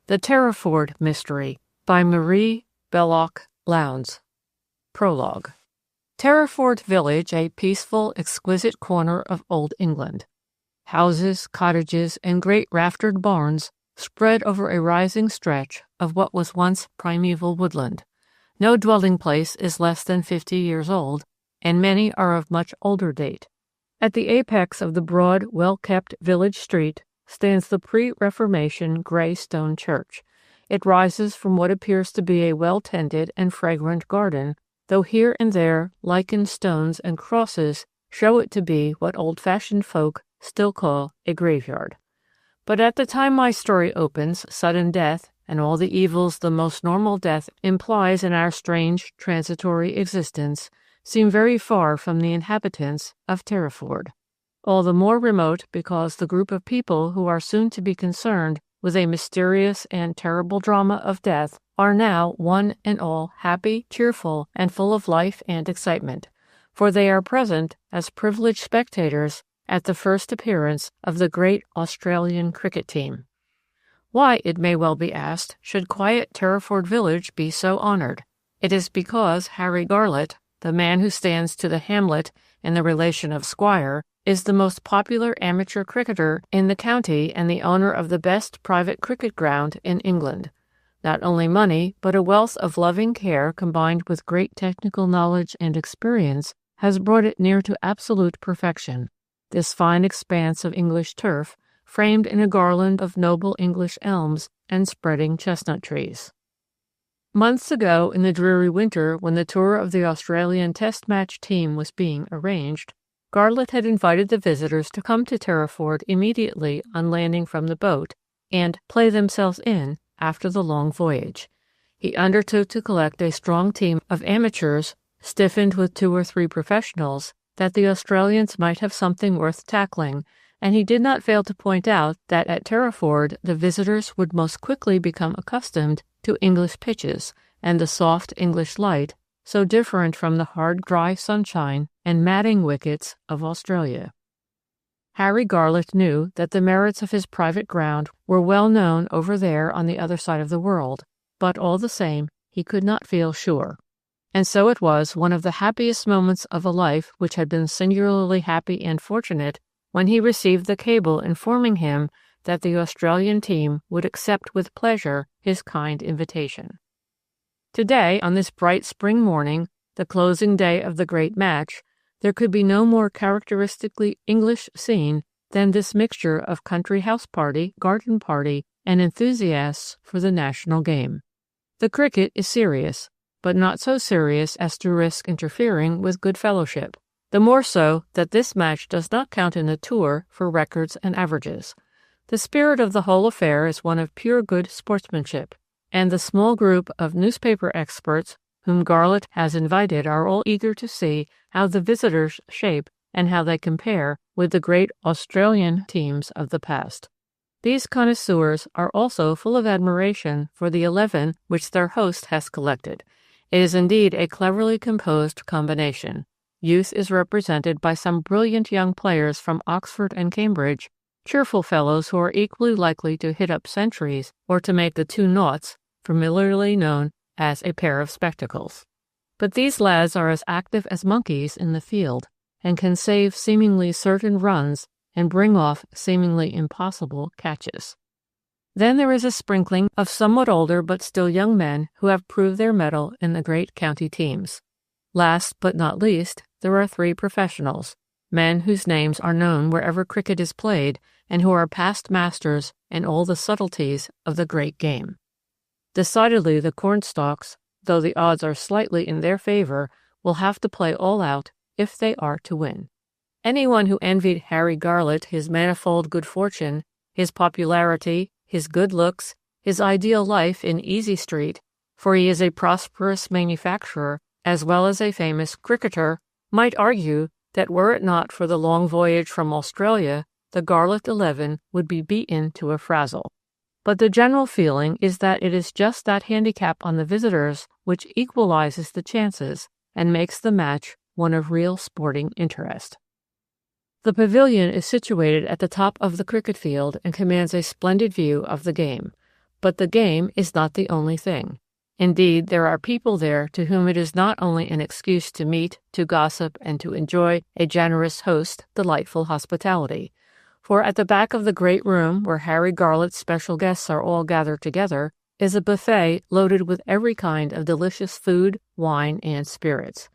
The Terriford Mystery by Marie Belloc Lowndes. Prologue. Terriford Village, a peaceful, exquisite corner of old England. Houses, cottages, and great raftered barns spread over a rising stretch of what was once primeval woodland. No dwelling place is less than 50 years old, and many are of much older date. At the apex of the broad, well-kept village street stands the pre-Reformation grey stone church. It rises from what appears to be a well-tended and fragrant garden, though here and there lichened stones and crosses show it to be what old-fashioned folk still call a graveyard. But at the time my story opens, sudden death, and all the evils the most normal death implies in our strange, transitory existence, seem very far from the inhabitants of Terriford. All the more remote because the group of people who are soon to be concerned with a mysterious and terrible drama of death are now one and all happy, cheerful, and full of life and excitement, for they are present as privileged spectators at the first appearance of the great Australian cricket team. Why, it may well be asked, should quiet Terriford village be so honored? It is because Harry Garlett, the man who stands to the hamlet in the relation of squire, is the most popular amateur cricketer in the county and the owner of the best private cricket ground in England. Not only money, but a wealth of loving care combined with great technical knowledge and experience has brought it near to absolute perfection. This fine expanse of English turf, framed in a garland of noble English elms and spreading chestnut trees. Months ago, in the dreary winter, when the tour of the Australian Test match team was being arranged, Garlett had invited the visitors to come to Terriford immediately on landing from the boat and play themselves in after the long voyage. He undertook to collect a strong team of amateurs, stiffened with 2 or 3 professionals, that the Australians might have something worth tackling, and he did not fail to point out that at Terriford the visitors would most quickly become accustomed to English pitches and the soft English light, so different from the hard, dry sunshine and matting wickets of Australia. Harry Garlett knew that the merits of his private ground were well known over there on the other side of the world, but all the same he could not feel sure. And so it was one of the happiest moments of a life which had been singularly happy and fortunate when he received the cable informing him that the Australian team would accept with pleasure his kind invitation. Today, on this bright spring morning, the closing day of the great match, there could be no more characteristically English scene than this mixture of country house party, garden party, and enthusiasts for the national game. The cricket is serious, but not so serious as to risk interfering with good fellowship, the more so that this match does not count in the tour for records and averages. The spirit of the whole affair is one of pure good sportsmanship, and the small group of newspaper experts whom Garlett has invited are all eager to see how the visitors shape and how they compare with the great Australian teams of the past. These connoisseurs are also full of admiration for the 11 which their host has collected. It is indeed a cleverly composed combination. Youth is represented by some brilliant young players from Oxford and Cambridge, cheerful fellows who are equally likely to hit up centuries or to make the 2 noughts, familiarly known as a pair of spectacles. But these lads are as active as monkeys in the field, and can save seemingly certain runs and bring off seemingly impossible catches. Then there is a sprinkling of somewhat older but still young men who have proved their mettle in the great county teams. Last but not least, there are 3 professionals, men whose names are known wherever cricket is played and who are past masters in all the subtleties of the great game. Decidedly the Cornstalks, though the odds are slightly in their favor, will have to play all out if they are to win. Anyone who envied Harry Garlett his manifold good fortune, his popularity, his good looks, his ideal life in Easy Street, for he is a prosperous manufacturer as well as a famous cricketer, might argue that were it not for the long voyage from Australia, the Garlett 11 would be beaten to a frazzle. But the general feeling is that it is just that handicap on the visitors which equalizes the chances and makes the match one of real sporting interest. The pavilion is situated at the top of the cricket field and commands a splendid view of the game. But the game is not the only thing. Indeed, there are people there to whom it is not only an excuse to meet, to gossip, and to enjoy a generous host's delightful hospitality. For at the back of the great room where Harry Garlett's special guests are all gathered together is a buffet loaded with every kind of delicious food, wine, and spirits.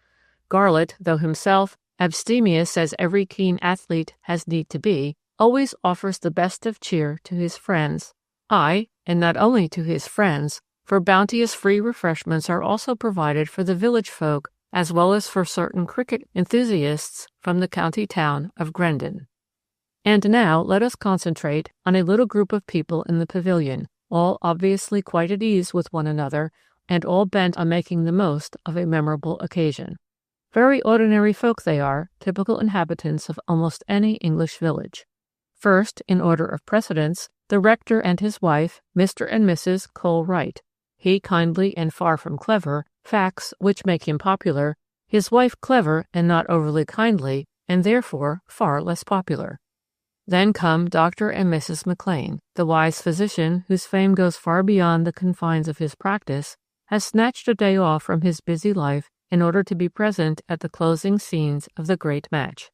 Garlett, though himself abstemious as every keen athlete has need to be, always offers the best of cheer to his friends. Aye, and not only to his friends, for bounteous free refreshments are also provided for the village folk as well as for certain cricket enthusiasts from the county town of Grendon. And now let us concentrate on a little group of people in the pavilion, all obviously quite at ease with one another, and all bent on making the most of a memorable occasion. Very ordinary folk they are, typical inhabitants of almost any English village. First, in order of precedence, the rector and his wife, Mr. and Mrs. Cole Wright. He kindly and far from clever, facts which make him popular, his wife clever and not overly kindly, and therefore far less popular. Then come Dr. and Mrs. McLean, the wise physician whose fame goes far beyond the confines of his practice, has snatched a day off from his busy life in order to be present at the closing scenes of the great match.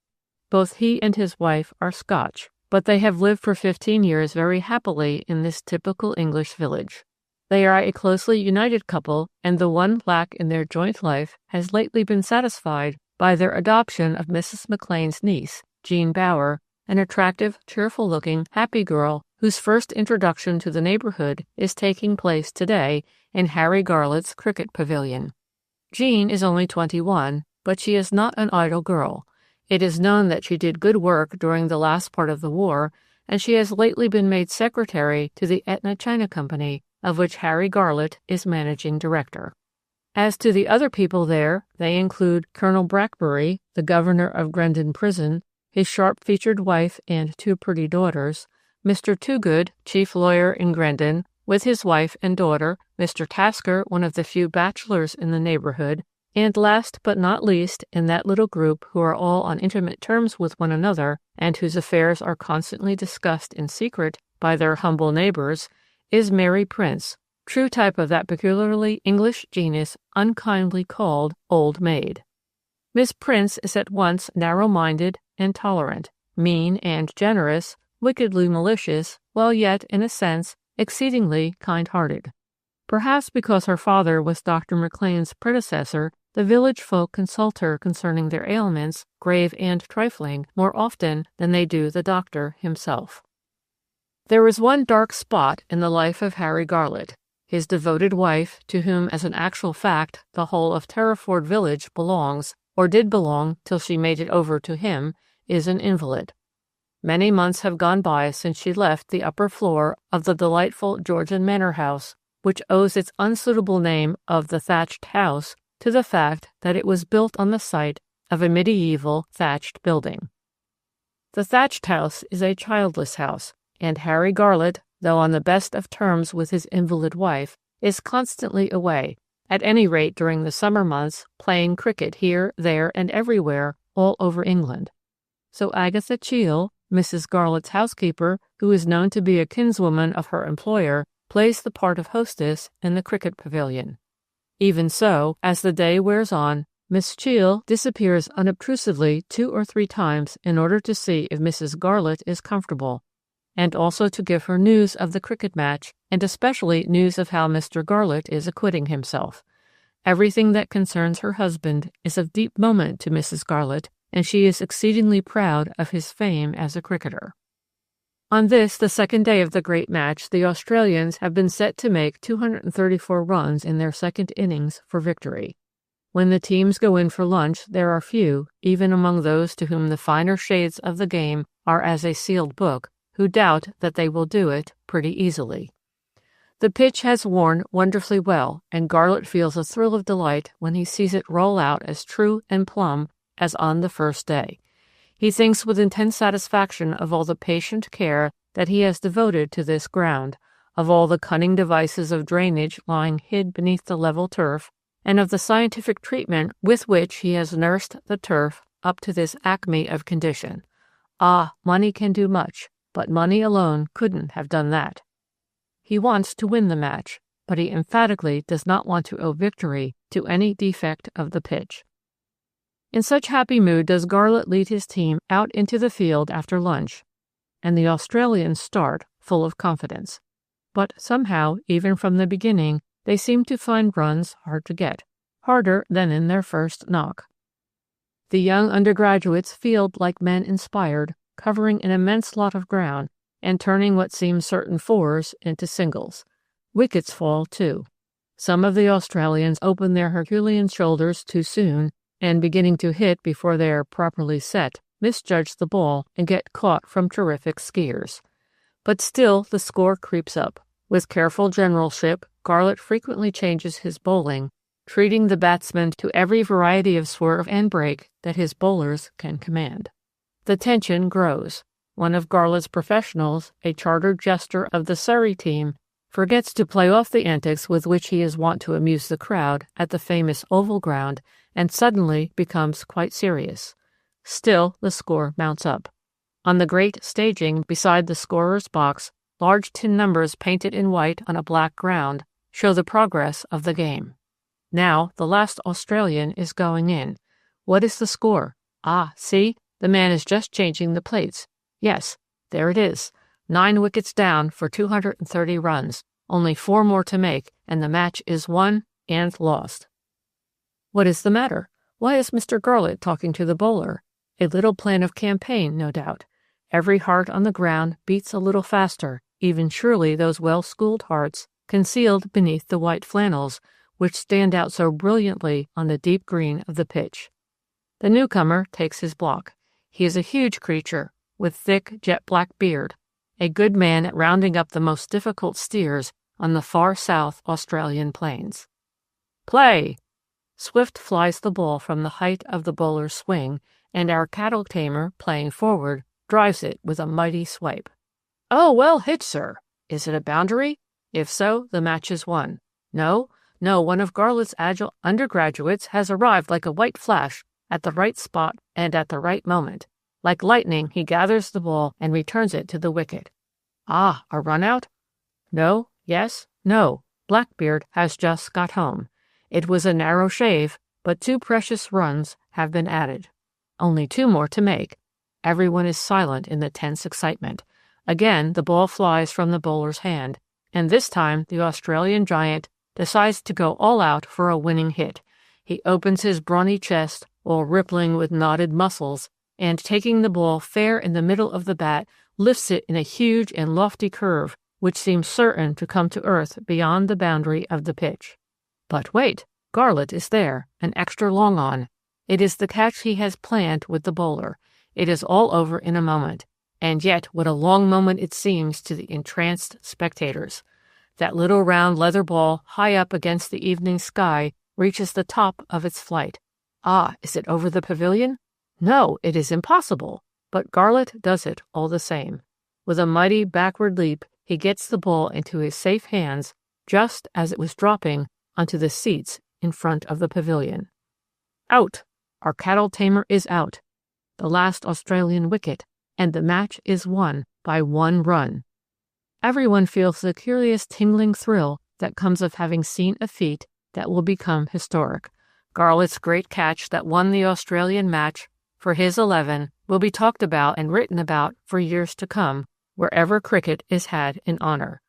Both he and his wife are Scotch, but they have lived for 15 years very happily in this typical English village. They are a closely united couple, and the one lack in their joint life has lately been satisfied by their adoption of Mrs. McLean's niece, Jean Bower, an attractive, cheerful-looking, happy girl whose first introduction to the neighborhood is taking place today in Harry Garlett's cricket pavilion. Jean is only 21, but she is not an idle girl. It is known that she did good work during the last part of the war, and she has lately been made secretary to the Etna China Company, of which Harry Garlett is managing director. As to the other people there, they include Colonel Brackbury, the governor of Grendon Prison, his sharp-featured wife and 2 pretty daughters, Mr. Toogood, chief lawyer in Grendon, with his wife and daughter, Mr. Tasker, one of the few bachelors in the neighborhood, and last but not least in that little group who are all on intimate terms with one another and whose affairs are constantly discussed in secret by their humble neighbors, is Mary Prince, true type of that peculiarly English genus unkindly called old maid. Miss Prince is at once narrow-minded and tolerant, mean and generous, wickedly malicious, while yet, in a sense, exceedingly kind-hearted. Perhaps because her father was Dr. McLean's predecessor, the village folk consult her concerning their ailments, grave and trifling, more often than they do the doctor himself. There is one dark spot in the life of Harry Garlett. His devoted wife, to whom as an actual fact the whole of Terriford village belongs, or did belong till she made it over to him, is an invalid. Many months have gone by since she left the upper floor of the delightful Georgian manor house, which owes its unsuitable name of the thatched house to the fact that it was built on the site of a medieval thatched building. The thatched house is a childless house, and Harry Garlett, though on the best of terms with his invalid wife, is constantly away, at any rate during the summer months, playing cricket here, there, and everywhere, all over England. So Agatha Cheel, Mrs. Garlett's housekeeper, who is known to be a kinswoman of her employer, plays the part of hostess in the cricket pavilion. Even so, as the day wears on, Miss Cheel disappears unobtrusively 2 or 3 times in order to see if Mrs. Garlett is comfortable, and also to give her news of the cricket match, and especially news of how Mr. Garlett is acquitting himself. Everything that concerns her husband is of deep moment to Mrs. Garlett, and she is exceedingly proud of his fame as a cricketer. On this, the second day of the great match, the Australians have been set to make 234 runs in their second innings for victory. When the teams go in for lunch, there are few, even among those to whom the finer shades of the game are as a sealed book, who doubt that they will do it pretty easily. The pitch has worn wonderfully well, and Garlett feels a thrill of delight when he sees it roll out as true and plumb as on the first day. He thinks with intense satisfaction of all the patient care that he has devoted to this ground, of all the cunning devices of drainage lying hid beneath the level turf, and of the scientific treatment with which he has nursed the turf up to this acme of condition. Ah, money can do much, but money alone couldn't have done that. He wants to win the match, but he emphatically does not want to owe victory to any defect of the pitch. In such happy mood does Garlot lead his team out into the field after lunch, and the Australians start full of confidence. But somehow, even from the beginning, they seem to find runs hard to get, harder than in their first knock. The young undergraduates field like men inspired, covering an immense lot of ground and turning what seem certain fours into singles. Wickets fall, too. Some of the Australians open their Herculean shoulders too soon, and beginning to hit before they are properly set, misjudge the ball and get caught from terrific skiers. But still the score creeps up. With careful generalship, Garlot frequently changes his bowling, treating the batsmen to every variety of swerve and break that his bowlers can command. The tension grows. One of Garlot's professionals, a chartered jester of the Surrey team, forgets to play off the antics with which he is wont to amuse the crowd at the famous Oval Ground and suddenly becomes quite serious. Still, the score mounts up. On the great staging beside the scorer's box, large tin numbers painted in white on a black ground show the progress of the game. Now, the last Australian is going in. What is the score? Ah, see, the man is just changing the plates. Yes, there it is. 9 wickets down for 230 runs. Only 4 more to make, and the match is won and lost. What is the matter? Why is Mr. Garlot talking to the bowler? A little plan of campaign, no doubt. Every heart on the ground beats a little faster, even surely those well-schooled hearts concealed beneath the white flannels, which stand out so brilliantly on the deep green of the pitch. The newcomer takes his block. He is a huge creature, with thick, jet-black beard, a good man at rounding up the most difficult steers on the far south Australian plains. Play! Swift flies the ball from the height of the bowler's swing, and our cattle tamer, playing forward, drives it with a mighty swipe. Oh, well hit, sir. Is it a boundary? If so, the match is won. No, one of Garlot's agile undergraduates has arrived like a white flash at the right spot and at the right moment. Like lightning, he gathers the ball and returns it to the wicket. Ah, a run-out? No, yes, no. Blackbeard has just got home. It was a narrow shave, but 2 precious runs have been added. Only 2 more to make. Everyone is silent in the tense excitement. Again, the ball flies from the bowler's hand, and this time the Australian giant decides to go all out for a winning hit. He opens his brawny chest, all rippling with knotted muscles, and taking the ball fair in the middle of the bat, lifts it in a huge and lofty curve, which seems certain to come to earth beyond the boundary of the pitch. But wait, Garlot is there, an extra long on. It is the catch he has planned with the bowler. It is all over in a moment. And yet what a long moment it seems to the entranced spectators. That little round leather ball, high up against the evening sky, reaches the top of its flight. Ah, is it over the pavilion? No, it is impossible. But Garlot does it all the same. With a mighty backward leap, he gets the ball into his safe hands just as it was dropping onto the seats in front of the pavilion. Out! Our cattle tamer is out. The last Australian wicket, and the match is won by 1 run. Everyone feels the curious tingling thrill that comes of having seen a feat that will become historic. Garlot's great catch that won the Australian match for his 11 will be talked about and written about for years to come, wherever cricket is had in honor.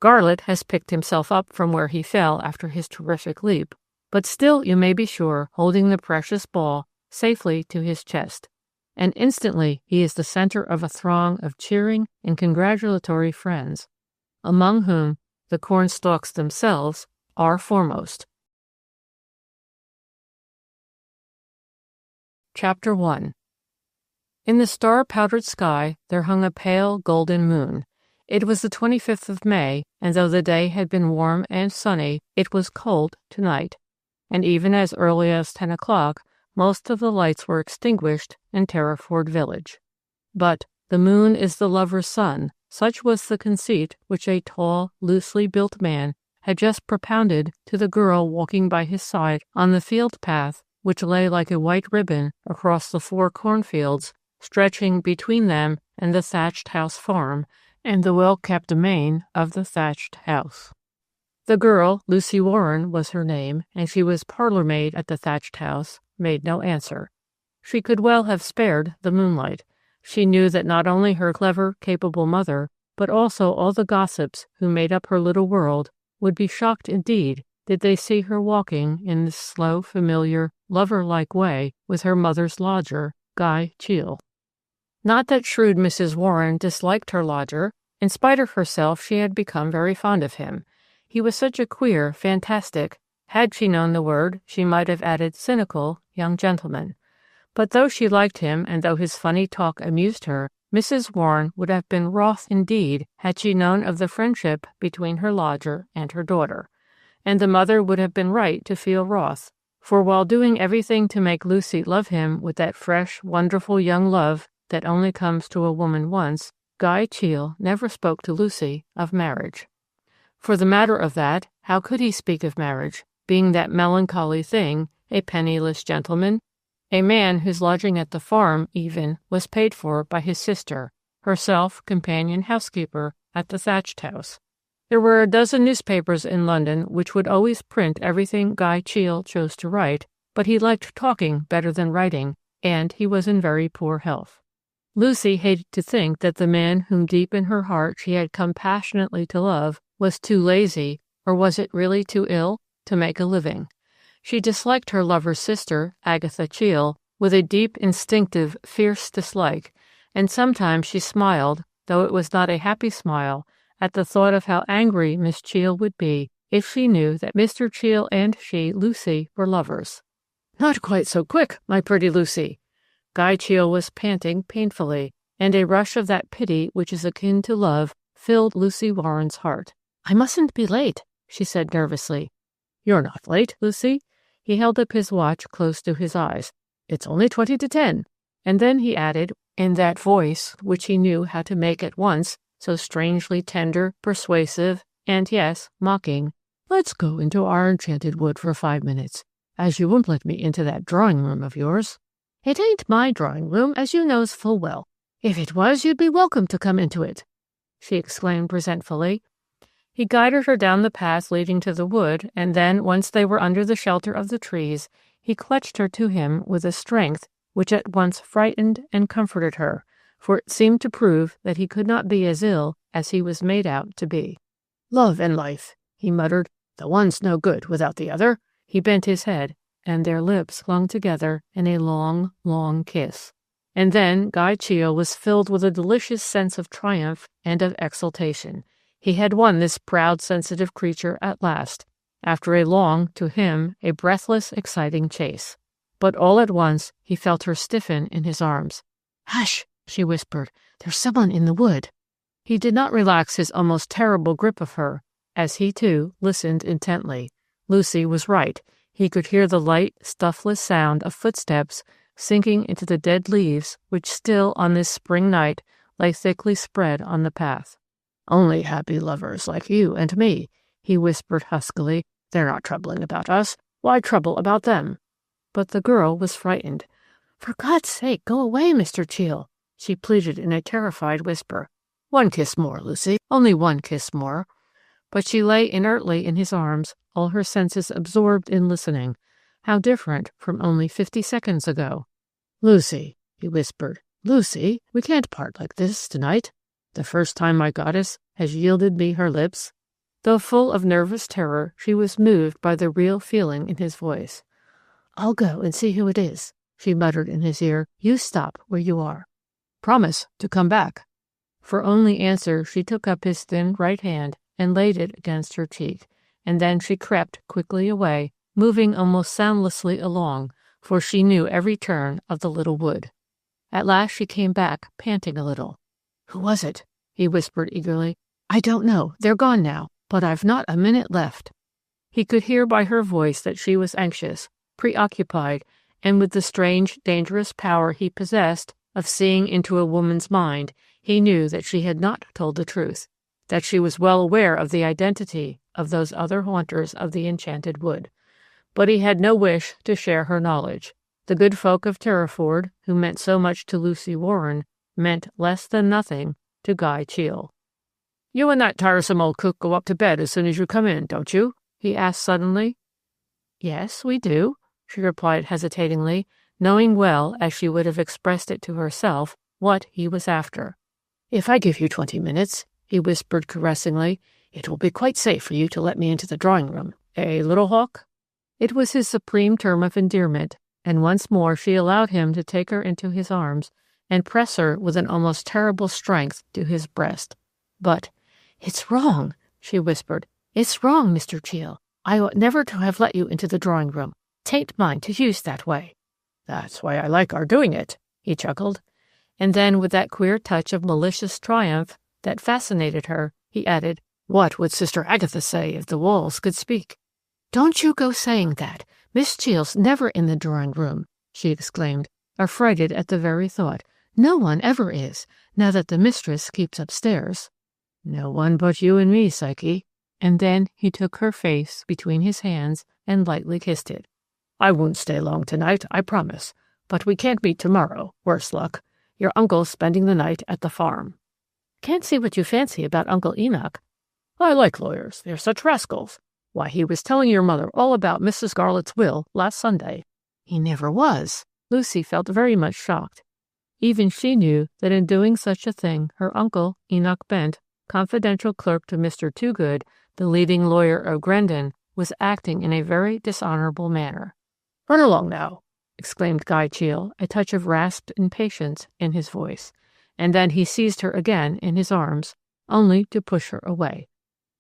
Garlot has picked himself up from where he fell after his terrific leap, but still you may be sure holding the precious ball safely to his chest. And instantly he is the center of a throng of cheering and congratulatory friends, among whom the cornstalks themselves are foremost. Chapter 1. In the star-powdered sky there hung a pale golden moon. It was the 25th of May, and though the day had been warm and sunny, it was cold tonight, and even as early as 10 o'clock most of the lights were extinguished in Terriford village. But the moon is the lover's sun, such was the conceit which a tall, loosely built man had just propounded to the girl walking by his side on the field path which lay like a white ribbon across the 4 cornfields, stretching between them and the thatched house farm, and the well-kept domain of the thatched house. The girl, Lucy Warren was her name, and she was parlour-maid at the thatched house, made no answer. She could well have spared the moonlight. She knew that not only her clever, capable mother, but also all the gossips who made up her little world, would be shocked indeed did they see her walking in this slow, familiar, lover-like way with her mother's lodger, Guy Cheel. Not that shrewd Mrs. Warren disliked her lodger. In spite of herself, she had become very fond of him. He was such a queer, fantastic, had she known the word, she might have added cynical, young gentleman. But though she liked him, and though his funny talk amused her, Mrs. Warren would have been wroth indeed had she known of the friendship between her lodger and her daughter. And the mother would have been right to feel wroth, for while doing everything to make Lucy love him with that fresh, wonderful young love that only comes to a woman once, Guy Cheel never spoke to Lucy of marriage. For the matter of that, how could he speak of marriage, being that melancholy thing, a penniless gentleman, a man whose lodging at the farm, even, was paid for by his sister, herself companion housekeeper at the thatched house? There were a dozen newspapers in London which would always print everything Guy Cheel chose to write, but he liked talking better than writing, and he was in very poor health. Lucy hated to think that the man whom deep in her heart she had come passionately to love was too lazy, or was it really too ill, to make a living. She disliked her lover's sister, Agatha Cheel, with a deep, instinctive, fierce dislike, and sometimes she smiled, though it was not a happy smile, at the thought of how angry Miss Cheel would be if she knew that Mr. Cheel and she, Lucy, were lovers. "Not quite so quick, my pretty Lucy." Guy Cheel was panting painfully, and a rush of that pity which is akin to love filled Lucy Warren's heart. "I mustn't be late," she said nervously. "You're not late, Lucy." He held up his watch close to his eyes. "It's only 20 to 10. And then he added, in that voice which he knew how to make at once so strangely tender, persuasive, and, yes, mocking, "Let's go into our enchanted wood for 5 minutes, as you won't let me into that drawing-room of yours." "It ain't my drawing-room, as you knows full well. If it was, you'd be welcome to come into it," she exclaimed resentfully. He guided her down the path leading to the wood, and then, once they were under the shelter of the trees, he clutched her to him with a strength which at once frightened and comforted her, for it seemed to prove that he could not be as ill as he was made out to be. "Love and life," he muttered. "The one's no good without the other." He bent his head, and their lips clung together in a long, long kiss. And then Guy Cheel was filled with a delicious sense of triumph and of exultation. He had won this proud, sensitive creature at last, after a long, to him, a breathless, exciting chase. But all at once he felt her stiffen in his arms. "Hush!" she whispered. "There's someone in the wood." He did not relax his almost terrible grip of her, as he, too, listened intently. Lucy was right. He could hear the light, stuffless sound of footsteps sinking into the dead leaves which still on this spring night lay thickly spread on the path. "Only happy lovers like you and me," he whispered huskily. "They're not troubling about us. Why trouble about them?" But the girl was frightened. "For God's sake, go away, Mr. Cheel," she pleaded in a terrified whisper. "One kiss more, Lucy, only one kiss more." But she lay inertly in his arms, all her senses absorbed in listening. How different from only 50 seconds ago. "Lucy," he whispered, "Lucy, we can't part like this tonight. The first time my goddess has yielded me her lips." Though full of nervous terror, she was moved by the real feeling in his voice. "I'll go and see who it is," she muttered in his ear. "You stop where you are. Promise to come back." For only answer, she took up his thin right hand and laid it against her cheek, and then she crept quickly away, moving almost soundlessly along, for she knew every turn of the little wood. At last she came back, panting a little. "Who was it?" he whispered eagerly. "I don't know. They're gone now, but I've not a minute left." He could hear by her voice that she was anxious, preoccupied, and with the strange, dangerous power he possessed of seeing into a woman's mind, he knew that she had not told the truth, that she was well aware of the identity of those other haunters of the enchanted wood. But he had no wish to share her knowledge. The good folk of Terriford, who meant so much to Lucy Warren, meant less than nothing to Guy Cheel. "You and that tiresome old cook go up to bed as soon as you come in, don't you?" he asked suddenly. "Yes, we do," she replied hesitatingly, knowing well, as she would have expressed it to herself, what he was after. "If I give you 20 minutes," he whispered caressingly, "it will be quite safe for you to let me into the drawing-room. Eh, little hawk?" It was his supreme term of endearment, and once more she allowed him to take her into his arms and press her with an almost terrible strength to his breast. But, "It's wrong," she whispered. "It's wrong, Mr. Cheel. I ought never to have let you into the drawing-room. 'Tain't mine to use that way." "That's why I like our doing it," he chuckled. And then, with that queer touch of malicious triumph that fascinated her, he added, "What would Sister Agatha say if the walls could speak?" "Don't you go saying that. Miss Cheel's never in the drawing-room," she exclaimed, affrighted at the very thought. "No one ever is, now that the mistress keeps upstairs." "No one but you and me, Psyche." And then he took her face between his hands and lightly kissed it. "I won't stay long tonight, I promise. But we can't meet tomorrow, worse luck. Your uncle's spending the night at the farm." "Can't see what you fancy about Uncle Enoch." "I like lawyers. They're such rascals. Why, he was telling your mother all about Mrs. Garlett's will last Sunday." "He never was." Lucy felt very much shocked. Even she knew that in doing such a thing her uncle, Enoch Bent, confidential clerk to Mr. Toogood, the leading lawyer of Grendon, was acting in a very dishonorable manner. "Run along now," exclaimed Guy Cheel, a touch of rasped impatience in his voice. And then he seized her again in his arms, only to push her away.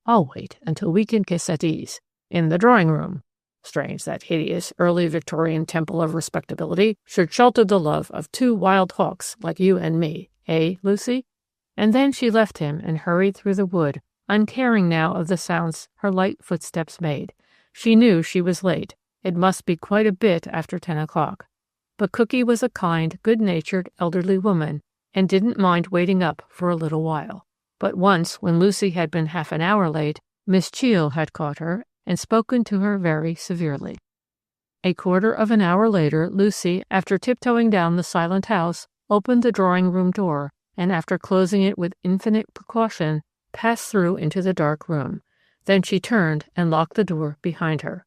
"I'll wait until we can kiss at ease. In the drawing-room. Strange that hideous early Victorian temple of respectability should shelter the love of two wild hawks like you and me, eh, Lucy?" And then she left him and hurried through the wood, uncaring now of the sounds her light footsteps made. She knew she was late. It must be quite a bit after 10 o'clock. But Cookie was a kind, good-natured, elderly woman, and didn't mind waiting up for a little while. But once, when Lucy had been half an hour late, Miss Cheel had caught her and spoken to her very severely. A quarter of an hour later, Lucy, after tiptoeing down the silent house, opened the drawing-room door, and after closing it with infinite precaution, passed through into the dark room. Then she turned and locked the door behind her.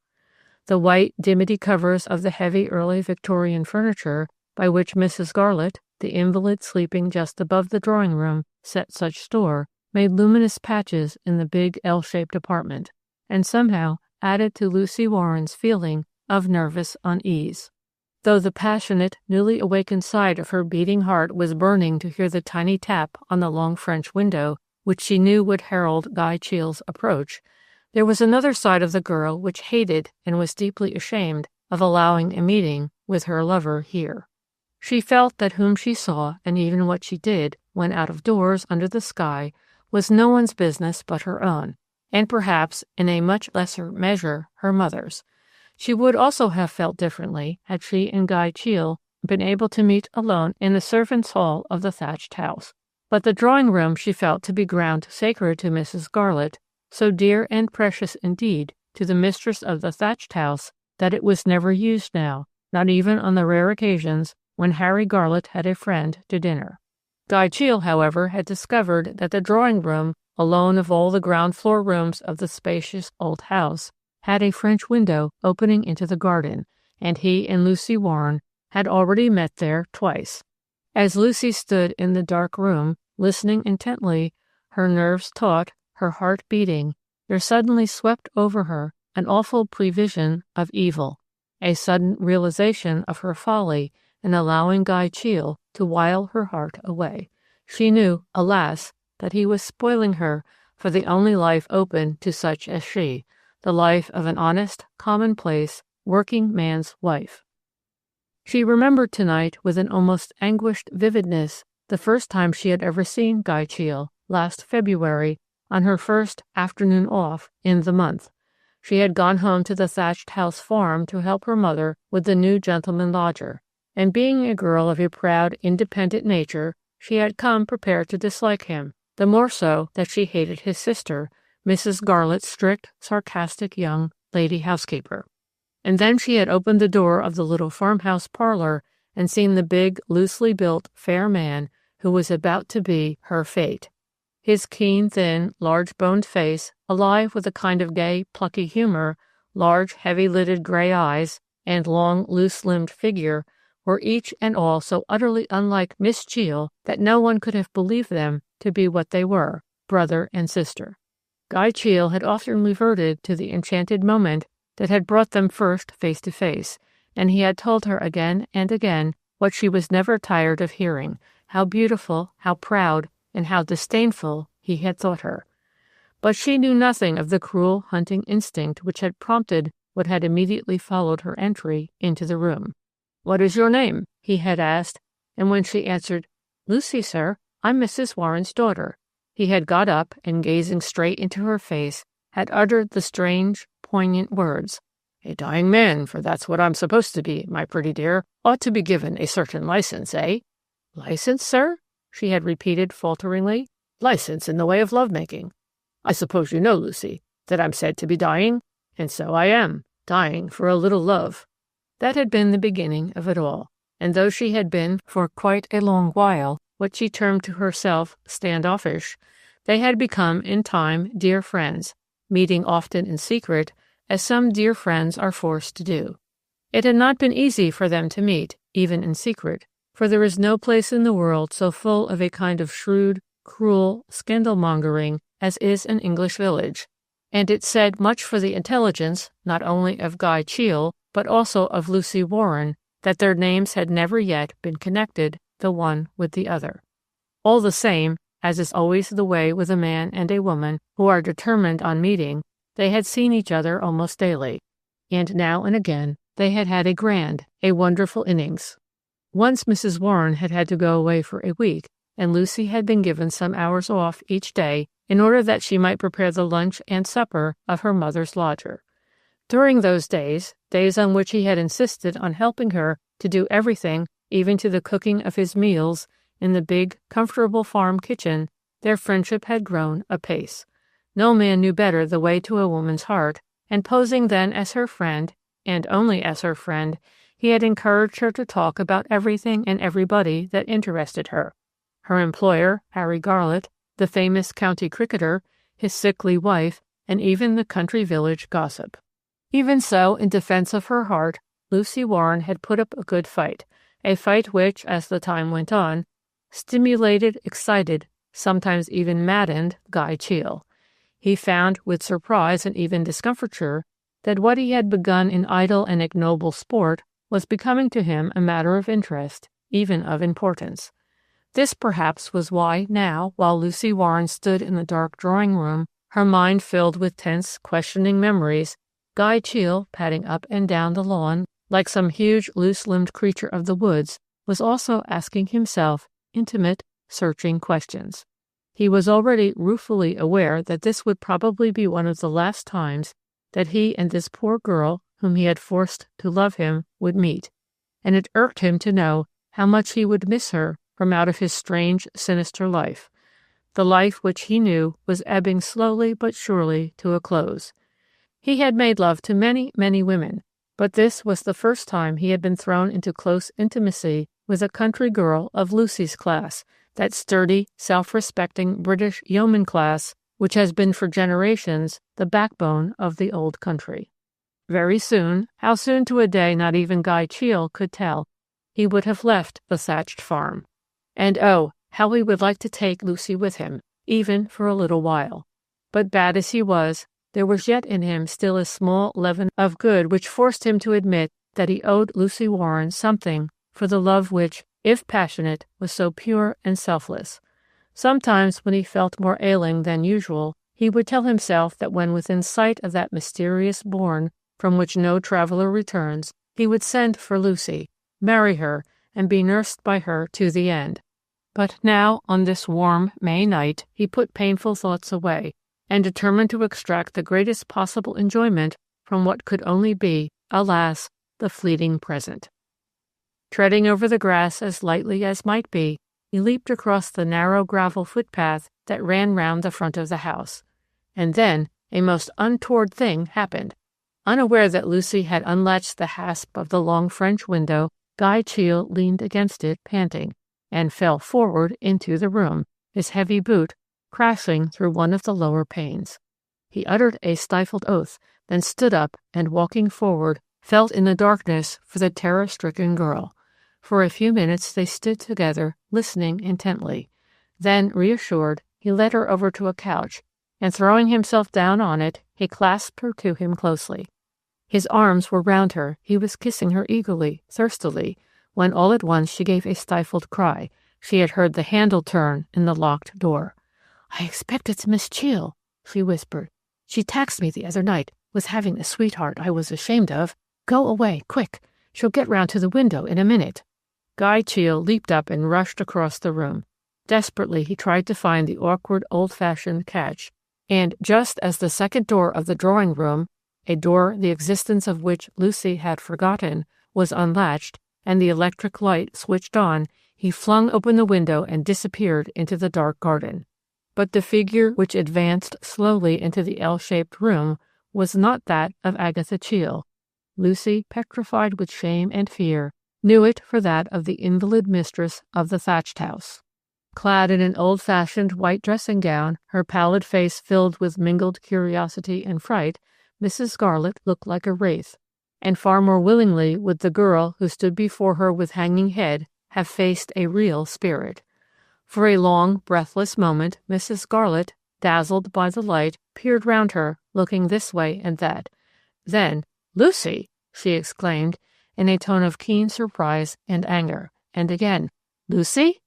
The white dimity covers of the heavy early Victorian furniture, by which Mrs. Garlett, the invalid sleeping just above the drawing-room, set such store, made luminous patches in the big L-shaped apartment, and somehow added to Lucy Warren's feeling of nervous unease. Though the passionate, newly awakened side of her beating heart was burning to hear the tiny tap on the long French window, which she knew would herald Guy Cheel's approach, there was another side of the girl which hated and was deeply ashamed of allowing a meeting with her lover here. She felt that whom she saw, and even what she did, when out of doors under the sky, was no one's business but her own, and perhaps, in a much lesser measure, her mother's. She would also have felt differently had she and Guy Cheel been able to meet alone in the servants' hall of the thatched house. But the drawing-room she felt to be ground sacred to Mrs. Garlett, so dear and precious indeed to the mistress of the thatched house that it was never used now, not even on the rare occasions when Harry Garlett had a friend to dinner. Guy Cheel, however, had discovered that the drawing-room, alone of all the ground-floor rooms of the spacious old house, had a French window opening into the garden, and he and Lucy Warren had already met there twice. As Lucy stood in the dark room, listening intently, her nerves taut, her heart beating, there suddenly swept over her an awful prevision of evil, a sudden realization of her folly in allowing Guy Cheel to while her heart away. She knew, alas, that he was spoiling her for the only life open to such as she, the life of an honest, commonplace, working man's wife. She remembered tonight with an almost anguished vividness the first time she had ever seen Guy Cheel, last February, on her first afternoon off in the month. She had gone home to the thatched house farm to help her mother with the new gentleman lodger, and being a girl of a proud, independent nature, she had come prepared to dislike him, the more so that she hated his sister, Mrs. Garlett's strict, sarcastic young lady housekeeper. And then she had opened the door of the little farmhouse parlor and seen the big, loosely built, fair man who was about to be her fate. His keen, thin, large-boned face, alive with a kind of gay, plucky humor, large, heavy-lidded gray eyes, and long, loose-limbed figure were each and all so utterly unlike Miss Cheale that no one could have believed them to be what they were, brother and sister. Guy Cheale had often reverted to the enchanted moment that had brought them first face to face, and he had told her again and again what she was never tired of hearing, how beautiful, how proud, and how disdainful he had thought her. But she knew nothing of the cruel hunting instinct which had prompted what had immediately followed her entry into the room. "What is your name?" he had asked, and when she answered, "Lucy, sir, I'm Mrs. Warren's daughter," he had got up and, gazing straight into her face, had uttered the strange, poignant words, "A dying man, for that's what I'm supposed to be, my pretty dear, ought to be given a certain license, eh?" "License, sir?" she had repeated falteringly. "License in the way of love-making. I suppose you know, Lucy, that I'm said to be dying, and so I am, dying for a little love." That had been the beginning of it all, and though she had been for quite a long while what she termed to herself standoffish, they had become in time dear friends, meeting often in secret, as some dear friends are forced to do. It had not been easy for them to meet, even in secret, for there is no place in the world so full of a kind of shrewd, cruel scandal-mongering as is an English village, and it said much for the intelligence not only of Guy Cheale, but also of Lucy Warren, that their names had never yet been connected the one with the other. All the same, as is always the way with a man and a woman who are determined on meeting, they had seen each other almost daily, and now and again they had had a wonderful innings. Once Mrs. Warren had had to go away for a week, and Lucy had been given some hours off each day in order that she might prepare the lunch and supper of her mother's lodger. During those days on which he had insisted on helping her to do everything, even to the cooking of his meals, in the big, comfortable farm kitchen, their friendship had grown apace. No man knew better the way to a woman's heart, and posing then as her friend, and only as her friend, he had encouraged her to talk about everything and everybody that interested her. Her employer, Harry Garlett, the famous county cricketer, his sickly wife, and even the country village gossip. Even so, in defense of her heart, Lucy Warren had put up a good fight, a fight which, as the time went on, stimulated, excited, sometimes even maddened Guy Cheale. He found, with surprise and even discomfiture, that what he had begun in idle and ignoble sport was becoming to him a matter of interest, even of importance. This perhaps was why now, while Lucy Warren stood in the dark drawing-room, her mind filled with tense, questioning memories, Guy Cheale, padding up and down the lawn, like some huge, loose-limbed creature of the woods, was also asking himself intimate, searching questions. He was already ruefully aware that this would probably be one of the last times that he and this poor girl, whom he had forced to love him, would meet, and it irked him to know how much he would miss her from out of his strange, sinister life, the life which he knew was ebbing slowly but surely to a close. He had made love to many, many women, but this was the first time he had been thrown into close intimacy with a country girl of Lucy's class, that sturdy, self-respecting British yeoman class which has been for generations the backbone of the old country. Very soon, how soon to a day not even Guy Cheale could tell, he would have left the thatched farm. And oh, how he would like to take Lucy with him, even for a little while. But bad as he was, there was yet in him still a small leaven of good which forced him to admit that he owed Lucy Warren something for the love which, if passionate, was so pure and selfless. Sometimes, when he felt more ailing than usual, he would tell himself that when within sight of that mysterious bourne from which no traveler returns, he would send for Lucy, marry her, and be nursed by her to the end. But now, on this warm May night, he put painful thoughts away, and determined to extract the greatest possible enjoyment from what could only be, alas, the fleeting present. Treading over the grass as lightly as might be, he leaped across the narrow gravel footpath that ran round the front of the house. And then a most untoward thing happened. Unaware that Lucy had unlatched the hasp of the long French window, Guy Cheale leaned against it, panting, and fell forward into the room, his heavy boot crashing through one of the lower panes. He uttered a stifled oath, then stood up and, walking forward, felt in the darkness for the terror-stricken girl. For a few minutes they stood together, listening intently. Then, reassured, he led her over to a couch, and throwing himself down on it, he clasped her to him closely. His arms were round her, he was kissing her eagerly, thirstily, when all at once she gave a stifled cry. She had heard the handle turn in the locked door. "I expect it's Miss Cheel," she whispered. "She taxed me the other night with having a sweetheart I was ashamed of. Go away, quick. She'll get round to the window in a minute." Guy Cheel leaped up and rushed across the room. Desperately he tried to find the awkward old-fashioned catch, and just as the second door of the drawing-room, a door the existence of which Lucy had forgotten, was unlatched and the electric light switched on, he flung open the window and disappeared into the dark garden. But the figure which advanced slowly into the L-shaped room was not that of Agatha Cheel. Lucy, petrified with shame and fear, knew it for that of the invalid mistress of the thatched house. Clad in an old-fashioned white dressing-gown, her pallid face filled with mingled curiosity and fright, Mrs. Scarlet looked like a wraith, and far more willingly would the girl who stood before her with hanging head have faced a real spirit. For a long, breathless moment, Mrs. Scarlet, dazzled by the light, peered round her, looking this way and that. Then, "Lucy!" she exclaimed, in a tone of keen surprise and anger, and again, "Lucy?"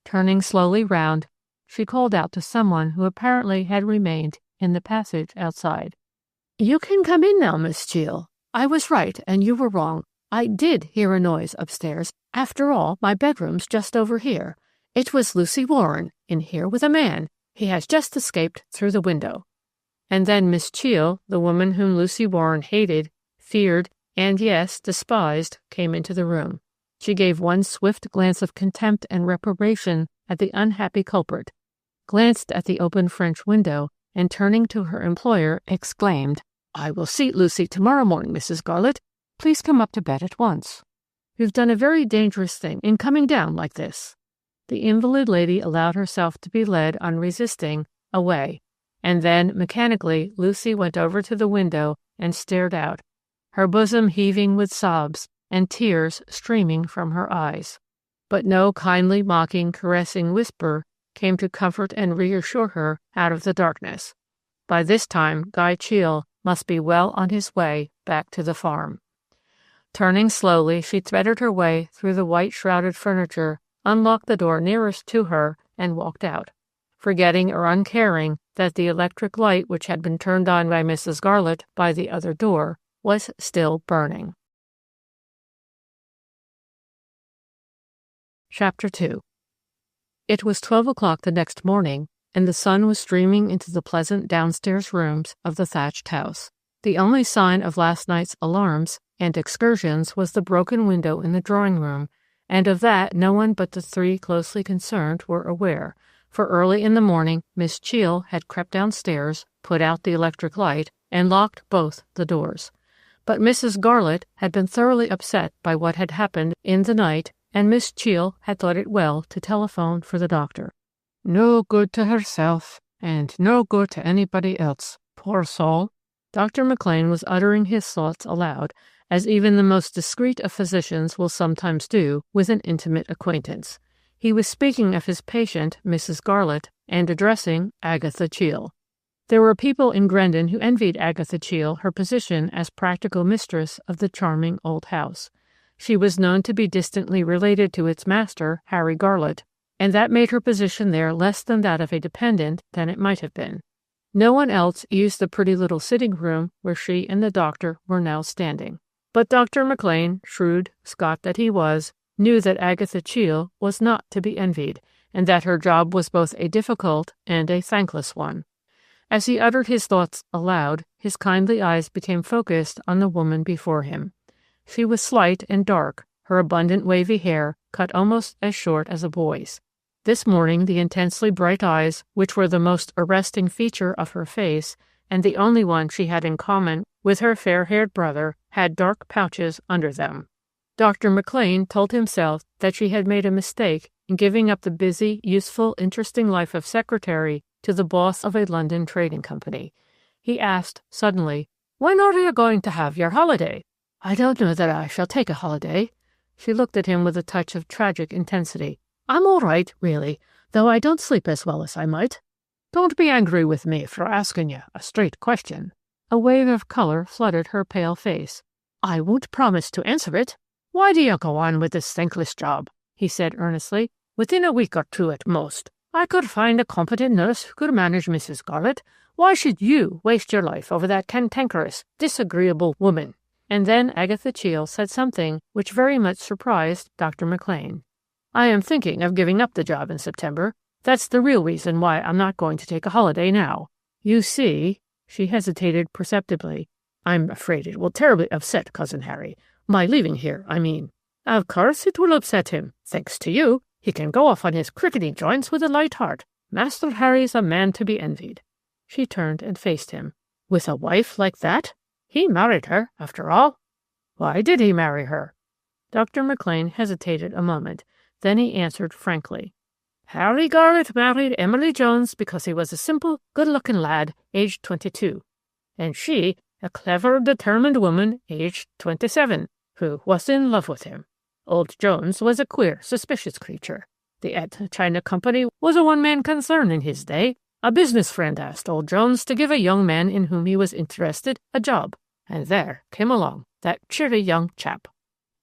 Turning slowly round, she called out to someone who apparently had remained in the passage outside. "You can come in now, Miss Cheel. I was right and you were wrong. I did hear a noise upstairs. After all, my bedroom's just over here. It was Lucy Warren, in here with a man. He has just escaped through the window." And then Miss Cheel, the woman whom Lucy Warren hated, feared, and yes, despised, came into the room. She gave one swift glance of contempt and reprobation at the unhappy culprit, glanced at the open French window, and turning to her employer, exclaimed, "I will see Lucy tomorrow morning, Mrs. Scarlet. Please come up to bed at once. You've done a very dangerous thing in coming down like this." The invalid lady allowed herself to be led, unresisting, away, and then, mechanically, Lucy went over to the window and stared out, her bosom heaving with sobs and tears streaming from her eyes. But no kindly, mocking, caressing whisper came to comfort and reassure her out of the darkness. By this time, Guy Cheel must be well on his way back to the farm. Turning slowly, she threaded her way through the white-shrouded furniture, unlocked the door nearest to her, and walked out, forgetting or uncaring that the electric light which had been turned on by Mrs. Scarlet by the other door was still burning. Chapter 2. It was 12 o'clock the next morning, and the sun was streaming into the pleasant downstairs rooms of the thatched house. The only sign of last night's alarms and excursions was the broken window in the drawing-room, and of that no one but the three closely concerned were aware, for early in the morning Miss Cheel had crept downstairs, put out the electric light, and locked both the doors. But Mrs. Scarlet had been thoroughly upset by what had happened in the night, and Miss Cheel had thought it well to telephone for the doctor. No good to herself, and no good to anybody else, poor soul. Dr. McLean was uttering his thoughts aloud, as even the most discreet of physicians will sometimes do with an intimate acquaintance. He was speaking of his patient, Mrs. Scarlet, and addressing Agatha Cheel. There were people in Grendon who envied Agatha Cheel her position as practical mistress of the charming old house. She was known to be distantly related to its master, Harry Garlett, and that made her position there less than that of a dependent than it might have been. No one else used the pretty little sitting room where she and the doctor were now standing. But Dr. McLean, shrewd Scot that he was, knew that Agatha Cheel was not to be envied, and that her job was both a difficult and a thankless one. As he uttered his thoughts aloud, his kindly eyes became focused on the woman before him. She was slight and dark, her abundant wavy hair cut almost as short as a boy's. This morning the intensely bright eyes, which were the most arresting feature of her face, and the only one she had in common with her fair-haired brother, had dark pouches under them. Dr. McLean told himself that she had made a mistake in giving up the busy, useful, interesting life of secretary to the boss of a London trading company. He asked suddenly, "When are you going to have your holiday?" "I don't know that I shall take a holiday." She looked at him with a touch of tragic intensity. "I'm all right, really, though I don't sleep as well as I might." "Don't be angry with me for asking you a straight question." A wave of color flooded her pale face. "I won't promise to answer it." "Why do you go on with this thankless job?" he said earnestly. "Within a week or two at most, I could find a competent nurse who could manage Mrs. Garlett. Why should you waste your life over that cantankerous, disagreeable woman?" And then Agatha Cheel said something which very much surprised Dr. McLean. "I am thinking of giving up the job in September. That's the real reason why I'm not going to take a holiday now. You see," she hesitated perceptibly, "I'm afraid it will terribly upset Cousin Harry. My leaving here, I mean." "Of course it will upset him. Thanks to you, he can go off on his cricketing joints with a light heart. Master Harry's a man to be envied." She turned and faced him. "With a wife like that? He married her, after all." "Why did he marry her?" Dr. McLean hesitated a moment. Then he answered frankly. "Harry Garlett married Emily Jones because he was a simple, good-looking lad, aged 22. And she, a clever, determined woman, aged 27, who was in love with him. Old Jones was a queer, suspicious creature. The China Company was a one-man concern in his day. A business friend asked old Jones to give a young man in whom he was interested a job, and there came along that cheery young chap.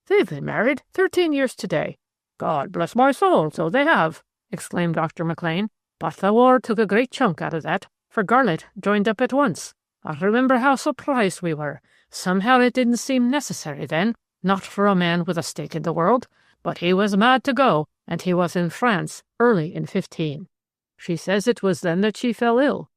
They've been married 13 years today." "God bless my soul, so they have," exclaimed Dr. McLean. "But the war took a great chunk out of that, for Garlett joined up at once. I remember how surprised we were. Somehow it didn't seem necessary then, not for a man with a stake in the world, but he was mad to go, and he was in France early in 15. She says it was then that she fell ill."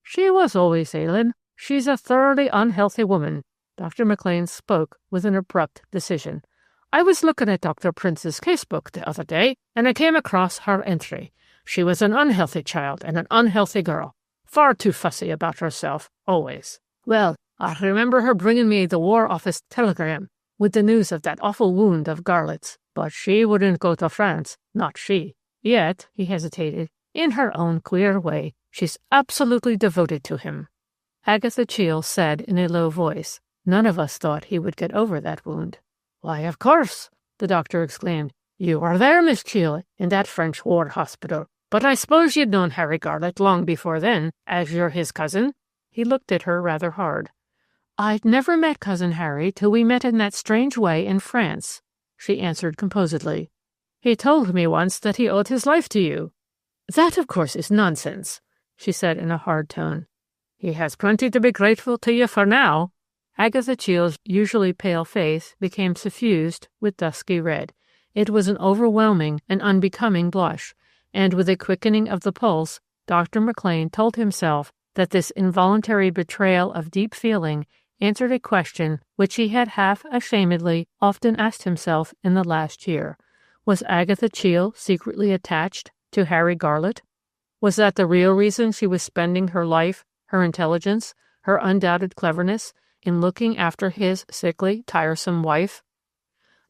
"She was always ailing. She's a thoroughly unhealthy woman." Dr. McLean spoke with an abrupt decision. "I was looking at Dr. Prince's casebook the other day, and I came across her entry. She was an unhealthy child and an unhealthy girl. Far too fussy about herself, always. Well, I remember her bringing me the War Office telegram with the news of that awful wound of Garlett's. But she wouldn't go to France, not she. Yet," he hesitated, "in her own queer way, she's absolutely devoted to him." Agatha Cheel said in a low voice, "None of us thought he would get over that wound." "Why, of course," the doctor exclaimed. "You were there, Miss Cheel, in that French war hospital. But I suppose you'd known Harry Garlett long before then, as you're his cousin?" He looked at her rather hard. "I'd never met Cousin Harry till we met in that strange way in France," she answered composedly. "He told me once that he owed his life to you." "That, of course, is nonsense," she said in a hard tone. "He has plenty to be grateful to you for now." Agatha Cheel's usually pale face became suffused with dusky red. It was an overwhelming and unbecoming blush, and with a quickening of the pulse, Dr. McLean told himself that this involuntary betrayal of deep feeling answered a question which he had half-ashamedly often asked himself in the last year. Was Agatha Cheel secretly attached to Harry Garlett? Was that the real reason she was spending her life, her intelligence, her undoubted cleverness, in looking after his sickly, tiresome wife?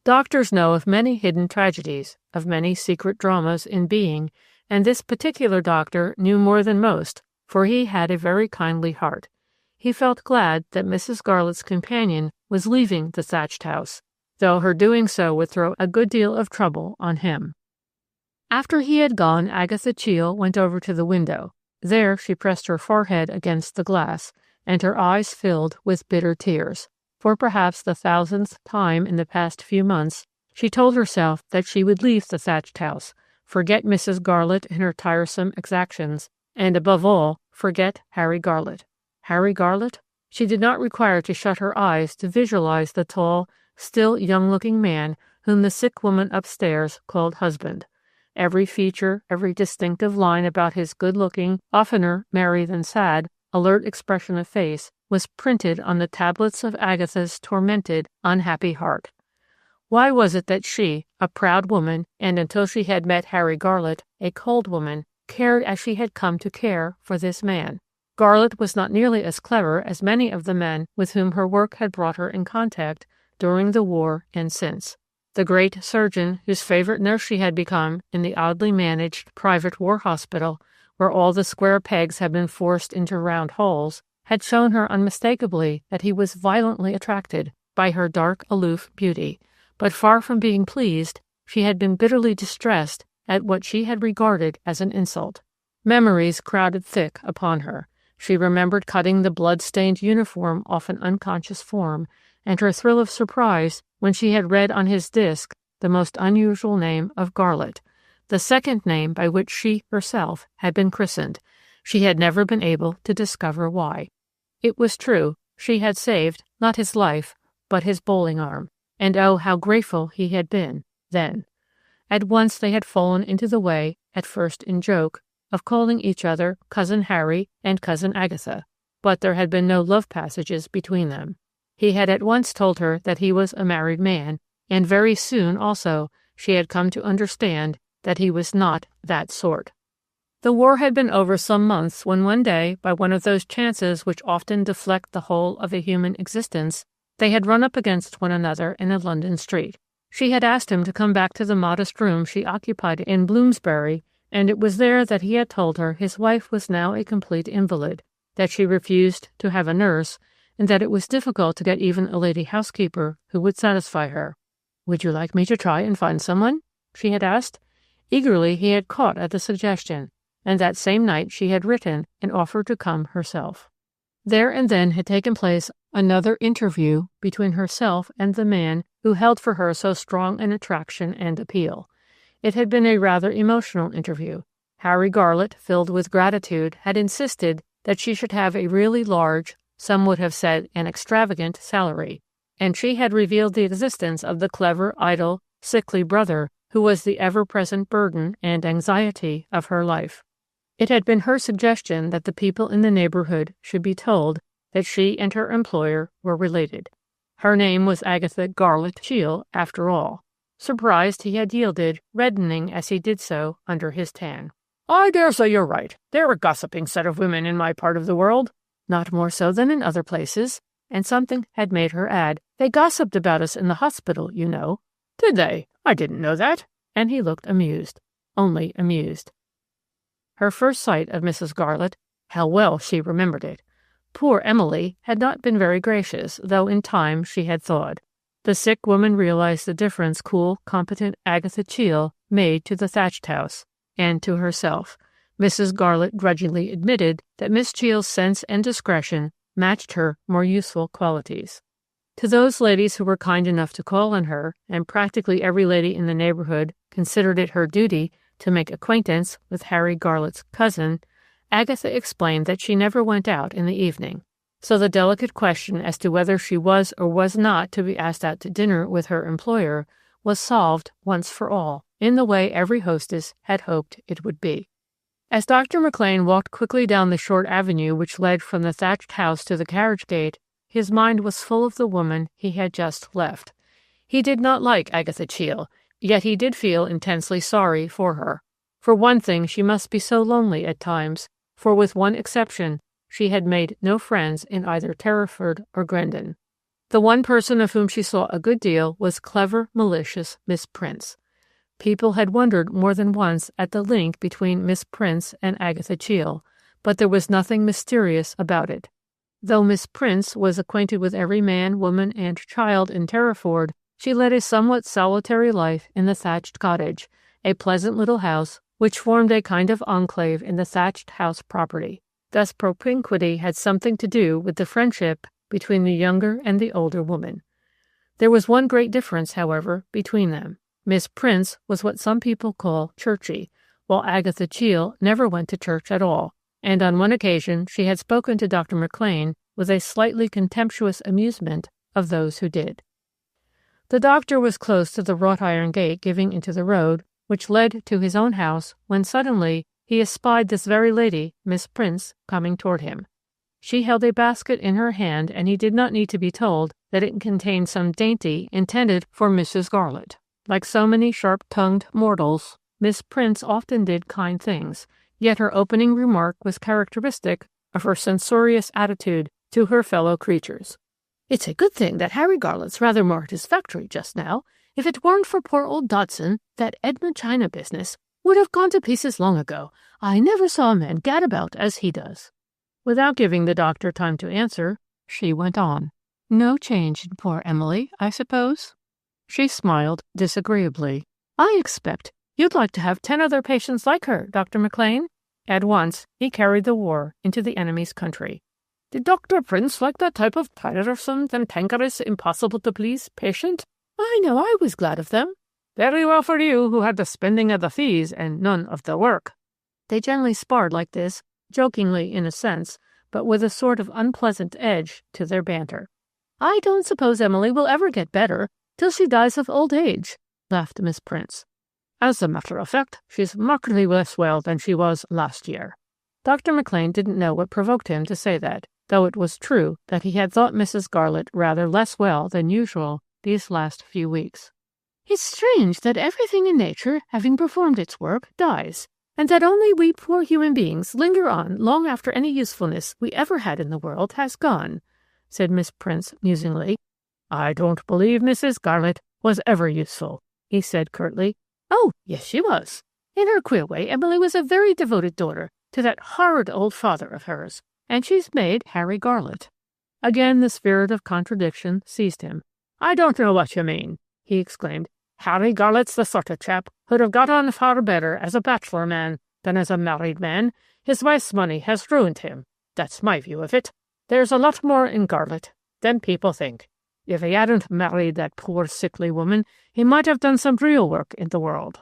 Doctors know of many hidden tragedies, of many secret dramas in being, and this particular doctor knew more than most, for he had a very kindly heart. He felt glad that Mrs. Garlett's companion was leaving the thatched house, though her doing so would throw a good deal of trouble on him. After he had gone, Agatha Cheel went over to the window. There she pressed her forehead against the glass, and her eyes filled with bitter tears. For perhaps the 1000th time in the past few months, she told herself that she would leave the thatched house, forget Mrs. Garlett and her tiresome exactions, and above all, forget Harry Garlett. Harry Garlett? She did not require to shut her eyes to visualize the tall, still young-looking man whom the sick woman upstairs called husband. Every feature, every distinctive line about his good-looking, oftener merry than sad, alert expression of face was printed on the tablets of Agatha's tormented, unhappy heart. Why was it that she, a proud woman, and until she had met Harry Garlett, a cold woman, cared as she had come to care for this man? Garlett was not nearly as clever as many of the men with whom her work had brought her in contact during the war and since. The great surgeon whose favorite nurse she had become in the oddly managed private war hospital where all the square pegs had been forced into round holes, had shown her unmistakably that he was violently attracted by her dark, aloof beauty, but far from being pleased, she had been bitterly distressed at what she had regarded as an insult. Memories crowded thick upon her. She remembered cutting the blood-stained uniform off an unconscious form, and her thrill of surprise when she had read on his disc the most unusual name of Garlot, the second name by which she herself had been christened. She had never been able to discover why. It was true, she had saved, not his life, but his bowling arm, and oh, how grateful he had been, then. At once they had fallen into the way, at first in joke, of calling each other Cousin Harry and Cousin Agatha, but there had been no love passages between them. He had at once told her that he was a married man, and very soon also she had come to understand that he was not that sort. The war had been over some months when one day, by one of those chances which often deflect the whole of a human existence, they had run up against one another in a London street. She had asked him to come back to the modest room she occupied in Bloomsbury, and it was there that he had told her his wife was now a complete invalid, that she refused to have a nurse, and that it was difficult to get even a lady housekeeper who would satisfy her. "Would you like me to try and find someone?" she had asked. Eagerly he had caught at the suggestion, and that same night she had written and offered to come herself. There and then had taken place another interview between herself and the man who held for her so strong an attraction and appeal. It had been a rather emotional interview. Harry Garlot, filled with gratitude, had insisted that she should have a really large, some would have said an extravagant, salary, and she had revealed the existence of the clever, idle, sickly brother who was the ever-present burden and anxiety of her life. It had been her suggestion that the people in the neighborhood should be told that she and her employer were related. Her name was Agatha Garlot Cheel, after all. Surprised, he had yielded, reddening as he did so under his tan. "I dare say you're right. They're a gossiping set of women in my part of the world." "Not more so than in other places." And something had made her add, "They gossiped about us in the hospital, you know." "Did they? I didn't know that." And he looked amused. Only amused. Her first sight of Mrs. Garlot, how well she remembered it. Poor Emily had not been very gracious, though in time she had thawed. The sick woman realized the difference cool, competent Agatha Cheel made to the thatched house, and to herself. Mrs. Garlot grudgingly admitted that Miss Cheel's sense and discretion matched her more useful qualities. To those ladies who were kind enough to call on her, and practically every lady in the neighborhood considered it her duty to make acquaintance with Harry Garlot's cousin, Agatha explained that she never went out in the evening. So the delicate question as to whether she was or was not to be asked out to dinner with her employer was solved once for all, in the way every hostess had hoped it would be. As Dr. McLean walked quickly down the short avenue which led from the thatched house to the carriage gate, his mind was full of the woman he had just left. He did not like Agatha Cheel, yet he did feel intensely sorry for her. For one thing, she must be so lonely at times, for with one exception, she had made no friends in either Terriford or Grendon. The one person of whom she saw a good deal was clever, malicious Miss Prince. People had wondered more than once at the link between Miss Prince and Agatha Cheel, but there was nothing mysterious about it. Though Miss Prince was acquainted with every man, woman, and child in Terriford, she led a somewhat solitary life in the thatched cottage, a pleasant little house which formed a kind of enclave in the thatched house property. Thus propinquity had something to do with the friendship between the younger and the older woman. There was one great difference, however, between them. Miss Prince was what some people call churchy, while Agatha Cheel never went to church at all, and on one occasion she had spoken to Dr. McLean with a slightly contemptuous amusement of those who did. The doctor was close to the wrought-iron gate giving into the road, which led to his own house, when suddenly he espied this very lady, Miss Prince, coming toward him. She held a basket in her hand, and he did not need to be told that it contained some dainty intended for Mrs. Garlot. Like so many sharp-tongued mortals, Miss Prince often did kind things, yet her opening remark was characteristic of her censorious attitude to her fellow creatures. "It's a good thing that Harry Garlot's rather more at his factory just now. If it weren't for poor old Dodson, that Edmund China business would have gone to pieces long ago. I never saw a man gad about as he does." Without giving the doctor time to answer, she went on. "No change in poor Emily, I suppose?" She smiled disagreeably. "I expect you'd like to have 10 other patients like her, Dr. McLean." At once, he carried the war into the enemy's country. "Did Dr. Prince like that type of tiresome, cantankerous, impossible-to-please patient?" "I know, I was glad of them." "Very well for you, who had the spending of the fees and none of the work." They generally sparred like this, jokingly in a sense, but with a sort of unpleasant edge to their banter. "I don't suppose Emily will ever get better till she dies of old age," laughed Miss Prince. "As a matter of fact, she's markedly less well than she was last year." Dr. McLean didn't know what provoked him to say that, though it was true that he had thought Mrs. Garlett rather less well than usual these last few weeks. "It's strange that everything in nature, having performed its work, dies, and that only we poor human beings linger on long after any usefulness we ever had in the world has gone," said Miss Prince musingly. "I don't believe Mrs. Garlett was ever useful," he said curtly. "Oh, yes, she was. In her queer way, Emily was a very devoted daughter to that horrid old father of hers, and she's made Harry Garlett." Again the spirit of contradiction seized him. "I don't know what you mean," he exclaimed. "Harry Garlett's the sort of chap who'd have got on far better as a bachelor man than as a married man. His wife's money has ruined him. That's my view of it. There's a lot more in Garlett than people think. If he hadn't married that poor sickly woman, he might have done some real work in the world."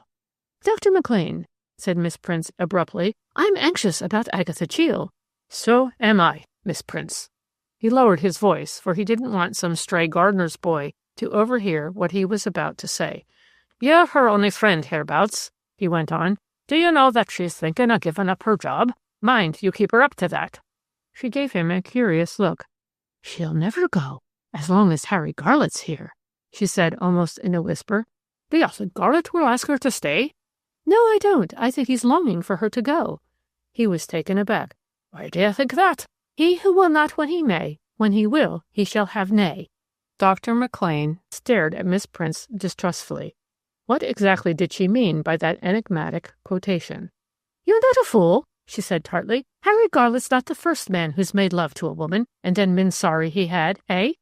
"Dr. McLean," said Miss Prince abruptly, "I'm anxious about Agatha Cheel." "So am I, Miss Prince." He lowered his voice, for he didn't want some stray gardener's boy to overhear what he was about to say. "You're her only friend hereabouts," he went on. "Do you know that she's thinking of giving up her job? Mind you keep her up to that." She gave him a curious look. "She'll never go as long as Harry Garlett's here," she said almost in a whisper. "Do you think Garlett will ask her to stay?" "No, I don't. I think he's longing for her to go." He was taken aback. "Why do you think that?" "He who will not when he may, when he will, he shall have nay." Dr. McLean stared at Miss Prince distrustfully. What exactly did she mean by that enigmatic quotation? "You're not a fool," she said tartly. "Harry Garlett's not the first man who's made love to a woman and then been sorry he had, eh?"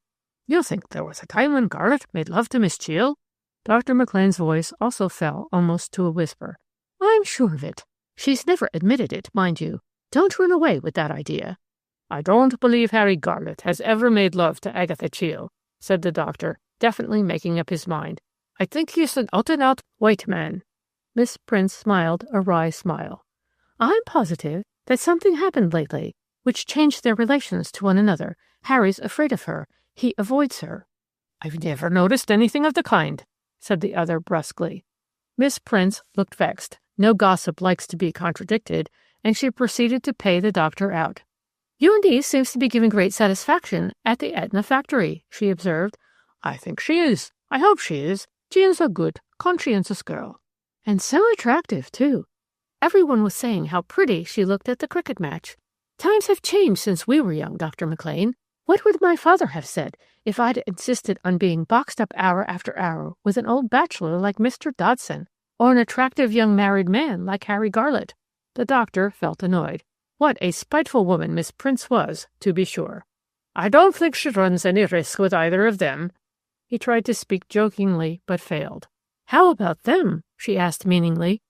"You think there was a time when Garlett made love to Miss Cheel?" Dr. McLean's voice also fell almost to a whisper. "I'm sure of it. She's never admitted it, mind you. Don't run away with that idea." "I don't believe Harry Garlett has ever made love to Agatha Cheel," said the doctor, definitely making up his mind. "I think he's an out-and-out white man." Miss Prince smiled a wry smile. "I'm positive that something happened lately which changed their relations to one another. Harry's afraid of her. He avoids her." "I've never noticed anything of the kind," said the other brusquely. Miss Prince looked vexed. No gossip likes to be contradicted, and she proceeded to pay the doctor out. "Your niece seems to be giving great satisfaction at the Etna factory," she observed. "I think she is. I hope she is. Jean's a good, conscientious girl. And so attractive, too. Everyone was saying how pretty she looked at the cricket match. Times have changed since we were young, Dr. McLean. What would my father have said if I'd insisted on being boxed up hour after hour with an old bachelor like Mr. Dodson, or an attractive young married man like Harry Garlett?" The doctor felt annoyed. What a spiteful woman Miss Prince was, to be sure. "I don't think she runs any risk with either of them." He tried to speak jokingly, but failed. "How about them?" she asked meaningly.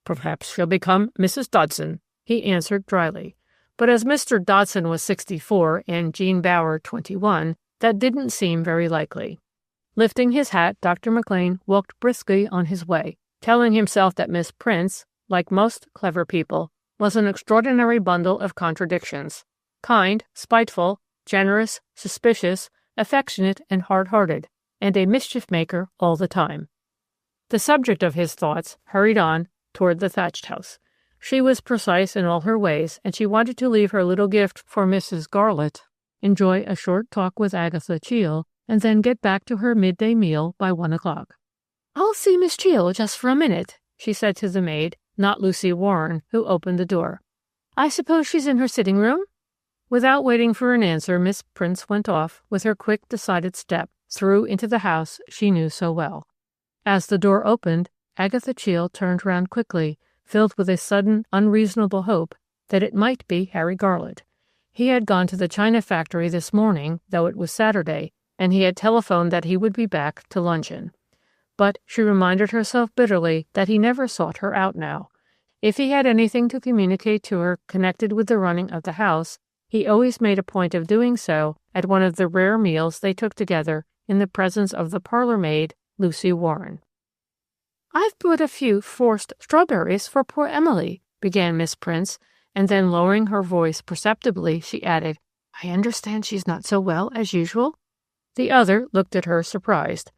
"Perhaps she'll become Mrs. Dodson," he answered dryly. But as Mr. Dodson was 64 and Jean Bower 21, that didn't seem very likely. Lifting his hat, Dr. McLean walked briskly on his way, telling himself that Miss Prince, like most clever people, was an extraordinary bundle of contradictions. Kind, spiteful, generous, suspicious, affectionate, and hard-hearted, and a mischief-maker all the time. The subject of his thoughts hurried on toward the thatched house. She was precise in all her ways, and she wanted to leave her little gift for Mrs. Garlett, enjoy a short talk with Agatha Cheel, and then get back to her midday meal by 1 o'clock. "I'll see Miss Cheel just for a minute," she said to the maid, not Lucy Warren, who opened the door. "I suppose she's in her sitting room?" Without waiting for an answer, Miss Prince went off with her quick, decided step through into the house she knew so well. As the door opened, Agatha Cheel turned round quickly, filled with a sudden, unreasonable hope that it might be Harry Garlett. He had gone to the china factory this morning, though it was Saturday, and he had telephoned that he would be back to luncheon. But she reminded herself bitterly that he never sought her out now. If he had anything to communicate to her connected with the running of the house, he always made a point of doing so at one of the rare meals they took together in the presence of the parlour-maid, Lucy Warren. "I've brought a few forced strawberries for poor Emily," began Miss Prince, and then lowering her voice perceptibly, she added, "I understand she's not so well as usual?" The other looked at her surprised.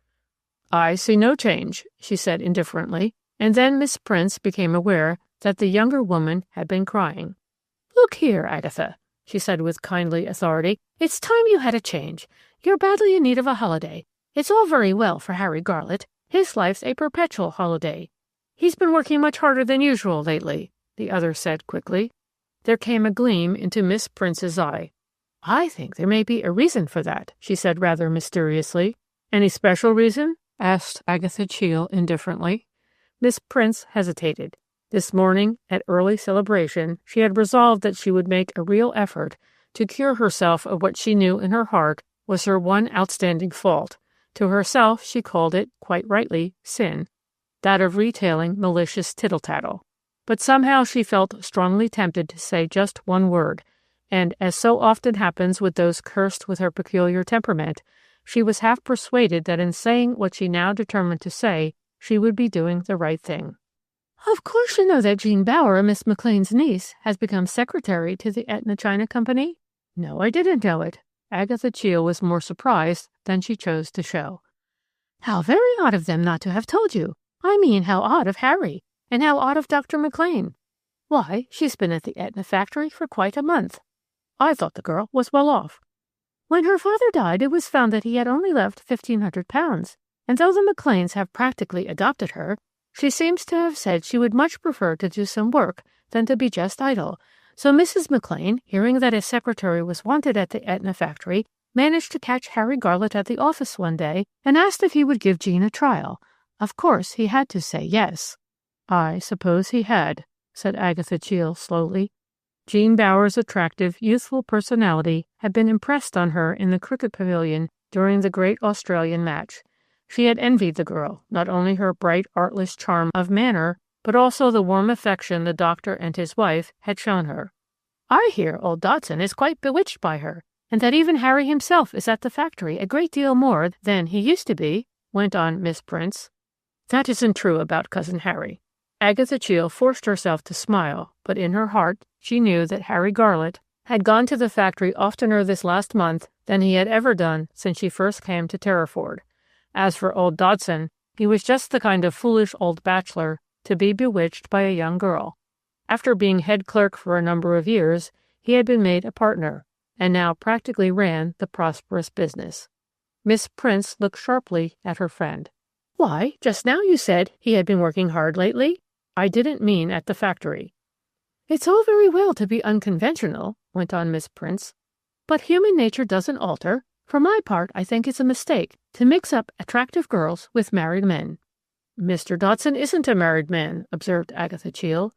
"I see no change," she said indifferently, and then Miss Prince became aware that the younger woman had been crying. "Look here, Agatha," she said with kindly authority, "it's time you had a change. You're badly in need of a holiday. It's all very well for Harry Garlett. His life's a perpetual holiday." "He's been working much harder than usual lately," the other said quickly. There came a gleam into Miss Prince's eye. "I think there may be a reason for that," she said rather mysteriously. "Any special reason?" asked Agatha Cheel indifferently. Miss Prince hesitated. This morning, at early celebration, she had resolved that she would make a real effort to cure herself of what she knew in her heart was her one outstanding fault. To herself she called it, quite rightly, sin, that of retailing malicious tittle-tattle. But somehow she felt strongly tempted to say just one word, and, as so often happens with those cursed with her peculiar temperament, she was half persuaded that in saying what she now determined to say, she would be doing the right thing. "Of course you know that Jean Bower, Miss McLean's niece, has become secretary to the Etna China Company?" "No, I didn't know it." Agatha Cheel was more surprised than she chose to show. "How very odd of them not to have told you. I mean, how odd of Harry, and how odd of Dr. McLean. Why, she's been at the Etna factory for quite a month. I thought the girl was well off. When her father died, it was found that he had only left £1,500, and though the McLeans have practically adopted her, she seems to have said she would much prefer to do some work than to be just idle. So Mrs. McLean, hearing that a secretary was wanted at the Etna factory, managed to catch Harry Garlett at the office one day and asked if he would give Jean a trial. Of course, he had to say yes." "I suppose he had," said Agatha Cheel slowly. Jean Bower's attractive, youthful personality had been impressed on her in the cricket pavilion during the great Australian match. She had envied the girl, not only her bright, artless charm of manner, but also the warm affection the doctor and his wife had shown her. "I hear old Dodson is quite bewitched by her, and that even Harry himself is at the factory a great deal more than he used to be," went on Miss Prince. "That isn't true about Cousin Harry." Agatha Cheel forced herself to smile, but in her heart she knew that Harry Garlett had gone to the factory oftener this last month than he had ever done since she first came to Terriford. As for old Dodson, he was just the kind of foolish old bachelor to be bewitched by a young girl. After being head clerk for a number of years, he had been made a partner, and now practically ran the prosperous business. Miss Prince looked sharply at her friend. "Why, just now you said he had been working hard lately." "I didn't mean at the factory." "It's all very well to be unconventional," went on Miss Prince, "but human nature doesn't alter. For my part, I think it's a mistake to mix up attractive girls with married men." "Mr. Dodson isn't a married man," observed Agatha Cheel.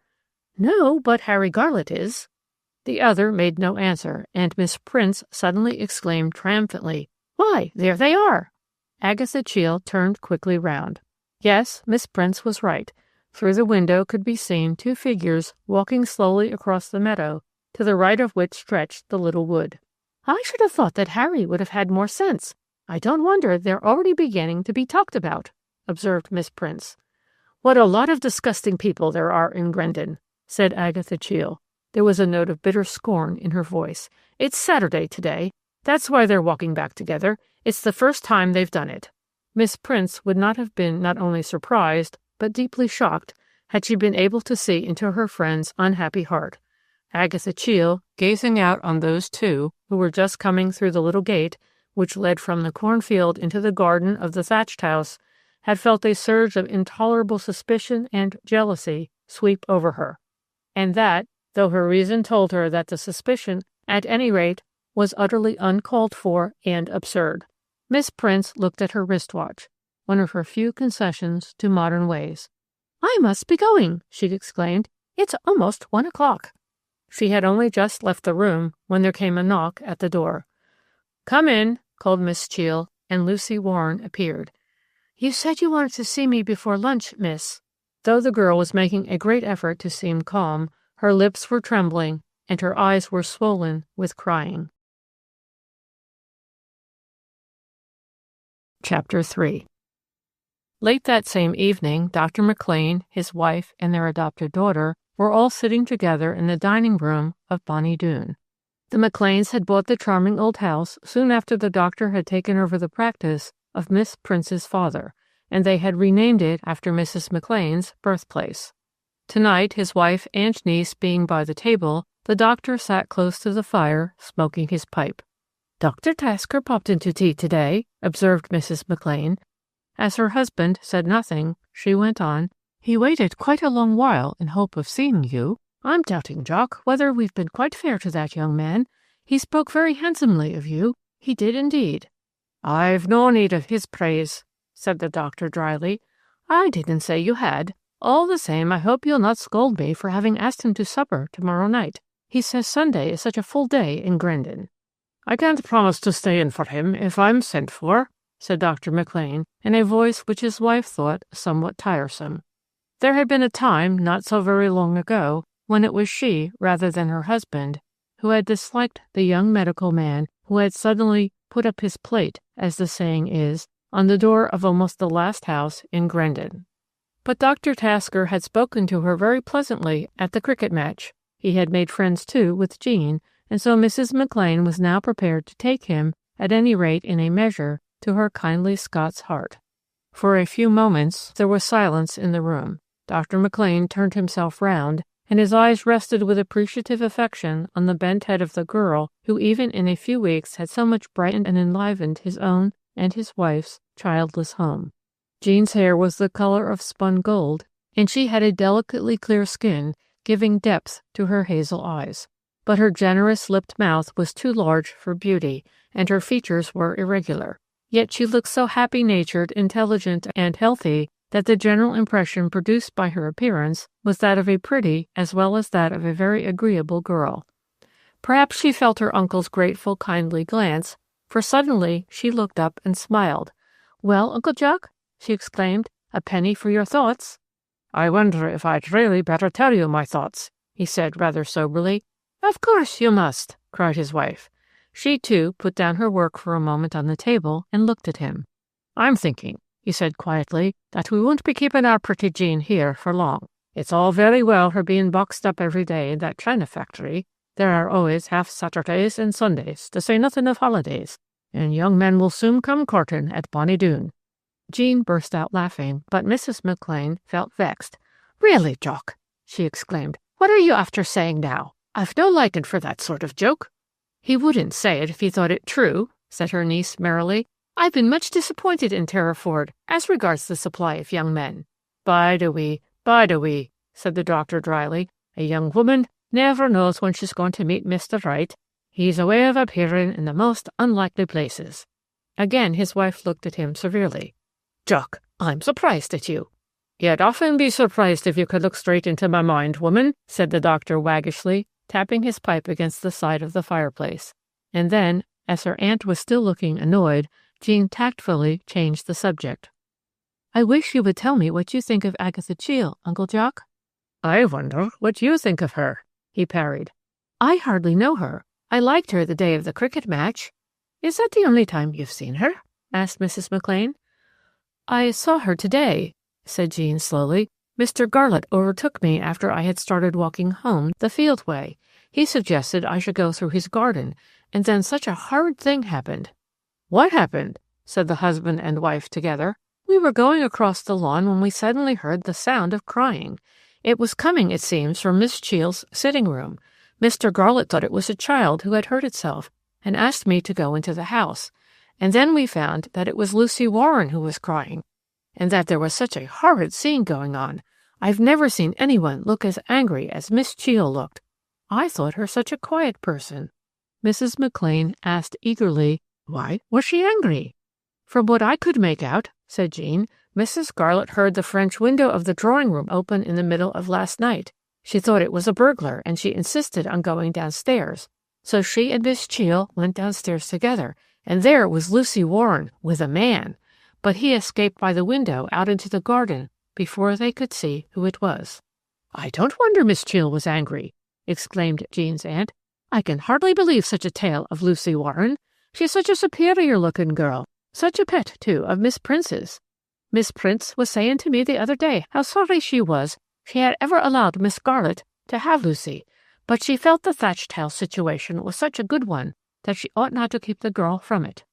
"No, but Harry Garlett is." The other made no answer, and Miss Prince suddenly exclaimed triumphantly, "Why, there they are!" Agatha Cheel turned quickly round. Yes, Miss Prince was right. Through the window could be seen two figures walking slowly across the meadow, to the right of which stretched the little wood. "I should have thought that Harry would have had more sense. I don't wonder they're already beginning to be talked about," observed Miss Prince. "What a lot of disgusting people there are in Grendon," said Agatha Cheel. There was a note of bitter scorn in her voice. "It's Saturday today. That's why they're walking back together. It's the first time they've done it." Miss Prince would not have been not only surprised, but deeply shocked, had she been able to see into her friend's unhappy heart. Agatha Cheel, gazing out on those two who were just coming through the little gate, which led from the cornfield into the garden of the thatched house, had felt a surge of intolerable suspicion and jealousy sweep over her. And that, though her reason told her that the suspicion, at any rate, was utterly uncalled for and absurd. Miss Prince looked at her wristwatch, one of her few concessions to modern ways. "I must be going," she exclaimed. "It's almost 1 o'clock." She had only just left the room when there came a knock at the door. "Come in," called Miss Cheall, and Lucy Warren appeared. "You said you wanted to see me before lunch, miss." Though the girl was making a great effort to seem calm, her lips were trembling and her eyes were swollen with crying. Chapter 3. Late that same evening, Dr. McLean, his wife, and their adopted daughter were all sitting together in the dining room of Bonnie Doon. The McLeans had bought the charming old house soon after the doctor had taken over the practice of Miss Prince's father, and they had renamed it after Mrs. McLean's birthplace. Tonight, his wife and niece being by the table, the doctor sat close to the fire, smoking his pipe. "Dr. Tasker popped into tea today," observed Mrs. McLean. As her husband said nothing, she went on, "He waited quite a long while in hope of seeing you. I'm doubting, Jock, whether we've been quite fair to that young man. He spoke very handsomely of you. He did indeed." "I've no need of his praise," said the doctor dryly. "I didn't say you had. All the same, I hope you'll not scold me for having asked him to supper tomorrow night. He says Sunday is such a full day in Grendon." "I can't promise to stay in for him if I'm sent for," said Dr. McLean, in a voice which his wife thought somewhat tiresome. There had been a time, not so very long ago, when it was she, rather than her husband, who had disliked the young medical man who had suddenly put up his plate, as the saying is, on the door of almost the last house in Grendon. But Dr. Tasker had spoken to her very pleasantly at the cricket match. He had made friends, too, with Jean, and so Mrs. McLean was now prepared to take him, at any rate in a measure, to her kindly Scots heart. For a few moments there was silence in the room. Dr. McLean turned himself round, and his eyes rested with appreciative affection on the bent head of the girl who even in a few weeks had so much brightened and enlivened his own and his wife's childless home. Jean's hair was the color of spun gold, and she had a delicately clear skin, giving depth to her hazel eyes. But her generous lipped mouth was too large for beauty, and her features were irregular. Yet she looked so happy-natured, intelligent, and healthy that the general impression produced by her appearance was that of a pretty as well as that of a very agreeable girl. Perhaps she felt her uncle's grateful, kindly glance, for suddenly she looked up and smiled. "Well, Uncle Jock," she exclaimed, "a penny for your thoughts." "I wonder if I'd really better tell you my thoughts," he said rather soberly. "Of course you must," cried his wife. She, too, put down her work for a moment on the table and looked at him. "I'm thinking," he said quietly, "that we won't be keeping our pretty Jean here for long. It's all very well her being boxed up every day in that china factory. There are always half Saturdays and Sundays, to say nothing of holidays, and young men will soon come courting at Bonnie Doon." Jean burst out laughing, but Mrs. McLean felt vexed. "Really, Jock," she exclaimed, "what are you after saying now? I've no liking for that sort of joke." "He wouldn't say it if he thought it true," said her niece merrily. "I've been much disappointed in Terriford as regards the supply of young men." Bide a wee," said the doctor dryly. "A young woman never knows when she's going to meet Mr. Right. He's a way of appearing in the most unlikely places." Again his wife looked at him severely. "Jock, I'm surprised at you." "You'd often be surprised if you could look straight into my mind, woman," said the doctor waggishly, tapping his pipe against the side of the fireplace. And then, as her aunt was still looking annoyed, Jean tactfully changed the subject. "I wish you would tell me what you think of Agatha Cheall, Uncle Jock." "I wonder what you think of her," he parried. "I hardly know her. I liked her the day of the cricket match." "Is that the only time you've seen her?" asked Mrs. McLean. "I saw her today," said Jean slowly. "Mr. Garlett overtook me after I had started walking home the field way. He suggested I should go through his garden, and then such a horrid thing happened." "What happened?" said the husband and wife together. "We were going across the lawn when we suddenly heard the sound of crying. It was coming, it seems, from Miss Cheall's sitting room. Mr. Garlett thought it was a child who had hurt itself, and asked me to go into the house. And then we found that it was Lucy Warren who was crying, and that there was such a horrid scene going on. I've never seen anyone look as angry as Miss Cheall looked. I thought her such a quiet person." Mrs. McLean asked eagerly, "Why was she angry?" "From what I could make out," said Jean, Mrs. Scarlet heard the French window of the drawing-room open in the middle of last night. She thought it was a burglar, and she insisted on going downstairs. So she and Miss Cheel went downstairs together, and there was Lucy Warren with a man. But he escaped by the window out into the garden before they could see who it was." "I don't wonder Miss Cheel was angry," exclaimed Jean's aunt. "I can hardly believe such a tale of Lucy Warren. She's such a superior-looking girl, such a pet, too, of Miss Prince's. Miss Prince was saying to me the other day how sorry she was she had ever allowed Miss Scarlet to have Lucy, but she felt the thatched house situation was such a good one that she ought not to keep the girl from it."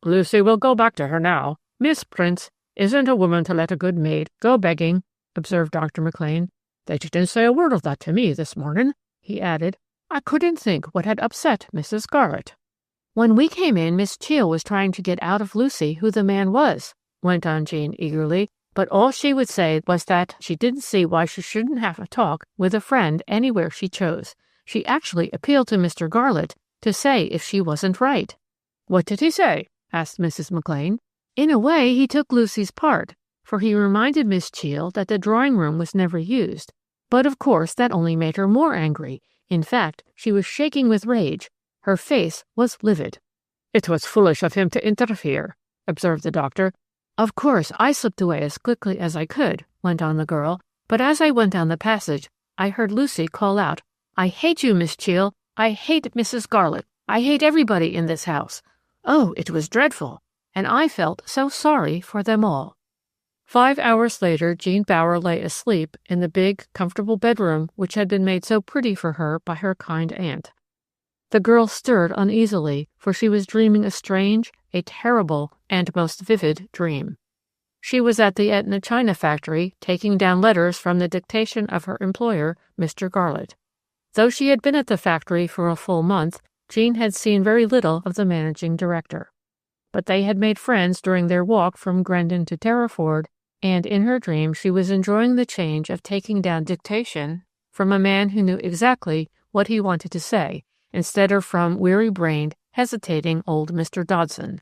"Lucy will go back to her now. Miss Prince isn't a woman to let a good maid go begging," observed Dr. McLean. "They didn't say a word of that to me this morning," he added. "I couldn't think what had upset Mrs. Scarlet." "When we came in, Miss Cheel was trying to get out of Lucy who the man was," went on Jean eagerly, but all she would say was that she didn't see why she shouldn't have a talk with a friend anywhere she chose. She actually appealed to Mr. Garlett to say if she wasn't right. "What did he say?" asked Mrs. McLean. "In a way, he took Lucy's part, for he reminded Miss Cheel that the drawing-room was never used. But of course that only made her more angry. In fact, she was shaking with rage. Her face was livid." "It was foolish of him to interfere," observed the doctor. "Of course, I slipped away as quickly as I could," went on the girl, "but as I went down the passage, I heard Lucy call out, 'I hate you, Miss Cheel. I hate Mrs. Garlett. I hate everybody in this house.' Oh, it was dreadful, and I felt so sorry for them all." 5 hours later, Jean Bower lay asleep in the big, comfortable bedroom which had been made so pretty for her by her kind aunt. The girl stirred uneasily, for she was dreaming a strange, a terrible, and most vivid dream. She was at the Etna China factory, taking down letters from the dictation of her employer, Mr. Garlett. Though she had been at the factory for a full month, Jean had seen very little of the managing director. But they had made friends during their walk from Grendon to Terriford, and in her dream she was enjoying the change of taking down dictation from a man who knew exactly what he wanted to say, instead of from weary-brained, hesitating old Mr. Dodson.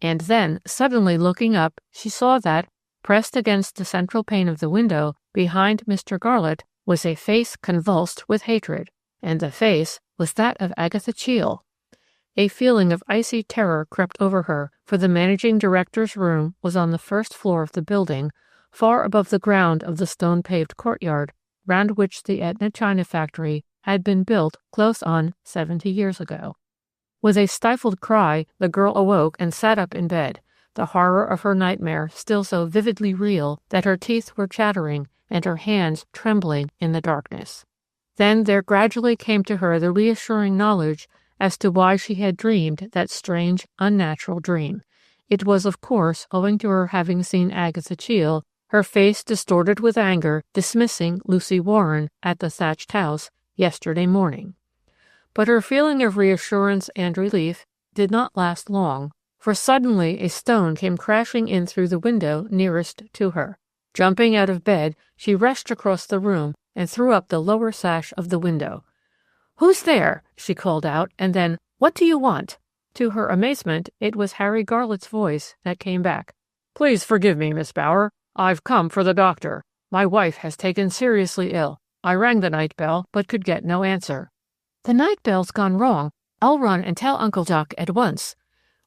And then, suddenly looking up, she saw that, pressed against the central pane of the window, behind Mr. Garlett, was a face convulsed with hatred, and the face was that of Agatha Cheel. A feeling of icy terror crept over her, for the managing director's room was on the first floor of the building, far above the ground of the stone-paved courtyard, round which the Etna China factory had been built close on 70 years ago. With a stifled cry, the girl awoke and sat up in bed, the horror of her nightmare still so vividly real that her teeth were chattering and her hands trembling in the darkness. Then there gradually came to her the reassuring knowledge as to why she had dreamed that strange, unnatural dream. It was, of course, owing to her having seen Agatha Cheel, her face distorted with anger, dismissing Lucy Warren at the thatched house yesterday morning. But her feeling of reassurance and relief did not last long, for suddenly a stone came crashing in through the window nearest to her. Jumping out of bed, she rushed across the room and threw up the lower sash of the window. "Who's there?" she called out, and then, "What do you want?" To her amazement, it was Harry Garlett's voice that came back. "Please forgive me, Miss Bower. I've come for the doctor. My wife has taken seriously ill. I rang the night bell, but could get no answer." "The night bell's gone wrong. I'll run and tell Uncle Jock at once."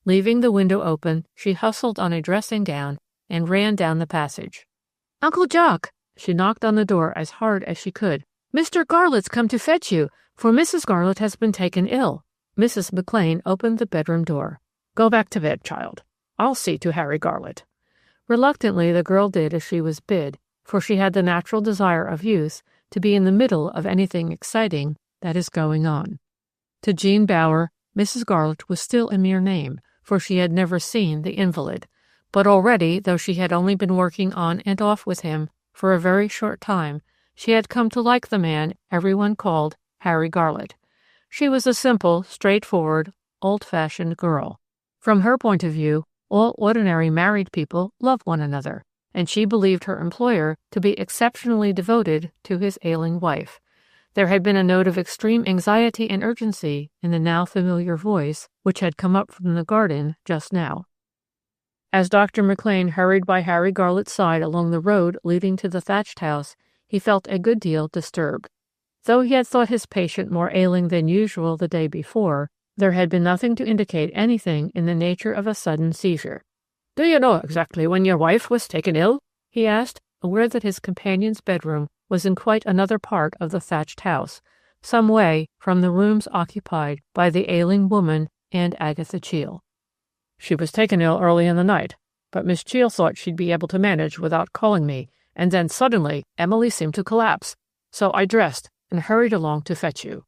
Leaving the window open, she hustled on a dressing gown and ran down the passage. "Uncle Jock!" She knocked on the door as hard as she could. "Mr. Garlett's come to fetch you, for Mrs. Garlett has been taken ill." Mrs. McLean opened the bedroom door. "Go back to bed, child. I'll see to Harry Garlett." Reluctantly, the girl did as she was bid, for she had the natural desire of youth to be in the middle of anything exciting that is going on. To Jean Bower, Mrs. Garlett was still a mere name, for she had never seen the invalid. But already, though she had only been working on and off with him for a very short time, she had come to like the man everyone called Harry Garlett. She was a simple, straightforward, old-fashioned girl. From her point of view, all ordinary married people love one another, and she believed her employer to be exceptionally devoted to his ailing wife. There had been a note of extreme anxiety and urgency in the now familiar voice which had come up from the garden just now. As Dr. McLean hurried by Harry Garlett's side along the road leading to the thatched house, he felt a good deal disturbed. Though he had thought his patient more ailing than usual the day before, there had been nothing to indicate anything in the nature of a sudden seizure. "Do you know exactly when your wife was taken ill?" he asked, aware that his companion's bedroom was in quite another part of the thatched house, some way from the rooms occupied by the ailing woman and Agatha Cheel. "She was taken ill early in the night, but Miss Cheel thought she'd be able to manage without calling me, and then suddenly Emily seemed to collapse, so I dressed and hurried along to fetch you."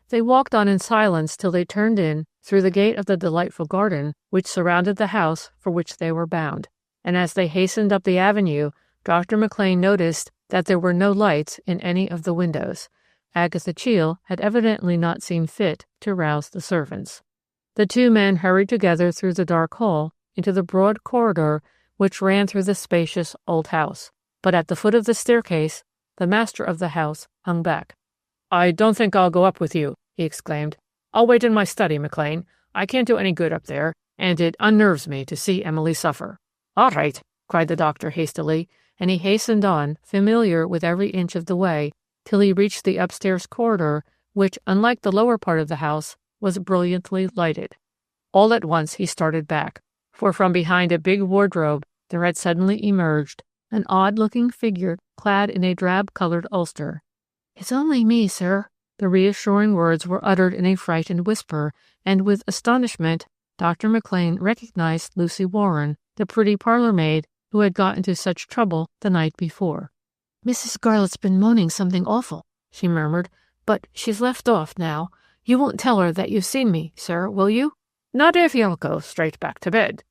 They walked on in silence till they turned in through the gate of the delightful garden which surrounded the house for which they were bound, and as they hastened up the avenue, Dr. McLean noticed that there were no lights in any of the windows. Agatha Cheel had evidently not seen fit to rouse the servants. The two men hurried together through the dark hall into the broad corridor which ran through the spacious old house, but at the foot of the staircase the master of the house hung back. "I don't think I'll go up with you," he exclaimed. "I'll wait in my study, McLean. I can't do any good up there, and it unnerves me to see Emily suffer." "All right," cried the doctor hastily, and he hastened on, familiar with every inch of the way, till he reached the upstairs corridor, which, unlike the lower part of the house, was brilliantly lighted. All at once he started back, for from behind a big wardrobe there had suddenly emerged an odd-looking figure clad in a drab-colored ulster. "It's only me, sir." The reassuring words were uttered in a frightened whisper, and with astonishment Dr. McLean recognized Lucy Warren, the pretty parlour-maid who had got into such trouble the night before. "Mrs. Garlett's been moaning something awful," she murmured, "but she's left off now. You won't tell her that you've seen me, sir, will you?" "Not if you'll go straight back to bed."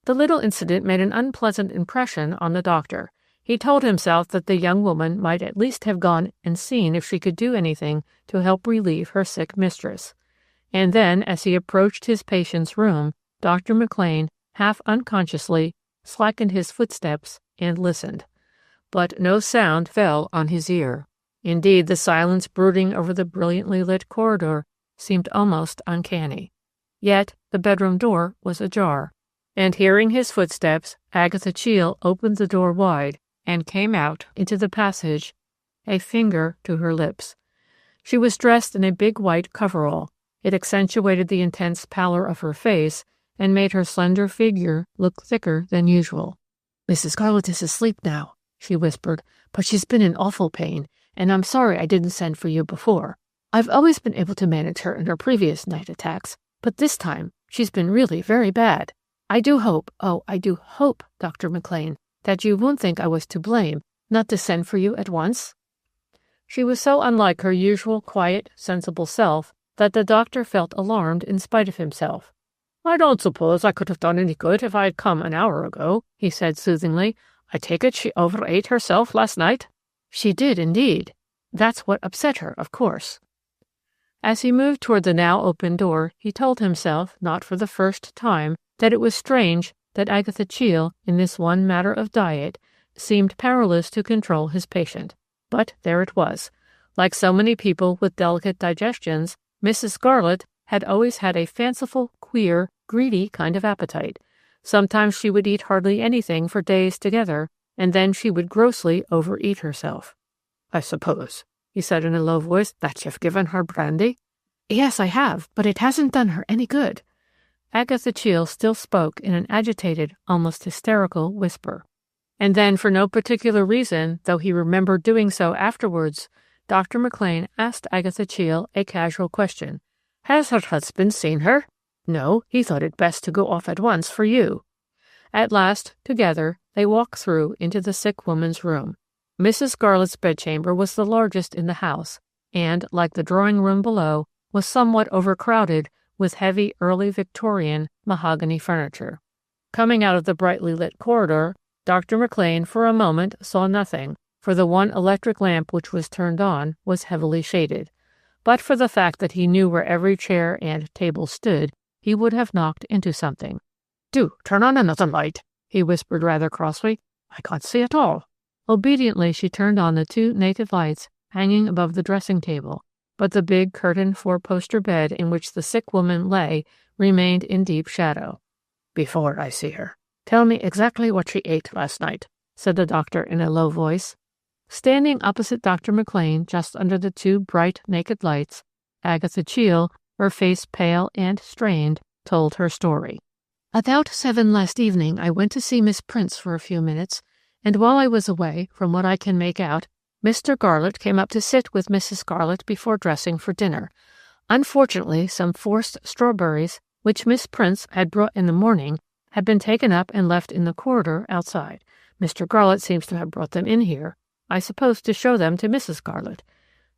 The little incident made an unpleasant impression on the doctor. He told himself that the young woman might at least have gone and seen if she could do anything to help relieve her sick mistress. And then, as he approached his patient's room, Dr. McLean, half unconsciously, slackened his footsteps and listened. But no sound fell on his ear. Indeed, the silence brooding over the brilliantly lit corridor seemed almost uncanny. Yet the bedroom door was ajar, and hearing his footsteps, Agatha Cheel opened the door wide and came out into the passage, a finger to her lips. She was dressed in a big white coverall. It accentuated the intense pallor of her face and made her slender figure look thicker than usual. "Mrs. Garlett is asleep now," she whispered, "but she's been in awful pain, and I'm sorry I didn't send for you before. I've always been able to manage her in her previous night attacks, but this time she's been really very bad. I do hope, Dr. McLean, that you won't think I was to blame not to send for you at once." She was so unlike her usual quiet, sensible self that the doctor felt alarmed in spite of himself. "I don't suppose I could have done any good if I had come an hour ago," he said soothingly. "I take it she overate herself last night?" "She did, indeed. That's what upset her, of course." As he moved toward the now open door, he told himself, not for the first time, that it was strange that Agatha Cheel, in this one matter of diet, seemed powerless to control his patient. But there it was. Like so many people with delicate digestions, Mrs. Garlett had always had a fanciful, queer, greedy kind of appetite. Sometimes she would eat hardly anything for days together, and then she would grossly overeat herself. "I suppose," he said in a low voice, "that you've given her brandy?" "Yes, I have, but it hasn't done her any good." Agatha Cheel still spoke in an agitated, almost hysterical whisper. And then, for no particular reason, though he remembered doing so afterwards, Dr. McLean asked Agatha Cheel a casual question. "Has her husband seen her?" "No, he thought it best to go off at once for you." At last, together, they walked through into the sick woman's room. Mrs. Garlett's bedchamber was the largest in the house, and, like the drawing-room below, was somewhat overcrowded with heavy early Victorian mahogany furniture. Coming out of the brightly lit corridor, Dr. McLean for a moment saw nothing, for the one electric lamp which was turned on was heavily shaded. But for the fact that he knew where every chair and table stood, he would have knocked into something. "Do turn on another light," he whispered rather crossly. "I can't see at all." Obediently she turned on the two native lights hanging above the dressing-table, but the big curtained four-poster bed in which the sick woman lay remained in deep shadow. "Before I see her," "Tell me exactly what she ate last night," said the doctor in a low voice. Standing opposite Dr. McLean, just under the two bright, naked lights, Agatha Cheel, her face pale and strained, told her story. "About 7 last evening I went to see Miss Prince for a few minutes, and while I was away, from what I can make out, Mr. Garlett came up to sit with Mrs. Garlett before dressing for dinner. Unfortunately, some forced strawberries, which Miss Prince had brought in the morning, had been taken up and left in the corridor outside. Mr. Garlett seems to have brought them in here, I suppose to show them to Mrs. Garlett.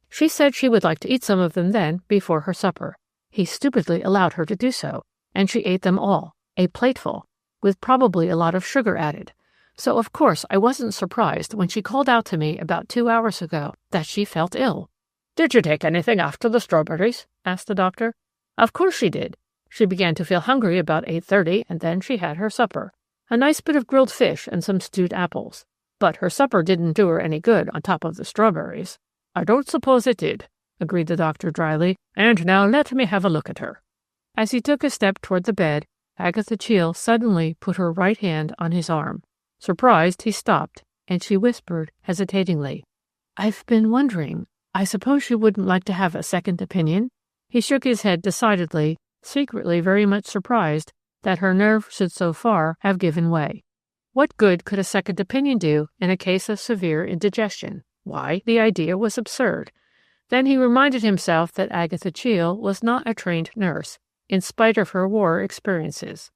She said she would like to eat some of them then, before her supper. He stupidly allowed her to do so, and she ate them all, a plateful, with probably a lot of sugar added. So of course I wasn't surprised when she called out to me about 2 hours ago that she felt ill." "Did you take anything after the strawberries?" asked the doctor. "Of course she did. She began to feel hungry about 8:30, and then she had her supper. A nice bit of grilled fish and some stewed apples. But her supper didn't do her any good on top of the strawberries." "I don't suppose it did," agreed the doctor dryly. "And now let me have a look at her." As he took a step toward the bed, Agatha Cheel suddenly put her right hand on his arm. Surprised, he stopped, and she whispered hesitatingly, "I've been wondering, I suppose you wouldn't like to have a second opinion?" He shook his head decidedly, secretly very much surprised that her nerve should so far have given way. What good could a second opinion do in a case of severe indigestion? Why, the idea was absurd. Then he reminded himself that Agatha Cheel was not a trained nurse, in spite of her war experiences.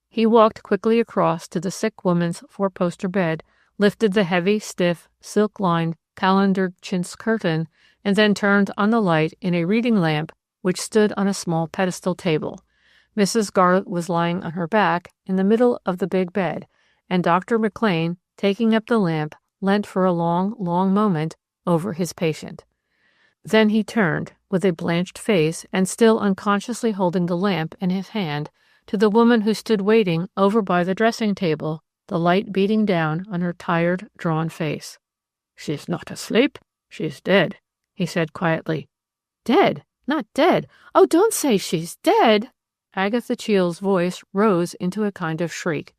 He walked quickly across to the sick woman's four-poster bed, lifted the heavy, stiff, silk-lined, calendared chintz curtain, and then turned on the light in a reading lamp which stood on a small pedestal table. Mrs. Garlett was lying on her back in the middle of the big bed, and Dr. McLean, taking up the lamp, leant for a long, long moment over his patient. Then he turned, with a blanched face and still unconsciously holding the lamp in his hand, to the woman who stood waiting over by the dressing table, the light beating down on her tired, drawn face. "She's not asleep. She's dead," he said quietly. "Dead? Not dead? Oh, don't say she's dead!" Agatha Cheel's voice rose into a kind of shriek.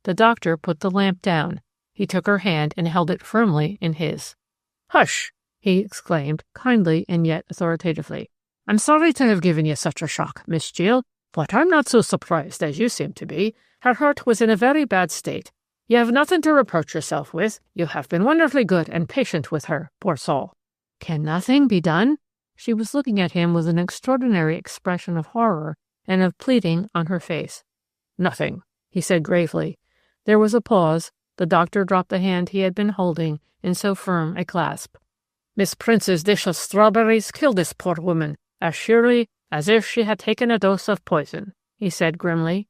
The doctor put the lamp down. He took her hand and held it firmly in his. "Hush!" he exclaimed, kindly and yet authoritatively. "I'm sorry to have given you such a shock, Miss Cheel, but I'm not so surprised as you seem to be. Her heart was in a very bad state. You have nothing to reproach yourself with. You have been wonderfully good and patient with her, poor soul." "Can nothing be done?" She was looking at him with an extraordinary expression of horror and of pleading on her face. "Nothing," he said gravely. There was a pause. The doctor dropped the hand he had been holding in so firm a clasp. "Miss Prince's dish of strawberries killed this poor woman, as surely as if she had taken a dose of poison," he said grimly.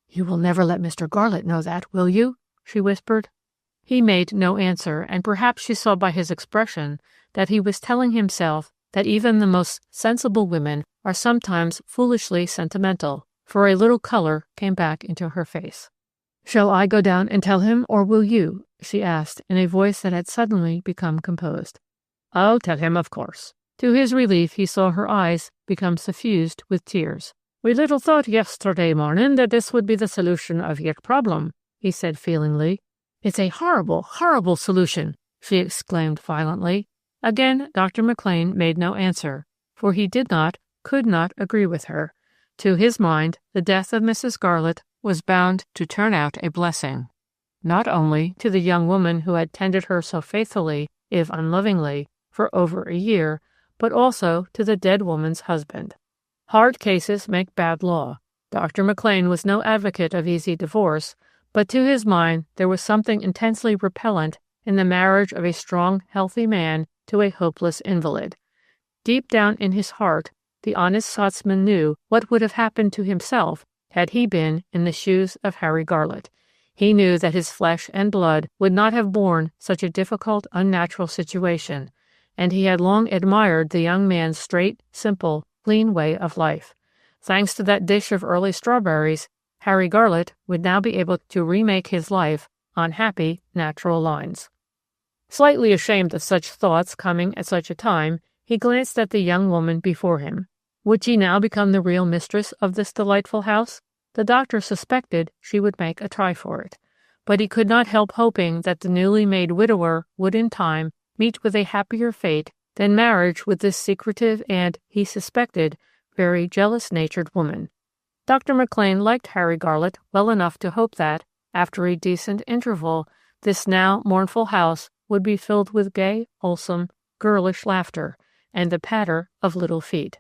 "You will never let Mr. Garlett know that, will you?" she whispered. He made no answer, and perhaps she saw by his expression that he was telling himself that even the most sensible women are sometimes foolishly sentimental, for a little color came back into her face. "Shall I go down and tell him, or will you?" she asked in a voice that had suddenly become composed. "I'll tell him, of course." To his relief, he saw her eyes become suffused with tears. "We little thought yesterday morning that this would be the solution of your problem," he said feelingly. "It's a horrible, horrible solution," she exclaimed violently. Again, Dr. McLean made no answer, for he did not, could not agree with her. To his mind, the death of Mrs. Garlett was bound to turn out a blessing, not only to the young woman who had tended her so faithfully, if unlovingly, for over a year, but also to the dead woman's husband. Hard cases make bad law. Dr. McLean was no advocate of easy divorce, but to his mind there was something intensely repellent in the marriage of a strong, healthy man to a hopeless invalid. Deep down in his heart, the honest Scotsman knew what would have happened to himself had he been in the shoes of Harry Garlett. He knew that his flesh and blood would not have borne such a difficult, unnatural situation, and he had long admired the young man's straight, simple, clean way of life. Thanks to that dish of early strawberries, Harry Garlett would now be able to remake his life on happy, natural lines. Slightly ashamed of such thoughts coming at such a time, he glanced at the young woman before him. Would she now become the real mistress of this delightful house? The doctor suspected she would make a try for it. but he could not help hoping that the newly made widower would in time meet with a happier fate than marriage with this secretive and, he suspected, very jealous-natured woman. Dr. McLean liked Harry Garlett well enough to hope that, after a decent interval, this now mournful house would be filled with gay, wholesome, girlish laughter and the patter of little feet.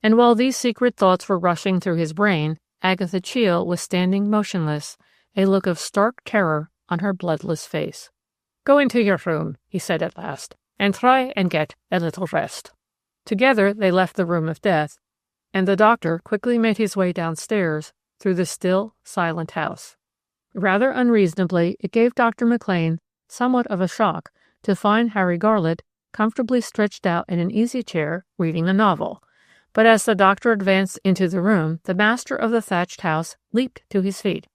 And while these secret thoughts were rushing through his brain, Agatha Cheel was standing motionless, a look of stark terror on her bloodless face. "Go into your room," he said at last, "and try and get a little rest." Together they left the room of death, and the doctor quickly made his way downstairs through the still, silent house. Rather unreasonably, it gave Dr. McLean somewhat of a shock to find Harry Garlett comfortably stretched out in an easy chair reading a novel. But as the doctor advanced into the room, the master of the thatched house leaped to his feet.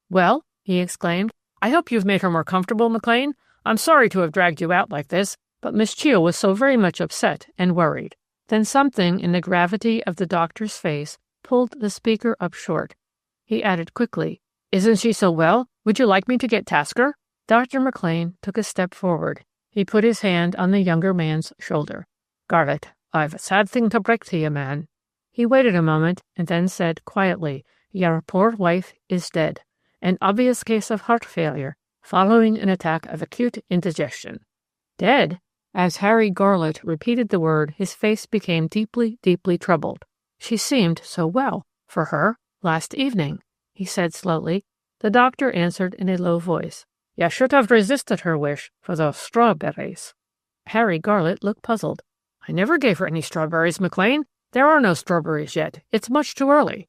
"Well," he exclaimed, "I hope you've made her more comfortable, McLean. I'm sorry to have dragged you out like this, but Miss Cheel was so very much upset and worried." Then something in the gravity of the doctor's face pulled the speaker up short. He added quickly, "Isn't she so well? Would you like me to get Tasker?" Dr. McLean took a step forward. He put his hand on the younger man's shoulder. "Garlett, I've a sad thing to break to you, man." He waited a moment and then said quietly, "Your poor wife is dead. An obvious case of heart failure, following an attack of acute indigestion." "Dead?" As Harry Garlett repeated the word, his face became deeply, deeply troubled. "She seemed so well, for her, last evening," he said slowly. The doctor answered in a low voice, "You should have resisted her wish for those strawberries." Harry Garlett looked puzzled. "I never gave her any strawberries, McLean. There are no strawberries yet. It's much too early."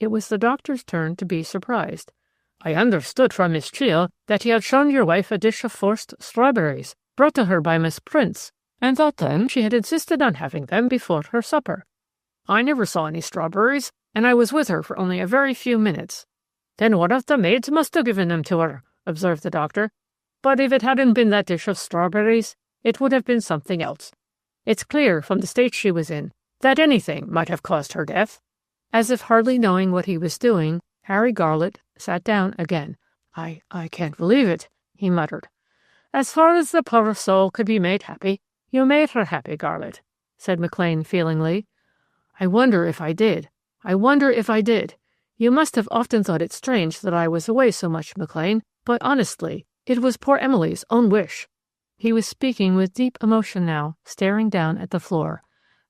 It was the doctor's turn to be surprised. "I understood from Miss Cheel that he had shown your wife a dish of forced strawberries, brought to her by Miss Prince, and that then she had insisted on having them before her supper." "I never saw any strawberries, and I was with her for only a very few minutes." "Then one of the maids must have given them to her," observed the doctor. "But if it hadn't been that dish of strawberries, it would have been something else. It's clear from the state she was in that anything might have caused her death." As if hardly knowing what he was doing, Harry Garlett sat down again. I can't believe it," he muttered. "As far as the poor soul could be made happy, you made her happy, Garlett," said McLean feelingly. I wonder if I did. You must have often thought it strange that I was away so much, McLean, but honestly, it was poor Emily's own wish." He was speaking with deep emotion now, staring down at the floor.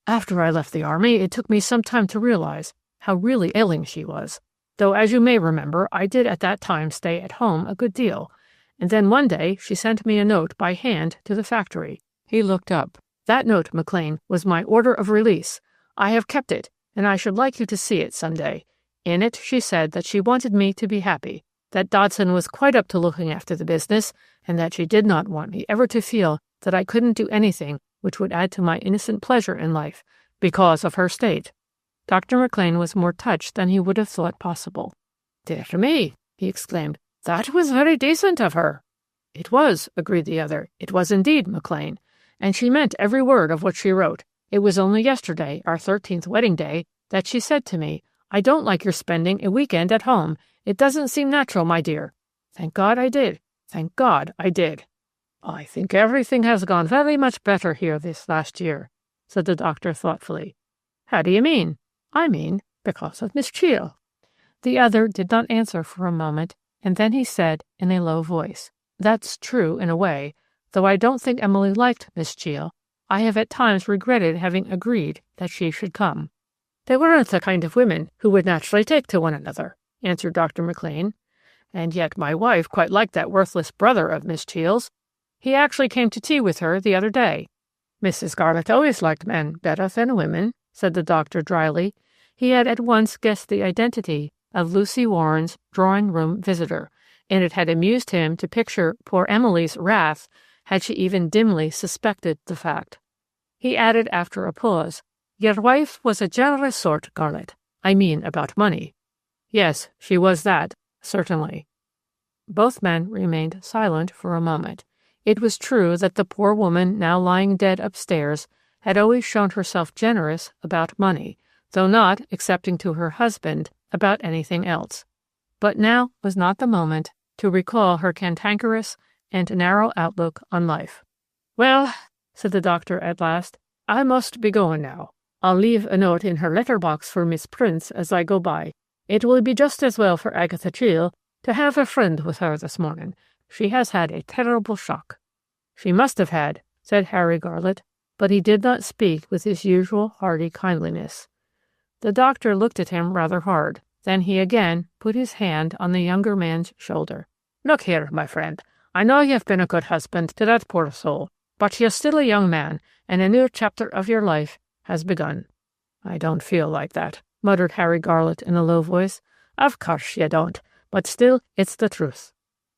"After I left the army, it took me some time to realize how really ailing she was, though as you may remember, I did at that time stay at home a good deal. And then one day she sent me a note by hand to the factory." He looked up. "That note, McLean, was my order of release. I have kept it, and I should like you to see it some day. In it she said that she wanted me to be happy, that Dodson was quite up to looking after the business, and that she did not want me ever to feel that I couldn't do anything which would add to my innocent pleasure in life, because of her state." Dr. McLean was more touched than he would have thought possible. "Dear me," he exclaimed, "that was very decent of her." "It was," agreed the other. "It was indeed, McLean. And she meant every word of what she wrote. It was only yesterday, our 13th wedding day, that she said to me, 'I don't like your spending a weekend at home. It doesn't seem natural, my dear.' Thank God I did. Thank God I did." "I think everything has gone very much better here this last year," said the doctor thoughtfully. "How do you mean?" "I mean, because of Miss Cheel." The other did not answer for a moment, and then he said in a low voice, "That's true in a way. Though I don't think Emily liked Miss Cheel, I have at times regretted having agreed that she should come." "They weren't the kind of women who would naturally take to one another," answered Dr. McLean. "And yet my wife quite liked that worthless brother of Miss Cheel's. He actually came to tea with her the other day." "Mrs. Garlett always liked men better than women," said the doctor dryly. He had at once guessed the identity of Lucy Warren's drawing-room visitor, and it had amused him to picture poor Emily's wrath had she even dimly suspected the fact. He added after a pause, "Your wife was a generous sort, Garlett. I mean about money." "Yes, she was that, certainly." Both men remained silent for a moment. It was true that the poor woman now lying dead upstairs had always shown herself generous about money, though not, excepting to her husband, about anything else. But now was not the moment to recall her cantankerous and narrow outlook on life. "Well," said the doctor at last, "I must be going now. I'll leave a note in her letterbox for Miss Prince as I go by. It will be just as well for Agatha Cheel to have a friend with her this morning. She has had a terrible shock." "She must have had," said Harry Garlett, but he did not speak with his usual hearty kindliness. The doctor looked at him rather hard. Then he again put his hand on the younger man's shoulder. "Look here, my friend, I know you've been a good husband to that poor soul, but you're still a young man, and a new chapter of your life has begun." "I don't feel like that," muttered Harry Garlett in a low voice. "Of course you don't, but still it's the truth."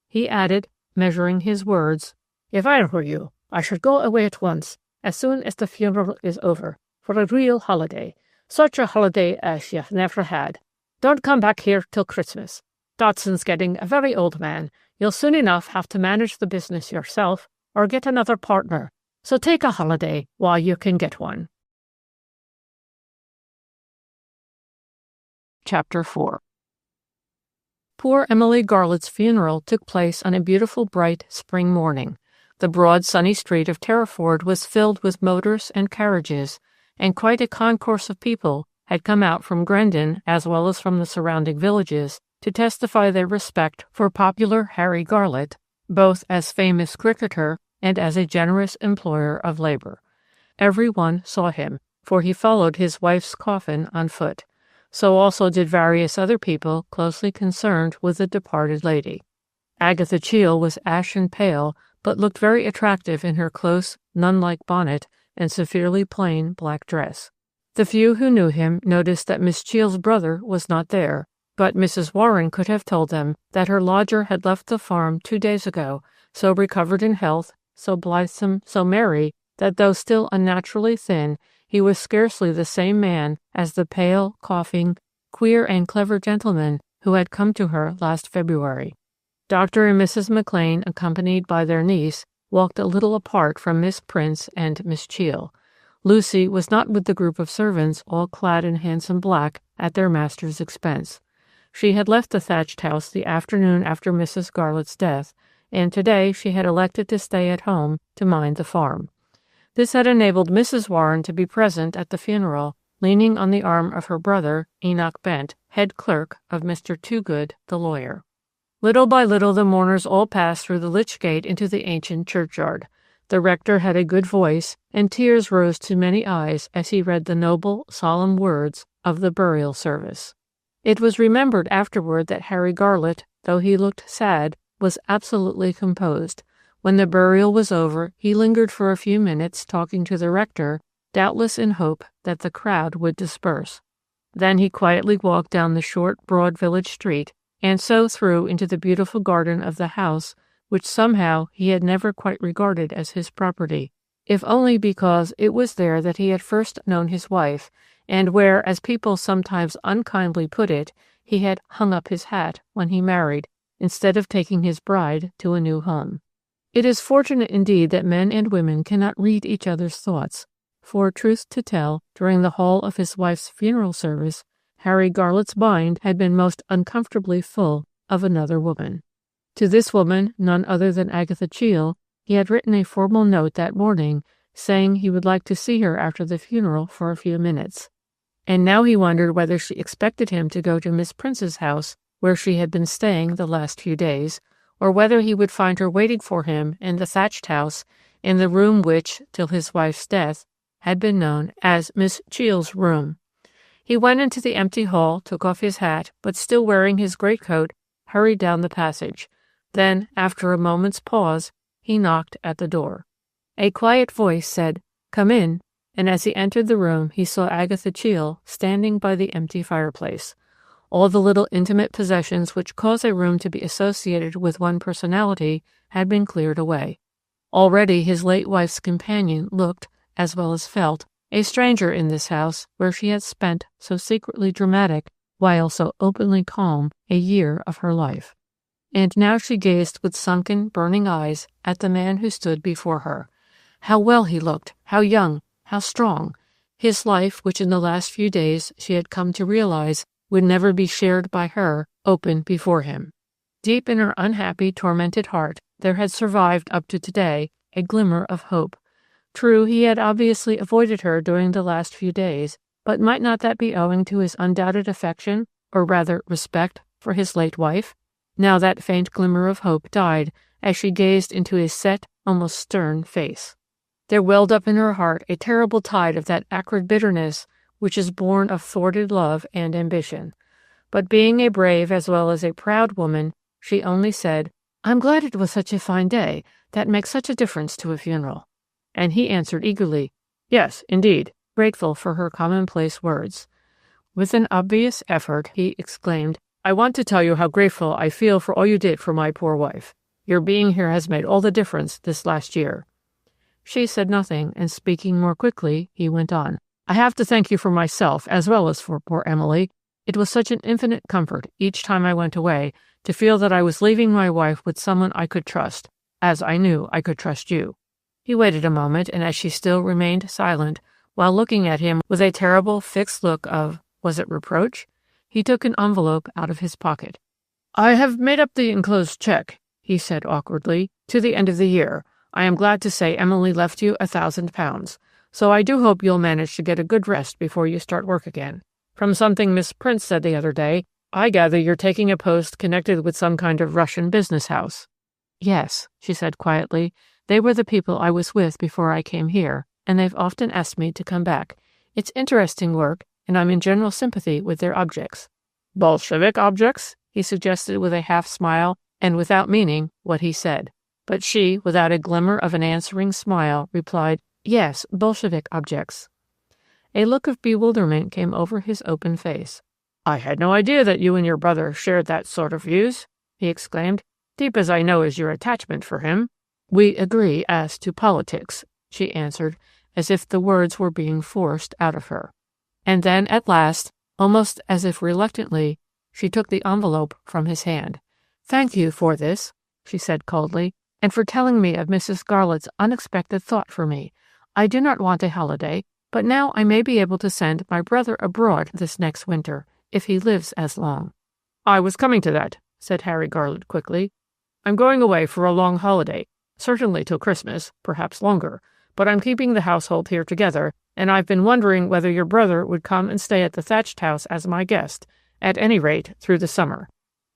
He added, measuring his words, "If I were you, I should go away at once, as soon as the funeral is over, for a real holiday, such a holiday as you've never had. Don't come back here till Christmas. Dodson's getting a very old man. You'll soon enough have to manage the business yourself, or get another partner, so take a holiday while you can get one." Chapter 4. Poor Emily Garlett's funeral took place on a beautiful bright spring morning. The broad sunny street of Terriford was filled with motors and carriages, and quite a concourse of people had come out from Grendon as well as from the surrounding villages to testify their respect for popular Harry Garlett, both as famous cricketer and as a generous employer of labour. Every one saw him, for he followed his wife's coffin on foot. So also did various other people closely concerned with the departed lady. Agatha Cheel was ashen pale, but looked very attractive in her close, nun-like bonnet and severely plain black dress. The few who knew him noticed that Miss Cheel's brother was not there, but Mrs. Warren could have told them that her lodger had left the farm 2 days ago, so recovered in health, so blithesome, so merry, that though still unnaturally thin, he was scarcely the same man as the pale, coughing, queer and clever gentleman who had come to her last February. Dr. and Mrs. McLean, accompanied by their niece, walked a little apart from Miss Prince and Miss Cheel. Lucy was not with the group of servants, all clad in handsome black, at their master's expense. She had left the thatched house the afternoon after Mrs. Garlett's death, and today she had elected to stay at home to mind the farm. This had enabled Mrs. Warren to be present at the funeral, leaning on the arm of her brother, Enoch Bent, head clerk of Mr. Toogood, the lawyer. Little by little the mourners all passed through the lych gate into the ancient churchyard. The rector had a good voice, and tears rose to many eyes as he read the noble, solemn words of the burial service. It was remembered afterward that Harry Garlett, though he looked sad, was absolutely composed. When the burial was over, he lingered for a few minutes talking to the rector, doubtless in hope that the crowd would disperse. Then he quietly walked down the short, broad village street, and so through into the beautiful garden of the house, which somehow he had never quite regarded as his property, if only because it was there that he had first known his wife, and where, as people sometimes unkindly put it, he had hung up his hat when he married, instead of taking his bride to a new home. It is fortunate indeed that men and women cannot read each other's thoughts, for, truth to tell, during the whole of his wife's funeral service, Harry Garlett's mind had been most uncomfortably full of another woman. To this woman, none other than Agatha Cheel, he had written a formal note that morning, saying he would like to see her after the funeral for a few minutes. And now he wondered whether she expected him to go to Miss Prince's house, where she had been staying the last few days, or whether he would find her waiting for him in the thatched house, in the room which, till his wife's death, had been known as Miss Cheel's room. He went into the empty hall, took off his hat, but still wearing his greatcoat, hurried down the passage. Then, after a moment's pause, he knocked at the door. A quiet voice said, "Come in," and as he entered the room he saw Agatha Cheel standing by the empty fireplace. All the little intimate possessions which cause a room to be associated with one personality had been cleared away. Already his late wife's companion looked, as well as felt, a stranger in this house where she had spent so secretly dramatic, while so openly calm, a year of her life. And now she gazed with sunken, burning eyes at the man who stood before her. How well he looked, how young, how strong. His life, which in the last few days she had come to realize would never be shared by her, opened before him. Deep in her unhappy, tormented heart, there had survived up to today a glimmer of hope. True, he had obviously avoided her during the last few days, but might not that be owing to his undoubted affection, or rather respect, for his late wife? Now that faint glimmer of hope died as she gazed into his set, almost stern face. There welled up in her heart a terrible tide of that acrid bitterness which is born of thwarted love and ambition. But being a brave as well as a proud woman, she only said, "I'm glad it was such a fine day. That makes such a difference to a funeral." And he answered eagerly, "Yes, indeed," grateful for her commonplace words. With an obvious effort, he exclaimed, "I want to tell you how grateful I feel for all you did for my poor wife. Your being here has made all the difference this last year." She said nothing, and speaking more quickly, he went on, "I have to thank you for myself as well as for poor Emily. It was such an infinite comfort each time I went away to feel that I was leaving my wife with someone I could trust, as I knew I could trust you." He waited a moment, and as she still remained silent, while looking at him with a terrible fixed look of, was it reproach? He took an envelope out of his pocket. "I have made up the enclosed check," he said awkwardly, "to the end of the year. I am glad to say Emily left you £1,000, so I do hope you'll manage to get a good rest before you start work again. From something Miss Prince said the other day, I gather you're taking a post connected with some kind of Russian business house." "Yes," she said quietly. "They were the people I was with before I came here, and they've often asked me to come back. It's interesting work, and I'm in general sympathy with their objects." "Bolshevik objects?" he suggested with a half-smile, and without meaning what he said. But she, without a glimmer of an answering smile, replied, "Yes, Bolshevik objects." A look of bewilderment came over his open face. "I had no idea that you and your brother shared that sort of views," he exclaimed, "deep as I know is your attachment for him." "We agree as to politics," she answered, as if the words were being forced out of her. And then, at last, almost as if reluctantly, she took the envelope from his hand. "Thank you for this," she said coldly, "and for telling me of Mrs. Garlett's unexpected thought for me. I do not want a holiday, but now I may be able to send my brother abroad this next winter, if he lives as long." "I was coming to that," said Harry Garlett quickly. "I'm going away for a long holiday, certainly till Christmas, perhaps longer, but I'm keeping the household here together, and I've been wondering whether your brother would come and stay at the thatched house as my guest, at any rate through the summer."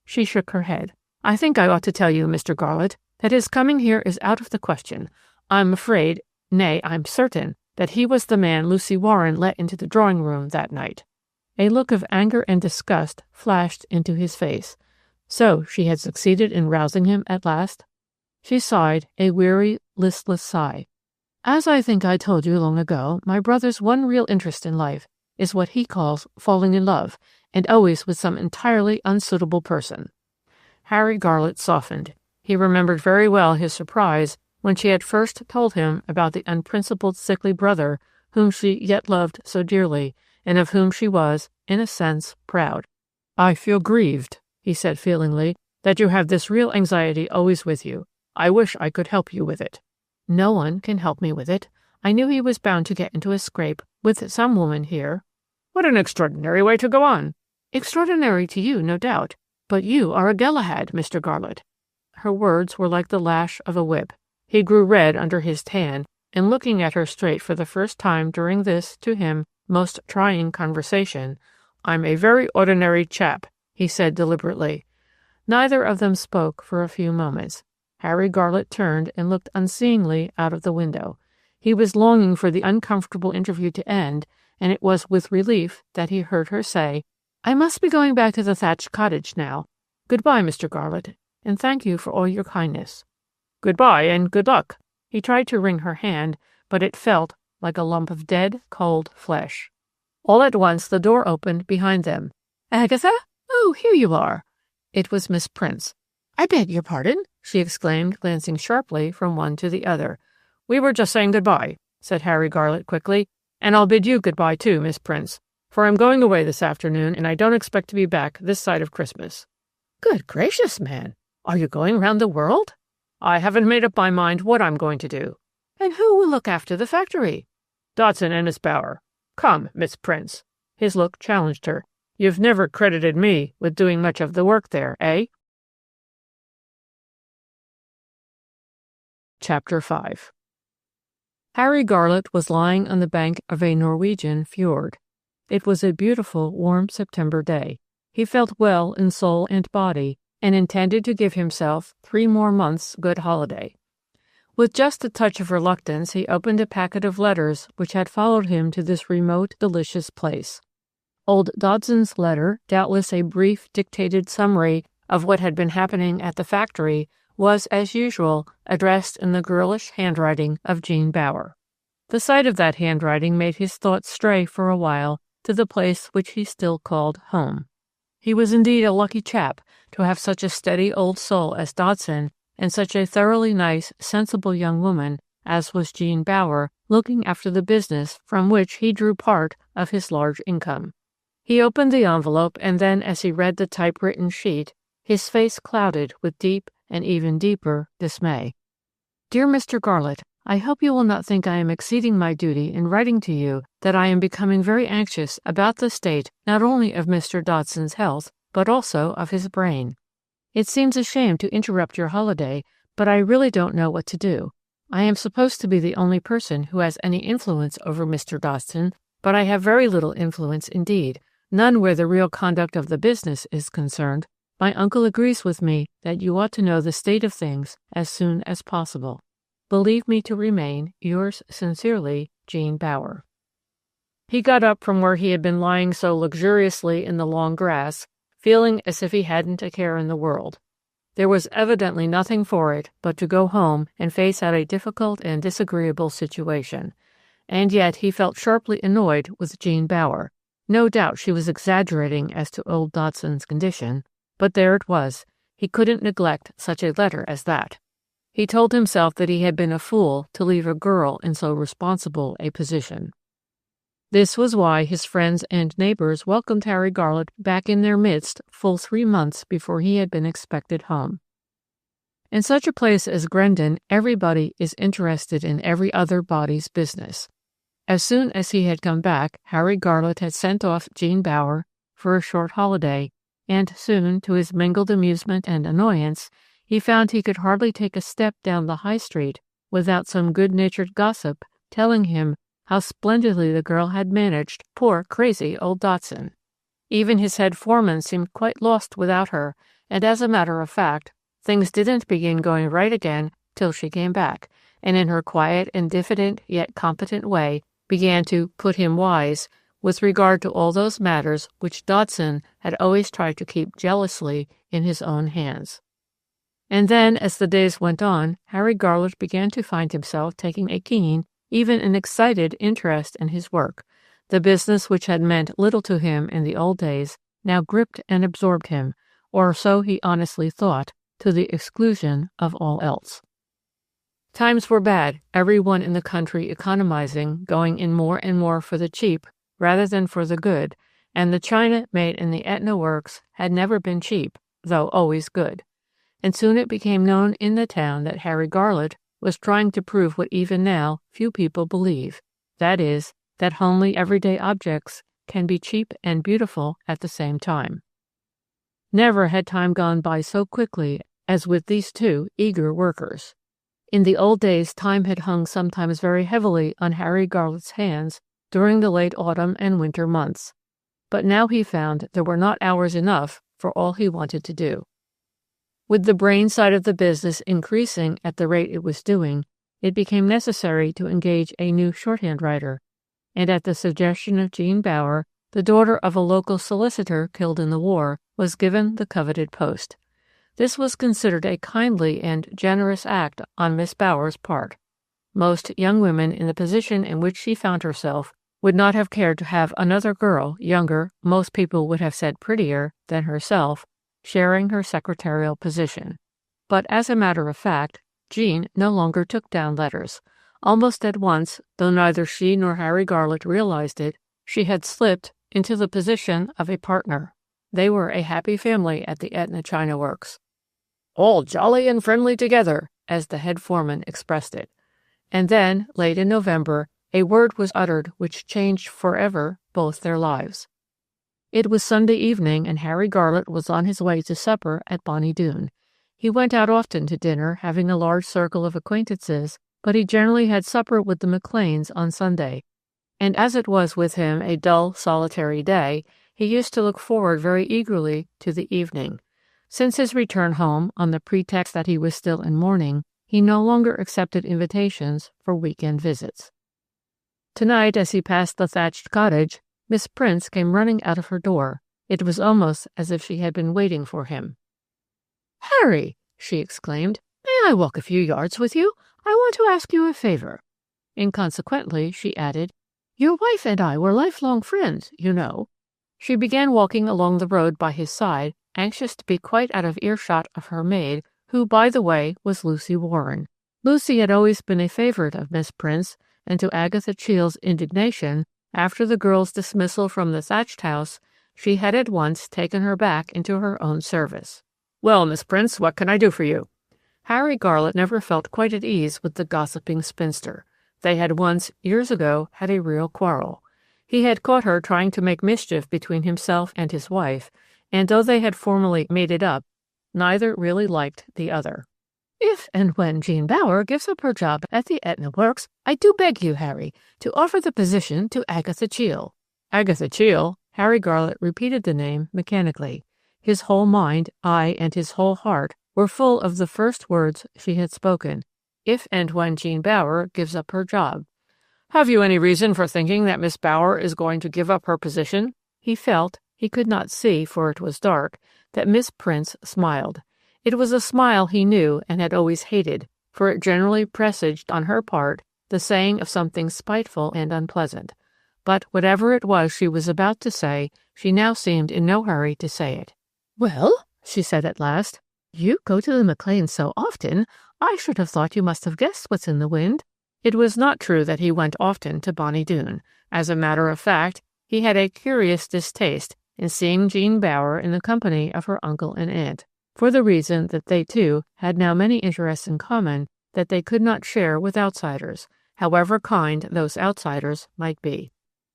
She shook her head. "I think I ought to tell you, Mr. Garlett, that his coming here is out of the question. I'm afraid, nay, I'm certain, that he was the man Lucy Warren let into the drawing-room that night." A look of anger and disgust flashed into his face. So she had succeeded in rousing him at last? She sighed, a weary, listless sigh. "As I think I told you long ago, my brother's one real interest in life is what he calls falling in love, and always with some entirely unsuitable person." Harry Garlett softened. He remembered very well his surprise when she had first told him about the unprincipled sickly brother whom she yet loved so dearly, and of whom she was, in a sense, proud. "I feel grieved," he said feelingly, "that you have this real anxiety always with you. I wish I could help you with it." "No one can help me with it. I knew he was bound to get into a scrape with some woman here." "What an extraordinary way to go on!" "Extraordinary to you, no doubt. But you are a Galahad, Mr. Garlett." Her words were like the lash of a whip. He grew red under his tan, and looking at her straight for the first time during this, to him, most trying conversation, "I'm a very ordinary chap," he said deliberately. Neither of them spoke for a few moments. Harry Garlett turned and looked unseeingly out of the window. He was longing for the uncomfortable interview to end, and it was with relief that he heard her say, "I must be going back to the thatched cottage now. Goodbye, Mr. Garlett, and thank you for all your kindness." "Goodbye, and good luck." He tried to wring her hand, but it felt like a lump of dead, cold flesh. All at once the door opened behind them. "Agatha? Oh, here you are." It was Miss Prince. "I beg your pardon," she exclaimed, glancing sharply from one to the other. "We were just saying goodbye," said Harry Garlett quickly, "and I'll bid you goodbye too, Miss Prince, for I'm going away this afternoon, and I don't expect to be back this side of Christmas." "Good gracious, man! Are you going round the world?" "I haven't made up my mind what I'm going to do." "And who will look after the factory?" "Dodson and Miss Bower. Come, Miss Prince." His look challenged her. "You've never credited me with doing much of the work there, eh?" Chapter 5. Harry Garlett was lying on the bank of a Norwegian fjord. It was a beautiful, warm September day. He felt well in soul and body, and intended to give himself 3 more months' good holiday. With just a touch of reluctance, he opened a packet of letters which had followed him to this remote, delicious place. Old Dodson's letter, doubtless a brief, dictated summary of what had been happening at the factory, was, as usual, addressed in the girlish handwriting of Jean Bower. The sight of that handwriting made his thoughts stray for a while to the place which he still called home. He was indeed a lucky chap to have such a steady old soul as Dodson and such a thoroughly nice, sensible young woman as was Jean Bower looking after the business from which he drew part of his large income. He opened the envelope, and then as he read the typewritten sheet, his face clouded with deep and even deeper dismay. Dear Mr. Garlett, I hope you will not think I am exceeding my duty in writing to you that I am becoming very anxious about the state not only of Mr. Dodson's health, but also of his brain. It seems a shame to interrupt your holiday, but I really don't know what to do. I am supposed to be the only person who has any influence over Mr. Dodson, but I have very little influence indeed, none where the real conduct of the business is concerned. My uncle agrees with me that you ought to know the state of things as soon as possible. Believe me to remain, yours sincerely, Jean Bower. He got up from where he had been lying so luxuriously in the long grass, feeling as if he hadn't a care in the world. There was evidently nothing for it but to go home and face out a difficult and disagreeable situation. And yet he felt sharply annoyed with Jean Bower. No doubt she was exaggerating as to old Dodson's condition, but there it was. He couldn't neglect such a letter as that. He told himself that he had been a fool to leave a girl in so responsible a position. This was why his friends and neighbors welcomed Harry Garlett back in their midst full 3 months before he had been expected home. In such a place as Grendon, everybody is interested in every other body's business. As soon as he had come back, Harry Garlett had sent off Jean Bower for a short holiday, and soon, to his mingled amusement and annoyance, he found he could hardly take a step down the high street without some good-natured gossip telling him how splendidly the girl had managed poor, crazy old Dodson. Even his head foreman seemed quite lost without her, and as a matter of fact, things didn't begin going right again till she came back, and in her quiet and diffident yet competent way began to put him wise with regard to all those matters which Dodson had always tried to keep jealously in his own hands. And then, as the days went on, Harry Garlett began to find himself taking a keen, even an excited interest in his work. The business which had meant little to him in the old days now gripped and absorbed him, or so he honestly thought, to the exclusion of all else. Times were bad, everyone in the country economizing, going in more and more for the cheap rather than for the good, and the china made in the Etna works had never been cheap, though always good. And soon it became known in the town that Harry Garlett was trying to prove what even now few people believe, that is, that homely everyday objects can be cheap and beautiful at the same time. Never had time gone by so quickly as with these two eager workers. In the old days, time had hung sometimes very heavily on Harry Garlett's hands during the late autumn and winter months, but now he found there were not hours enough for all he wanted to do. With the brain side of the business increasing at the rate it was doing, it became necessary to engage a new shorthand writer, and at the suggestion of Jean Bower, the daughter of a local solicitor killed in the war, was given the coveted post. This was considered a kindly and generous act on Miss Bower's part. Most young women in the position in which she found herself would not have cared to have another girl, younger, most people would have said prettier, than herself, sharing her secretarial position. But as a matter of fact, Jean no longer took down letters. Almost at once, though neither she nor Harry Garlett realized it, she had slipped into the position of a partner. They were a happy family at the Etna China Works. All jolly and friendly together, as the head foreman expressed it. And then, late in November, a word was uttered which changed forever both their lives. It was Sunday evening, and Harry Garlett was on his way to supper at Bonny Doon. He went out often to dinner, having a large circle of acquaintances, but he generally had supper with the McLeans on Sunday. And as it was with him a dull, solitary day, he used to look forward very eagerly to the evening. Since his return home, on the pretext that he was still in mourning, he no longer accepted invitations for weekend visits. Tonight, as he passed the thatched cottage, Miss Prince came running out of her door. It was almost as if she had been waiting for him. "Harry," she exclaimed, "may I walk a few yards with you? I want to ask you a favor." Inconsequently, she added, "Your wife and I were lifelong friends, you know." She began walking along the road by his side, anxious to be quite out of earshot of her maid, who, by the way, was Lucy Warren. Lucy had always been a favorite of Miss Prince, and to Agatha Cheel's indignation, after the girl's dismissal from the thatched house, she had at once taken her back into her own service. "Well, Miss Prince, what can I do for you?" Harry Garlett never felt quite at ease with the gossiping spinster. They had once, years ago, had a real quarrel. He had caught her trying to make mischief between himself and his wife, and though they had formally made it up, neither really liked the other. "If and when Jean Bower gives up her job at the Etna Works, I do beg you, Harry, to offer the position to Agatha Cheel." Agatha Cheel? Harry Garlett repeated the name mechanically. His whole mind, aye, and his whole heart, were full of the first words she had spoken. If and when Jean Bower gives up her job. "Have you any reason for thinking that Miss Bower is going to give up her position?" He felt, he could not see, for it was dark, that Miss Prince smiled. It was a smile he knew and had always hated, for it generally presaged on her part the saying of something spiteful and unpleasant. But whatever it was she was about to say, she now seemed in no hurry to say it. "Well," she said at last, "you go to the McLeans so often, I should have thought you must have guessed what's in the wind." It was not true that he went often to Bonny Doon. As a matter of fact, he had a curious distaste in seeing Jean Bower in the company of her uncle and aunt, for the reason that they two had now many interests in common that they could not share with outsiders, however kind those outsiders might be.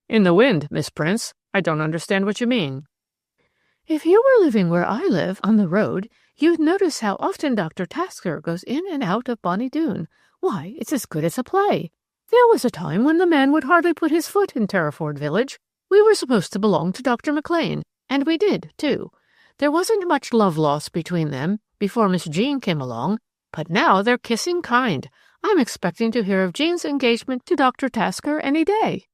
"In the wind, Miss Prince? I don't understand what you mean." "If you were living where I live, on the road, you'd notice how often Dr. Tasker goes in and out of Bonny Doon. Why, it's as good as a play. There was a time when the man would hardly put his foot in Terriford village. We were supposed to belong to Dr. McLean, and we did, too. There wasn't much love lost between them before Miss Jean came along, but now they're kissing kind. I'm expecting to hear of Jean's engagement to Dr. Tasker any day."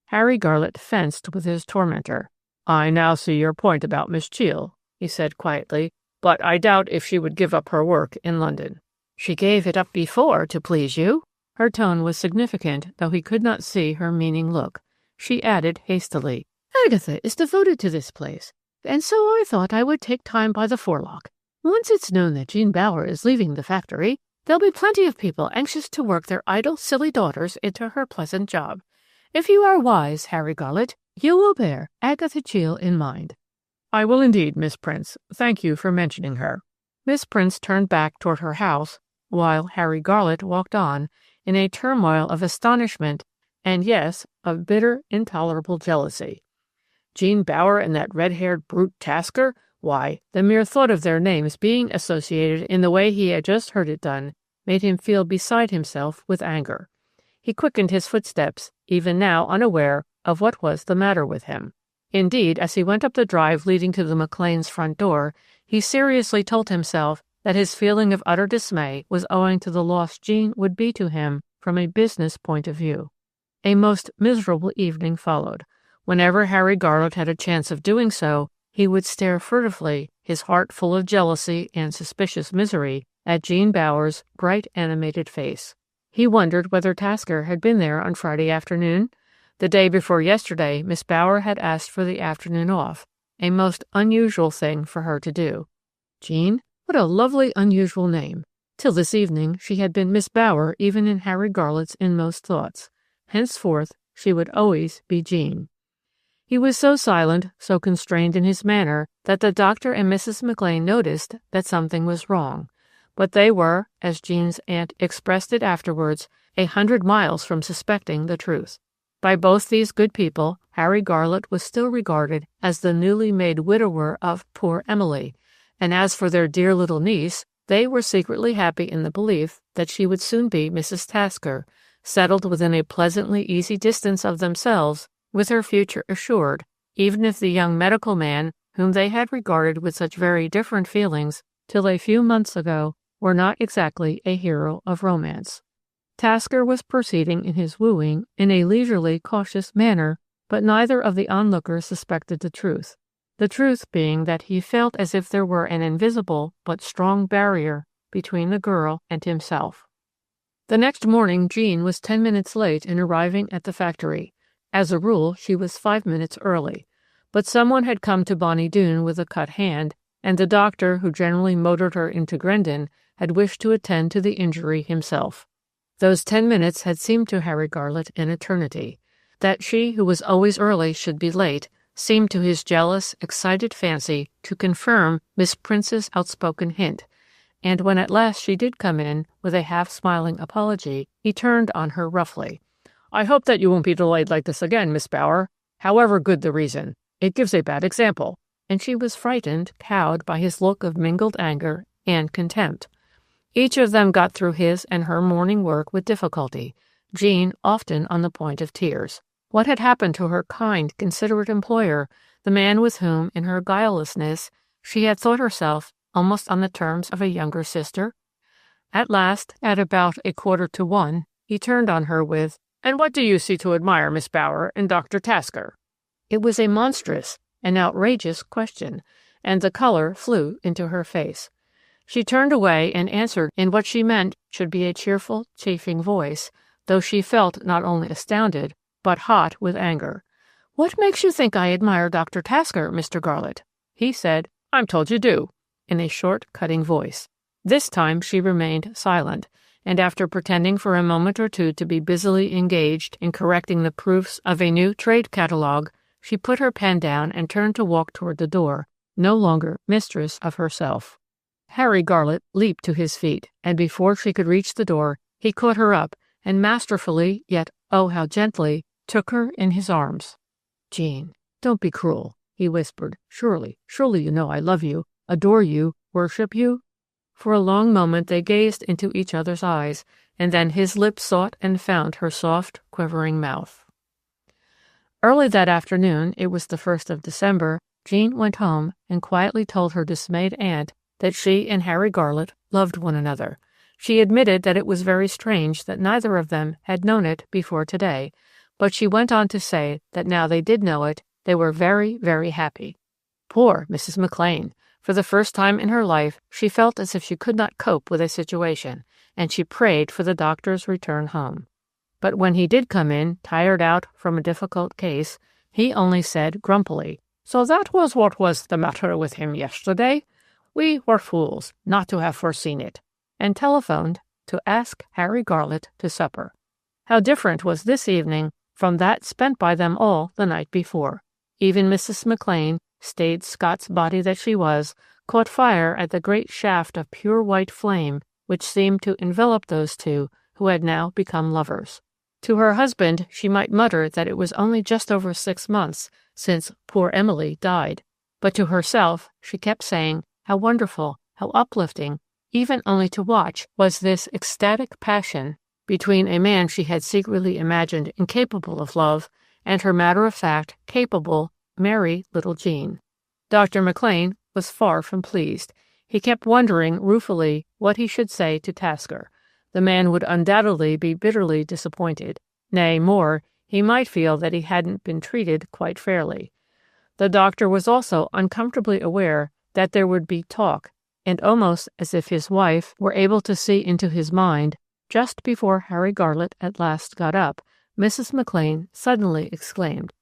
Harry Garlett fenced with his tormentor. "I now see your point about Miss Cheel," he said quietly, "but I doubt if she would give up her work in London." "She gave it up before to please you." Her tone was significant, though he could not see her meaning look. She added hastily, "Agatha is devoted to this place, and so I thought I would take time by the forelock. Once it's known that Jean Bower is leaving the factory, there'll be plenty of people anxious to work their idle, silly daughters into her pleasant job. If you are wise, Harry Garlett, you will bear Agatha Cheel in mind." "I will indeed, Miss Prince. Thank you for mentioning her." Miss Prince turned back toward her house, while Harry Garlett walked on, in a turmoil of astonishment and, yes, of bitter, intolerable jealousy. Jean Bower and that red-haired brute Tasker? Why, the mere thought of their names being associated in the way he had just heard it done made him feel beside himself with anger. He quickened his footsteps, even now unaware of what was the matter with him. Indeed, as he went up the drive leading to the McLeans' front door, he seriously told himself that his feeling of utter dismay was owing to the loss Jean would be to him from a business point of view. A most miserable evening followed. Whenever Harry Garlett had a chance of doing so, he would stare furtively, his heart full of jealousy and suspicious misery, at Jean Bower's bright, animated face. He wondered whether Tasker had been there on Friday afternoon. The day before yesterday, Miss Bower had asked for the afternoon off, a most unusual thing for her to do. Jean? What a lovely, unusual name. Till this evening she had been Miss Bower even in Harry Garlett's inmost thoughts. Henceforth she would always be Jean. He was so silent, so constrained in his manner, that the doctor and Mrs. McLean noticed that something was wrong. But they were, as Jean's aunt expressed it afterwards, 100 miles from suspecting the truth. By both these good people, Harry Garlett was still regarded as the newly made widower of poor Emily, and as for their dear little niece, They were secretly happy in the belief that she would soon be Mrs. Tasker, settled within a pleasantly easy distance of themselves, with her future assured, even if the young medical man, whom they had regarded with such very different feelings till a few months ago, were not exactly a hero of romance. Tasker was proceeding in his wooing in a leisurely, cautious manner, but neither of the onlookers suspected the truth being that he felt as if there were an invisible but strong barrier between the girl and himself. The next morning Jean was 10 minutes late in arriving at the factory. As a rule, she was 5 minutes early, but someone had come to Bonnie Doon with a cut hand, and the doctor who generally motored her into Grendon had wished to attend to the injury himself. Those 10 minutes had seemed to Harry Garlett an eternity. That she who was always early should be late seemed to his jealous, excited fancy to confirm Miss Prince's outspoken hint, and when at last she did come in with a half-smiling apology, he turned on her roughly. "I hope that you won't be delayed like this again, Miss Bower, however good the reason. It gives a bad example." And she was frightened, cowed by his look of mingled anger and contempt. Each of them got through his and her morning work with difficulty, Jean often on the point of tears. What had happened to her kind, considerate employer, the man with whom, in her guilelessness, she had thought herself almost on the terms of a younger sister? At last, at about 1:15, he turned on her with, "And what do you see to admire, Miss Bower, in Dr. Tasker?" It was a monstrous, an outrageous question, and the color flew into her face. She turned away and answered in what she meant should be a cheerful, chaffing voice, though she felt not only astounded, but hot with anger. "What makes you think I admire Dr. Tasker, Mr. Garlett?" He said, "I'm told you do," in a short, cutting voice. This time she remained silent, and after pretending for a moment or two to be busily engaged in correcting the proofs of a new trade catalogue, she put her pen down and turned to walk toward the door, no longer mistress of herself. Harry Garlett leaped to his feet, and before she could reach the door, he caught her up and masterfully, yet oh how gently, took her in his arms. "Jean, don't be cruel," he whispered. Surely you know I love you, adore you, worship you?" For a long moment they gazed into each other's eyes, and then his lips sought and found her soft, quivering mouth. Early that afternoon, it was the 1st of December, Jean went home and quietly told her dismayed aunt that she and Harry Garlett loved one another. She admitted that it was very strange that neither of them had known it before today, but she went on to say that now they did know it, they were very, very happy. Poor Mrs. McLean! For the first time in her life, she felt as if she could not cope with a situation, and she prayed for the doctor's return home. But when he did come in, tired out from a difficult case, he only said grumpily, "So that was what was the matter with him yesterday? We were fools not to have foreseen it," and telephoned to ask Harry Garlett to supper. How different was this evening from that spent by them all the night before. Even Mrs. McLean, staid Scots body that she was, caught fire at the great shaft of pure white flame which seemed to envelop those two who had now become lovers. To her husband she might mutter that it was only just over 6 months since poor Emily died, but to herself she kept saying how wonderful, how uplifting, even only to watch, was this ecstatic passion between a man she had secretly imagined incapable of love and her matter-of-fact, capable, merry little Jean. Dr. McLean was far from pleased. He kept wondering ruefully what he should say to Tasker. The man would undoubtedly be bitterly disappointed. Nay, more, he might feel that he hadn't been treated quite fairly. The doctor was also uncomfortably aware that there would be talk, and almost as if his wife were able to see into his mind, just before Harry Garlett at last got up, Mrs. McLean suddenly exclaimed,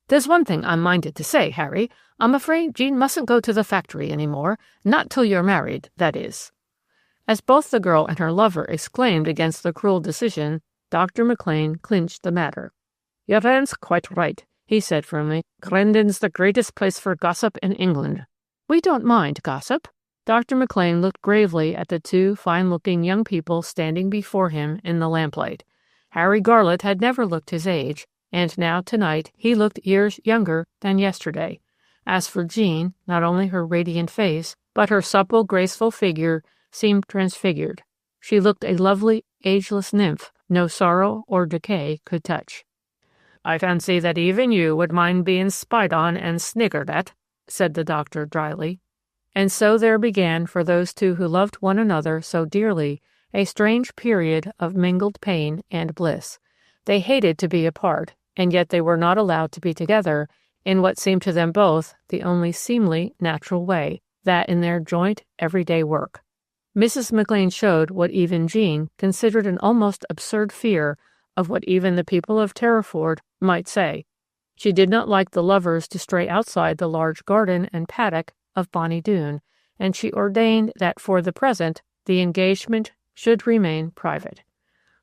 "There's one thing I'm minded to say, Harry. I'm afraid Jean mustn't go to the factory any more, not till you're married, that is." As both the girl and her lover exclaimed against the cruel decision, Dr. McLean clinched the matter. "Your aunt's quite right," he said firmly. "Grendon's the greatest place for gossip in England." "We don't mind gossip." Dr. McLean looked gravely at the two fine-looking young people standing before him in the lamplight. Harry Garlett had never looked his age, and now tonight he looked years younger than yesterday. As for Jean, not only her radiant face, but her supple, graceful figure seemed transfigured. She looked a lovely, ageless nymph no sorrow or decay could touch. "I fancy that even you would mind being spied on and sniggered at," said the doctor dryly. And so there began, for those two who loved one another so dearly, a strange period of mingled pain and bliss. They hated to be apart, and yet they were not allowed to be together in what seemed to them both the only seemly, natural way, that in their joint, everyday work. Mrs. McLean showed what even Jean considered an almost absurd fear of what even the people of Terriford might say. She did not like the lovers to stray outside the large garden and paddock of Bonny Doon, and she ordained that for the present the engagement should remain private.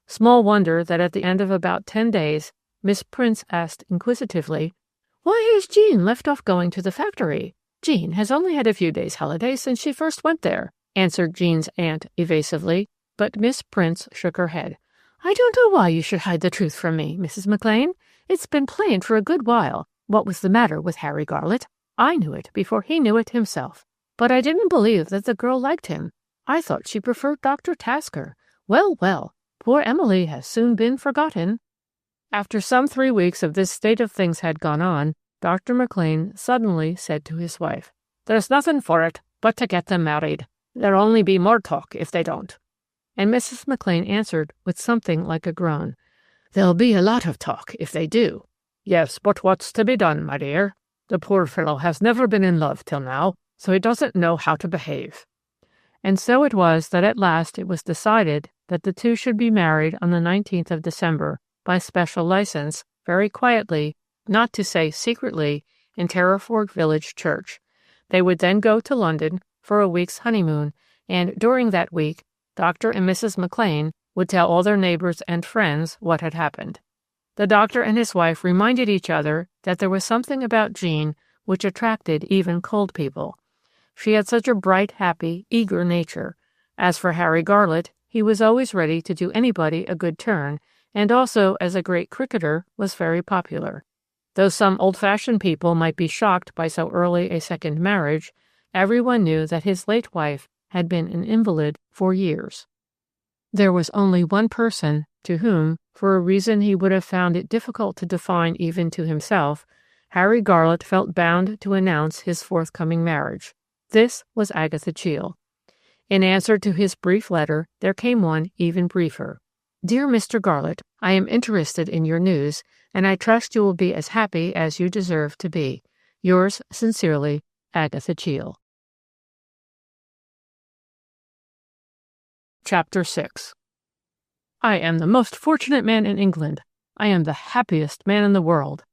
Small wonder that at the end of about 10 days Miss Prince asked inquisitively, "Why has Jean left off going to the factory?" "Jean has only had a few days' holiday since she first went there," answered Jean's aunt evasively, but Miss Prince shook her head. "I don't know why you should hide the truth from me, Mrs. McLean. It's been plain for a good while what was the matter with Harry Garlett. I knew it before he knew it himself. But I didn't believe that the girl liked him. I thought she preferred Dr. Tasker. Well, well, poor Emily has soon been forgotten." After some 3 weeks of this state of things had gone on, Dr. McLean suddenly said to his wife, "There's nothing for it but to get them married. There'll only be more talk if they don't." And Mrs. McLean answered with something like a groan, "There'll be a lot of talk if they do." "Yes, but what's to be done, my dear? The poor fellow has never been in love till now, so he doesn't know how to behave." And so it was that at last it was decided that the two should be married on the 19th of December, by special license, very quietly, not to say secretly, in Terriford village church. They would then go to London for a week's honeymoon, and during that week Dr. and Mrs. McLean would tell all their neighbors and friends what had happened. The doctor and his wife reminded each other that there was something about Jean which attracted even cold people. She had such a bright, happy, eager nature. As for Harry Garlett, he was always ready to do anybody a good turn, and also, as a great cricketer, was very popular. Though some old-fashioned people might be shocked by so early a second marriage, everyone knew that his late wife had been an invalid for years. There was only one person to whom, for a reason he would have found it difficult to define even to himself, Harry Garlett felt bound to announce his forthcoming marriage. This was Agatha Cheel. In answer to his brief letter, there came one even briefer. "Dear Mr. Garlett, I am interested in your news, and I trust you will be as happy as you deserve to be. Yours sincerely, Agatha Cheel." Chapter 6. "I am the most fortunate man in England. I am the happiest man in the world."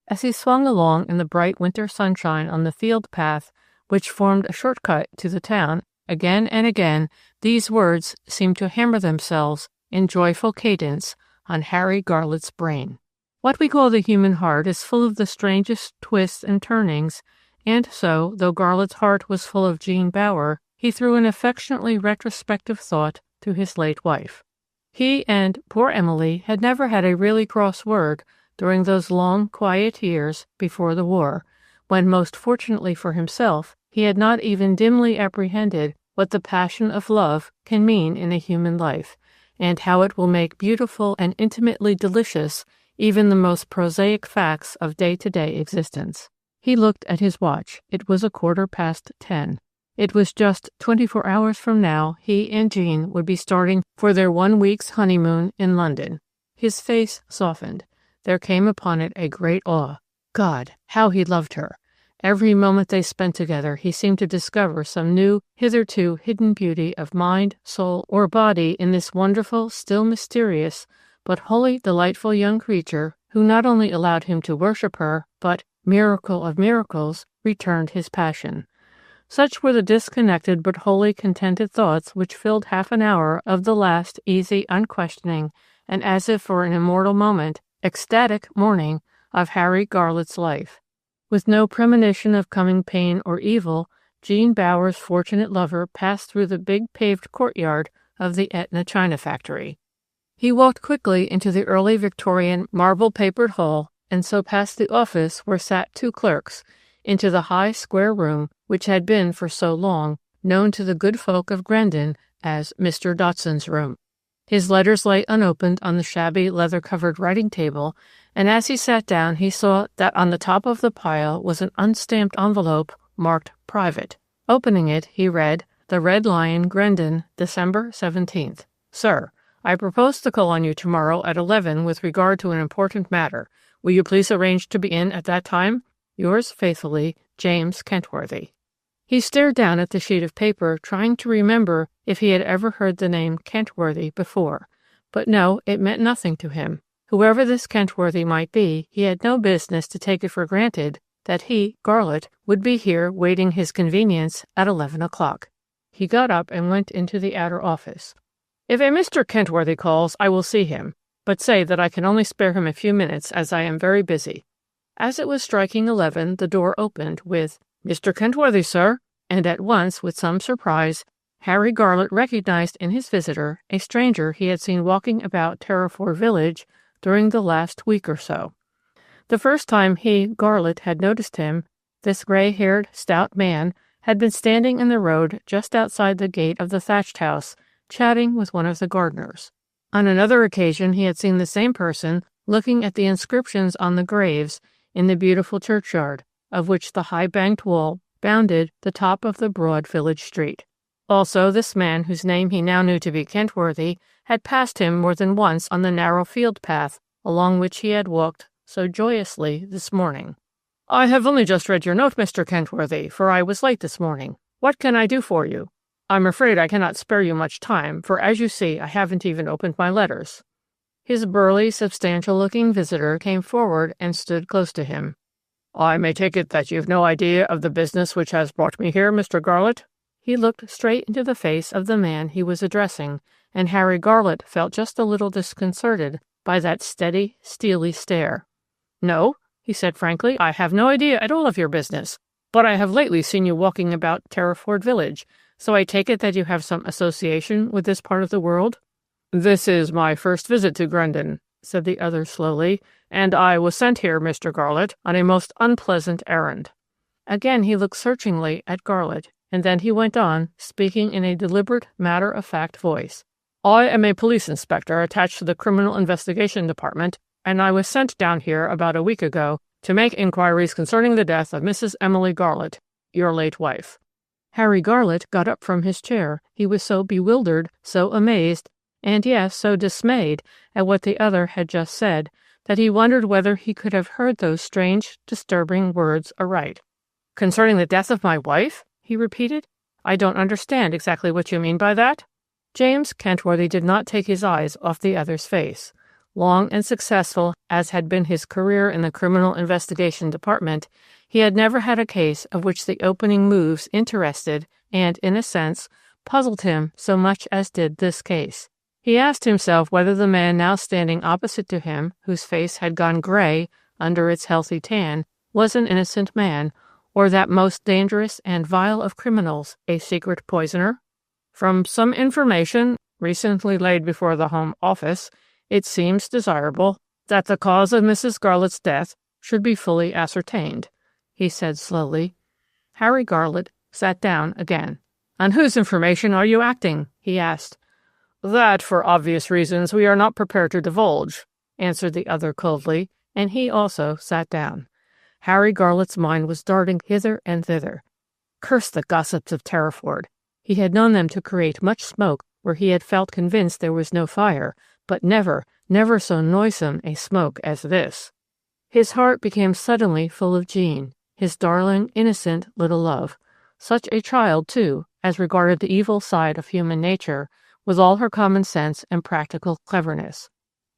As he swung along in the bright winter sunshine on the field path which formed a shortcut to the town, again and again these words seemed to hammer themselves in joyful cadence on Harry Garlett's brain. What we call the human heart is full of the strangest twists and turnings, and so, though Garlett's heart was full of Jean Bower, he threw an affectionately retrospective thought to his late wife. He and poor Emily had never had a really cross word during those long, quiet years before the war, when, most fortunately for himself, he had not even dimly apprehended what the passion of love can mean in a human life, and how it will make beautiful and intimately delicious even the most prosaic facts of day-to-day existence. He looked at his watch. It was 10:15. It was just 24 hours from now he and Jean would be starting for their 1 week's honeymoon in London. His face softened. There came upon it a great awe. God, how he loved her! Every moment they spent together he seemed to discover some new, hitherto hidden beauty of mind, soul, or body in this wonderful, still mysterious, but wholly delightful young creature who not only allowed him to worship her, but, miracle of miracles, returned his passion. Such were the disconnected but wholly contented thoughts which filled half an hour of the last easy, unquestioning, and as if for an immortal moment, ecstatic morning of Harry Garlett's life. With no premonition of coming pain or evil, Jean Bower's fortunate lover passed through the big paved courtyard of the Etna china factory. He walked quickly into the early Victorian marble-papered hall, and so past the office where sat 2 clerks, into the high square room which had been for so long known to the good folk of Grendon as Mr. Dotson's room. His letters lay unopened on the shabby leather-covered writing table, and as he sat down he saw that on the top of the pile was an unstamped envelope marked Private. Opening it, he read, "The Red Lion, Grendon, December 17th. Sir, I propose to call on you tomorrow at 11 with regard to an important matter. Will you please arrange to be in at that time? Yours faithfully, James Kentworthy." He stared down at the sheet of paper, trying to remember if he had ever heard the name Kentworthy before. But no, it meant nothing to him. Whoever this Kentworthy might be, he had no business to take it for granted that he, Garlett, would be here waiting his convenience at 11 o'clock. He got up and went into the outer office. "If a Mr. Kentworthy calls, I will see him, but say that I can only spare him a few minutes as I am very busy." As it was striking 11, the door opened with, "Mr. Kentworthy, sir," and at once, with some surprise, Harry Garlett recognized in his visitor a stranger he had seen walking about Terriford village during the last week or so. The first time he, Garlett, had noticed him, this gray-haired, stout man had been standing in the road just outside the gate of the thatched house, chatting with one of the gardeners. On another occasion he had seen the same person looking at the inscriptions on the graves in the beautiful churchyard, of which the high-banked wall bounded the top of the broad village street. Also, this man, whose name he now knew to be Kentworthy, had passed him more than once on the narrow field path along which he had walked so joyously this morning. "I have only just read your note, Mr. Kentworthy, for I was late this morning. What can I do for you? I'm afraid I cannot spare you much time, for as you see, I haven't even opened my letters." His burly, substantial-looking visitor came forward and stood close to him. "I may take it that you've no idea of the business which has brought me here, Mr. Garlett?" He looked straight into the face of the man he was addressing, and Harry Garlett felt just a little disconcerted by that steady, steely stare. "No," he said frankly, "I have no idea at all of your business, but I have lately seen you walking about Terriford village, so I take it that you have some association with this part of the world?" "This is my first visit to Grendon," said the other slowly, "and I was sent here, Mr. Garlett, on a most unpleasant errand." Again he looked searchingly at Garlett, and then he went on, speaking in a deliberate, matter-of-fact voice. "I am a police inspector attached to the Criminal Investigation Department, and I was sent down here about a week ago to make inquiries concerning the death of Mrs. Emily Garlett, your late wife." Harry Garlett got up from his chair. He was so bewildered, so amazed, and yes, so dismayed at what the other had just said, that he wondered whether he could have heard those strange, disturbing words aright. "Concerning the death of my wife?" he repeated. "I don't understand exactly what you mean by that." James Kentworthy did not take his eyes off the other's face. Long and successful as had been his career in the Criminal Investigation Department, he had never had a case of which the opening moves interested and, in a sense, puzzled him so much as did this case. He asked himself whether the man now standing opposite to him, whose face had gone gray under its healthy tan, was an innocent man, or that most dangerous and vile of criminals, a secret poisoner. From some information recently laid before the Home Office, it seems desirable that the cause of Mrs. Garlett's death should be fully ascertained, he said slowly. Harry Garlett sat down again. "On whose information are you acting?" he asked. "That, for obvious reasons, we are not prepared to divulge," answered the other coldly, and he also sat down. Harry Garlett's mind was darting hither and thither. Curse the gossips of Terriford. He had known them to create much smoke where he had felt convinced there was no fire, but never, never so noisome a smoke as this. His heart became suddenly full of Jean, his darling, innocent little love. Such a child, too, as regarded the evil side of human nature, with all her common sense and practical cleverness.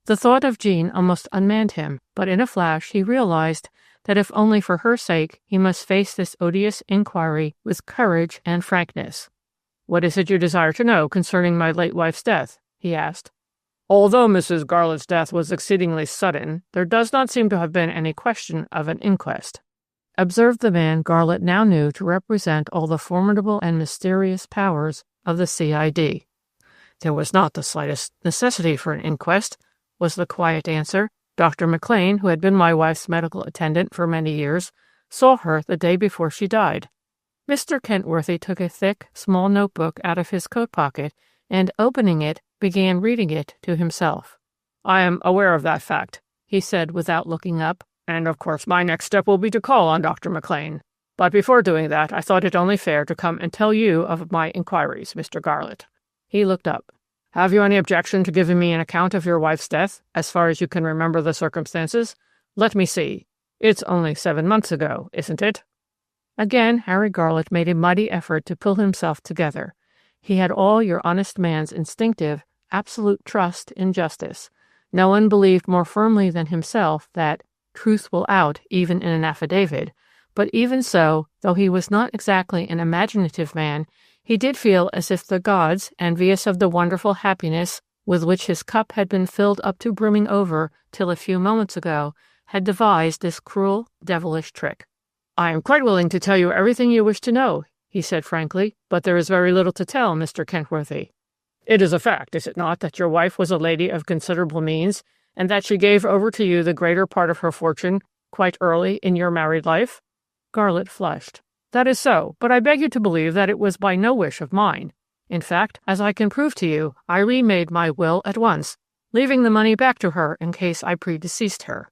The thought of Jean almost unmanned him, but in a flash he realized that if only for her sake he must face this odious inquiry with courage and frankness. "What is it you desire to know concerning my late wife's death?" he asked. "Although Mrs. Garlett's death was exceedingly sudden, there does not seem to have been any question of an inquest," observed the man Garlett now knew to represent all the formidable and mysterious powers of the CID. "There was not the slightest necessity for an inquest," was the quiet answer. "Dr. McLean, who had been my wife's medical attendant for many years, saw her the day before she died." Mr. Kentworthy took a thick, small notebook out of his coat pocket and opening it, began reading it to himself. "I am aware of that fact," he said without looking up, "and of course my next step will be to call on Dr. McLean. But before doing that, I thought it only fair to come and tell you of my inquiries, Mr. Garlett." He looked up. "Have you any objection to giving me an account of your wife's death, as far as you can remember the circumstances? Let me see. It's only 7 months ago, isn't it?" Again, Harry Garlett made a mighty effort to pull himself together. He had all your honest man's instinctive, absolute trust in justice. No one believed more firmly than himself that truth will out even in an affidavit, but even so, though he was not exactly an imaginative man, he did feel as if the gods, envious of the wonderful happiness with which his cup had been filled up to brimming over till a few moments ago, had devised this cruel, devilish trick. "I am quite willing to tell you everything you wish to know," he said frankly, "but there is very little to tell, Mr. Kentworthy. It is a fact, is it not, that your wife was a lady of considerable means, and that she gave over to you the greater part of her fortune quite early in your married life?" Garlett flushed. "That is so, but I beg you to believe that it was by no wish of mine. In fact, as I can prove to you, I remade my will at once, leaving the money back to her in case I predeceased her."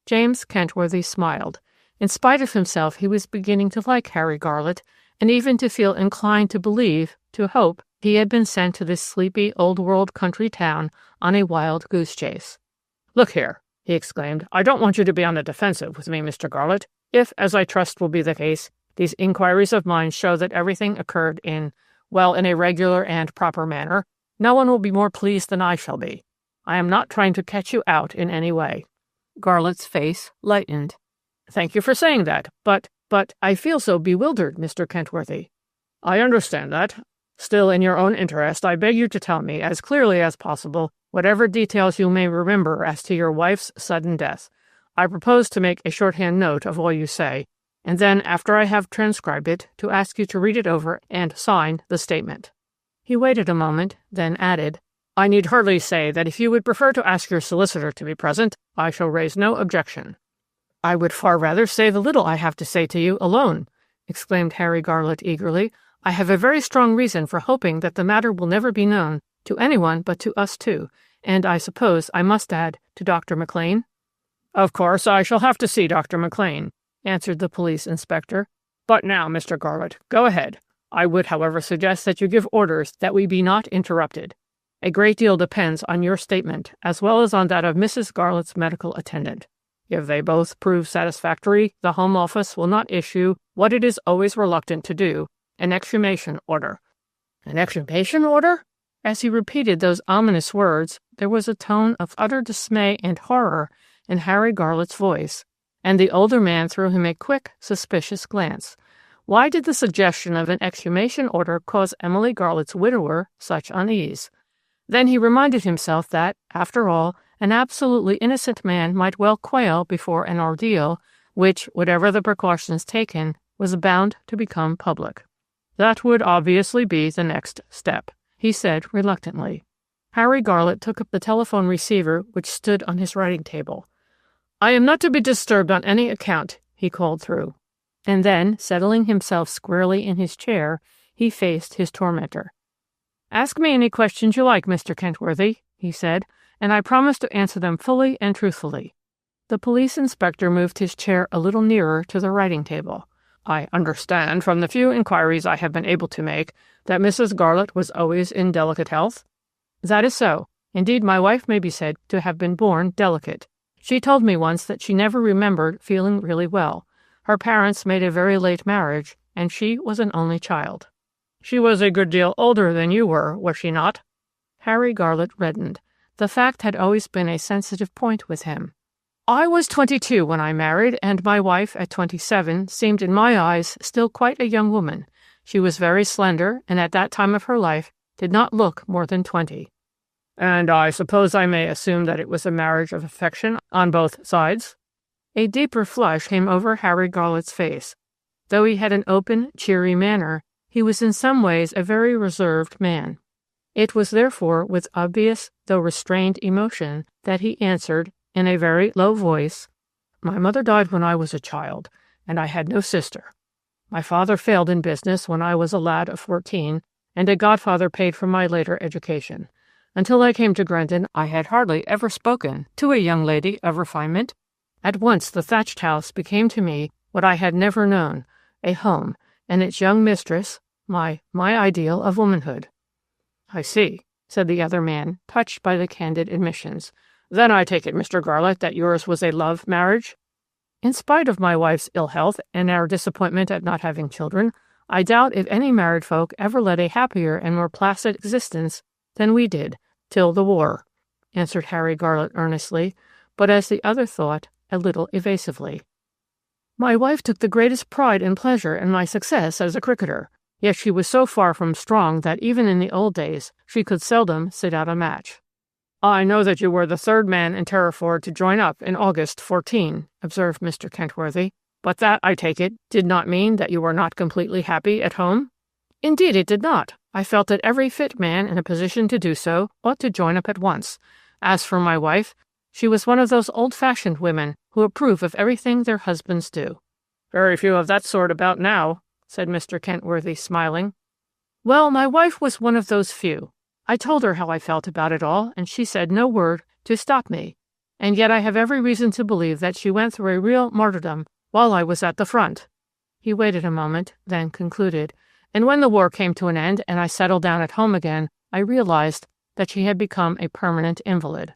James Kentworthy smiled. In spite of himself, he was beginning to like Harry Garlett, and even to feel inclined to believe, to hope, he had been sent to this sleepy, old-world country town on a wild goose chase. "Look here," he exclaimed, "I don't want you to be on the defensive with me, Mr. Garlett. If, as I trust will be the case, these inquiries of mine show that everything occurred in a regular and proper manner, no one will be more pleased than I shall be. I am not trying to catch you out in any way." Garlett's face lightened. "Thank you for saying that, but I feel so bewildered, Mr. Kentworthy." "I understand that. Still, in your own interest, I beg you to tell me, as clearly as possible, whatever details you may remember as to your wife's sudden death. I propose to make a shorthand note of all you say, and then, after I have transcribed it, to ask you to read it over and sign the statement." He waited a moment, then added, "I need hardly say that if you would prefer to ask your solicitor to be present, I shall raise no objection." "I would far rather say the little I have to say to you alone," exclaimed Harry Garlett eagerly. "I have a very strong reason for hoping that the matter will never be known to anyone but to us two, and I suppose I must add to Dr. McLean." "Of course, I shall have to see Dr. McLean," answered the police inspector. "But now, Mr. Garlett, go ahead. I would, however, suggest that you give orders that we be not interrupted. A great deal depends on your statement, as well as on that of Mrs. Garlett's medical attendant. If they both prove satisfactory, the Home Office will not issue what it is always reluctant to do, an exhumation order." "An exhumation order?" As he repeated those ominous words, there was a tone of utter dismay and horror in Harry Garlett's voice, and the older man threw him a quick, suspicious glance. Why did the suggestion of an exhumation order cause Emily Garlett's widower such unease? Then he reminded himself that, after all, an absolutely innocent man might well quail before an ordeal which, whatever the precautions taken, was bound to become public. "That would obviously be the next step," he said reluctantly. Harry Garlett took up the telephone receiver which stood on his writing table. "I am not to be disturbed on any account," he called through. And then, settling himself squarely in his chair, he faced his tormentor. "Ask me any questions you like, Mr. Kentworthy," he said, "and I promise to answer them fully and truthfully." The police inspector moved his chair a little nearer to the writing table. "I understand from the few inquiries I have been able to make that Mrs. Garlett was always in delicate health?" "That is so. Indeed, my wife may be said to have been born delicate. She told me once that she never remembered feeling really well. Her parents made a very late marriage, and she was an only child." "She was a good deal older than you were, was she not?" Harry Garlett reddened. The fact had always been a sensitive point with him. "I was 22 when I married, and my wife, at 27, seemed in my eyes still quite a young woman. She was very slender, and at that time of her life did not look more than 20. "And I suppose I may assume that it was a marriage of affection on both sides?" A deeper flush came over Harry Garlett's face. Though he had an open, cheery manner, he was in some ways a very reserved man. It was therefore with obvious, though restrained emotion, that he answered, in a very low voice, "My mother died when I was a child, and I had no sister. My father failed in business when I was a lad of 14, and a godfather paid for my later education. Until I came to Grendon, I had hardly ever spoken to a young lady of refinement. At once the thatched house became to me what I had never known, a home, and its young mistress, my ideal of womanhood." "I see," said the other man, touched by the candid admissions. "Then I take it, Mr. Garlett, that yours was a love marriage?" "In spite of my wife's ill health and our disappointment at not having children, I doubt if any married folk ever led a happier and more placid existence than we did, till the war," answered Harry Garlett earnestly, but as the other thought, a little evasively. "My wife took the greatest pride and pleasure in my success as a cricketer, yet she was so far from strong that even in the old days she could seldom sit out a match." "I know that you were the third man in Terriford to join up in August 14, observed Mr. Kentworthy, "but that, I take it, did not mean that you were not completely happy at home?" "Indeed it did not. I felt that every fit man in a position to do so ought to join up at once. As for my wife, she was one of those old-fashioned women who approve of everything their husbands do." "Very few of that sort about now," said Mr. Kentworthy, smiling. "Well, my wife was one of those few. I told her how I felt about it all, and she said no word to stop me. And yet I have every reason to believe that she went through a real martyrdom while I was at the front." He waited a moment, then concluded, "And when the war came to an end and I settled down at home again, I realized that she had become a permanent invalid."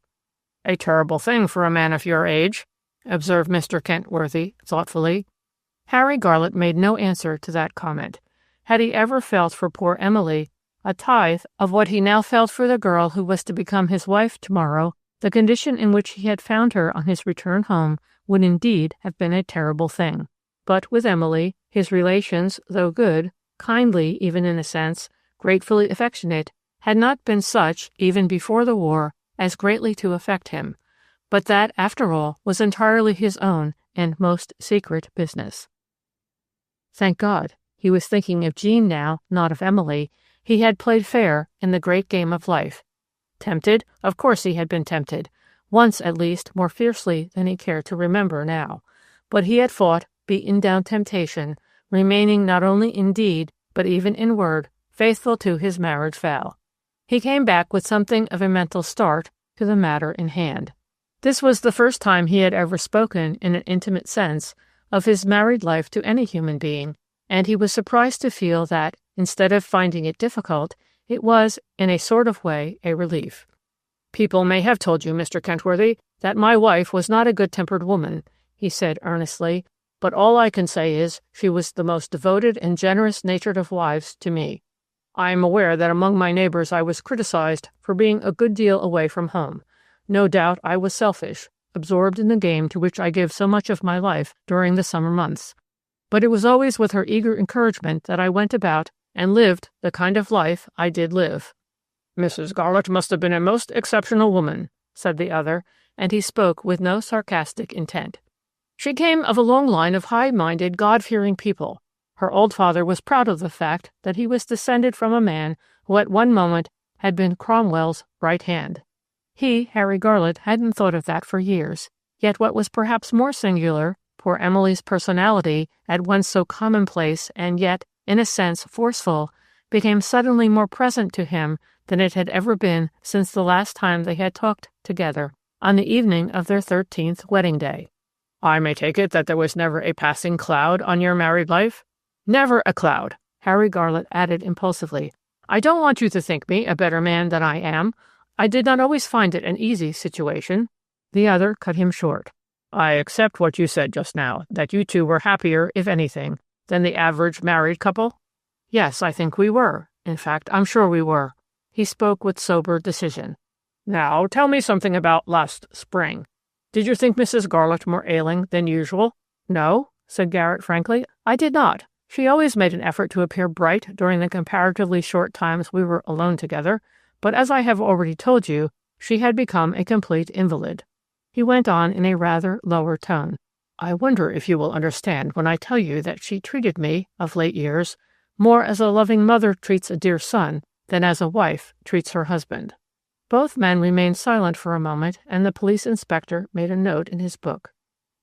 "A terrible thing for a man of your age," observed Mr. Kentworthy thoughtfully. Harry Garlett made no answer to that comment. Had he ever felt for poor Emily a tithe of what he now felt for the girl who was to become his wife tomorrow, the condition in which he had found her on his return home would indeed have been a terrible thing. But with Emily, his relations, though good, kindly even in a sense, gratefully affectionate, had not been such, even before the war, as greatly to affect him. But that, after all, was entirely his own and most secret business. Thank God, he was thinking of Jean now, not of Emily. He had played fair in the great game of life. Tempted? Of course he had been tempted, once at least more fiercely than he cared to remember now. But he had fought, beaten down temptation, remaining not only in deed, but even in word, faithful to his marriage vow. He came back with something of a mental start to the matter in hand. This was the first time he had ever spoken in an intimate sense of his married life to any human being, and he was surprised to feel that, instead of finding it difficult, it was, in a sort of way, a relief. "People may have told you, Mr. Kentworthy, that my wife was not a good-tempered woman," he said earnestly, "but all I can say is she was the most devoted and generous-natured of wives to me. I am aware that among my neighbors I was criticized for being a good deal away from home. No doubt I was selfish, absorbed in the game to which I give so much of my life during the summer months. But it was always with her eager encouragement that I went about and lived the kind of life I did live." "Mrs. Garlett must have been a most exceptional woman," said the other, and he spoke with no sarcastic intent. "She came of a long line of high-minded, God-fearing people. Her old father was proud of the fact that he was descended from a man who at one moment had been Cromwell's right hand. He, Harry Garlett, hadn't thought of that for years. Yet what was perhaps more singular, poor Emily's personality, at once so commonplace and yet, in a sense, forceful, became suddenly more present to him than it had ever been since the last time they had talked together, on the evening of their 13th wedding day. "I may take it that there was never a passing cloud on your married life?" "Never a cloud," Harry Garlett added impulsively. "I don't want you to think me a better man than I am. I did not always find it an easy situation." The other cut him short. "I accept what you said just now, that you two were happier, if anything, than the average married couple?" "Yes, I think we were. In fact, I'm sure we were." He spoke with sober decision. "Now, tell me something about last spring. Did you think Mrs. Garlett more ailing than usual?" "No," said Garrett frankly, "I did not. She always made an effort to appear bright during the comparatively short times we were alone together, but as I have already told you, she had become a complete invalid." He went on in a rather lower tone. "I wonder if you will understand when I tell you that she treated me, of late years, more as a loving mother treats a dear son than as a wife treats her husband." Both men remained silent for a moment, and the police inspector made a note in his book.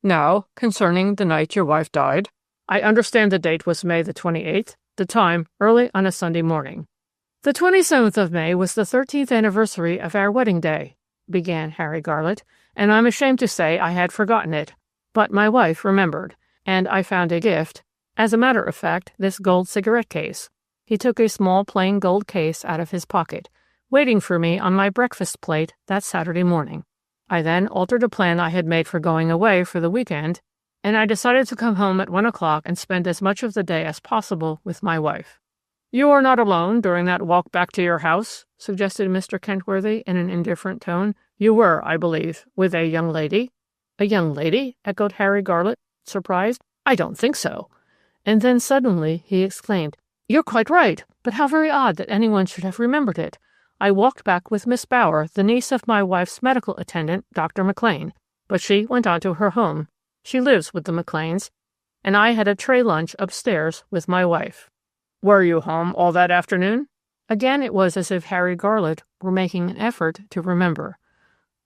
"Now, concerning the night your wife died, I understand the date was May the 28th, the time early on a Sunday morning. "The 27th of May was the 13th anniversary of our wedding day," began Harry Garlett, "and I'm ashamed to say I had forgotten it. But my wife remembered, and I found a gift. As a matter of fact, this gold cigarette case." He took a small plain gold case out of his pocket, waiting for me on my breakfast plate that Saturday morning. I then altered a plan I had made for going away for the weekend, and I decided to come home at 1 o'clock and spend as much of the day as possible with my wife. "You were not alone during that walk back to your house?" suggested Mr. Kentworthy in an indifferent tone. "You were, I believe, with a young lady?" "A young lady?" echoed Harry Garlett, surprised. "I don't think so." And then suddenly he exclaimed, "You're quite right, but how very odd that anyone should have remembered it. I walked back with Miss Bower, the niece of my wife's medical attendant, Dr. McLean, but she went on to her home. She lives with the McLeans, and I had a tray lunch upstairs with my wife." "Were you home all that afternoon?" Again it was as if Harry Garlett were making an effort to remember.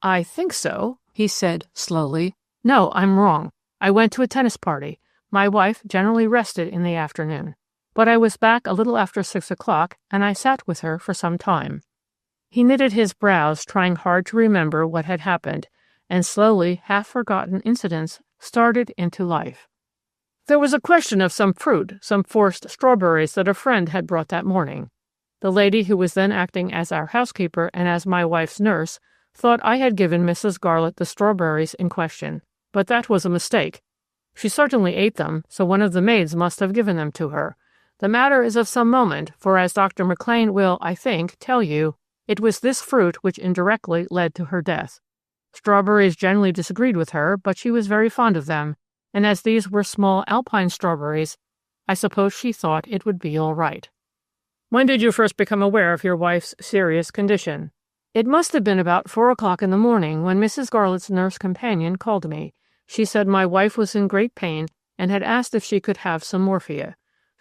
"I think so," he said slowly. "No, I'm wrong. I went to a tennis party. My wife generally rested in the afternoon. But I was back a little after 6 o'clock, and I sat with her for some time." He knitted his brows, trying hard to remember what had happened, and slowly half-forgotten incidents started into life. "There was a question of some fruit, some forced strawberries that a friend had brought that morning. The lady who was then acting as our housekeeper and as my wife's nurse thought I had given Mrs. Garlett the strawberries in question, but that was a mistake. She certainly ate them, so one of the maids must have given them to her. The matter is of some moment, for as Dr. McLean will, I think, tell you, it was this fruit which indirectly led to her death. Strawberries generally disagreed with her, but she was very fond of them, and as these were small alpine strawberries, I suppose she thought it would be all right." "When did you first become aware of your wife's serious condition?" "It must have been about 4 o'clock in the morning when Mrs. Garlett's nurse companion called me. She said my wife was in great pain and had asked if she could have some morphia.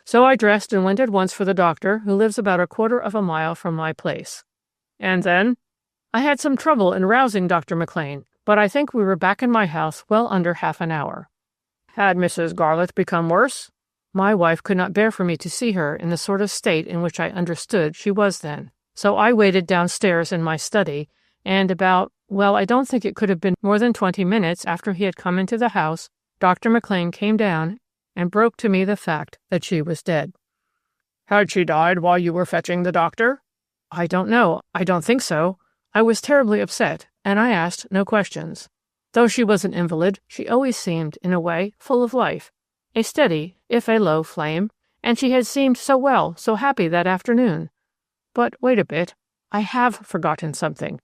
So I dressed and went at once for the doctor, who lives about a quarter of a mile from my place." "And then?" "I had some trouble in rousing Dr. McLean, but I think we were back in my house well under half an hour." "Had Mrs. Garlett become worse?" "My wife could not bear for me to see her in the sort of state in which I understood she was then. So I waited downstairs in my study, and I don't think it could have been more than 20 minutes after he had come into the house, Dr. McLean came down and broke to me the fact that she was dead." "Had she died while you were fetching the doctor?" "I don't know. I don't think so. I was terribly upset, and I asked no questions. Though she was an invalid, she always seemed, in a way, full of life, a steady, if a low flame, and she had seemed so well, so happy that afternoon. But wait a bit. I have forgotten something.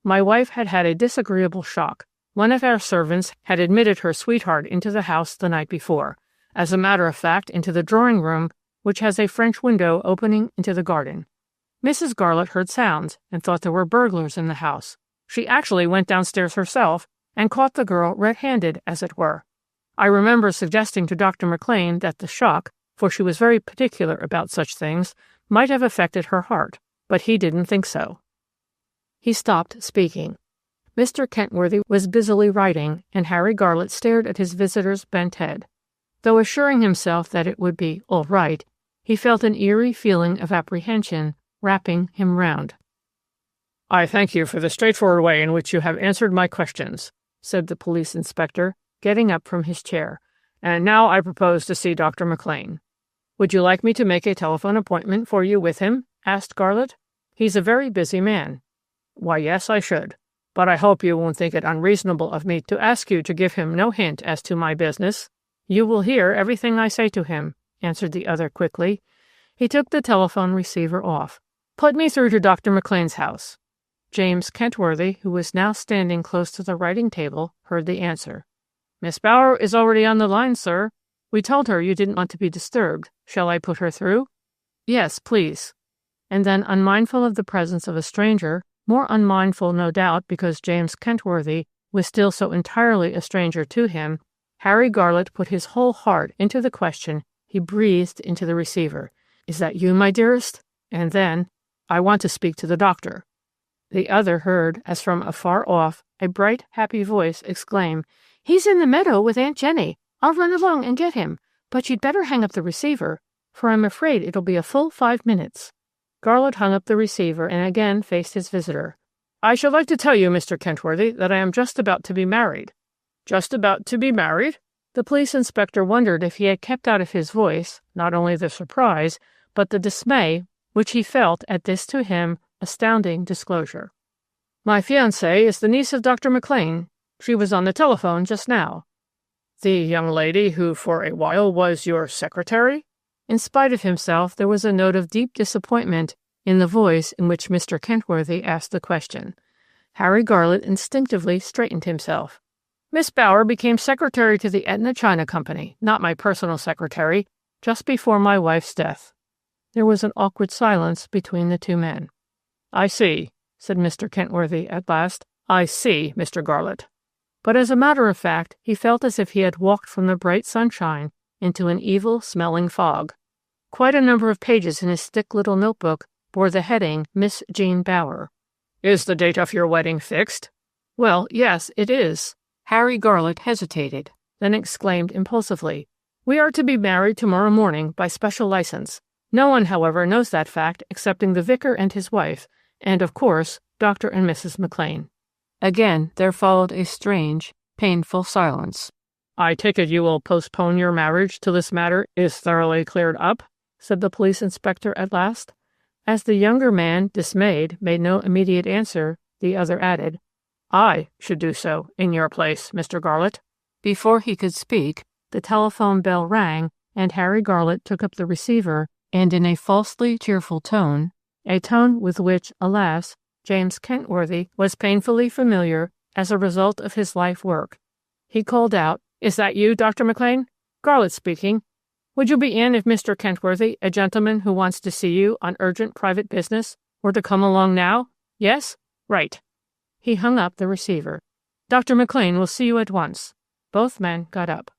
My wife had had a disagreeable shock. One of our servants had admitted her sweetheart into the house the night before, as a matter of fact, into the drawing-room, which has a French window opening into the garden. Mrs. Garlett heard sounds and thought there were burglars in the house. She actually went downstairs herself and caught the girl red-handed, as it were. I remember suggesting to Dr. McLean that the shock, for she was very particular about such things, might have affected her heart, but he didn't think so." He stopped speaking. Mr. Kentworthy was busily writing, and Harry Garlett stared at his visitor's bent head. Though assuring himself that it would be all right, he felt an eerie feeling of apprehension wrapping him round. "I thank you for the straightforward way in which you have answered my questions," said the police inspector, getting up from his chair. "And now I propose to see Dr. McLean." "Would you like me to make a telephone appointment for you with him?" asked Garlett. "He's a very busy man." "Why, yes, I should. But I hope you won't think it unreasonable of me to ask you to give him no hint as to my business." "You will hear everything I say to him," answered the other quickly. He took the telephone receiver off. "Put me through to Dr. McLean's house." James Kentworthy, who was now standing close to the writing table, heard the answer. "Miss Bower is already on the line, sir. We told her you didn't want to be disturbed. Shall I put her through?" "Yes, please." And then, unmindful of the presence of a stranger, more unmindful, no doubt, because James Kentworthy was still so entirely a stranger to him, Harry Garlett put his whole heart into the question he breathed into the receiver. "Is that you, my dearest?" And then, "I want to speak to the doctor." The other heard, as from afar off, a bright, happy voice exclaim, "He's in the meadow with Aunt Jenny. I'll run along and get him. But you'd better hang up the receiver, for I'm afraid it'll be a full 5 minutes." Garlett hung up the receiver and again faced his visitor. "I should like to tell you, Mr. Kentworthy, that I am just about to be married." "Just about to be married?" The police inspector wondered if he had kept out of his voice not only the surprise, but the dismay which he felt at this, to him, astounding disclosure. "My fiancée is the niece of Dr. McLean. She was on the telephone just now." "The young lady who for a while was your secretary?" In spite of himself, there was a note of deep disappointment in the voice in which Mr. Kentworthy asked the question. Harry Garlett instinctively straightened himself. "Miss Bower became secretary to the Etna China Company, not my personal secretary, just before my wife's death." There was an awkward silence between the two men. "I see," said Mr. Kentworthy at last. "I see, Mr. Garlett." But as a matter of fact, he felt as if he had walked from the bright sunshine into an evil-smelling fog. Quite a number of pages in his thick little notebook bore the heading Miss Jean Bower. "Is the date of your wedding fixed?" "Well, yes, it is." Harry Garlett hesitated, then exclaimed impulsively, "We are to be married tomorrow morning by special license. No one, however, knows that fact excepting the vicar and his wife, and, of course, Dr. and Mrs. McLean." Again there followed a strange, painful silence. "I take it you will postpone your marriage till this matter is thoroughly cleared up?" said the police inspector at last. As the younger man, dismayed, made no immediate answer, the other added, "I should do so in your place, Mr. Garlett." Before he could speak, the telephone bell rang, and Harry Garlett took up the receiver, and in a falsely cheerful tone, a tone with which, alas, James Kentworthy was painfully familiar as a result of his life work, he called out, "Is that you, Dr. McLean? Garlett speaking. Would you be in if Mr. Kentworthy, a gentleman who wants to see you on urgent private business, were to come along now? Yes? Right." He hung up the receiver. "Dr. McLean will see you at once." Both men got up.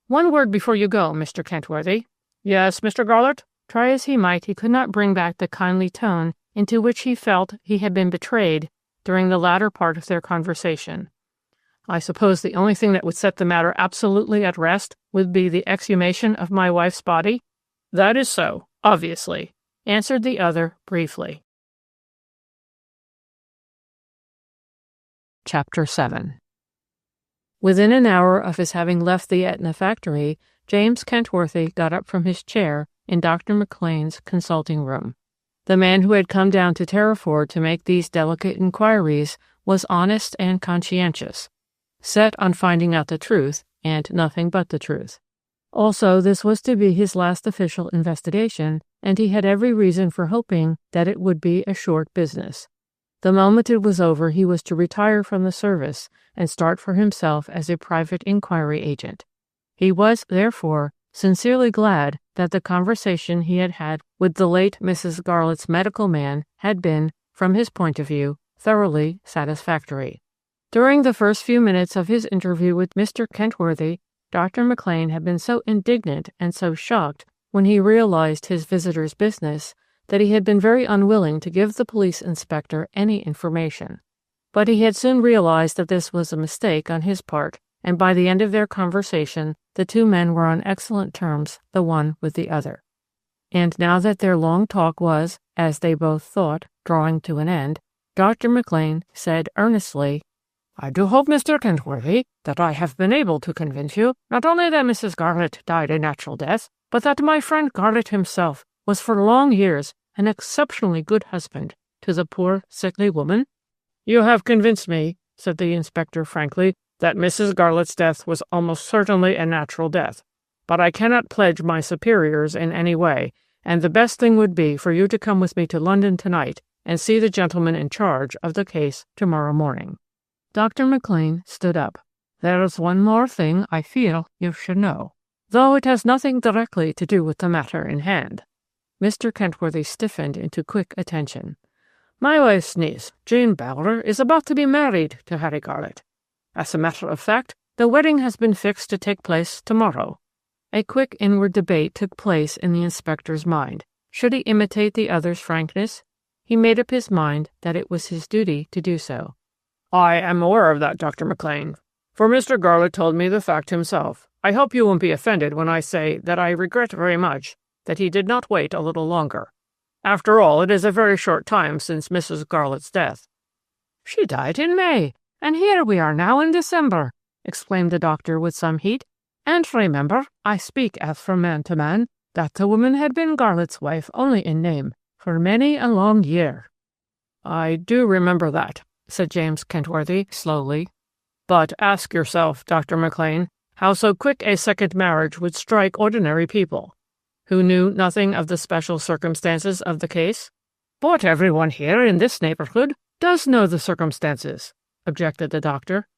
"One word before you go, Mr. Kentworthy." "Yes, Mr. Garlett?" Try as he might, he could not bring back the kindly tone into which he felt he had been betrayed during the latter part of their conversation. "I suppose the only thing that would set the matter absolutely at rest would be the exhumation of my wife's body?" "That is so, obviously," answered the other briefly. Chapter 7. Within an hour of his having left the Etna factory, James Kentworthy got up from his chair in Dr. McLean's consulting room. The man who had come down to Terriford to make these delicate inquiries was honest and conscientious, set on finding out the truth, and nothing but the truth. Also, this was to be his last official investigation, and he had every reason for hoping that it would be a short business. The moment it was over, he was to retire from the service and start for himself as a private inquiry agent. He was, therefore, sincerely glad that the conversation he had had with the late Mrs. Garlett's medical man had been, from his point of view, thoroughly satisfactory. During the first few minutes of his interview with Mr. Kentworthy, Dr. McLean had been so indignant and so shocked when he realized his visitor's business that he had been very unwilling to give the police inspector any information. But he had soon realized that this was a mistake on his part, and by the end of their conversation, the two men were on excellent terms, the one with the other. And now that their long talk was, as they both thought, drawing to an end, Dr. McLean said earnestly, "I do hope, Mr. Kentworthy, that I have been able to convince you not only that Mrs. Garlett died a natural death, but that my friend Garlett himself was for long years an exceptionally good husband to the poor sickly woman." "You have convinced me," said the inspector frankly, "that Mrs. Garlett's death was almost certainly a natural death, but I cannot pledge my superiors in any way, and the best thing would be for you to come with me to London tonight and see the gentleman in charge of the case tomorrow morning." Dr. McLean stood up. "There is one more thing I feel you should know, though it has nothing directly to do with the matter in hand." Mr. Kentworthy stiffened into quick attention. "My wife's niece, Jane Bower, is about to be married to Harry Garlett. As a matter of fact, the wedding has been fixed to take place tomorrow." A quick inward debate took place in the inspector's mind. Should he imitate the other's frankness? He made up his mind that it was his duty to do so. "I am aware of that, Dr. McLean, for Mr. Garlett told me the fact himself. I hope you won't be offended when I say that I regret very much that he did not wait a little longer." After all, it is a very short time since Mrs. Garlett's death." "She died in May, and here we are now in December," exclaimed the doctor with some heat. "And remember, I speak as from man to man, that the woman had been Garlett's wife only in name for many a long year." "I do remember that," said James Kentworthy slowly. "But ask yourself, Dr. McLean, how so quick a second marriage would strike ordinary people, who knew nothing of the special circumstances of the case." "But everyone here in this neighborhood does know the circumstances," objected the doctor.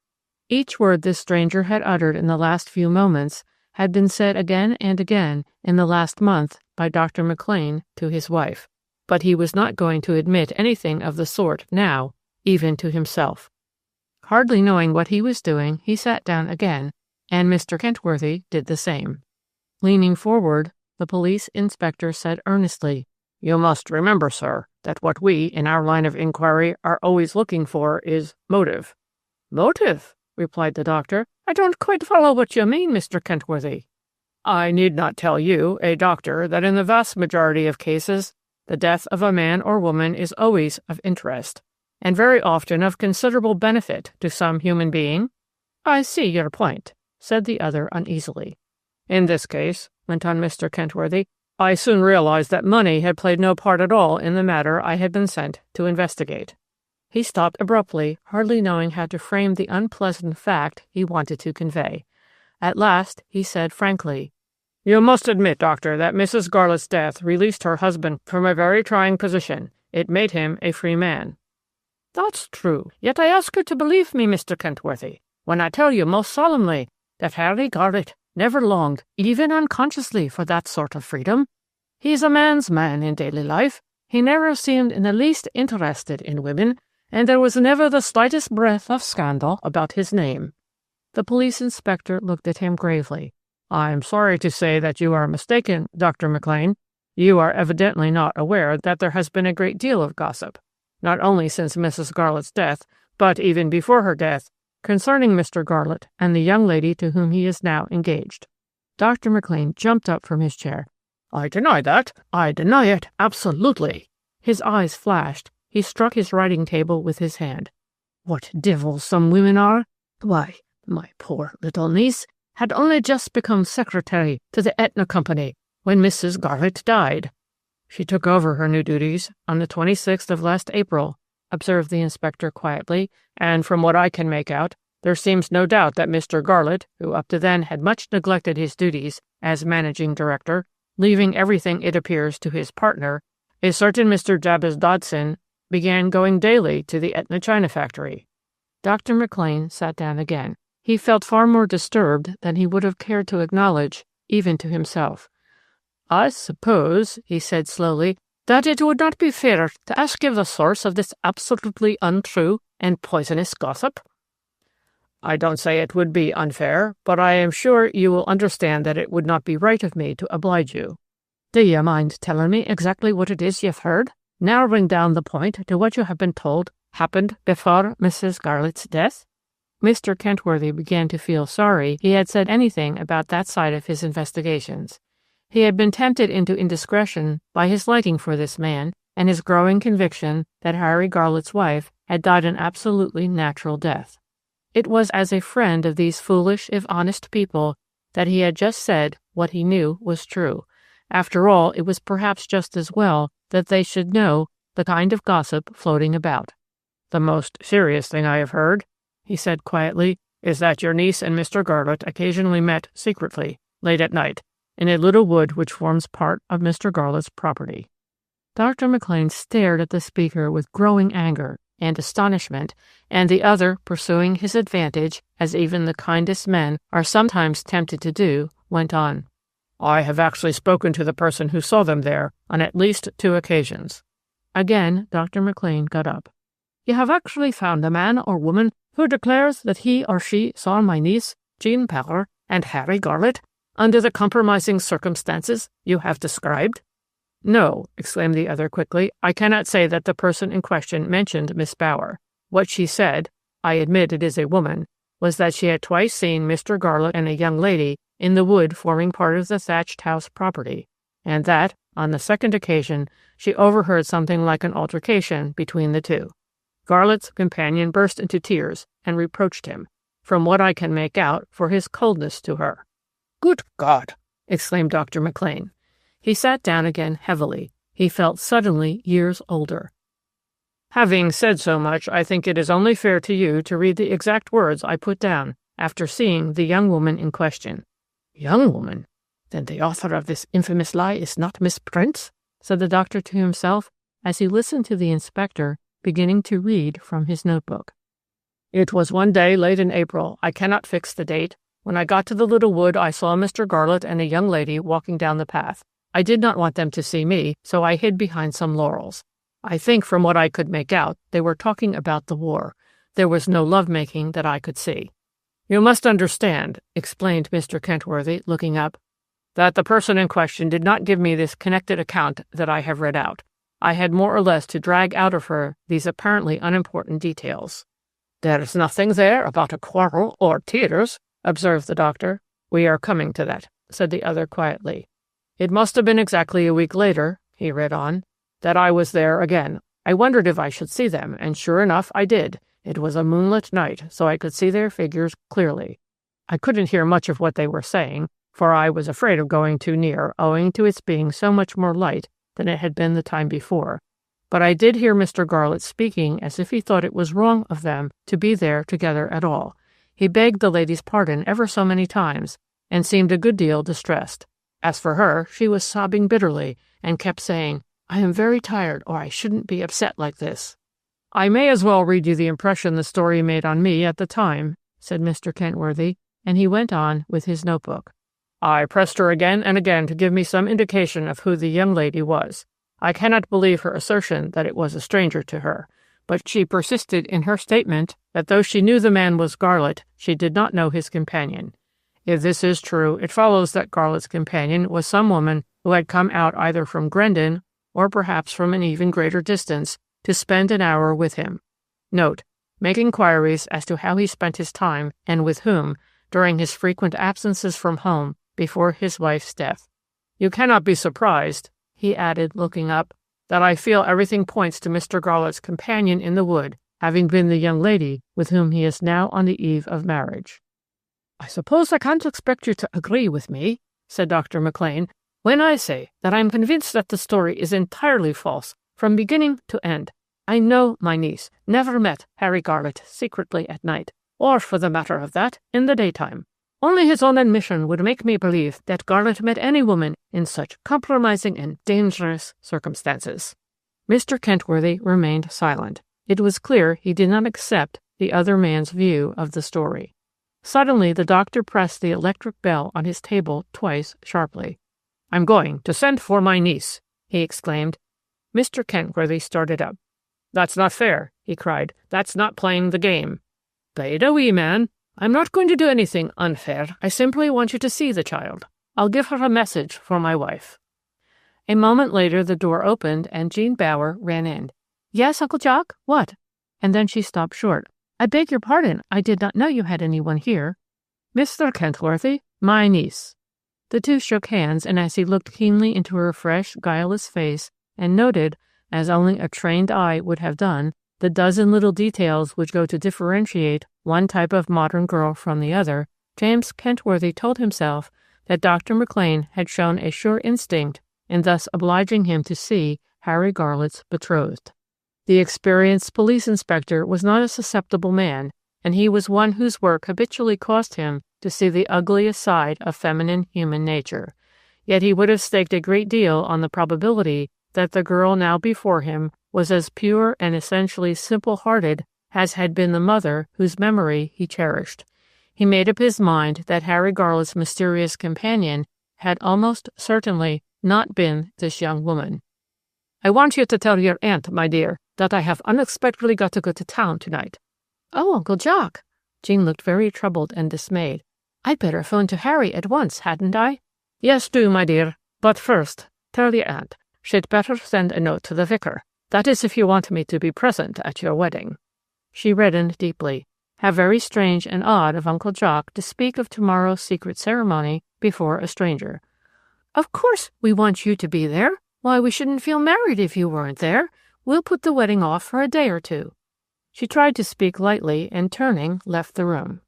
Each word this stranger had uttered in the last few moments had been said again and again in the last month by Dr. McLean to his wife, but he was not going to admit anything of the sort now, even to himself. Hardly knowing what he was doing, he sat down again, and Mr. Kentworthy did the same. Leaning forward, the police inspector said earnestly, "You must remember, sir, that what we, in our line of inquiry, are always looking for is motive." "Motive?" replied the doctor. "I don't quite follow what you mean, Mr. Kentworthy." "I need not tell you, a doctor, that in the vast majority of cases, the death of a man or woman is always of interest, and very often of considerable benefit to some human being." "I see your point," said the other uneasily. "In this case," went on Mr. Kentworthy, "I soon realized that money had played no part at all in the matter I had been sent to investigate." He stopped abruptly, hardly knowing how to frame the unpleasant fact he wanted to convey. At last he said frankly, "You must admit, doctor, that Mrs. Garlett's death released her husband from a very trying position. It made him a free man." "That's true. Yet I ask you to believe me, Mr. Kentworthy, when I tell you most solemnly that Harry Garlett never longed, even unconsciously, for that sort of freedom. He's a man's man in daily life. He never seemed in the least interested in women, and there was never the slightest breath of scandal about his name." The police inspector looked at him gravely. "I'm sorry to say that you are mistaken, Dr. McLean. You are evidently not aware that there has been a great deal of gossip, not only since Mrs. Garlett's death, but even before her death, concerning Mr. Garlett and the young lady to whom he is now engaged." Dr. McLean jumped up from his chair. "I deny that. I deny it absolutely." His eyes flashed. He struck his writing table with his hand. "What devils some women are! Why, my poor little niece had only just become secretary to the Etna Company when Mrs. Garlett died." "She took over her new duties on the 26th of last April," observed the inspector quietly, "and from what I can make out, there seems no doubt that Mr. Garlett, who up to then had much neglected his duties as managing director, leaving everything, it appears, to his partner, a certain Mr. Jabez Dodson, began going daily to the Etna China factory." Dr. McLean sat down again. He felt far more disturbed than he would have cared to acknowledge, even to himself. "I suppose," he said slowly, "that it would not be fair to ask you the source of this absolutely untrue and poisonous gossip?" "I don't say it would be unfair, but I am sure you will understand that it would not be right of me to oblige you." "Do you mind telling me exactly what it is you've heard, narrowing down the point to what you have been told happened before Mrs. Garlett's death?" Mr. Kentworthy began to feel sorry he had said anything about that side of his investigations. He had been tempted into indiscretion by his liking for this man and his growing conviction that Harry Garlett's wife had died an absolutely natural death. It was as a friend of these foolish, if honest people, that he had just said what he knew was true. After all, it was perhaps just as well that they should know the kind of gossip floating about. "The most serious thing I have heard," he said quietly, "is that your niece and Mr. Garlett occasionally met secretly, late at night, in a little wood which forms part of Mr. Garlett's property." Dr. McLean stared at the speaker with growing anger and astonishment, and the other, pursuing his advantage, as even the kindest men are sometimes tempted to do, went on. "I have actually spoken to the person who saw them there on at least 2 occasions." Again, Dr. McLean got up. "You have actually found a man or woman who declares that he or she saw my niece, Jean Power, and Harry Garlett under the compromising circumstances you have described?" "No," exclaimed the other quickly. "I cannot say that the person in question mentioned Miss Bower. What she said, I admit it is a woman, was that she had twice seen Mr. Garlett and a young lady in the wood forming part of the thatched house property, and that, On the second occasion, she overheard something like an altercation between the two. Garlett's companion burst into tears and reproached him, from what I can make out, for his coldness to her. "Good God!" exclaimed Dr. McLean. He sat down again heavily. He felt suddenly years older. "Having said so much, I think it is only fair to you to read the exact words I put down after seeing the young woman in question." "Young woman? Then the author of this infamous lie is not Miss Prince?" said the doctor to himself as he listened to the inspector beginning to read from his notebook. "It was one day late in April, I cannot fix the date. When I got to the little wood, I saw Mr. Garlett and a young lady walking down the path. I did not want them to see me, so I hid behind some laurels. I think from what I could make out, they were talking about the war. There was no love-making that I could see. You must understand," explained Mr. Kentworthy, looking up, "that the person in question did not give me this connected account that I have read out. I had more or less to drag out of her these apparently unimportant details." "There's nothing there about a quarrel or tears," observed the doctor. "We are coming to that," said the other quietly. "It must have been exactly a week later," he read on, "that I was there again. I wondered if I should see them, and sure enough I did. It was a moonlit night, so I could see their figures clearly. I couldn't hear much of what they were saying, for I was afraid of going too near, owing to its being so much more light than it had been the time before. But I did hear Mr. Garlett speaking as if he thought it was wrong of them to be there together at all. He begged the lady's pardon ever so many times, and seemed a good deal distressed. As for her, she was sobbing bitterly, and kept saying, 'I am very tired, or I shouldn't be upset like this.' I may as well read you the impression the story made on me at the time," said Mr. Kentworthy, and he went on with his notebook. "I pressed her again and again to give me some indication of who the young lady was. I cannot believe her assertion that it was a stranger to her, but she persisted in her statement that though she knew the man was Garlett, she did not know his companion. If this is true, it follows that Garlett's companion was some woman who had come out either from Grendon, or perhaps from an even greater distance, to spend an hour with him. Note, make inquiries as to how he spent his time and with whom during his frequent absences from home before his wife's death. You cannot be surprised," he added, looking up, "that I feel everything points to Mr. Garlett's companion in the wood having been the young lady with whom he is now on the eve of marriage." "I suppose I can't expect you to agree with me," said Dr. McLean, "when I say that I am convinced that the story is entirely false from beginning to end. I know my niece never met Harry Garlett secretly at night, or, for the matter of that, in the daytime. Only his own admission would make me believe that Garlett met any woman in such compromising and dangerous circumstances." Mr. Kentworthy remained silent. It was clear he did not accept the other man's view of the story. Suddenly the doctor pressed the electric bell on his table twice sharply. "I'm going to send for my niece," he exclaimed. Mr. Kentworthy started up. "That's not fair," he cried. "That's not playing the game." "Bide a wee, man. I'm not going to do anything unfair. I simply want you to see the child. I'll give her a message for my wife." A moment later the door opened and Jean Bower ran in. "Yes, Uncle Jock? What?" And then she stopped short. "I beg your pardon. I did not know you had anyone here." "Mr. Kentworthy, my niece." The two shook hands, and as he looked keenly into her fresh, guileless face and noted, as only a trained eye would have done, the dozen little details which go to differentiate one type of modern girl from the other, James Kentworthy told himself that Dr. McLean had shown a sure instinct in thus obliging him to see Harry Garlett's betrothed. The experienced police inspector was not a susceptible man, and he was one whose work habitually caused him to see the ugliest side of feminine human nature. Yet he would have staked a great deal on the probability that the girl now before him was as pure and essentially simple-hearted as had been the mother whose memory he cherished. He made up his mind that Harry Garlett's mysterious companion had almost certainly not been this young woman. "I want you to tell your aunt, my dear, that I have unexpectedly got to go to town tonight." "Oh, Uncle Jock!" Jean looked very troubled and dismayed. "I'd better phone to Harry at once, hadn't I?" "Yes, do, my dear. But first, tell your aunt she'd better send a note to the vicar. That is if you want me to be present at your wedding." She reddened deeply. How very strange and odd of Uncle Jock to speak of tomorrow's secret ceremony before a stranger. "Of course we want you to be there. Why, we shouldn't feel married if you weren't there. We'll put the wedding off for a day or two." She tried to speak lightly and, turning, left the room.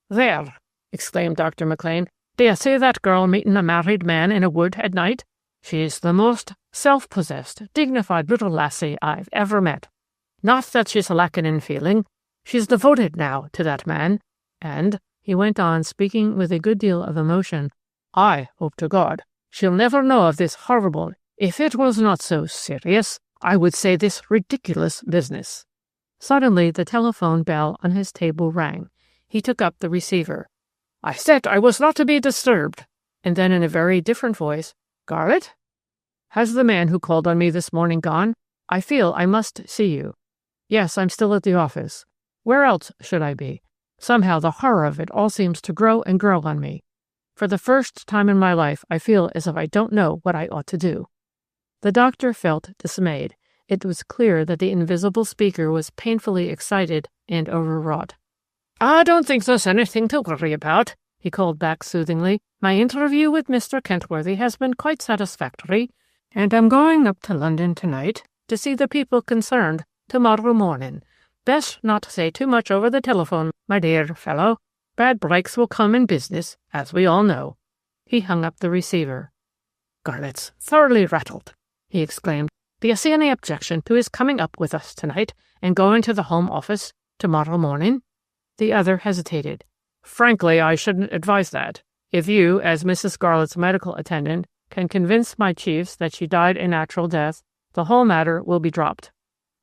"There!" exclaimed Dr. McLean. "Do you see that girl meeting a married man in a wood at night? She's the most self-possessed, dignified little lassie I've ever met. Not that she's lacking in feeling. She's devoted now to that man, and," he went on, speaking with a good deal of emotion, "I hope to God she'll never know of this horrible, if it was not so serious, I would say this ridiculous business." Suddenly the telephone bell on his table rang. He took up the receiver. "I said I was not to be disturbed." And then in a very different voice, "Garlett? Has the man who called on me this morning gone? I feel I must see you." "Yes, I'm still at the office. Where else should I be? Somehow the horror of it all seems to grow and grow on me. For the first time in my life, I feel as if I don't know what I ought to do." The doctor felt dismayed. It was clear that the invisible speaker was painfully excited and overwrought. "I don't think there's anything to worry about," he called back soothingly. "My interview with Mr. Kentworthy has been quite satisfactory, and I'm going up to London tonight to see the people concerned tomorrow morning. Best not say too much over the telephone, my dear fellow. Bad breaks will come in business, as we all know." He hung up the receiver. "Garlett's thoroughly rattled," he exclaimed. "Do you see any objection to his coming up with us tonight and going to the Home Office tomorrow morning?" The other hesitated. "Frankly, I shouldn't advise that. If you, as Mrs. Garlett's medical attendant, can convince my chiefs that she died a natural death, the whole matter will be dropped."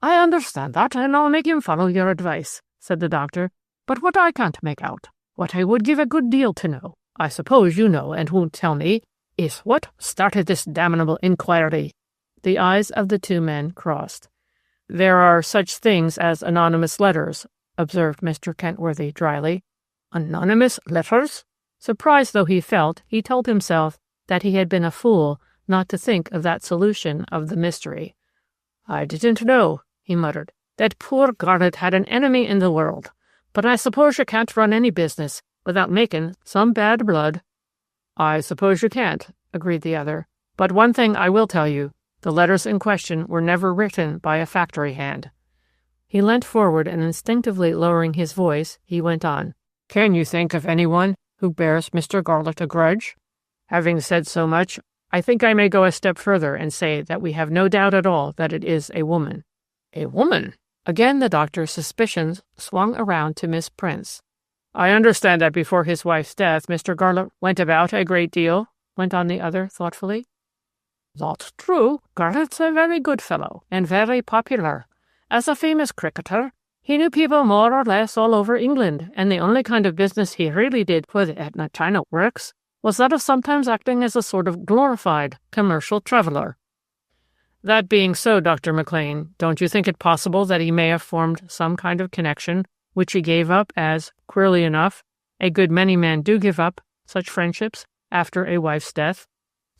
"I understand that, and I'll make him follow your advice," said the doctor. "But what I can't make out, what I would give a good deal to know, I suppose you know and won't tell me, is what started this damnable inquiry." The eyes of the two men crossed. "There are such things as anonymous letters," observed Mr. Kentworthy dryly. "Anonymous letters?" Surprised though he felt, he told himself that he had been a fool not to think of that solution of the mystery. "I didn't know," he muttered, "that poor Garlett had an enemy in the world. But I suppose you can't run any business without making some bad blood." "I suppose you can't," agreed the other. "But one thing I will tell you. The letters in question were never written by a factory hand." He leant forward and, instinctively lowering his voice, he went on. "Can you think of anyone who bears Mr. Garlett a grudge? Having said so much, I think I may go a step further and say that we have no doubt at all that it is a woman." "A woman?" Again the doctor's suspicions swung around to Miss Prince. "I understand that before his wife's death Mr. Garlett went about a great deal," went on the other thoughtfully. "That's true. Garlett's a very good fellow, and very popular. As a famous cricketer, he knew people more or less all over England, and the only kind of business he really did for the Etna China Works was that of sometimes acting as a sort of glorified commercial traveller." "That being so, Dr. McLean, don't you think it possible that he may have formed some kind of connection which he gave up, as, queerly enough, a good many men do give up such friendships after a wife's death?"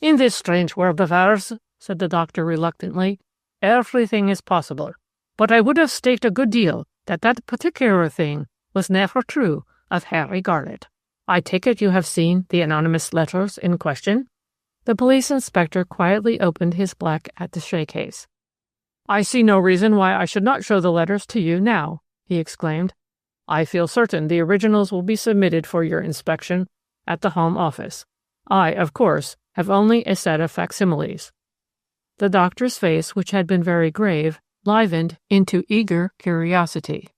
"In this strange world of ours," said the doctor reluctantly, "everything is possible. But I would have staked a good deal that that particular thing was never true of Harry Garlett. I take it you have seen the anonymous letters in question?" The police inspector quietly opened his black attaché case. "I see no reason why I should not show the letters to you now," he exclaimed. "I feel certain the originals will be submitted for your inspection at the Home Office. I, of course, have only a set of facsimiles." The doctor's face, which had been very grave, livened into eager curiosity.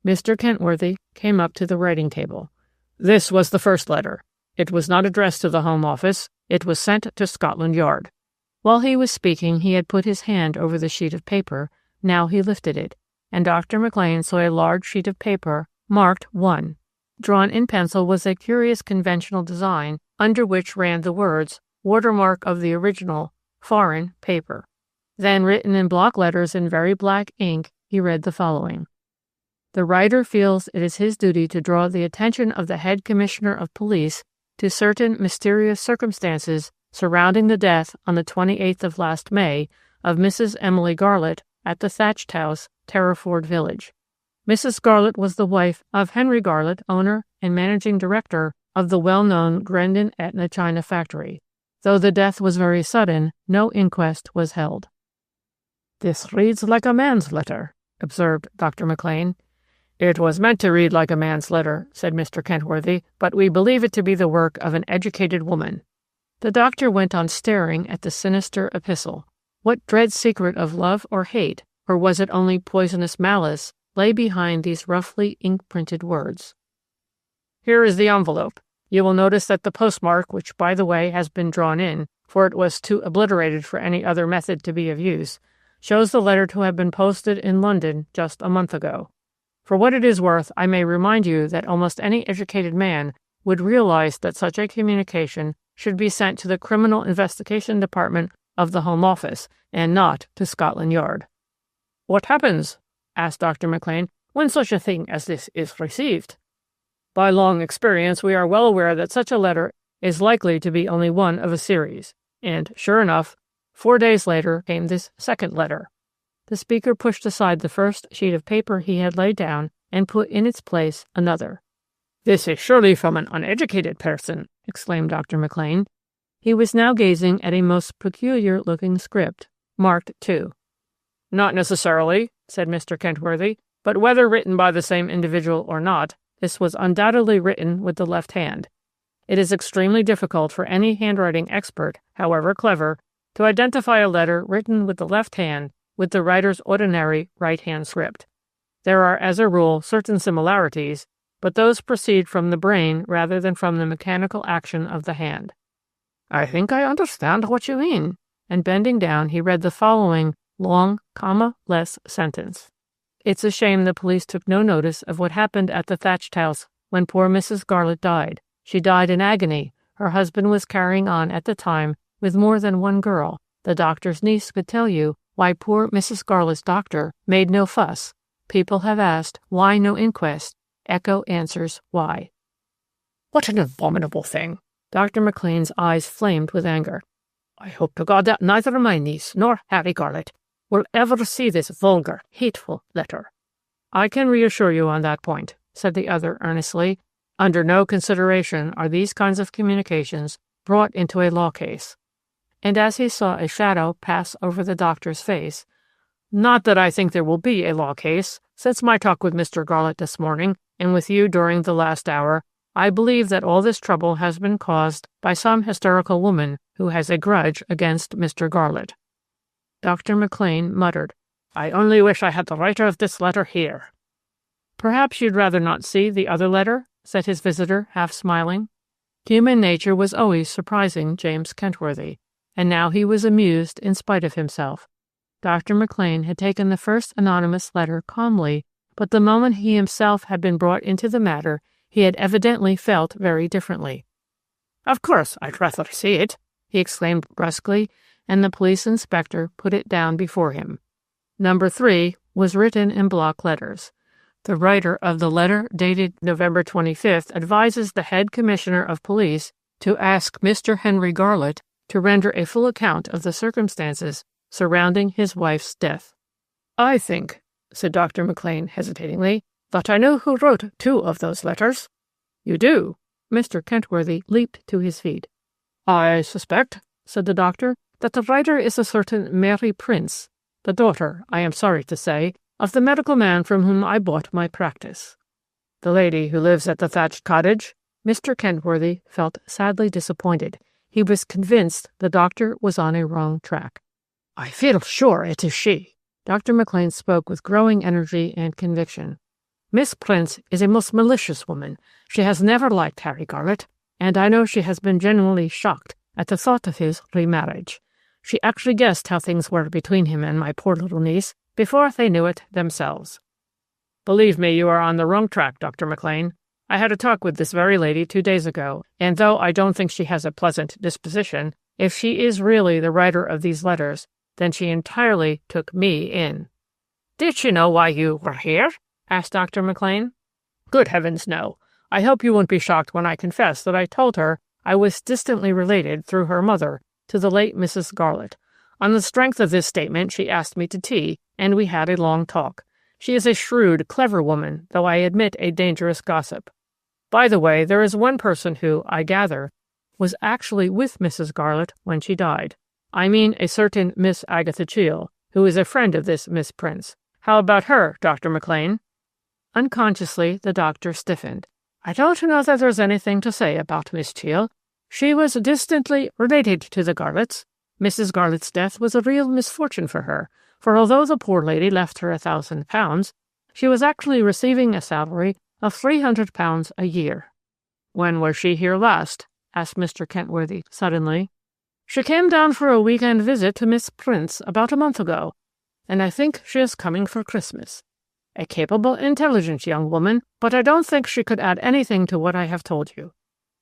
Mr. Kentworthy came up to the writing table. "This was the first letter. It was not addressed to the Home Office. It was sent to Scotland Yard." While he was speaking, he had put his hand over the sheet of paper. Now he lifted it, and Dr. McLean saw a large sheet of paper marked 1. Drawn in pencil was a curious conventional design under which ran the words, "Watermark of the original, foreign paper." Then, written in block letters in very black ink, he read the following. "The writer feels it is his duty to draw the attention of the head commissioner of police to certain mysterious circumstances surrounding the death on the 28th of last May of Mrs. Emily Garlett at the Thatched House, Terriford Village. Mrs. Garlett was the wife of Henry Garlett, owner and managing director of the well-known Grendon Etna China factory. Though the death was very sudden, no inquest was held. "This reads like a man's letter," observed Dr. McLean. "It was meant to read like a man's letter," said Mr. Kentworthy, "but we believe it to be the work of an educated woman." The doctor went on staring at the sinister epistle. What dread secret of love or hate, or was it only poisonous malice, lay behind these roughly ink-printed words? "Here is the envelope. You will notice that the postmark, which, by the way, has been drawn in, for it was too obliterated for any other method to be of use, shows the letter to have been posted in London just a month ago. For what it is worth, I may remind you that almost any educated man would realize that such a communication should be sent to the Criminal Investigation Department of the Home Office, and not to Scotland Yard." "What happens," asked Dr. McLean, "when such a thing as this is received?" "By long experience, we are well aware that such a letter is likely to be only one of a series. And, sure enough, 4 days later came this second letter." The speaker pushed aside the first sheet of paper he had laid down and put in its place another. "This is surely from an uneducated person," exclaimed Dr. McLean. He was now gazing at a most peculiar-looking script, marked 2. "Not necessarily," said Mr. Kentworthy, "but whether written by the same individual or not, this was undoubtedly written with the left hand. It is extremely difficult for any handwriting expert, however clever, to identify a letter written with the left hand with the writer's ordinary right-hand script. There are, as a rule, certain similarities, but those proceed from the brain rather than from the mechanical action of the hand." "I think I understand what you mean." And bending down, he read the following long, comma-less sentence. "It's a shame the police took no notice of what happened at the thatched house when poor Mrs. Garlett died. She died in agony. Her husband was carrying on at the time with more than one girl. The doctor's niece could tell you why poor Mrs. Garlett's doctor made no fuss. People have asked, why no inquest? Echo answers, why." "What an abominable thing!" Dr. McLean's eyes flamed with anger. "I hope to God that neither my niece nor Harry Garlett will ever see this vulgar, hateful letter." "I can reassure you on that point," said the other earnestly. "Under no consideration are these kinds of communications brought into a law case." And as he saw a shadow pass over the doctor's face, "Not that I think there will be a law case. Since my talk with Mr. Garlett this morning, and with you during the last hour, I believe that all this trouble has been caused by some hysterical woman who has a grudge against Mr. Garlett." Dr. McLean muttered, "I only wish I had the writer of this letter here." "Perhaps you'd rather not see the other letter?" said his visitor, half smiling. Human nature was always surprising James Kentworthy, and now he was amused in spite of himself. Dr. McLean had taken the first anonymous letter calmly, but the moment he himself had been brought into the matter, he had evidently felt very differently. "Of course, I'd rather see it," he exclaimed brusquely, and the police inspector put it down before him. Number 3 was written in block letters. The writer of the letter dated November 25th advises the head commissioner of police to ask Mr. Henry Garlett to render a full account of the circumstances surrounding his wife's death. "I think," said Dr. McLean hesitatingly, "that I know who wrote 2 of those letters." "You do?" Mr. Kentworthy leaped to his feet. "I suspect," said the doctor, "that the writer is a certain Mary Prince, the daughter, I am sorry to say, of the medical man from whom I bought my practice." "The lady who lives at the thatched cottage?" Mr. Kentworthy felt sadly disappointed. He was convinced the doctor was on a wrong track. "I feel sure it is she." Dr. McLean spoke with growing energy and conviction. "Miss Prince is a most malicious woman. She has never liked Harry Garlett, and I know she has been genuinely shocked at the thought of his remarriage. She actually guessed how things were between him and my poor little niece before they knew it themselves." "Believe me, you are on the wrong track, Dr. McLean. I had a talk with this very lady 2 days ago, and though I don't think she has a pleasant disposition, if she is really the writer of these letters, then she entirely took me in." "Did she know why you were here?" asked Dr. McLean. "Good heavens, no. I hope you won't be shocked when I confess that I told her I was distantly related, through her mother, to the late Mrs. Garlett. On the strength of this statement, she asked me to tea, and we had a long talk. She is a shrewd, clever woman, though I admit a dangerous gossip. By the way, there is one person who, I gather, was actually with Mrs. Garlett when she died. I mean a certain Miss Agatha Cheel, who is a friend of this Miss Prince. How about her, Dr. McLean?" Unconsciously, the doctor stiffened. "I don't know that there's anything to say about Miss Cheel. She was distantly related to the Garletts. Mrs. Garlett's death was a real misfortune for her, for although the poor lady left her £1,000, she was actually receiving a salary of £300 a year." "When was she here last?" asked Mr. Kentworthy suddenly. "She came down for a week-end visit to Miss Prince about a month ago, and I think she is coming for Christmas. A capable, intelligent young woman, but I don't think she could add anything to what I have told you.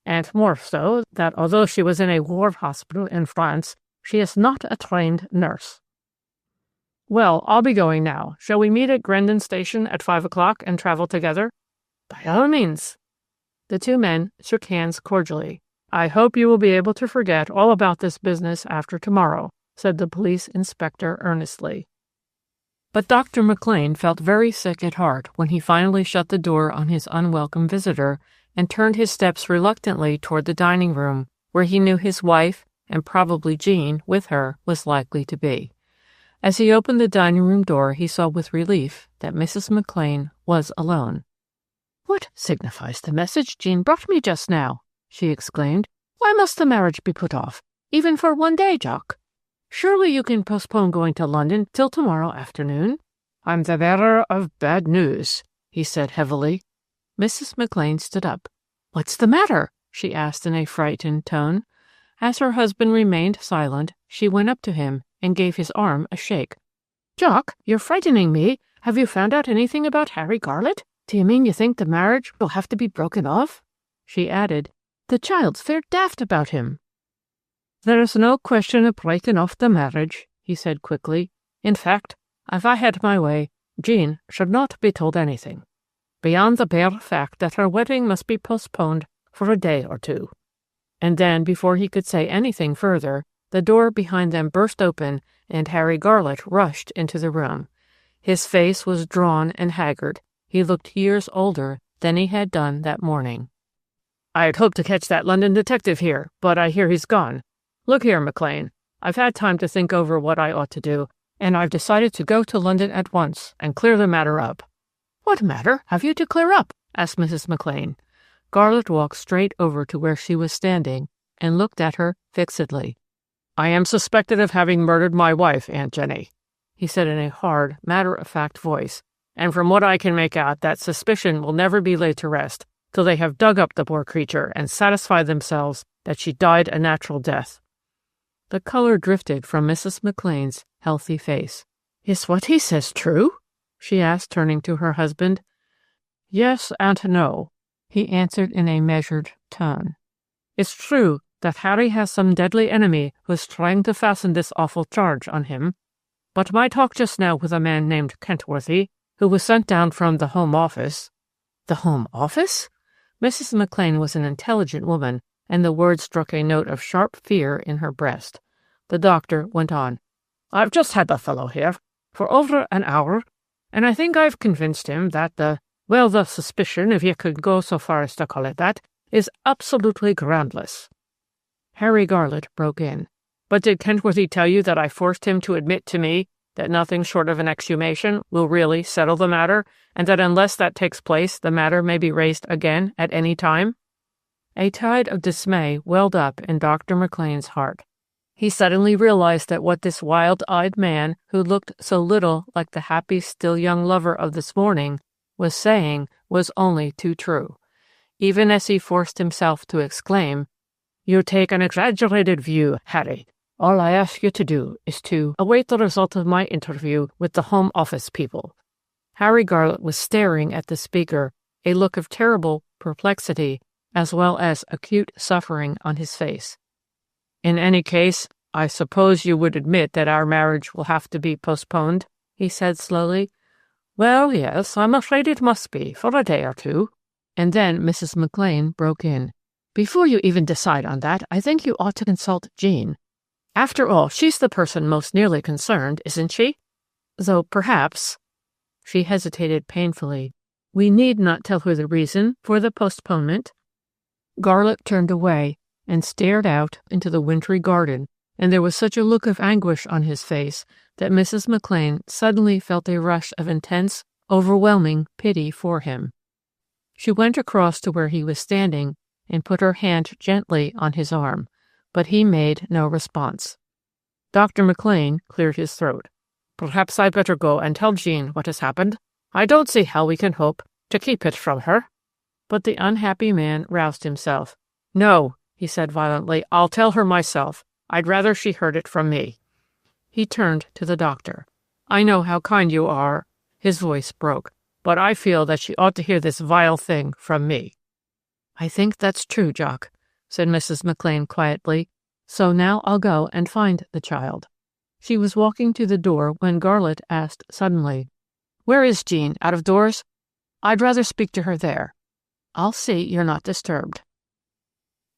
And more so, that although she was in a war hospital in France, she is not a trained nurse." "Well, I'll be going now. Shall we meet at Grendon Station at 5 o'clock and travel together?" "By all means." The two men shook hands cordially. "I hope you will be able to forget all about this business after tomorrow," said the police inspector earnestly. But Dr. McLean felt very sick at heart when he finally shut the door on his unwelcome visitor and turned his steps reluctantly toward the dining room, where he knew his wife, and probably Jean with her, was likely to be. As he opened the dining room door, he saw with relief that Mrs. McLean was alone. "What signifies the message Jean brought me just now?" she exclaimed. "Why must the marriage be put off, even for one day, Jock? Surely you can postpone going to London till tomorrow afternoon?" "I'm the bearer of bad news," he said heavily. Mrs. McLean stood up. "What's the matter?" she asked in a frightened tone. As her husband remained silent, she went up to him and gave his arm a shake. "Jock, you're frightening me. Have you found out anything about Harry Garlett? Do you mean you think the marriage will have to be broken off?" She added, "The child's fair daft about him." "There's no question of breaking off the marriage," he said quickly. "In fact, if I had my way, Jean should not be told anything, beyond the bare fact that her wedding must be postponed for a day or two." And then, before he could say anything further, the door behind them burst open and Harry Garlett rushed into the room. His face was drawn and haggard. He looked years older than he had done that morning. "I'd hoped to catch that London detective here, but I hear he's gone. Look here, McLean, I've had time to think over what I ought to do, and I've decided to go to London at once and clear the matter up." "What matter have you to clear up?" asked Mrs. McLean. Garlett walked straight over to where she was standing and looked at her fixedly. "I am suspected of having murdered my wife, Aunt Jenny," he said in a hard, matter-of-fact voice, "and from what I can make out, that suspicion will never be laid to rest till they have dug up the poor creature and satisfied themselves that she died a natural death." The color drifted from Mrs. McLean's healthy face. "Is what he says true?" she asked, turning to her husband. "Yes and no," he answered in a measured tone. "It's true that Harry has some deadly enemy who is trying to fasten this awful charge on him, but my talk just now with a man named Kentworthy, who was sent down from the Home Office—" "The Home Office?" Mrs. McLean was an intelligent woman, and the word struck a note of sharp fear in her breast. The doctor went on. "I've just had the fellow here for over an hour, and I think I've convinced him that the suspicion, if you could go so far as to call it that, is absolutely groundless." Harry Garlett broke in. "But did Kentworthy tell you that I forced him to admit to me that nothing short of an exhumation will really settle the matter, and that unless that takes place, the matter may be raised again at any time?" A tide of dismay welled up in Dr. McLean's heart. He suddenly realized that what this wild-eyed man, who looked so little like the happy, still young lover of this morning, was saying was only too true. Even as he forced himself to exclaim, "You take an exaggerated view, Harry. All I ask you to do is to await the result of my interview with the Home Office people." Harry Garlett was staring at the speaker, a look of terrible perplexity as well as acute suffering on his face. "In any case, I suppose you would admit that our marriage will have to be postponed," he said slowly. "Well, yes, I'm afraid it must be, for a day or two." And then Mrs. McLean broke in. "Before you even decide on that, I think you ought to consult Jean. After all, she's the person most nearly concerned, isn't she? Though perhaps—" She hesitated painfully. "We need not tell her the reason for the postponement." Garlett turned away, and stared out into the wintry garden, and there was such a look of anguish on his face that Mrs. McLean suddenly felt a rush of intense, overwhelming pity for him. She went across to where he was standing and put her hand gently on his arm, but he made no response. Dr. McLean cleared his throat. "Perhaps I'd better go and tell Jean what has happened. I don't see how we can hope to keep it from her." But the unhappy man roused himself. "No," he said violently, "I'll tell her myself. I'd rather she heard it from me." He turned to the doctor. "I know how kind you are." His voice broke. "But I feel that she ought to hear this vile thing from me." "I think that's true, Jock," said Mrs. McLean quietly. "So now I'll go and find the child." She was walking to the door when Garlett asked suddenly, "Where is Jean? Out of doors? I'd rather speak to her there." "I'll see you're not disturbed."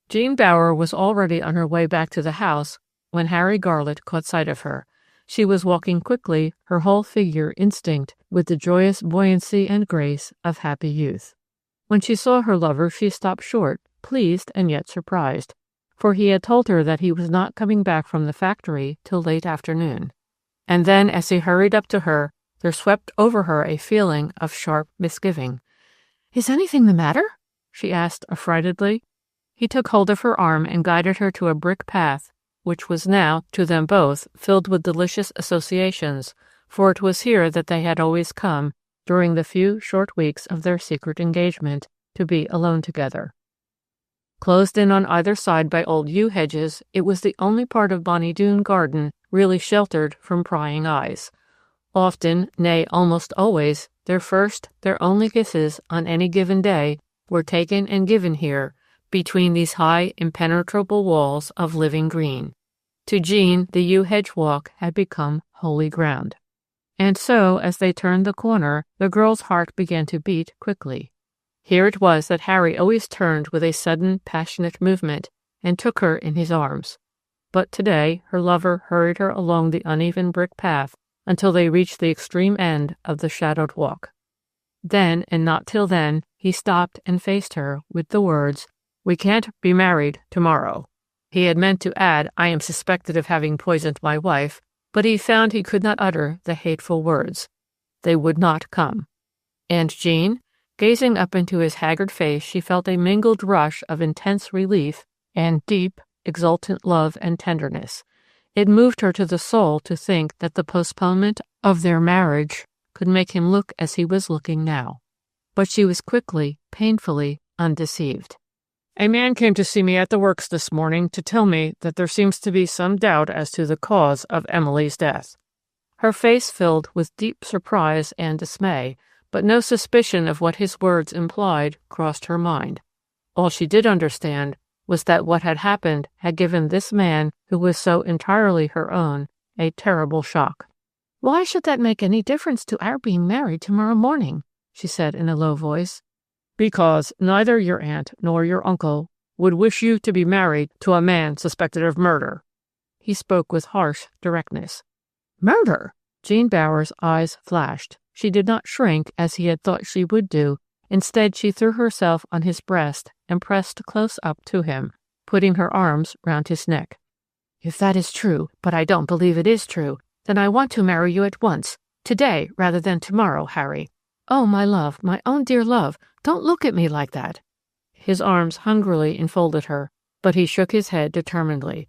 Jean Bower was already on her way back to the house when Harry Garlett caught sight of her. She was walking quickly, her whole figure instinct with the joyous buoyancy and grace of happy youth. When she saw her lover, she stopped short, pleased and yet surprised, for he had told her that he was not coming back from the factory till late afternoon. And then, as he hurried up to her, there swept over her a feeling of sharp misgiving. "Is anything the matter?" she asked affrightedly. He took hold of her arm and guided her to a brick path, which was now, to them both, filled with delicious associations, for it was here that they had always come, during the few short weeks of their secret engagement, to be alone together. Closed in on either side by old yew hedges, it was the only part of Bonny Doon garden really sheltered from prying eyes. Often, nay, almost always, their first, their only kisses on any given day were taken and given here, between these high, impenetrable walls of living green. To Jean, the yew hedge walk had become holy ground. And so, as they turned the corner, the girl's heart began to beat quickly. Here it was that Harry always turned with a sudden, passionate movement and took her in his arms. But today, her lover hurried her along the uneven brick path until they reached the extreme end of the shadowed walk. Then, and not till then, he stopped and faced her with the words, "We can't be married tomorrow." He had meant to add, "I am suspected of having poisoned my wife," but he found he could not utter the hateful words. They would not come. And Jean, gazing up into his haggard face, she felt a mingled rush of intense relief and deep, exultant love and tenderness. It moved her to the soul to think that the postponement of their marriage could make him look as he was looking now. But she was quickly, painfully undeceived. "A man came to see me at the works this morning to tell me that there seems to be some doubt as to the cause of Emily's death." Her face filled with deep surprise and dismay, but no suspicion of what his words implied crossed her mind. All she did understand was that what had happened had given this man, who was so entirely her own, a terrible shock. "Why should that make any difference to our being married tomorrow morning?" she said in a low voice. "Because neither your aunt nor your uncle would wish you to be married to a man suspected of murder." He spoke with harsh directness. "Murder?" Jean Bower's eyes flashed. She did not shrink as he had thought she would do. Instead, she threw herself on his breast and pressed close up to him, putting her arms round his neck. "If that is true, but I don't believe it is true, then I want to marry you at once, today rather than tomorrow, Harry. Oh, my love, my own dear love, don't look at me like that." His arms hungrily enfolded her, but he shook his head determinedly.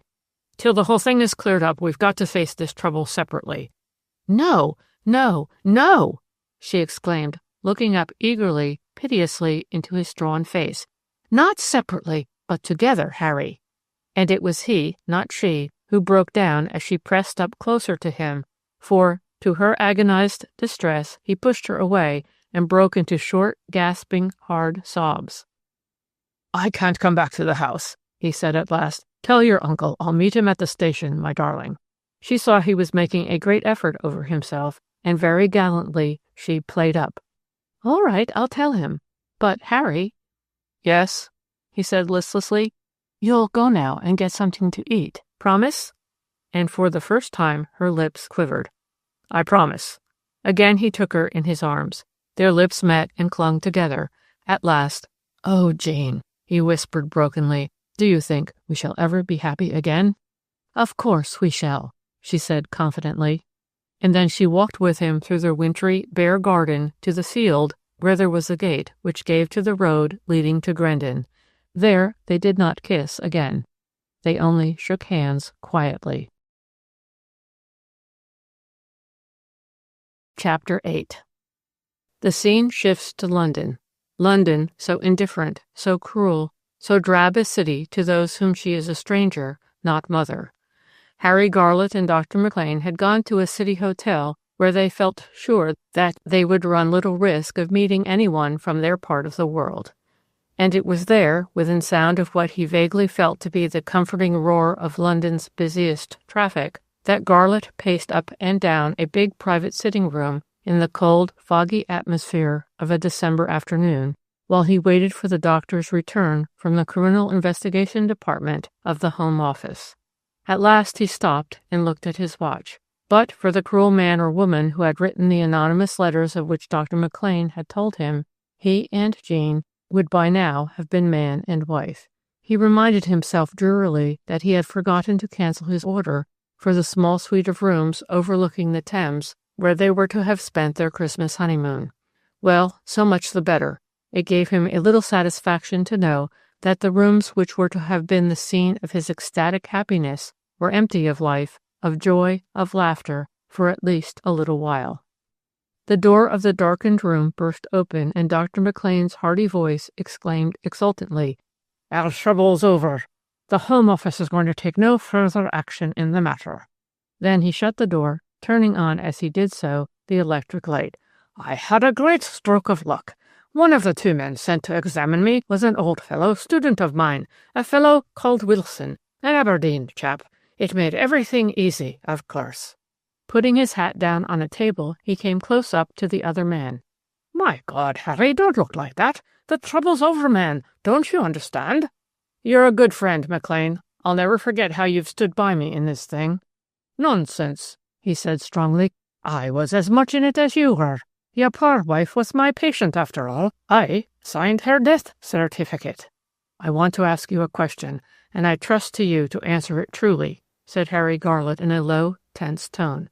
"Till the whole thing is cleared up, we've got to face this trouble separately." "No, no, no!" she exclaimed, looking up eagerly, piteously into his drawn face. "Not separately, but together, Harry." And it was he, not she, who broke down as she pressed up closer to him, for, to her agonized distress, he pushed her away and broke into short, gasping, hard sobs. "I can't come back to the house," he said at last. "Tell your uncle I'll meet him at the station, my darling." She saw he was making a great effort over himself, and very gallantly she played up. "All right, I'll tell him. But, Harry—" "Yes?" he said listlessly. "You'll go now and get something to eat. Promise?" And for the first time her lips quivered. "I promise." Again he took her in his arms. Their lips met and clung together. At last, "Oh, Jane," he whispered brokenly, "do you think we shall ever be happy again?" "Of course we shall," she said confidently. And then she walked with him through the wintry, bare garden to the field where there was a gate which gave to the road leading to Grendon. There they did not kiss again. They only shook hands quietly. Chapter 8. The scene shifts to London. London, so indifferent, so cruel, so drab a city to those whom she is a stranger, not mother. Harry Garlett and Dr. McLean had gone to a city hotel where they felt sure that they would run little risk of meeting anyone from their part of the world. And it was there, within sound of what he vaguely felt to be the comforting roar of London's busiest traffic, that Garlett paced up and down a big private sitting room in the cold, foggy atmosphere of a December afternoon, while he waited for the doctor's return from the Criminal Investigation Department of the Home Office. At last he stopped and looked at his watch. But for the cruel man or woman who had written the anonymous letters of which Dr. McLean had told him, he and Jean would by now have been man and wife. He reminded himself drearily that he had forgotten to cancel his order for the small suite of rooms overlooking the Thames where they were to have spent their Christmas honeymoon. Well, so much the better. It gave him a little satisfaction to know that the rooms which were to have been the scene of his ecstatic happiness were empty of life, of joy, of laughter, for at least a little while. The door of the darkened room burst open, and Dr. McLean's hearty voice exclaimed exultantly, "Our trouble's over. The Home Office is going to take no further action in the matter." Then he shut the door, turning on as he did so the electric light. "I had a great stroke of luck. One of the two men sent to examine me was an old fellow student of mine, a fellow called Wilson, an Aberdeen chap. It made everything easy, of course." Putting his hat down on a table, he came close up to the other man. "My God, Harry, don't look like that. The trouble's over, man. Don't you understand?" "You're a good friend, McLean. I'll never forget how you've stood by me in this thing." "Nonsense," he said strongly. "I was as much in it as you were. Your poor wife was my patient, after all. I signed her death certificate." "I want to ask you a question, and I trust to you to answer it truly," said Harry Garlett in a low, tense tone.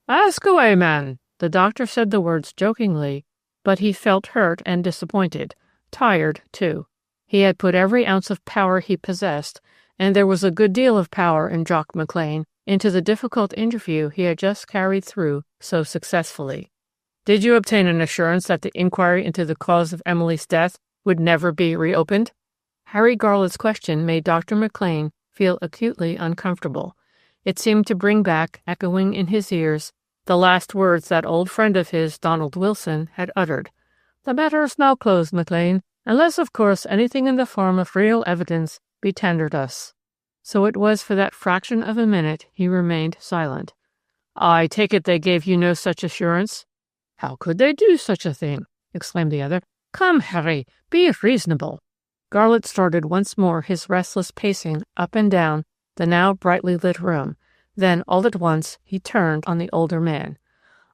"Ask away, man." The doctor said the words jokingly, but he felt hurt and disappointed, tired, too. He had put every ounce of power he possessed, and there was a good deal of power in Jock McLean, into the difficult interview he had just carried through so successfully. "Did you obtain an assurance that the inquiry into the cause of Emily's death would never be reopened?" Harry Garlett's question made Dr. McLean feel acutely uncomfortable. It seemed to bring back, echoing in his ears, the last words that old friend of his, Donald Wilson, had uttered. "The matter is now closed, McLean, unless, of course, anything in the form of real evidence be tendered us." So it was for that fraction of a minute he remained silent. "I take it they gave you no such assurance?" "How could they do such a thing?" exclaimed the other. "Come, Harry, be reasonable." Garlett started once more his restless pacing up and down the now brightly lit room. Then, all at once, he turned on the older man.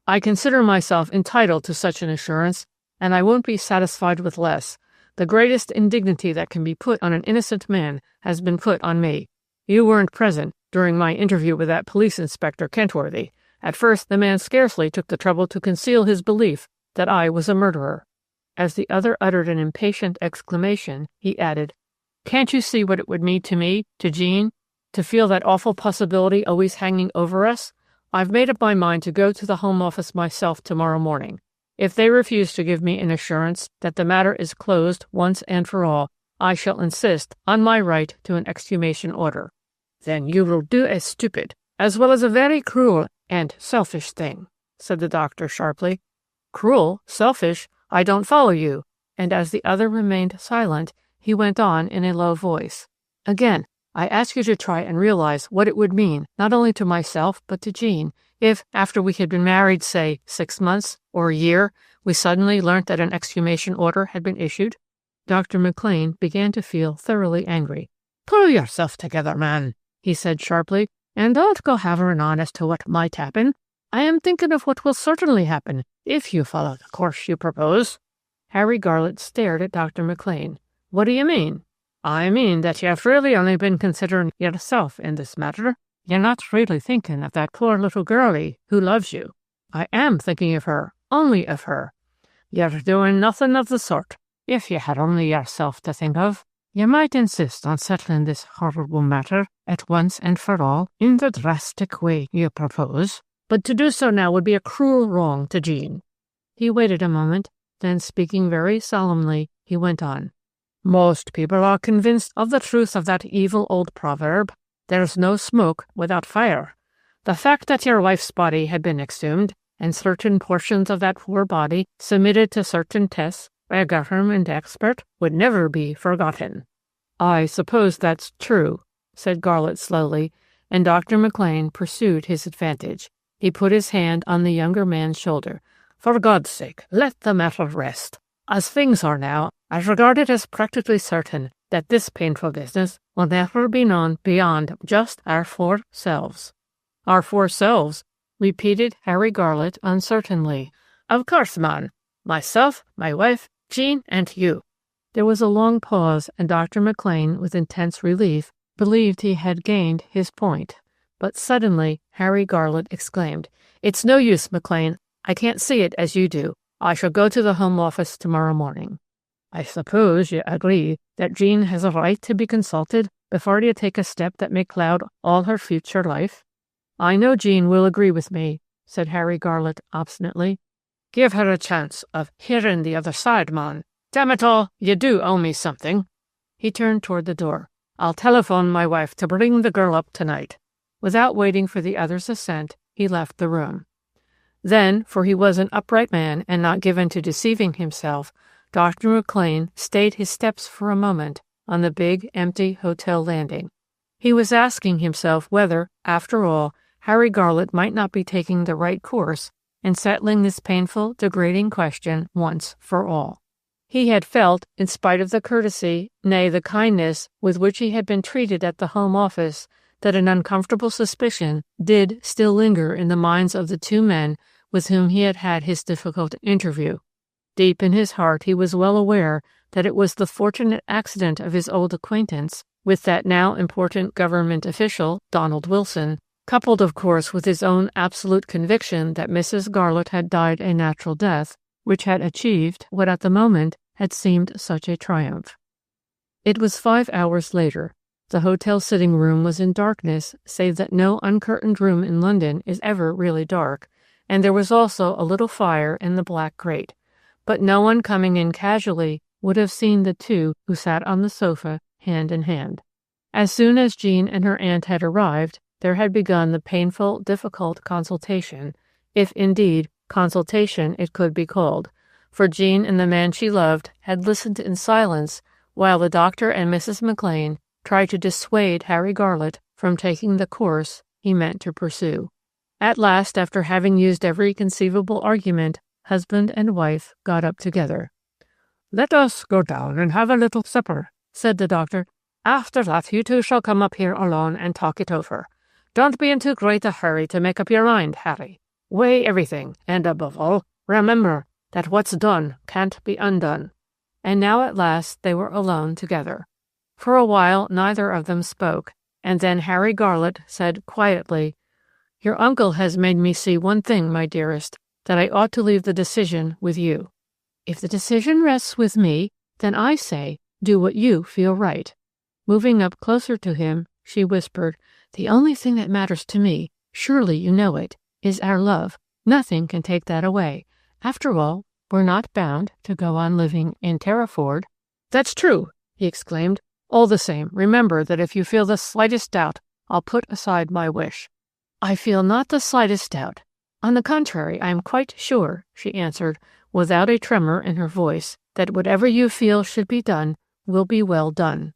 "I consider myself entitled to such an assurance, and I won't be satisfied with less. The greatest indignity that can be put on an innocent man has been put on me. You weren't present during my interview with that police inspector, Kentworthy. At first, the man scarcely took the trouble to conceal his belief that I was a murderer." As the other uttered an impatient exclamation, he added, "Can't you see what it would mean to me, to Jean, to feel that awful possibility always hanging over us? I've made up my mind to go to the Home Office myself tomorrow morning. If they refuse to give me an assurance that the matter is closed once and for all, I shall insist on my right to an exhumation order." "Then you will do a stupid, as well as a very cruel and selfish thing," said the doctor sharply. "Cruel? Selfish? I don't follow you." And as the other remained silent, he went on in a low voice. "Again, I ask you to try and realize what it would mean, not only to myself, but to Jean, if, after we had been married, say, 6 months or a year, we suddenly learnt that an exhumation order had been issued." Dr. McLean began to feel thoroughly angry. "Pull yourself together, man," he said sharply, "and don't go hammering on as to what might happen. I am thinking of what will certainly happen if you follow the course you propose." Harry Garlett stared at Dr. McLean. "What do you mean?" I mean that you've really only been considering yourself in this matter. You're not really thinking of that poor little girlie who loves you. I am thinking of her, only of her. You're doing nothing of the sort. If you had only yourself to think of, you might insist on settling this horrible matter at once and for all in the drastic way you propose. But to do so now would be a cruel wrong to Jean." He waited a moment, then speaking very solemnly, he went on. "Most people are convinced of the truth of that evil old proverb, 'There's no smoke without fire.' The fact that your wife's body had been exhumed, and certain portions of that poor body submitted to certain tests by a government expert, would never be forgotten." "I suppose that's true," said Garlett slowly, and Dr. McLean pursued his advantage. He put his hand on the younger man's shoulder. "For God's sake, let the matter rest. As things are now, I regard it as practically certain that this painful business will never be known beyond just our 4 selves." "Our 4 selves?" repeated Harry Garlett uncertainly. "Of course, man. Myself, my wife, Jean, and you." There was a long pause, and Dr. McLean, with intense relief, believed he had gained his point. But suddenly Harry Garlett exclaimed, "It's no use, McLean. I can't see it as you do. I shall go to the Home Office tomorrow morning." "I suppose you agree that Jean has a right to be consulted before you take a step that may cloud all her future life?" "I know Jean will agree with me," said Harry Garlett obstinately. "Give her a chance of hearing the other side, man. Damn it all, you do owe me something." He turned toward the door. "I'll telephone my wife to bring the girl up tonight." Without waiting for the other's assent, he left the room. Then, for he was an upright man and not given to deceiving himself, Dr. McLean stayed his steps for a moment on the big, empty hotel landing. He was asking himself whether, after all, Harry Garlett might not be taking the right course in settling this painful, degrading question once for all. He had felt, in spite of the courtesy, nay, the kindness, with which he had been treated at the Home Office, that an uncomfortable suspicion did still linger in the minds of the 2 men with whom he had had his difficult interview. Deep in his heart he was well aware that it was the fortunate accident of his old acquaintance with that now important government official, Donald Wilson, coupled of course with his own absolute conviction that Mrs. Garlett had died a natural death, which had achieved what at the moment had seemed such a triumph. It was 5 hours later. The hotel sitting room was in darkness, save that no uncurtained room in London is ever really dark, and there was also a little fire in the black grate. But no one coming in casually would have seen the 2 who sat on the sofa, hand in hand. As soon as Jean and her aunt had arrived, there had begun the painful, difficult consultation, if indeed consultation it could be called, for Jean and the man she loved had listened in silence while the doctor and Mrs. McLean tried to dissuade Harry Garlett from taking the course he meant to pursue. At last, after having used every conceivable argument, husband and wife got up together. "Let us go down and have a little supper," said the doctor. "After that you 2 shall come up here alone and talk it over. Don't be in too great a hurry to make up your mind, Harry. Weigh everything, and above all, remember that what's done can't be undone." And now at last they were alone together. For a while neither of them spoke, and then Harry Garlett said quietly, "Your uncle has made me see one thing, my dearest, that I ought to leave the decision with you." "If the decision rests with me, then I say, do what you feel right." Moving up closer to him, she whispered, "The only thing that matters to me, surely you know it, is our love. Nothing can take that away. After all, we're not bound to go on living in Terriford." "That's true," he exclaimed. "All the same, remember that if you feel the slightest doubt, I'll put aside my wish." "I feel not the slightest doubt. On the contrary, I am quite sure," she answered, without a tremor in her voice, "that whatever you feel should be done will be well done."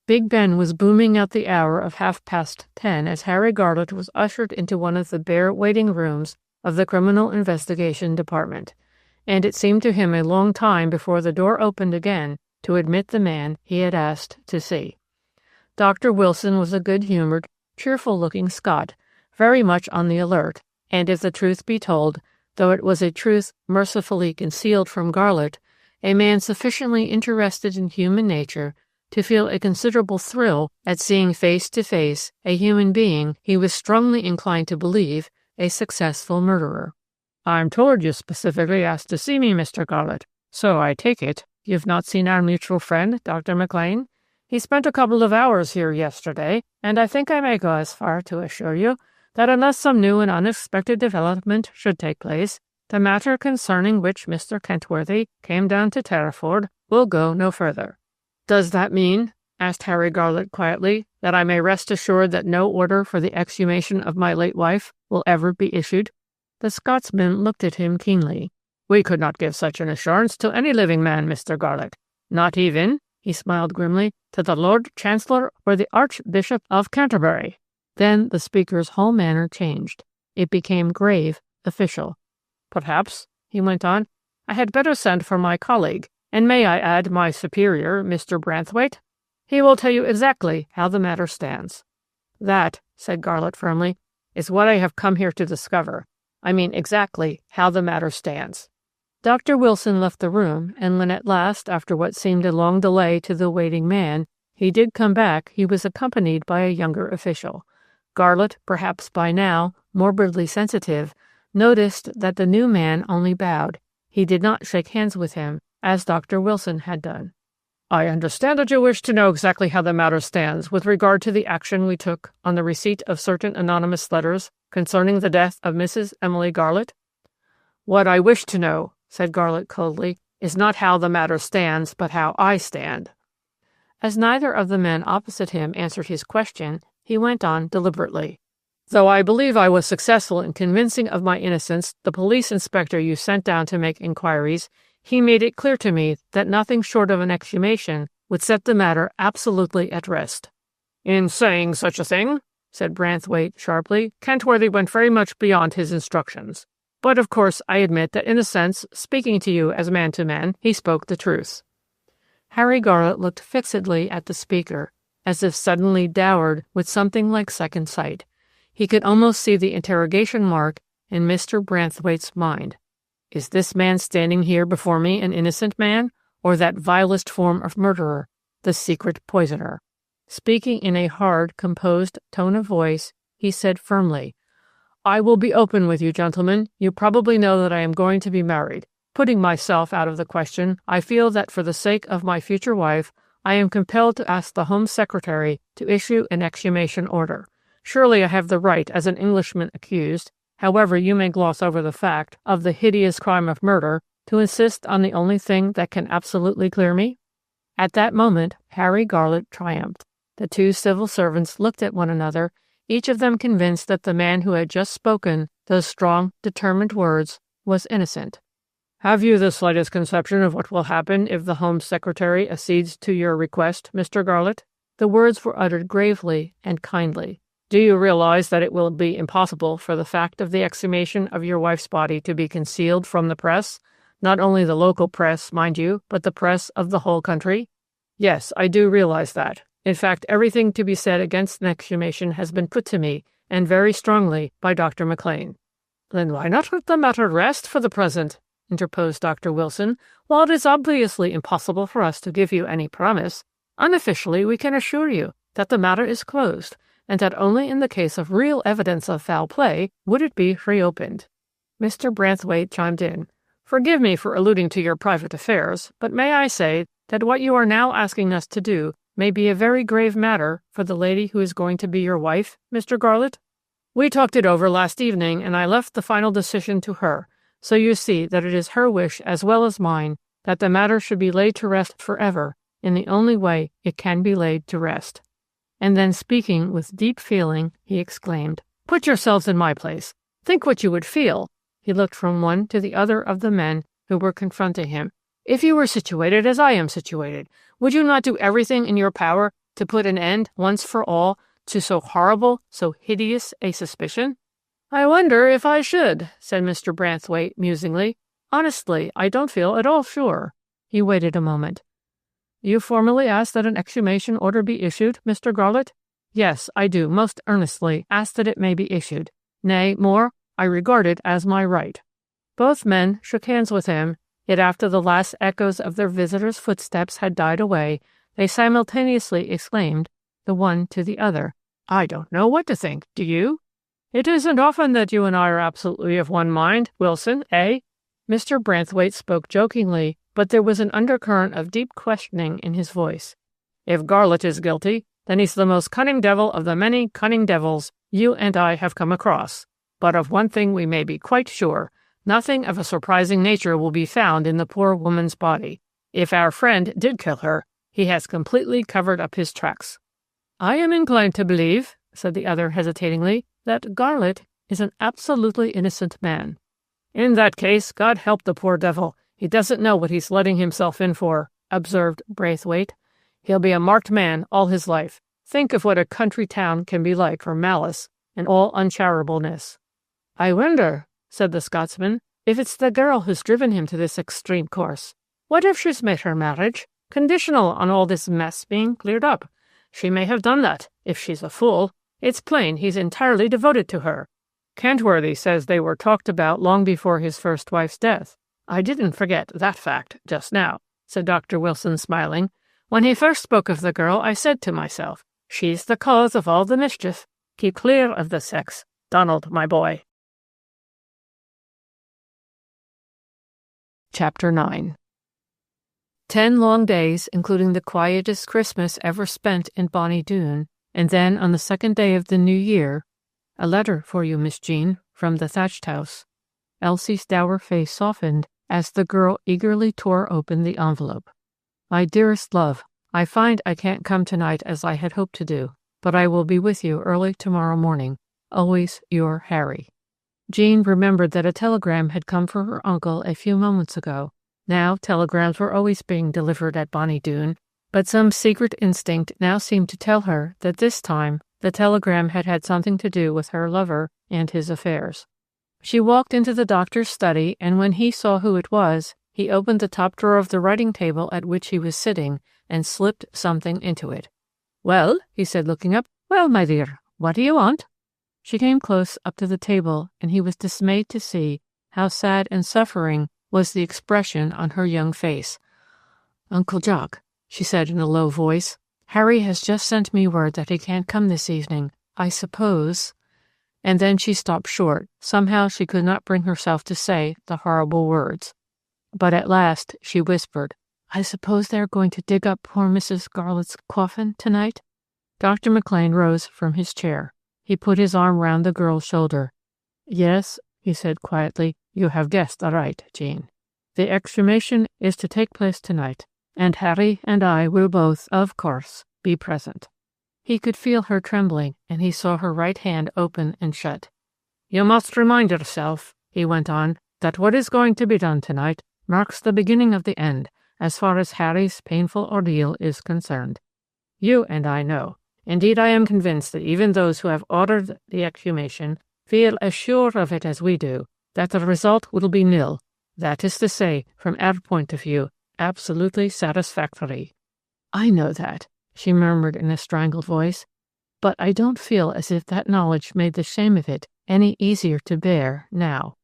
Big Ben was booming out the hour of 10:30 as Harry Garlett was ushered into one of the bare waiting rooms of the Criminal Investigation Department, and it seemed to him a long time before the door opened again to admit the man he had asked to see. Dr. Wilson was a good-humored, cheerful-looking Scot, very much on the alert, and if the truth be told, though it was a truth mercifully concealed from Garlett, a man sufficiently interested in human nature to feel a considerable thrill at seeing face to face a human being he was strongly inclined to believe a successful murderer. "I'm told you specifically asked to see me, Mr. Garlett, so I take it you've not seen our mutual friend, Dr. McLean? He spent a couple of hours here yesterday, and I think I may go as far to assure you that unless some new and unexpected development should take place, the matter concerning which Mr. Kentworthy came down to Terriford will go no further." "Does that mean," asked Harry Garlett quietly, "that I may rest assured that no order for the exhumation of my late wife will ever be issued?" The Scotsman looked at him keenly. "We could not give such an assurance to any living man, Mr. Garlett. Not even," he smiled grimly, "to the Lord Chancellor or the Archbishop of Canterbury." Then the speaker's whole manner changed. It became grave, official. "Perhaps," he went on, "I had better send for my colleague, and may I add my superior, Mr. Branthwaite? He will tell you exactly how the matter stands." "That," said Garlett firmly, "is what I have come here to discover. I mean exactly how the matter stands." Dr. Wilson left the room, and when at last, after what seemed a long delay to the waiting man, he did come back, he was accompanied by a younger official. Garlett, perhaps by now morbidly sensitive, noticed that the new man only bowed. He did not shake hands with him, as Dr. Wilson had done. "I understand that you wish to know exactly how the matter stands with regard to the action we took on the receipt of certain anonymous letters concerning the death of Mrs. Emily Garlett?" "What I wish to know," said Garlett coldly, "is not how the matter stands, but how I stand." As neither of the men opposite him answered his question, he went on deliberately. "Though I believe I was successful in convincing of my innocence the police inspector you sent down to make inquiries, he made it clear to me that nothing short of an exhumation would set the matter absolutely at rest." "In saying such a thing," said Branthwaite sharply, "Kentworthy went very much beyond his instructions. But of course I admit that in a sense, speaking to you as man to man, he spoke the truth." Harry Garlett looked fixedly at the speaker, as if suddenly dowered with something like second sight. He could almost see the interrogation mark in Mr. Branthwaite's mind. Is this man standing here before me an innocent man, or that vilest form of murderer, the secret poisoner? Speaking in a hard, composed tone of voice, he said firmly, "I will be open with you, gentlemen. You probably know that I am going to be married. Putting myself out of the question, I feel that for the sake of my future wife, I am compelled to ask the Home Secretary to issue an exhumation order. Surely I have the right as an Englishman accused, however you may gloss over the fact of the hideous crime of murder, to insist on the only thing that can absolutely clear me?" At that moment, Harry Garlett triumphed. The two civil servants looked at one another, each of them convinced that the man who had just spoken those strong, determined words was innocent. "Have you the slightest conception of what will happen if the Home Secretary accedes to your request, Mr. Garlett?" The words were uttered gravely and kindly. "Do you realize that it will be impossible for the fact of the exhumation of your wife's body to be concealed from the press? Not only the local press, mind you, but the press of the whole country?" "Yes, I do realize that. In fact, everything to be said against an exhumation has been put to me, and very strongly, by Dr. McLean." "Then why not let the matter rest for the present?" interposed Dr. Wilson. "While it is obviously impossible for us to give you any promise, unofficially we can assure you that the matter is closed, and that only in the case of real evidence of foul play would it be reopened." Mr. Branthwaite chimed in. "Forgive me for alluding to your private affairs, but may I say that what you are now asking us to do may be a very grave matter for the lady who is going to be your wife, Mr. Garlett? We talked it over last evening, and I left the final decision to her, so you see that it is her wish as well as mine that the matter should be laid to rest forever in the only way it can be laid to rest." And then, speaking with deep feeling, he exclaimed, "Put yourselves in my place. Think what you would feel." He looked from one to the other of the men who were confronting him. "If you were situated as I am situated, would you not do everything in your power to put an end, once for all, to so horrible, so hideous a suspicion?" "I wonder if I should," said Mr. Branthwaite musingly. "Honestly, I don't feel at all sure." He waited a moment. "You formally ask that an exhumation order be issued, Mr. Garlett?" "Yes, I do, most earnestly ask that it may be issued. Nay, more, I regard it as my right." Both men shook hands with him, yet after the last echoes of their visitor's footsteps had died away, They simultaneously exclaimed, the one to the other, "I don't know what to think, do you?" "It isn't often that you and I are absolutely of one mind, Wilson, eh?" Mr. Branthwaite spoke jokingly, but there was an undercurrent of deep questioning in his voice. "If Garlett is guilty, then he's the most cunning devil of the many cunning devils you and I have come across. But of one thing we may be quite sure. Nothing of a surprising nature will be found in the poor woman's body. If our friend did kill her, he has completely covered up his tracks." "I am inclined to believe," said the other hesitatingly, "that Garlett is an absolutely innocent man." "In that case, God help the poor devil. He doesn't know what he's letting himself in for," observed Braithwaite. "He'll be a marked man all his life. Think of what a country town can be like for malice and all uncharitableness." "I wonder," said the Scotsman, "if it's the girl who's driven him to this extreme course. What if she's made her marriage conditional on all this mess being cleared up? She may have done that, if she's a fool. It's plain he's entirely devoted to her. Kentworthy says they were talked about long before his first wife's death. I didn't forget that fact just now," said Dr. Wilson, smiling. "When he first spoke of the girl, I said to myself, she's the cause of all the mischief. Keep clear of the sex, Donald, my boy." Chapter 9. 10 long days, including the quietest Christmas ever spent in Bonny Doon, and then on the second day of the new year, "A letter for you, Miss Jean, from the thatched house." Elsie's dour face softened as the girl eagerly tore open the envelope. "My dearest love, I find I can't come tonight as I had hoped to do, but I will be with you early tomorrow morning. Always your Harry." Jean remembered that a telegram had come for her uncle a few moments ago. Now telegrams were always being delivered at Bonny Doon, but some secret instinct now seemed to tell her that this time the telegram had had something to do with her lover and his affairs. She walked into the doctor's study, and when he saw who it was, he opened the top drawer of the writing table at which he was sitting and slipped something into it. "Well," he said, looking up. "Well, my dear, what do you want?" She came close up to the table, and he was dismayed to see how sad and suffering was the expression on her young face. "Uncle Jock," she said in a low voice, "Harry has just sent me word that he can't come this evening. I suppose—" And then she stopped short. Somehow she could not bring herself to say the horrible words. But at last she whispered, "I suppose they are going to dig up poor Mrs. Garlett's coffin tonight?" Dr. McLean rose from his chair. He put his arm round the girl's shoulder. "Yes," he said quietly, "you have guessed aright, Jean. The exhumation is to take place tonight, and Harry and I will both, of course, be present." He could feel her trembling, and he saw her right hand open and shut. "You must remind yourself," he went on, "that what is going to be done tonight marks the beginning of the end, as far as Harry's painful ordeal is concerned. You and I know. Indeed, I am convinced that even those who have ordered the exhumation feel as sure of it as we do, that the result will be nil, that is to say, from our point of view, absolutely satisfactory." "I know that," she murmured in a strangled voice, "but I don't feel as if that knowledge made the shame of it any easier to bear now."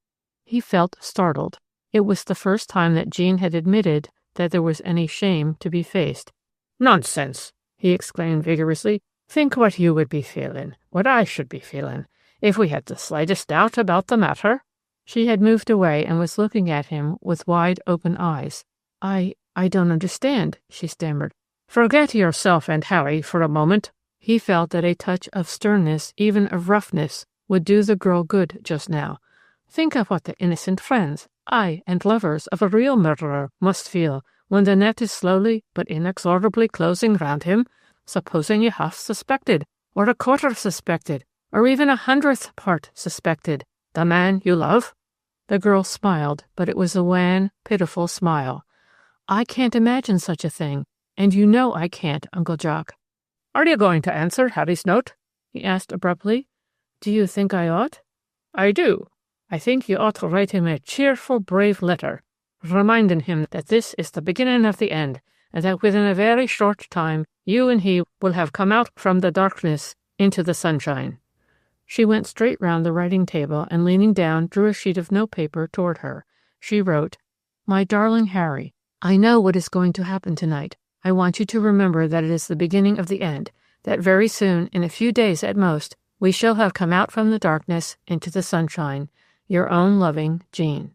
He felt startled. It was the first time that Jean had admitted that there was any shame to be faced. "Nonsense!" he exclaimed vigorously. "Think what you would be feeling, what I should be feeling, if we had the slightest doubt about the matter." She had moved away and was looking at him with wide open eyes. I don't understand," she stammered. "Forget yourself and Harry for a moment." He felt that a touch of sternness, even of roughness, would do the girl good just now. "Think of what the innocent friends, aye, and lovers of a real murderer must feel when the net is slowly but inexorably closing round him. Supposing you half suspected, or a quarter suspected, or even 100th part suspected, the man you love." The girl smiled, but it was a wan, pitiful smile. "I can't imagine such a thing, and you know I can't, Uncle Jock." "Are you going to answer Harry's note?" he asked abruptly. "Do you think I ought?" "I do. I think you ought to write him a cheerful, brave letter, reminding him that this is the beginning of the end, and that within a very short time you and he will have come out from the darkness into the sunshine." She went straight round the writing table and, leaning down, drew a sheet of notepaper toward her. She wrote, "My darling Harry, I know what is going to happen tonight. I want you to remember that it is the beginning of the end, that very soon, in a few days at most, we shall have come out from the darkness into the sunshine. Your own loving Jean."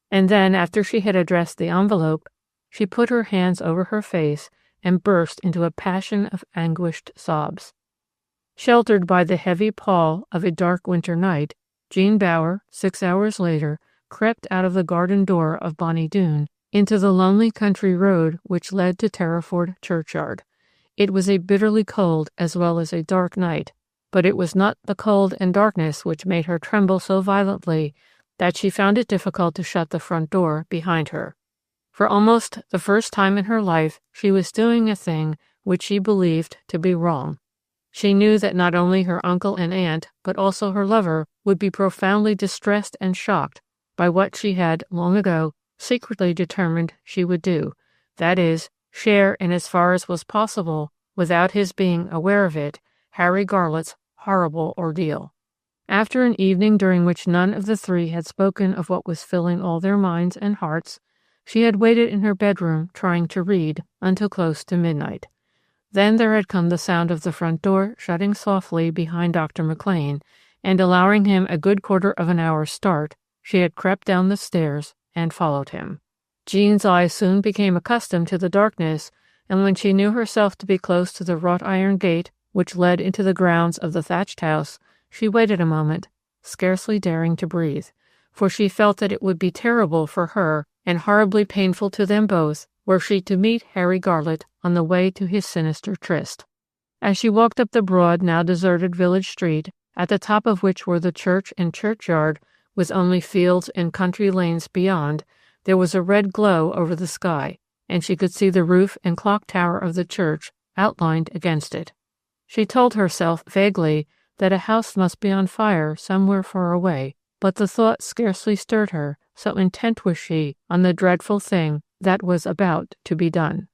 And then, after she had addressed the envelope, she put her hands over her face and burst into a passion of anguished sobs. Sheltered by the heavy pall of a dark winter night, Jean Bower, 6 hours later, crept out of the garden door of Bonnie Doon into the lonely country road which led to Terriford churchyard. It was a bitterly cold as well as a dark night, but it was not the cold and darkness which made her tremble so violently that she found it difficult to shut the front door behind her. For almost the first time in her life, she was doing a thing which she believed to be wrong. She knew that not only her uncle and aunt, but also her lover, would be profoundly distressed and shocked by what she had, long ago, secretly determined she would do, that is, share in as far as was possible, without his being aware of it, Harry Garlett's horrible ordeal. After an evening during which none of the three had spoken of what was filling all their minds and hearts, she had waited in her bedroom trying to read until close to midnight. Then there had come the sound of the front door shutting softly behind Dr. McLean, and allowing him a good quarter of an hour's start, she had crept down the stairs and followed him. Jean's eyes soon became accustomed to the darkness, and when she knew herself to be close to the wrought iron gate which led into the grounds of the thatched house, she waited a moment, scarcely daring to breathe, for she felt that it would be terrible for her and horribly painful to them both were she to meet Harry Garlett on the way to his sinister tryst. As she walked up the broad, now deserted village street, at the top of which were the church and churchyard, with only fields and country lanes beyond, there was a red glow over the sky, and she could see the roof and clock tower of the church outlined against it. She told herself vaguely that a house must be on fire somewhere far away, but the thought scarcely stirred her, so intent was she on the dreadful thing that was about to be done.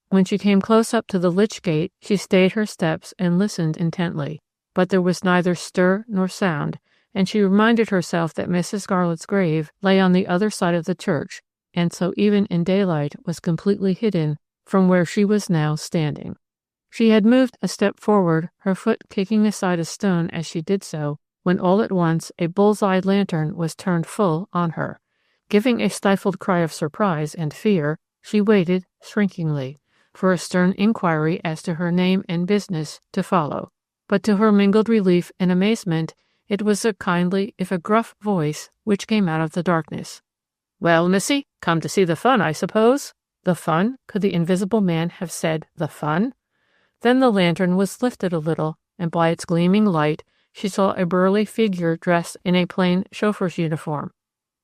When she came close up to the lych gate, she stayed her steps and listened intently, but there was neither stir nor sound, and she reminded herself that Mrs. Garlett's grave lay on the other side of the church, and so even in daylight was completely hidden from where she was now standing. She had moved a step forward, her foot kicking aside a stone as she did so, when all at once a bull's-eyed lantern was turned full on her. Giving a stifled cry of surprise and fear, she waited, shrinkingly, for a stern inquiry as to her name and business to follow. But to her mingled relief and amazement, it was a kindly, if a gruff, voice which came out of the darkness. "Well, missy, come to see the fun, I suppose?" The fun? Could the invisible man have said the fun? Then the lantern was lifted a little, and by its gleaming light she saw a burly figure dressed in a plain chauffeur's uniform.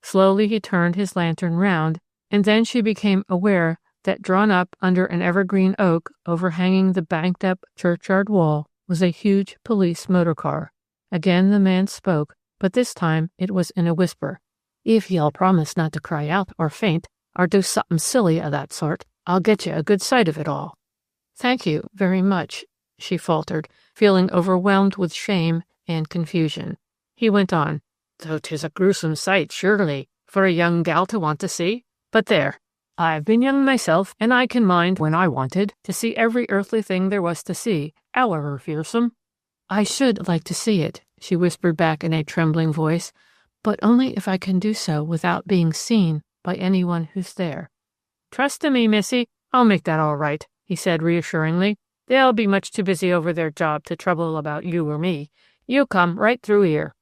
Slowly he turned his lantern round, and then she became aware that drawn up under an evergreen oak overhanging the banked-up churchyard wall was a huge police motor car. Again the man spoke, but this time it was in a whisper. "If you'll promise not to cry out or faint, or do something silly of that sort, I'll get you a good sight of it all." "Thank you very much," she faltered, feeling overwhelmed with shame and confusion. He went on, "Though 'tis a gruesome sight, surely, for a young gal to want to see. But there, I've been young myself, and I can mind when I wanted to see every earthly thing there was to see, however fearsome." "I should like to see it," she whispered back in a trembling voice, "but only if I can do so without being seen by anyone who's there." "Trust to me, missy, I'll make that all right," he said reassuringly. "They'll be much too busy over their job to trouble about you or me. You come right through here."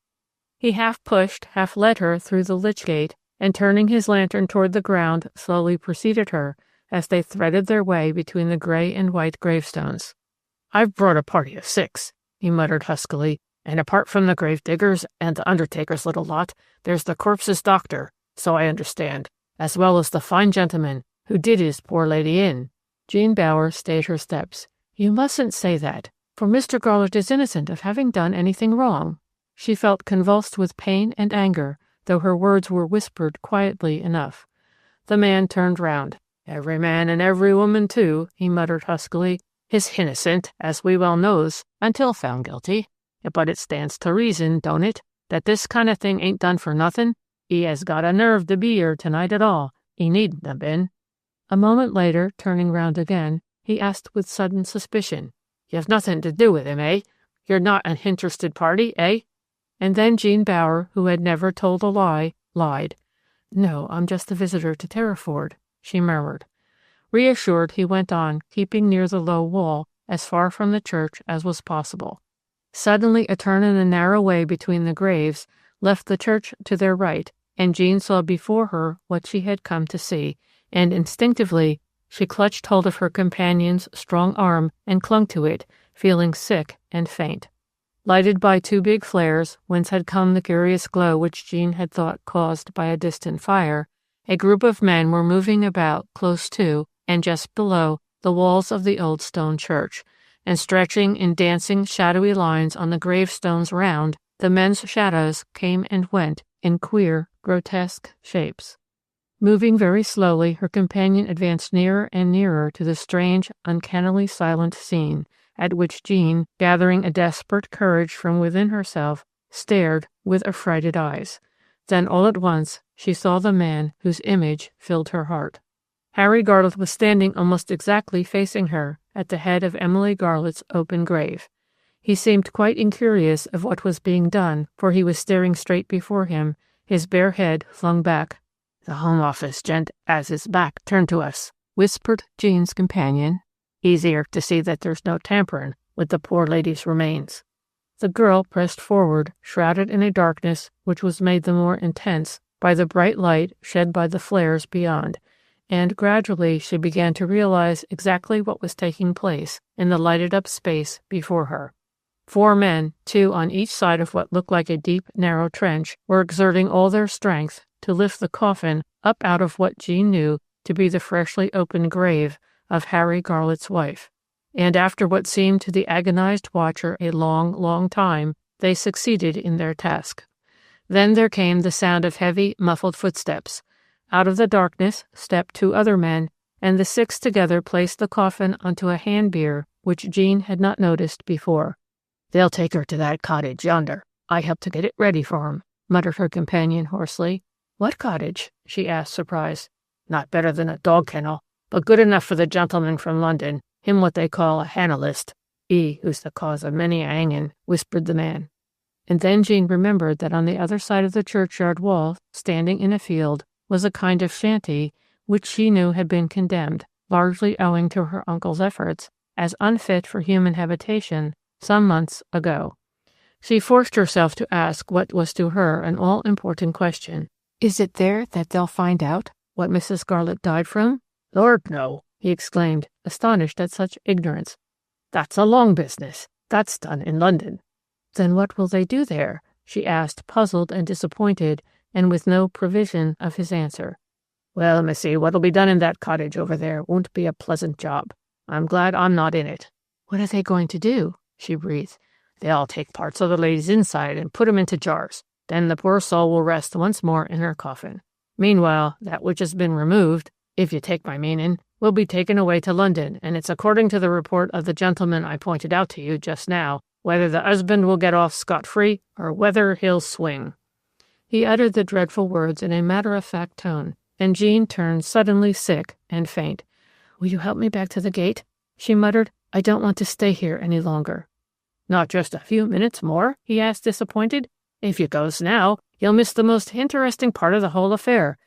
He half pushed, half led her through the lych gate, and turning his lantern toward the ground, slowly preceded her as they threaded their way between the gray and white gravestones. "I've brought a party of 6, he muttered huskily, "and apart from the grave diggers and the undertaker's little lot, there's the corpse's doctor, so I understand, as well as the fine gentleman who did his poor lady in." Jean Bower stayed her steps. "You mustn't say that, for Mr. Garlett is innocent of having done anything wrong." She felt convulsed with pain and anger, though her words were whispered quietly enough. The man turned round. "Every man and every woman, too," he muttered huskily, "is innocent, as we well knows, until found guilty. But it stands to reason, don't it, that this kind of thing ain't done for nothing? He has got a nerve to be here tonight at all. He needn't have been." A moment later, turning round again, he asked with sudden suspicion. "You've nothing to do with him, eh? You're not an interested party, eh?" And then Jean Bower, who had never told a lie, lied. "No, I'm just a visitor to Terriford," she murmured. Reassured, he went on, keeping near the low wall, as far from the church as was possible. Suddenly a turn in the narrow way between the graves left the church to their right, and Jean saw before her what she had come to see, and instinctively she clutched hold of her companion's strong arm and clung to it, feeling sick and faint. Lighted by two big flares, whence had come the curious glow which Jean had thought caused by a distant fire, a group of men were moving about close to and just below the walls of the old stone church, and stretching in dancing shadowy lines on the gravestones round, the men's shadows came and went in queer, grotesque shapes. Moving very slowly, her companion advanced nearer and nearer to the strange, uncannily silent scene, at which Jean, gathering a desperate courage from within herself, stared with affrighted eyes. Then all at once she saw the man whose image filled her heart. Harry Garlett was standing almost exactly facing her, at the head of Emily Garlett's open grave. He seemed quite incurious of what was being done, for he was staring straight before him, his bare head flung back. "The Home Office gent has his back turned to us," whispered Jean's companion. "Easier to see that there's no tampering with the poor lady's remains." The girl pressed forward, shrouded in a darkness which was made the more intense by the bright light shed by the flares beyond, and gradually she began to realize exactly what was taking place in the lighted-up space before her. 4 men, 2 on each side of what looked like a deep, narrow trench, were exerting all their strength to lift the coffin up out of what Jean knew to be the freshly opened grave of Harry Garlett's wife. And after what seemed to the agonized watcher a long, long time, they succeeded in their task. Then there came the sound of heavy, muffled footsteps. Out of the darkness stepped 2 other men, and the 6 together placed the coffin onto a hand-bier which Jean had not noticed before. "They'll take her to that cottage yonder. I helped to get it ready for 'em," muttered her companion hoarsely. "What cottage?" she asked, surprised. "Not better than a dog kennel, but good enough for the gentleman from London, him what they call a hanalist. Who's the cause of many a hangin'," whispered the man. And then Jean remembered that on the other side of the churchyard wall, standing in a field, was a kind of shanty which she knew had been condemned, largely owing to her uncle's efforts, as unfit for human habitation some months ago. She forced herself to ask what was to her an all-important question. "Is it there that they'll find out what Mrs. Garlett died from?" "Lord, no," he exclaimed, astonished at such ignorance. "That's a long business. That's done in London." "Then what will they do there?" she asked, puzzled and disappointed, and with no prevision of his answer. "Well, missy, what'll be done in that cottage over there won't be a pleasant job. I'm glad I'm not in it." "What are they going to do?" she breathed. "They'll take parts of the lady's inside and put 'em into jars. Then the poor soul will rest once more in her coffin. Meanwhile, that which has been removed, if you take my meaning, will be taken away to London, and it's according to the report of the gentleman I pointed out to you just now, whether the husband will get off scot-free or whether he'll swing." He uttered the dreadful words in a matter-of-fact tone, and Jean turned suddenly sick and faint. "Will you help me back to the gate?" she muttered. "I don't want to stay here any longer." "Not just a few minutes more?" he asked, disappointed. "If you goes now, you'll miss the most interesting part of the whole affair.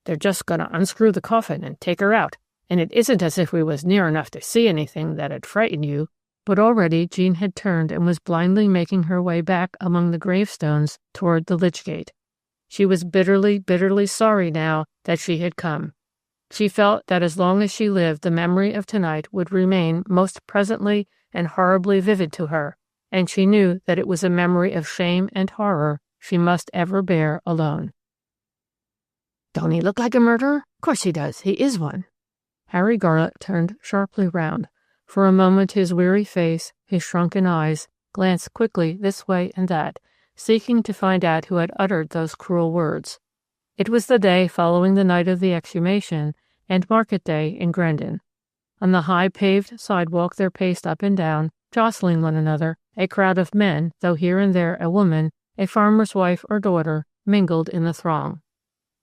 They're just going to unscrew the coffin and take her out, and it isn't as if we was near enough to see anything that'd frighten you." But already Jean had turned and was blindly making her way back among the gravestones toward the lich gate. She was bitterly, bitterly sorry now that she had come. She felt that as long as she lived, the memory of tonight would remain most presently and horribly vivid to her, and she knew that it was a memory of shame and horror she must ever bear alone. "Don't he look like a murderer? Of course he does. He is one." Harry Garlett turned sharply round. For a moment his weary face, his shrunken eyes, glanced quickly this way and that, seeking to find out who had uttered those cruel words. It was the day following the night of the exhumation, and market day in Grendon. On the high paved sidewalk there paced up and down, jostling one another, a crowd of men, though here and there a woman, a farmer's wife or daughter, mingled in the throng.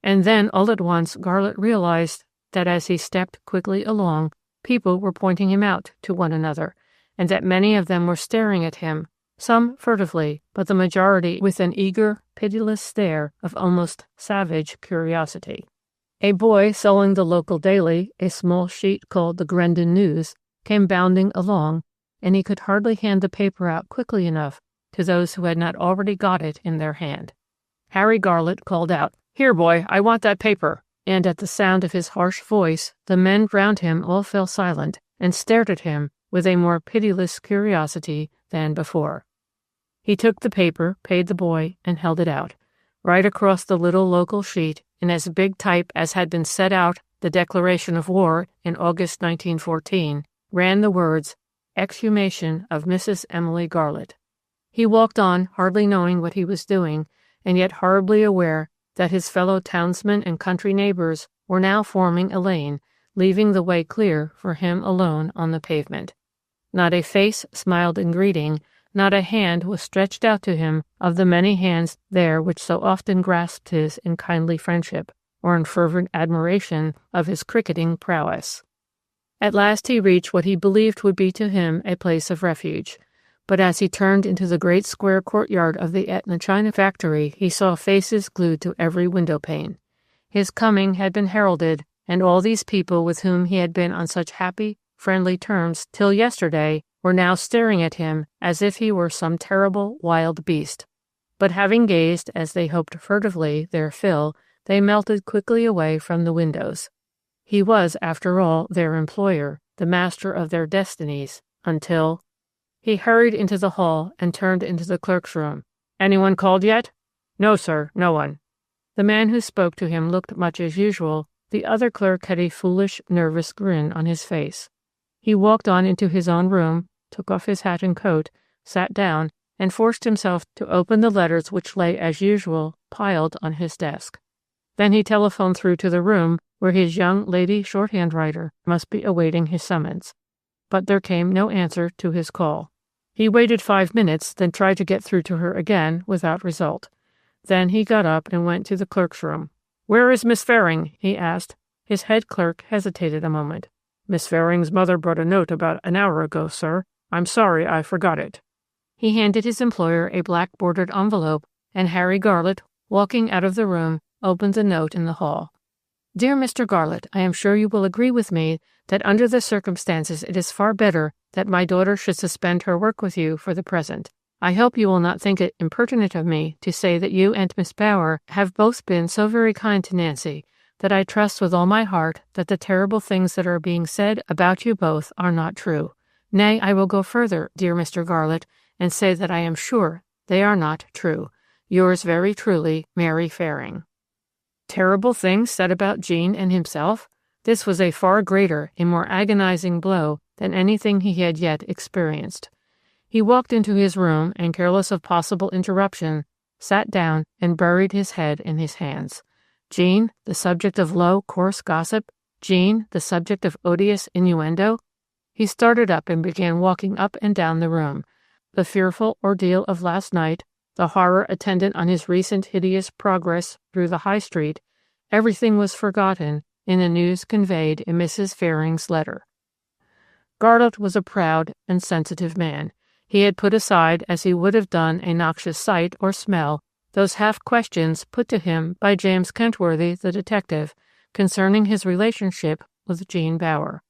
And then all at once Garlett realized that as he stepped quickly along, People were pointing him out to one another, and that many of them were staring at him, some furtively, but the majority with an eager, pitiless stare of almost savage curiosity. A boy selling the local daily, a small sheet called the Grendon News, came bounding along, and he could hardly hand the paper out quickly enough to those who had not already got it in their hand. Harry Garlett called out, "Here, boy, I want that paper," and at the sound of his harsh voice, the men round him all fell silent and stared at him with a more pitiless curiosity than before. He took the paper, paid the boy, and held it out. Right across the little local sheet, in as big type as had been set out the declaration of war in August 1914, ran the words, "Exhumation of Mrs. Emily Garlett." He walked on, hardly knowing what he was doing, and yet horribly aware that his fellow townsmen and country neighbors were now forming a lane, leaving the way clear for him alone on the pavement. Not a face smiled in greeting, not a hand was stretched out to him of the many hands there which so often grasped his in kindly friendship or in fervent admiration of his cricketing prowess. At last he reached what he believed would be to him a place of refuge, but as he turned into the great square courtyard of the Etna China factory, he saw faces glued to every window pane. His coming had been heralded, and all these people with whom he had been on such happy, friendly terms till yesterday were now staring at him as if he were some terrible wild beast. But having gazed, as they hoped furtively, their fill, they melted quickly away from the windows. He was, after all, their employer, the master of their destinies, until... He hurried into the hall and turned into the clerk's room. "Anyone called yet?" "No, sir, no one." The man who spoke to him looked much as usual. The other clerk had a foolish, nervous grin on his face. He walked on into his own room, took off his hat and coat, sat down, and forced himself to open the letters which lay, as usual, piled on his desk. Then he telephoned through to the room where his young lady shorthand writer must be awaiting his summons. But there came no answer to his call. He waited 5 minutes, then tried to get through to her again without result. Then he got up and went to the clerk's room. "Where is Miss Fearing?" he asked. His head clerk hesitated a moment. "Miss Fearing's mother brought a note about an hour ago, sir. I'm sorry I forgot it." He handed his employer a black-bordered envelope, and Harry Garlett, walking out of the room, opened the note in the hall. "Dear Mr. Garlett, I am sure you will agree with me that under the circumstances it is far better that my daughter should suspend her work with you for the present. I hope you will not think it impertinent of me to say that you and Miss Bower have both been so very kind to Nancy that I trust with all my heart that the terrible things that are being said about you both are not true. Nay, I will go further, dear Mr. Garlett, and say that I am sure they are not true. Yours very truly, Mary Fearing." Terrible things said about Jean and himself? This was a far greater, a more agonizing blow than anything he had yet experienced. He walked into his room and, careless of possible interruption, sat down and buried his head in his hands. Jean, the subject of low, coarse gossip? Jean, the subject of odious innuendo? He started up and began walking up and down the room. The fearful ordeal of last night, the horror attendant on his recent hideous progress through the High Street, everything was forgotten in the news conveyed in Mrs. Fearing's letter. Garlett was a proud and sensitive man. He had put aside, as he would have done a noxious sight or smell, those half-questions put to him by James Kentworthy, the detective, concerning his relationship with Jean Bower.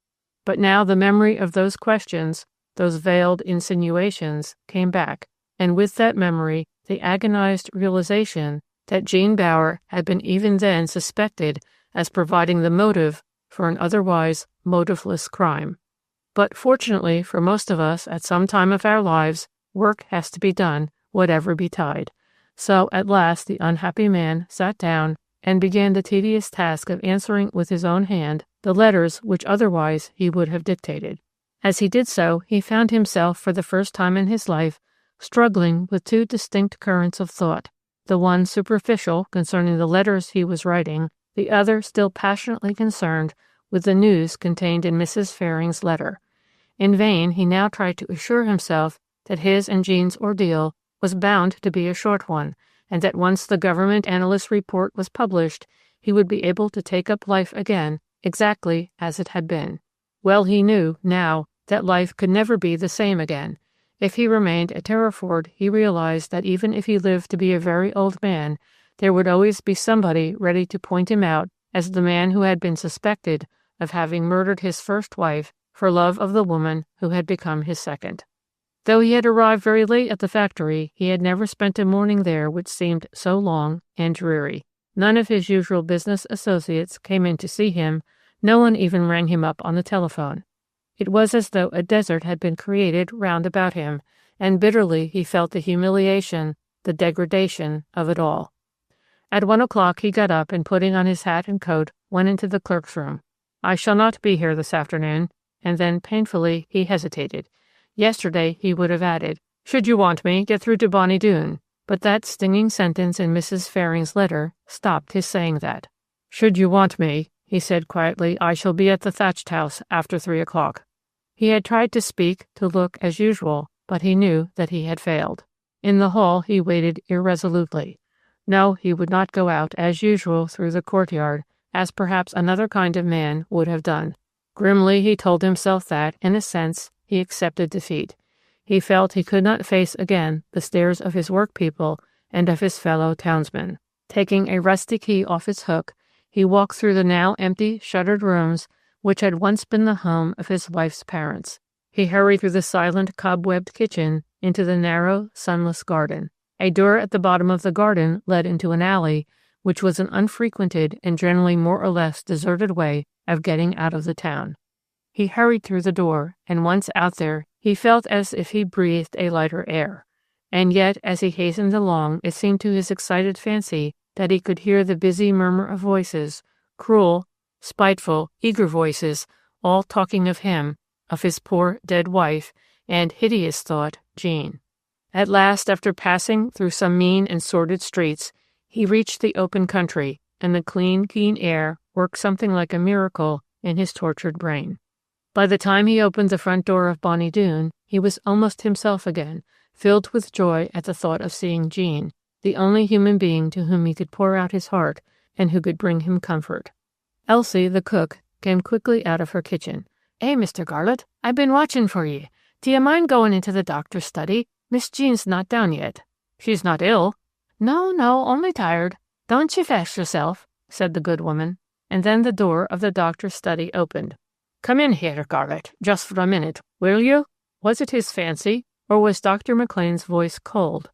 But now the memory of those questions, those veiled insinuations, came back, and with that memory the agonized realization that Jean Bower had been even then suspected as providing the motive for an otherwise motiveless crime. But fortunately for most of us at some time of our lives, work has to be done, whatever betide. So at last the unhappy man sat down and began the tedious task of answering with his own hand the letters which otherwise he would have dictated. As he did so, he found himself for the first time in his life struggling with two distinct currents of thought, the one superficial concerning the letters he was writing, the other still passionately concerned with the news contained in Mrs. Fearing's letter. In vain he now tried to assure himself that his and Jean's ordeal was bound to be a short one, and that once the government analyst's report was published, he would be able to take up life again exactly as it had been. Well he knew, now, that life could never be the same again. If he remained at Terriford, he realized that even if he lived to be a very old man, there would always be somebody ready to point him out as the man who had been suspected of having murdered his first wife for love of the woman who had become his second. Though he had arrived very late at the factory, he had never spent a morning there which seemed so long and dreary. None of his usual business associates came in to see him. No one even rang him up on the telephone. It was as though a desert had been created round about him, and bitterly he felt the humiliation, the degradation of it all. At 1 o'clock he got up and, putting on his hat and coat, went into the clerk's room. "I shall not be here this afternoon," and then painfully he hesitated. Yesterday he would have added, "Should you want me, get through to Bonnie Doon," but that stinging sentence in Mrs. Fearing's letter stopped his saying that. "Should you want me," he said quietly, "I shall be at the thatched house after 3 o'clock." He had tried to speak, to look as usual, but he knew that he had failed. In the hall he waited irresolutely. No, he would not go out as usual through the courtyard, as perhaps another kind of man would have done. Grimly he told himself that, in a sense, he accepted defeat. He felt he could not face again the stares of his workpeople and of his fellow townsmen. Taking a rusty key off its hook, he walked through the now empty, shuttered rooms which had once been the home of his wife's parents. He hurried through the silent, cobwebbed kitchen into the narrow, sunless garden. A door at the bottom of the garden led into an alley, which was an unfrequented and generally more or less deserted way of getting out of the town. He hurried through the door, and once out there, he felt as if he breathed a lighter air. And yet, as he hastened along, it seemed to his excited fancy that he could hear the busy murmur of voices, cruel, spiteful, eager voices, all talking of him, of his poor dead wife, and, hideous thought, Jean. At last, after passing through some mean and sordid streets, he reached the open country, and the clean, keen air worked something like a miracle in his tortured brain. By the time he opened the front door of Bonnie Doon, he was almost himself again, filled with joy at the thought of seeing Jean, the only human being to whom he could pour out his heart and who could bring him comfort. Elsie, the cook, came quickly out of her kitchen. "Eh, Mr. Garlett, I've been watching for ye. Do you mind going into the doctor's study? Miss Jean's not down yet." "She's not ill?" No, only tired. Don't you vex yourself," said the good woman. And then the door of the doctor's study opened. "Come in here, Garlett, just for a minute, will you?" Was it his fancy, or was Dr. McLean's voice cold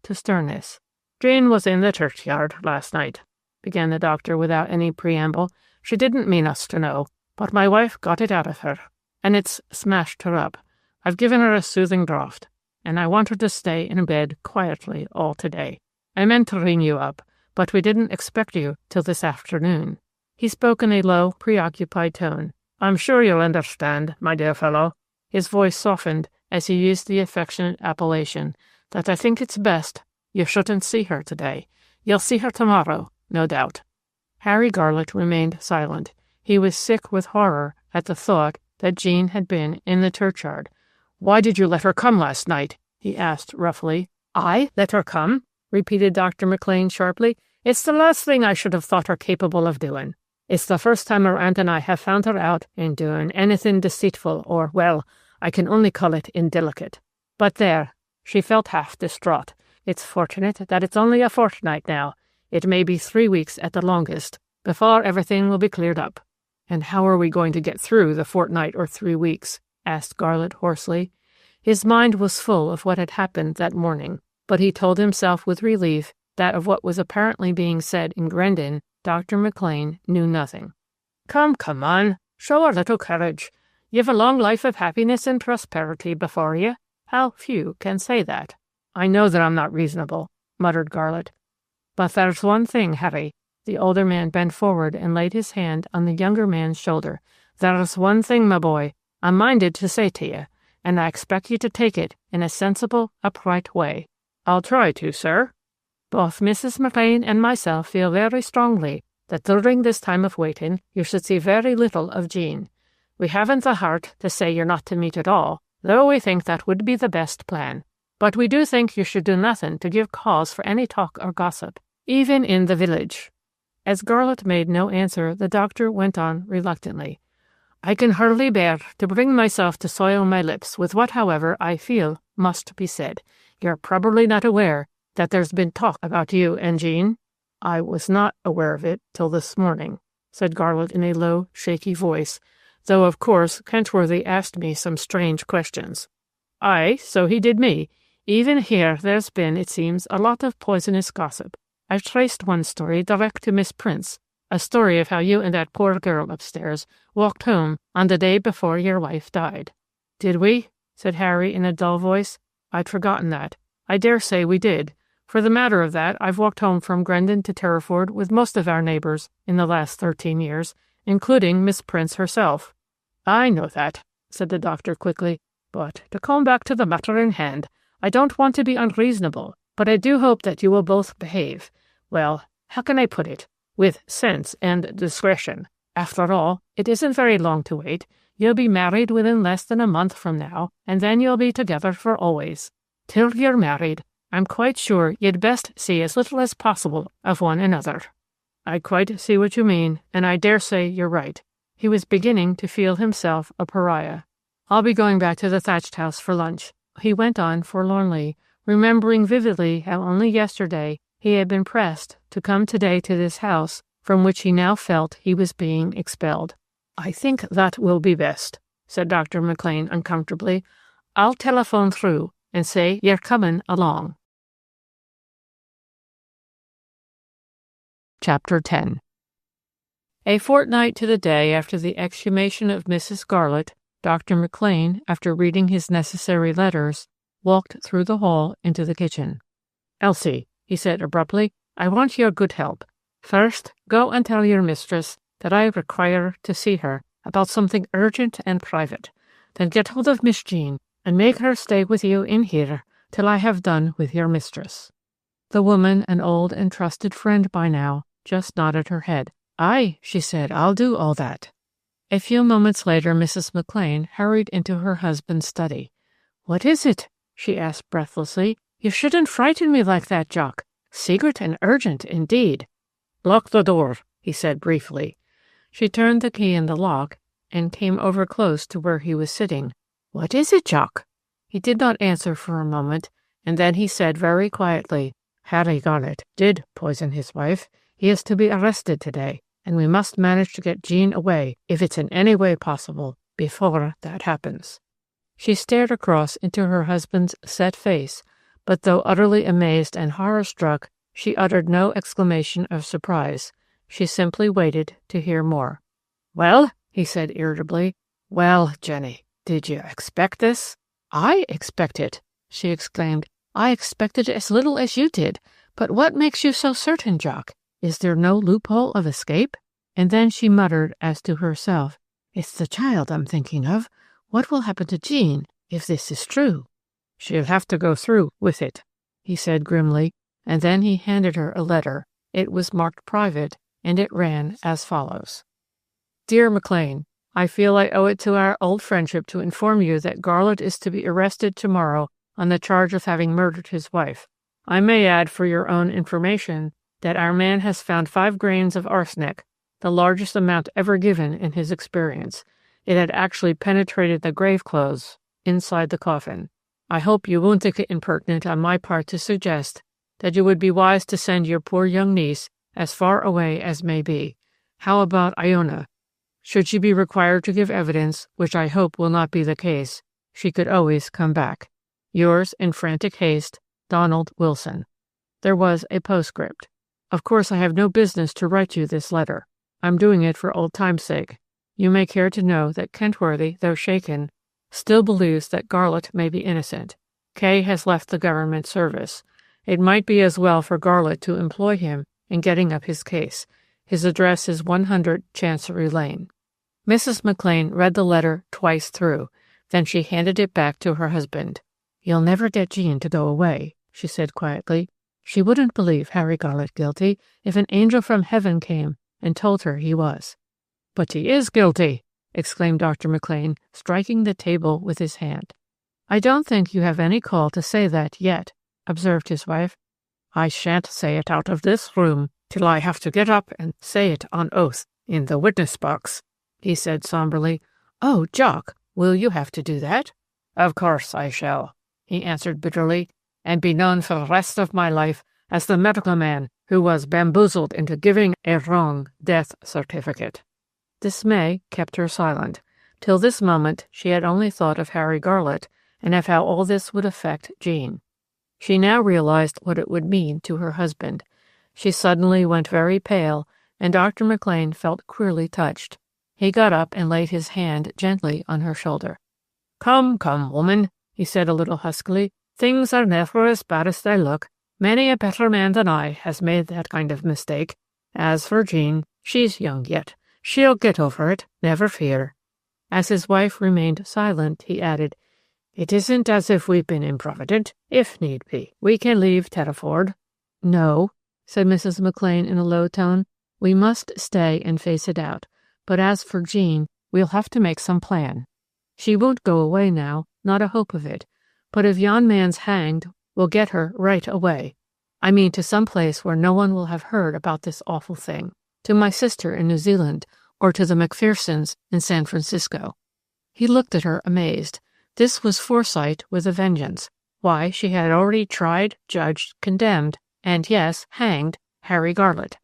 to sternness? "Jean was in the churchyard last night," began the doctor without any preamble. "She didn't mean us to know, but my wife got it out of her, and it's smashed her up. I've given her a soothing draught, and I want her to stay in bed quietly all today. I meant to ring you up, but we didn't expect you till this afternoon." He spoke in a low, preoccupied tone. "I'm sure you'll understand, my dear fellow," his voice softened as he used the affectionate appellation, "that I think it's best you shouldn't see her today. You'll see her tomorrow, no doubt." Harry Garlett remained silent. He was sick with horror at the thought that Jean had been in the churchyard. "Why did you let her come last night?" he asked roughly. "I let her come?" repeated Dr. McLean sharply. "It's the last thing I should have thought her capable of doing. It's the first time her aunt and I have found her out in doing anything deceitful or, well, I can only call it indelicate. But there, she felt half distraught. It's fortunate that it's only a fortnight now. It may be 3 weeks at the longest, before everything will be cleared up." "And how are we going to get through the fortnight or 3 weeks?" asked Garlett hoarsely. His mind was full of what had happened that morning, but he told himself with relief that of what was apparently being said in Grendon, Dr. McLean knew nothing. Come on, show a little courage. You've a long life of happiness and prosperity before you. How few can say that." "I know that I'm not reasonable," muttered Garlett. "But there's one thing, Harry." The older man bent forward and laid his hand on the younger man's shoulder. "There's one thing, my boy, I'm minded to say to you, and I expect you to take it in a sensible, upright way." "I'll try to, sir." "Both Mrs. McLean and myself feel very strongly that during this time of waiting you should see very little of Jean. We haven't the heart to say you're not to meet at all, though we think that would be the best plan. But we do think you should do nothing to give cause for any talk or gossip, even in the village." As Garlett made no answer, the doctor went on reluctantly. I can hardly bear to bring myself to soil my lips with what, however, I feel must be said. You're probably not aware that there's been talk about you and Jean." "I was not aware of it till this morning," said Garlot in a low, shaky voice, "though, of course, Kentworthy asked me some strange questions." "Aye, so he did me. Even here there's been, it seems, a lot of poisonous gossip. I've traced one story direct to Miss Prince, a story of how you and that poor girl upstairs walked home on the day before your wife died." "Did we?" said Harry in a dull voice. "I'd forgotten that. I dare say we did. For the matter of that, I've walked home from Grendon to Terriford with most of our neighbours in the last 13 years, including Miss Prince herself." "I know that," said the doctor quickly. "But to come back to the matter in hand, I don't want to be unreasonable, but I do hope that you will both behave, well, how can I put it, with sense and discretion. After all, it isn't very long to wait. You'll be married within less than a month from now, and then you'll be together for always. Till you're married, I'm quite sure you'd best see as little as possible of one another." "I quite see what you mean, and I dare say you're right." He was beginning to feel himself a pariah. "I'll be going back to the thatched house for lunch," he went on forlornly, remembering vividly how only yesterday he had been pressed to come today to this house from which he now felt he was being expelled. "I think that will be best," said Dr. McLean uncomfortably. "I'll telephone through and say you're coming along." Chapter 10. A fortnight to the day after the exhumation of Mrs. Garlot, Dr. McLean, after reading his necessary letters, walked through the hall into the kitchen. "Elsie," he said abruptly, "I want your good help. First, go and tell your mistress that I require to see her about something urgent and private. Then get hold of Miss Jean and make her stay with you in here till I have done with your mistress." The woman, an old and trusted friend by now, just nodded her head. "Aye," she said, "I'll do all that." A few moments later, Mrs. McLean hurried into her husband's study. "What is it?" she asked breathlessly. "You shouldn't frighten me like that, Jock. Secret and urgent, indeed." "Lock the door," he said briefly. She turned the key in the lock and came over close to where he was sitting. "What is it, Jock?" He did not answer for a moment, and then he said very quietly, "Harry Garlot did poison his wife. He is to be arrested today, and we must manage to get Jean away, if it's in any way possible, before that happens." She stared across into her husband's set face, but though utterly amazed and horror-struck, she uttered no exclamation of surprise. She simply waited to hear more. "Well," he said irritably. "Well, Jenny, did you expect this?" "I expect it!" she exclaimed. "I expected as little as you did. But what makes you so certain, Jock? Is there no loophole of escape?" And then she muttered as to herself, "It's the child I'm thinking of. What will happen to Jean if this is true?" "She'll have to go through with it," he said grimly, and then he handed her a letter. It was marked private, and it ran as follows. "Dear McLean, I feel I owe it to our old friendship to inform you that Garlot is to be arrested tomorrow on the charge of having murdered his wife. I may add for your own information that our man has found 5 grains of arsenic, the largest amount ever given in his experience. It had actually penetrated the grave clothes inside the coffin. I hope you won't think it impertinent on my part to suggest that you would be wise to send your poor young niece as far away as may be. How about Iona? Should she be required to give evidence, which I hope will not be the case, she could always come back. Yours in frantic haste, Donald Wilson." There was a postscript. "Of course I have no business to write you this letter. I'm doing it for old time's sake. You may care to know that Kentworthy, though shaken, still believes that Garlot may be innocent. Kay has left the government service. It might be as well for Garlot to employ him in getting up his case. His address is 100 Chancery Lane." Mrs. McLean read the letter twice through. Then she handed it back to her husband. "You'll never get Jean to go away," she said quietly. "She wouldn't believe Harry Garlot guilty if an angel from heaven came and told her he was." "But he is guilty!" exclaimed Dr. McLean, striking the table with his hand. "I don't think you have any call to say that yet," observed his wife. "I shan't say it out of this room till I have to get up and say it on oath in the witness box," he said somberly. "Oh, Jock, will you have to do that?" "Of course I shall," he answered bitterly, "and be known for the rest of my life as the medical man who was bamboozled into giving a wrong death certificate." Dismay kept her silent. Till this moment she had only thought of Harry Garlett and of how all this would affect Jean. She now realized what it would mean to her husband. She suddenly went very pale, and Dr. McLean felt queerly touched. He got up and laid his hand gently on her shoulder. "Come, come, woman," he said a little huskily. "Things are never as bad as they look. Many a better man than I has made that kind of mistake. As for Jean, she's young yet. She'll get over it, never fear." As his wife remained silent, he added, "It isn't as if we've been improvident. If need be, we can leave Terriford." "No," said Mrs. McLean in a low tone. "We must stay and face it out. But as for Jean, we'll have to make some plan. She won't go away now, not a hope of it. But if yon man's hanged, we'll get her right away. I mean to some place where no one will have heard about this awful thing. To my sister in New Zealand, or to the Macphersons in San Francisco." He looked at her amazed. This was foresight with a vengeance. Why, she had already tried, judged, condemned, and yes, hanged Harry Garlett.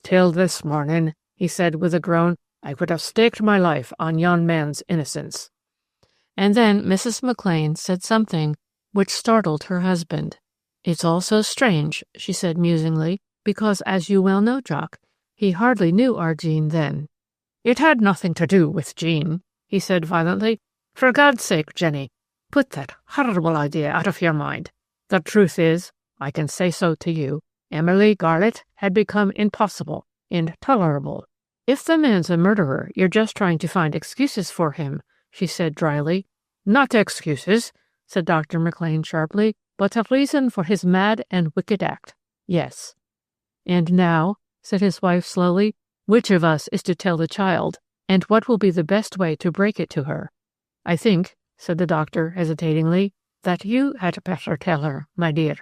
"Till this morning," he said with a groan, "I would have staked my life on yon man's innocence." And then Mrs. McLean said something which startled her husband. "It's all so strange," she said musingly, "because, as you well know, Jock, he hardly knew our Jean then." "It had nothing to do with Jean," he said violently. "For God's sake, Jenny, put that horrible idea out of your mind. The truth is, I can say so to you, Emily Garlett had become impossible, intolerable." "If the man's a murderer, you're just trying to find excuses for him," she said dryly. "Not excuses," said Dr. McLean sharply, "but a reason for his mad and wicked act. Yes." "And now," said his wife slowly, "which of us is to tell the child, and what will be the best way to break it to her?" "I think," said the doctor hesitatingly, "that you had better tell her, my dear."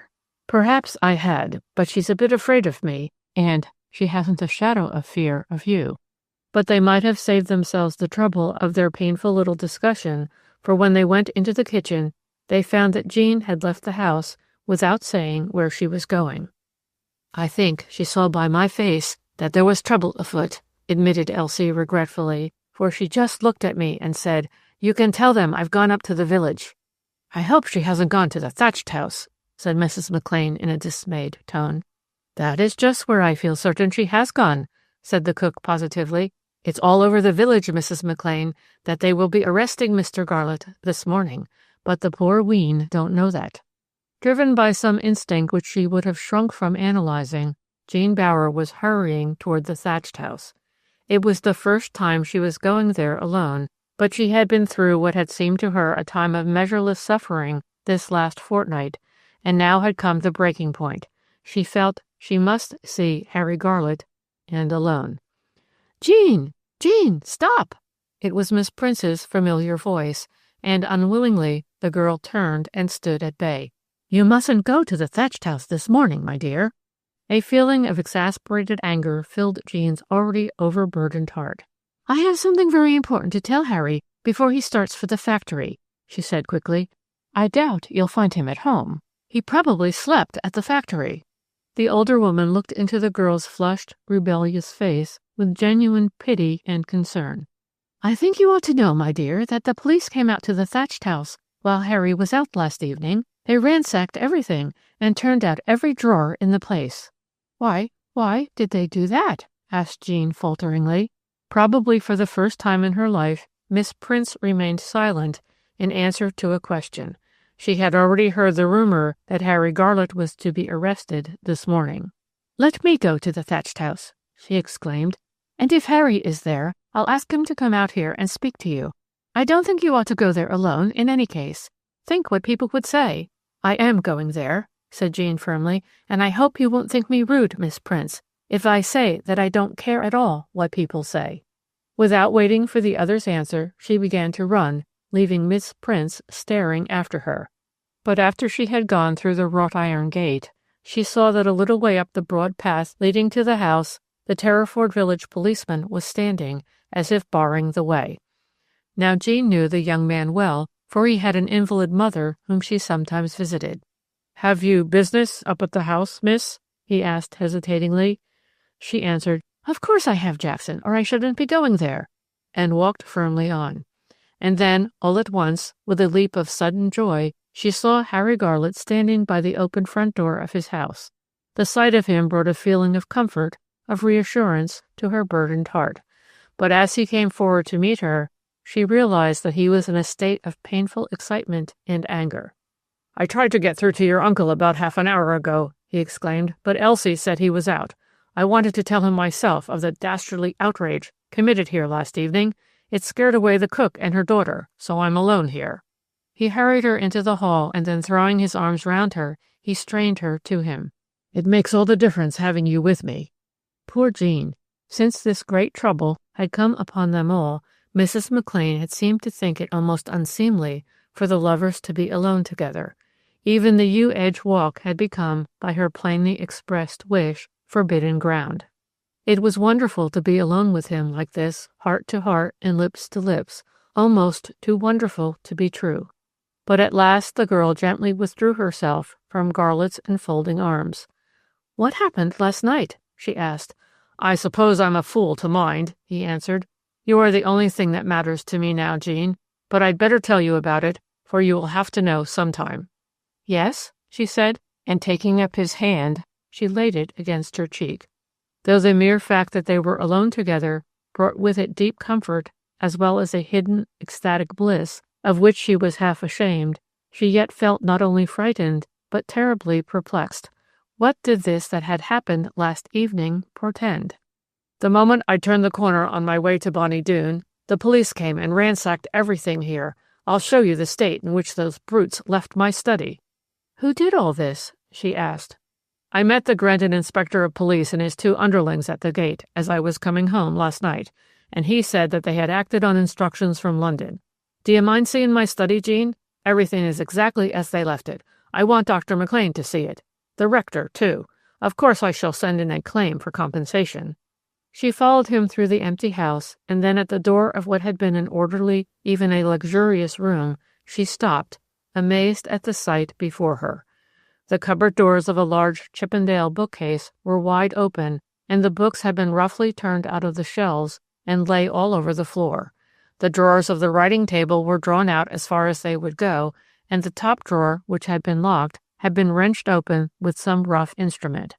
"Perhaps I had, but she's a bit afraid of me, and she hasn't a shadow of fear of you." But they might have saved themselves the trouble of their painful little discussion, for when they went into the kitchen, they found that Jean had left the house without saying where she was going. "I think she saw by my face that there was trouble afoot," admitted Elsie regretfully, "for she just looked at me and said, 'You can tell them I've gone up to the village.'" "I hope she hasn't gone to the thatched house," said Mrs. McLean in a dismayed tone. "That is just where I feel certain she has gone," said the cook positively. "It's all over the village, Mrs. McLean, that they will be arresting Mr. Garlett this morning, but the poor wean don't know that." Driven by some instinct which she would have shrunk from analyzing, Jean Bower was hurrying toward the thatched house. It was the first time she was going there alone, but she had been through what had seemed to her a time of measureless suffering this last fortnight, and now had come the breaking point. She felt she must see Harry Garlett, and alone. "Jean! Jean! Stop!" It was Miss Prince's familiar voice, and unwillingly the girl turned and stood at bay. "You mustn't go to the thatched house this morning, my dear." A feeling of exasperated anger filled Jean's already overburdened heart. "I have something very important to tell Harry before he starts for the factory," she said quickly. "I doubt you'll find him at home. He probably slept at the factory." The older woman looked into the girl's flushed, rebellious face with genuine pity and concern. "I think you ought to know, my dear, that the police came out to the thatched house while Harry was out last evening. They ransacked everything and turned out every drawer in the place." Why did they do that?" asked Jean falteringly. Probably for the first time in her life, Miss Prince remained silent in answer to a question. She had already heard the rumor that Harry Garlett was to be arrested this morning. "Let me go to the thatched house," she exclaimed, "and if Harry is there, I'll ask him to come out here and speak to you. I don't think you ought to go there alone in any case. Think what people would say." "I am going there," said Jean firmly, "and I hope you won't think me rude, Miss Prince, if I say that I don't care at all what people say." Without waiting for the other's answer, she began to run, leaving Miss Prince staring after her. But after she had gone through the wrought-iron gate, she saw that a little way up the broad path leading to the house, the Terriford village policeman was standing, as if barring the way. Now Jean knew the young man well, for he had an invalid mother whom she sometimes visited. "Have you business up at the house, miss?" he asked hesitatingly. She answered, "Of course I have, Jackson, or I shouldn't be going there," and walked firmly on. And then, all at once, with a leap of sudden joy, she saw Harry Garlett standing by the open front door of his house. The sight of him brought a feeling of comfort, of reassurance, to her burdened heart. But as he came forward to meet her, she realized that he was in a state of painful excitement and anger. "I tried to get through to your uncle about half an hour ago," he exclaimed, "but Elsie said he was out. I wanted to tell him myself of the dastardly outrage committed here last evening. It scared away the cook and her daughter, so I'm alone here." He hurried her into the hall, and then throwing his arms round her, he strained her to him. "It makes all the difference having you with me." Poor Jean! Since this great trouble had come upon them all, Mrs. McLean had seemed to think it almost unseemly for the lovers to be alone together. Even the yew edge walk had become, by her plainly expressed wish, forbidden ground. It was wonderful to be alone with him like this, heart to heart and lips to lips, almost too wonderful to be true. But at last the girl gently withdrew herself from Garlett's enfolding arms. "What happened last night?" she asked. "I suppose I'm a fool to mind," he answered. "You are the only thing that matters to me now, Jean, but I'd better tell you about it, for you will have to know sometime." "Yes?" she said, and taking up his hand, she laid it against her cheek. Though the mere fact that they were alone together brought with it deep comfort, as well as a hidden, ecstatic bliss, of which she was half ashamed, she yet felt not only frightened, but terribly perplexed. What did this that had happened last evening portend? "The moment I turned the corner on my way to Bonny Doon, the police came and ransacked everything here. I'll show you the state in which those brutes left my study." "Who did all this?" she asked. "I met the Granton Inspector of Police and his 2 underlings at the gate as I was coming home last night, and he said that they had acted on instructions from London. Do you mind seeing my study, Jean? Everything is exactly as they left it. I want Dr. McLean to see it. The rector, too. Of course I shall send in a claim for compensation." She followed him through the empty house, and then at the door of what had been an orderly, even a luxurious room, she stopped, amazed at the sight before her. The cupboard doors of a large Chippendale bookcase were wide open, and the books had been roughly turned out of the shelves and lay all over the floor. The drawers of the writing table were drawn out as far as they would go, and the top drawer, which had been locked, had been wrenched open with some rough instrument.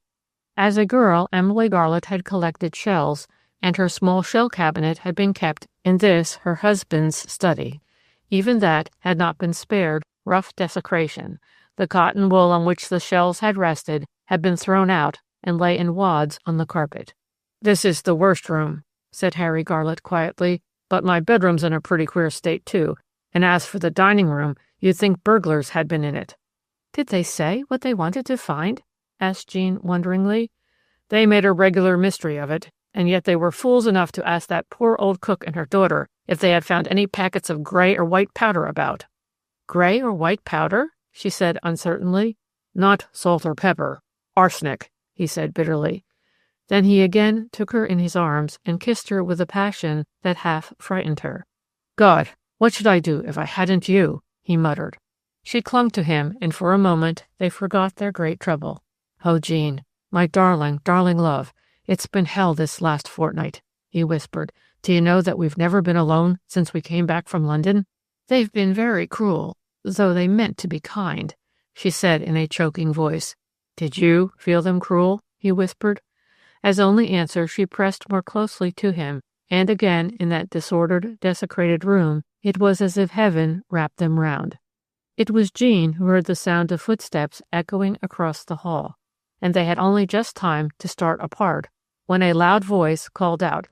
As a girl, Emily Garlett had collected shells, and her small shell cabinet had been kept in this, her husband's study. Even that had not been spared rough desecration. The cotton wool on which the shells had rested had been thrown out and lay in wads on the carpet. "This is the worst room," said Harry Garlett quietly, "but my bedroom's in a pretty queer state, too. And as for the dining room, you'd think burglars had been in it." "Did they say what they wanted to find?" asked Jean wonderingly. "They made a regular mystery of it, and yet they were fools enough to ask that poor old cook and her daughter if they had found any packets of gray or white powder about." "Gray or white powder?" she said uncertainly. "Not salt or pepper. Arsenic," he said bitterly. Then he again took her in his arms and kissed her with a passion that half frightened her. "God, what should I do if I hadn't you?" he muttered. She clung to him, and for a moment they forgot their great trouble. "Oh, Jean, my darling, darling love, it's been hell this last fortnight," he whispered. "Do you know that we've never been alone since we came back from London?" "They've been very cruel, though they meant to be kind," she said in a choking voice. "Did you feel them cruel?" he whispered. As only answer, she pressed more closely to him, and again, in that disordered, desecrated room, it was as if heaven wrapped them round. It was Jean who heard the sound of footsteps echoing across the hall, and they had only just time to start apart when a loud voice called out,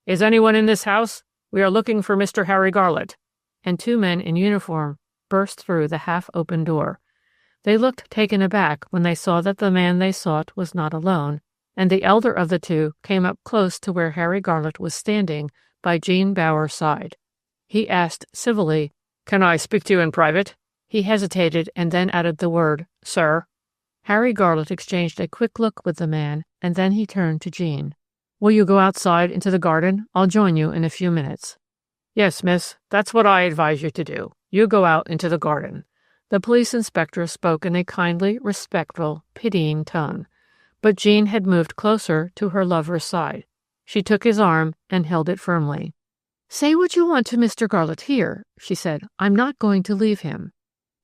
"Is anyone in this house? We are looking for Mr. Harry Garlett." And 2 men in uniform burst through the half-open door. They looked taken aback when they saw that the man they sought was not alone, and the elder of the 2 came up close to where Harry Garlett was standing by Jean Bower's side. He asked civilly, "Can I speak to you in private?" He hesitated and then added the word, "Sir." Harry Garlett exchanged a quick look with the man, and then he turned to Jean. "Will you go outside into the garden? I'll join you in a few minutes." Yes, miss, that's what I advise you to do. You go out into the garden. The police inspector spoke in a kindly, respectful, pitying tone. But Jean had moved closer to her lover's side. She took his arm and held it firmly. Say what you want to Mr. Garlett here, she said. I'm not going to leave him.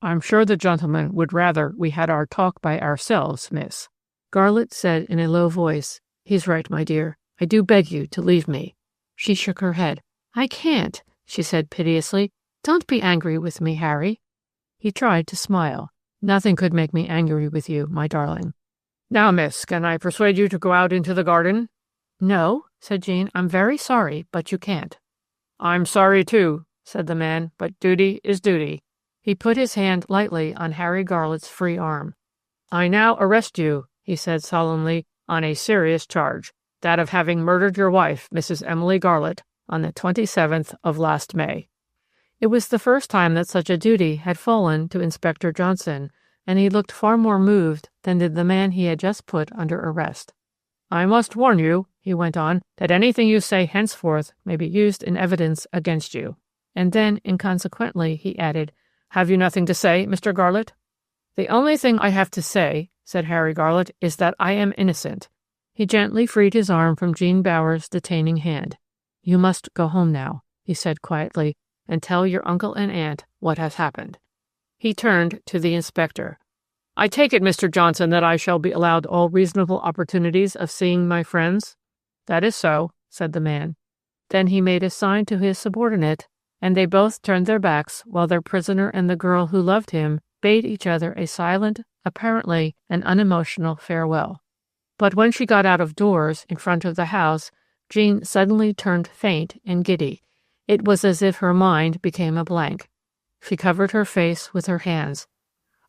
I'm sure the gentleman would rather we had our talk by ourselves, miss. Garlett said in a low voice. He's right, my dear. I do beg you to leave me. She shook her head. I can't, she said piteously. Don't be angry with me, Harry. He tried to smile. Nothing could make me angry with you, my darling. Now, miss, can I persuade you to go out into the garden? No, said Jean. I'm very sorry, but you can't. I'm sorry, too, said the man, but duty is duty. He put his hand lightly on Harry Garlett's free arm. I now arrest you, he said solemnly, on a serious charge, that of having murdered your wife, Mrs. Emily Garlett, on the 27th of last May. It was the first time that such a duty had fallen to Inspector Johnson, and he looked far more moved than did the man he had just put under arrest. I must warn you, he went on, that anything you say henceforth may be used in evidence against you. And then, inconsequently, he added, Have you nothing to say, Mr. Garlett? The only thing I have to say, said Harry Garlett, is that I am innocent. He gently freed his arm from Jean Bower's detaining hand. You must go home now, he said quietly, and tell your uncle and aunt what has happened. He turned to the inspector. I take it, Mr. Johnson, that I shall be allowed all reasonable opportunities of seeing my friends? That is so, said the man. Then he made a sign to his subordinate, and they both turned their backs while their prisoner and the girl who loved him bade each other a silent, apparently an unemotional farewell. But when she got out of doors in front of the house, Jean suddenly turned faint and giddy. It was as if her mind became a blank. She covered her face with her hands.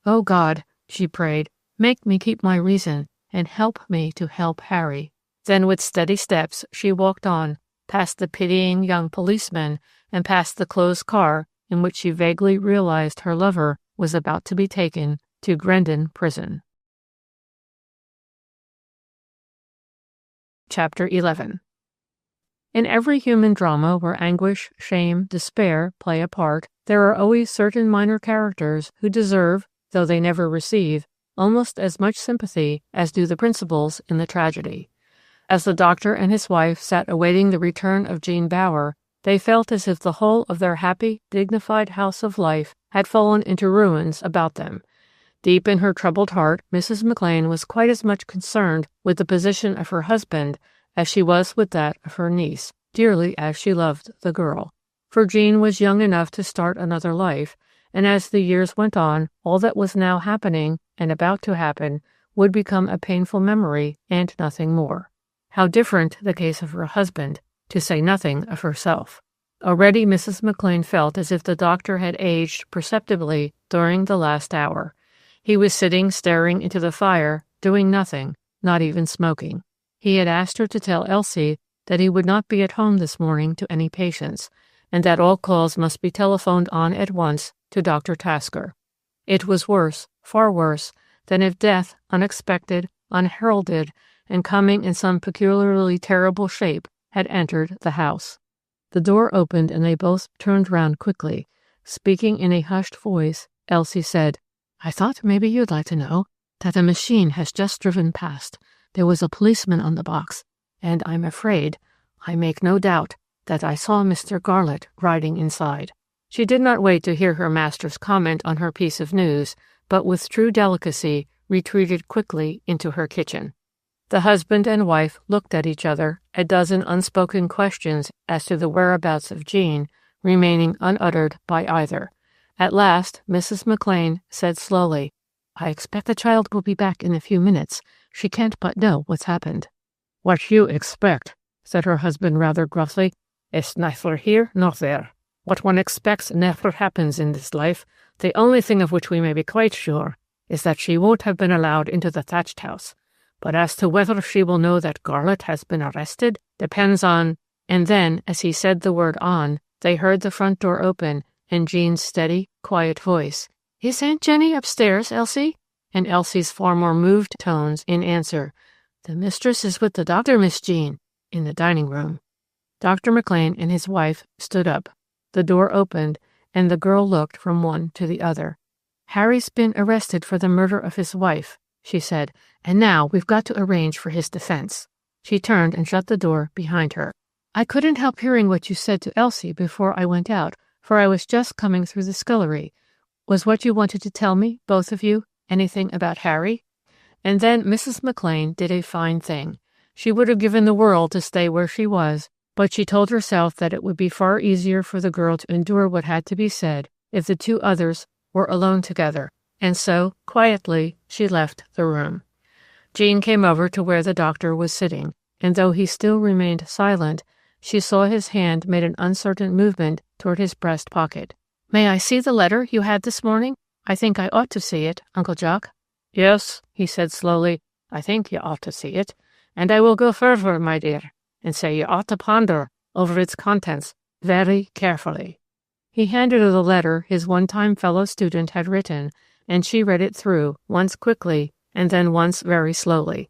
Oh God, she prayed, make me keep my reason and help me to help Harry. Then with steady steps she walked on, past the pitying young policeman and past the closed car in which she vaguely realized her lover was about to be taken to Grendon Prison. Chapter 11. In every human drama where anguish, shame, despair play a part, there are always certain minor characters who deserve, though they never receive, almost as much sympathy as do the principals in the tragedy. As the doctor and his wife sat awaiting the return of Jean Bower, they felt as if the whole of their happy, dignified house of life had fallen into ruins about them. Deep in her troubled heart, Mrs. McLean was quite as much concerned with the position of her husband as she was with that of her niece, dearly as she loved the girl. For Jean was young enough to start another life, and as the years went on, all that was now happening and about to happen would become a painful memory and nothing more. How different the case of her husband, to say nothing of herself. Already Mrs. McLean felt as if the doctor had aged perceptibly during the last hour. He was sitting staring into the fire, doing nothing, not even smoking. He had asked her to tell Elsie that he would not be at home this morning to any patients, and that all calls must be telephoned on at once to Dr. Tasker. It was worse, far worse, than if death, unexpected, unheralded, and coming in some peculiarly terrible shape, had entered the house. The door opened and they both turned round quickly. Speaking in a hushed voice, Elsie said, I thought maybe you'd like to know that a machine has just driven past. There was a policeman on the box, and I'm afraid, I make no doubt, that I saw Mr. Garlett riding inside. She did not wait to hear her master's comment on her piece of news, but with true delicacy retreated quickly into her kitchen. The husband and wife looked at each other, a dozen unspoken questions as to the whereabouts of Jean remaining unuttered by either. At last, Mrs. McLean said slowly, I expect the child will be back in a few minutes. She can't but know what's happened. What you expect, said her husband rather gruffly, is neither here nor there. What one expects never happens in this life. The only thing of which we may be quite sure is that she won't have been allowed into the thatched house. But as to whether she will know that Garlett has been arrested depends on— And then, as he said the word on, they heard the front door open and Jean's steady, quiet voice. Is Aunt Jenny upstairs, Elsie? And Elsie's far more moved tones in answer. The mistress is with the doctor, Miss Jean, in the dining room. Dr. McLean and his wife stood up. The door opened, and the girl looked from one to the other. "Harry's been arrested for the murder of his wife," she said, "and now we've got to arrange for his defense." She turned and shut the door behind her. "I couldn't help hearing what you said to Elsie before I went out, for I was just coming through the scullery. Was what you wanted to tell me, both of you, anything about Harry?" And then Mrs. McLean did a fine thing. She would have given the world to stay where she was, but she told herself that it would be far easier for the girl to endure what had to be said if the two others were alone together, and so, quietly, she left the room. Jean came over to where the doctor was sitting, and though he still remained silent, she saw his hand made an uncertain movement toward his breast pocket. "May I see the letter you had this morning? I think I ought to see it, Uncle Jock." "Yes," he said slowly, "I think you ought to see it. And I will go further, my dear, and say you ought to ponder over its contents very carefully." He handed her the letter his one-time fellow student had written, and she read it through, once quickly, and then once very slowly.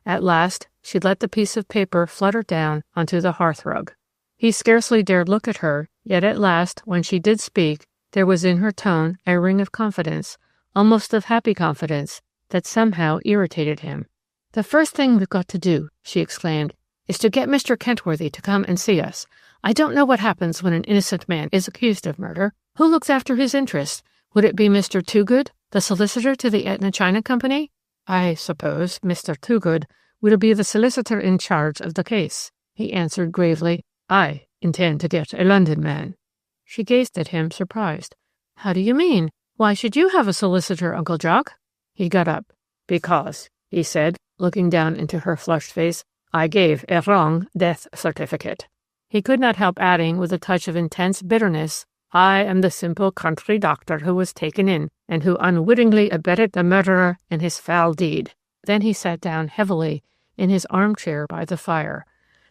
At last, she let the piece of paper flutter down onto the hearthrug. He scarcely dared look at her, yet at last, when she did speak, there was in her tone a ring of confidence, almost of happy confidence, that somehow irritated him. "The first thing we've got to do," she exclaimed, "is to get Mr. Kentworthy to come and see us. I don't know what happens when an innocent man is accused of murder. Who looks after his interests? Would it be Mr. Toogood, the solicitor to the Etna China Company?" "I suppose Mr. Toogood will be the solicitor in charge of the case," he answered gravely. "I intend to get a London man." She gazed at him, surprised. "How do you mean? Why should you have a solicitor, Uncle Jock?" He got up. "Because," he said, looking down into her flushed face, "I gave a wrong death certificate." He could not help adding, with a touch of intense bitterness, "I am the simple country doctor who was taken in, and who unwittingly abetted the murderer in his foul deed." Then he sat down heavily in his armchair by the fire.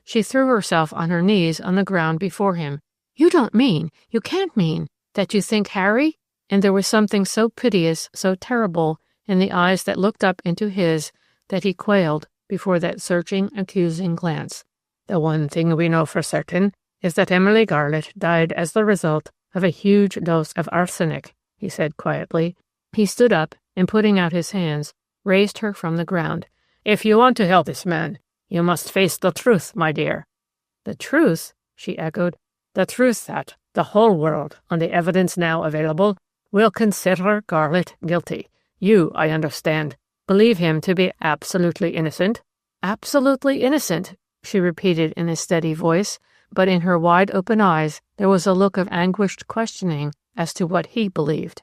She threw herself on her knees on the ground before him. "You don't mean, you can't mean, that you think Harry?" And there was something so piteous, so terrible, in the eyes that looked up into his, that he quailed before that searching, accusing glance. "The one thing we know for certain is that Emily Garlett died as the result of a huge dose of arsenic," he said quietly. He stood up, and putting out his hands, raised her from the ground. "If you want to help this man, you must face the truth, my dear." "The truth?" she echoed. "The truth that the whole world, on the evidence now available, will consider Garlett guilty. You, I understand, believe him to be absolutely innocent." "Absolutely innocent," she repeated in a steady voice, but in her wide-open eyes there was a look of anguished questioning as to what he believed.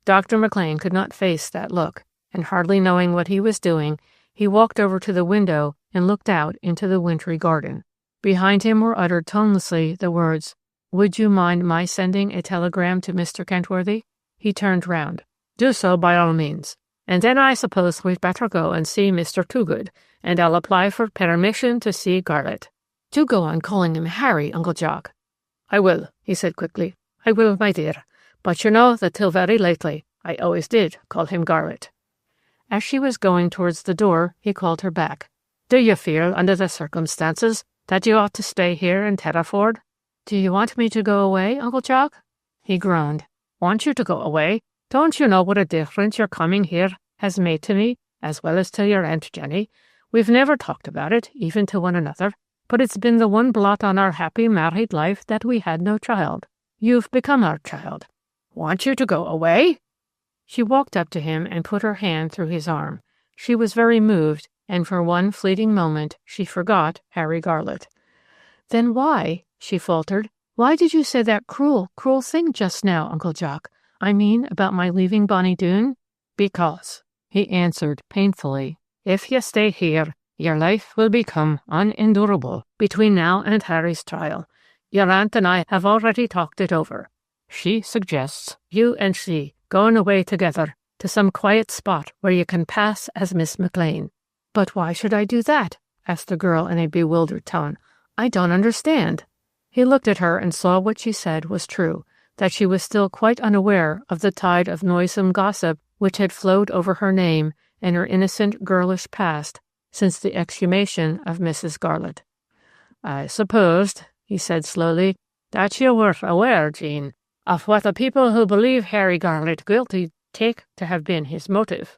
Dr. McLean could not face that look, and hardly knowing what he was doing, he walked over to the window and looked out into the wintry garden. Behind him were uttered tonelessly the words, "Would you mind my sending a telegram to Mr. Kentworthy?" He turned round. "Do so by all means. And then I suppose we'd better go and see Mr. Toogood, and I'll apply for permission to see Garlett." "Do go on calling him Harry, Uncle Jock." "I will," he said quickly. "I will, my dear. But you know that till very lately I always did call him Garlett." As she was going towards the door, he called her back. "Do you feel, under the circumstances, that you ought to stay here in Terriford?" "Do you want me to go away, Uncle Jock?" He groaned. "Want you to go away? Don't you know what a difference your coming here has made to me, as well as to your Aunt Jenny? We've never talked about it, even to one another, but it's been the one blot on our happy married life that we had no child. You've become our child. Want you to go away?" She walked up to him and put her hand through his arm. She was very moved, and for one fleeting moment she forgot Harry Garlett. "Then why," she faltered, "why did you say that cruel, cruel thing just now, Uncle Jock? I mean, about my leaving Bonnie Doon?" "Because," he answered painfully, "if you stay here, your life will become unendurable between now and Harry's trial. Your aunt and I have already talked it over. She suggests you and she going away together to some quiet spot where you can pass as Miss McLean." "But why should I do that?" asked the girl in a bewildered tone. "I don't understand." He looked at her and saw what she said was true, that she was still quite unaware of the tide of noisome gossip which had flowed over her name and her innocent girlish past since the exhumation of Mrs. Garlett. "I supposed," he said slowly, that you were aware, Jean, of what the people who believe Harry Garnet guilty take to have been his motive."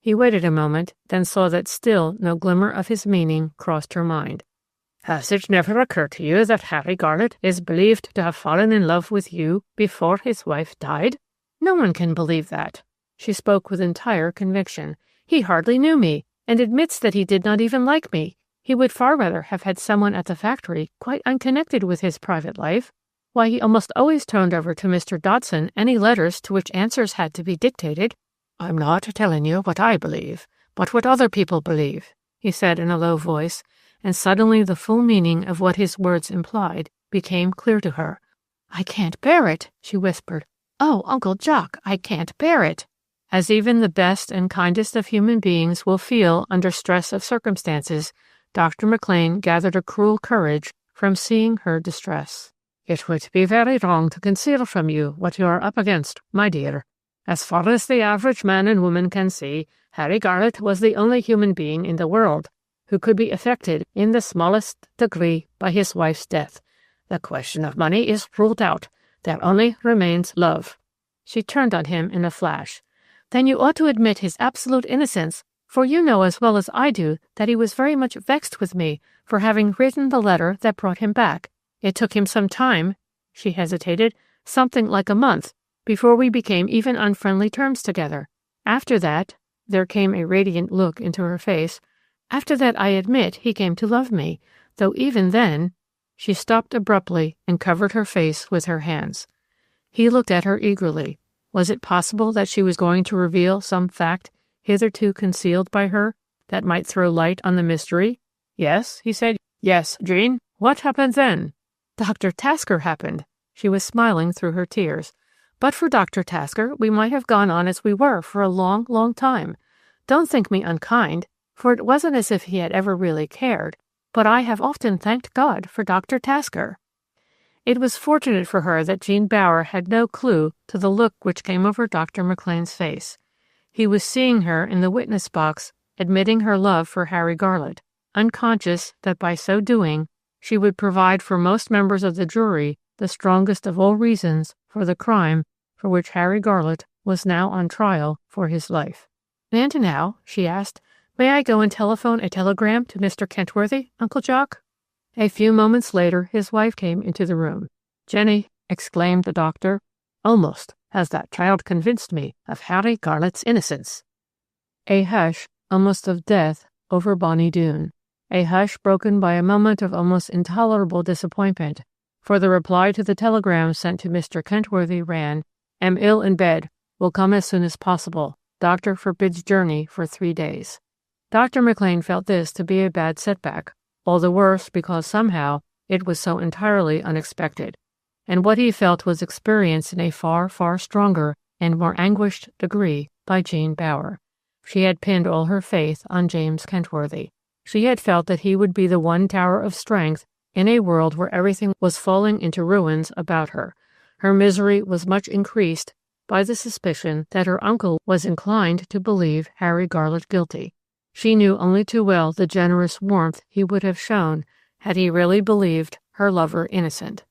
He waited a moment, then saw that still no glimmer of his meaning crossed her mind. "Has it never occurred to you that Harry Garnet is believed to have fallen in love with you before his wife died?" "No one can believe that." She spoke with entire conviction. "He hardly knew me, and admits that he did not even like me. He would far rather have had someone at the factory quite unconnected with his private life. Why, he almost always turned over to Mr. Dodson any letters to which answers had to be dictated." "I'm not telling you what I believe, but what other people believe," he said in a low voice, and suddenly the full meaning of what his words implied became clear to her. "I can't bear it," she whispered. "Oh, Uncle Jock, I can't bear it." As even the best and kindest of human beings will feel under stress of circumstances, Dr. McLean gathered a cruel courage from seeing her distress. "It would be very wrong to conceal from you what you are up against, my dear. As far as the average man and woman can see, Harry Garnet was the only human being in the world who could be affected in the smallest degree by his wife's death. The question of money is ruled out. There only remains love." She turned on him in a flash. "Then you ought to admit his absolute innocence, for you know as well as I do that he was very much vexed with me for having written the letter that brought him back. It took him some time," she hesitated, "something like a month, before we became even on friendly terms together. After that," there came a radiant look into her face, "after that I admit he came to love me, though even then—" She stopped abruptly and covered her face with her hands. He looked at her eagerly. Was it possible that she was going to reveal some fact hitherto concealed by her that might throw light on the mystery? "Yes," he said. "Yes, Jean. What happened then?" "Dr. Tasker happened." She was smiling through her tears. "But for Dr. Tasker, we might have gone on as we were for a long, long time. Don't think me unkind, for it wasn't as if he had ever really cared, but I have often thanked God for Dr. Tasker." It was fortunate for her that Jean Bower had no clue to the look which came over Dr. McLean's face. He was seeing her in the witness box, admitting her love for Harry Garnet, unconscious that by so doing she would provide for most members of the jury the strongest of all reasons for the crime for which Harry Garnet was now on trial for his life. "And now," she asked, "may I go and telephone a telegram to Mr. Kentworthy, Uncle Jock?" A few moments later his wife came into the room. "Jenny," exclaimed the doctor, "almost has that child convinced me of Harry Garnet's innocence." A hush, almost of death, over Bonny Doon. A hush broken by a moment of almost intolerable disappointment, for the reply to the telegram sent to Mr. Kentworthy ran, "Am ill in bed. Will come as soon as possible. Doctor forbids journey for 3 days." Dr. McLean felt this to be a bad setback, all the worse because somehow it was so entirely unexpected, and what he felt was experienced in a far, far stronger and more anguished degree by Jean Bower. She had pinned all her faith on James Kentworthy. She had felt that he would be the one tower of strength in a world where everything was falling into ruins about her. Her misery was much increased by the suspicion that her uncle was inclined to believe Harry Garnet guilty. She knew only too well the generous warmth he would have shown had he really believed her lover innocent.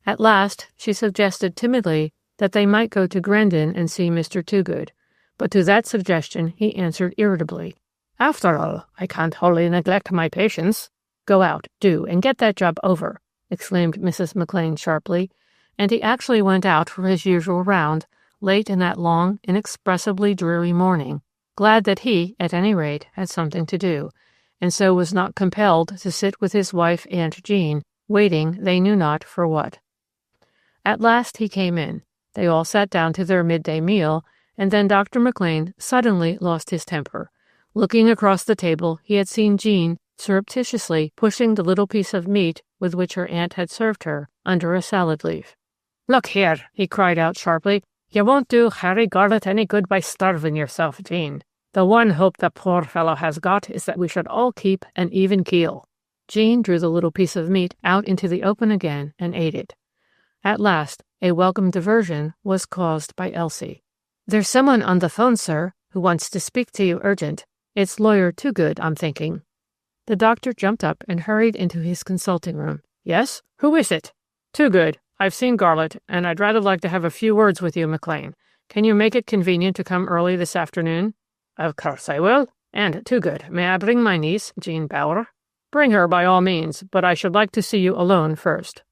At last she suggested timidly that they might go to Grendon and see Mr. Toogood, but to that suggestion he answered irritably, "After all, I can't wholly neglect my patients." "Go out, do, and get that job over," exclaimed Mrs. McLean sharply, and he actually went out for his usual round, late in that long, inexpressibly dreary morning, glad that he, at any rate, had something to do, and so was not compelled to sit with his wife Aunt Jean, waiting they knew not for what. At last he came in. They all sat down to their midday meal, and then Dr. McLean suddenly lost his temper. Looking across the table, he had seen Jean surreptitiously pushing the little piece of meat with which her aunt had served her under a salad leaf. "Look here," he cried out sharply, "you won't do Harry Garnet any good by starving yourself, Jean. The one hope the poor fellow has got is that we should all keep an even keel." Jean drew the little piece of meat out into the open again and ate it. At last, a welcome diversion was caused by Elsie. "There's someone on the phone, sir, who wants to speak to you urgent. It's Lawyer Toogood, I'm thinking." The doctor jumped up and hurried into his consulting room. "Yes? Who is it?" Too good. I've seen Garlett, and I'd rather like to have a few words with you, McLean. Can you make it convenient to come early this afternoon? Of course I will. And too good. May I bring my niece, Jean Bower? Bring her by all means, but I should like to see you alone first.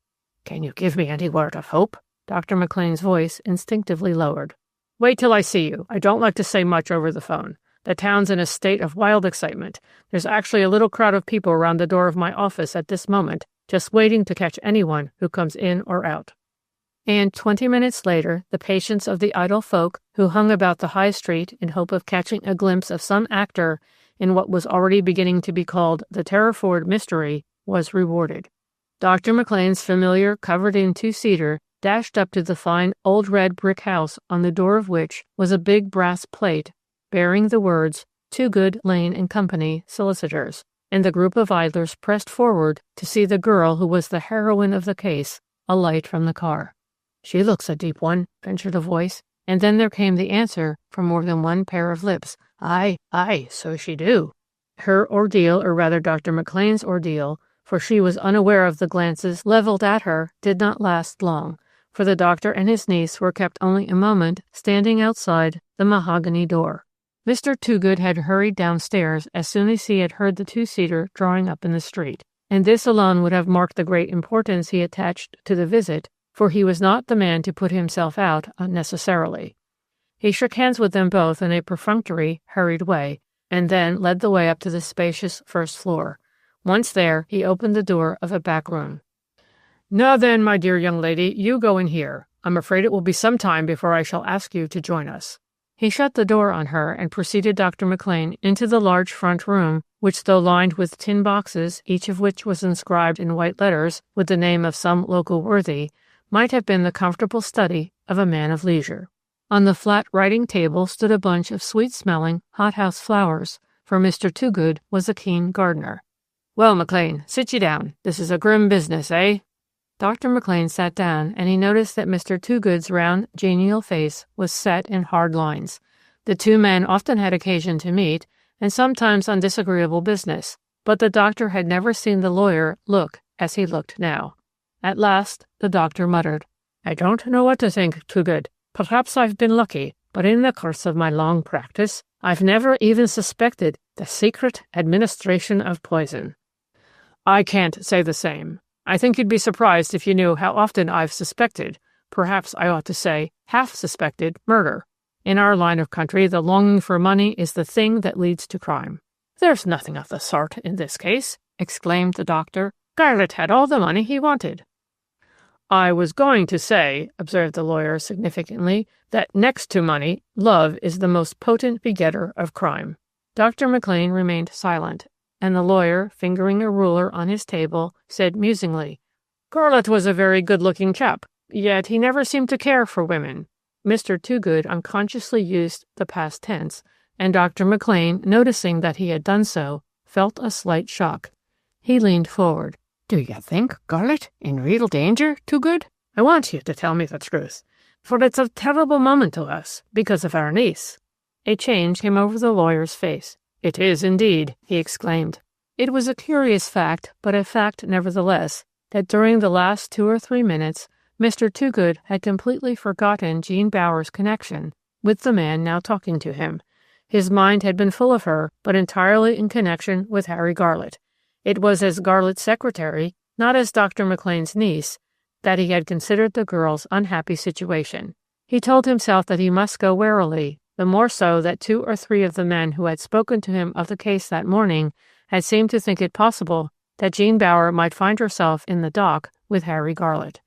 Can you give me any word of hope? Dr. McLean's voice instinctively lowered. Wait till I see you. I don't like to say much over the phone. The town's in a state of wild excitement. There's actually a little crowd of people around the door of my office at this moment, just waiting to catch anyone who comes in or out. And 20 minutes later, the patience of the idle folk who hung about the high street in hope of catching a glimpse of some actor in what was already beginning to be called the Terriford Mystery was rewarded. Dr. McLean's familiar covered-in two-seater dashed up to the fine old red brick house on the door of which was a big brass plate bearing the words, "Too Good, Lane and Company, Solicitors," and the group of idlers pressed forward to see the girl who was the heroine of the case alight from the car. "She looks a deep one," ventured a voice, and then there came the answer from more than one pair of lips. "Aye, aye, so she do." Her ordeal, or rather Dr. McLean's ordeal, for she was unaware of the glances leveled at her, did not last long, for the doctor and his niece were kept only a moment standing outside the mahogany door. Mr. Toogood had hurried downstairs as soon as he had heard the two-seater drawing up in the street, and this alone would have marked the great importance he attached to the visit, for he was not the man to put himself out unnecessarily. He shook hands with them both in a perfunctory, hurried way, and then led the way up to the spacious first floor. Once there, he opened the door of a back room. "Now then, my dear young lady, you go in here. I'm afraid it will be some time before I shall ask you to join us." He shut the door on her and preceded Dr. McLean into the large front room, which, though lined with tin boxes, each of which was inscribed in white letters with the name of some local worthy, might have been the comfortable study of a man of leisure. On the flat writing table stood a bunch of sweet-smelling hothouse flowers, for Mr. Toogood was a keen gardener. "Well, McLean, sit ye down. This is a grim business, eh?" Dr. McLean sat down, and he noticed that Mr. Toogood's round, genial face was set in hard lines. The two men often had occasion to meet, and sometimes on disagreeable business, but the doctor had never seen the lawyer look as he looked now. At last, the doctor muttered, "I don't know what to think, Toogood. Perhaps I've been lucky, but in the course of my long practice, I've never even suspected the secret administration of poison." "I can't say the same. I think you'd be surprised if you knew how often I've suspected, perhaps I ought to say half-suspected, murder. In our line of country, the longing for money is the thing that leads to crime." "There's nothing of the sort in this case," exclaimed the doctor. "Garlett had all the money he wanted." "I was going to say," observed the lawyer significantly, "that next to money, love is the most potent begetter of crime." Dr. McLean remained silent, and the lawyer, fingering a ruler on his table, said musingly, "Garlett was a very good-looking chap, yet he never seemed to care for women." Mr. Toogood unconsciously used the past tense, and Dr. McLean, noticing that he had done so, felt a slight shock. He leaned forward. "Do you think Garlett in real danger, Toogood? I want you to tell me the truth, for it's a terrible moment to us, because of our niece." A change came over the lawyer's face. "It is indeed," he exclaimed. It was a curious fact, but a fact nevertheless, that during the last 2 or 3 minutes, Mr. Toogood had completely forgotten Jean Bower's connection with the man now talking to him. His mind had been full of her, but entirely in connection with Harry Garlett. It was as Garlett's secretary, not as Dr. McLean's niece, that he had considered the girl's unhappy situation. He told himself that he must go warily, the more so that 2 or 3 of the men who had spoken to him of the case that morning had seemed to think it possible that Jean Bower might find herself in the dock with Harry Garlett.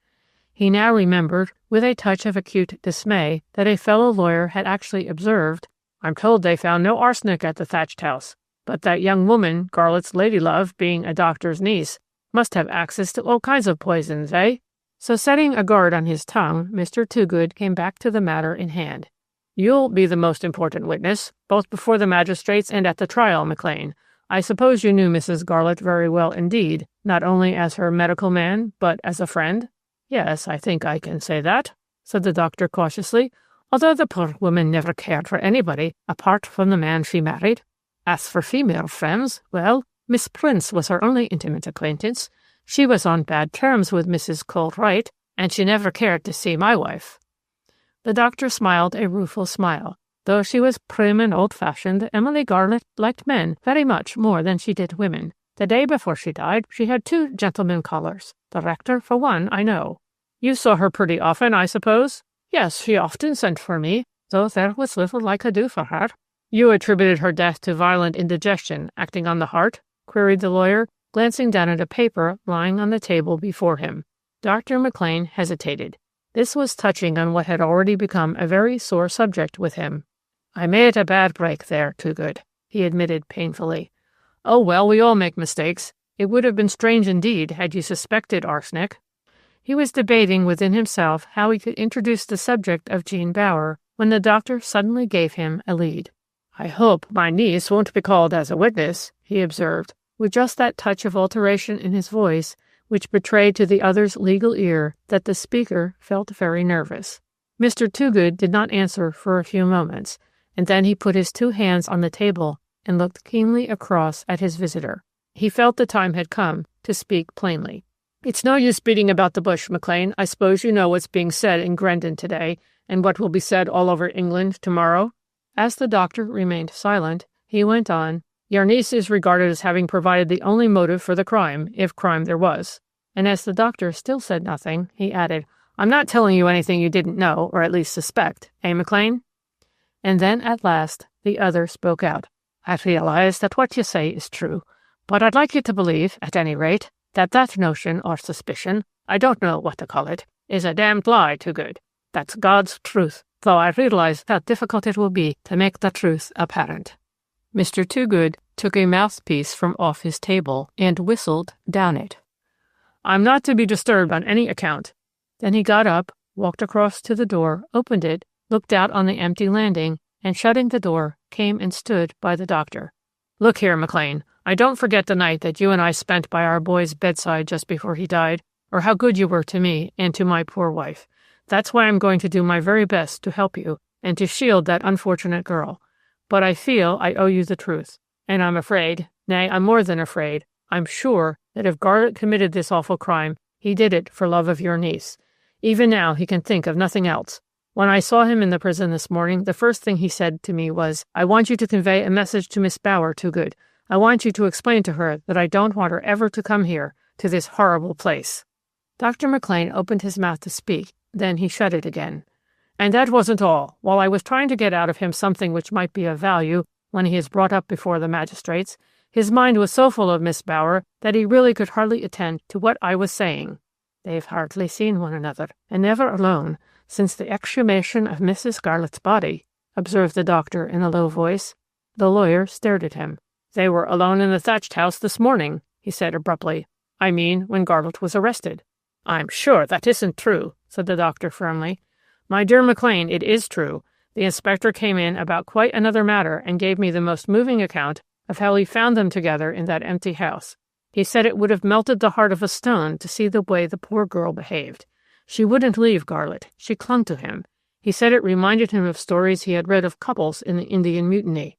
He now remembered, with a touch of acute dismay, that a fellow lawyer had actually observed, "I'm told they found no arsenic at the thatched house, but that young woman, Garlett's lady-love, being a doctor's niece, must have access to all kinds of poisons, eh?" So setting a guard on his tongue, Mr. Toogood came back to the matter in hand. "You'll be the most important witness, both before the magistrates and at the trial, McLean. I suppose you knew Mrs. Garlett very well indeed, not only as her medical man, but as a friend?" "Yes, I think I can say that," said the doctor cautiously, "although the poor woman never cared for anybody apart from the man she married. As for female friends, well, Miss Prince was her only intimate acquaintance. She was on bad terms with Mrs. Colwright, and she never cared to see my wife." The doctor smiled a rueful smile. Though she was prim and old-fashioned, Emily Garlett liked men very much more than she did women. The day before she died, she had 2 gentlemen callers. The rector, for one, I know. You saw her pretty often, I suppose? Yes, she often sent for me, though there was little I could do for her. You attributed her death to violent indigestion acting on the heart? Queried the lawyer, glancing down at a paper lying on the table before him. Dr. McLean hesitated. This was touching on what had already become a very sore subject with him. "I made a bad break there, Toogood," he admitted painfully. "Oh, well, we all make mistakes. It would have been strange indeed had you suspected arsenic." He was debating within himself how he could introduce the subject of Jean Bower when the doctor suddenly gave him a lead. "I hope my niece won't be called as a witness," he observed, with just that touch of alteration in his voice which betrayed to the other's legal ear that the speaker felt very nervous. Mr. Toogood did not answer for a few moments, and then he put his 2 hands on the table and looked keenly across at his visitor. He felt the time had come to speak plainly. "It's no use beating about the bush, McLean. I suppose you know what's being said in Grendon today, and what will be said all over England tomorrow?" As the doctor remained silent, he went on, "Your niece is regarded as having provided the only motive for the crime, if crime there was." And as the doctor still said nothing, he added, "I'm not telling you anything you didn't know, or at least suspect, eh, McLean?" And then, at last, the other spoke out. "I realize that what you say is true, but I'd like you to believe, at any rate, that that notion or suspicion, I don't know what to call it, is a damned lie, Toogood. That's God's truth, though I realize how difficult it will be to make the truth apparent." Mr. Toogood took a mouthpiece from off his table and whistled down it. "I'm not to be disturbed on any account." Then he got up, walked across to the door, opened it, looked out on the empty landing, and shutting the door, came and stood by the doctor. "Look here, McLean, I don't forget the night that you and I spent by our boy's bedside just before he died, or how good you were to me and to my poor wife. That's why I'm going to do my very best to help you and to shield that unfortunate girl. But I feel I owe you the truth, and I'm afraid, nay, I'm more than afraid, I'm sure that if Garlett committed this awful crime, he did it for love of your niece. Even now he can think of nothing else. When I saw him in the prison this morning, the first thing he said to me was, 'I want you to convey a message to Miss Bower, Toogood. I want you to explain to her that I don't want her ever to come here, to this horrible place.'" Dr. McLean opened his mouth to speak, then he shut it again. "And that wasn't all. While I was trying to get out of him something which might be of value when he is brought up before the magistrates, his mind was so full of Miss Bower that he really could hardly attend to what I was saying." "They've hardly seen one another, and never alone, since the exhumation of Mrs. Garlett's body," observed the doctor in a low voice. The lawyer stared at him. "They were alone in the thatched house this morning," he said abruptly. "I mean, when Garlett was arrested." "I'm sure that isn't true," said the doctor firmly. "My dear McLean, it is true. The inspector came in about quite another matter and gave me the most moving account of how he found them together in that empty house. He said it would have melted the heart of a stone to see the way the poor girl behaved. She wouldn't leave Garlett. She clung to him. He said it reminded him of stories he had read of couples in the Indian Mutiny."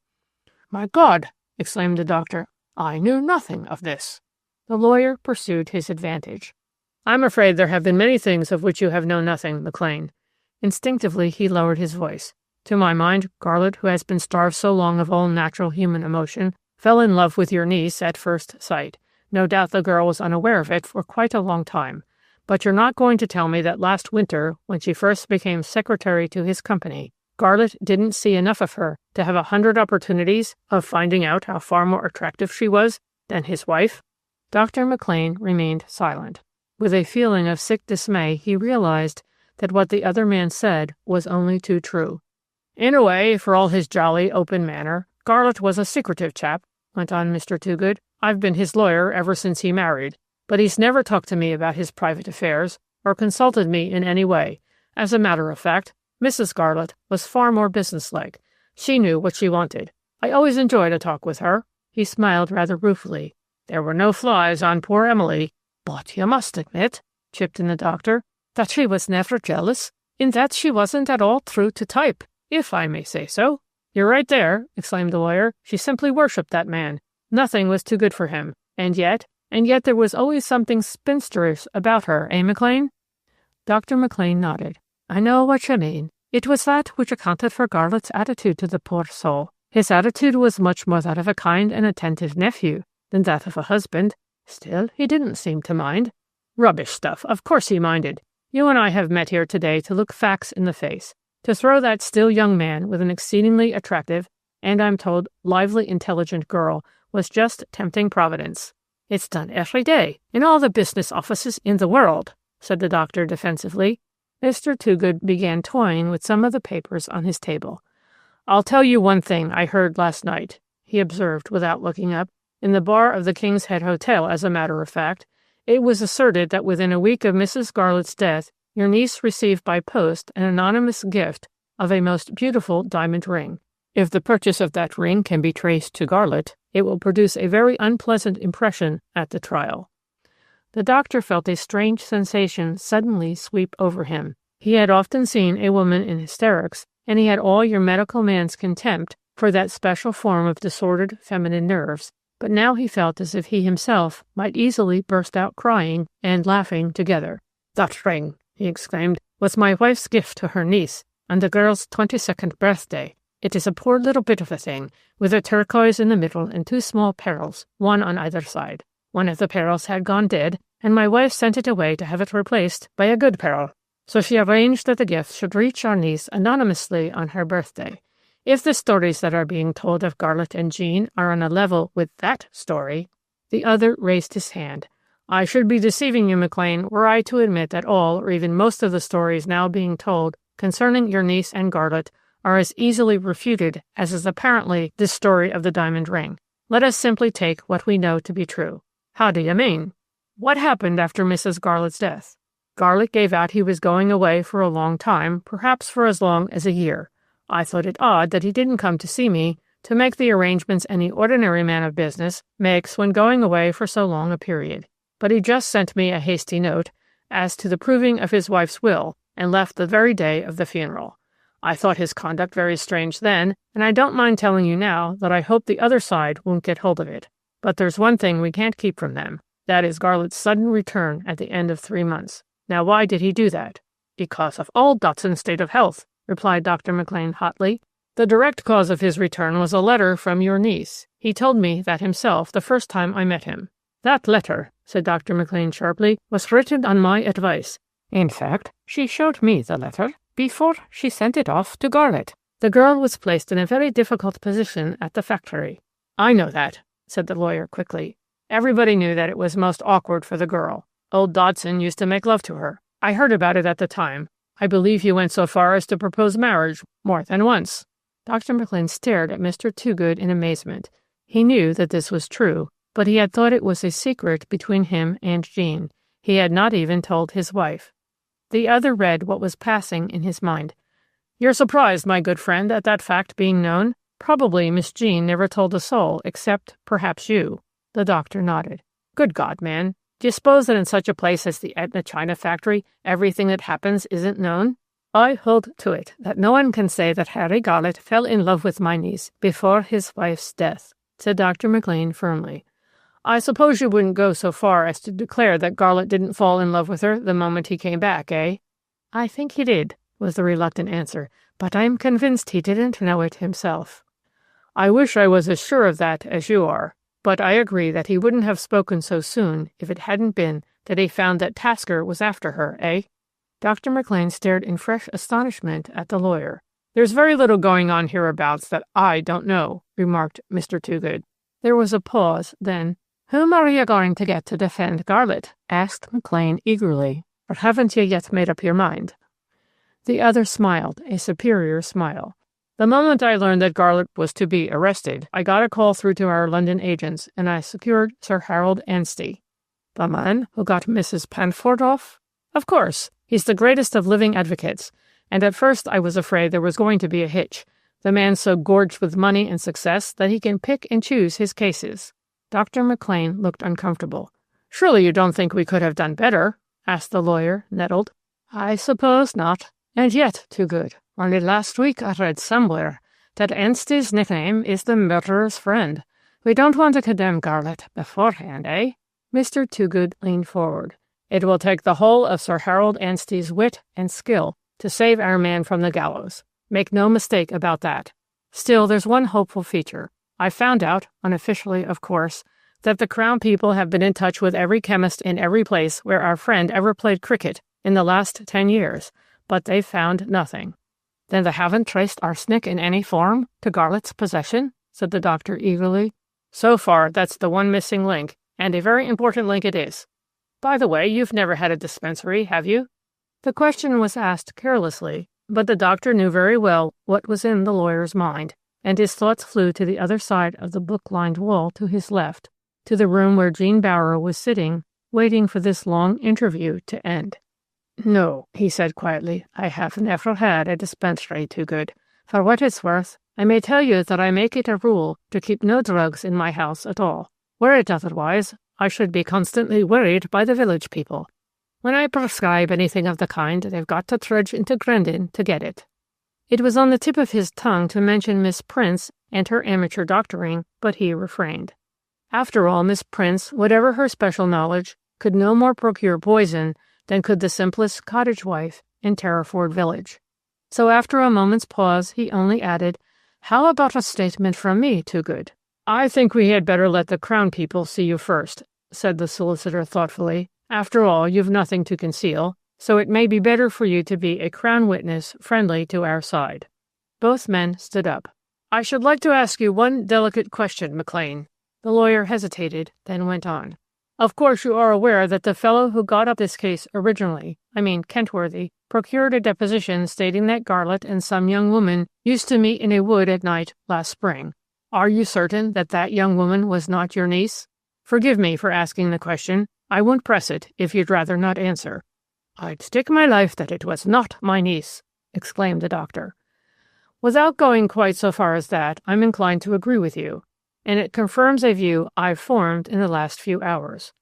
"My God!" exclaimed the doctor. "I knew nothing of this." The lawyer pursued his advantage. "I'm afraid there have been many things of which you have known nothing, McLean." Instinctively he lowered his voice. "To my mind, Garlett, who has been starved so long of all natural human emotion, fell in love with your niece at first sight. No doubt the girl was unaware of it for quite a long time. But you're not going to tell me that last winter, when she first became secretary to his company, Garlett didn't see enough of her to have 100 opportunities of finding out how far more attractive she was than his wife?" Dr. McLean remained silent. With a feeling of sick dismay, he realized that what the other man said was only too true. "In a way, for all his jolly, open manner, Garlett was a secretive chap," went on Mr. Toogood. "I've been his lawyer ever since he married, but he's never talked to me about his private affairs or consulted me in any way. As a matter of fact, Mrs. Garlett was far more businesslike. She knew what she wanted. I always enjoyed a talk with her." He smiled rather ruefully. "There were no flies on poor Emily." "But you must admit," chipped in the doctor, "that she was never jealous, in that she wasn't at all true to type, if I may say so." "You're right there," exclaimed the lawyer. "She simply worshipped that man. Nothing was too good for him. And yet, And yet there was always something spinsterish about her, eh, McLean? Dr. McLean nodded. I know what you mean. It was that which accounted for Garlet's attitude to the poor soul. His attitude was much more that of a kind and attentive nephew than that of a husband. Still, he didn't seem to mind. Rubbish stuff. Of course he minded. You and I have met here today to look facts in the face, to throw that still young man with an exceedingly attractive, and I'm told lively, intelligent girl was just tempting Providence. It's done every day, in all the business offices in the world, said the doctor defensively. Mr. Toogood began toying with some of the papers on his table. I'll tell you one thing I heard last night, he observed without looking up. In the bar of the King's Head Hotel, as a matter of fact, it was asserted that within a week of Mrs. Garlet's death, your niece received by post an anonymous gift of a most beautiful diamond ring. If the purchase of that ring can be traced to Garlet, it will produce a very unpleasant impression at the trial. The doctor felt a strange sensation suddenly sweep over him. He had often seen a woman in hysterics, and he had all your medical man's contempt for that special form of disordered feminine nerves, but now he felt as if he himself might easily burst out crying and laughing together. That ring, he exclaimed, was my wife's gift to her niece on the girl's 22nd birthday. It is a poor little bit of a thing, with a turquoise in the middle and two small pearls, one on either side. One of the pearls had gone dead, and my wife sent it away to have it replaced by a good pearl. So she arranged that the gift should reach our niece anonymously on her birthday. If the stories that are being told of Garlet and Jean are on a level with that story— The other raised his hand. I should be deceiving you, McLean, were I to admit that all, or even most of the stories now being told concerning your niece and Garlet are as easily refuted as is apparently this story of the diamond ring. Let us simply take what we know to be true. How do you mean? What happened after Mrs. Garlet's death? Garlet gave out he was going away for a long time, perhaps for as long as a year. I thought it odd that he didn't come to see me to make the arrangements any ordinary man of business makes when going away for so long a period. But he just sent me a hasty note as to the proving of his wife's will, and left the very day of the funeral. I thought his conduct very strange then, and I don't mind telling you now that I hope the other side won't get hold of it. But there's one thing we can't keep from them. That is Garlet's sudden return at the end of 3 months. Now, why did he do that? Because of old Dotson's state of health, replied Dr. McLean hotly. The direct cause of his return was a letter from your niece. He told me that himself the first time I met him. That letter, said Dr. McLean sharply, was written on my advice. In fact, she showed me the letter before she sent it off to Garlet. The girl was placed in a very difficult position at the factory. I know that, said the lawyer quickly. Everybody knew that it was most awkward for the girl. Old Dodson used to make love to her. I heard about it at the time. I believe he went so far as to propose marriage more than once. Dr. McLean stared at Mr. Toogood in amazement. He knew that this was true, but he had thought it was a secret between him and Jean. He had not even told his wife. The other read what was passing in his mind. You're surprised, my good friend, at that fact being known? Probably Miss Jean never told a soul, except perhaps you. The doctor nodded. Good God, man. Do you suppose that in such a place as the Etna China factory, everything that happens isn't known? I hold to it that no one can say that Harry Garlet fell in love with my niece before his wife's death, said Dr. McLean firmly. I suppose you wouldn't go so far as to declare that Garlet didn't fall in love with her the moment he came back, eh? I think he did, was the reluctant answer, but I'm convinced he didn't know it himself. I wish I was as sure of that as you are, but I agree that he wouldn't have spoken so soon if it hadn't been that he found that Tasker was after her, eh? Dr. McLean stared in fresh astonishment at the lawyer. There's very little going on hereabouts that I don't know, remarked Mr. Toogood. There was a pause, then, Whom are you going to get to defend Garlet? Asked McLean eagerly. Or haven't you yet made up your mind? The other smiled, a superior smile. The moment I learned that Garlet was to be arrested, I got a call through to our London agents, and I secured Sir Harold Anstey. The man who got Mrs. Panford off? Of course. He's the greatest of living advocates, and at first I was afraid there was going to be a hitch. The man's so gorged with money and success that he can pick and choose his cases. Dr. McLean looked uncomfortable. Surely you don't think we could have done better? Asked the lawyer, nettled. I suppose not. And yet, Toogood, only last week I read somewhere that Anstey's nickname is the murderer's friend. We don't want to condemn Garlet beforehand, eh? Mr. Toogood leaned forward. It will take the whole of Sir Harold Anstey's wit and skill to save our man from the gallows. Make no mistake about that. Still, there's one hopeful feature. I found out, unofficially of course, that the Crown people have been in touch with every chemist in every place where our friend ever played cricket in the last 10 years, but they've found nothing. Then they haven't traced arsenic in any form to Garlett's possession? Said the doctor eagerly. So far, that's the one missing link, and a very important link it is. By the way, you've never had a dispensary, have you? The question was asked carelessly, but the doctor knew very well what was in the lawyer's mind, and his thoughts flew to the other side of the book-lined wall to his left, to the room where Jean Bower was sitting, waiting for this long interview to end. No, he said quietly, I have never had a dispensary, Toogood. For what it's worth, I may tell you that I make it a rule to keep no drugs in my house at all. Were it otherwise, I should be constantly worried by the village people. When I prescribe anything of the kind, they've got to trudge into Grendon to get it. It was on the tip of his tongue to mention Miss Prince and her amateur doctoring, but he refrained. After all, Miss Prince, whatever her special knowledge, could no more procure poison than could the simplest cottage wife in Terriford village. So after a moment's pause, he only added, How about a statement from me, Toogood? I think we had better let the Crown people see you first, said the solicitor thoughtfully. After all, you've nothing to conceal, so it may be better for you to be a Crown witness friendly to our side. Both men stood up. I should like to ask you one delicate question, McLean. The lawyer hesitated, then went on. Of course you are aware that the fellow who got up this case originally, Kentworthy, procured a deposition stating that Garlett and some young woman used to meet in a wood at night last spring. Are you certain that that young woman was not your niece? Forgive me for asking the question. I won't press it if you'd rather not answer. I'd stake my life that it was not my niece, exclaimed the doctor. Without going quite so far as that, I'm inclined to agree with you, and it confirms a view I've formed in the last few hours.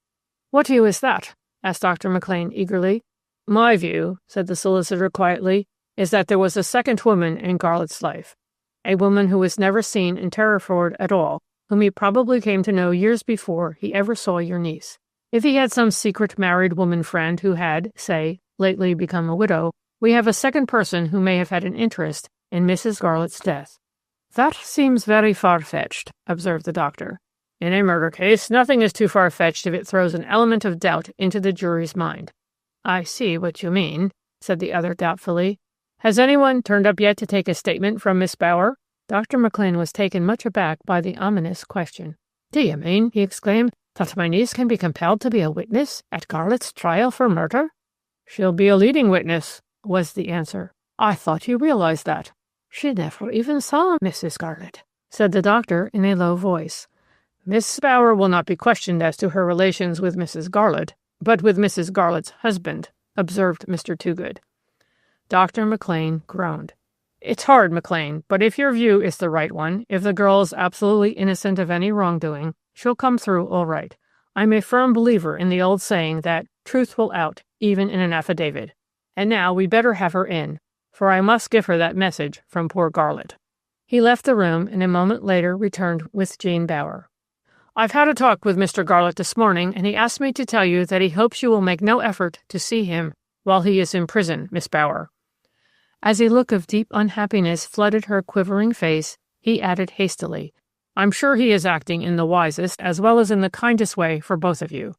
What view is that? Asked Dr. McLean eagerly. My view, said the solicitor quietly, is that there was a second woman in Garlett's life, a woman who was never seen in Terriford at all, whom he probably came to know years before he ever saw your niece. If he had some secret married woman friend who had, say, lately become a widow, we have a second person who may have had an interest in Mrs. Garlett's death. That seems very far-fetched, observed the doctor. In a murder case, nothing is too far-fetched if it throws an element of doubt into the jury's mind. I see what you mean, said the other doubtfully. Has anyone turned up yet to take a statement from Miss Bower? Dr. McLean was taken much aback by the ominous question. Do you mean, he exclaimed, that my niece can be compelled to be a witness at Garlett's trial for murder? She'll be a leading witness, was the answer. I thought you realized that. She never even saw Mrs. Garlett, said the doctor in a low voice. Miss Bower will not be questioned as to her relations with Mrs. Garlett, but with Mrs. Garlett's husband, observed Mr. Toogood. Dr. McLean groaned. It's hard, McLean, but if your view is the right one, if the girl is absolutely innocent of any wrongdoing, she'll come through all right. I'm a firm believer in the old saying that truth will out, even in an affidavit. And now we'd better have her in, for I must give her that message from poor Garlett. He left the room and a moment later returned with Jean Bower. I've had a talk with Mr. Garlett this morning, and he asked me to tell you that he hopes you will make no effort to see him while he is in prison, Miss Bower. As a look of deep unhappiness flooded her quivering face, he added hastily, I'm sure he is acting in the wisest as well as in the kindest way for both of you.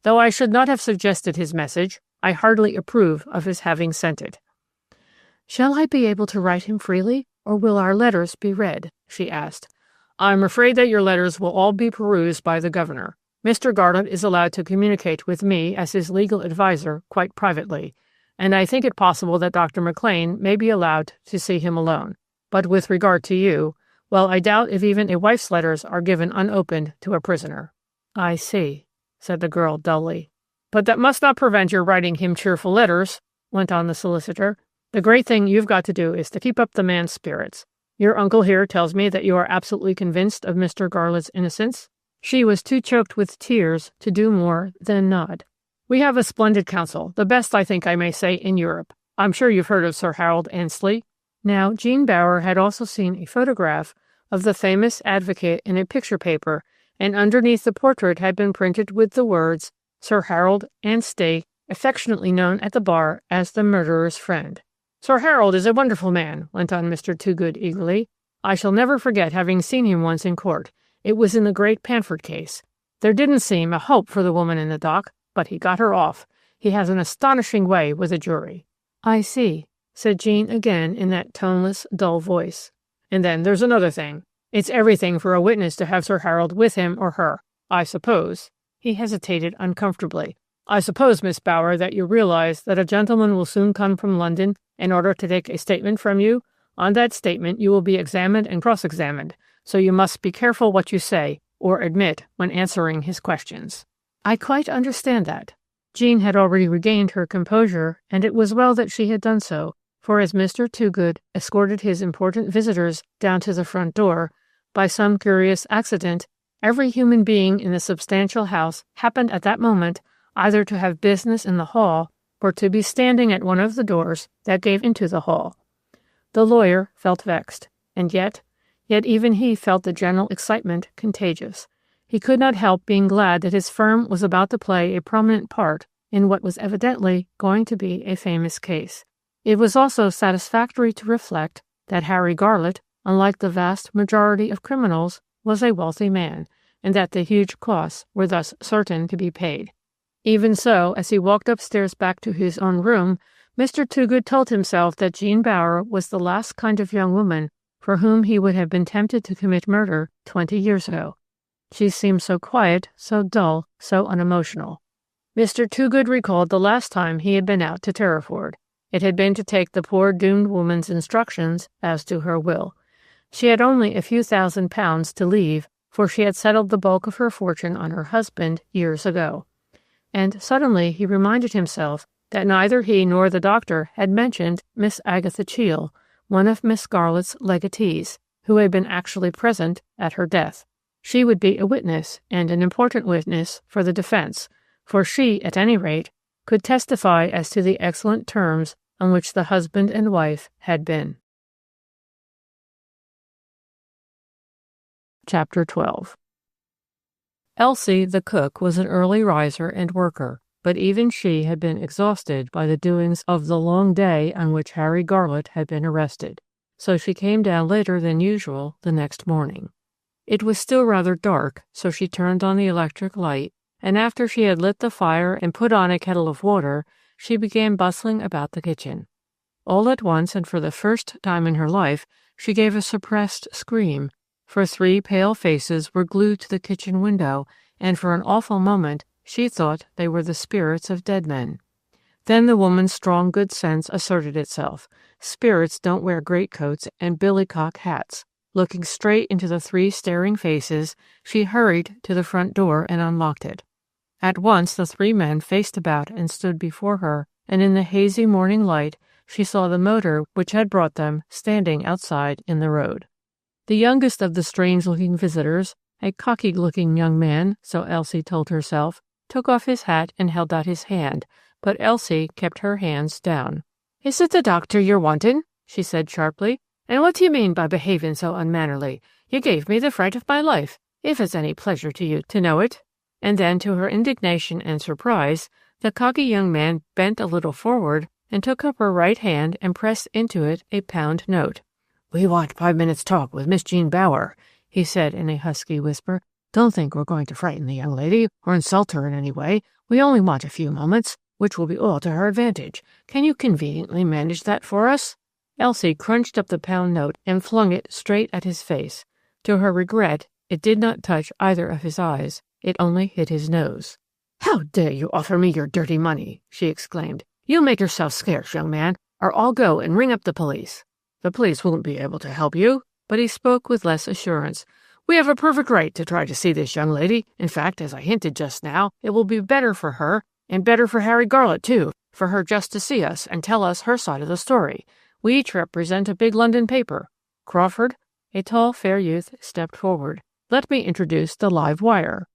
Though I should not have suggested his message, I hardly approve of his having sent it. Shall I be able to write him freely, or will our letters be read? She asked. I'm afraid that your letters will all be perused by the governor. Mr. Garlett is allowed to communicate with me as his legal adviser quite privately, and I think it possible that Dr. McLean may be allowed to see him alone. But with regard to you, well, I doubt if even a wife's letters are given unopened to a prisoner. I see, said the girl dully. But that must not prevent your writing him cheerful letters, went on the solicitor. The great thing you've got to do is to keep up the man's spirits. Your uncle here tells me that you are absolutely convinced of Mr. Garlett's innocence. She was too choked with tears to do more than nod. We have a splendid counsel, the best I think I may say in Europe. I'm sure you've heard of Sir Harold Anstey. Now, Jean Bower had also seen a photograph of the famous advocate in a picture paper, and underneath the portrait had been printed with the words, Sir Harold Anstey, affectionately known at the bar as the murderer's friend. Sir Harold is a wonderful man, went on Mr. Toogood eagerly. I shall never forget having seen him once in court. It was in the great Panford case. There didn't seem a hope for the woman in the dock, but he got her off. He has an astonishing way with a jury. I see, said Jean again in that toneless, dull voice. And then there's another thing. It's everything for a witness to have Sir Harold with him or her. I suppose. He hesitated uncomfortably. I suppose, Miss Bower, that you realize that a gentleman will soon come from London in order to take a statement from you. On that statement you will be examined and cross-examined, so you must be careful what you say or admit when answering his questions. I quite understand that. Jean had already regained her composure, and it was well that she had done so, for as Mr. Toogood escorted his important visitors down to the front door, by some curious accident, every human being in the substantial house happened at that moment either to have business in the hall or to be standing at one of the doors that gave into the hall. The lawyer felt vexed, and yet even he felt the general excitement contagious. He could not help being glad that his firm was about to play a prominent part in what was evidently going to be a famous case. It was also satisfactory to reflect that Harry Garlett, unlike the vast majority of criminals, was a wealthy man, and that the huge costs were thus certain to be paid. Even so, as he walked upstairs back to his own room, Mr. Toogood told himself that Jean Bower was the last kind of young woman for whom he would have been tempted to commit murder 20 years ago. She seemed so quiet, so dull, so unemotional. Mr. Toogood recalled the last time he had been out to Terriford. It had been to take the poor doomed woman's instructions as to her will. She had only a few £1,000s to leave, for she had settled the bulk of her fortune on her husband years ago. And suddenly he reminded himself that neither he nor the doctor had mentioned Miss Agatha Cheel, one of Miss Garlett's legatees, who had been actually present at her death. She would be a witness, and an important witness, for the defense, for she, at any rate, could testify as to the excellent terms on which the husband and wife had been. Chapter 12. Elsie, the cook, was an early riser and worker, but even she had been exhausted by the doings of the long day on which Harry Garlett had been arrested, so she came down later than usual the next morning. It was still rather dark, so she turned on the electric light, and after she had lit the fire and put on a kettle of water, she began bustling about the kitchen. All at once, and for the first time in her life, she gave a suppressed scream, for 3 pale faces were glued to the kitchen window, and for an awful moment she thought they were the spirits of dead men. Then the woman's strong good sense asserted itself. Spirits don't wear greatcoats and billycock hats. Looking straight into the 3 staring faces, she hurried to the front door and unlocked it. At once the 3 men faced about and stood before her, and in the hazy morning light she saw the motor which had brought them standing outside in the road. The youngest of the strange-looking visitors, a cocky-looking young man, so Elsie told herself, took off his hat and held out his hand, but Elsie kept her hands down. "Is it the doctor you're wantin'?" she said sharply. "And what do you mean by behaving so unmannerly? You gave me the fright of my life, if it's any pleasure to you to know it." And then, to her indignation and surprise, the cocky young man bent a little forward and took up her right hand and pressed into it a £1 note. "We want 5 minutes' talk with Miss Jean Bower," he said in a husky whisper. "Don't think we're going to frighten the young lady or insult her in any way. We only want a few moments, which will be all to her advantage. Can you conveniently manage that for us?" Elsie crunched up the £1 note and flung it straight at his face. To her regret, it did not touch either of his eyes. It only hit his nose. "How dare you offer me your dirty money?" she exclaimed. "You make yourself scarce, young man, or I'll go and ring up the police." "The police won't be able to help you," but he spoke with less assurance. "We have a perfect right to try to see this young lady. In fact, as I hinted just now, it will be better for her, and better for Harry Garlett, too, for her just to see us and tell us her side of the story. We each represent a big London paper. Crawford," a tall, fair youth, stepped forward. "Let me introduce the Live Wire."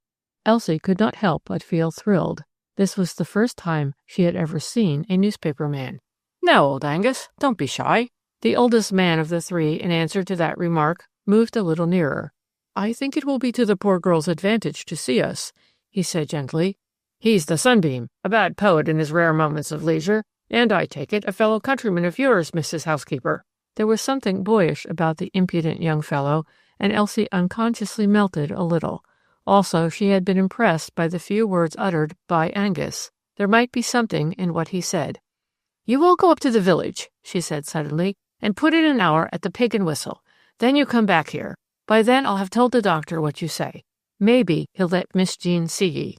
Elsie could not help but feel thrilled. This was the first time she had ever seen a newspaper man. "Now, old Angus, don't be shy." The oldest man of the 3, in answer to that remark, moved a little nearer. I think it will be to the poor girl's advantage to see us, he said gently. He's the Sunbeam, a bad poet in his rare moments of leisure, and I take it a fellow countryman of yours, Mrs. Housekeeper. There was something boyish about the impudent young fellow, and Elsie unconsciously melted a little. Also, she had been impressed by the few words uttered by Angus. There might be something in what he said. You will go up to the village, she said suddenly, and put in an hour at the Pig and Whistle. Then you come back here. By then I'll have told the doctor what you say. Maybe he'll let Miss Jean see ye.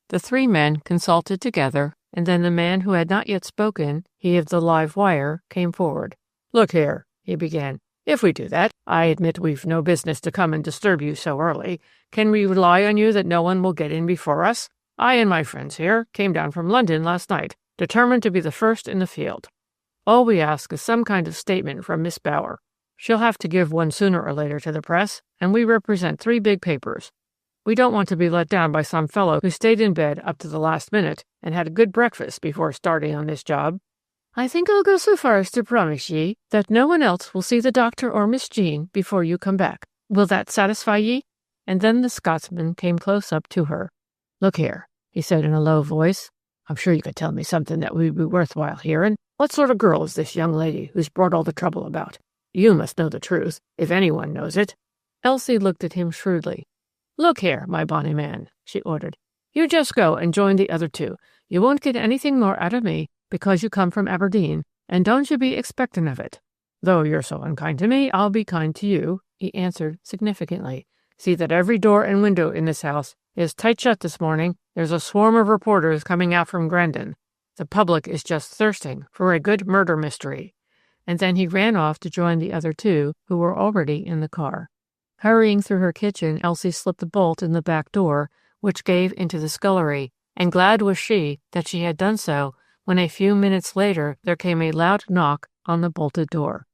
The three men consulted together, and then the man who had not yet spoken, he of the live wire, came forward. Look here, he began. If we do that, I admit we've no business to come and disturb you so early. Can we rely on you that no one will get in before us? I and my friends here came down from London last night, determined to be the first in the field. All we ask is some kind of statement from Miss Bower. She'll have to give one sooner or later to the press, and we represent 3 big papers. We don't want to be let down by some fellow who stayed in bed up to the last minute and had a good breakfast before starting on this job. I think I'll go so far as to promise ye that no one else will see the doctor or Miss Jean before you come back. Will that satisfy ye? And then the Scotsman came close up to her. Look here, he said in a low voice. I'm sure you could tell me something that would be worthwhile hearing. What sort of girl is this young lady who's brought all the trouble about? You must know the truth, if anyone knows it. Elsie looked at him shrewdly. Look here, my bonny man, she ordered. You just go and join the other 2. You won't get anything more out of me because you come from Aberdeen, and don't you be expecting of it. Though you're so unkind to me, I'll be kind to you, he answered significantly. See that every door and window in this house is tight shut this morning. There's a swarm of reporters coming out from Grandon. The public is just thirsting for a good murder mystery. And then he ran off to join the other 2 who were already in the car. Hurrying through her kitchen, Elsie slipped the bolt in the back door, which gave into the scullery, and glad was she that she had done so when a few minutes later there came a loud knock on the bolted door.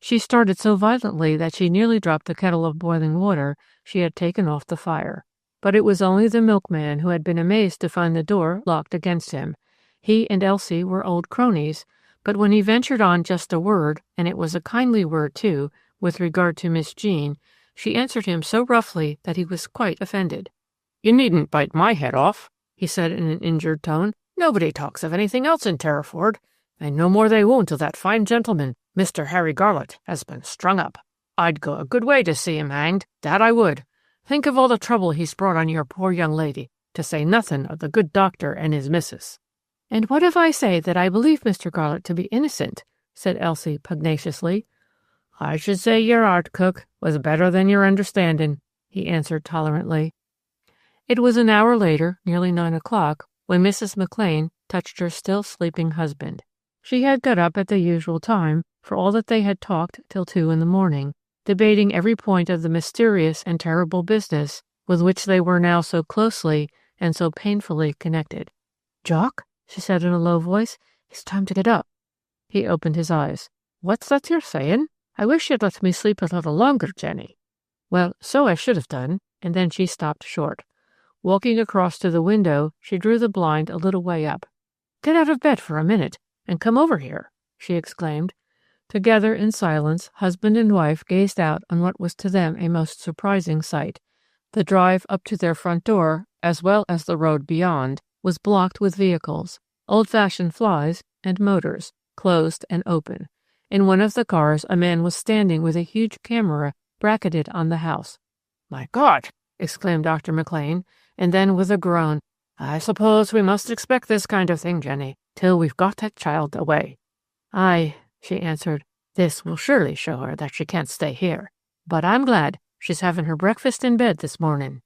She started so violently that she nearly dropped the kettle of boiling water she had taken off the fire. But it was only the milkman, who had been amazed to find the door locked against him. He and Elsie were old cronies, but when he ventured on just a word, and it was a kindly word too, with regard to Miss Jean, she answered him so roughly that he was quite offended. You needn't bite my head off, he said in an injured tone. Nobody talks of anything else in Terriford, and no more they won't till that fine gentleman, Mr. Harry Garlett, has been strung up. I'd go a good way to see him hanged, that I would. Think of all the trouble he's brought on your poor young lady, to say nothing of the good doctor and his missus. And what if I say that I believe Mr. Garlett to be innocent? Said Elsie pugnaciously. I should say your art, cook, was better than your understanding, he answered tolerantly. It was an hour later, nearly 9 o'clock, when Mrs. McLean touched her still sleeping husband. She had got up at the usual time, for all that they had talked till 2 in the morning, debating every point of the mysterious and terrible business with which they were now so closely and so painfully connected. Jock, she said in a low voice, it's time to get up. He opened his eyes. What's that you're saying? I wish you'd let me sleep a little longer, Jenny. Well, so I should have done, and then she stopped short. Walking across to the window, she drew the blind a little way up. Get out of bed for a minute, and come over here, she exclaimed. Together in silence, husband and wife gazed out on what was to them a most surprising sight. The drive up to their front door, as well as the road beyond, was blocked with vehicles, old-fashioned flys and motors, closed and open. In one of the cars a man was standing with a huge camera bracketed on the house. My God! Exclaimed Dr. McLean, and then with a groan, I suppose we must expect this kind of thing, Jenny, till we've got that child away. Aye, she answered, this will surely show her that she can't stay here. But I'm glad she's having her breakfast in bed this morning.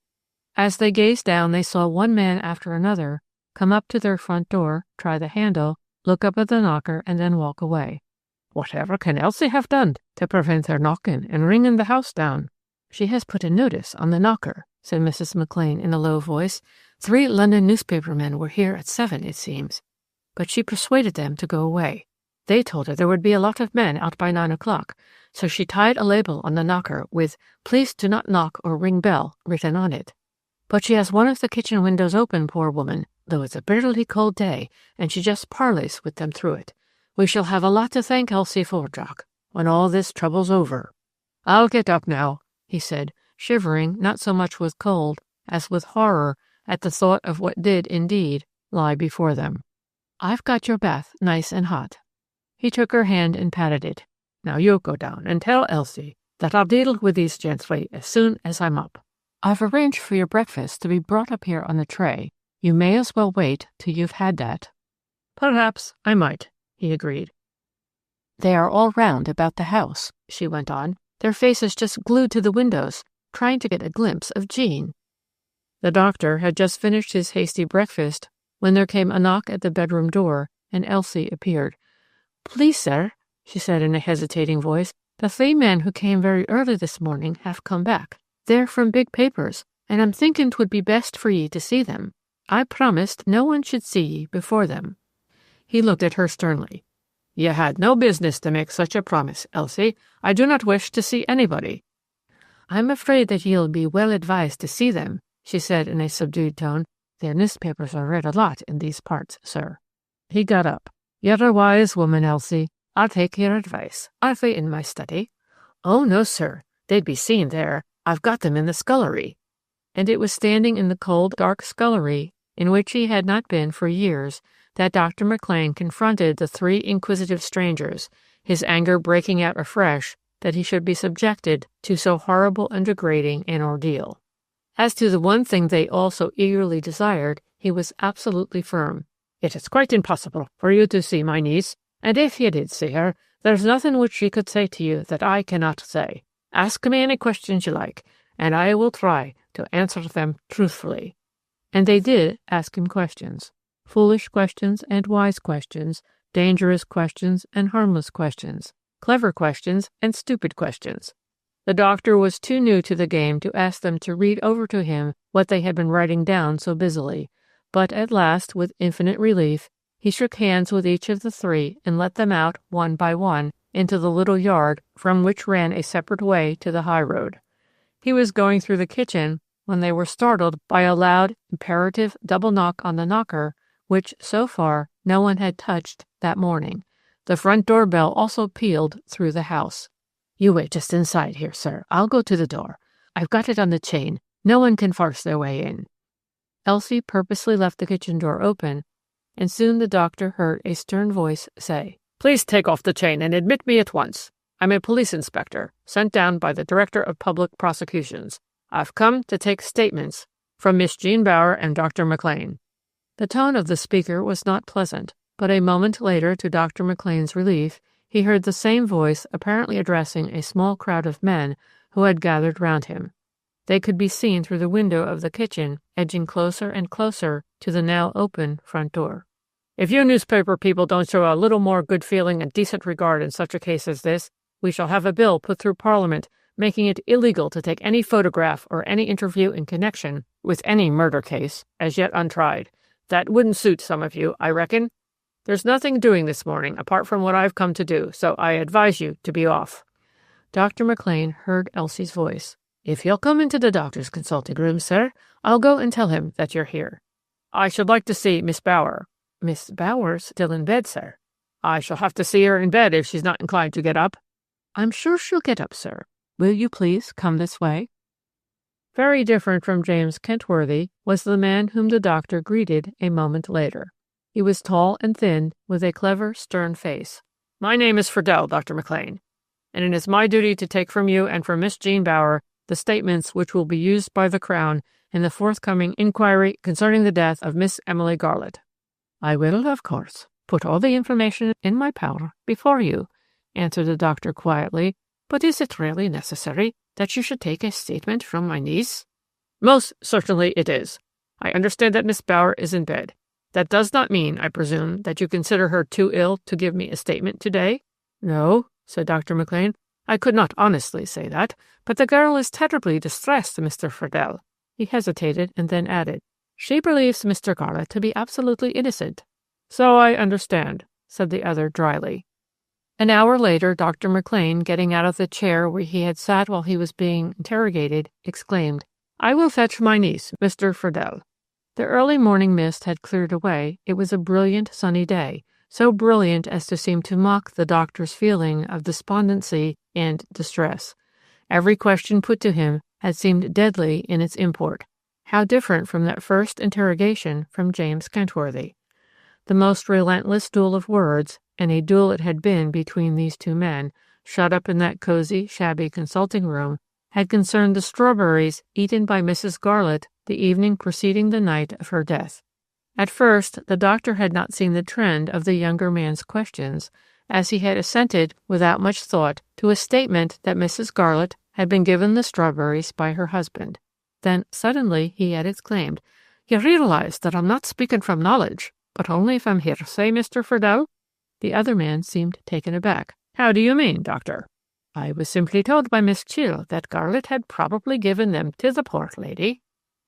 As they gazed down, they saw one man after another come up to their front door, try the handle, look up at the knocker, and then walk away. Whatever can Elsie have done to prevent her knocking and ringing the house down? She has put a notice on the knocker, said Mrs. McLean in a low voice. 3 London newspapermen were here at 7, it seems. But she persuaded them to go away. They told her there would be a lot of men out by 9 o'clock, so she tied a label on the knocker with, Please do not knock or ring bell, written on it. But she has one of the kitchen windows open, poor woman, though it's a bitterly cold day, and she just parleys with them through it. We shall have a lot to thank Elsie for, Jock, when all this trouble's over. I'll get up now, he said, shivering not so much with cold as with horror at the thought of what did, indeed, lie before them. "I've got your bath nice and hot." He took her hand and patted it. "Now you go down and tell Elsie that I'll deal with these gently as soon as I'm up. I've arranged for your breakfast to be brought up here on the tray. You may as well wait till you've had that." "Perhaps I might," he agreed. "They are all round about the house," she went on, their faces just glued to the windows, trying to get a glimpse of Jean. The doctor had just finished his hasty breakfast when there came a knock at the bedroom door, and Elsie appeared. "Please, sir," she said in a hesitating voice, "the 3 men who came very early this morning have come back. They're from big papers, and I'm thinking 'twould be best for ye to see them. I promised no one should see ye before them." He looked at her sternly. "You had no business to make such a promise, Elsie. I do not wish to see anybody." "I'm afraid that ye'll be well advised to see them," she said in a subdued tone. "Their newspapers are read a lot in these parts, sir." He got up. "You're a wise woman, Elsie. I'll take your advice. Are they in my study?" "Oh, no, sir. They'd be seen there. I've got them in the scullery." And it was standing in the cold, dark scullery, in which he had not been for years, that Dr. McLean confronted the 3 inquisitive strangers, his anger breaking out afresh that he should be subjected to so horrible and degrading an ordeal. As to the one thing they all so eagerly desired, he was absolutely firm. "It is quite impossible for you to see my niece, and if you did see her, there's nothing which she could say to you that I cannot say. Ask me any questions you like, and I will try to answer them truthfully." And they did ask him questions. Foolish questions and wise questions, dangerous questions and harmless questions, clever questions and stupid questions. The doctor was too new to the game to ask them to read over to him what they had been writing down so busily, but at last, with infinite relief, he shook hands with each of the 3 and let them out, one by one, into the little yard from which ran a separate way to the high road. He was going through the kitchen when they were startled by a loud, imperative double knock on the knocker, which, so far, no one had touched that morning. The front door bell also pealed through the house. "You wait just inside here, sir. I'll go to the door. I've got it on the chain. No one can force their way in." Elsie purposely left the kitchen door open, and soon the doctor heard a stern voice say, "Please take off the chain and admit me at once. I'm a police inspector, sent down by the Director of Public Prosecutions. I've come to take statements from Miss Jean Bower and Dr. McLean." The tone of the speaker was not pleasant, but a moment later, to Dr. McLean's relief, he heard the same voice apparently addressing a small crowd of men who had gathered round him. They could be seen through the window of the kitchen, edging closer and closer to the now open front door. "If you newspaper people don't show a little more good feeling and decent regard in such a case as this, we shall have a bill put through Parliament making it illegal to take any photograph or any interview in connection with any murder case as yet untried. That wouldn't suit some of you, I reckon. There's nothing doing this morning apart from what I've come to do, so I advise you to be off." Dr. McLean heard Elsie's voice. "If you'll come into the doctor's consulting room, sir, I'll go and tell him that you're here." "I should like to see Miss Bower." "Miss Bower's still in bed, sir." "I shall have to see her in bed if she's not inclined to get up." "I'm sure she'll get up, sir. Will you please come this way?" Very different from James Kentworthy was the man whom the doctor greeted a moment later. He was tall and thin, with a clever, stern face. "My name is Friedel, Dr. McLean, and it is my duty to take from you and from Miss Jean Bower the statements which will be used by the Crown in the forthcoming inquiry concerning the death of Miss Emily Garlett." "I will, of course, put all the information in my power before you," answered the doctor quietly. "But is it really necessary that you should take a statement from my niece?" "Most certainly it is. I understand that Miss Bower is in bed. That does not mean, I presume, that you consider her too ill to give me a statement today?" "No," said Dr. McLean. "I could not honestly say that, but the girl is terribly distressed, Mr. Friedel." He hesitated and then added, "She believes Mr. Garlett to be absolutely innocent." "So I understand," said the other dryly. An hour later, Dr. McLean, getting out of the chair where he had sat while he was being interrogated, exclaimed, "I will fetch my niece, Mr. Friedel." The early morning mist had cleared away. It was a brilliant, sunny day, so brilliant as to seem to mock the doctor's feeling of despondency and distress. Every question put to him had seemed deadly in its import. How different from that first interrogation from James Kentworthy. The most relentless duel of words, and a duel it had been between these two men, shut up in that cozy, shabby consulting room, had concerned the strawberries eaten by Mrs. Garlett the evening preceding the night of her death. At first, the doctor had not seen the trend of the younger man's questions, as he had assented without much thought to a statement that Mrs. Garlett had been given the strawberries by her husband. Then, suddenly, he had exclaimed, "You realize that I'm not speaking from knowledge, but only from hearsay, Mr. Friedel?" The other man seemed taken aback. "How do you mean, doctor?" "I was simply told by Miss Chill that Garlett had probably given them to the poor lady."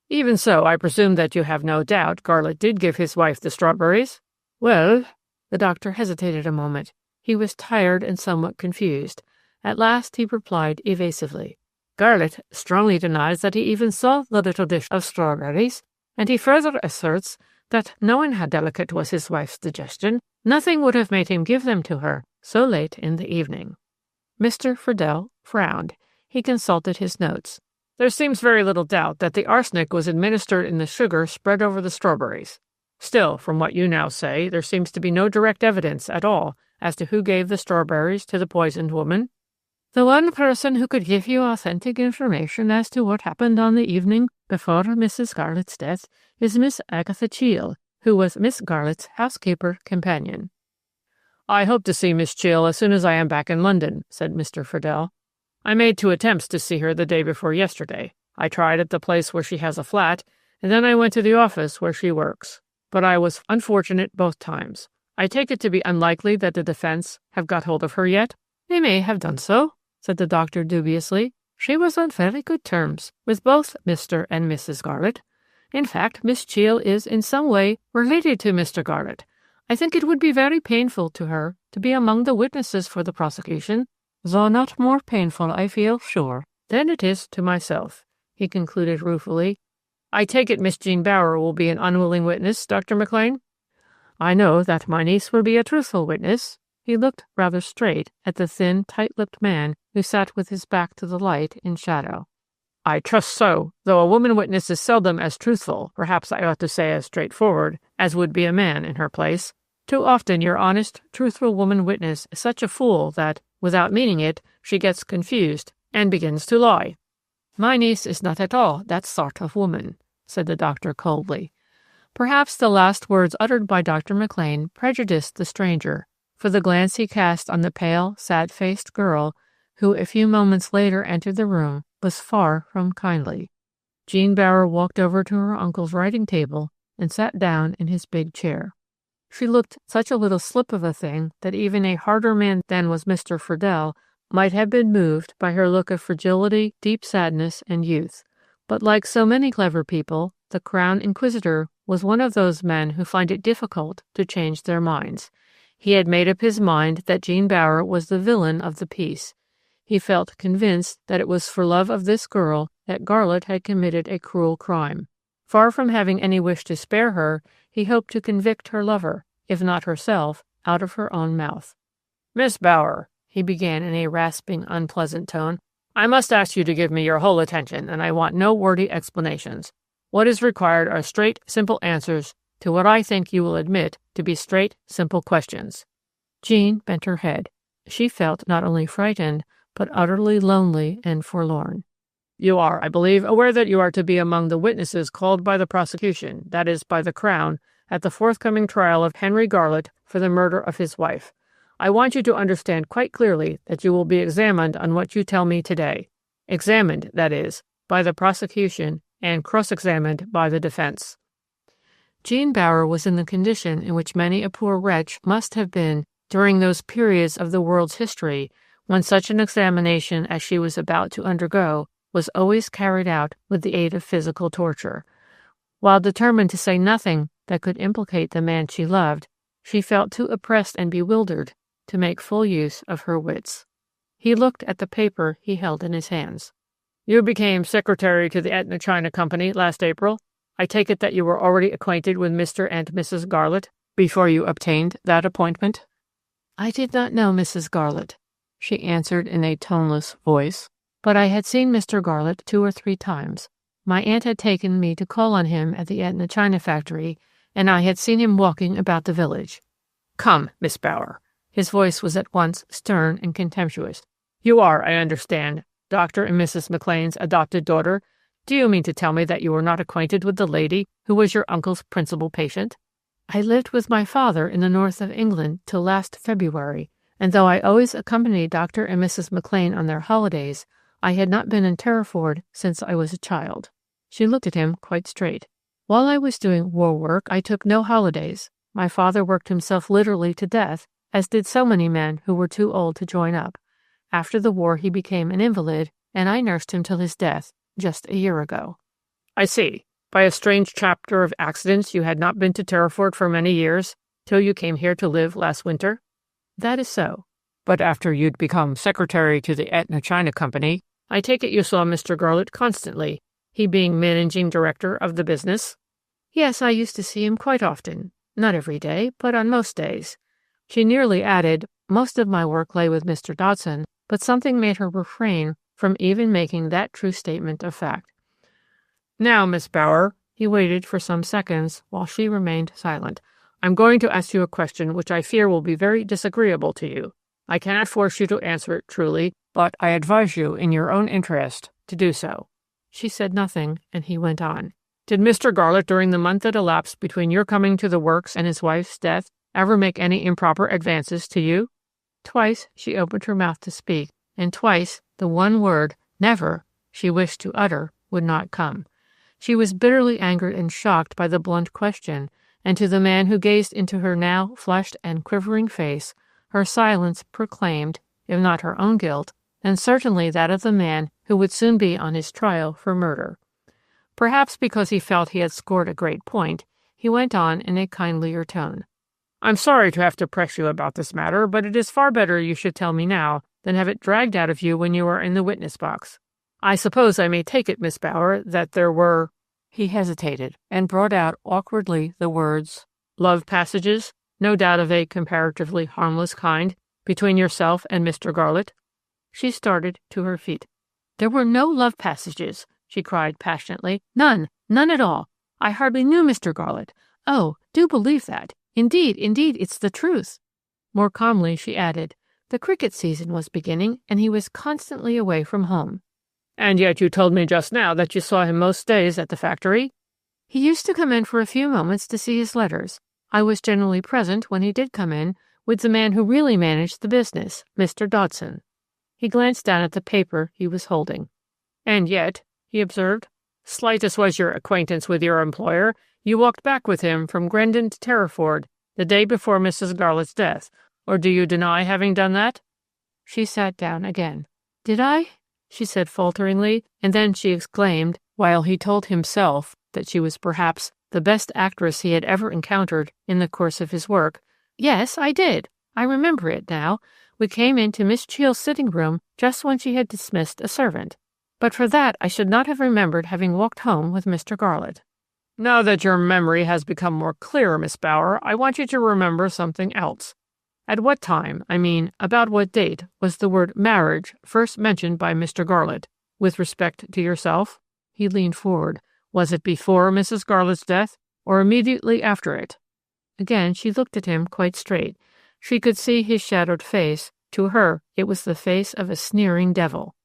"Even so, I presume that you have no doubt Garlett did give his wife the strawberries?" "Well—" The doctor hesitated a moment. He was tired and somewhat confused. At last he replied evasively. "Garlett strongly denies that he even saw the little dish of strawberries, and he further asserts that, knowing how delicate was his wife's digestion, nothing would have made him give them to her so late in the evening." Mr. Friedel frowned. He consulted his notes. "There seems very little doubt that the arsenic was administered in the sugar spread over the strawberries. Still, from what you now say, there seems to be no direct evidence at all as to who gave the strawberries to the poisoned woman." "The one person who could give you authentic information as to what happened on the evening before Mrs. Garlett's death is Miss Agatha Chill, who was Miss Garlett's housekeeper companion." "I hope to see Miss Chill as soon as I am back in London," said Mr. Friedel. "I made 2 attempts to see her the day before yesterday. I tried at the place where she has a flat, and then I went to the office where she works. But I was unfortunate both times. I take it to be unlikely that the defense have got hold of her yet?" "They may have done so," said the doctor dubiously. "She was on very good terms with both Mr. and Mrs. Garlett. In fact, Miss Chill is in some way related to Mr. Garlett. I think it would be very painful to her to be among the witnesses for the prosecution, though not more painful, I feel sure, than it is to myself," he concluded ruefully. "I take it Miss Jean Bower will be an unwilling witness, Dr. McLean?" "I know that my niece will be a truthful witness." He looked rather straight at the thin, tight-lipped man who sat with his back to the light in shadow. "I trust so, though a woman witness is seldom as truthful, perhaps I ought to say as straightforward, as would be a man in her place. Too often your honest, truthful woman witness is such a fool that, without meaning it, she gets confused and begins to lie." "My niece is not at all that sort of woman," said the doctor coldly. Perhaps the last words uttered by Dr. McLean prejudiced the stranger, for the glance he cast on the pale, sad-faced girl, who a few moments later entered the room, was far from kindly. Jean Bower walked over to her uncle's writing table and sat down in his big chair. She looked such a little slip of a thing that even a harder man than was Mr. Friedel might have been moved by her look of fragility, deep sadness, and youth. But like so many clever people, the Crown Inquisitor was one of those men who find it difficult to change their minds. He had made up his mind that Jean Bower was the villain of the piece. He felt convinced that it was for love of this girl that Garlett had committed a cruel crime. Far from having any wish to spare her, he hoped to convict her lover, if not herself, out of her own mouth. "Miss Bower," he began in a rasping, unpleasant tone, "I must ask you to give me your whole attention, and I want no wordy explanations. What is required are straight, simple answers to what I think you will admit to be straight, simple questions." Jean bent her head. She felt not only frightened, but utterly lonely and forlorn. "You are, I believe, aware that you are to be among the witnesses called by the prosecution, that is, by the Crown, at the forthcoming trial of Henry Garlett for the murder of his wife. I want you to understand quite clearly that you will be examined on what you tell me today. Examined, that is, by the prosecution and cross-examined by the defense." Jean Bower was in the condition in which many a poor wretch must have been during those periods of the world's history when such an examination as she was about to undergo was always carried out with the aid of physical torture. While determined to say nothing that could implicate the man she loved, she felt too oppressed and bewildered to make full use of her wits. He looked at the paper he held in his hands. "You became secretary to the Etna China Company last April. I take it that you were already acquainted with Mr. and Mrs. Garlett before you obtained that appointment?" "I did not know Mrs. Garlett," she answered in a toneless voice. but I had seen Mr. Garlett 2 or 3 times. My aunt had taken me to call on him at the Etna China factory, and I had seen him walking about the village. "Come, Miss Bower." His voice was at once stern and contemptuous. "You are, I understand, Dr. and Mrs. McLean's adopted daughter. Do you mean to tell me that you were not acquainted with the lady who was your uncle's principal patient?" "I lived with my father in the north of England till last February, and though I always accompanied Dr. and Mrs. McLean on their holidays, I had not been in Terriford since I was a child." She looked at him quite straight. "While I was doing war work, I took no holidays. My father worked himself literally to death, as did so many men who were too old to join up. After the war, he became an invalid, and I nursed him till his death, just a year ago." "I see. By a strange chapter of accidents, you had not been to Terriford for many years, till you came here to live last winter?" "That is so." "But after you'd become secretary to the Etna China Company, I take it you saw Mr. Garlett constantly, he being managing director of the business?" "Yes, I used to see him quite often. Not every day, but on most days." She nearly added, "Most of my work lay with Mr. Dodson," but something made her refrain from even making that true statement of fact. "Now, Miss Bower," he waited for some seconds while she remained silent. "I'm going to ask you a question which I fear will be very disagreeable to you. I cannot force you to answer it truly, but I advise you, in your own interest, to do so." She said nothing, and he went on. "Did Mr. Garlett, during the month that elapsed between your coming to the works and his wife's death, ever make any improper advances to you?" Twice she opened her mouth to speak, and twice the one word, "never," she wished to utter, would not come. She was bitterly angered and shocked by the blunt question, and to the man who gazed into her now flushed and quivering face, her silence proclaimed, if not her own guilt, then certainly that of the man who would soon be on his trial for murder. Perhaps because he felt he had scored a great point, he went on in a kindlier tone. "I'm sorry to have to press you about this matter, but it is far better you should tell me now than have it dragged out of you when you are in the witness box. I suppose I may take it, Miss Bower, that there were—" He hesitated, and brought out awkwardly the words, "love passages, no doubt of a comparatively harmless kind, between yourself and Mr. Garlett." She started to her feet. "There were no love passages," she cried passionately. "None, none at all. I hardly knew Mr. Garlett. Oh, do believe that. Indeed, it's the truth." More calmly she added, "The cricket season was beginning, and he was constantly away from home." "And yet you told me just now that you saw him most days at the factory?" "He used to come in for a few moments to see his letters. I was generally present when he did come in, with the man who really managed the business, Mr. Dodson." He glanced down at the paper he was holding. "And yet," he observed, "slight as was your acquaintance with your employer, you walked back with him from Grendon to Terriford the day before Mrs. Garlett's death, or do you deny having done that?" She sat down again. "Did I?" she said falteringly, and then she exclaimed, while he told himself that she was perhaps the best actress he had ever encountered in the course of his work, "Yes, I did. I remember it now. We came into Miss Cheel's sitting room just when she had dismissed a servant. But for that I should not have remembered having walked home with Mr. Garlett." "Now that your memory has become more clear, Miss Bower, I want you to remember something else. At what time, I mean, about what date, was the word marriage first mentioned by Mr. Garlett, with respect to yourself?" He leaned forward. "Was it before Mrs. Garlett's death, or immediately after it?" Again she looked at him quite straight. She could see his shadowed face. To her, it was the face of a sneering devil.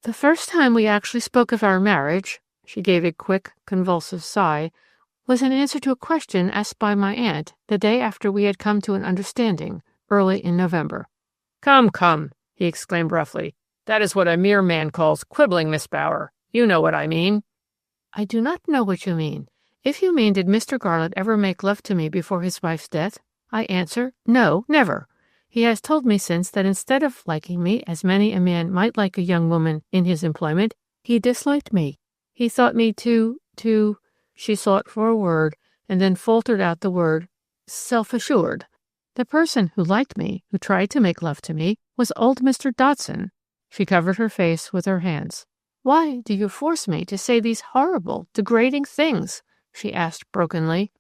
"The first time we actually spoke of our marriage," she gave a quick, convulsive sigh, "was in answer to a question asked by my aunt the day after we had come to an understanding, early in November." Come, he exclaimed roughly. "That is what a mere man calls quibbling, Miss Bower. You know what I mean." "I do not know what you mean. If you mean did Mr. Garlett ever make love to me before his wife's death, I answer, no, never. He has told me since that instead of liking me as many a man might like a young woman in his employment, he disliked me. He thought me too, she sought for a word, and then faltered out the word, self-assured. The person who liked me, who tried to make love to me, was old Mr. Dodson." She covered her face with her hands. "Why do you force me to say these horrible, degrading things?" she asked brokenly.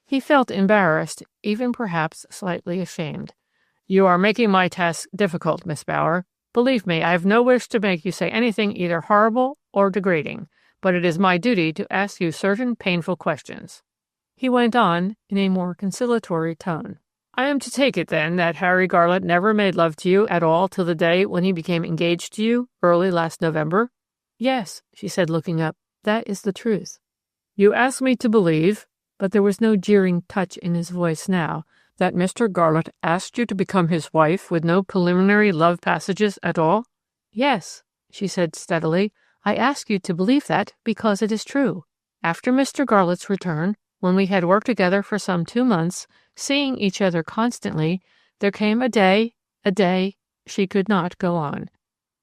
He felt embarrassed, even perhaps slightly ashamed. "You are making my task difficult, Miss Bower. Believe me, I have no wish to make you say anything either horrible or degrading, but it is my duty to ask you certain painful questions." He went on in a more conciliatory tone. "I am to take it, then, that Harry Garlett never made love to you at all till the day when he became engaged to you, early last November?" "Yes," she said, looking up. "That is the truth." "You ask me to believe," but there was no jeering touch in his voice now, "that Mr. Garlett asked you to become his wife with no preliminary love passages at all?" "Yes," she said steadily. "I ask you to believe that because it is true. After Mr. Garlett's return, when we had worked together for some 2 months, seeing each other constantly, there came a day, she could not go on.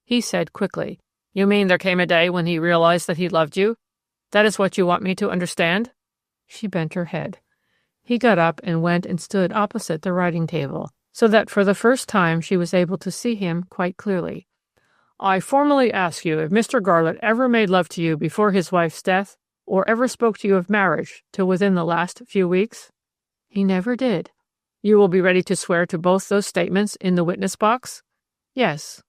He said quickly, "You mean there came a day when he realized that he loved you? That is what you want me to understand?" She bent her head. He got up and went and stood opposite the writing table, so that for the first time she was able to see him quite clearly. "I formally ask you if Mr. Garlett ever made love to you before his wife's death, or ever spoke to you of marriage till within the last few weeks?" "He never did." "You will be ready to swear to both those statements in the witness box?" "Yes."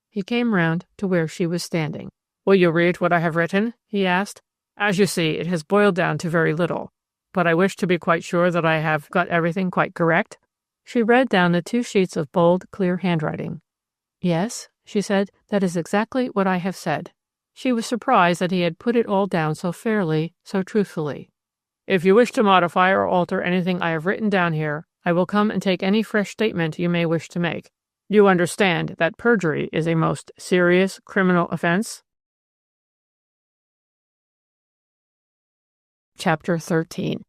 He came round to where she was standing. "Will you read what I have written?" he asked. "As you see, it has boiled down to very little, but I wish to be quite sure that I have got everything quite correct." She read down the 2 sheets of bold, clear handwriting. "Yes," she said, "that is exactly what I have said." She was surprised that he had put it all down so fairly, so truthfully. "If you wish to modify or alter anything I have written down here, I will come and take any fresh statement you may wish to make. You understand that perjury is a most serious criminal offense?" Chapter 13.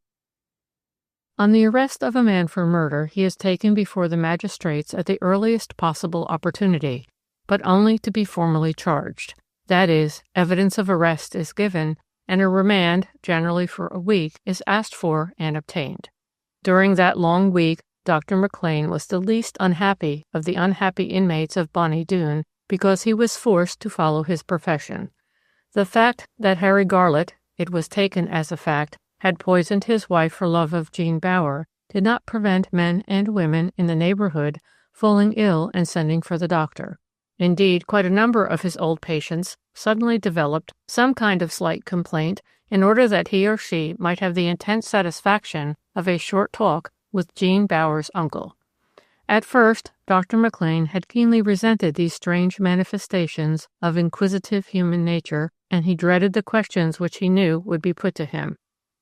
On the arrest of a man for murder, he is taken before the magistrates at the earliest possible opportunity, but only to be formally charged. That is, evidence of arrest is given, and a remand, generally for a week, is asked for and obtained. During that long week, Dr. McLean was the least unhappy of the unhappy inmates of Bonny Doon because he was forced to follow his profession. The fact that Harry Garlett, it was taken as a fact, had poisoned his wife for love of Jean Bower did not prevent men and women in the neighborhood falling ill and sending for the doctor. Indeed, quite a number of his old patients suddenly developed some kind of slight complaint in order that he or she might have the intense satisfaction of a short talk with Jean Bower's uncle. At first, Dr. McLean had keenly resented these strange manifestations of inquisitive human nature, and he dreaded the questions which he knew would be put to him.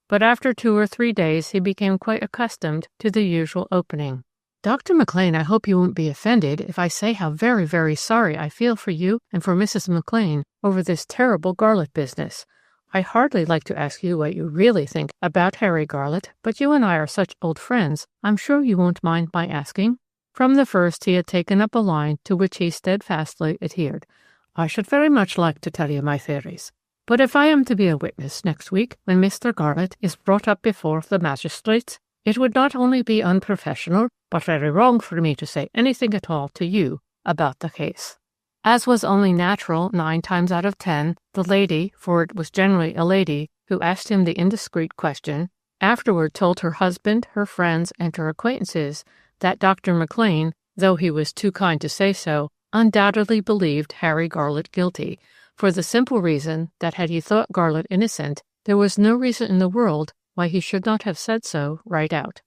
But after 2 or 3 days he became quite accustomed to the usual opening. "Dr. McLean, I hope you won't be offended if I say how very, very sorry I feel for you and for Mrs. McLean over this terrible Garlett business. I hardly like to ask you what you really think about Harry Garlett, but you and I are such old friends, I'm sure you won't mind my asking." From the first he had taken up a line to which he steadfastly adhered. "I should very much like to tell you my theories. But if I am to be a witness next week when Mr. Garlett is brought up before the magistrates, it would not only be unprofessional, but very wrong for me to say anything at all to you about the case." As was only natural 9 times out of 10, the lady, for it was generally a lady, who asked him the indiscreet question, afterward told her husband, her friends, and her acquaintances that Dr. McLean, though he was too kind to say so, undoubtedly believed Harry Garlett guilty, for the simple reason that had he thought Garlett innocent, there was no reason in the world why he should not have said so right out.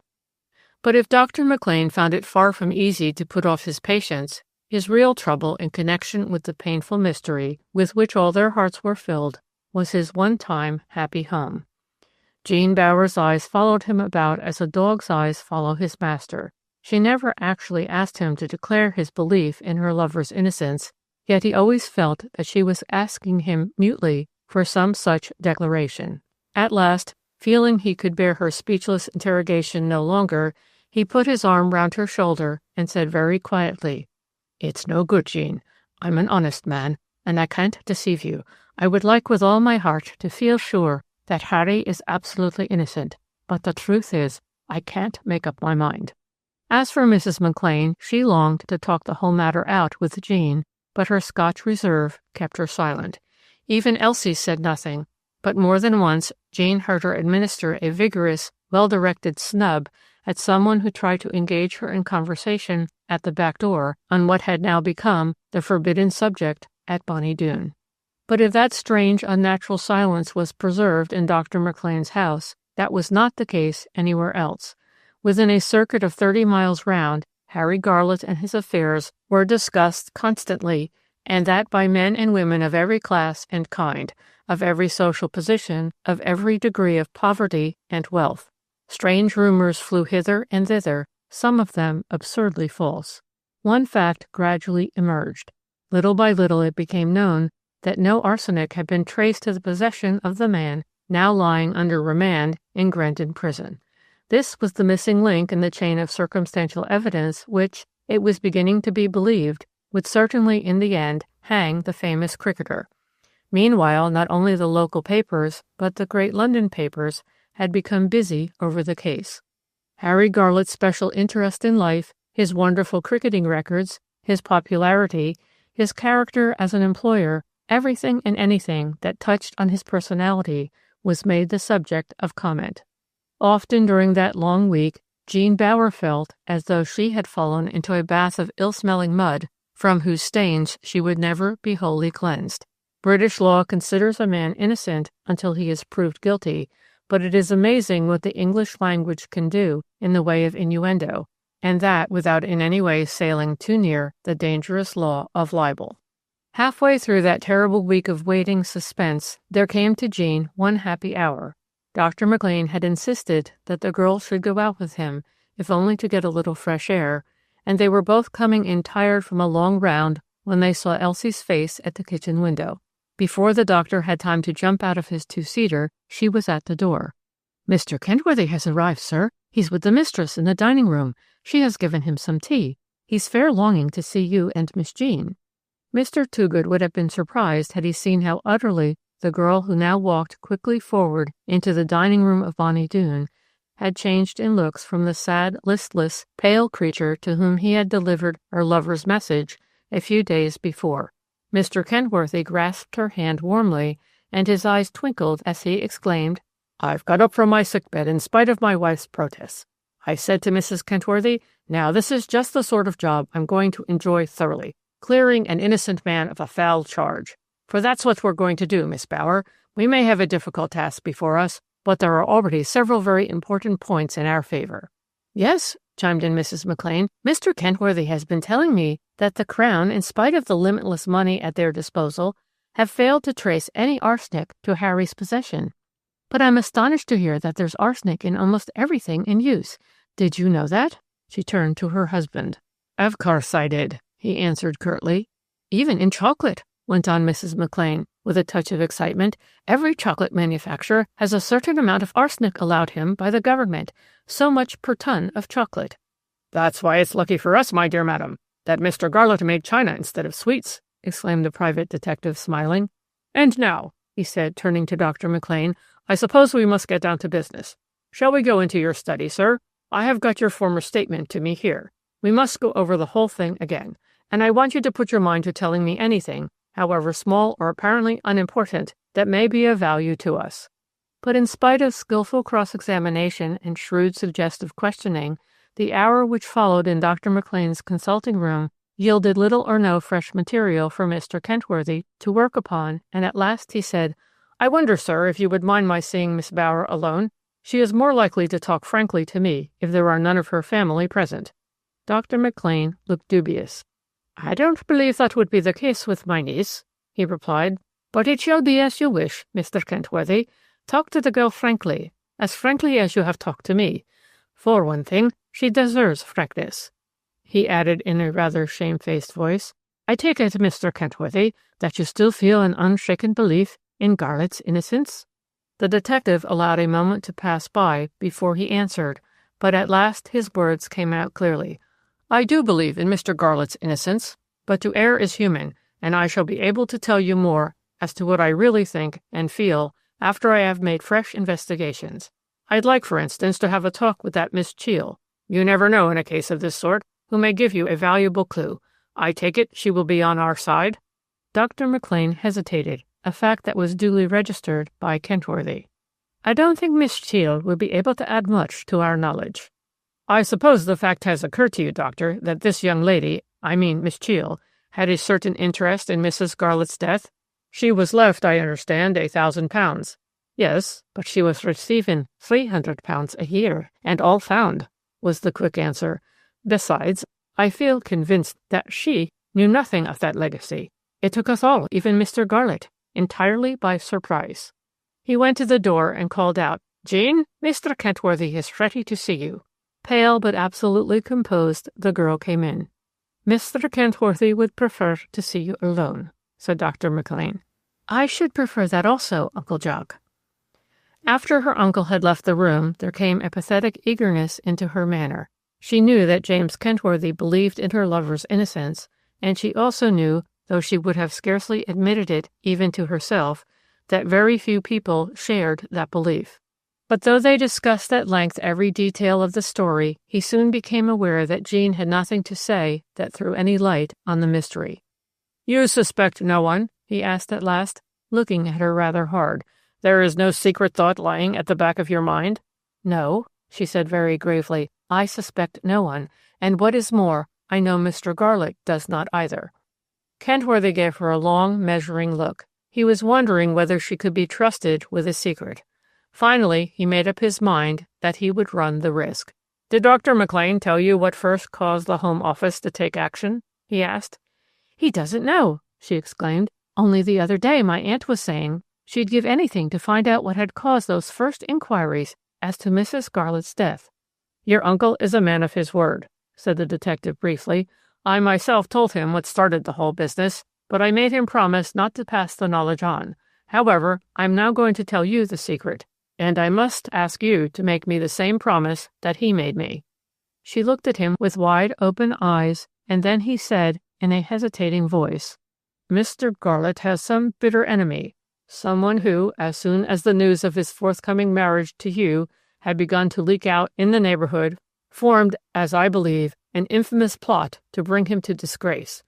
But if Dr. McLean found it far from easy to put off his patients, his real trouble in connection with the painful mystery with which all their hearts were filled was his one-time happy home. Jean Bower's eyes followed him about as a dog's eyes follow his master. She never actually asked him to declare his belief in her lover's innocence, yet he always felt that she was asking him mutely for some such declaration. At last, feeling he could bear her speechless interrogation no longer, he put his arm round her shoulder and said very quietly, "It's no good, Jean. I'm an honest man, and I can't deceive you. I would like with all my heart to feel sure that Harry is absolutely innocent, but the truth is, I can't make up my mind." As for Mrs. McLean, she longed to talk the whole matter out with Jean, but her Scotch reserve kept her silent. Even Elsie said nothing, but more than once Jean heard her administer a vigorous, well-directed snub at someone who tried to engage her in conversation at the back door on what had now become the forbidden subject at Bonny Doon. But if that strange, unnatural silence was preserved in Dr. McLean's house, that was not the case anywhere else. Within a circuit of 30 miles round, Harry Garlett and his affairs were discussed constantly, and that by men and women of every class and kind, of every social position, of every degree of poverty and wealth. Strange rumors flew hither and thither, some of them absurdly false. One fact gradually emerged. Little by little it became known that no arsenic had been traced to the possession of the man now lying under remand in Grenton Prison. This was the missing link in the chain of circumstantial evidence which, it was beginning to be believed, would certainly in the end hang the famous cricketer. Meanwhile, not only the local papers, but the great London papers had become busy over the case. Harry Garlett's special interest in life, his wonderful cricketing records, his popularity, his character as an employer, everything and anything that touched on his personality was made the subject of comment. Often during that long week, Jean Bower felt as though she had fallen into a bath of ill-smelling mud from whose stains she would never be wholly cleansed. British law considers a man innocent until he is proved guilty, but it is amazing what the English language can do in the way of innuendo, and that without in any way sailing too near the dangerous law of libel. Halfway through that terrible week of waiting suspense, there came to Jean one happy hour. Dr. McLean had insisted that the girl should go out with him, if only to get a little fresh air, and they were both coming in tired from a long round when they saw Elsie's face at the kitchen window. Before the doctor had time to jump out of his two-seater, she was at the door. "Mr. Kentworthy has arrived, sir. He's with the mistress in the dining-room. She has given him some tea. He's fair longing to see you and Miss Jean." Mr. Toogood would have been surprised had he seen how utterly the girl who now walked quickly forward into the dining-room of Bonny Doon had changed in looks from the sad, listless, pale creature to whom he had delivered her lover's message a few days before. Mr. Kentworthy grasped her hand warmly, and his eyes twinkled as he exclaimed, "I've got up from my sick-bed in spite of my wife's protests. I said to Mrs. Kentworthy, now this is just the sort of job I'm going to enjoy thoroughly, clearing an innocent man of a foul charge. For that's what we're going to do, Miss Bower. We may have a difficult task before us, but there are already several very important points in our favor." "Yes," chimed in Mrs. McLean, "Mr. Kentworthy has been telling me that the Crown, in spite of the limitless money at their disposal, have failed to trace any arsenic to Harry's possession. But I'm astonished to hear that there's arsenic in almost everything in use. Did you know that?" She turned to her husband. "Of course I did," he answered curtly. "Even in chocolate," went on Mrs. McLean, with a touch of excitement. "Every chocolate manufacturer has a certain amount of arsenic allowed him by the government, so much per ton of chocolate." "That's why it's lucky for us, my dear madam, that Mr. Garlett made china instead of sweets," exclaimed the private detective, smiling. "And now," he said, turning to Dr. McLean, "I suppose we must get down to business. Shall we go into your study, sir? I have got your former statement to me here. We must go over the whole thing again, and I want you to put your mind to telling me anything, however small or apparently unimportant, that may be of value to us." But in spite of skillful cross-examination and shrewd suggestive questioning, the hour which followed in Dr. McLean's consulting room yielded little or no fresh material for Mr. Kentworthy to work upon, and at last he said, "I wonder, sir, if you would mind my seeing Miss Bower alone? She is more likely to talk frankly to me if there are none of her family present." Dr. McLean looked dubious. "I don't believe that would be the case with my niece," he replied, "but it shall be as you wish, Mr. Kentworthy. Talk to the girl frankly as you have talked to me. For one thing, she deserves frankness." He added in a rather shamefaced voice, "I take it, Mr. Kentworthy, that you still feel an unshaken belief in Garlett's innocence?" The detective allowed a moment to pass by before he answered, but at last his words came out clearly. "I do believe in Mr. Garlett's innocence, but to err is human, and I shall be able to tell you more as to what I really think and feel after I have made fresh investigations. I'd like, for instance, to have a talk with that Miss Cheel. You never know in a case of this sort who may give you a valuable clue. I take it she will be on our side?" Dr. McLean hesitated, a fact that was duly registered by Kentworthy. "I don't think Miss Cheel will be able to add much to our knowledge." I suppose the fact has occurred to you, Doctor, that this young lady, I mean Miss Cheall, had a certain interest in Mrs. Garlett's death? She was left, I understand, £1,000. Yes, but she was receiving £300 a year, and all found, was the quick answer. Besides, I feel convinced that she knew nothing of that legacy. It took us all, even Mr. Garlett, entirely by surprise. He went to the door and called out, "Jean, Mr. Kentworthy is ready to see you." Pale but absolutely composed, the girl came in. "Mr. Kentworthy would prefer to see you alone," said Dr. McLean. "I should prefer that also, Uncle Jock." After her uncle had left the room, there came a pathetic eagerness into her manner. She knew that James Kentworthy believed in her lover's innocence, and she also knew, though she would have scarcely admitted it even to herself, that very few people shared that belief. But though they discussed at length every detail of the story, he soon became aware that Jean had nothing to say that threw any light on the mystery. "You suspect no one?" he asked at last, looking at her rather hard. "There is no secret thought lying at the back of your mind?" "No," she said very gravely. "I suspect no one, and what is more, I know Mr. Garlett does not either." Kentworthy gave her a long, measuring look. He was wondering whether she could be trusted with a secret. Finally, he made up his mind that he would run the risk. "Did Dr. McLean tell you what first caused the Home Office to take action?" he asked. "He doesn't know," she exclaimed. "Only the other day my aunt was saying she'd give anything to find out what had caused those first inquiries as to Mrs. Garlett's death." "Your uncle is a man of his word," said the detective briefly. "I myself told him what started the whole business, but I made him promise not to pass the knowledge on. However, I am now going to tell you the secret, and I must ask you to make me the same promise that he made me." She looked at him with wide open eyes, and then he said, in a hesitating voice, "Mr. Garlett has some bitter enemy, someone who, as soon as the news of his forthcoming marriage to you had begun to leak out in the neighborhood, formed, as I believe, an infamous plot to bring him to disgrace."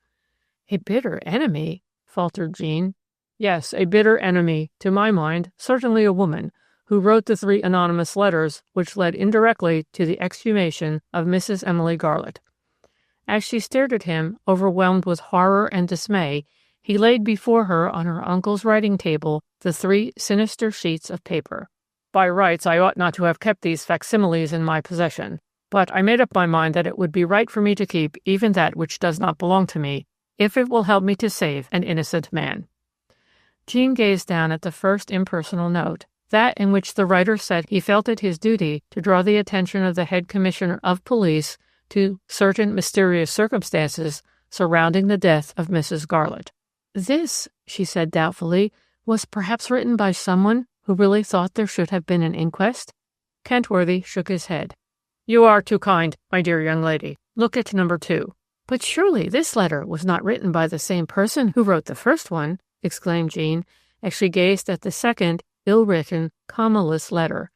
"A bitter enemy?" faltered Jean. "Yes, a bitter enemy, to my mind, certainly a woman, who wrote the 3 anonymous letters which led indirectly to the exhumation of Mrs. Emily Garlett." As she stared at him, overwhelmed with horror and dismay, he laid before her on her uncle's writing table the 3 sinister sheets of paper. "By rights, I ought not to have kept these facsimiles in my possession, but I made up my mind that it would be right for me to keep even that which does not belong to me, if it will help me to save an innocent man." Jean gazed down at the first impersonal note, that in which the writer said he felt it his duty to draw the attention of the head commissioner of police to certain mysterious circumstances surrounding the death of Mrs. Garlett. "This," she said doubtfully, "was perhaps written by someone who really thought there should have been an inquest?" Kentworthy shook his head. "You are too kind, my dear young lady. Look at number 2. "But surely this letter was not written by the same person who wrote the first one," exclaimed Jean, as she gazed at the second, ill-written, comma-less letter.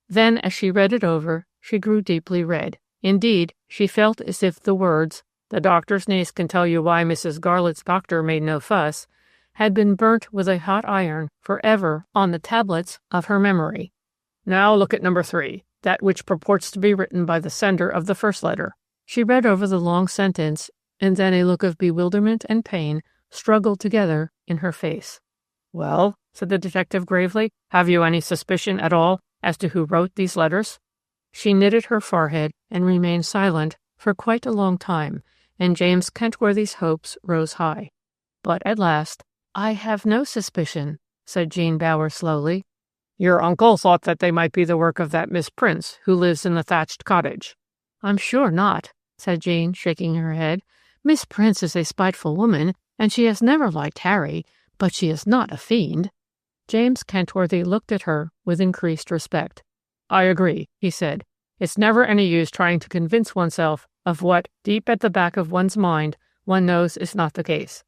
Then, as she read it over, she grew deeply red. Indeed, she felt as if the words, "The doctor's niece can tell you why Mrs. Garlett's doctor made no fuss," had been burnt with a hot iron forever on the tablets of her memory. "Now look at number 3, that which purports to be written by the sender of the first letter." She read over the long sentence, and then a look of bewilderment and pain struggled together in her face. "Well," said the detective gravely, "have you any suspicion at all as to who wrote these letters?" She knitted her forehead and remained silent for quite a long time, and James Kentworthy's hopes rose high. But at last, "I have no suspicion," said Jean Bower slowly. "Your uncle thought that they might be the work of that Miss Prince who lives in the thatched cottage." "I'm sure not," said Jean, shaking her head. "Miss Prince is a spiteful woman, and she has never liked Harry, but she is not a fiend." James Kentworthy looked at her with increased respect. "I agree," he said. "It's never any use trying to convince oneself of what, deep at the back of one's mind, one knows is not the case.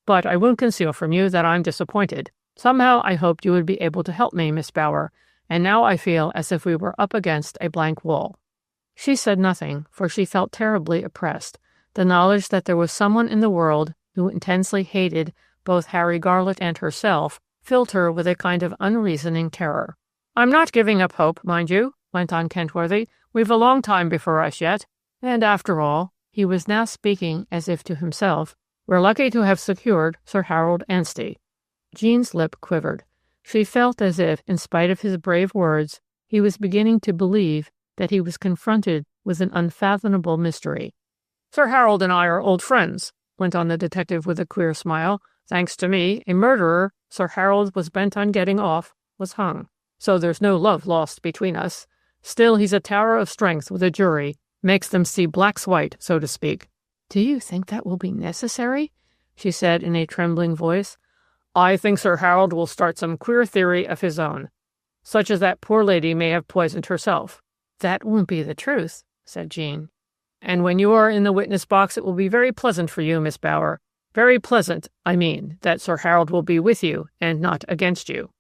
But I won't conceal from you that I'm disappointed. Somehow I hoped you would be able to help me, Miss Bower, and now I feel as if we were up against a blank wall." She said nothing, for she felt terribly oppressed. The knowledge that there was someone in the world who intensely hated both Harry Garlett and herself filled her with a kind of unreasoning terror. "I'm not giving up hope, mind you," went on Kentworthy. We've a long time before us yet, and after all," he was now speaking as if to himself, "we're lucky to have secured Sir Harold Anstey." Jean's lip quivered. She felt as if, in spite of his brave words, he was beginning to believe that he was confronted with an unfathomable mystery. "Sir Harold and I are old friends," went on the detective with a queer smile. "Thanks to me, a murderer Sir Harold was bent on getting off was hung. So there's no love lost between us. Still, he's a tower of strength with a jury, makes them see black's white, so to speak." "Do you think that will be necessary?" she said in a trembling voice. "I think Sir Harold will start some queer theory of his own, such as that poor lady may have poisoned herself." "That won't be the truth," said Jean. "And when you are in the witness box, it will be very pleasant for you, Miss Bower. Very pleasant, I mean, that Sir Harold will be with you and not against you."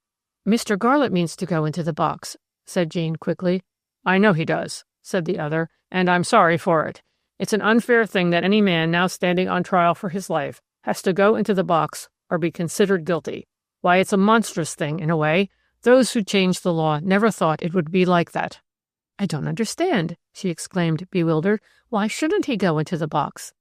"Mr. Garlett means to go into the box," said Jean quickly. "I know he does," said the other, "and I'm sorry for it. It's an unfair thing that any man now standing on trial for his life has to go into the box or be considered guilty. Why, it's a monstrous thing, in a way. Those who changed the law never thought it would be like that." "I don't understand," she exclaimed, bewildered. "Why shouldn't he go into the box?"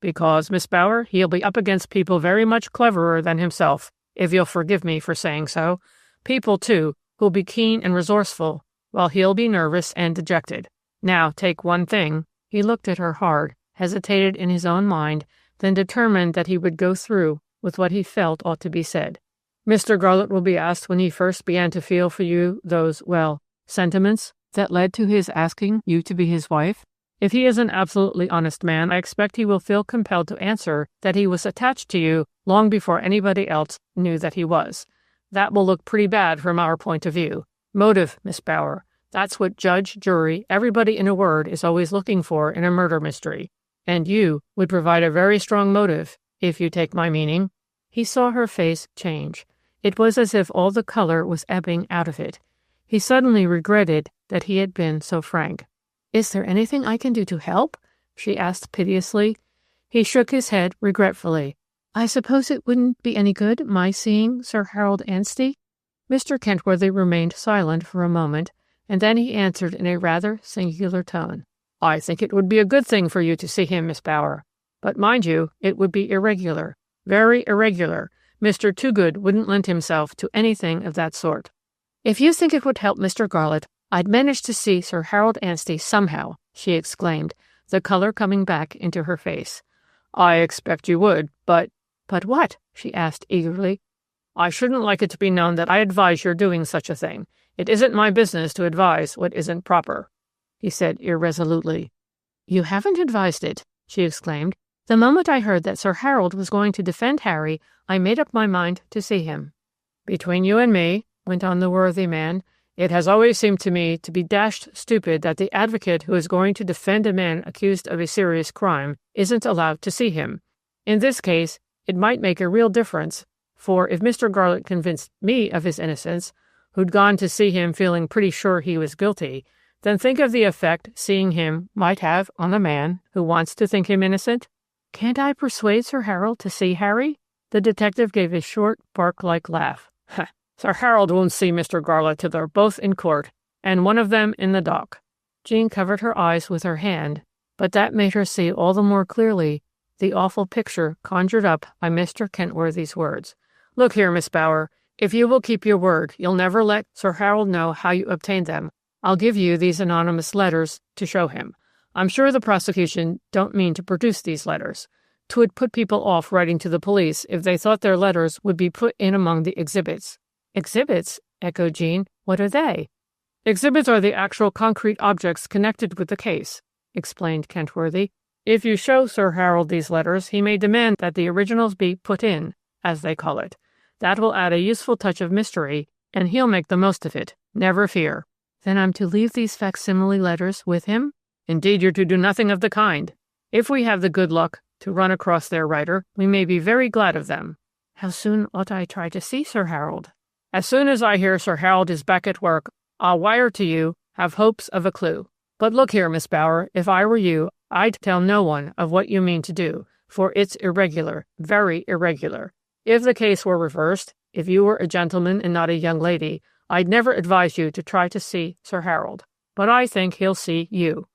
"Because, Miss Bower, he'll be up against people very much cleverer than himself, if you'll forgive me for saying so. People, too, who'll be keen and resourceful, while he'll be nervous and dejected. Now, take one thing." He looked at her hard, hesitated in his own mind, then determined that he would go through with what he felt ought to be said. "Mr. Garlett will be asked when he first began to feel for you those, well, sentiments that led to his asking you to be his wife. If he is an absolutely honest man, I expect he will feel compelled to answer that he was attached to you long before anybody else knew that he was. That will look pretty bad from our point of view. Motive, Miss Bower. That's what judge, jury, everybody in a word is always looking for in a murder mystery. And you would provide a very strong motive, if you take my meaning." He saw her face change. It was as if all the color was ebbing out of it. He suddenly regretted that he had been so frank. "Is there anything I can do to help?" she asked piteously. He shook his head regretfully. "I suppose it wouldn't be any good, my seeing Sir Harold Anstey?" Mr. Kentworthy remained silent for a moment, and then he answered in a rather singular tone. "I think it would be a good thing for you to see him, Miss Bower. But mind you, it would be irregular. Very irregular. Mr. Toogood wouldn't lend himself to anything of that sort." "If you think it would help Mr. Garlett, I'd manage to see Sir Harold Anstey somehow," she exclaimed, the color coming back into her face. "I expect you would, but—" "But what?" she asked eagerly. "I shouldn't like it to be known that I advise your doing such a thing. It isn't my business to advise what isn't proper," he said irresolutely. "You haven't advised it," she exclaimed. "The moment I heard that Sir Harold was going to defend Harry, I made up my mind to see him." "Between you and me," went on the worthy man, "it has always seemed to me to be dashed stupid that the advocate who is going to defend a man accused of a serious crime isn't allowed to see him. In this case, it might make a real difference, for if Mr. Garlett convinced me of his innocence, who'd gone to see him feeling pretty sure he was guilty, then think of the effect seeing him might have on a man who wants to think him innocent." "Can't I persuade Sir Harold to see Harry?" The detective gave a short, bark-like laugh. "Sir Harold won't see Mr. Garlett till they're both in court, and one of them in the dock." Jean covered her eyes with her hand, but that made her see all the more clearly the awful picture conjured up by Mr. Kentworthy's words. "Look here, Miss Bower, if you will keep your word, you'll never let Sir Harold know how you obtained them. I'll give you these anonymous letters to show him. I'm sure the prosecution don't mean to produce these letters. 'Twould put people off writing to the police if they thought their letters would be put in among the exhibits." "Exhibits?" echoed Jean. "What are they?" "Exhibits are the actual concrete objects connected with the case," explained Kentworthy. "If you show Sir Harold these letters, he may demand that the originals be put in, as they call it. That will add a useful touch of mystery, and he'll make the most of it. Never fear." "Then I'm to leave these facsimile letters with him?" "Indeed, you're to do nothing of the kind. If we have the good luck to run across their writer, we may be very glad of them." "How soon ought I try to see Sir Harold?" "As soon as I hear Sir Harold is back at work, I'll wire to you, have hopes of a clue. But look here, Miss Bower, if I were you, I'd tell no one of what you mean to do, for it's irregular, very irregular. If the case were reversed, if you were a gentleman and not a young lady, I'd never advise you to try to see Sir Harold. but I think he'll see you.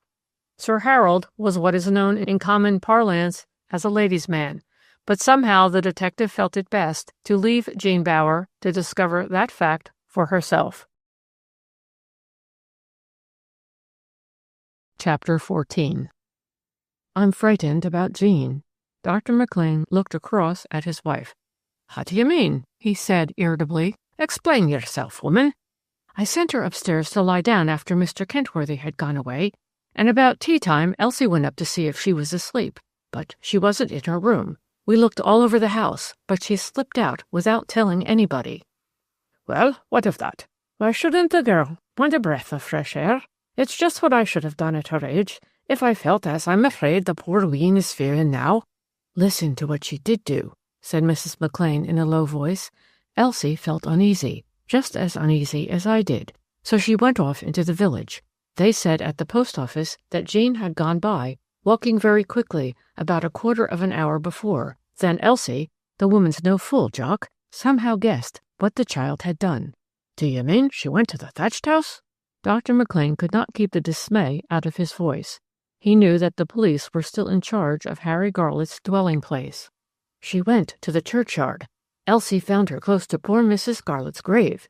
Sir Harold was what is known in common parlance as a ladies' man, but somehow the detective felt it best to leave Jean Bower to discover that fact for herself. Chapter 14. I'm frightened about Jean. Dr. McLean looked across at his wife. How do you mean? He said irritably. Explain yourself, woman. I sent her upstairs to lie down after Mr. Kentworthy had gone away, and about tea-time Elsie went up to see if she was asleep, but she wasn't in her room. We looked all over the house, but she slipped out without telling anybody. Well, what of that? Why shouldn't the girl want a breath of fresh air? It's just what I should have done at her age, if I felt as I'm afraid the poor wean is fearing now. Listen to what she did do, said Mrs. McLean in a low voice. Elsie felt uneasy, just as uneasy as I did, so she went off into the village. They said at the post office that Jean had gone by, walking very quickly, about a quarter of an hour before. Then Elsie, the woman's no fool, Jock, somehow guessed what the child had done. Do you mean she went to the thatched house? Dr. McLean could not keep the dismay out of his voice. He knew that the police were still in charge of Harry Garlett's dwelling place. She went to the churchyard. Elsie found her close to poor Mrs. Garlett's grave.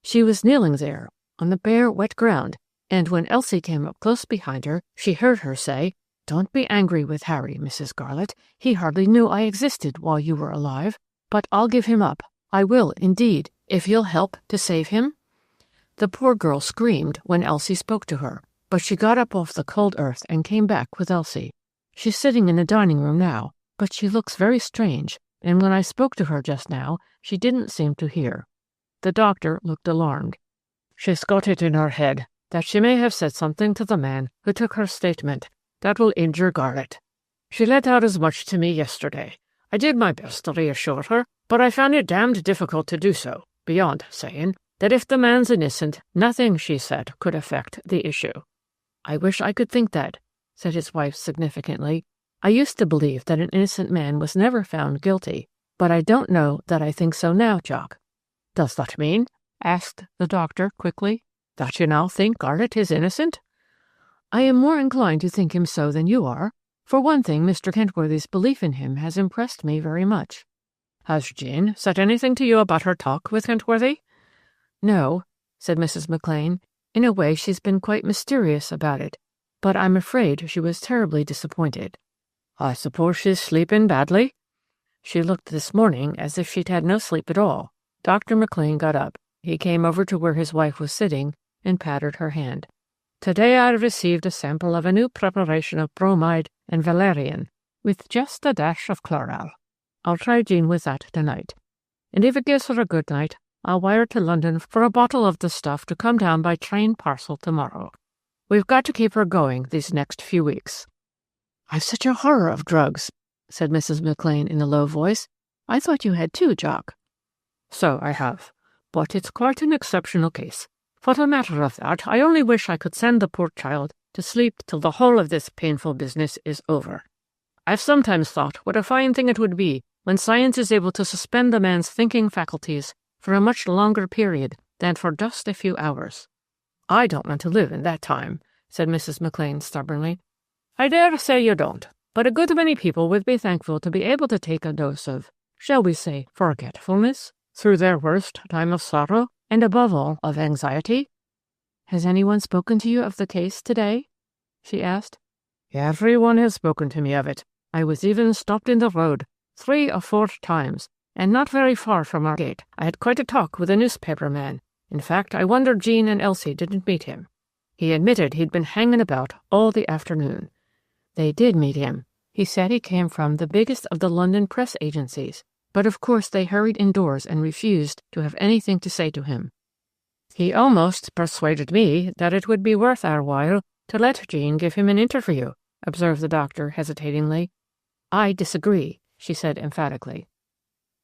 She was kneeling there, on the bare, wet ground, and when Elsie came up close behind her, she heard her say, Don't be angry with Harry, Mrs. Garlett. He hardly knew I existed while you were alive, but I'll give him up. I will, indeed, if you'll help to save him. The poor girl screamed when Elsie spoke to her, but she got up off the cold earth and came back with Elsie. She's sitting in the dining room now, but she looks very strange, and when I spoke to her just now, she didn't seem to hear. The doctor looked alarmed. She's got it in her head that she may have said something to the man who took her statement that will injure Garlett. She let out as much to me yesterday. I did my best to reassure her, but I found it damned difficult to do so, beyond saying that if the man's innocent, nothing, she said, could affect the issue. I wish I could think that, said his wife significantly. I used to believe that an innocent man was never found guilty, but I don't know that I think so now, Jock. Does that mean, asked the doctor quickly, that you now think Garlett is innocent? I am more inclined to think him so than you are. For one thing, Mr. Kentworthy's belief in him has impressed me very much. Has Jean said anything to you about her talk with Kentworthy? No, said Mrs. McLean. In a way she's been quite mysterious about it, but I'm afraid she was terribly disappointed. I suppose she's sleeping badly? She looked this morning as if she'd had no sleep at all. Dr. McLean got up. He came over to where his wife was sitting and patted her hand. Today I received a sample of a new preparation of bromide and valerian, with just a dash of chloral. I'll try Jean with that tonight. And if it gives her a good night, I'll wire to London for a bottle of the stuff to come down by train parcel tomorrow. We've got to keep her going these next few weeks. I've such a horror of drugs, said Mrs. McLean in a low voice. I thought you had too, Jock. So I have, but it's quite an exceptional case. For the matter of that, I only wish I could send the poor child to sleep till the whole of this painful business is over. I've sometimes thought what a fine thing it would be when science is able to suspend a man's thinking faculties for a much longer period than for just a few hours. I don't want to live in that time, said Mrs. McLean stubbornly. I dare say you don't, but a good many people would be thankful to be able to take a dose of, shall we say, forgetfulness through their worst time of sorrow, and above all, of anxiety. Has anyone spoken to you of the case today? She asked. Everyone has spoken to me of it. I was even stopped in the road 3 or 4 times, and not very far from our gate. I had quite a talk with a newspaper man. In fact, I wonder Jean and Elsie didn't meet him. He admitted he'd been hanging about all the afternoon. They did meet him. He said he came from the biggest of the London press agencies, but of course they hurried indoors and refused to have anything to say to him. He almost persuaded me that it would be worth our while to let Jean give him an interview, observed the doctor hesitatingly. I disagree, she said emphatically.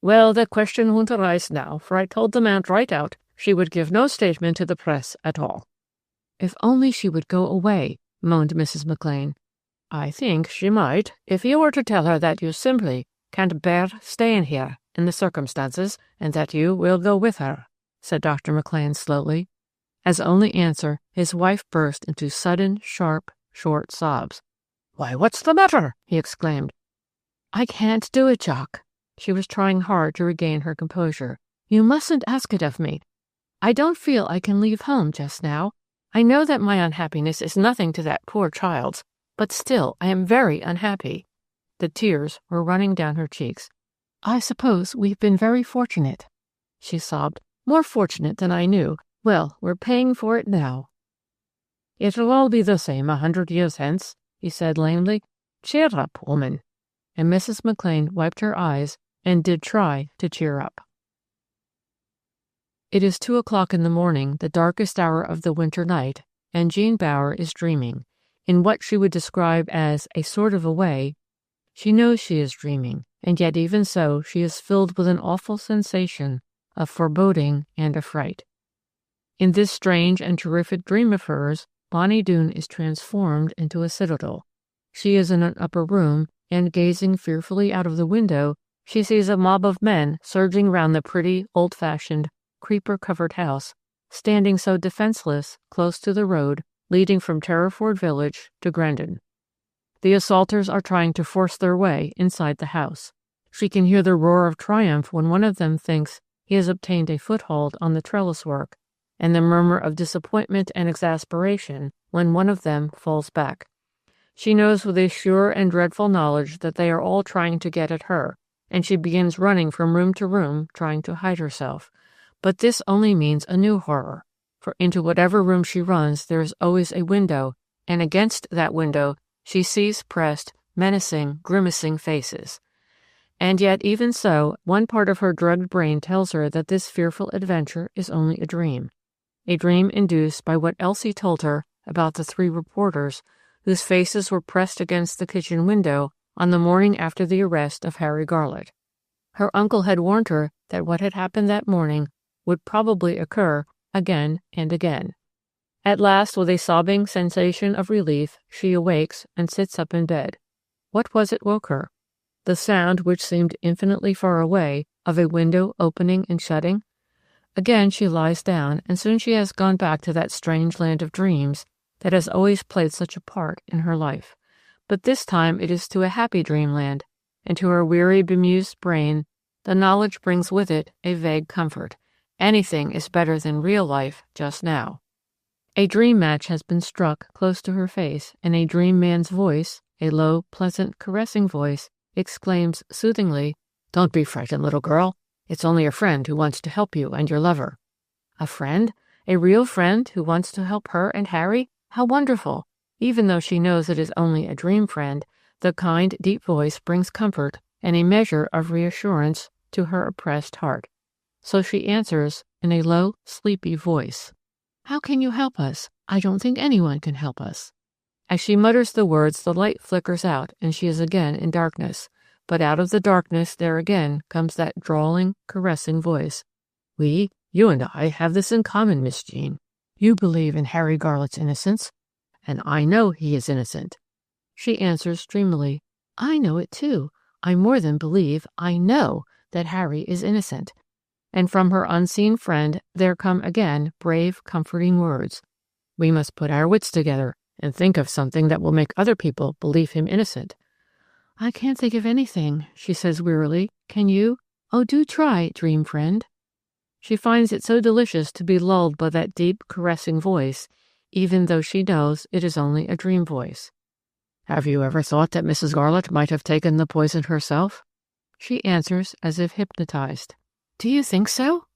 Well, the question won't arise now, for I told the man right out she would give no statement to the press at all. If only she would go away, moaned Mrs. McLean. I think she might, if you were to tell her that you simply can't bear staying here in the circumstances, and that you will go with her, said Dr. McLean slowly. As only answer, his wife burst into sudden, sharp, short sobs. "Why, what's the matter?" he exclaimed. "I can't do it, Jock." She was trying hard to regain her composure. "You mustn't ask it of me. I don't feel I can leave home just now. I know that my unhappiness is nothing to that poor child's, but still I am very unhappy." The tears were running down her cheeks. "I suppose we've been very fortunate," she sobbed. "More fortunate than I knew. Well, we're paying for it now." "It'll all be the same 100 years hence," he said lamely. "Cheer up, woman." And Mrs. McLean wiped her eyes and did try to cheer up. It is 2 o'clock in the morning, the darkest hour of the winter night, and Jean Bower is dreaming, in what she would describe as a sort of a way. She knows she is dreaming, and yet even so she is filled with an awful sensation of foreboding and affright. In this strange and terrific dream of hers, Bonnie Doon is transformed into a citadel. She is in an upper room, and gazing fearfully out of the window, she sees a mob of men surging round the pretty, old-fashioned, creeper-covered house, standing so defenseless close to the road leading from Terriford village to Grendon. The assaulters are trying to force their way inside the house. She can hear the roar of triumph when one of them thinks he has obtained a foothold on the trellis work, and the murmur of disappointment and exasperation when one of them falls back. She knows with a sure and dreadful knowledge that they are all trying to get at her, and she begins running from room to room, trying to hide herself. But this only means a new horror, for into whatever room she runs there is always a window, and against that window she sees pressed, menacing, grimacing faces. And yet, even so, one part of her drugged brain tells her that this fearful adventure is only a dream induced by what Elsie told her about the 3 reporters whose faces were pressed against the kitchen window on the morning after the arrest of Harry Garlett. Her uncle had warned her that what had happened that morning would probably occur again and again. At last, with a sobbing sensation of relief, she awakes and sits up in bed. What was it woke her? The sound, which seemed infinitely far away, of a window opening and shutting? Again she lies down, and soon she has gone back to that strange land of dreams that has always played such a part in her life. But this time it is to a happy dreamland, and to her weary, bemused brain the knowledge brings with it a vague comfort. Anything is better than real life just now. A dream match has been struck close to her face, and a dream man's voice, a low, pleasant, caressing voice, exclaims soothingly, "Don't be frightened, little girl. It's only a friend who wants to help you and your lover." A friend? A real friend who wants to help her and Harry? How wonderful! Even though she knows it is only a dream friend, the kind, deep voice brings comfort and a measure of reassurance to her oppressed heart. So she answers in a low, sleepy voice, "How can you help us? I don't think anyone can help us." As she mutters the words, the light flickers out, and she is again in darkness. But out of the darkness there again comes that drawling, caressing voice. You and I, have this in common, Miss Jean. You believe in Harry Garlett's innocence, and I know he is innocent." She answers dreamily, "I know it too. I more than believe, I know that Harry is innocent." And from her unseen friend there come again brave, comforting words. "We must put our wits together and think of something that will make other people believe him innocent." "I can't think of anything," she says wearily. "Can you? Oh, do try, dream friend." She finds it so delicious to be lulled by that deep, caressing voice, even though she knows it is only a dream voice. "Have you ever thought that Mrs. Garlett might have taken the poison herself?" She answers as if hypnotized. "Do you think so?"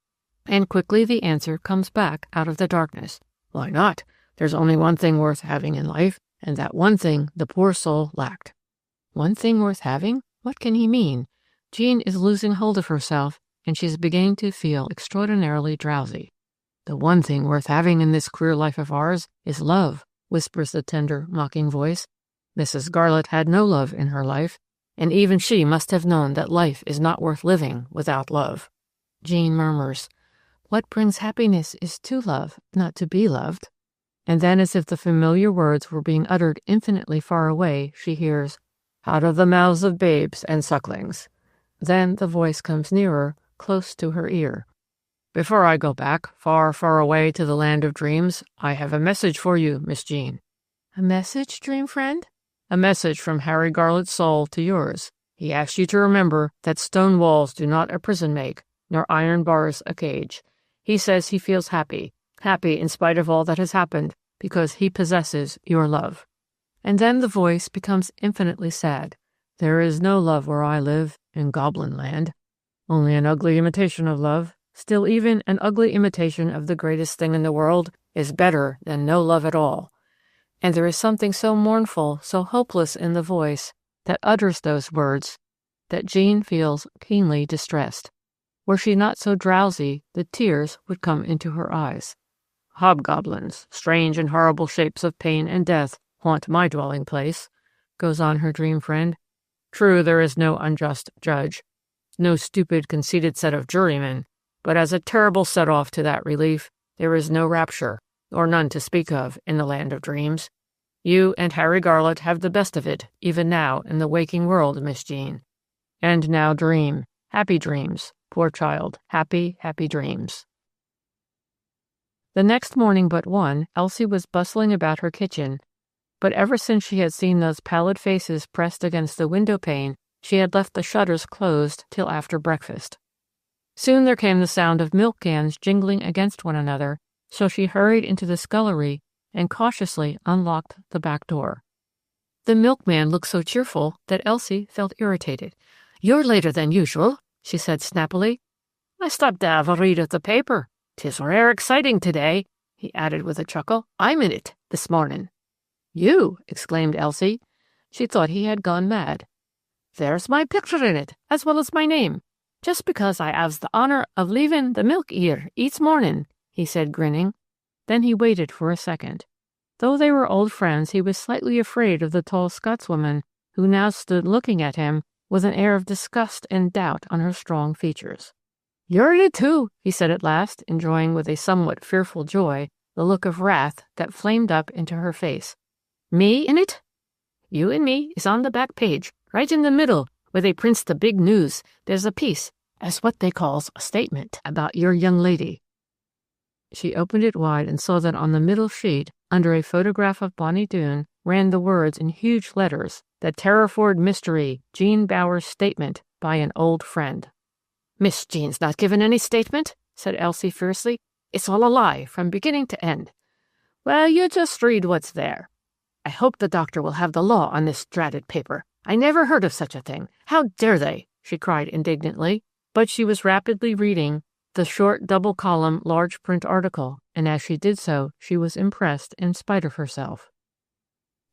And quickly the answer comes back out of the darkness. "Why not? There's only one thing worth having in life, and that one thing the poor soul lacked." One thing worth having? What can he mean? Jean is losing hold of herself, and she is beginning to feel extraordinarily drowsy. "The one thing worth having in this queer life of ours is love," whispers the tender, mocking voice. "Mrs. Garlett had no love in her life, and even she must have known that life is not worth living without love." Jean murmurs, "What brings happiness is to love, not to be loved." And then, as if the familiar words were being uttered infinitely far away, she hears, "Out of the mouths of babes and sucklings." Then the voice comes nearer, close to her ear. Before I go back, far, far away to the land of dreams, I have a message for you, Miss Jean. A message, dream friend? A message from Harry Garlett's soul to yours. He asks you to remember that stone walls do not a prison make, nor iron bars a cage. He says he feels happy in spite of all that has happened, because he possesses your love. And then the voice becomes infinitely sad. There is no love where I live, in Goblin Land. Only an ugly imitation of love. Still, even an ugly imitation of the greatest thing in the world is better than no love at all. And there is something so mournful, so hopeless in the voice that utters those words, that Jean feels keenly distressed. Were she not so drowsy, the tears would come into her eyes. Hobgoblins, strange and horrible shapes of pain and death, haunt my dwelling place, goes on her dream friend. True, there is no unjust judge, no stupid, conceited set of jurymen, but as a terrible set-off to that relief, there is no rapture, or none to speak of, in the land of dreams. You and Harry Garlett have the best of it, even now, in the waking world, Miss Jean. And now dream, happy dreams, poor child, happy, happy dreams. The next morning but one, Elsie was bustling about her kitchen, but ever since she had seen those pallid faces pressed against the window-pane, she had left the shutters closed till after breakfast. Soon there came the sound of milk cans jingling against one another, so she hurried into the scullery and cautiously unlocked the back door. The milkman looked so cheerful that Elsie felt irritated. "You're later than usual," she said snappily. "I stopped to have a read of the paper. 'Tis rare exciting today," he added with a chuckle. "I'm in it this morning." "You!" exclaimed Elsie. She thought he had gone mad. "There's my picture in it, as well as my name, just because I haves the honour of leaving the milk here each morning," he said, grinning. Then he waited for a second. Though they were old friends, he was slightly afraid of the tall Scotswoman, who now stood looking at him with an air of disgust and doubt on her strong features. "You're in it too," he said at last, enjoying with a somewhat fearful joy the look of wrath that flamed up into her face. "Me in it? You and me is on the back page, right in the middle, where they prints the big news. There's a piece, as what they calls a statement, about your young lady." She opened it wide and saw that on the middle sheet, under a photograph of Bonnie Doon, ran the words in huge letters, "The Terriford Mystery, Jean Bower's Statement by an Old Friend." "Miss Jean's not given any statement," said Elsie fiercely. "It's all a lie, from beginning to end." "Well, you just read what's there. I hope the doctor will have the law on this dratted paper. I never heard of such a thing. How dare they?" she cried indignantly. But she was rapidly reading the short double-column large-print article, and as she did so, she was impressed in spite of herself.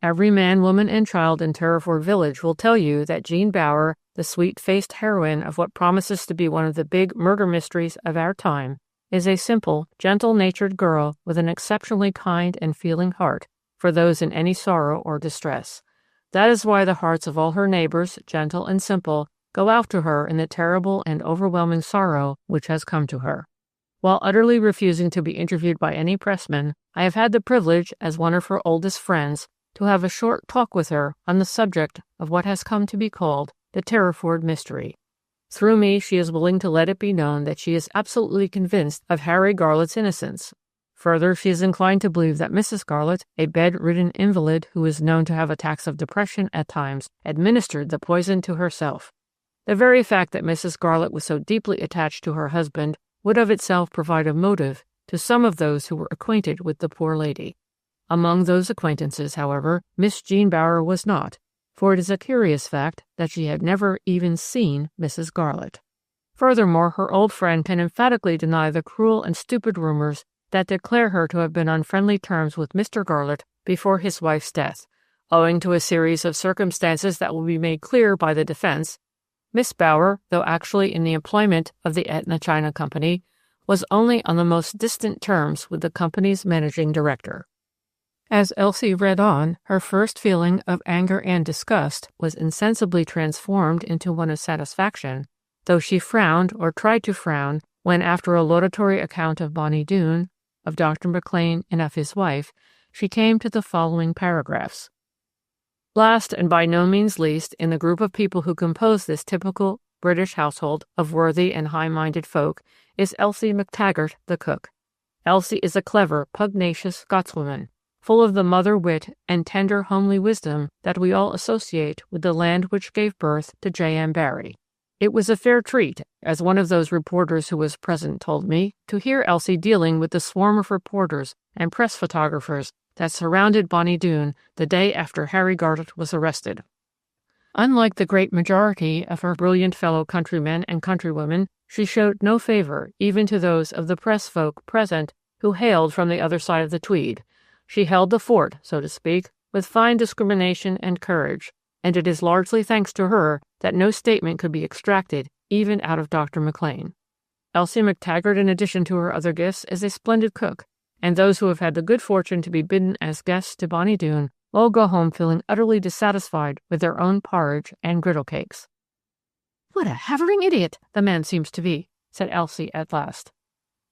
Every man, woman, and child in Terriford village will tell you that Jean Bower, the sweet-faced heroine of what promises to be one of the big murder mysteries of our time, is a simple, gentle-natured girl with an exceptionally kind and feeling heart for those in any sorrow or distress. That is why the hearts of all her neighbors, gentle and simple, go out to her in the terrible and overwhelming sorrow which has come to her. While utterly refusing to be interviewed by any pressman, I have had the privilege, as one of her oldest friends, to have a short talk with her on the subject of what has come to be called the Terriford Mystery. Through me, she is willing to let it be known that she is absolutely convinced of Harry Garlett's innocence. Further, she is inclined to believe that Mrs. Garlett, a bed-ridden invalid who is known to have attacks of depression at times, administered the poison to herself. The very fact that Mrs. Garlett was so deeply attached to her husband would of itself provide a motive to some of those who were acquainted with the poor lady. Among those acquaintances, however, Miss Jean Bower was not, for it is a curious fact that she had never even seen Mrs. Garlett. Furthermore, her old friend can emphatically deny the cruel and stupid rumors that declare her to have been on friendly terms with Mr. Garlett before his wife's death. Owing to a series of circumstances that will be made clear by the defense, Miss Bower, though actually in the employment of the Etna China Company, was only on the most distant terms with the company's managing director. As Elsie read on, her first feeling of anger and disgust was insensibly transformed into one of satisfaction, though she frowned or tried to frown when, after a laudatory account of Bonnie Doon, of Dr. McLean, and of his wife, she came to the following paragraphs. Last, and by no means least, in the group of people who compose this typical British household of worthy and high-minded folk, is Elsie MacTaggart, the cook. Elsie is a clever, pugnacious Scotswoman, full of the mother wit and tender, homely wisdom that we all associate with the land which gave birth to J.M. Barrie. It was a fair treat, as one of those reporters who was present told me, to hear Elsie dealing with the swarm of reporters and press photographers that surrounded Bonnie Doon the day after Harry Garnet was arrested. Unlike the great majority of her brilliant fellow countrymen and countrywomen, she showed no favor even to those of the press folk present who hailed from the other side of the Tweed. She held the fort, so to speak, with fine discrimination and courage, and it is largely thanks to her that no statement could be extracted, even out of Dr. Maclean. Elsie MacTaggart, in addition to her other gifts, is a splendid cook, and those who have had the good fortune to be bidden as guests to Bonnie Doon all go home feeling utterly dissatisfied with their own porridge and griddle cakes. "What a havering idiot the man seems to be," said Elsie at last.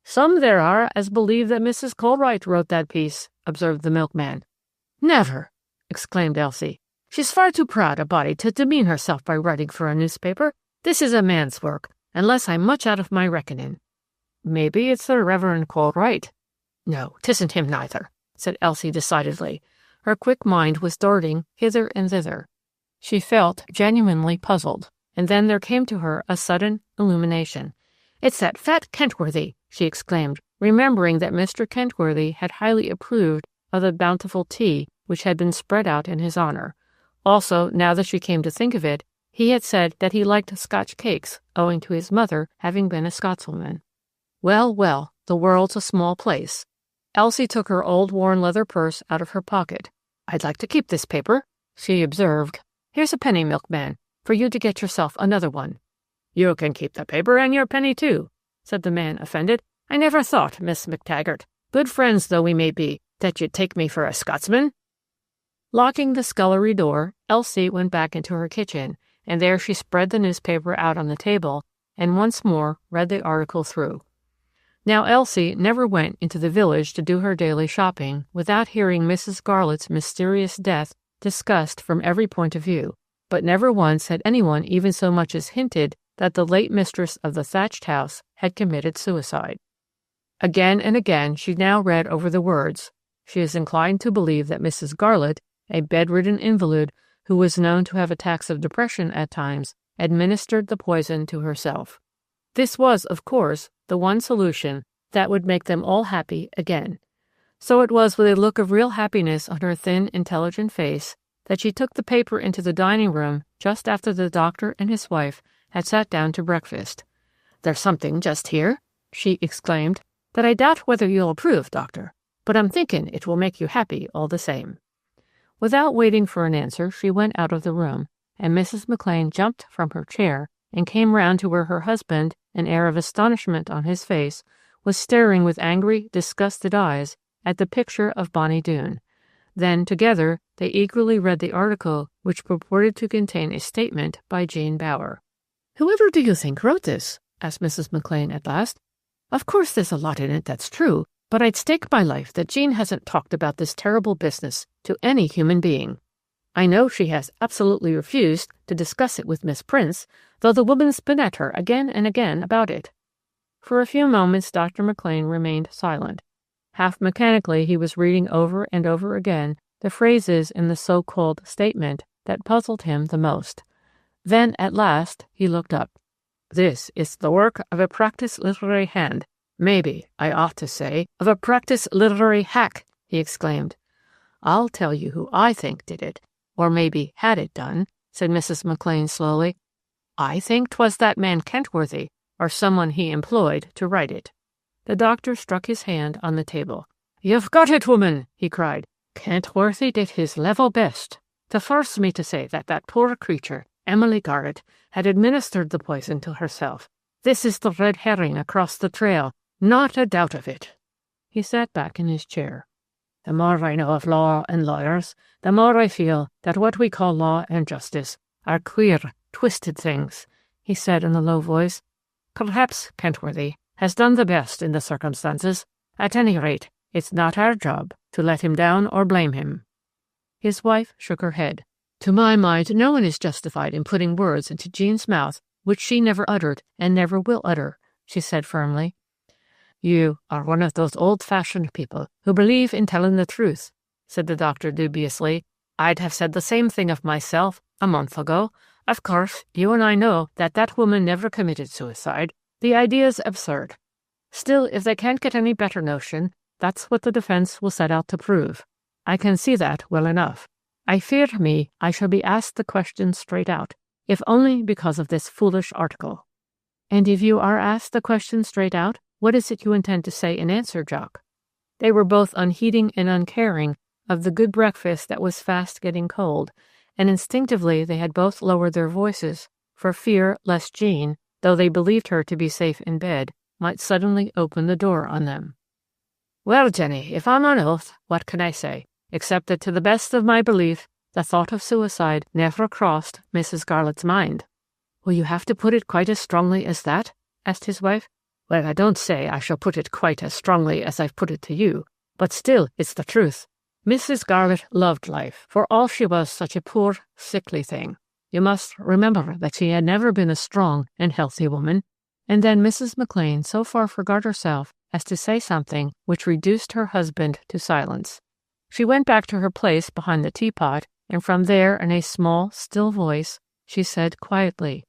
"Some there are as believe that Mrs. Colwright wrote that piece," observed the milkman. "Never!" exclaimed Elsie. "She's far too proud a body to demean herself by writing for a newspaper. This is a man's work, unless I'm much out of my reckoning." "Maybe it's the Reverend Colwright." "No, 'tisn't him neither," said Elsie decidedly. Her quick mind was darting hither and thither. She felt genuinely puzzled, and then there came to her a sudden illumination. "It's that fat Kentworthy," she exclaimed, remembering that Mr. Kentworthy had highly approved of the bountiful tea which had been spread out in his honor. Also, now that she came to think of it, he had said that he liked Scotch cakes, owing to his mother having been a Scotswoman. Well, well, the world's a small place. Elsie took her old worn leather purse out of her pocket. "I'd like to keep this paper," she observed. "Here's a penny, milkman, for you to get yourself another one." "You can keep the paper and your penny too," said the man, offended. "I never thought, Miss MacTaggart, good friends though we may be, that you'd take me for a Scotsman." Locking the scullery door, Elsie went back into her kitchen, and there she spread the newspaper out on the table and once more read the article through. Now Elsie never went into the village to do her daily shopping without hearing Mrs. Garlet's mysterious death discussed from every point of view, but never once had anyone even so much as hinted that the late mistress of the thatched house had committed suicide. Again and again she now read over the words. She is inclined to believe that Mrs. Garlet, a bedridden invalid who was known to have attacks of depression at times, administered the poison to herself. This was, of course, the one solution that would make them all happy again. So it was with a look of real happiness on her thin, intelligent face that she took the paper into the dining room just after the doctor and his wife had sat down to breakfast. "There's something just here," she exclaimed, "that I doubt whether you'll approve, doctor, but I'm thinking it will make you happy all the same." Without waiting for an answer, she went out of the room, and Mrs. Maclean jumped from her chair and came round to where her husband, an air of astonishment on his face, was staring with angry, disgusted eyes at the picture of Bonnie Doon. Then, together, they eagerly read the article which purported to contain a statement by Jane Bower. "Whoever do you think wrote this?" asked Mrs. Maclean at last. "Of course there's a lot in it that's true, but I'd stake my life that Jean hasn't talked about this terrible business to any human being. I know she has absolutely refused to discuss it with Miss Prince, though the woman's been at her again and again about it." For a few moments Dr. Maclean remained silent. Half mechanically he was reading over and over again the phrases in the so-called statement that puzzled him the most. Then, at last, he looked up. "This is the work of a practised literary hand. Maybe, I ought to say, of a practised literary hack," he exclaimed. "I'll tell you who I think did it, or maybe had it done," said Mrs. Maclean slowly. "I think 'twas that man Kentworthy, or someone he employed to write it." The doctor struck his hand on the table. "You've got it, woman," he cried. "Kentworthy did his level best to force me to say that that poor creature, Emily Garrett, had administered the poison to herself. This is the red herring across the trail, not a doubt of it." He sat back in his chair. "The more I know of law and lawyers, the more I feel that what we call law and justice are queer, twisted things," he said in a low voice. "Perhaps Kentworthy has done the best in the circumstances. At any rate, it's not our job to let him down or blame him." His wife shook her head. "To my mind, no one is justified in putting words into Jean's mouth which she never uttered and never will utter," she said firmly. You are one of those old-fashioned people who believe in telling the truth, said the doctor dubiously. I'd have said the same thing of myself a month ago. Of course, you and I know that that woman never committed suicide. The idea's absurd. Still, if they can't get any better notion, that's what the defense will set out to prove. I can see that well enough. I fear me I shall be asked the question straight out, if only because of this foolish article. And if you are asked the question straight out, what is it you intend to say in answer, Jock? They were both unheeding and uncaring of the good breakfast that was fast getting cold, and instinctively they had both lowered their voices for fear lest Jean, though they believed her to be safe in bed, might suddenly open the door on them. Well, Jenny, if I'm on oath, what can I say, except that to the best of my belief, the thought of suicide never crossed Mrs. Garlett's mind. Will you have to put it quite as strongly as that? Asked his wife. Well, I don't say I shall put it quite as strongly as I've put it to you, but still it's the truth. Mrs. Garlett loved life, for all she was such a poor, sickly thing. You must remember that she had never been a strong and healthy woman. And then Mrs. McLean so far forgot herself as to say something which reduced her husband to silence. She went back to her place behind the teapot, and from there, in a small, still voice, she said quietly,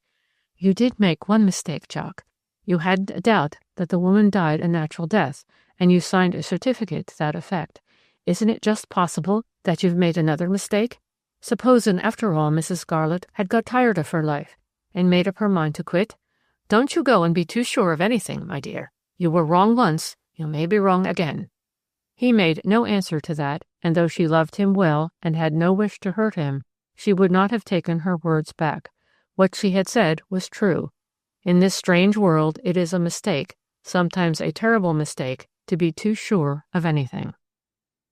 You did make one mistake, Jock. You hadn't a doubt that the woman died a natural death, and you signed a certificate to that effect. Isn't it just possible that you've made another mistake? Supposing, after all, Mrs. Garlett had got tired of her life and made up her mind to quit? Don't you go and be too sure of anything, my dear. You were wrong once, you may be wrong again. He made no answer to that, and though she loved him well and had no wish to hurt him, she would not have taken her words back. What she had said was true. In this strange world, it is a mistake, sometimes a terrible mistake, to be too sure of anything.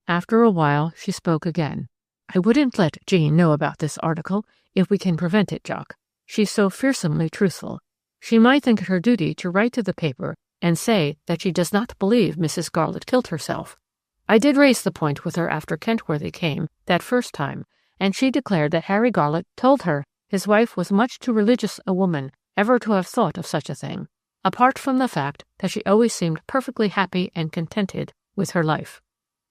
After a while, she spoke again. I wouldn't let Jean know about this article, if we can prevent it, Jock. She's so fearsomely truthful. She might think it her duty to write to the paper and say that she does not believe Mrs. Garlett killed herself. I did raise the point with her after Kentworthy came, that first time, and she declared that Harry Garlett told her his wife was much too religious a woman ever to have thought of such a thing, apart from the fact that she always seemed perfectly happy and contented with her life.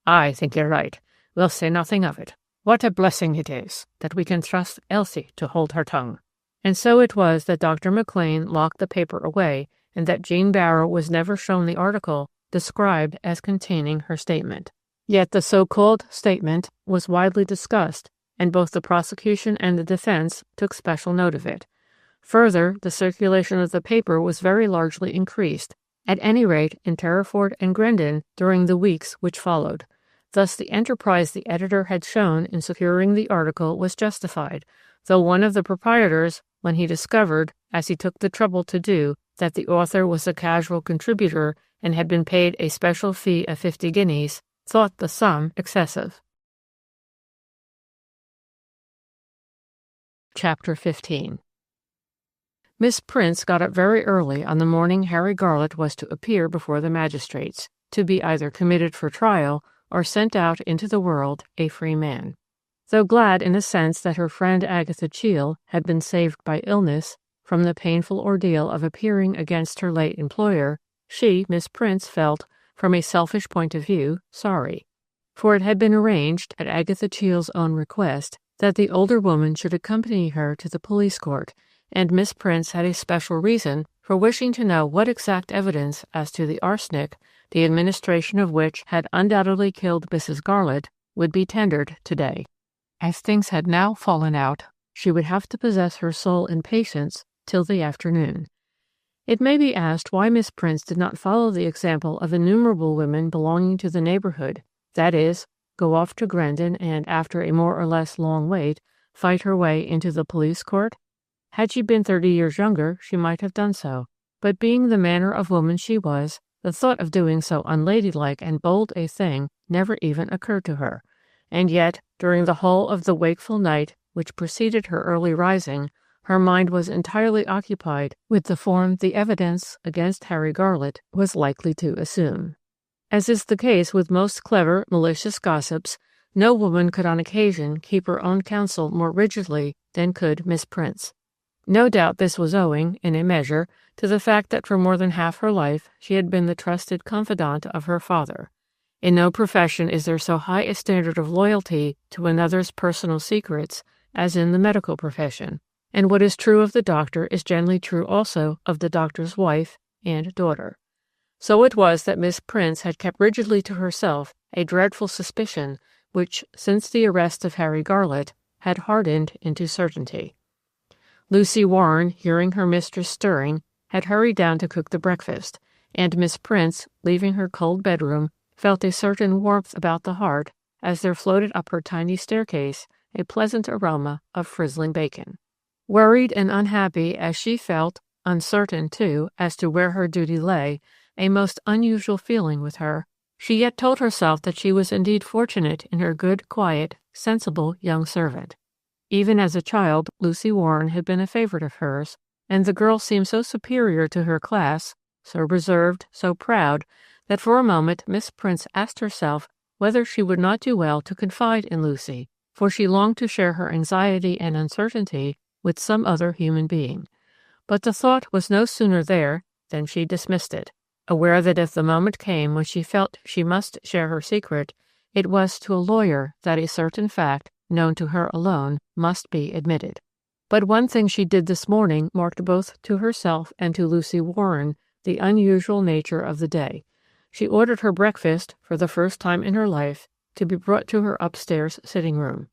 I think you're right. We'll say nothing of it. What a blessing it is that we can trust Elsie to hold her tongue. And so it was that Dr. McLean locked the paper away, and that Jean Barrow was never shown the article described as containing her statement. Yet the so-called statement was widely discussed, and both the prosecution and the defense took special note of it. Further, the circulation of the paper was very largely increased, at any rate in Terriford and Grendon during the weeks which followed. Thus the enterprise the editor had shown in securing the article was justified, though one of the proprietors, when he discovered, as he took the trouble to do, that the author was a casual contributor and had been paid a special fee of 50 guineas, thought the sum excessive. Chapter 15. Miss Prince got up very early on the morning Harry Garlett was to appear before the magistrates, to be either committed for trial or sent out into the world a free man. Though glad in a sense that her friend Agatha Cheel had been saved by illness from the painful ordeal of appearing against her late employer, she, Miss Prince, felt, from a selfish point of view, sorry. For it had been arranged, at Agatha Cheel's own request, that the older woman should accompany her to the police court, and Miss Prince had a special reason for wishing to know what exact evidence as to the arsenic, the administration of which had undoubtedly killed Mrs. Garlett, would be tendered today. As things had now fallen out, she would have to possess her soul in patience till the afternoon. It may be asked why Miss Prince did not follow the example of innumerable women belonging to the neighborhood, that is, go off to Grendon and, after a more or less long wait, fight her way into the police court. Had she been 30 years younger, she might have done so, but being the manner of woman she was, the thought of doing so unladylike and bold a thing never even occurred to her. And yet, during the whole of the wakeful night which preceded her early rising, her mind was entirely occupied with the form the evidence against Harry Garlett was likely to assume. As is the case with most clever, malicious gossips, no woman could on occasion keep her own counsel more rigidly than could Miss Prince. No doubt this was owing, in a measure, to the fact that for more than half her life she had been the trusted confidant of her father. In no profession is there so high a standard of loyalty to another's personal secrets as in the medical profession, and what is true of the doctor is generally true also of the doctor's wife and daughter. So it was that Miss Prince had kept rigidly to herself a dreadful suspicion which, since the arrest of Harry Garlett, had hardened into certainty. Lucy Warren, hearing her mistress stirring, had hurried down to cook the breakfast, and Miss Prince, leaving her cold bedroom, felt a certain warmth about the heart as there floated up her tiny staircase a pleasant aroma of frizzling bacon. Worried and unhappy as she felt, uncertain, too, as to where her duty lay, a most unusual feeling with her, she yet told herself that she was indeed fortunate in her good, quiet, sensible young servant. Even as a child, Lucy Warren had been a favorite of hers, and the girl seemed so superior to her class, so reserved, so proud, that for a moment Miss Prince asked herself whether she would not do well to confide in Lucy, for she longed to share her anxiety and uncertainty with some other human being. But the thought was no sooner there than she dismissed it, aware that if the moment came when she felt she must share her secret, it was to a lawyer that a certain fact, known to her alone, must be admitted. But one thing she did this morning marked both to herself and to Lucy Warren the unusual nature of the day. She ordered her breakfast, for the first time in her life, to be brought to her upstairs sitting-room.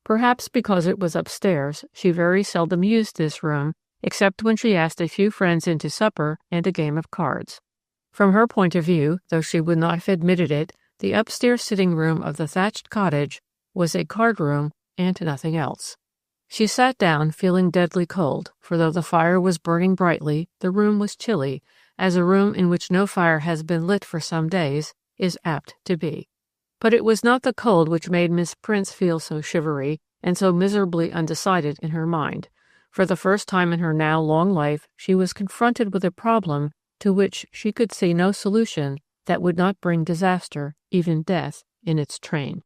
Perhaps because it was upstairs, she very seldom used this room, except when she asked a few friends in to supper and a game of cards. From her point of view, though she would not have admitted it, the upstairs sitting-room of the thatched cottage was a card-room and nothing else. She sat down, feeling deadly cold, for though the fire was burning brightly, the room was chilly, as a room in which no fire has been lit for some days is apt to be. But it was not the cold which made Miss Prince feel so shivery and so miserably undecided in her mind. For the first time in her now long life she was confronted with a problem to which she could see no solution that would not bring disaster, even death, in its train.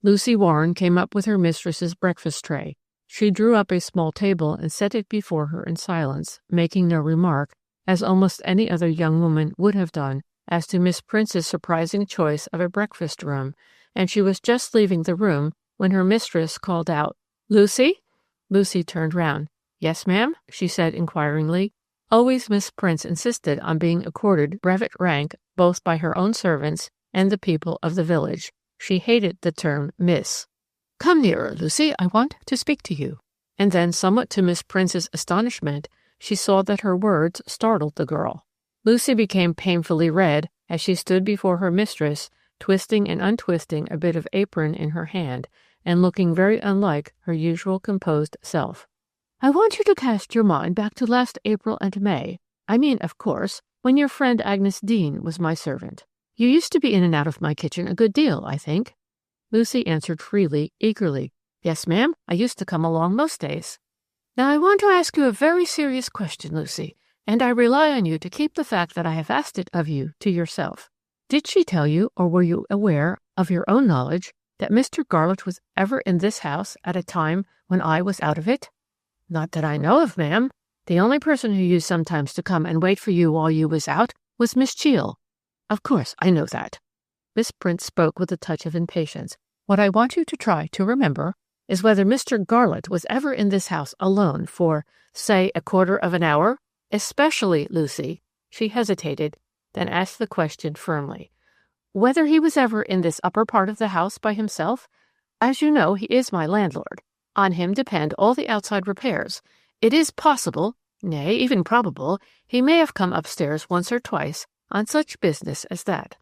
Lucy Warren came up with her mistress's breakfast tray. She drew up a small table and set it before her in silence, making no remark, as almost any other young woman would have done, as to Miss Prince's surprising choice of a breakfast room, and she was just leaving the room when her mistress called out, "Lucy?" Lucy turned round. "Yes, ma'am?" she said inquiringly. Always Miss Prince insisted on being accorded brevet rank both by her own servants and the people of the village. She hated the term Miss. "Come nearer, Lucy, I want to speak to you." And then, somewhat to Miss Prince's astonishment, she saw that her words startled the girl. Lucy became painfully red as she stood before her mistress, twisting and untwisting a bit of apron in her hand, and looking very unlike her usual composed self. "I want you to cast your mind back to last April and May. I mean, of course, when your friend Agnes Dean was my servant. You used to be in and out of my kitchen a good deal, I think." Lucy answered freely, eagerly. "Yes, ma'am, I used to come along most days." "Now I want to ask you a very serious question, Lucy, and I rely on you to keep the fact that I have asked it of you to yourself. Did she tell you, or were you aware, of your own knowledge, that Mr. Garlett was ever in this house at a time when I was out of it?" "Not that I know of, ma'am. The only person who used sometimes to come and wait for you while you was out was Miss Cheel." "Of course, I know that." Miss Prince spoke with a touch of impatience. "What I want you to try to remember is whether Mr. Garlett was ever in this house alone for, say, a quarter of an hour, especially, Lucy," she hesitated, then asked the question firmly, "whether he was ever in this upper part of the house by himself? As you know, he is my landlord. On him depend all the outside repairs. It is possible, nay, even probable, he may have come upstairs once or twice on such business as that."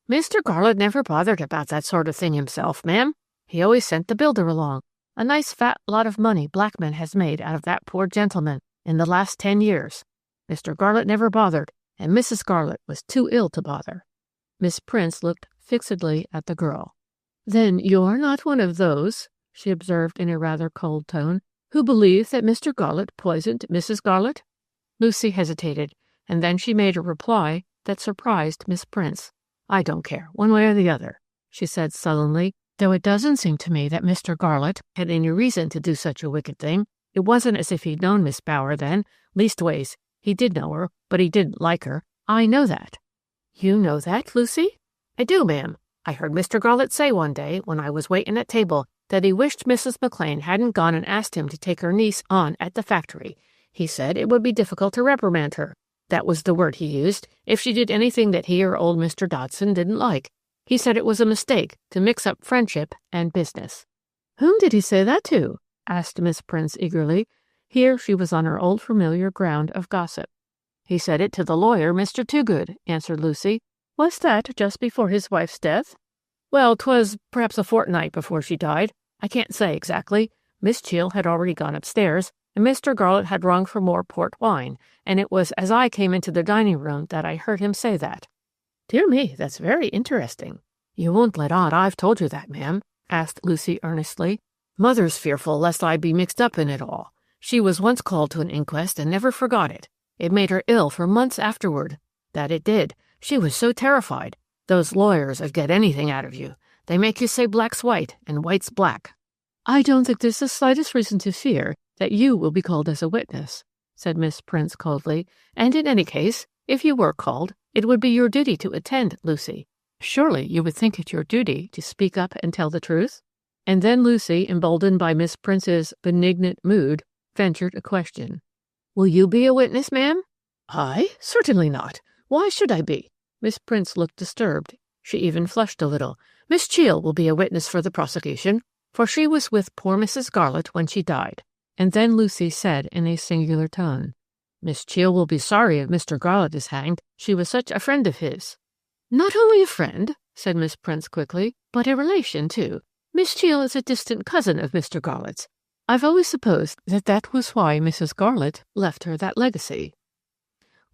"Mr. Garlett never bothered about that sort of thing himself, ma'am. He always sent the builder along. A nice fat lot of money Blackman has made out of that poor gentleman in the last 10 years. Mr. Garlett never bothered, and Mrs. Garlett was too ill to bother." Miss Prince looked fixedly at the girl. "Then you're not one of those," she observed in a rather cold tone, "who believe that Mr. Garlett poisoned Mrs. Garlett?" Lucy hesitated, and then she made a reply that surprised Miss Prince. "I don't care, one way or the other," she said sullenly, "though it doesn't seem to me that Mr. Garlett had any reason to do such a wicked thing. It wasn't as if he'd known Miss Bower then. Leastways, he did know her, but he didn't like her. I know that." "You know that, Lucy?" "I do, ma'am. I heard Mr. Garlett say one day, when I was waiting at table, that he wished Mrs. McLean hadn't gone and asked him to take her niece on at the factory. He said it would be difficult to reprimand her. That was the word he used, if she did anything that he or old Mr. Dodson didn't like. He said it was a mistake to mix up friendship and business." "Whom did he say that to?" asked Miss Prince eagerly. Here she was on her old familiar ground of gossip. "He said it to the lawyer, Mr. Toogood," answered Lucy. "Was that just before his wife's death?" "Well, 'twas perhaps a fortnight before she died. I can't say exactly. Miss Cheel had already gone upstairs, and Mr. Garlett had rung for more port wine, and it was as I came into the dining room that I heard him say that." "Dear me, that's very interesting." "You won't let on I've told you that, ma'am?" asked Lucy earnestly. "Mother's fearful lest I be mixed up in it all. She was once called to an inquest and never forgot it. It made her ill for months afterward. That it did. She was so terrified. Those lawyers would get anything out of you. They make you say black's white and white's black." "I don't think there's the slightest reason to fear that you will be called as a witness," said Miss Prince coldly. "And in any case, if you were called, it would be your duty to attend, Lucy. Surely you would think it your duty to speak up and tell the truth?" And then Lucy, emboldened by Miss Prince's benignant mood, ventured a question. "Will you be a witness, ma'am?" "I? Certainly not. Why should I be?" Miss Prince looked disturbed. She even flushed a little. "Miss Cheel will be a witness for the prosecution, for she was with poor Mrs. Garlett when she died." And then Lucy said in a singular tone, "Miss Cheel will be sorry if Mr. Garlett is hanged. She was such a friend of his." "Not only a friend," said Miss Prince quickly, "but a relation, too. Miss Cheel is a distant cousin of Mr. Garlett's. I've always supposed that that was why Mrs. Garlett left her that legacy."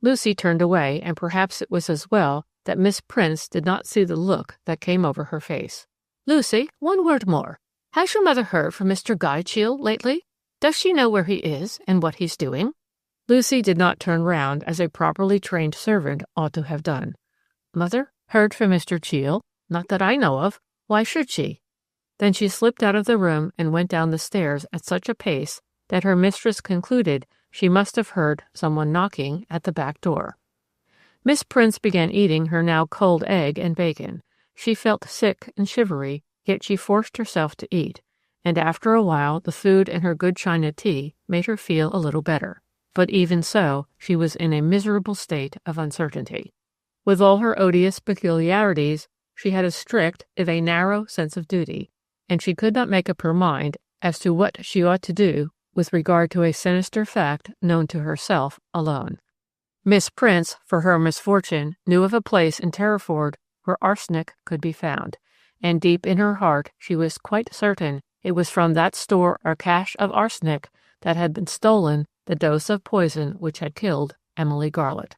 Lucy turned away, and perhaps it was as well that Miss Prince did not see the look that came over her face. "Lucy, one word more. Has your mother heard from Mr. Guy Cheel lately? Does she know where he is and what he's doing?" Lucy did not turn round as a properly trained servant ought to have done. "Mother heard from Mr. Cheel? Not that I know of. Why should she?" Then she slipped out of the room and went down the stairs at such a pace that her mistress concluded she must have heard someone knocking at the back door. Miss Prince began eating her now cold egg and bacon. She felt sick and shivery, yet she forced herself to eat, and after a while the food and her good china tea made her feel a little better. But even so, she was in a miserable state of uncertainty. With all her odious peculiarities, she had a strict, if a narrow, sense of duty, and she could not make up her mind as to what she ought to do with regard to a sinister fact known to herself alone. Miss Prince, for her misfortune, knew of a place in Terriford where arsenic could be found, and deep in her heart she was quite certain it was from that store or cache of arsenic that had been stolen the dose of poison which had killed Emily Garlett.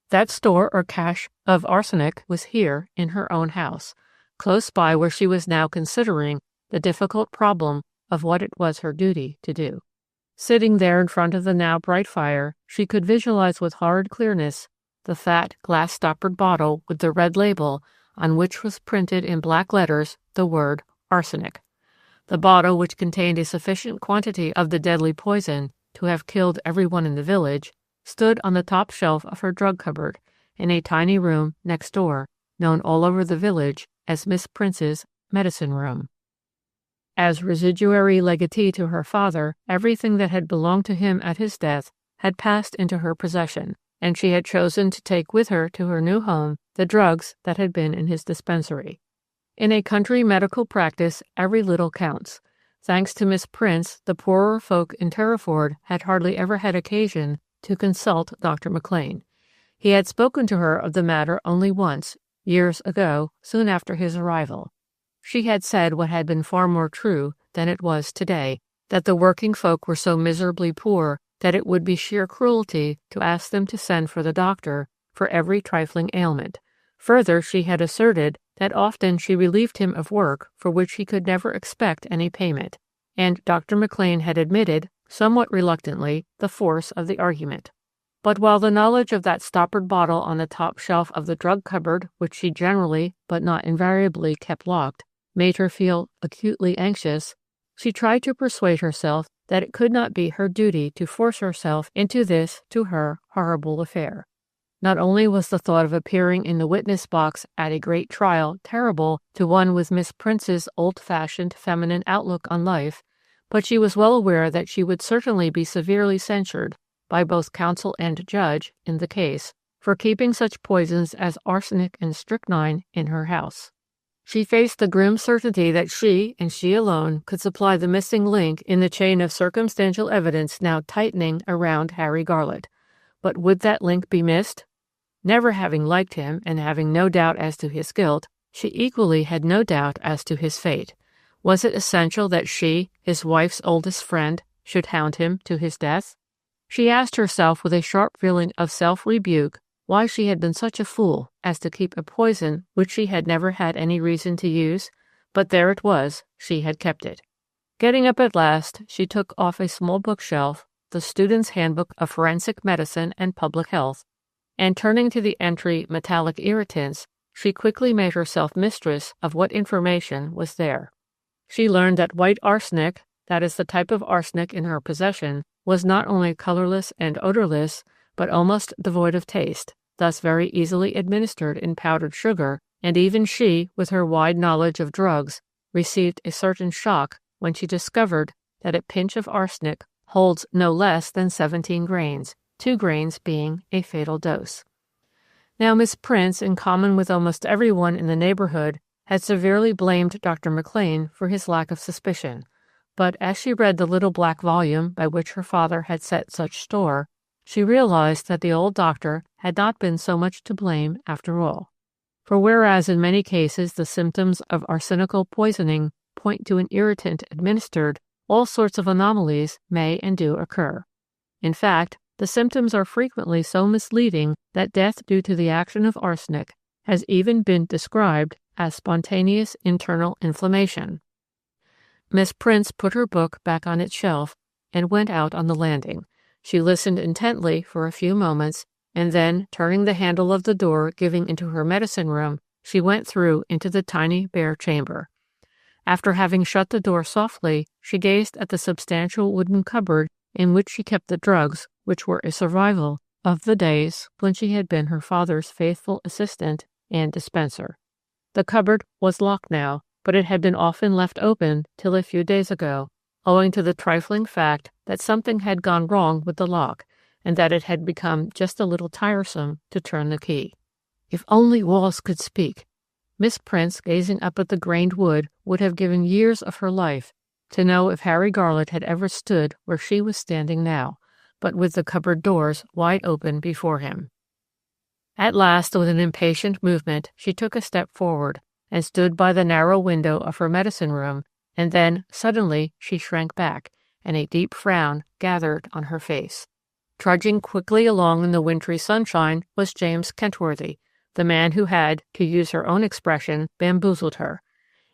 That store or cache of arsenic was here in her own house, close by where she was now considering the difficult problem of what it was her duty to do. Sitting there in front of the now bright fire, she could visualize with horrid clearness the fat glass-stoppered bottle with the red label on which was printed in black letters the word arsenic. The bottle, which contained a sufficient quantity of the deadly poison to have killed everyone in the village, stood on the top shelf of her drug cupboard in a tiny room next door, known all over the village as Miss Prince's medicine room. As residuary legatee to her father, everything that had belonged to him at his death had passed into her possession, and she had chosen to take with her to her new home the drugs that had been in his dispensary. In a country medical practice, every little counts. Thanks to Miss Prince, the poorer folk in Terriford had hardly ever had occasion to consult Dr. McLean. He had spoken to her of the matter only once, years ago, soon after his arrival. She had said what had been far more true than it was today, that the working folk were so miserably poor that it would be sheer cruelty to ask them to send for the doctor for every trifling ailment. Further, she had asserted that often she relieved him of work for which he could never expect any payment, and Dr. McLean had admitted, somewhat reluctantly, the force of the argument. But while the knowledge of that stoppered bottle on the top shelf of the drug cupboard, which she generally, but not invariably, kept locked, made her feel acutely anxious, She tried to persuade herself that it could not be her duty to force herself into this, to her, horrible affair. Not only was the thought of appearing in the witness box at a great trial terrible to one with Miss Prince's old-fashioned feminine outlook on life, but she was well aware that she would certainly be severely censured by both counsel and judge in the case for keeping such poisons as arsenic and strychnine in her house. She faced the grim certainty that she, and she alone, could supply the missing link in the chain of circumstantial evidence now tightening around Harry Garlett. But would that link be missed? Never having liked him and having no doubt as to his guilt, she equally had no doubt as to his fate. Was it essential that she, his wife's oldest friend, should hound him to his death? She asked herself with a sharp feeling of self-rebuke why she had been such a fool as to keep a poison which she had never had any reason to use, but there it was, she had kept it. Getting up at last, she took off a small bookshelf, the Student's Handbook of Forensic Medicine and Public Health, and turning to the entry Metallic Irritants, she quickly made herself mistress of what information was there. She learned that white arsenic, that is the type of arsenic in her possession, was not only colorless and odorless, but almost devoid of taste, thus very easily administered in powdered sugar, and even she, with her wide knowledge of drugs, received a certain shock when she discovered that a pinch of arsenic holds no less than 17 grains, 2 grains being a fatal dose. Now Miss Prince, in common with almost everyone in the neighborhood, had severely blamed Dr. McLean for his lack of suspicion, but as she read the little black volume by which her father had set such store, she realized that the old doctor had not been so much to blame after all. For whereas in many cases the symptoms of arsenical poisoning point to an irritant administered, all sorts of anomalies may and do occur. In fact, the symptoms are frequently so misleading that death due to the action of arsenic has even been described as spontaneous internal inflammation. Miss Prince put her book back on its shelf and went out on the landing. She listened intently for a few moments, and then, turning the handle of the door giving into her medicine room, she went through into the tiny bare chamber. After having shut the door softly, she gazed at the substantial wooden cupboard in which she kept the drugs which were a survival of the days when she had been her father's faithful assistant and dispenser. The cupboard was locked now, but it had been often left open till a few days ago, owing to the trifling fact that something had gone wrong with the lock, and that it had become just a little tiresome to turn the key. If only walls could speak! Miss Prince, gazing up at the grained wood, would have given years of her life to know if Harry Garlett had ever stood where she was standing now, but with the cupboard doors wide open before him. At last, with an impatient movement, she took a step forward and stood by the narrow window of her medicine room, and then, suddenly, she shrank back, and a deep frown gathered on her face. Trudging quickly along in the wintry sunshine was James Kentworthy, the man who had, to use her own expression, bamboozled her.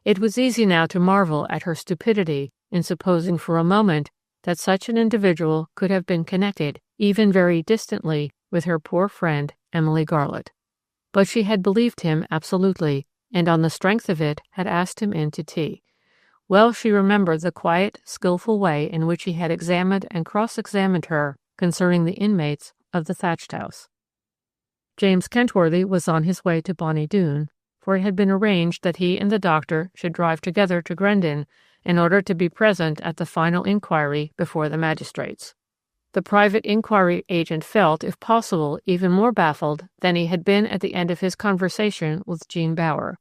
It was easy now to marvel at her stupidity in supposing for a moment that such an individual could have been connected, even very distantly, with her poor friend Emily Garlett. But she had believed him absolutely, and on the strength of it had asked him in to tea. Well she remembered the quiet, skillful way in which he had examined and cross-examined her concerning the inmates of the thatched house. James Kentworthy was on his way to Bonny Doon, for it had been arranged that he and the doctor should drive together to Grendon in order to be present at the final inquiry before the magistrates. The private inquiry agent felt, if possible, even more baffled than he had been at the end of his conversation with Jean Bower.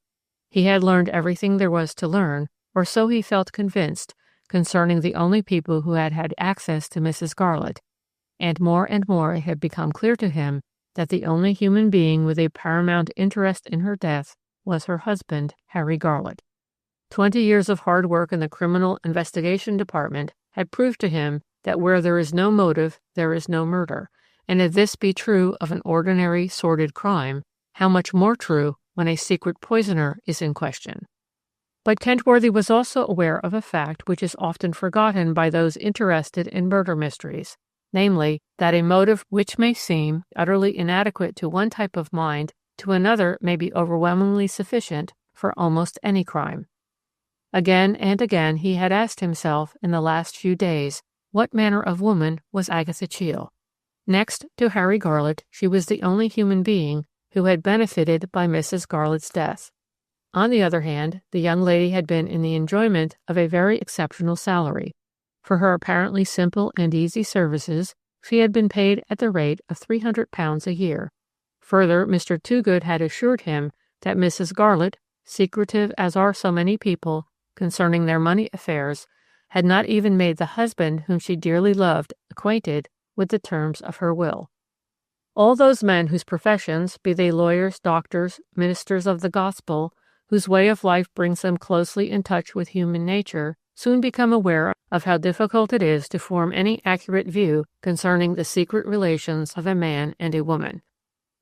He had learned everything there was to learn, or so he felt convinced, concerning the only people who had had access to Mrs. Garlett, and more it had become clear to him that the only human being with a paramount interest in her death was her husband, Harry Garlett. 20 years of hard work in the Criminal Investigation Department had proved to him that where there is no motive, there is no murder, and if this be true of an ordinary sordid crime, how much more true when a secret poisoner is in question. But Kentworthy was also aware of a fact which is often forgotten by those interested in murder mysteries, namely, that a motive which may seem utterly inadequate to one type of mind, to another may be overwhelmingly sufficient for almost any crime. Again and again he had asked himself in the last few days, what manner of woman was Agatha Cheel? Next to Harry Garlett, she was the only human being who had benefited by Mrs. Garlett's death. On the other hand, the young lady had been in the enjoyment of a very exceptional salary. For her apparently simple and easy services, she had been paid at the rate of £300 a year. Further, Mr. Toogood had assured him that Mrs. Garlett, secretive as are so many people concerning their money affairs, had not even made the husband whom she dearly loved acquainted with the terms of her will. All those men whose professions, be they lawyers, doctors, ministers of the gospel, whose way of life brings them closely in touch with human nature, soon become aware of how difficult it is to form any accurate view concerning the secret relations of a man and a woman.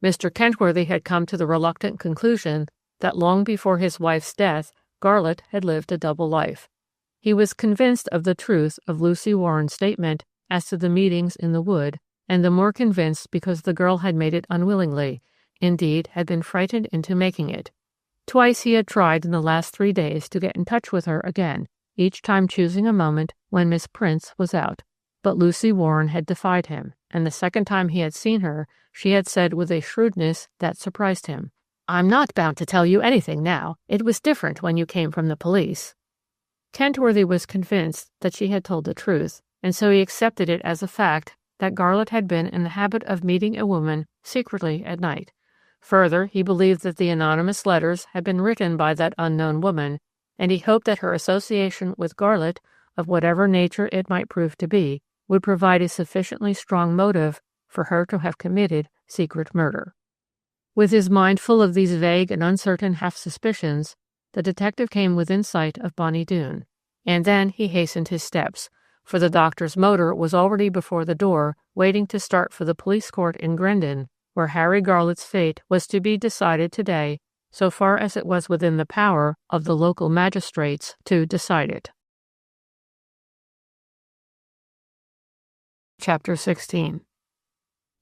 Mr. Kentworthy had come to the reluctant conclusion that long before his wife's death, Garlett had lived a double life. He was convinced of the truth of Lucy Warren's statement as to the meetings in the wood, and the more convinced because the girl had made it unwillingly, indeed had been frightened into making it. Twice he had tried in the last 3 days to get in touch with her again, each time choosing a moment when Miss Prince was out. But Lucy Warren had defied him, and the second time he had seen her, she had said with a shrewdness that surprised him, "I'm not bound to tell you anything now. It was different when you came from the police." Kentworthy was convinced that she had told the truth, and so he accepted it as a fact that Garlett had been in the habit of meeting a woman secretly at night. Further, he believed that the anonymous letters had been written by that unknown woman, and he hoped that her association with Garlett, of whatever nature it might prove to be, would provide a sufficiently strong motive for her to have committed secret murder. With his mind full of these vague and uncertain half-suspicions, the detective came within sight of Bonnie Doon, and then he hastened his steps, for the doctor's motor was already before the door, waiting to start for the police court in Grendon, where Harry Garlett's fate was to be decided today, so far as it was within the power of the local magistrates to decide it. Chapter 16.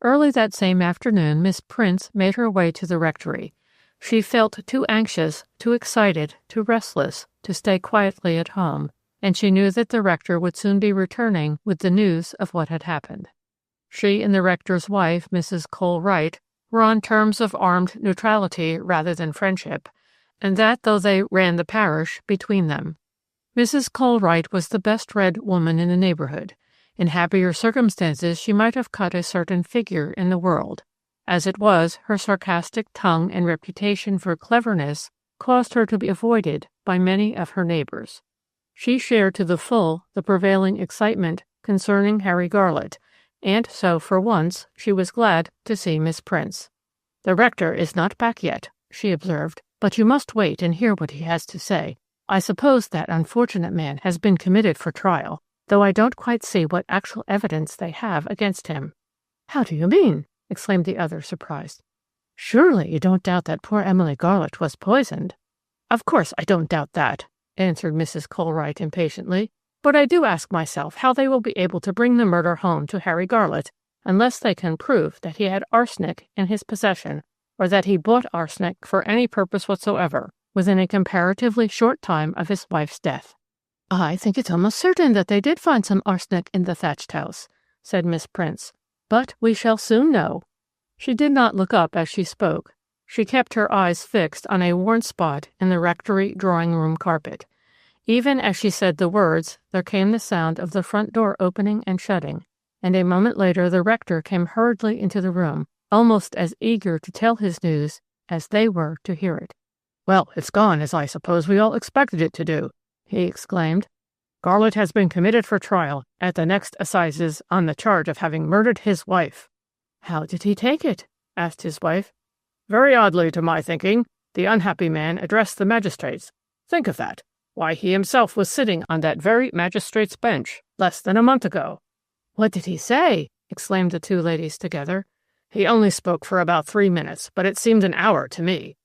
Early that same afternoon, Miss Prince made her way to the rectory. She felt too anxious, too excited, too restless to stay quietly at home, and she knew that the rector would soon be returning with the news of what had happened. She and the rector's wife, Mrs. Cole Wright, were on terms of armed neutrality rather than friendship, and that though they ran the parish between them. Mrs. Cole Wright was the best-read woman in the neighborhood. In happier circumstances she might have cut a certain figure in the world. As it was, her sarcastic tongue and reputation for cleverness caused her to be avoided by many of her neighbors. She shared to the full the prevailing excitement concerning Harry Garlett, and so, for once, she was glad to see Miss Prince. "The rector is not back yet," she observed, "but you must wait and hear what he has to say. I suppose that unfortunate man has been committed for trial, though I don't quite see what actual evidence they have against him." "How do you mean?" exclaimed the other, surprised. "Surely you don't doubt that poor Emily Garlett was poisoned?" "Of course I don't doubt that," answered Mrs. Colwright impatiently, "but I do ask myself how they will be able to bring the murder home to Harry Garlett unless they can prove that he had arsenic in his possession, or that he bought arsenic for any purpose whatsoever within a comparatively short time of his wife's death." "I think it's almost certain that they did find some arsenic in the thatched house," said Miss Prince, "but we shall soon know." She did not look up as she spoke. She kept her eyes fixed on a worn spot in the rectory drawing-room carpet. Even as she said the words, there came the sound of the front door opening and shutting, and a moment later the rector came hurriedly into the room, almost as eager to tell his news as they were to hear it. "Well, it's gone, as I suppose we all expected it to do," he exclaimed. "Garlett has been committed for trial at the next assizes on the charge of having murdered his wife." "How did he take it?" asked his wife. "Very oddly, to my thinking. The unhappy man addressed the magistrates. Think of that. Why, he himself was sitting on that very magistrate's bench less than a month ago." "What did he say?" exclaimed the two ladies together. "He only spoke for about 3 minutes, but it seemed an hour to me.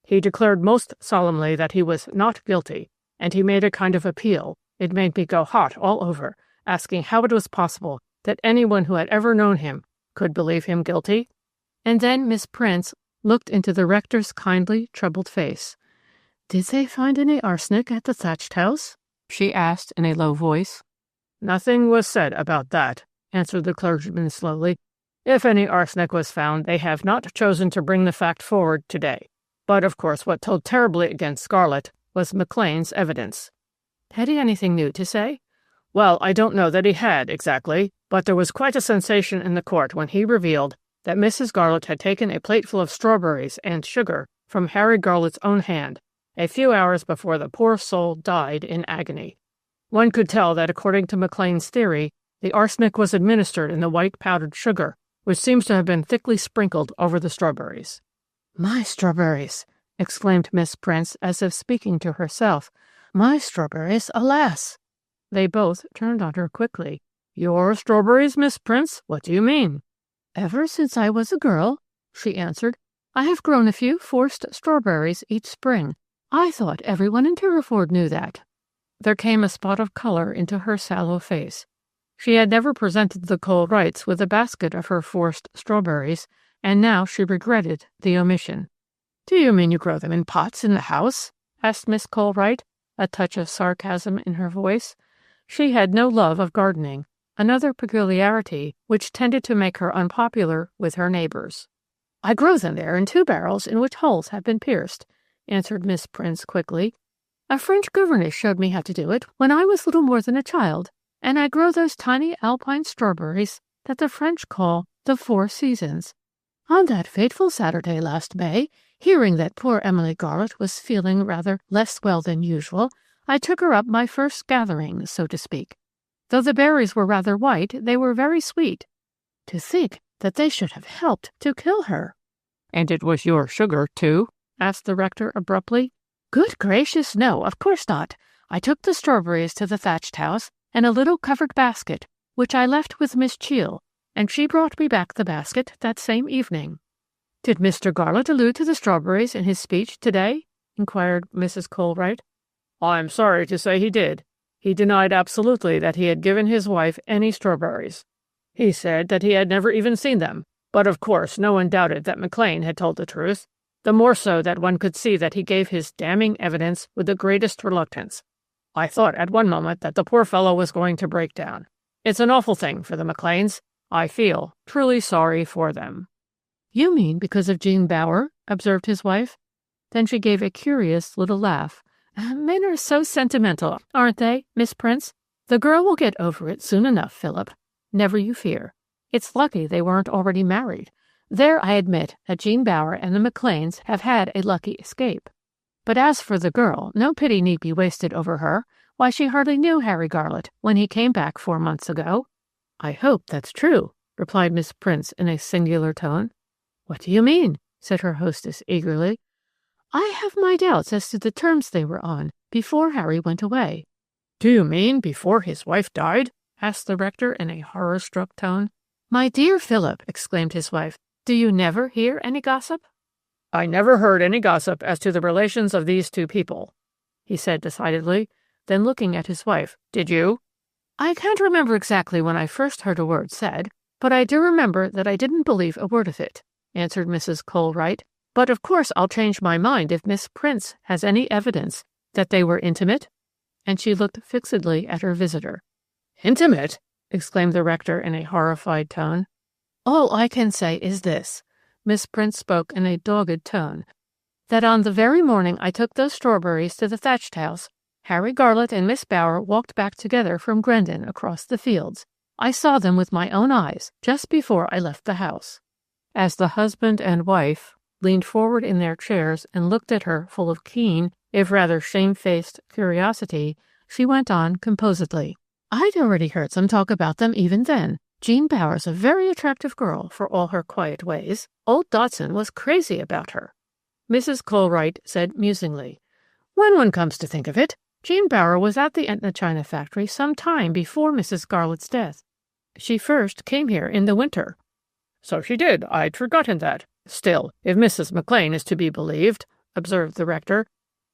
He declared most solemnly that he was not guilty, and he made a kind of appeal. It made me go hot all over, asking how it was possible that anyone who had ever known him could believe him guilty." And then Miss Prince looked into the rector's kindly, troubled face. "Did they find any arsenic at the thatched house?" she asked in a low voice. "Nothing was said about that," answered the clergyman slowly. "If any arsenic was found, they have not chosen to bring the fact forward today. But, of course, what told terribly against Scarlett was McLean's evidence." "Had he anything new to say?" "Well, I don't know that he had, exactly, but there was quite a sensation in the court when he revealed that Mrs. Garlett had taken a plateful of strawberries and sugar from Harry Garlett's own hand a few hours before the poor soul died in agony. One could tell that, according to McLean's theory, the arsenic was administered in the white powdered sugar, which seems to have been thickly sprinkled over the strawberries." "My strawberries!" exclaimed Miss Prince, as if speaking to herself. "My strawberries, alas!" They both turned on her quickly. "Your strawberries, Miss Prince? What do you mean?" "Ever since I was a girl," she answered, "I have grown a few forced strawberries each spring. I thought everyone in Terriford knew that." There came a spot of color into her sallow face. She had never presented the Colwrights with a basket of her forced strawberries, and now she regretted the omission. "Do you mean you grow them in pots in the house?" asked Miss Colwright, a touch of sarcasm in her voice. She had no love of gardening, another peculiarity which tended to make her unpopular with her neighbors. "I grow them there in 2 barrels in which holes have been pierced," answered Miss Prince quickly. "A French governess showed me how to do it when I was little more than a child, and I grow those tiny alpine strawberries that the French call the 4 seasons. On that fateful Saturday last May, hearing that poor Emily Garlett was feeling rather less well than usual, I took her up my first gathering, so to speak. Though the berries were rather white, they were very sweet. To think that they should have helped to kill her." "And it was your sugar, too?" asked the rector abruptly. "Good gracious, no, of course not. I took the strawberries to the thatched house in a little covered basket, which I left with Miss Cheel, and she brought me back the basket that same evening." "Did Mr. Garlett allude to the strawberries in his speech today?" inquired Mrs. Colwright. "I'm sorry to say he did. He denied absolutely that he had given his wife any strawberries. He said that he had never even seen them, but of course no one doubted that McLean had told the truth, the more so that one could see that he gave his damning evidence with the greatest reluctance. I thought at one moment that the poor fellow was going to break down. It's an awful thing for the McLeans. I feel truly sorry for them." "You mean because of Jean Bower?" observed his wife. Then she gave a curious little laugh. "Men are so sentimental, aren't they, Miss Prince? The girl will get over it soon enough, Philip. Never you fear. It's lucky they weren't already married. There I admit that Jean Bower and the McLeans have had a lucky escape. But as for the girl, no pity need be wasted over her. Why, she hardly knew Harry Garlett when he came back 4 months ago." "I hope that's true," replied Miss Prince in a singular tone. "What do you mean?" said her hostess eagerly. "I have my doubts as to the terms they were on before Harry went away." "Do you mean before his wife died?" asked the rector in a horror-struck tone. "My dear Philip," exclaimed his wife, "do you never hear any gossip?" "I never heard any gossip as to the relations of these 2 people," he said decidedly. Then looking at his wife, "Did you?" "I can't remember exactly when I first heard a word said, but I do remember that I didn't believe a word of it," answered Mrs. Colwright. "But of course I'll change my mind if Miss Prince has any evidence that they were intimate," and she looked fixedly at her visitor. "Intimate!" exclaimed the rector in a horrified tone. "All I can say is this," Miss Prince spoke in a dogged tone, "that on the very morning I took those strawberries to the thatched house, Harry Garlett and Miss Bower walked back together from Grendon across the fields. I saw them with my own eyes just before I left the house." As the husband and wife leaned forward in their chairs and looked at her full of keen, if rather shamefaced, curiosity, she went on composedly. "I'd already heard some talk about them even then. Jean Bower's a very attractive girl for all her quiet ways. Old Dotson was crazy about her." Mrs. Colwright said musingly, "When one comes to think of it, Jean Bower was at the Etna China factory some time before Mrs. Garlett's death. She first came here in the winter." "So she did. I'd forgotten that. Still, if Mrs. McLean is to be believed," observed the rector,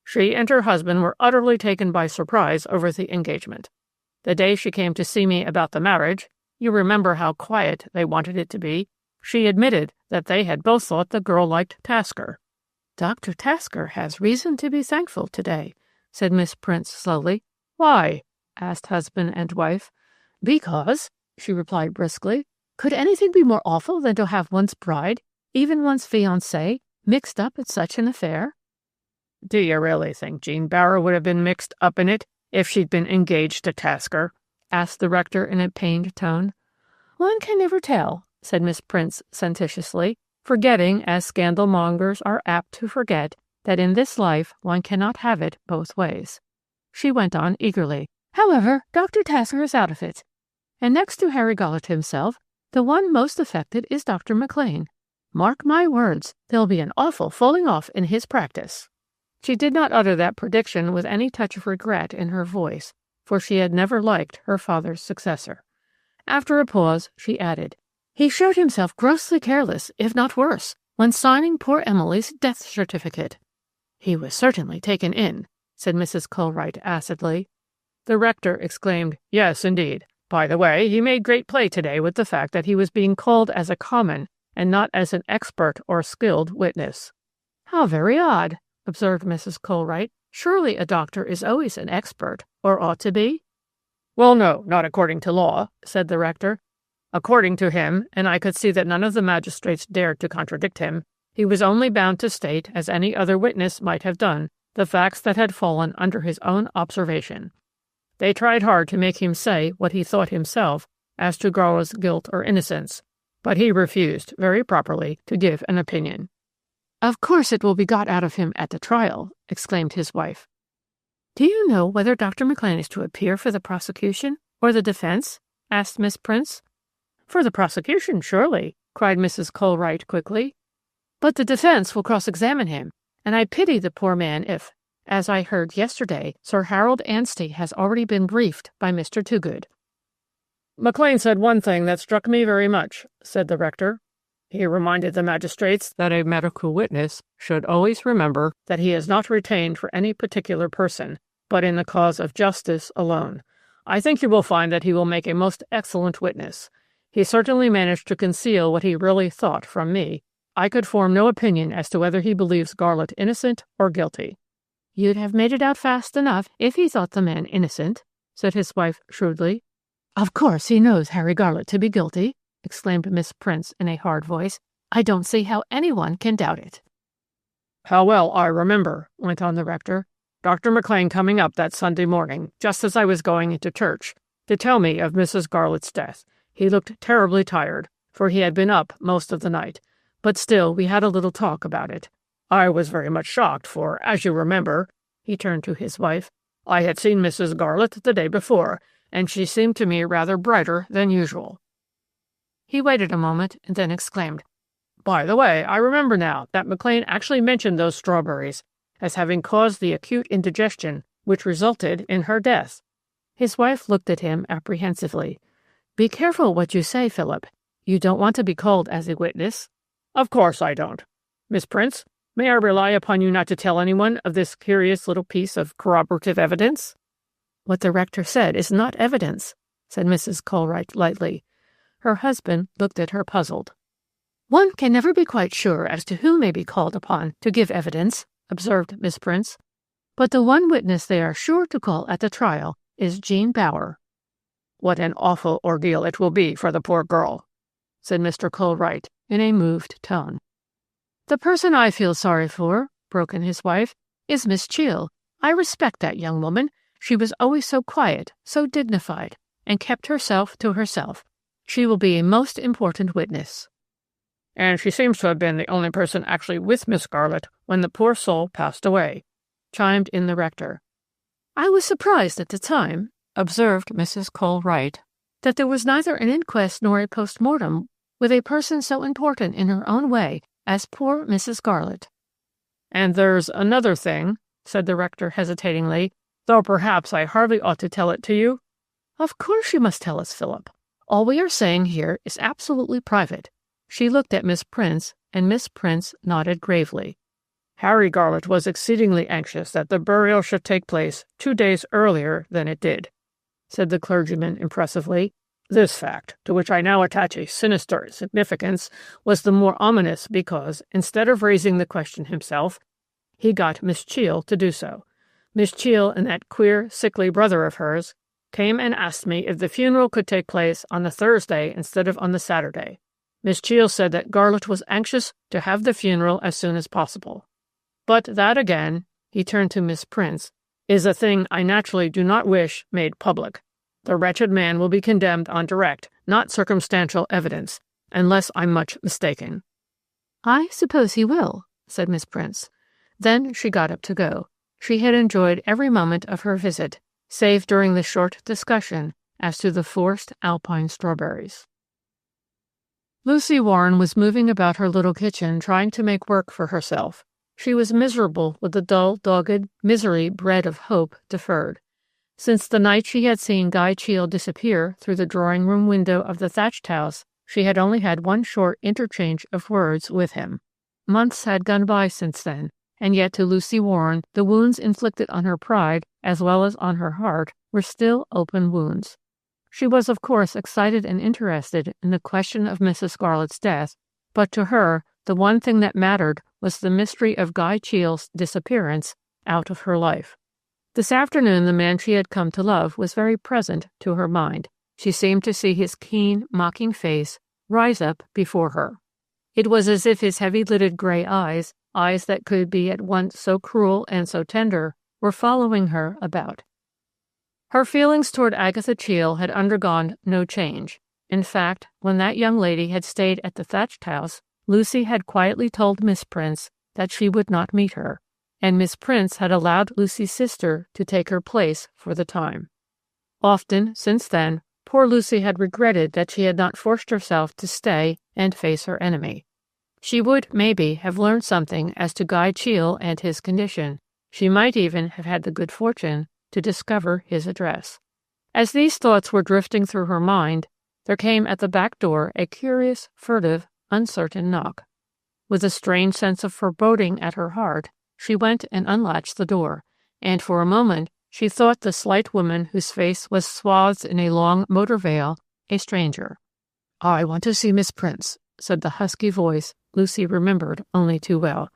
"she and her husband were utterly taken by surprise over the engagement. The day she came to see me about the marriage, you remember how quiet they wanted it to be, she admitted that they had both thought the girl liked Tasker." Dr. Tasker has reason to be thankful today, said Miss Prince slowly. Why? Asked husband and wife. Because, she replied briskly, could anything be more awful than to have one's bride, even one's fiancée, mixed up in such an affair? Do you really think Jean Bower would have been mixed up in it if she'd been engaged to Tasker? Asked the rector in a pained tone. One can never tell, said Miss Prince sententiously, forgetting, as scandal-mongers are apt to forget, that in this life one cannot have it both ways. She went on eagerly. However, Dr. Tasker is out of it. And next to Harry Garlett himself, the one most affected is Dr. McLean. Mark my words, there'll be an awful falling off in his practice. She did not utter that prediction with any touch of regret in her voice, for she had never liked her father's successor. After a pause, she added, He showed himself grossly careless, if not worse, when signing poor Emily's death certificate. He was certainly taken in, said Mrs. Colwright acidly. The rector exclaimed, Yes, indeed. By the way, he made great play today with the fact that he was being called as a common and not as an expert or skilled witness. How very odd, observed Mrs. Colwright. Surely a doctor is always an expert, or ought to be? Well, no, not according to law, said the rector. According to him, and I could see that none of the magistrates dared to contradict him, he was only bound to state, as any other witness might have done, the facts that had fallen under his own observation. They tried hard to make him say what he thought himself as to Garlett's guilt or innocence, but he refused, very properly, to give an opinion. Of course it will be got out of him at the trial, exclaimed his wife. Do you know whether Dr. McLean is to appear for the prosecution or the defense? Asked Miss Prince. For the prosecution, surely, cried Mrs. Colwright quickly. But the defense will cross-examine him, and I pity the poor man if, as I heard yesterday, Sir Harold Anstey has already been briefed by Mr. Toogood. McLean said one thing that struck me very much, said the rector. He reminded the magistrates that a medical witness should always remember that he is not retained for any particular person, but in the cause of justice alone. I think you will find that he will make a most excellent witness. He certainly managed to conceal what he really thought from me. I could form no opinion as to whether he believes Garlett innocent or guilty. You'd have made it out fast enough if he thought the man innocent, said his wife shrewdly. Of course he knows Harry Garlett to be guilty, exclaimed Miss Prince in a hard voice. I don't see how anyone can doubt it. How well I remember, went on the rector, Dr. McLean coming up that Sunday morning, just as I was going into church, to tell me of Mrs. Garlett's death. He looked terribly tired, for he had been up most of the night, but still we had a little talk about it. I was very much shocked, for, as you remember, he turned to his wife, I had seen Mrs. Garlett the day before, and she seemed to me rather brighter than usual. He waited a moment and then exclaimed, By the way, I remember now that McLean actually mentioned those strawberries as having caused the acute indigestion which resulted in her death. His wife looked at him apprehensively. Be careful what you say, Philip. You don't want to be called as a witness. Of course I don't. Miss Prince, may I rely upon you not to tell anyone of this curious little piece of corroborative evidence? What the rector said is not evidence, said Mrs. Colwright lightly. Her husband looked at her puzzled. One can never be quite sure as to who may be called upon to give evidence, observed Miss Prince. But the one witness they are sure to call at the trial is Jean Bower. What an awful ordeal it will be for the poor girl, said Mr. Colwright in a moved tone. The person I feel sorry for, broke in his wife, is Miss Cheall. I respect that young woman. She was always so quiet, so dignified, and kept herself to herself. She will be a most important witness. And she seems to have been the only person actually with Miss Garlett when the poor soul passed away, chimed in the rector. I was surprised at the time, observed Mrs. Colwright, that there was neither an inquest nor a post-mortem with a person so important in her own way as poor Mrs. Garlett. And there's another thing, said the rector hesitatingly, though perhaps I hardly ought to tell it to you. Of course you must tell us, Philip. All we are saying here is absolutely private. She looked at Miss Prince, and Miss Prince nodded gravely. Harry Garlett was exceedingly anxious that the burial should take place 2 days earlier than it did, said the clergyman impressively. This fact, to which I now attach a sinister significance, was the more ominous because, instead of raising the question himself, He got Miss Cheel to do so. Miss Cheel and that queer, sickly brother of hers came and asked me if the funeral could take place on the Thursday instead of on the Saturday. Miss Cheel said that Garlett was anxious to have the funeral as soon as possible. But that again," he turned to Miss Prince, "is a thing I naturally do not wish made public. The wretched man will be condemned on direct, not circumstantial evidence, unless I'm much mistaken." "I suppose he will," said Miss Prince. Then she got up to go. She had enjoyed every moment of her visit, save during the short discussion as to the forced Alpine strawberries. Lucy Warren was moving about her little kitchen trying to make work for herself. She was miserable with the dull, dogged misery bred of hope deferred. Since the night she had seen Guy Cheel disappear through the drawing-room window of the thatched house, she had only had one short interchange of words with him. Months had gone by since then, and yet to Lucy Warren the wounds inflicted on her pride, as well as on her heart, were still open wounds. She was, of course, excited and interested in the question of Mrs. Garlett's death, but to her the one thing that mattered was the mystery of Guy Cheel's disappearance out of her life. This afternoon the man she had come to love was very present to her mind. She seemed to see his keen, mocking face rise up before her. It was as if his heavy-lidded gray eyes that could be at once so cruel and so tender, were following her about. Her feelings toward Agatha Cheel had undergone no change. In fact, when that young lady had stayed at the thatched house, Lucy had quietly told Miss Prince that she would not meet her, and Miss Prince had allowed Lucy's sister to take her place for the time. Often, since then, poor Lucy had regretted that she had not forced herself to stay and face her enemy. She would, maybe, have learned something as to Guy Cheel and his condition. She might even have had the good fortune to discover his address. As these thoughts were drifting through her mind, there came at the back door a curious, furtive, uncertain knock. With a strange sense of foreboding at her heart, she went and unlatched the door, and for a moment she thought the slight woman whose face was swathed in a long motor veil a stranger. "I want to see Miss Prince," said the husky voice Lucy remembered only too well.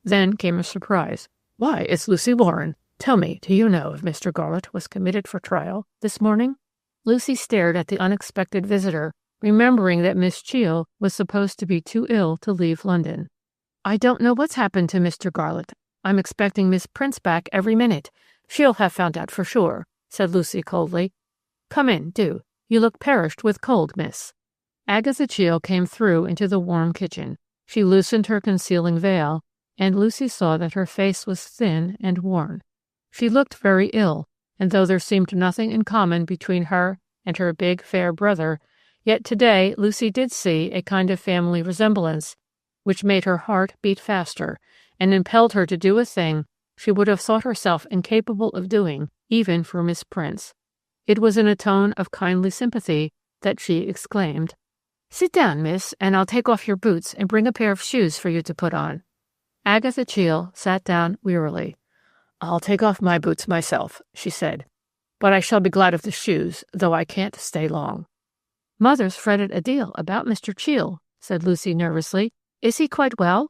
Then came a surprise. "Why, it's Lucy Warren. Tell me, do you know if Mr. Garlett was committed for trial this morning?" Lucy stared at the unexpected visitor, remembering that Miss Cheel was supposed to be too ill to leave London. "I don't know what's happened to Mr. Garlett. I'm expecting Miss Prince back every minute. She'll have found out for sure," said Lucy coldly. "Come in, do. You look perished with cold, miss." Agatha Cheel came through into the warm kitchen. She loosened her concealing veil, and Lucy saw that her face was thin and worn. She looked very ill, and though there seemed nothing in common between her and her big, fair brother, yet today Lucy did see a kind of family resemblance which made her heart beat faster and impelled her to do a thing she would have thought herself incapable of doing, even for Miss Prince. It was in a tone of kindly sympathy that she exclaimed, "Sit down, miss, and I'll take off your boots and bring a pair of shoes for you to put on." Agatha Cheel sat down wearily. "I'll take off my boots myself," she said, "but I shall be glad of the shoes, though I can't stay long." "Mother's fretted a deal about Mr. Cheel," said Lucy nervously. "Is he quite well?"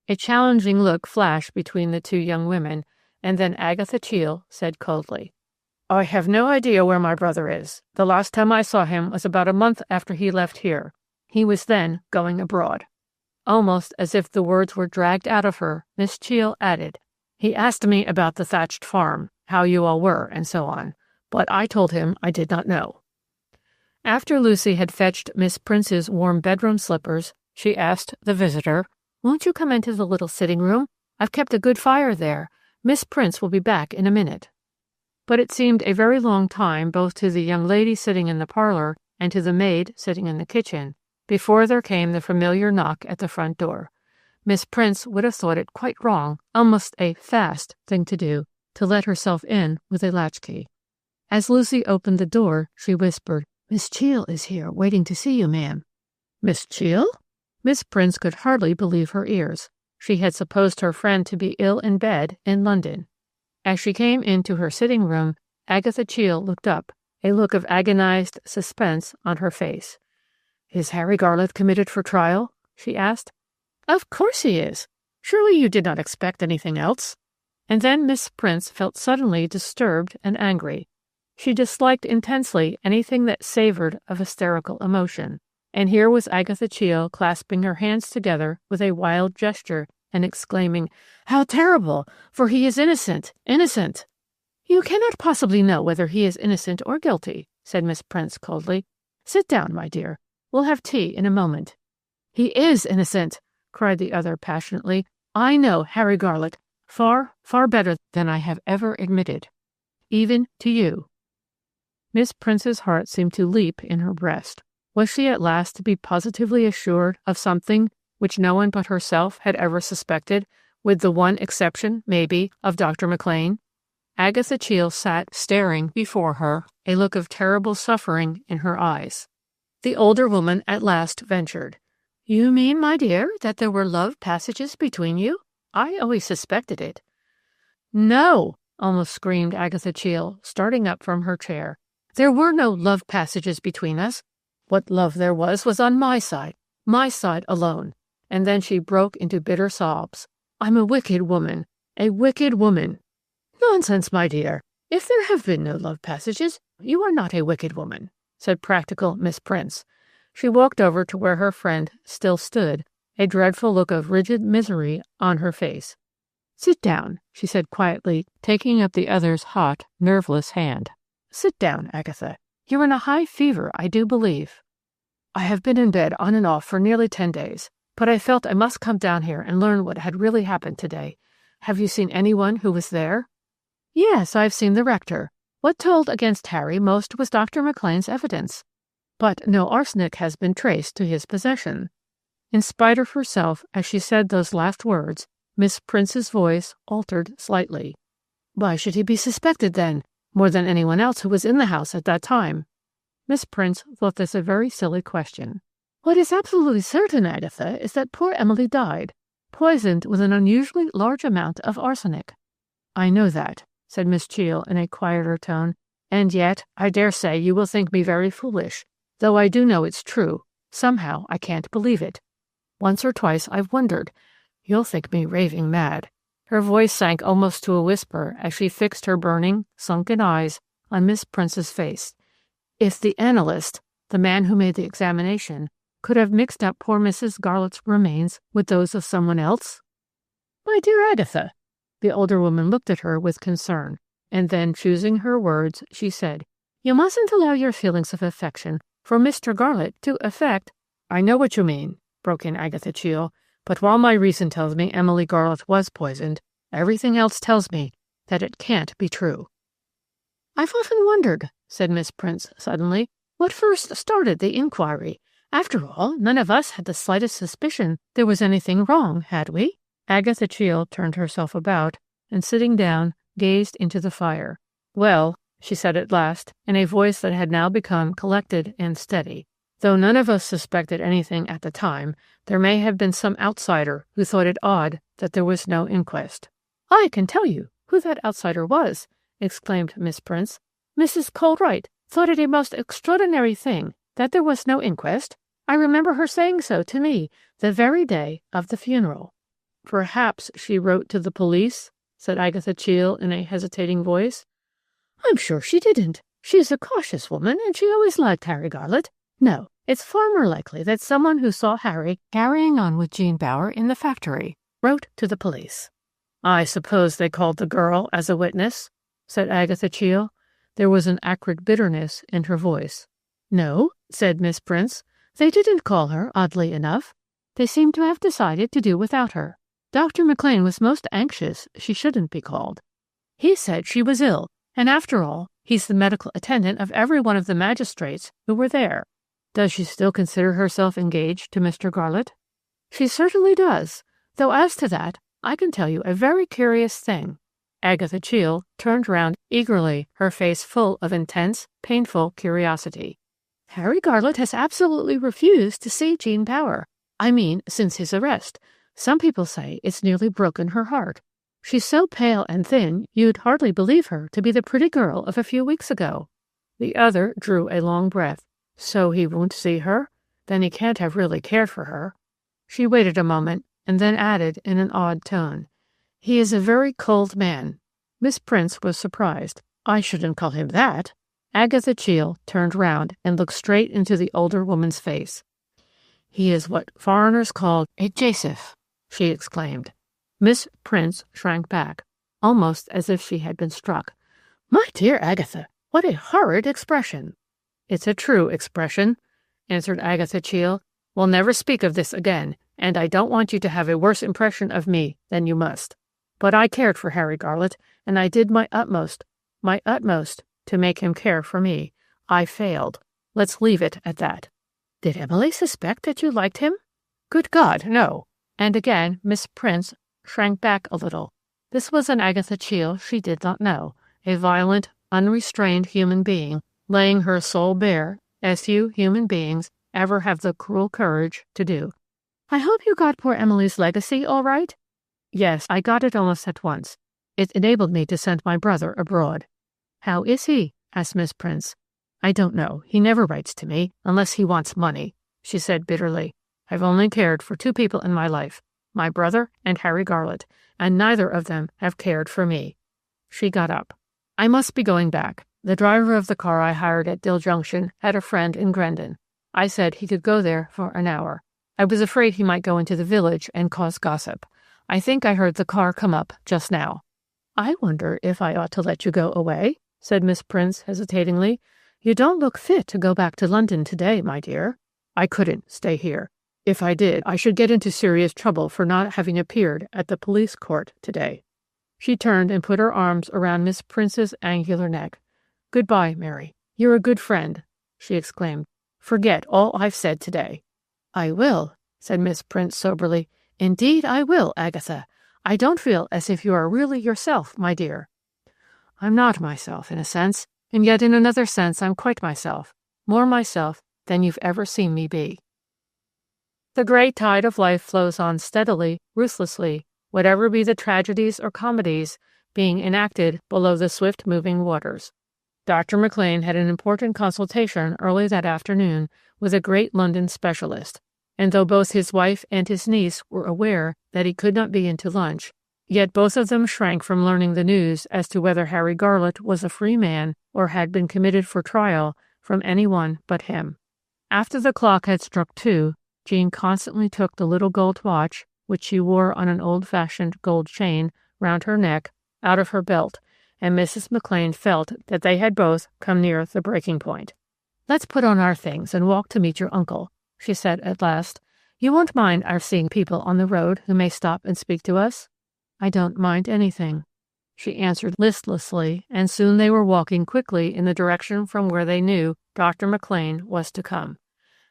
A challenging look flashed between the two young women, and then Agatha Cheel said coldly, "I have no idea where my brother is. The last time I saw him was about a month after he left here. He was then going abroad." Almost as if the words were dragged out of her, Miss Cheel added, "He asked me about the thatched farm, how you all were, and so on, but I told him I did not know." After Lucy had fetched Miss Prince's warm bedroom slippers, she asked the visitor, "Won't you come into the little sitting room? I've kept a good fire there. Miss Prince will be back in a minute." But it seemed a very long time both to the young lady sitting in the parlor and to the maid sitting in the kitchen before there came the familiar knock at the front door. Miss Prince would have thought it quite wrong, almost a fast thing to do, to let herself in with a latchkey. As Lucy opened the door, she whispered, "Miss Cheel is here, waiting to see you, ma'am." "Miss Cheel?" Miss Prince could hardly believe her ears. She had supposed her friend to be ill in bed in London. As she came into her sitting room, Agatha Cheel looked up, a look of agonized suspense on her face. "Is Harry Garlett committed for trial?" she asked. "Of course he is." Surely you did not expect anything else." And then Miss Prince felt suddenly disturbed and angry. She disliked intensely anything that savored of hysterical emotion. And here was Agatha Cheel clasping her hands together with a wild gesture and exclaiming, "How terrible! For he is innocent, innocent!" "You cannot possibly know whether he is innocent or guilty," said Miss Prince coldly. "Sit down, my dear. We'll have tea in a moment." "He is innocent!" cried the other passionately. "I know Harry Garlett far, far better than I have ever admitted, even to you." Miss Prince's heart seemed to leap in her breast. Was she at last to be positively assured of something which no one but herself had ever suspected, with the one exception, maybe, of Dr. McLane? Agatha Cheel sat staring before her, a look of terrible suffering in her eyes. The older woman at last ventured. "You mean, my dear, that there were love passages between you? I always suspected it." "No!" almost screamed Agatha Cheel, starting up from her chair. "There were no love passages between us. What love there was on my side alone." And then she broke into bitter sobs. "I'm a wicked woman, a wicked woman." "Nonsense, my dear. If there have been no love passages, you are not a wicked woman," said practical Miss Prince. She walked over to where her friend still stood, a dreadful look of rigid misery on her face. "Sit down," she said quietly, taking up the other's hot, nerveless hand. "Sit down, Agatha. You're in a high fever, I do believe." "I have been in bed on and off for nearly 10 days, but I felt I must come down here and learn what had really happened today. Have you seen anyone who was there?" "Yes, I've seen the rector. What told against Harry most was Dr. McLane's evidence. But no arsenic has been traced to his possession." In spite of herself, as she said those last words, Miss Prince's voice altered slightly. "Why should he be suspected, then, more than anyone else who was in the house at that time?" Miss Prince thought this a very silly question. "What is absolutely certain, Agatha, is that poor Emily died, poisoned with an unusually large amount of arsenic." "I know that," said Miss Cheel in a quieter tone, "and yet I dare say you will think me very foolish. Though I do know it's true, somehow I can't believe it. Once or twice I've wondered. You'll think me raving mad." Her voice sank almost to a whisper as she fixed her burning, sunken eyes on Miss Prince's face. "If the analyst, the man who made the examination, could have mixed up poor Mrs. Garlett's remains with those of someone else?" "My dear Agatha." The older woman looked at her with concern, and then, choosing her words, she said, "You mustn't allow your feelings of affection for Mr. Garlett to affect—" "I know what you mean," broke in Agatha Cheel, "but while my reason tells me Emily Garlett was poisoned, everything else tells me that it can't be true." "I've often wondered," said Miss Prince suddenly, "what first started the inquiry. After all, none of us had the slightest suspicion there was anything wrong, had we?" Agatha Cheel turned herself about, and sitting down, gazed into the fire. "Well," she said at last, in a voice that had now become collected and steady, "though none of us suspected anything at the time, there may have been some outsider who thought it odd that there was no inquest." "I can tell you who that outsider was," exclaimed Miss Prince. "Mrs. Colwright thought it a most extraordinary thing that there was no inquest. I remember her saying so to me the very day of the funeral." "Perhaps she wrote to the police?" said Agatha Cheel in a hesitating voice. "I'm sure she didn't. She's a cautious woman, and she always liked Harry Garlett. No, it's far more likely that someone who saw Harry carrying on with Jean Bower in the factory wrote to the police." "I suppose they called the girl as a witness?" said Agatha Cheel. There was an acrid bitterness in her voice. "No," said Miss Prince. "They didn't call her, oddly enough. They seem to have decided to do without her. Dr. McLane was most anxious she shouldn't be called. He said she was ill, and after all, he's the medical attendant of every one of the magistrates who were there." "Does she still consider herself engaged to Mr. Garlett?" "She certainly does, though as to that, I can tell you a very curious thing." Agatha Cheel turned round eagerly, her face full of intense, painful curiosity. "Harry Garlett has absolutely refused to see Jean Bower. I mean, since his arrest. Some people say it's nearly broken her heart. She's so pale and thin, you'd hardly believe her to be the pretty girl of a few weeks ago." The other drew a long breath. "So he won't see her? Then he can't have really cared for her." She waited a moment, and then added in an odd tone, "He is a very cold man." Miss Prince was surprised. "I shouldn't call him that." Agatha Cheel turned round and looked straight into the older woman's face. "He is what foreigners call a Joseph," she exclaimed. Miss Prince shrank back, almost as if she had been struck. "My dear Agatha, what a horrid expression!" "It's a true expression," answered Agatha Cheel. "We'll never speak of this again, and I don't want you to have a worse impression of me than you must. But I cared for Harry Garlett, and I did my utmost, to make him care for me. I failed. Let's leave it at that." "Did Emily suspect that you liked him?" "Good God, no!" And again Miss Prince shrank back a little. This was an Agatha Cheel she did not know, a violent, unrestrained human being, laying her soul bare, as few human beings ever have the cruel courage to do. "I hope you got poor Emily's legacy all right?" "Yes, I got it almost at once. It enabled me to send my brother abroad." "How is he?" asked Miss Prince. "I don't know. He never writes to me, unless he wants money," she said bitterly. "I've only cared for two people in my life, my brother and Harry Garlett, and neither of them have cared for me." She got up. "I must be going back. The driver of the car I hired at Dill Junction had a friend in Grendon. I said he could go there for an hour. I was afraid he might go into the village and cause gossip. I think I heard the car come up just now." "I wonder if I ought to let you go away?" said Miss Prince hesitatingly. "You don't look fit to go back to London today, my dear." "I couldn't stay here. If I did, I should get into serious trouble for not having appeared at the police court today." She turned and put her arms around Miss Prince's angular neck. "Goodbye, Mary. You're a good friend," she exclaimed. "Forget all I've said today." "I will," said Miss Prince soberly. "Indeed I will, Agatha. I don't feel as if you are really yourself, my dear." "I'm not myself, in a sense, and yet in another sense I'm quite myself, more myself than you've ever seen me be." The great tide of life flows on steadily, ruthlessly, whatever be the tragedies or comedies being enacted below the swift-moving waters. Dr. McLean had an important consultation early that afternoon with a great London specialist, and though both his wife and his niece were aware that he could not be in to lunch, yet both of them shrank from learning the news as to whether Harry Garlett was a free man or had been committed for trial from anyone but him. After the clock had struck 2, Jean constantly took the little gold watch, which she wore on an old-fashioned gold chain round her neck, out of her belt, and Mrs. McLean felt that they had both come near the breaking point. "Let's put on our things and walk to meet your uncle," she said at last. "You won't mind our seeing people on the road who may stop and speak to us?" "I don't mind anything," she answered listlessly, and soon they were walking quickly in the direction from where they knew Dr. McLean was to come.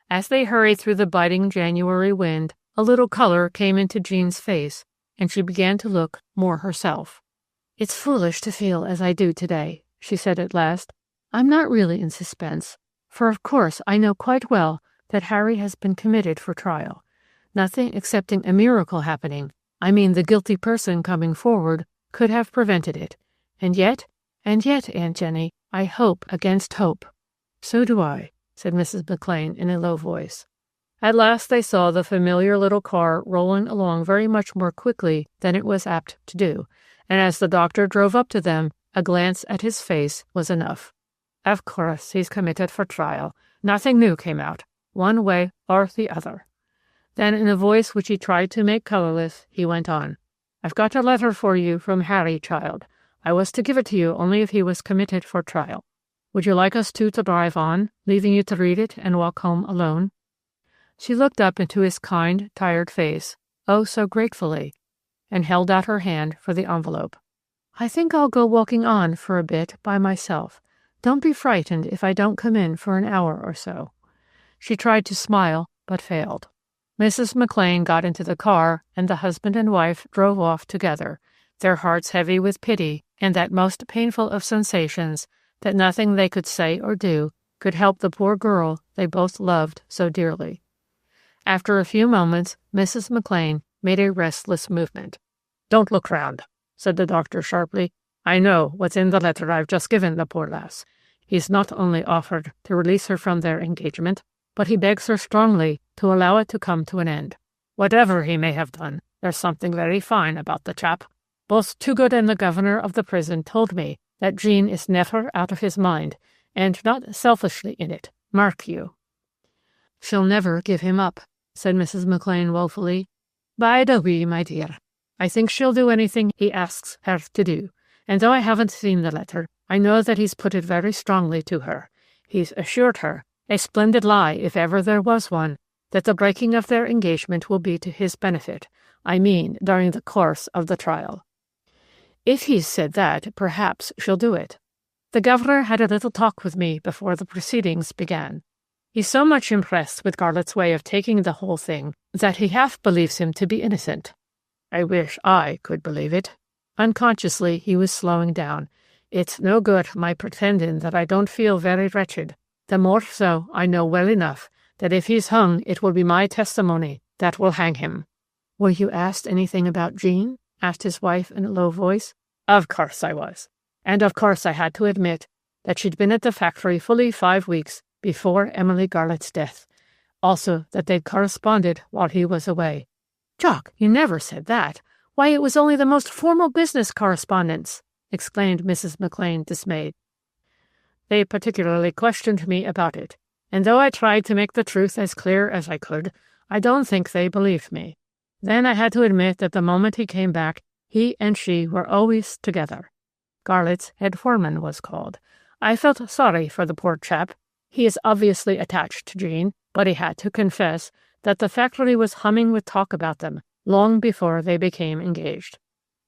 As they hurried through the biting January wind, a little color came into Jean's face, and she began to look more herself. "It's foolish to feel as I do today," she said at last. "I'm not really in suspense, for of course I know quite well that Harry has been committed for trial. Nothing excepting a miracle happening, I mean the guilty person coming forward, could have prevented it. And yet, Aunt Jenny, I hope against hope." "So do I," said Mrs. McLean in a low voice. At last they saw the familiar little car rolling along very much more quickly than it was apt to do, and as the doctor drove up to them, a glance at his face was enough. "Of course he's committed for trial. Nothing new came out, one way or the other." Then, in a voice which he tried to make colorless, he went on. "I've got a letter for you from Harry, child. I was to give it to you only if he was committed for trial. Would you like us two to drive on, leaving you to read it and walk home alone?" She looked up into his kind, tired face, oh so gratefully, and held out her hand for the envelope. "I think I'll go walking on for a bit by myself. Don't be frightened if I don't come in for an hour or so." She tried to smile, but failed. Mrs. McLean got into the car, and the husband and wife drove off together, their hearts heavy with pity and that most painful of sensations that nothing they could say or do could help the poor girl they both loved so dearly. After a few moments, Mrs. McLean made a restless movement. "Don't look round," said the doctor sharply. "I know what's in the letter I've just given the poor lass. He's not only offered to release her from their engagement, but he begs her strongly to allow it to come to an end. Whatever he may have done, There's something very fine about the chap. Both Toogood and the governor of the prison told me that Jean is never out of his mind, and not selfishly in it, mark you." "She'll never give him up," said Mrs. McLean woefully. "By the way, my dear, I think she'll do anything he asks her to do, and though I haven't seen the letter, I know that he's put it very strongly to her. He's assured her, a splendid lie if ever there was one, that the breaking of their engagement will be to his benefit, I mean during the course of the trial. If he's said that, perhaps she'll do it. The governor had a little talk with me before the proceedings began. He's so much impressed with Garlett's way of taking the whole thing that he half believes him to be innocent. I wish I could believe it." Unconsciously, he was slowing down. "It's no good my pretending that I don't feel very wretched. The more so, I know well enough that if he's hung, it will be my testimony that will hang him." "Were you asked anything about Jean?" asked his wife in a low voice. "Of course I was. And of course I had to admit that she'd been at the factory fully 5 weeks before Emily Garlett's death. Also that they'd corresponded while he was away." "Jock, you never said that. Why, it was only the most formal business correspondence," exclaimed Mrs. McLean, dismayed. "They particularly questioned me about it, and though I tried to make the truth as clear as I could, I don't think they believed me. Then I had to admit that the moment he came back, he and she were always together. Garlett's head foreman was called. I felt sorry for the poor chap. He is obviously attached to Jean, but he had to confess that the factory was humming with talk about them long before they became engaged.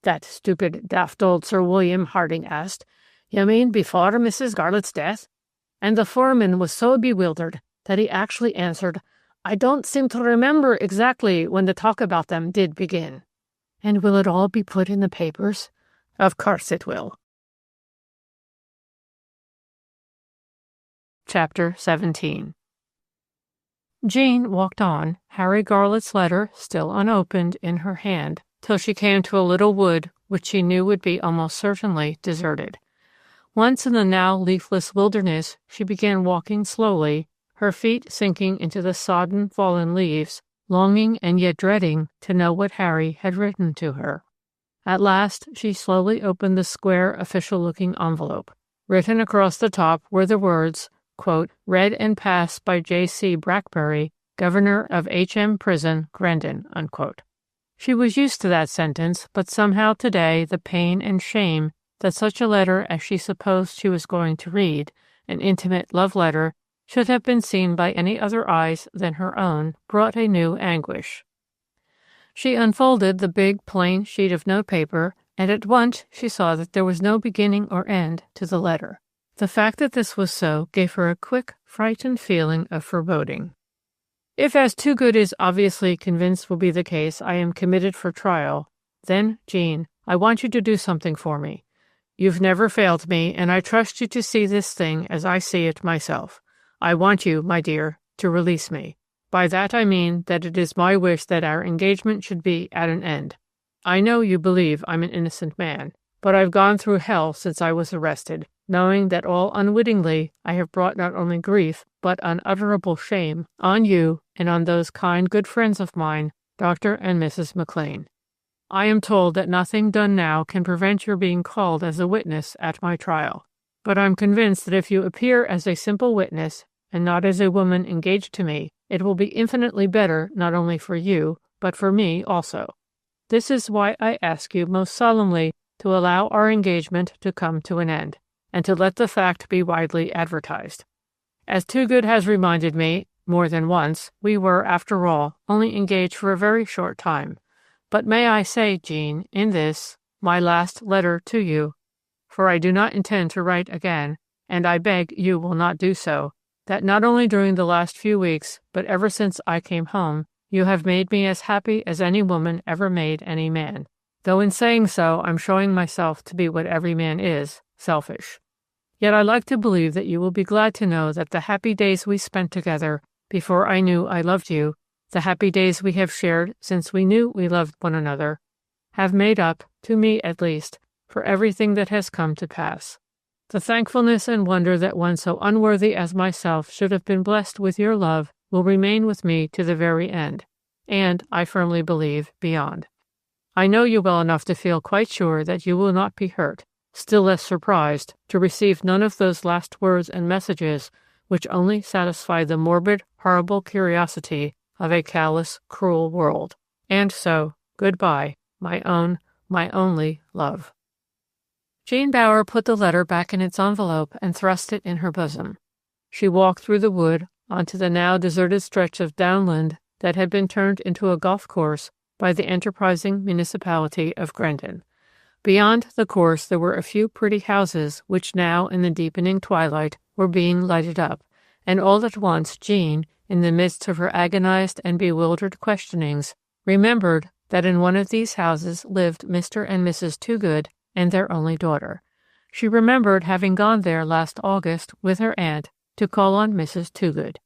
That stupid, daft old Sir William Harding asked, 'You mean before Mrs. Garlett's death?' And the foreman was so bewildered that he actually answered, 'I don't seem to remember exactly when the talk about them did begin.'" "And will it all be put in the papers?" "Of course it will." Chapter 17. Jean walked on, Harry Garlett's letter still unopened in her hand, till she came to a little wood which she knew would be almost certainly deserted. Once in the now leafless wilderness, she began walking slowly, her feet sinking into the sodden, fallen leaves, longing and yet dreading to know what Harry had written to her. At last she slowly opened the square, official-looking envelope. Written across the top were the words, quote, "Read and passed by J.C. Brackbury, Governor of H.M. Prison, Grendon," unquote. She was used to that sentence, but somehow today the pain and shame that such a letter as she supposed she was going to read, an intimate love letter, should have been seen by any other eyes than her own, brought a new anguish. She unfolded the big, plain sheet of notepaper, and at once she saw that there was no beginning or end to the letter. The fact that this was so gave her a quick, frightened feeling of foreboding. "If, as Toogood is obviously convinced will be the case, I am committed for trial, then, Jean, I want you to do something for me. You've never failed me, and I trust you to see this thing as I see it myself. I want you, my dear, to release me. By that I mean that it is my wish that our engagement should be at an end. I know you believe I'm an innocent man, but I've gone through hell since I was arrested, knowing that all unwittingly I have brought not only grief, but unutterable shame on you and on those kind good friends of mine, Dr. and Mrs. McLean. I am told that nothing done now can prevent your being called as a witness at my trial. But I'm convinced that if you appear as a simple witness, and not as a woman engaged to me, it will be infinitely better not only for you, but for me also. This is why I ask you most solemnly to allow our engagement to come to an end, and to let the fact be widely advertised. As Toogood has reminded me more than once, we were, after all, only engaged for a very short time. But may I say, Jean, in this, my last letter to you, for I do not intend to write again, and I beg you will not do so, that not only during the last few weeks, but ever since I came home, you have made me as happy as any woman ever made any man. Though in saying so, I'm showing myself to be what every man is, selfish. Yet I like to believe that you will be glad to know that the happy days we spent together before I knew I loved you, the happy days we have shared since we knew we loved one another, have made up, to me at least, for everything that has come to pass. The thankfulness and wonder that one so unworthy as myself should have been blessed with your love will remain with me to the very end, and, I firmly believe, beyond. I know you well enough to feel quite sure that you will not be hurt, still less surprised, to receive none of those last words and messages which only satisfy the morbid, horrible curiosity of a callous, cruel world. And so, goodbye, my own, my only love. Jean Bower put the letter back in its envelope and thrust it in her bosom. She walked through the wood onto the now deserted stretch of downland that had been turned into a golf course by the enterprising municipality of Grendon. Beyond the course there were a few pretty houses which now, in the deepening twilight, were being lighted up, and all at once Jean, in the midst of her agonized and bewildered questionings, remembered that in one of these houses lived Mr. and Mrs. Toogood and their only daughter. She remembered having gone there last August with her aunt to call on Mrs. Toogood.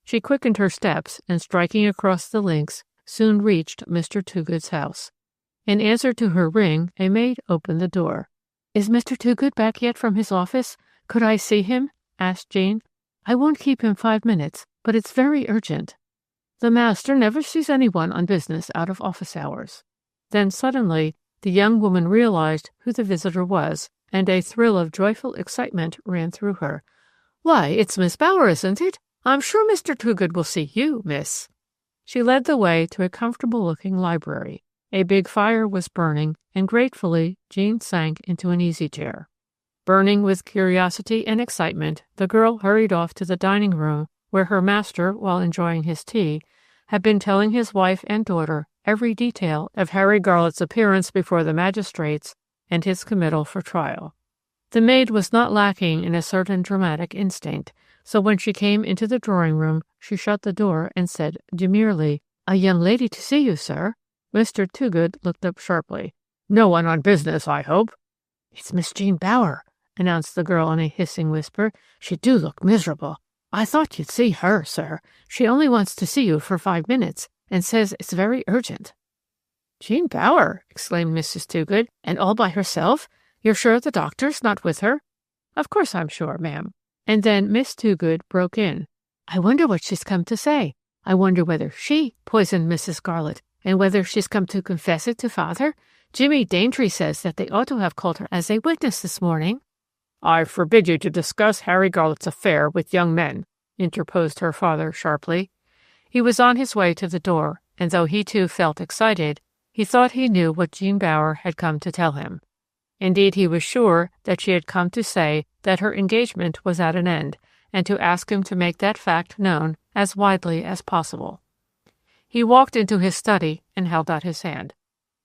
She quickened her steps, and striking across the links, soon reached Mr. Toogood's house. In answer to her ring, a maid opened the door. "Is Mr. Toogood back yet from his office? Could I see him?" asked Jean. "I won't keep him 5 minutes, but it's very urgent." "The master never sees anyone on business out of office hours." Then suddenly the young woman realized who the visitor was, and a thrill of joyful excitement ran through her. "Why, it's Miss Bower, isn't it? I'm sure Mr. Toogood will see you, miss." She led the way to a comfortable-looking library. A big fire was burning, and gratefully Jean sank into an easy-chair. Burning with curiosity and excitement, the girl hurried off to the dining-room, where her master, while enjoying his tea, had been telling his wife and daughter every detail of Harry Garlett's appearance before the magistrates and his committal for trial. The maid was not lacking in a certain dramatic instinct, so when she came into the drawing-room, she shut the door and said demurely, "A young lady to see you, sir." Mr. Toogood looked up sharply. "No one on business, I hope?" "It's Miss Jean Bower," announced the girl in a hissing whisper. "She do look miserable. I thought you'd see her, sir. She only wants to see you for 5 minutes, and says it's very urgent." "Jean Bower!" exclaimed Mrs. Toogood. "And all by herself? You're sure the doctor's not with her?" "Of course I'm sure, ma'am." And then Miss Toogood broke in. "I wonder what she's come to say. I wonder whether she poisoned Mrs. Garlett, and whether she's come to confess it to father. Jimmy Daintree says that they ought to have called her as a witness this morning." "I forbid you to discuss Harry Garlett's affair with young men," interposed her father sharply. He was on his way to the door, and though he too felt excited, he thought he knew what Jean Bower had come to tell him. Indeed, he was sure that she had come to say that her engagement was at an end, and to ask him to make that fact known as widely as possible. He walked into his study and held out his hand.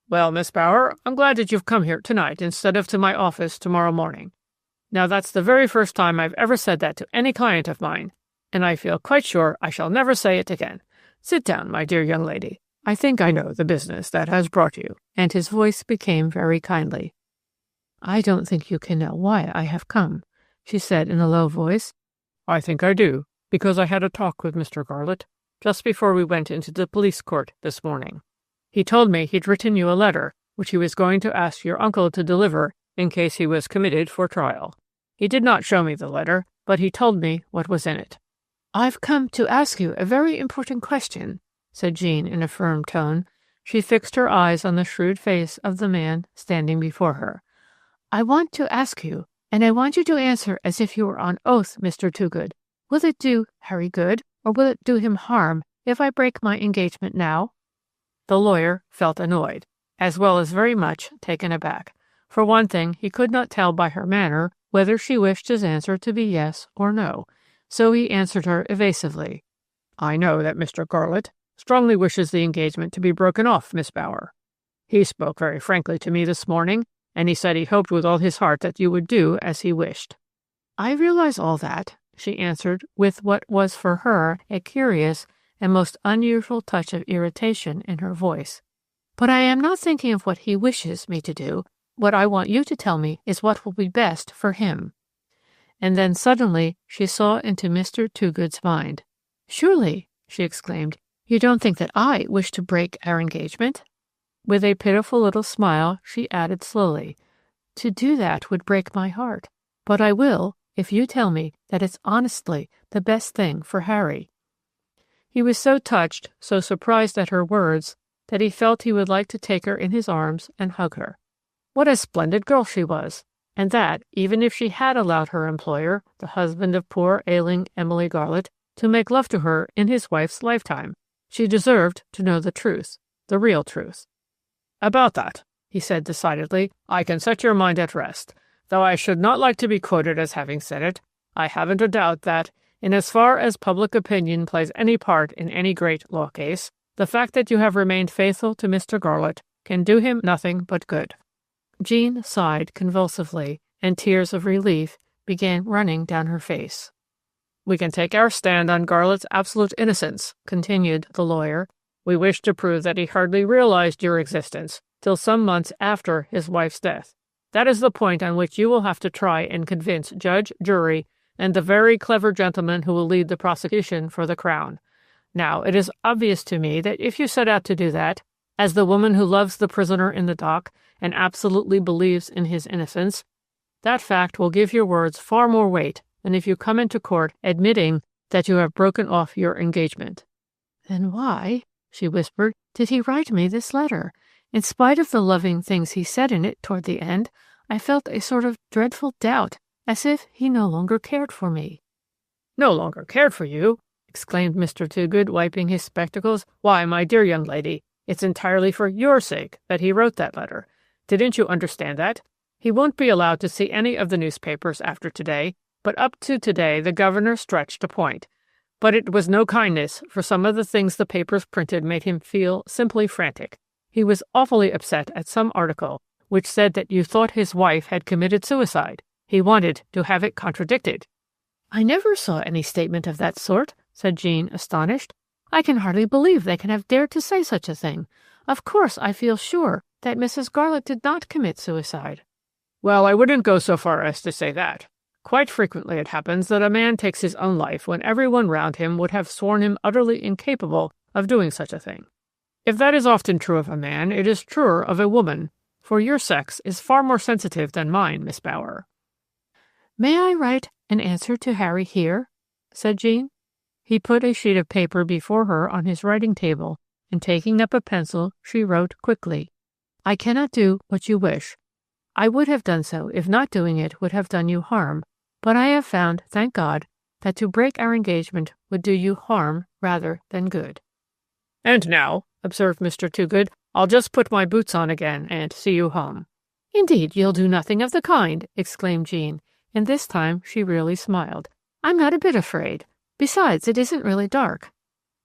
"Well, Miss Bower, I'm glad that you've come here tonight instead of to my office tomorrow morning. Now, that's the very first time I've ever said that to any client of mine, and I feel quite sure I shall never say it again. Sit down, my dear young lady. I think I know the business that has brought you." And his voice became very kindly. "I don't think you can know why I have come," she said in a low voice. "I think I do, because I had a talk with Mr. Garlett just before we went into the police court this morning. He told me he'd written you a letter, which he was going to ask your uncle to deliver in case he was committed for trial. He did not show me the letter, but he told me what was in it." "I've come to ask you a very important question," said Jean in a firm tone. She fixed her eyes on the shrewd face of the man standing before her. "I want to ask you, and I want you to answer as if you were on oath, Mr. Toogood. Will it do Harry good, or will it do him harm, if I break my engagement now?" The lawyer felt annoyed, as well as very much taken aback. For one thing, he could not tell by her manner whether she wished his answer to be yes or no, so he answered her evasively. "I know that Mr. Garlett strongly wishes the engagement to be broken off, Miss Bower. He spoke very frankly to me this morning, and he said he hoped with all his heart that you would do as he wished." "I realize all that," she answered, with what was for her a curious and most unusual touch of irritation in her voice. "But I am not thinking of what he wishes me to do. What I want you to tell me is what will be best for him." And then suddenly she saw into Mr. Toogood's mind. "Surely," she exclaimed, "you don't think that I wish to break our engagement?" With a pitiful little smile, she added slowly, "To do that would break my heart, but I will, if you tell me that it's honestly the best thing for Harry." He was so touched, so surprised at her words, that he felt he would like to take her in his arms and hug her. What a splendid girl she was, and that, even if she had allowed her employer, the husband of poor ailing Emily Garlett, to make love to her in his wife's lifetime, she deserved to know the truth, the real truth. "About that," he said decidedly, "I can set your mind at rest. Though I should not like to be quoted as having said it, I haven't a doubt that, in as far as public opinion plays any part in any great law case, the fact that you have remained faithful to Mr. Garlett can do him nothing but good." Jean sighed convulsively, and tears of relief began running down her face. "We can take our stand on Garlett's absolute innocence," continued the lawyer. "We wish to prove that he hardly realized your existence till some months after his wife's death. That is the point on which you will have to try and convince judge, jury, and the very clever gentleman who will lead the prosecution for the Crown. Now, it is obvious to me that if you set out to do that, as the woman who loves the prisoner in the dock and absolutely believes in his innocence, that fact will give your words far more weight than if you come into court admitting that you have broken off your engagement." "Then why," she whispered, "did he write me this letter? In spite of the loving things he said in it toward the end, I felt a sort of dreadful doubt, as if he no longer cared for me." "No longer cared for you?" exclaimed Mr. Toogood, wiping his spectacles. "Why, my dear young lady, it's entirely for your sake that he wrote that letter. Didn't you understand that? He won't be allowed to see any of the newspapers after today, but up to today the governor stretched a point. But it was no kindness, for some of the things the papers printed made him feel simply frantic. He was awfully upset at some article which said that you thought his wife had committed suicide. He wanted to have it contradicted." "I never saw any statement of that sort," said Jean, astonished. "I can hardly believe they can have dared to say such a thing. Of course I feel sure that Mrs. Garlett did not commit suicide." "Well, I wouldn't go so far as to say that. Quite frequently it happens that a man takes his own life when everyone round him would have sworn him utterly incapable of doing such a thing. If that is often true of a man, it is truer of a woman, for your sex is far more sensitive than mine, Miss Bower." "May I write an answer to Harry here?" said Jean. He put a sheet of paper before her on his writing table, and taking up a pencil, she wrote quickly, "I cannot do what you wish. I would have done so if not doing it would have done you harm, but I have found, thank God, that to break our engagement would do you harm rather than good." "And now," observed Mr. Toogood, "I'll just put my boots on again and see you home." "Indeed, you'll do nothing of the kind," exclaimed Jean, and this time she really smiled. "I'm not a bit afraid. Besides, it isn't really dark."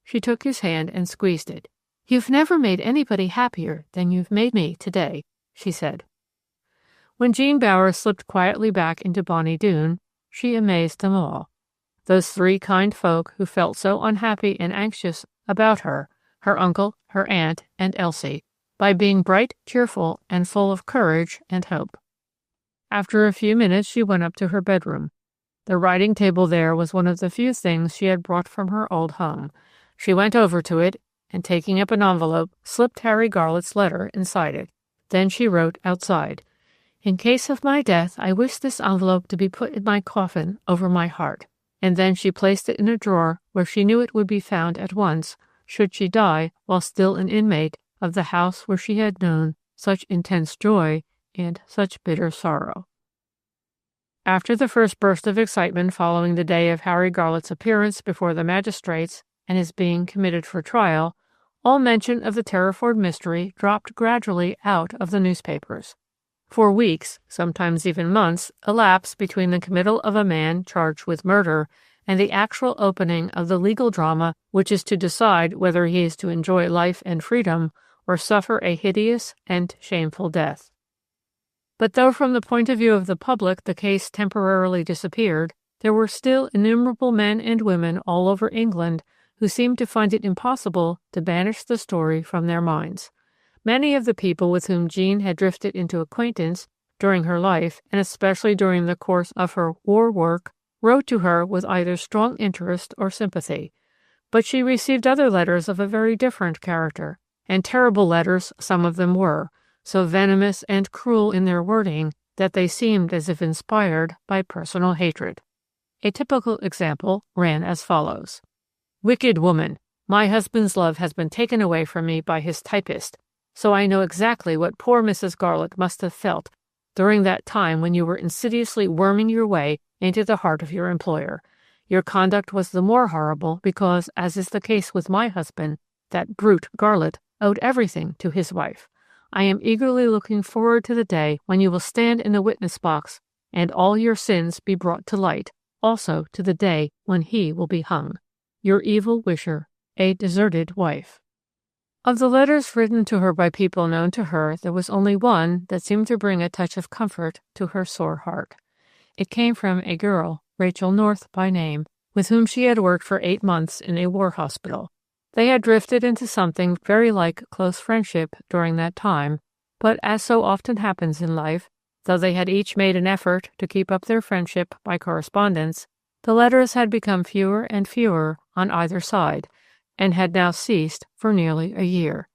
She took his hand and squeezed it. "You've never made anybody happier than you've made me today," she said. When Jean Bower slipped quietly back into Bonny Doon, she amazed them all. Those three kind folk who felt so unhappy and anxious about her uncle, her aunt, and Elsie, by being bright, cheerful, and full of courage and hope. After a few minutes she went up to her bedroom. The writing table there was one of the few things she had brought from her old home. She went over to it, and taking up an envelope, slipped Harry Garlett's letter inside it. Then she wrote outside, "In case of my death, I wish this envelope to be put in my coffin over my heart." And then she placed it in a drawer where she knew it would be found at once, should she die while still an inmate of the house where she had known such intense joy and such bitter sorrow. After the first burst of excitement following the day of Harry Garlett's appearance before the magistrates and his being committed for trial, all mention of the Terriford Mystery dropped gradually out of the newspapers. For weeks, sometimes even months, elapsed between the committal of a man charged with murder and the actual opening of the legal drama which is to decide whether he is to enjoy life and freedom or suffer a hideous and shameful death. But though from the point of view of the public the case temporarily disappeared, there were still innumerable men and women all over England who seemed to find it impossible to banish the story from their minds. Many of the people with whom Jean had drifted into acquaintance during her life, and especially during the course of her war work, wrote to her with either strong interest or sympathy. But she received other letters of a very different character, and terrible letters some of them were, so venomous and cruel in their wording that they seemed as if inspired by personal hatred. A typical example ran as follows. "Wicked woman, My husband's love has been taken away from me by his typist, so I know exactly what poor Mrs. Garlett must have felt during that time when you were insidiously worming your way into the heart of your employer. Your conduct was the more horrible because, as is the case with my husband, that brute Garlett owed everything to his wife. I am eagerly looking forward to the day when you will stand in the witness box and all your sins be brought to light, also to the day when he will be hung. Your evil wisher, a deserted wife. Of the letters written to her by people known to her, there was only one that seemed to bring a touch of comfort to her sore heart. It came from a girl, Rachel North by name, with whom she had worked for 8 months in a war hospital. They had drifted into something very like close friendship during that time, but as so often happens in life, though they had each made an effort to keep up their friendship by correspondence, the letters had become fewer and fewer on either side, and had now ceased for nearly a year.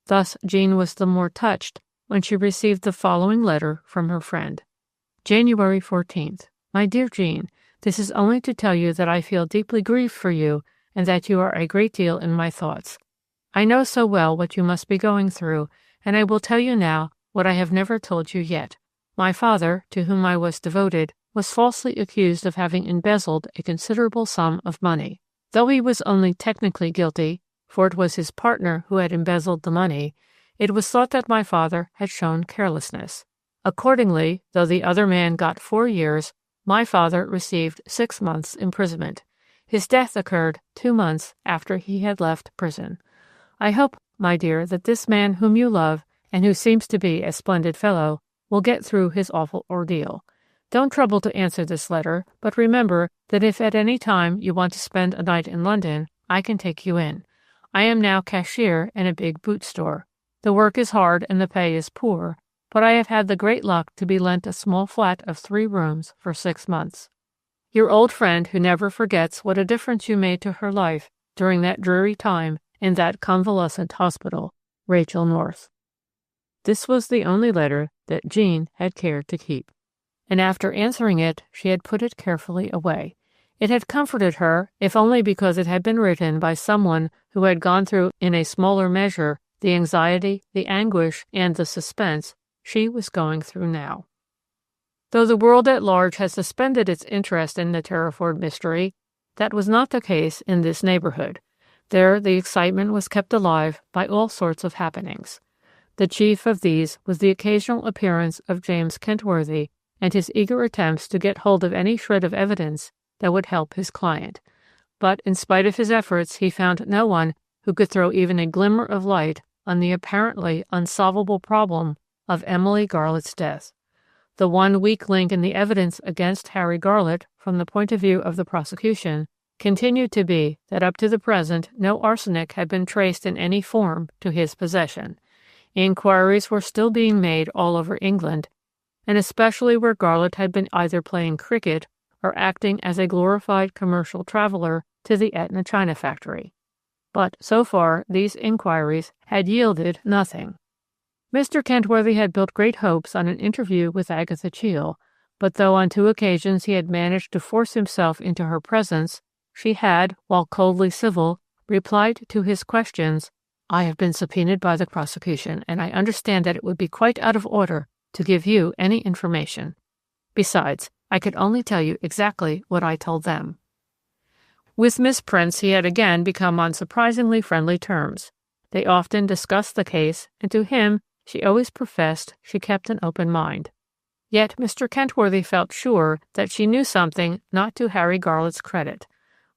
Thus Jean was the more touched when she received the following letter from her friend. January 14th. My dear Jean, this is only to tell you that I feel deeply grieved for you and that you are a great deal in my thoughts. I know so well what you must be going through, and I will tell you now what I have never told you yet. My father, to whom I was devoted, was falsely accused of having embezzled a considerable sum of money. Though he was only technically guilty, for it was his partner who had embezzled the money, it was thought that my father had shown carelessness. Accordingly, though the other man got 4 years, my father received 6 months' imprisonment. His death occurred 2 months after he had left prison. I hope, my dear, that this man whom you love, and who seems to be a splendid fellow, will get through his awful ordeal. Don't trouble to answer this letter, but remember that if at any time you want to spend a night in London, I can take you in. I am now cashier in a big boot store. The work is hard and the pay is poor, but I have had the great luck to be lent a small flat of 3 rooms for 6 months. Your old friend who never forgets what a difference you made to her life during that dreary time in that convalescent hospital, Rachel North. This was the only letter that Jean had cared to keep, and after answering it, she had put it carefully away. It had comforted her, if only because it had been written by someone who had gone through in a smaller measure the anxiety, the anguish, and the suspense she was going through now. Though the world at large had suspended its interest in the Terriford mystery, that was not the case in this neighborhood. There the excitement was kept alive by all sorts of happenings. The chief of these was the occasional appearance of James Kentworthy and his eager attempts to get hold of any shred of evidence that would help his client. But in spite of his efforts, he found no one who could throw even a glimmer of light on the apparently unsolvable problem of Emily Garlett's death. The one weak link in the evidence against Harry Garlett, from the point of view of the prosecution, continued to be that up to the present no arsenic had been traced in any form to his possession. Inquiries were still being made all over England, and especially where Garlett had been either playing cricket or acting as a glorified commercial traveler to the Etna China factory. But so far these inquiries had yielded nothing. Mr. Kentworthy had built great hopes on an interview with Agatha Cheel, but though on 2 occasions he had managed to force himself into her presence, she had, while coldly civil, replied to his questions, "I have been subpoenaed by the prosecution, and I understand that it would be quite out of order to give you any information. Besides, I could only tell you exactly what I told them." With Miss Prince he had again become on surprisingly friendly terms. They often discussed the case, and to him she always professed she kept an open mind. Yet Mr. Kentworthy felt sure that she knew something not to Harry Garlett's credit.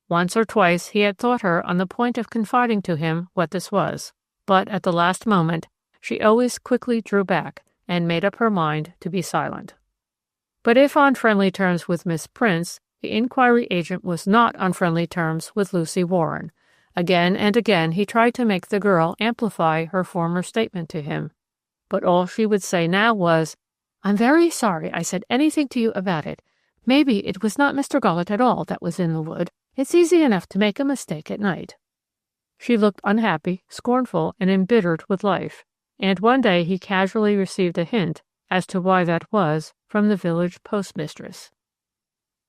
Once or twice he had thought her on the point of confiding to him what this was, but at the last moment she always quickly drew back and made up her mind to be silent. But if on friendly terms with Miss Prince, the inquiry agent was not on friendly terms with Lucy Warren. Again and again he tried to make the girl amplify her former statement to him, but all she would say now was, "I'm very sorry I said anything to you about it. Maybe it was not Mr. Garlett at all that was in the wood. It's easy enough to make a mistake at night." She looked unhappy, scornful, and embittered with life, and one day he casually received a hint as to why that was from the village postmistress.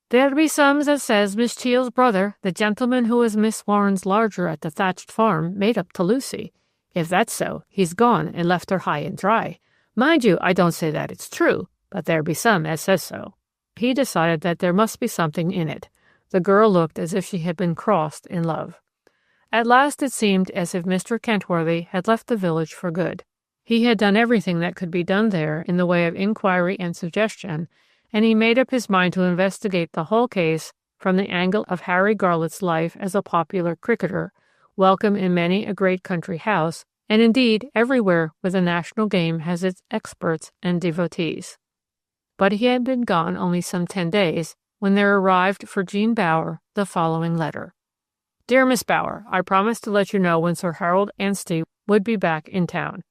There be some that says Miss Teal's brother, the gentleman who was Miss Warren's lodger at the thatched farm, made up to Lucy. If that's so, he's gone and left her high and dry. Mind you, I don't say that it's true, but there be some as says so. He decided that there must be something in it. The girl looked as if she had been crossed in love. At last it seemed as if Mr. Kentworthy had left the village for good. He had done everything that could be done there in the way of inquiry and suggestion, and he made up his mind to investigate the whole case from the angle of Harry Garlett's life as a popular cricketer, welcome in many a great country house, and indeed everywhere where the national game has its experts and devotees. But he had been gone only some 10 days when there arrived for Jean Bower the following letter. Dear Miss Bower, I promised to let you know when Sir Harold Anstey would be back in town.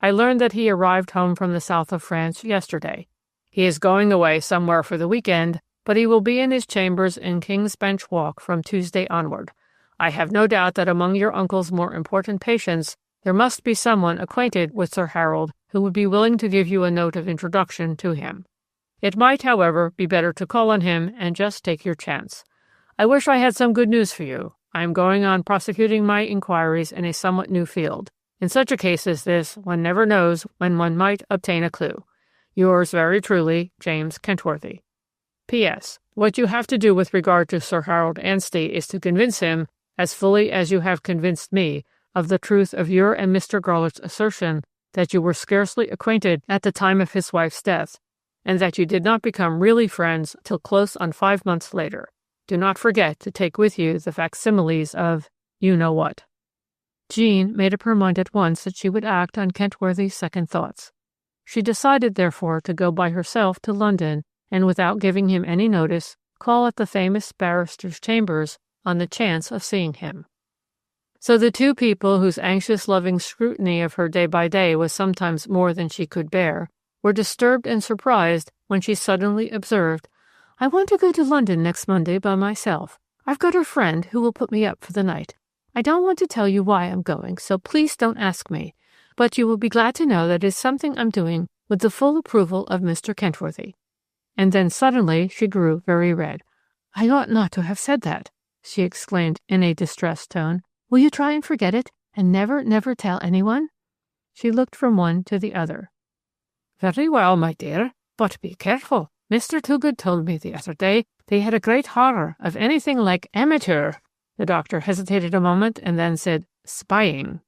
I learned that he arrived home from the south of France yesterday. He is going away somewhere for the weekend, but he will be in his chambers in King's Bench Walk from Tuesday onward. I have no doubt that among your uncle's more important patients there must be someone acquainted with Sir Harold who would be willing to give you a note of introduction to him. It might, however, be better to call on him and just take your chance. I wish I had some good news for you. I am going on prosecuting my inquiries in a somewhat new field. In such a case as this, one never knows when one might obtain a clue. Yours very truly, James Kentworthy. P.S. What you have to do with regard to Sir Harold Anstey is to convince him, as fully as you have convinced me, of the truth of your and Mr. Garlett's assertion that you were scarcely acquainted at the time of his wife's death, and that you did not become really friends till close on 5 months later. Do not forget to take with you the facsimiles of you-know-what. Jean made up her mind at once that she would act on Kentworthy's second thoughts. She decided, therefore, to go by herself to London, and without giving him any notice, call at the famous barrister's chambers on the chance of seeing him. So the two people whose anxious, loving scrutiny of her day by day was sometimes more than she could bear, were disturbed and surprised when she suddenly observed, I want to go to London next Monday by myself. I've got a friend who will put me up for the night. I don't want to tell you why I'm going, so please don't ask me, but you will be glad to know that it is something I'm doing with the full approval of Mr. Kentworthy. And then suddenly she grew very red. I ought not to have said that, she exclaimed in a distressed tone. Will you try and forget it, and never, never tell anyone? She looked from one to the other. Very well, my dear, but be careful. Mr. Toogood told me the other day they had a great horror of anything like amateur. The doctor hesitated a moment and then said, spying.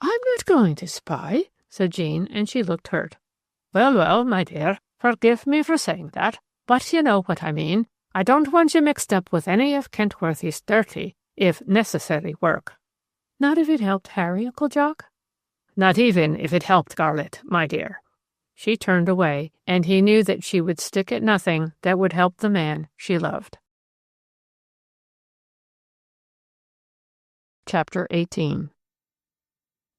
I'm not going to spy, said Jean, and she looked hurt. Well, well, my dear, forgive me for saying that, but you know what I mean. I don't want you mixed up with any of Kentworthy's dirty, if necessary, work. Not if it helped Harry, Uncle Jock? Not even if it helped Garlett, my dear. She turned away, and he knew that she would stick at nothing that would help the man she loved. Chapter 18.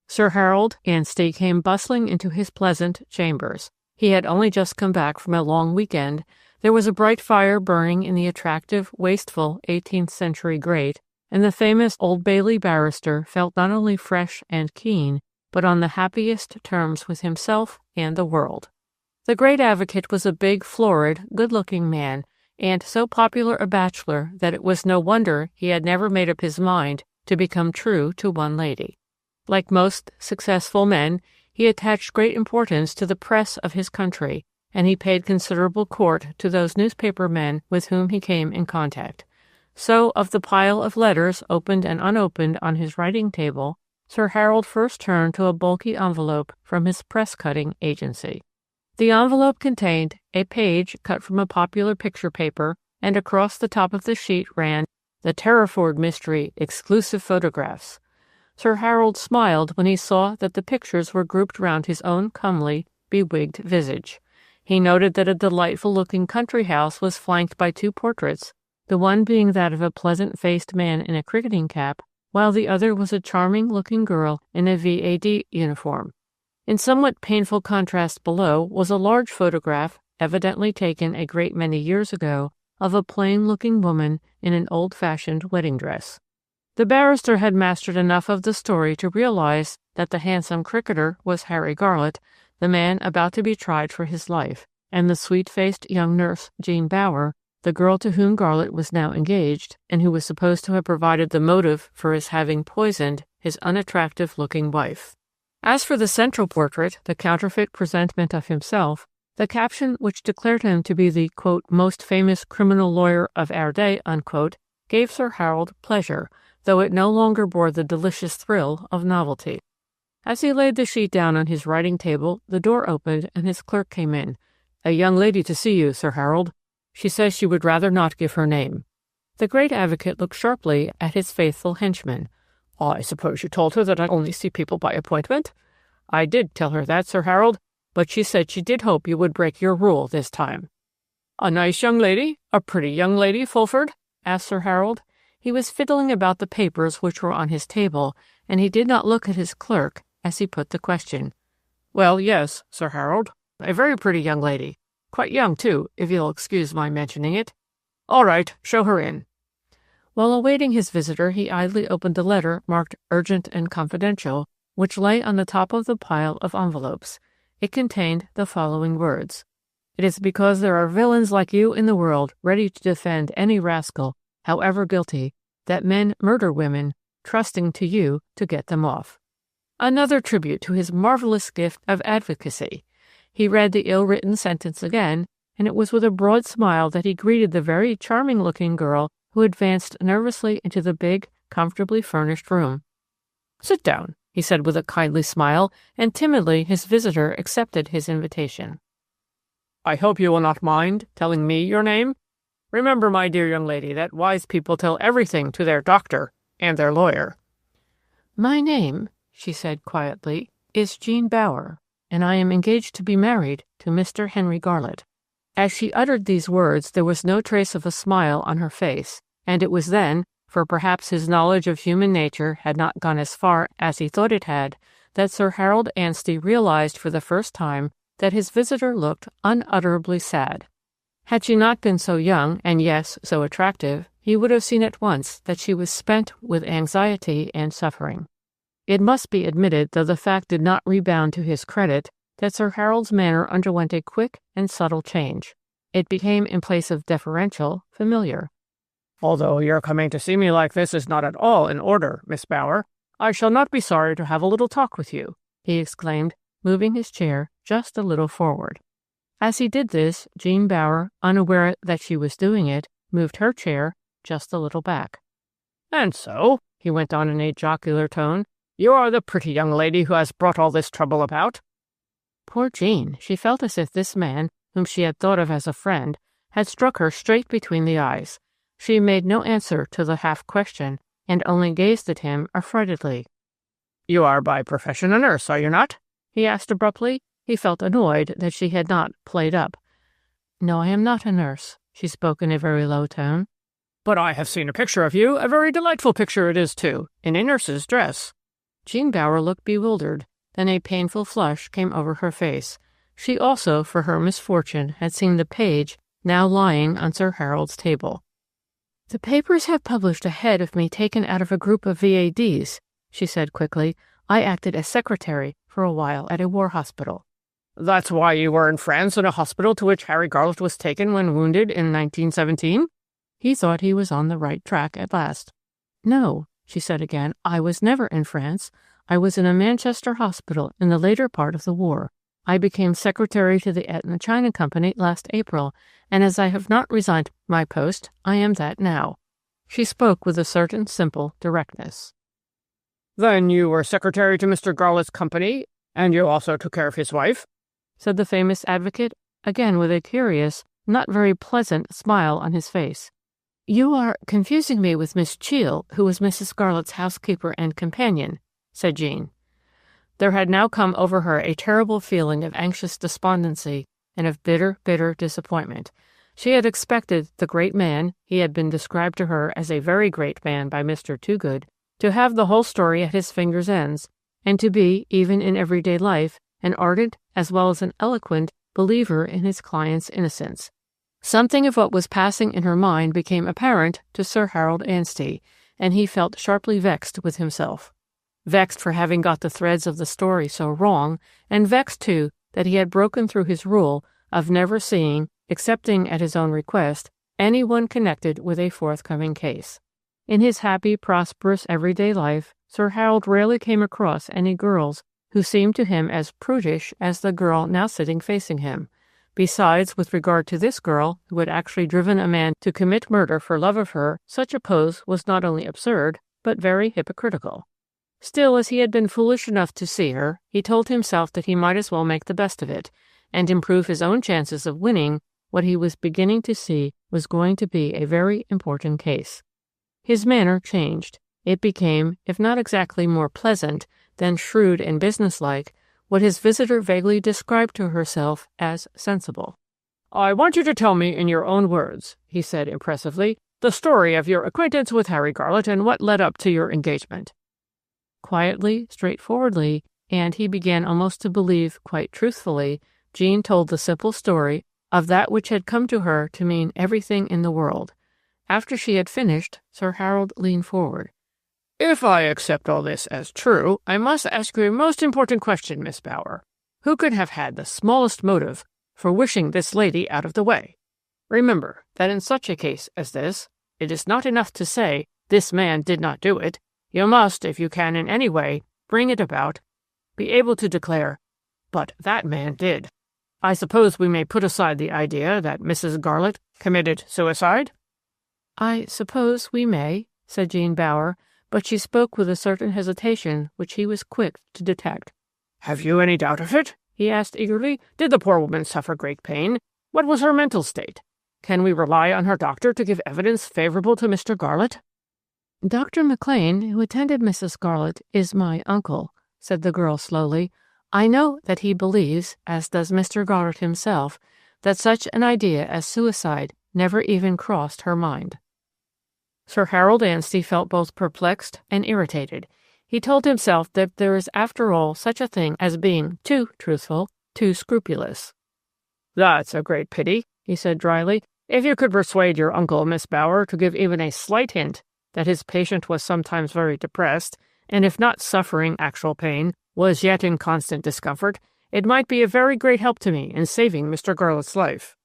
Sir Harold Anstey came bustling into his pleasant chambers. He had only just come back from a long weekend. There was a bright fire burning in the attractive, wasteful 18th century grate, and the famous Old Bailey barrister felt not only fresh and keen, but on the happiest terms with himself and the world. The great advocate was a big, florid, good-looking man, and so popular a bachelor that it was no wonder he had never made up his mind to become true to one lady. Like most successful men, he attached great importance to the press of his country, and he paid considerable court to those newspaper men with whom he came in contact. So, of the pile of letters opened and unopened on his writing table, Sir Harold first turned to a bulky envelope from his press-cutting agency. The envelope contained a page cut from a popular picture paper, and across the top of the sheet ran, "The Terriford Mystery, exclusive photographs." Sir Harold smiled when he saw that the pictures were grouped round his own comely, bewigged visage. He noted that a delightful-looking country house was flanked by two portraits, the one being that of a pleasant-faced man in a cricketing cap, while the other was a charming-looking girl in a V.A.D. uniform. In somewhat painful contrast below was a large photograph, evidently taken a great many years ago, of a plain-looking woman in an old-fashioned wedding dress. The barrister had mastered enough of the story to realize that the handsome cricketer was Harry Garlett, the man about to be tried for his life, and the sweet-faced young nurse, Jean Bower, the girl to whom Garlot was now engaged, and who was supposed to have provided the motive for his having poisoned his unattractive-looking wife. As for the central portrait, the counterfeit presentment of himself, the caption which declared him to be the, quote, most famous criminal lawyer of our day, unquote, gave Sir Harold pleasure, though it no longer bore the delicious thrill of novelty. As he laid the sheet down on his writing table, the door opened and his clerk came in. "A young lady to see you, Sir Harold. She says she would rather not give her name." The great advocate looked sharply at his faithful henchman. "I suppose you told her that I only see people by appointment?" "I did tell her that, Sir Harold, but she said she did hope you would break your rule this time." "A nice young lady? A pretty young lady, Fulford?" asked Sir Harold. He was fiddling about the papers which were on his table, and he did not look at his clerk as he put the question. "Well, yes, Sir Harold, a very pretty young lady. Quite young, too, if you'll excuse my mentioning it." "All right, show her in." While awaiting his visitor, he idly opened the letter marked Urgent and Confidential, which lay on the top of the pile of envelopes. It contained the following words: "It is because there are villains like you in the world ready to defend any rascal, however guilty, that men murder women, trusting to you to get them off." Another tribute to his marvelous gift of advocacy. He read the ill-written sentence again, and it was with a broad smile that he greeted the very charming-looking girl who advanced nervously into the big, comfortably furnished room. "Sit down," he said with a kindly smile, and timidly his visitor accepted his invitation. "I hope you will not mind telling me your name. Remember, my dear young lady, that wise people tell everything to their doctor and their lawyer." "My name," she said quietly, "is Jean Bower, and I am engaged to be married to Mr. Henry Garlot." As she uttered these words, there was no trace of a smile on her face, and it was then, for perhaps his knowledge of human nature had not gone as far as he thought it had, that Sir Harold Anstey realized for the first time that his visitor looked unutterably sad. Had she not been so young, and yes, so attractive, he would have seen at once that she was spent with anxiety and suffering. It must be admitted, though the fact did not rebound to his credit, that Sir Harold's manner underwent a quick and subtle change. It became, in place of deferential, familiar. "Although your coming to see me like this is not at all in order, Miss Bower, I shall not be sorry to have a little talk with you," he exclaimed, moving his chair just a little forward. As he did this, Jean Bower, unaware that she was doing it, moved her chair just a little back. "And so," he went on in a jocular tone, "you are the pretty young lady who has brought all this trouble about?" Poor Jean! She felt as if this man, whom she had thought of as a friend, had struck her straight between the eyes. She made no answer to the half-question, and only gazed at him affrightedly. "You are by profession a nurse, are you not?" he asked abruptly. He felt annoyed that she had not played up. "No, I am not a nurse," she spoke in a very low tone. "But I have seen a picture of you, a very delightful picture it is, too, in a nurse's dress." Jean Bower looked bewildered. Then a painful flush came over her face. She also, for her misfortune, had seen the page now lying on Sir Harold's table. "The papers have published a head of me taken out of a group of VADs," she said quickly. "I acted as secretary for a while at a war hospital." "That's why you were in France in a hospital to which Harry Garlot was taken when wounded in 1917? He thought he was on the right track at last. "No," she said again, "I was never in France. I was in a Manchester hospital in the later part of the war. I became secretary to the Etna China Company last April, and as I have not resigned my post, I am that now." She spoke with a certain simple directness. "Then you were secretary to Mr. Garlot's company, and you also took care of his wife?" said the famous advocate, again with a curious, not very pleasant smile on his face. "You are confusing me with Miss Cheel, who was Mrs. Garlot's housekeeper and companion," said Jean. There had now come over her a terrible feeling of anxious despondency and of bitter, bitter disappointment. She had expected the great man, he had been described to her as a very great man by Mr. Toogood, to have the whole story at his fingers' ends, and to be, even in everyday life, an ardent as well as an eloquent believer in his client's innocence. Something of what was passing in her mind became apparent to Sir Harold Anstey, and he felt sharply vexed with himself. Vexed for having got the threads of the story so wrong, and vexed, too, that he had broken through his rule of never seeing, excepting at his own request, anyone connected with a forthcoming case. In his happy, prosperous, everyday life, Sir Harold rarely came across any girls who seemed to him as prudish as the girl now sitting facing him. Besides, with regard to this girl, who had actually driven a man to commit murder for love of her, such a pose was not only absurd, but very hypocritical. Still, as he had been foolish enough to see her, he told himself that he might as well make the best of it, and improve his own chances of winning what he was beginning to see was going to be a very important case. His manner changed. It became, if not exactly more pleasant, then shrewd and businesslike, what his visitor vaguely described to herself as sensible. "I want you to tell me in your own words," he said impressively, "the story of your acquaintance with Harry Garlett and what led up to your engagement." Quietly, straightforwardly, and he began almost to believe quite truthfully, Jean told the simple story of that which had come to her to mean everything in the world. After she had finished, Sir Harold leaned forward. "If I accept all this as true, I must ask you a most important question, Miss Bower. Who could have had the smallest motive for wishing this lady out of the way? Remember that in such a case as this, it is not enough to say, 'This man did not do it.' You must, if you can in any way bring it about, be able to declare, 'But that man did.' I suppose we may put aside the idea that Mrs. Garlett committed suicide?" "I suppose we may," said Jean Bower, but she spoke with a certain hesitation which he was quick to detect. "Have you any doubt of it?" he asked eagerly. "Did the poor woman suffer great pain? What was her mental state? Can we rely on her doctor to give evidence favorable to Mr. Garlett?" "Dr. McLean, who attended Mrs. Garlett, is my uncle," said the girl slowly. "I know that he believes, as does Mr. Garlett himself, that such an idea as suicide never even crossed her mind." Sir Harold Anstey felt both perplexed and irritated. He told himself that there is after all such a thing as being too truthful, too scrupulous. "That's a great pity," he said dryly. "If you could persuade your uncle, Miss Bower, to give even a slight hint that his patient was sometimes very depressed, and if not suffering actual pain, was yet in constant discomfort, it might be a very great help to me in saving Mr. Garlett's life."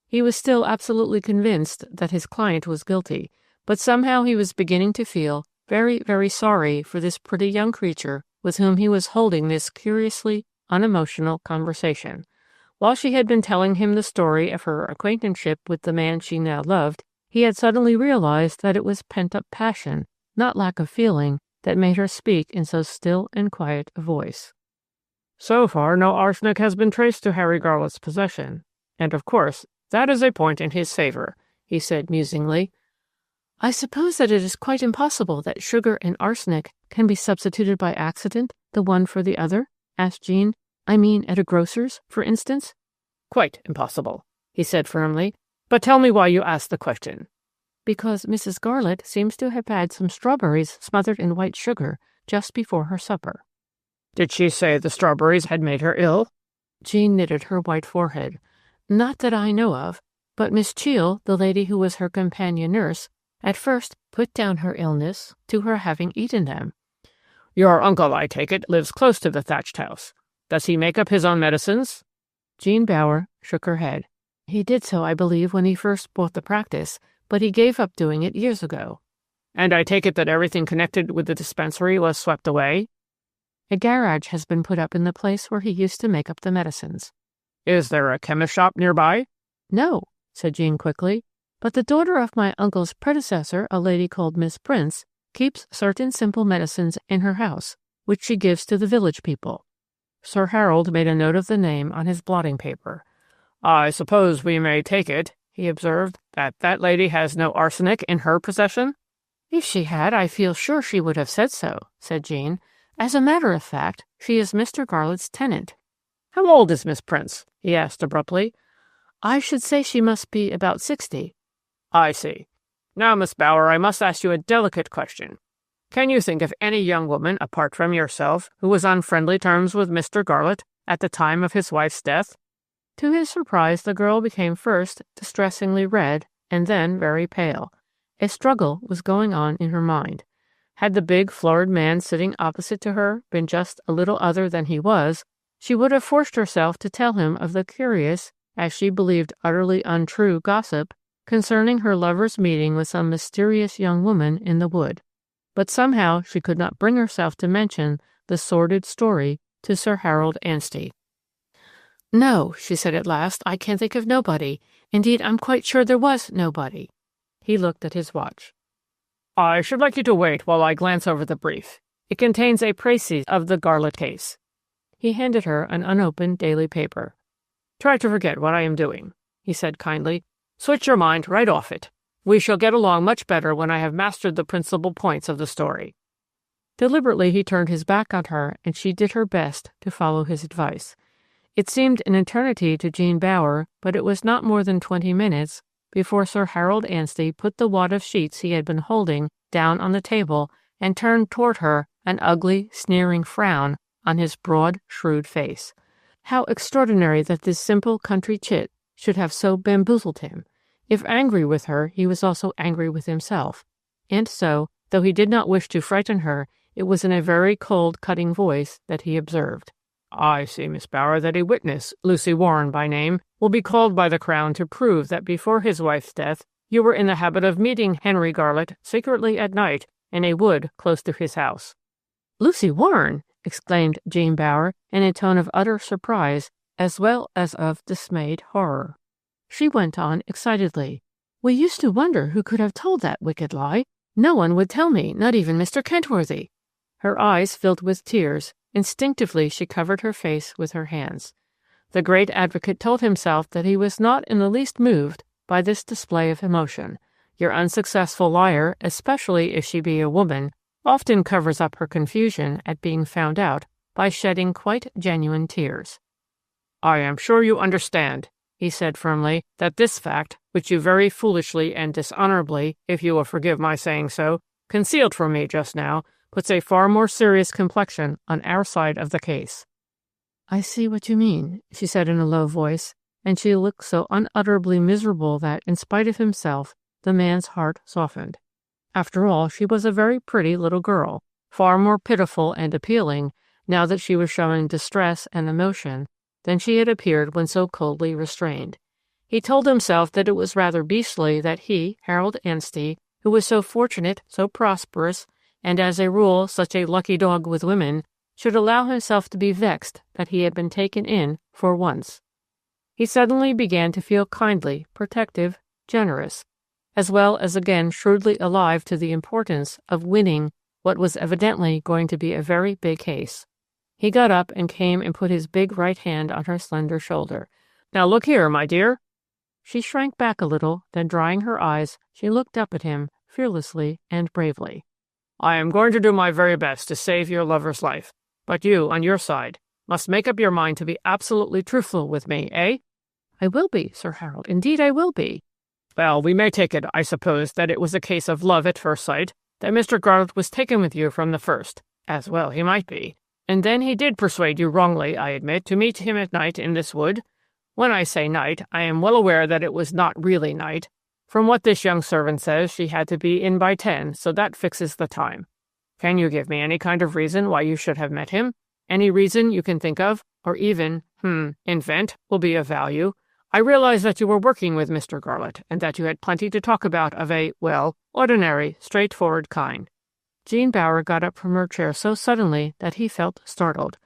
He was still absolutely convinced that his client was guilty, but somehow he was beginning to feel very, very sorry for this pretty young creature with whom he was holding this curiously unemotional conversation. While she had been telling him the story of her acquaintanceship with the man she now loved, he had suddenly realized that it was pent-up passion, not lack of feeling, that made her speak in so still and quiet a voice. "So far, no arsenic has been traced to Harry Garlett's possession, and of course that is a point in his favor," he said musingly. "I suppose that it is quite impossible that sugar and arsenic can be substituted by accident, the one for the other?" asked Jean. "I mean, at a grocer's, for instance?" "Quite impossible," he said firmly. "But tell me why you asked the question." "Because Mrs. Garlett seems to have had some strawberries smothered in white sugar just before her supper." "Did she say the strawberries had made her ill?" Jean knitted her white forehead. "Not that I know of, but Miss Cheel, the lady who was her companion nurse, at first put down her illness to her having eaten them." "Your uncle, I take it, lives close to the thatched house. Does he make up his own medicines?" Jean Bower shook her head. "He did so, I believe, when he first bought the practice, but he gave up doing it years ago." "And I take it that everything connected with the dispensary was swept away?" "A garage has been put up in the place where he used to make up the medicines." "Is there a chemist shop nearby?" "No," said Jean quickly. "But the daughter of my uncle's predecessor, a lady called Miss Prince, keeps certain simple medicines in her house, which she gives to the village people." Sir Harold made a note of the name on his blotting paper. "I suppose we may take it," he observed, "that that lady has no arsenic in her possession?" "If she had, I feel sure she would have said so," said Jean. "As a matter of fact, she is Mr. Garlett's tenant." "How old is Miss Prince?" he asked abruptly. "I should say she must be about 60. "I see. Now, Miss Bower, I must ask you a delicate question. Can you think of any young woman, apart from yourself, who was on friendly terms with Mr. Garlett at the time of his wife's death?" To his surprise, the girl became first distressingly red and then very pale. A struggle was going on in her mind. Had the big, florid man sitting opposite to her been just a little other than he was, she would have forced herself to tell him of the curious, as she believed utterly untrue, gossip concerning her lover's meeting with some mysterious young woman in the wood. But somehow she could not bring herself to mention the sordid story to Sir Harold Anstey. "No," she said at last, "I can think of nobody. Indeed, I'm quite sure there was nobody." He looked at his watch. "I should like you to wait while I glance over the brief. It contains a précis of the Garlett case." He handed her an unopened daily paper. "Try to forget what I am doing," he said kindly. "Switch your mind right off it. We shall get along much better when I have mastered the principal points of the story." Deliberately he turned his back on her, and she did her best to follow his advice. It seemed an eternity to Jean Bower, but it was not more than 20 minutes before Sir Harold Anstey put the wad of sheets he had been holding down on the table and turned toward her, an ugly, sneering frown on his broad, shrewd face. How extraordinary that this simple country chit should have so bamboozled him. If angry with her, he was also angry with himself. And so, though he did not wish to frighten her, it was in a very cold, cutting voice that he observed, "I see, Miss Bower, that a witness, Lucy Warren by name, will be called by the Crown to prove that before his wife's death you were in the habit of meeting Henry Garlett secretly at night in a wood close to his house." "Lucy Warren!" exclaimed Jean Bower in a tone of utter surprise as well as of dismayed horror. She went on excitedly. "We used to wonder who could have told that wicked lie. No one would tell me, not even Mr. Kentworthy." Her eyes filled with tears. Instinctively she covered her face with her hands. The great advocate told himself that he was not in the least moved by this display of emotion. Your unsuccessful liar, especially if she be a woman, often covers up her confusion at being found out by shedding quite genuine tears. "I am sure you understand," he said firmly, "that this fact, which you very foolishly and dishonorably, if you will forgive my saying so, concealed from me just now, puts a far more serious complexion on our side of the case." "I see what you mean," she said in a low voice, and she looked so unutterably miserable that, in spite of himself, the man's heart softened. After all, she was a very pretty little girl, far more pitiful and appealing, now that she was showing distress and emotion, than she had appeared when so coldly restrained. He told himself that it was rather beastly that he, Harold Anstey, who was so fortunate, so prosperous, and as a rule such a lucky dog with women, should allow himself to be vexed that he had been taken in for once. He suddenly began to feel kindly, protective, generous, as well as again shrewdly alive to the importance of winning what was evidently going to be a very big case. He got up and came and put his big right hand on her slender shoulder. "Now look here, my dear." She shrank back a little, then drying her eyes, she looked up at him fearlessly and bravely. "I am going to do my very best to save your lover's life, but you, on your side, must make up your mind to be absolutely truthful with me, eh?" "I will be, Sir Harold. Indeed, I will be." "Well, we may take it, I suppose, that it was a case of love at first sight, that Mr. Garlett was taken with you from the first, as well he might be. And then he did persuade you wrongly, I admit, to meet him at night in this wood. When I say night, I am well aware that it was not really night. From what this young servant says, she had to be in by 10, so that fixes the time. Can you give me any kind of reason why you should have met him? Any reason you can think of, or even, invent, will be of value. I realize that you were working with Mr. Garlett, and that you had plenty to talk about of a, well, ordinary, straightforward kind." Jean Bower got up from her chair so suddenly that he felt startled.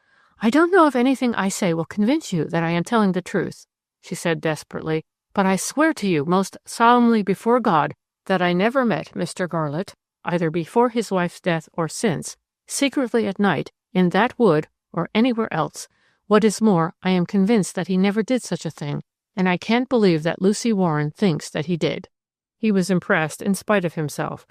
"I don't know if anything I say will convince you that I am telling the truth," she said desperately, "but I swear to you most solemnly before God that I never met Mr. Garlett, either before his wife's death or since, secretly at night, in that wood or anywhere else. What is more, I am convinced that he never did such a thing, and I can't believe that Lucy Warren thinks that he did." He was impressed in spite of himself.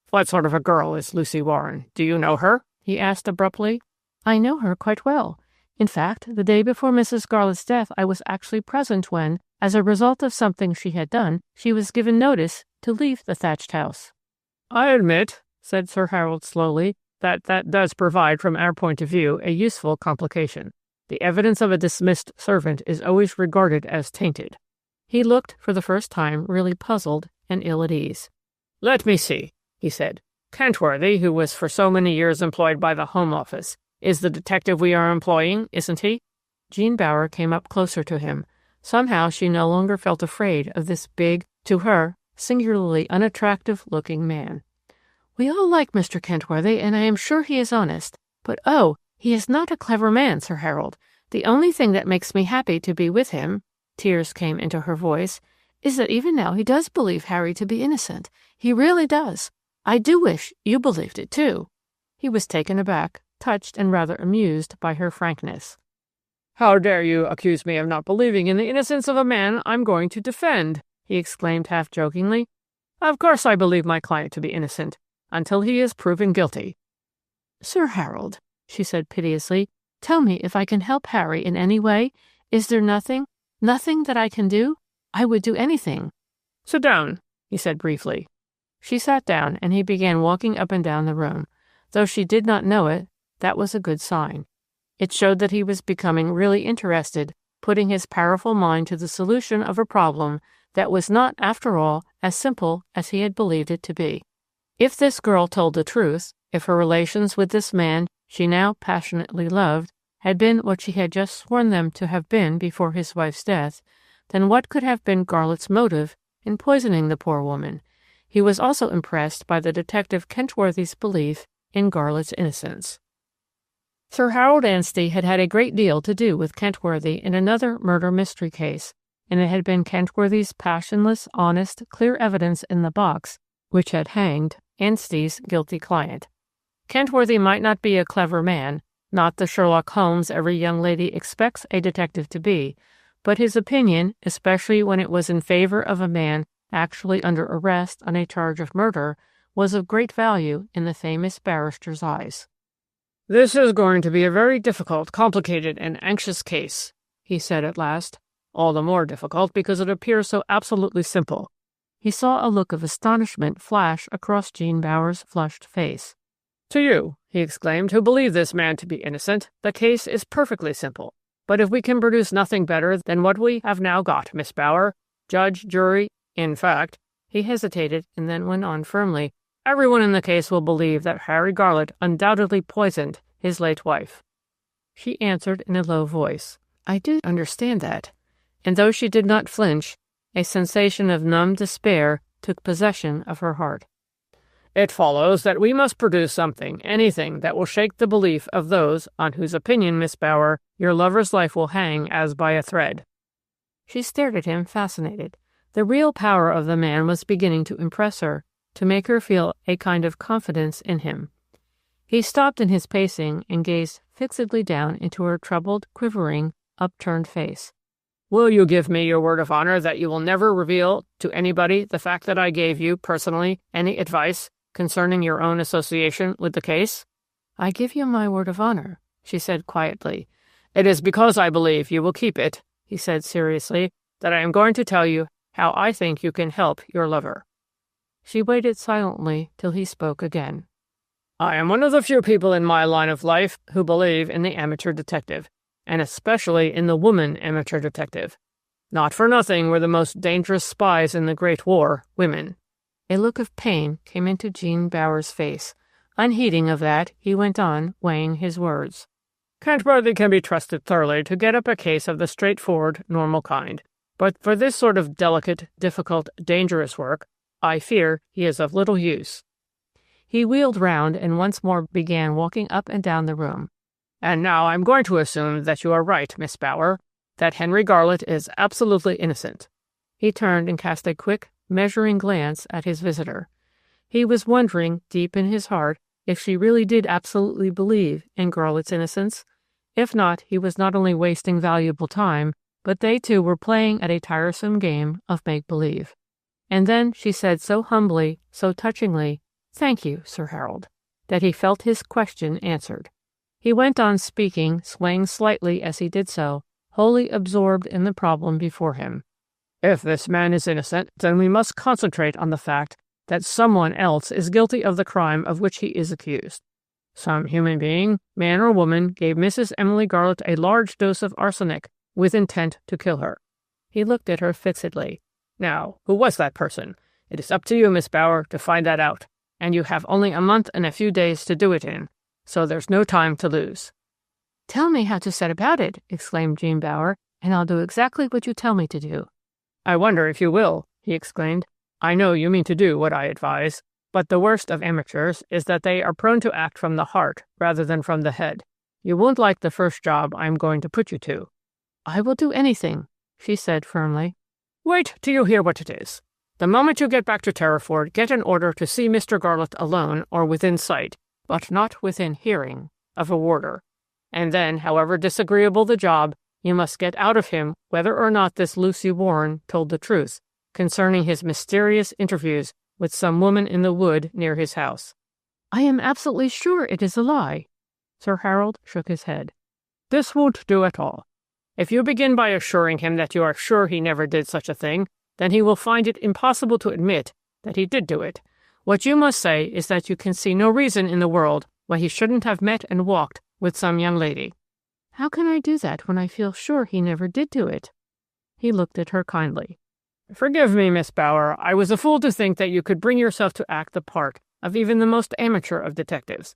"What sort of a girl is Lucy Warren? Do you know her?" he asked abruptly. "I know her quite well. In fact, the day before Mrs. Garlett's death I was actually present when, as a result of something she had done, she was given notice to leave the thatched house." "I admit," said Sir Harold slowly, "that does provide, from our point of view, a useful complication. The evidence of a dismissed servant is always regarded as tainted." He looked, for the first time, really puzzled and ill at ease. "Let me see," he said. "Kentworthy, who was for so many years employed by the Home Office, is the detective we are employing, isn't he?" Jean Bower came up closer to him. Somehow she no longer felt afraid of this big, to her, singularly unattractive-looking man. "We all like Mr. Kentworthy, and I am sure he is honest. But oh, he is not a clever man, Sir Harold. The only thing that makes me happy to be with him," tears came into her voice, "is that even now he does believe Harry to be innocent. He really does. I do wish you believed it, too." He was taken aback, touched and rather amused by her frankness. "How dare you accuse me of not believing in the innocence of a man I'm going to defend?" he exclaimed half-jokingly. "Of course I believe my client to be innocent, until he is proven guilty." "Sir Harold," she said piteously, "tell me if I can help Harry in any way. Is there nothing that I can do? I would do anything." "Sit down," he said briefly. She sat down, and he began walking up and down the room. Though she did not know it, that was a good sign. It showed that he was becoming really interested, putting his powerful mind to the solution of a problem that was not, after all, as simple as he had believed it to be. If this girl told the truth, if her relations with this man she now passionately loved had been what she had just sworn them to have been before his wife's death, then what could have been Garlett's motive in poisoning the poor woman? He was also impressed by the detective Kentworthy's belief in Garlett's innocence. Sir Harold Anstey had had a great deal to do with Kentworthy in another murder mystery case, and it had been Kentworthy's passionless, honest, clear evidence in the box which had hanged Anstey's guilty client. Kentworthy might not be a clever man, not the Sherlock Holmes every young lady expects a detective to be, but his opinion, especially when it was in favor of a man actually under arrest on a charge of murder, was of great value in the famous barrister's eyes. "This is going to be a very difficult, complicated, and anxious case," he said at last. "All the more difficult because it appears so absolutely simple." He saw a look of astonishment flash across Jean Bower's flushed face. "To you," he exclaimed, "who believe this man to be innocent, the case is perfectly simple. But if we can produce nothing better than what we have now got, Miss Bower, judge, jury, in fact," he hesitated and then went on firmly, "everyone in the case will believe that Harry Garlett undoubtedly poisoned his late wife." She answered in a low voice, "I do understand that." And though she did not flinch, a sensation of numb despair took possession of her heart. "It follows that we must produce something, anything, that will shake the belief of those on whose opinion, Miss Bower, your lover's life will hang as by a thread." She stared at him, fascinated. The real power of the man was beginning to impress her, to make her feel a kind of confidence in him. He stopped in his pacing and gazed fixedly down into her troubled, quivering, upturned face. "Will you give me your word of honor that you will never reveal to anybody the fact that I gave you, personally, any advice concerning your own association with the case?" "I give you my word of honor," she said quietly. "It is because I believe you will keep it," he said seriously, "that I am going to tell you how I think you can help your lover." She waited silently till he spoke again. "I am one of the few people in my line of life who believe in the amateur detective, and especially in the woman amateur detective. Not for nothing were the most dangerous spies in the Great War women." A look of pain came into Jean Bower's face. Unheeding of that, he went on, weighing his words. "Kentworthy can be trusted thoroughly to get up a case of the straightforward, normal kind. But for this sort of delicate, difficult, dangerous work, I fear he is of little use." He wheeled round and once more began walking up and down the room. "And now I'm going to assume that you are right, Miss Bower, that Henry Garlett is absolutely innocent." He turned and cast a quick, measuring glance at his visitor. He was wondering, deep in his heart, if she really did absolutely believe in Garlett's innocence. If not, he was not only wasting valuable time, but they two were playing at a tiresome game of make-believe. And then she said so humbly, so touchingly, "Thank you, Sir Harold," that he felt his question answered. He went on speaking, swaying slightly as he did so, wholly absorbed in the problem before him. "If this man is innocent, then we must concentrate on the fact that someone else is guilty of the crime of which he is accused. Some human being, man or woman, gave Mrs. Emily Garlett a large dose of arsenic with intent to kill her." He looked at her fixedly. "Now, who was that person? It is up to you, Miss Bower, to find that out, and you have only a month and a few days to do it in, so there's no time to lose." "Tell me how to set about it," exclaimed Jean Bower, "and I'll do exactly what you tell me to do." "I wonder if you will," he exclaimed. "I know you mean to do what I advise, but the worst of amateurs is that they are prone to act from the heart rather than from the head. You won't like the first job I am going to put you to." "I will do anything," she said firmly. "Wait till you hear what it is. The moment you get back to Terriford, get an order to see Mr. Garlett alone or within sight, but not within hearing, of a warder. And then, however disagreeable the job, you must get out of him whether or not this Lucy Warren told the truth concerning his mysterious interviews with some woman in the wood near his house." "I am absolutely sure it is a lie." Sir Harold shook his head. "This won't do at all. If you begin by assuring him that you are sure he never did such a thing, then he will find it impossible to admit that he did do it. What you must say is that you can see no reason in the world why he shouldn't have met and walked with some young lady." "How can I do that when I feel sure he never did do it?" He looked at her kindly. "Forgive me, Miss Bower. I was a fool to think that you could bring yourself to act the part of even the most amateur of detectives.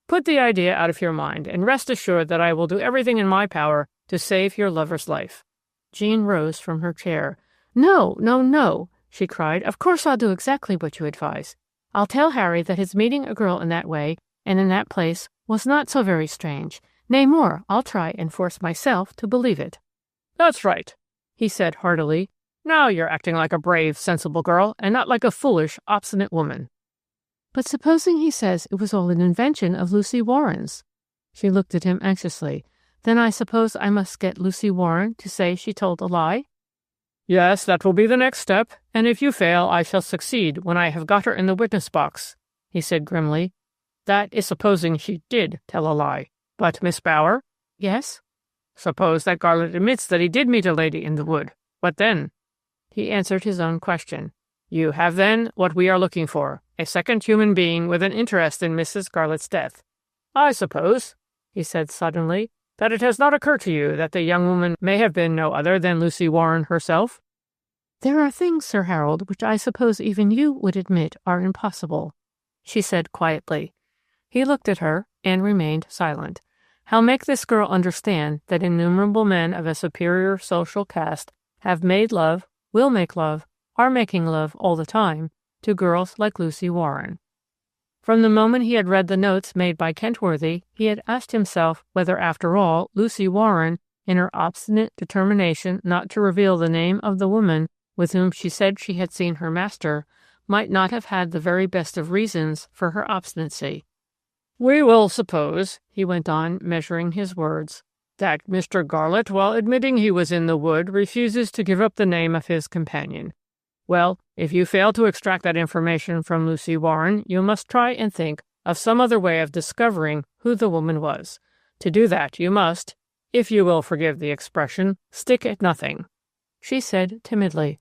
Put the idea out of your mind, and rest assured that I will do everything in my power to save your lover's life." Jean rose from her chair. "No, no, no," she cried. "Of course I'll do exactly what you advise. I'll tell Harry that his meeting a girl in that way and in that place was not so very strange. Nay, more, I'll try and force myself to believe it." "That's right," he said heartily. "Now you're acting like a brave, sensible girl, and not like a foolish, obstinate woman." "But supposing he says it was all an invention of Lucy Warren's?" She looked at him anxiously. "Then I suppose I must get Lucy Warren to say she told a lie?" "Yes, that will be the next step, and if you fail, I shall succeed when I have got her in the witness box," he said grimly. "That is supposing she did tell a lie. But, Miss Bower—" "Yes?" "Suppose that Garlett admits that he did meet a lady in the wood. What then?" He answered his own question. "You have, then, what we are looking for, a second human being with an interest in Mrs. Garlett's death. I suppose," he said suddenly, "that it has not occurred to you that the young woman may have been no other than Lucy Warren herself?" "There are things, Sir Harold, which I suppose even you would admit are impossible," she said quietly. He looked at her and remained silent. How make this girl understand that innumerable men of a superior social caste have made love, will make love, are making love all the time to girls like Lucy Warren? From the moment he had read the notes made by Kentworthy, he had asked himself whether, after all, Lucy Warren, in her obstinate determination not to reveal the name of the woman with whom she said she had seen her master, might not have had the very best of reasons for her obstinacy. "We will suppose," he went on, measuring his words, "that Mr. Garlett, while admitting he was in the wood, refuses to give up the name of his companion. Well, if you fail to extract that information from Lucy Warren, you must try and think of some other way of discovering who the woman was. To do that, you must, if you will forgive the expression, stick at nothing." She said timidly,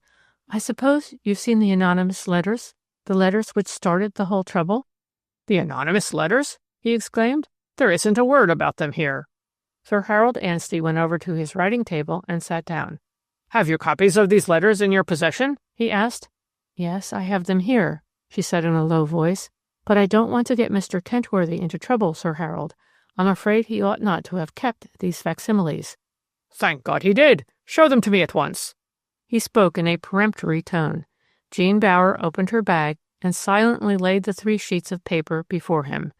"I suppose you've seen the anonymous letters, the letters which started the whole trouble?" "The anonymous letters?" he exclaimed. "There isn't a word about them here." Sir Harold Anstey went over to his writing table and sat down. "Have you copies of these letters in your possession?" he asked. "Yes, I have them here," she said in a low voice. "But I don't want to get Mr. Kentworthy into trouble, Sir Harold. I'm afraid he ought not to have kept these facsimiles." "Thank God he did! Show them to me at once." He spoke in a peremptory tone. Jean Bower opened her bag and silently laid the 3 sheets of paper before him.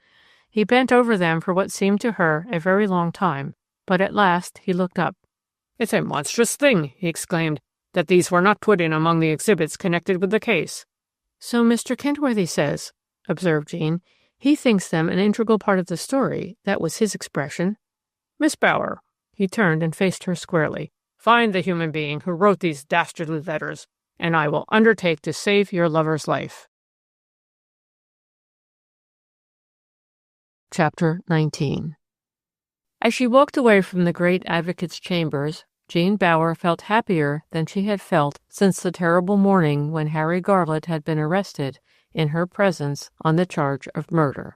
He bent over them for what seemed to her a very long time, but at last he looked up. "It's a monstrous thing," he exclaimed, "that these were not put in among the exhibits connected with the case." "So Mr. Kentworthy says," observed Jean. "He thinks them an integral part of the story. That was his expression." "Miss Bower," he turned and faced her squarely, "find the human being who wrote these dastardly letters, and I will undertake to save your lover's life." Chapter 19. As she walked away from the great advocate's chambers, Jean Bower felt happier than she had felt since the terrible morning when Harry Garlett had been arrested in her presence on the charge of murder.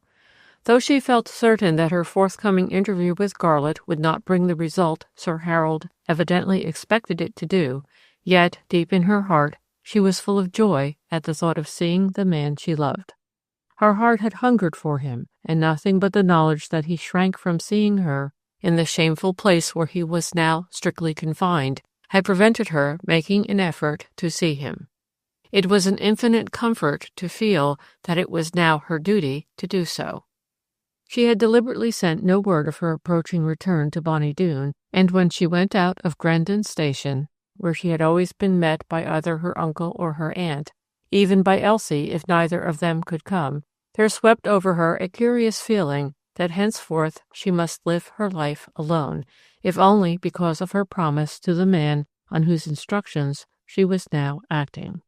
Though she felt certain that her forthcoming interview with Garlett would not bring the result Sir Harold evidently expected it to do, yet, deep in her heart, she was full of joy at the thought of seeing the man she loved. Her heart had hungered for him, and nothing but the knowledge that he shrank from seeing her in the shameful place where he was now strictly confined had prevented her making an effort to see him. It was an infinite comfort to feel that it was now her duty to do so. She had deliberately sent no word of her approaching return to Bonny Doon, and when she went out of Grendon Station, where she had always been met by either her uncle or her aunt, even by Elsie if neither of them could come, there swept over her a curious feeling that henceforth she must live her life alone, if only because of her promise to the man on whose instructions she was now acting.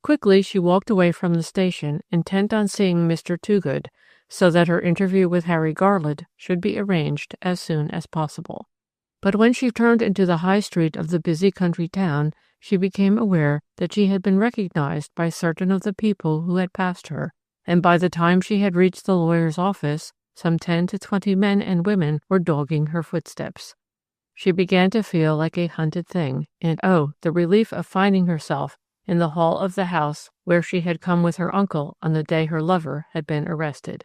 Quickly she walked away from the station, intent on seeing Mr. Toogood, so that her interview with Harry Garland should be arranged as soon as possible. But when she turned into the high street of the busy country town, she became aware that she had been recognized by certain of the people who had passed her, and by the time she had reached the lawyer's office, some 10 to 20 men and women were dogging her footsteps. She began to feel like a hunted thing, and the relief of finding herself in the hall of the house where she had come with her uncle on the day her lover had been arrested.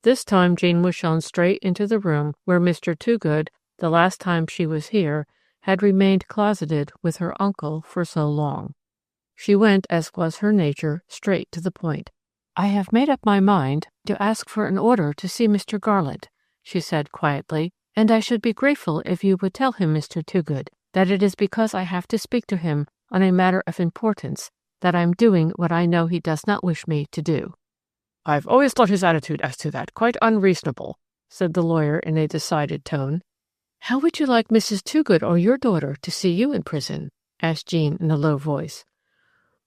This time Jane was shown straight into the room where Mr. Toogood, the last time she was here, had remained closeted with her uncle for so long. She went, as was her nature, straight to the point. "I have made up my mind to ask for an order to see Mr. Garland," she said quietly, "and I should be grateful if you would tell him, Mr. Toogood, that it is because I have to speak to him on a matter of importance that I am doing what I know he does not wish me to do." "I've always thought his attitude as to that quite unreasonable," said the lawyer in a decided tone. "How would you like Mrs. Toogood or your daughter to see you in prison?" asked Jean in a low voice.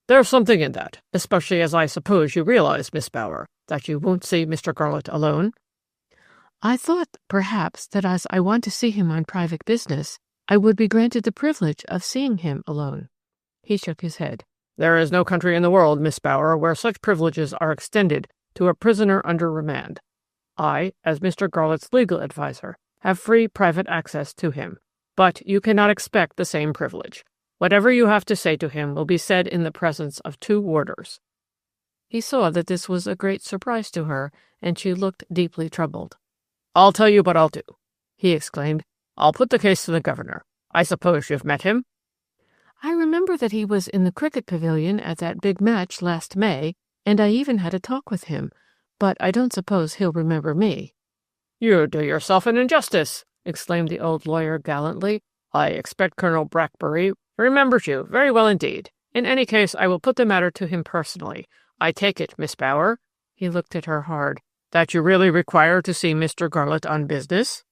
"There's something in that, especially as I suppose you realize, Miss Bower, that you won't see Mr. Garland alone." "I thought, perhaps, that as I want to see him on private business, I would be granted the privilege of seeing him alone." He shook his head. "There is no country in the world, Miss Bower, where such privileges are extended to a prisoner under remand. I, as Mr. Garland's legal adviser, have free private access to him, but you cannot expect the same privilege. Whatever you have to say to him will be said in the presence of 2 warders." He saw that this was a great surprise to her, and she looked deeply troubled. "I'll tell you what I'll do," he exclaimed. "I'll put the case to the governor. I suppose you've met him?" "I remember that he was in the cricket pavilion at that big match last May, and I even had a talk with him, but I don't suppose he'll remember me." "You do yourself an injustice," exclaimed the old lawyer gallantly. "I expect Colonel Brackbury remembers you very well indeed. In any case, I will put the matter to him personally. I take it, Miss Bower," he looked at her hard, "that you really require to see Mr. Garland on business?"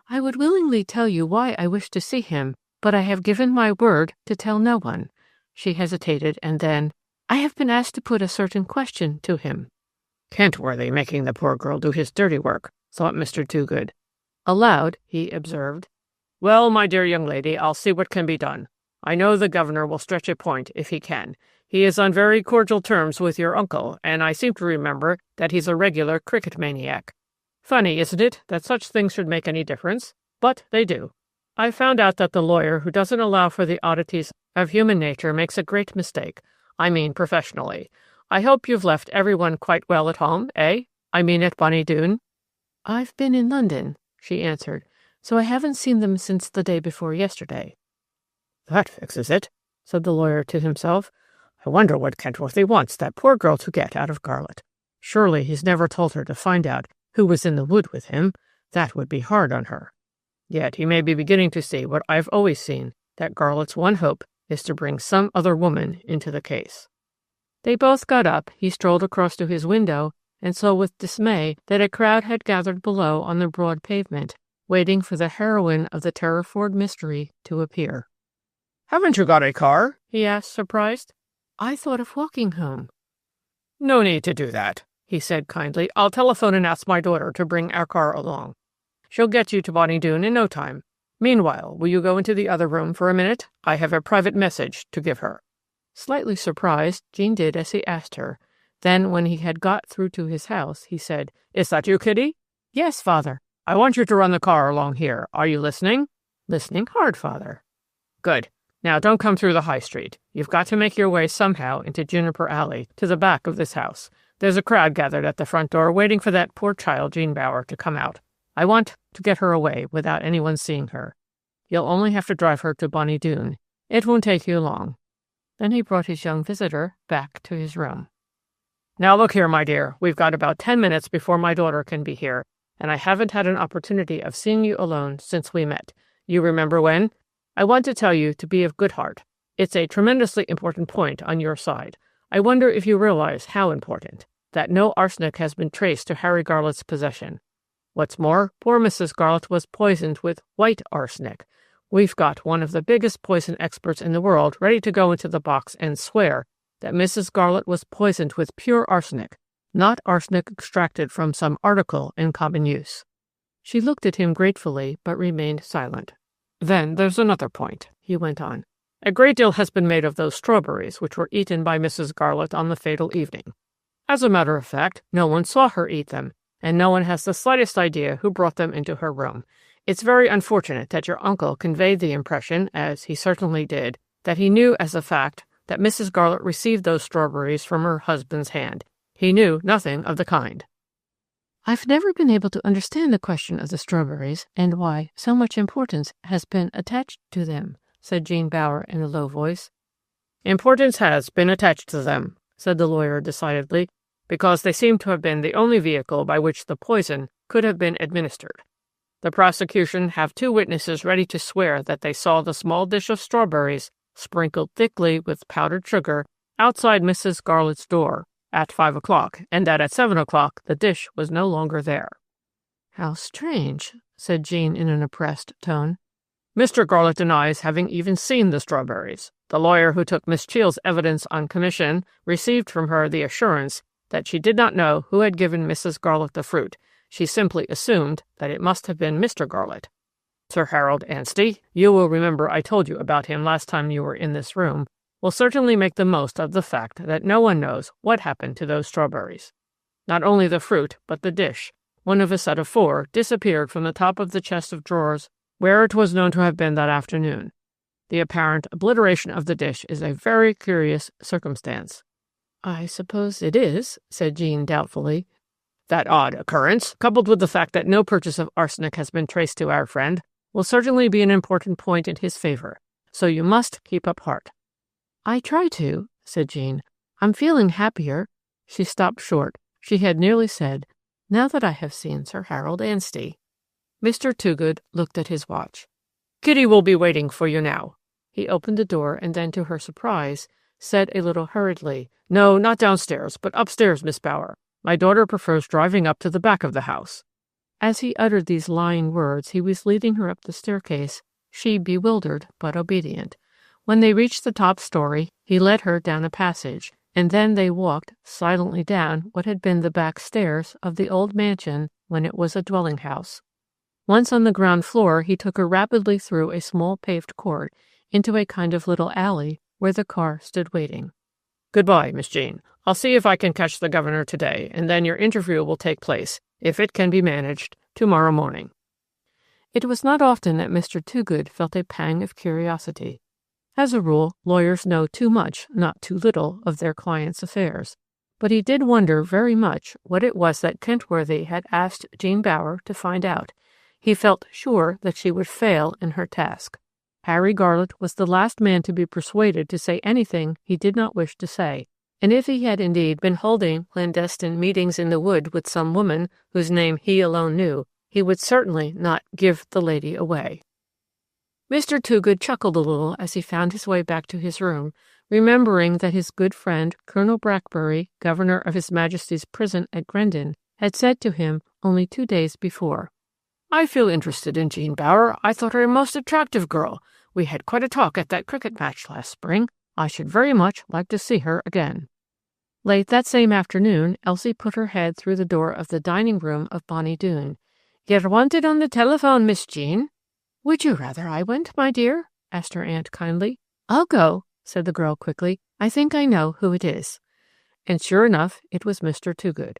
"I would willingly tell you why I wish to see him, but I have given my word to tell no one." She hesitated, and then, "I have been asked to put a certain question to him." "Kentworthy making the poor girl do his dirty work," thought Mr. Toogood. Aloud, he observed, "Well, my dear young lady, I'll see what can be done. I know the governor will stretch a point if he can. He is on very cordial terms with your uncle, and I seem to remember that he's a regular cricket maniac. Funny, isn't it, that such things should make any difference? But they do. I've found out that the lawyer who doesn't allow for the oddities of human nature makes a great mistake. I mean professionally. I hope you've left everyone quite well at home, eh? I mean at Bonny Doon." "I've been in London," she answered, "so I haven't seen them since the day before yesterday." "That fixes it," said the lawyer to himself. "I wonder what Kentworthy wants that poor girl to get out of Garland. Surely he's never told her to find out who was in the wood with him. That would be hard on her. Yet he may be beginning to see what I've always seen, that Garland's one hope is to bring some other woman into the case." They both got up. He strolled across to his window and saw with dismay that a crowd had gathered below on the broad pavement, waiting for the heroine of the Terriford Mystery to appear. "Haven't you got a car?" he asked, surprised. "I thought of walking home." "No need to do that," he said kindly. "I'll telephone and ask my daughter to bring our car along. She'll get you to Bonny Doon in no time. Meanwhile, will you go into the other room for a minute? I have a private message to give her." Slightly surprised, Jean did as he asked her. Then, when he had got through to his house, he said, "Is that you, Kitty?" "Yes, Father." "I want you to run the car along here. Are you listening?" "Listening hard, Father." "Good. Now don't come through the high street. You've got to make your way somehow into Juniper Alley, to the back of this house. There's a crowd gathered at the front door waiting for that poor child, Jean Bower, to come out. I want to get her away without anyone seeing her. You'll only have to drive her to Bonny Doon. It won't take you long." Then he brought his young visitor back to his room. "Now look here, my dear, we've got about 10 minutes before my daughter can be here, and I haven't had an opportunity of seeing you alone since we met. You remember when? I want to tell you to be of good heart. It's a tremendously important point on your side. I wonder if you realize how important, that no arsenic has been traced to Harry Garlett's possession. What's more, poor Mrs. Garlett was poisoned with white arsenic. We've got one of the biggest poison experts in the world ready to go into the box and swear that Mrs. Garlett was poisoned with pure arsenic, not arsenic extracted from some article in common use." She looked at him gratefully, but remained silent. "Then there's another point," he went on. "A great deal has been made of those strawberries which were eaten by Mrs. Garlett on the fatal evening. As a matter of fact, no one saw her eat them, and no one has the slightest idea who brought them into her room. It's very unfortunate that your uncle conveyed the impression, as he certainly did, that he knew as a fact that Mrs. Garlett received those strawberries from her husband's hand. He knew nothing of the kind." "I've never been able to understand the question of the strawberries and why so much importance has been attached to them," said Jean Bower in a low voice. "Importance has been attached to them," said the lawyer decidedly, "because they seem to have been the only vehicle by which the poison could have been administered. The prosecution have 2 witnesses ready to swear that they saw the small dish of strawberries, sprinkled thickly with powdered sugar, outside Mrs. Garlett's door at 5 o'clock, and that at 7 o'clock the dish was no longer there." "How strange," said Jean in an oppressed tone. "Mr. Garlett denies having even seen the strawberries. The lawyer who took Miss Cheel's evidence on commission received from her the assurance that she did not know who had given Mrs. Garlett the fruit. She simply assumed that it must have been Mr. Garlett. Sir Harold Anstey, you will remember I told you about him last time you were in this room, will certainly make the most of the fact that no one knows what happened to those strawberries. Not only the fruit, but the dish, one of a set of 4, disappeared from the top of the chest of drawers where it was known to have been that afternoon. The apparent obliteration of the dish is a very curious circumstance." "I suppose it is," said Jean doubtfully. "That odd occurrence, coupled with the fact that no purchase of arsenic has been traced to our friend, will certainly be an important point in his favor, so you must keep up heart." "I try to," said Jean. "I'm feeling happier." She stopped short. She had nearly said, "now that I have seen Sir Harold Anstey." Mr. Toogood looked at his watch. "Kitty will be waiting for you now." He opened the door and then, to her surprise, said a little hurriedly, "No, not downstairs, but upstairs, Miss Bower. My daughter prefers driving up to the back of the house." As he uttered these lying words, he was leading her up the staircase, she bewildered but obedient. When they reached the top story, he led her down a passage, and then they walked silently down what had been the back stairs of the old mansion when it was a dwelling house. Once on the ground floor, he took her rapidly through a small paved court into a kind of little alley where the car stood waiting. "Goodbye, Miss Jean. I'll see if I can catch the governor today, and then your interview will take place, if it can be managed, tomorrow morning." It was not often that Mr. Toogood felt a pang of curiosity. As a rule, lawyers know too much, not too little, of their clients' affairs. But he did wonder very much what it was that Kentworthy had asked Jean Bower to find out. He felt sure that she would fail in her task. Harry Garlett was the last man to be persuaded to say anything he did not wish to say, and if he had indeed been holding clandestine meetings in the wood with some woman whose name he alone knew, he would certainly not give the lady away. Mr. Toogood chuckled a little as he found his way back to his room, remembering that his good friend, Colonel Brackbury, governor of His Majesty's prison at Grendon, had said to him only 2 days before, "I feel interested in Jean Bower. I thought her a most attractive girl. We had quite a talk at that cricket match last spring. I should very much like to see her again." Late that same afternoon, Elsie put her head through the door of the dining room of Bonny Doon. "You're wanted on the telephone, Miss Jean." "Would you rather I went, my dear?" asked her aunt kindly. "I'll go," said the girl quickly. "I think I know who it is." And sure enough, it was Mr. Toogood.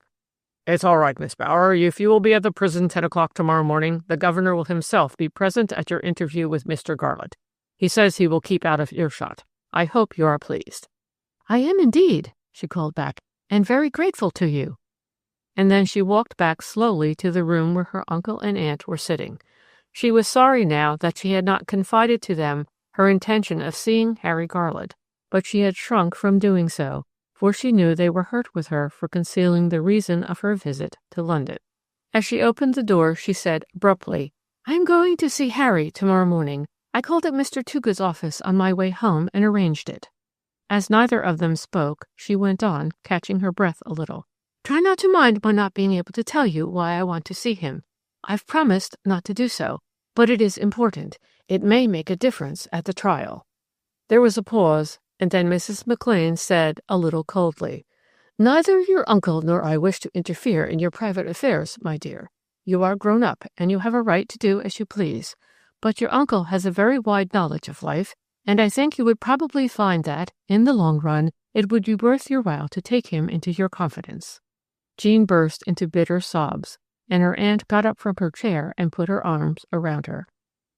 "It's all right, Miss Bower. If you will be at the prison 10 o'clock tomorrow morning, the governor will himself be present at your interview with Mr. Garlett. He says he will keep out of earshot. I hope you are pleased." "I am indeed," she called back, "and very grateful to you." And then she walked back slowly to the room where her uncle and aunt were sitting. She was sorry now that she had not confided to them her intention of seeing Harry Garlett. but she had shrunk from doing so, for she knew they were hurt with her for concealing the reason of her visit to London. As she opened the door, she said abruptly, "I am going to see Harry tomorrow morning. I called at Mr. Toogood's office on my way home and arranged it." As neither of them spoke, she went on, catching her breath a little. "Try not to mind my not being able to tell you why I want to see him. I've promised not to do so, but it is important. It may make a difference at the trial." There was a pause, and then Mrs. McLean said, a little coldly, "Neither your uncle nor I wish to interfere in your private affairs, my dear. You are grown up, and you have a right to do as you please. But your uncle has a very wide knowledge of life, and I think you would probably find that, in the long run, it would be worth your while to take him into your confidence." Jean burst into bitter sobs, and her aunt got up from her chair and put her arms around her.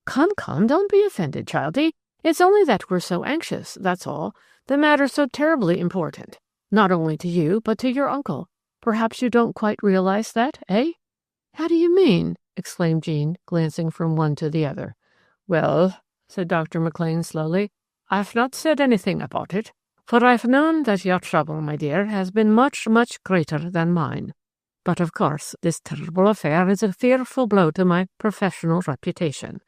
Come, don't be offended, childie. It's only that we're so anxious, that's all. The matter's so terribly important. Not only to you, but to your uncle. Perhaps you don't quite realize that, eh?" "How do you mean?" exclaimed Jean, glancing from one to the other. "Well," said Dr. McLean slowly, "I've not said anything about it, for I've known that your trouble, my dear, has been much, much greater than mine. But of course, this terrible affair is a fearful blow to my professional reputation,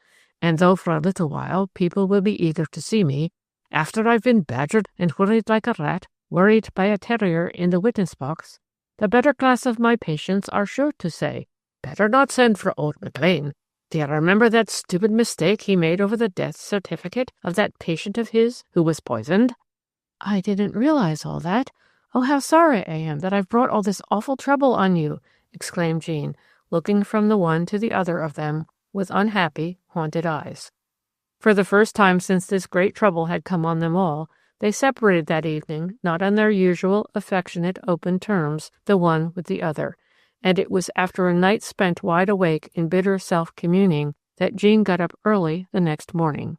and though for a little while people will be eager to see me, after I've been badgered and worried like a rat, worried by a terrier in the witness box, the better class of my patients are sure to say, 'Better not send for old McLean. Do you remember that stupid mistake he made over the death certificate of that patient of his who was poisoned?'" "I didn't realize all that. Oh, how sorry I am that I've brought all this awful trouble on you," exclaimed Jean, looking from the one to the other of them with unhappy, haunted eyes. For the first time since this great trouble had come on them all, they separated that evening, not on their usual affectionate, open terms, the one with the other, and it was after a night spent wide awake in bitter self-communing that Jean got up early the next morning.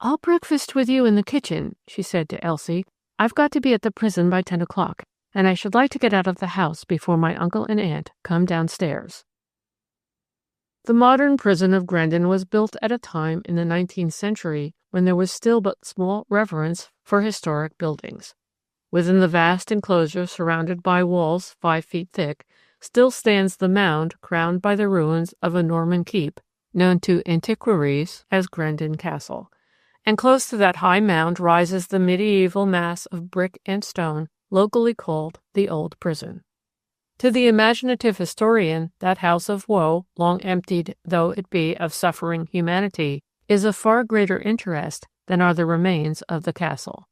"I'll breakfast with you in the kitchen," she said to Elsie. "I've got to be at the prison by 10 o'clock, and I should like to get out of the house before my uncle and aunt come downstairs." The modern prison of Grendon was built at a time in the 19th century when there was still but small reverence for historic buildings. Within the vast enclosure surrounded by walls 5 feet thick, still stands the mound crowned by the ruins of a Norman keep, known to antiquaries as Grendon Castle. And close to that high mound rises the medieval mass of brick and stone, locally called the Old Prison. To the imaginative historian, that house of woe, long emptied though it be of suffering humanity, is of far greater interest than are the remains of the castle.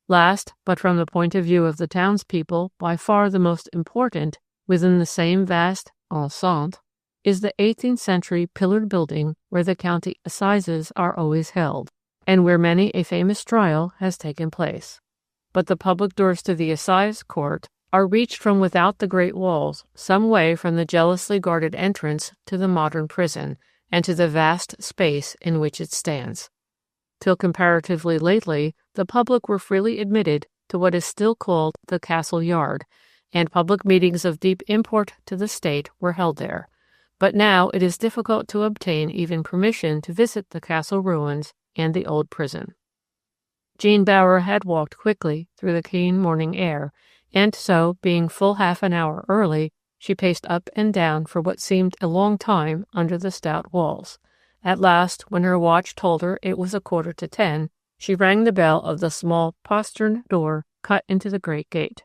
Last, but from the point of view of the townspeople, by far the most important, within the same vast enceinte, is the 18th century pillared building where the county assizes are always held, and where many a famous trial has taken place. But the public doors to the assize court are reached from without the great walls, some way from the jealously guarded entrance to the modern prison, and to the vast space in which it stands. Till comparatively lately, the public were freely admitted to what is still called the Castle Yard, and public meetings of deep import to the state were held there. But now it is difficult to obtain even permission to visit the castle ruins and the old prison. Jean Bower had walked quickly through the keen morning air, and so, being full half an hour early, she paced up and down for what seemed a long time under the stout walls. At last, when her watch told her it was 9:45, she rang the bell of the small postern door cut into the great gate.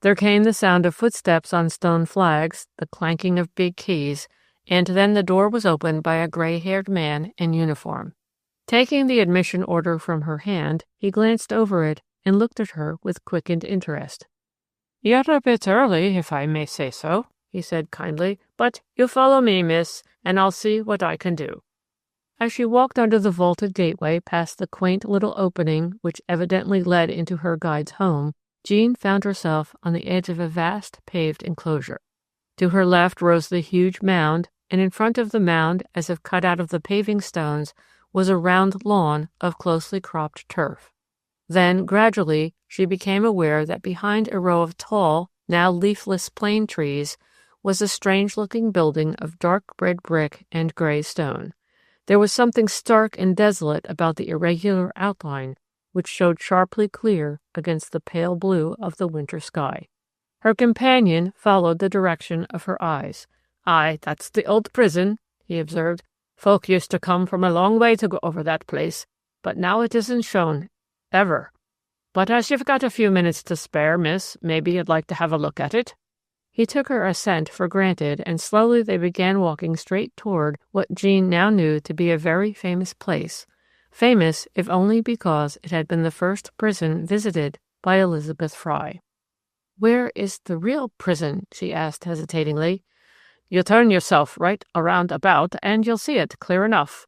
There came the sound of footsteps on stone flags, the clanking of big keys, and then the door was opened by a gray-haired man in uniform. Taking the admission order from her hand, he glanced over it and looked at her with quickened interest. "You're a bit early, if I may say so," he said kindly, "but you follow me, miss, and I'll see what I can do." As she walked under the vaulted gateway past the quaint little opening which evidently led into her guide's home, Jean found herself on the edge of a vast paved enclosure. To her left rose the huge mound, and in front of the mound, as if cut out of the paving stones, was a round lawn of closely cropped turf. Then, gradually, she became aware that behind a row of tall, now leafless plane trees, was a strange-looking building of dark red brick and gray stone. There was something stark and desolate about the irregular outline, which showed sharply clear against the pale blue of the winter sky. Her companion followed the direction of her eyes. "Aye, that's the old prison," he observed. "Folk used to come from a long way to go over that place, but now it isn't shown, ever. But as you've got a few minutes to spare, miss, maybe you'd like to have a look at it." He took her assent for granted, and slowly they began walking straight toward what Jean now knew to be a very famous place, famous if only because it had been the first prison visited by Elizabeth Fry. "Where is the real prison?" she asked hesitatingly. "You turn yourself right around about, and you'll see it clear enough."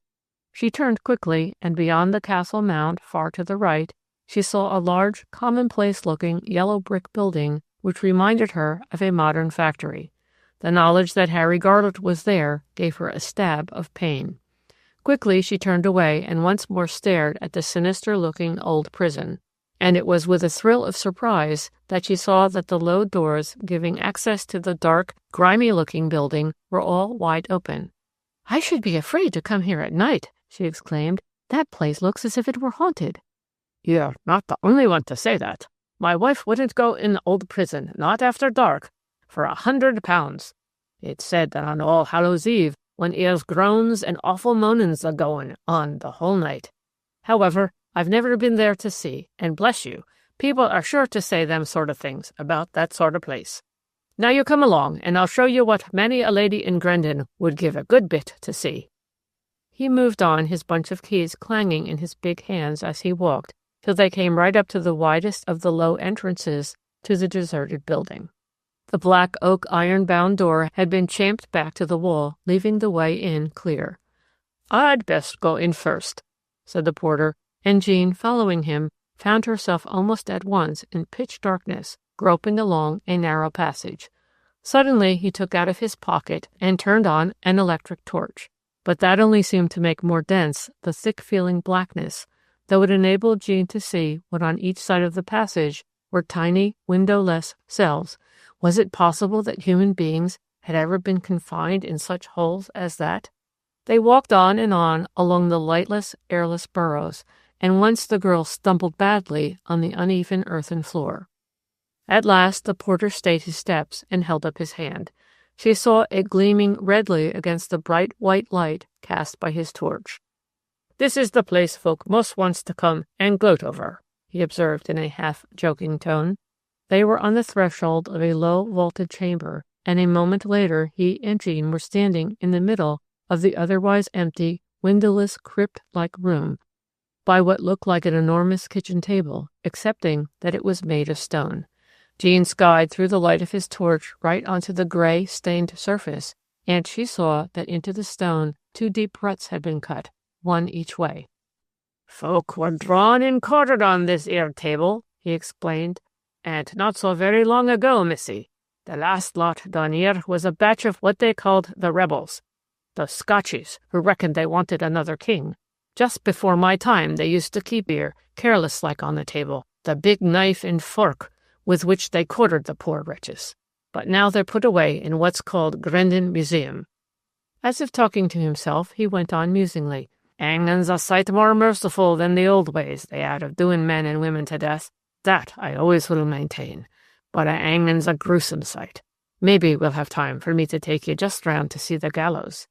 She turned quickly, and beyond the castle mound, far to the right, she saw a large, commonplace-looking yellow brick building which reminded her of a modern factory. The knowledge that Harry Garland was there gave her a stab of pain. Quickly she turned away and once more stared at the sinister-looking old prison, and it was with a thrill of surprise that she saw that the low doors giving access to the dark, grimy-looking building were all wide open. "I should be afraid to come here at night," she exclaimed. "That place looks as if it were haunted." "You're not the only one to say that. My wife wouldn't go in the old prison, not after dark, for £100. It's said that on All Hallows Eve, when ears groans and awful moanings are going on the whole night. However, I've never been there to see, and bless you, people are sure to say them sort of things about that sort of place. Now you come along, and I'll show you what many a lady in Grendon would give a good bit to see." He moved on, his bunch of keys clanging in his big hands as he walked, till they came right up to the widest of the low entrances to the deserted building. The black oak iron-bound door had been champed back to the wall, leaving the way in clear. "I'd best go in first," said the porter, and Jean, following him, found herself almost at once in pitch darkness, groping along a narrow passage. Suddenly he took out of his pocket and turned on an electric torch, but that only seemed to make more dense the thick-feeling blackness, though it enabled Jean to see what on each side of the passage were tiny, windowless cells. Was it possible that human beings had ever been confined in such holes as that? They walked on and on along the lightless, airless burrows, and once the girl stumbled badly on the uneven earthen floor. At last the porter stayed his steps and held up his hand. She saw it gleaming redly against the bright white light cast by his torch. "This is the place folk most wants to come and gloat over," he observed in a half-joking tone. They were on the threshold of a low vaulted chamber, and a moment later he and Jean were standing in the middle of the otherwise empty, windowless, crypt-like room, by what looked like an enormous kitchen table, excepting that it was made of stone. Jean skied through the light of his torch right onto the gray, stained surface, and she saw that into the stone 2 deep ruts had been cut, one each way. "Folk were drawn and quartered on this 'ere table," he explained, "and not so very long ago, missy. The last lot done here was a batch of what they called the rebels, the Scotchies, who reckoned they wanted another king. Just before my time they used to keep here, careless-like on the table, the big knife and fork with which they quartered the poor wretches. But now they're put away in what's called Grendon Museum." As if talking to himself, he went on musingly. "England's a sight more merciful than the old ways they had of doing men and women to death. That I always will maintain. But England's a gruesome sight. Maybe we'll have time for me to take you just round to see the gallows.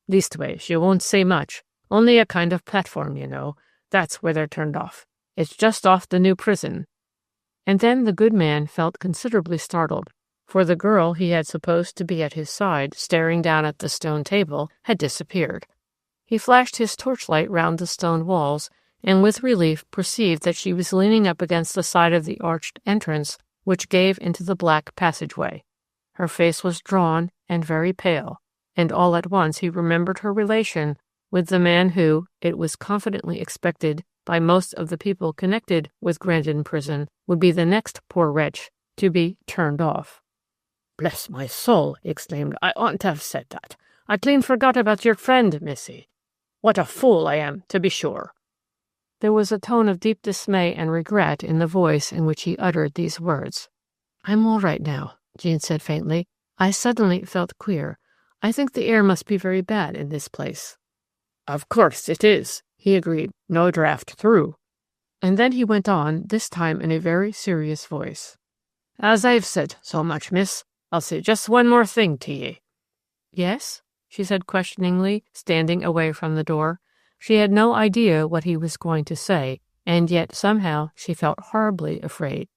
Leastways, you won't see much. Only a kind of platform, you know. That's where they're turned off. It's just off the new prison." And then the good man felt considerably startled, for the girl he had supposed to be at his side, staring down at the stone table, had disappeared. He flashed his torchlight round the stone walls, and with relief perceived that she was leaning up against the side of the arched entrance which gave into the black passageway. Her face was drawn and very pale, and all at once he remembered her relation with the man who, it was confidently expected by most of the people connected with Grendon Prison, would be the next poor wretch to be turned off. "Bless my soul!" he exclaimed. "I oughtn't to have said that. I clean forgot about your friend, missy. What a fool I am, to be sure." There was a tone of deep dismay and regret in the voice in which he uttered these words. "I'm all right now," Jean said faintly. "I suddenly felt queer. I think the air must be very bad in this place." "Of course it is," he agreed. "No draught through." And then he went on, this time in a very serious voice. "As I've said so much, miss, I'll say just one more thing to ye." "Yes?" she said questioningly, standing away from the door. She had no idea what he was going to say, and yet somehow she felt horribly afraid.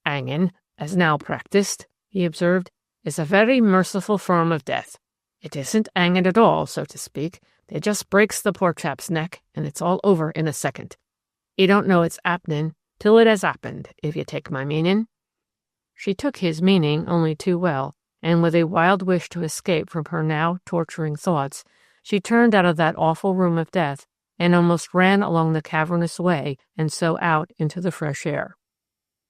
"Hanging, as now practised," he observed, "is a very merciful form of death. It isn't hanging at all, so to speak. They just breaks the poor chap's neck, and it's all over in a second. You don't know it's happening till it has happened, if you take my meaning." She took his meaning only too well, and with a wild wish to escape from her now torturing thoughts, she turned out of that awful room of death and almost ran along the cavernous way and so out into the fresh air.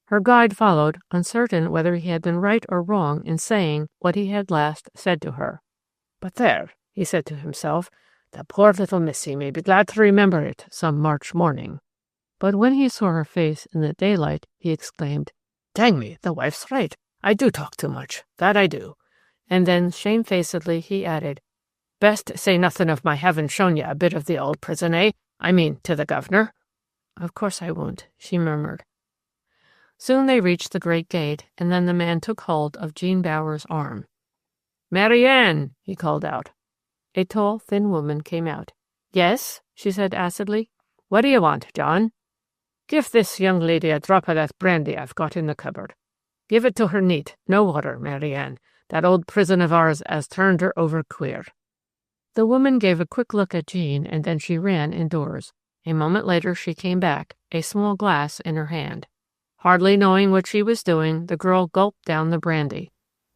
Her guide followed, uncertain whether he had been right or wrong in saying what he had last said to her. "But there," he said to himself, "the poor little missy may be glad to remember it some March morning." But when he saw her face in the daylight, he exclaimed, "Dang me, the wife's right. I do talk too much, that I do." And then, shamefacedly, he added, "Best say nothing of my having shown you a bit of the old prison, eh? I mean, to the governor." "Of course I won't," she murmured. Soon they reached the great gate, and then the man took hold of Jean Bower's arm. "Marianne!" he called out. A tall, thin woman came out. "Yes?" she said acidly. "What do you want, John?" "Give this young lady a drop of that brandy I've got in the cupboard. Give it to her neat, no water, Marianne. That old prison of ours has turned her over queer." The woman gave a quick look at Jean, and then she ran indoors. A moment later she came back, a small glass in her hand. Hardly knowing what she was doing, the girl gulped down the brandy.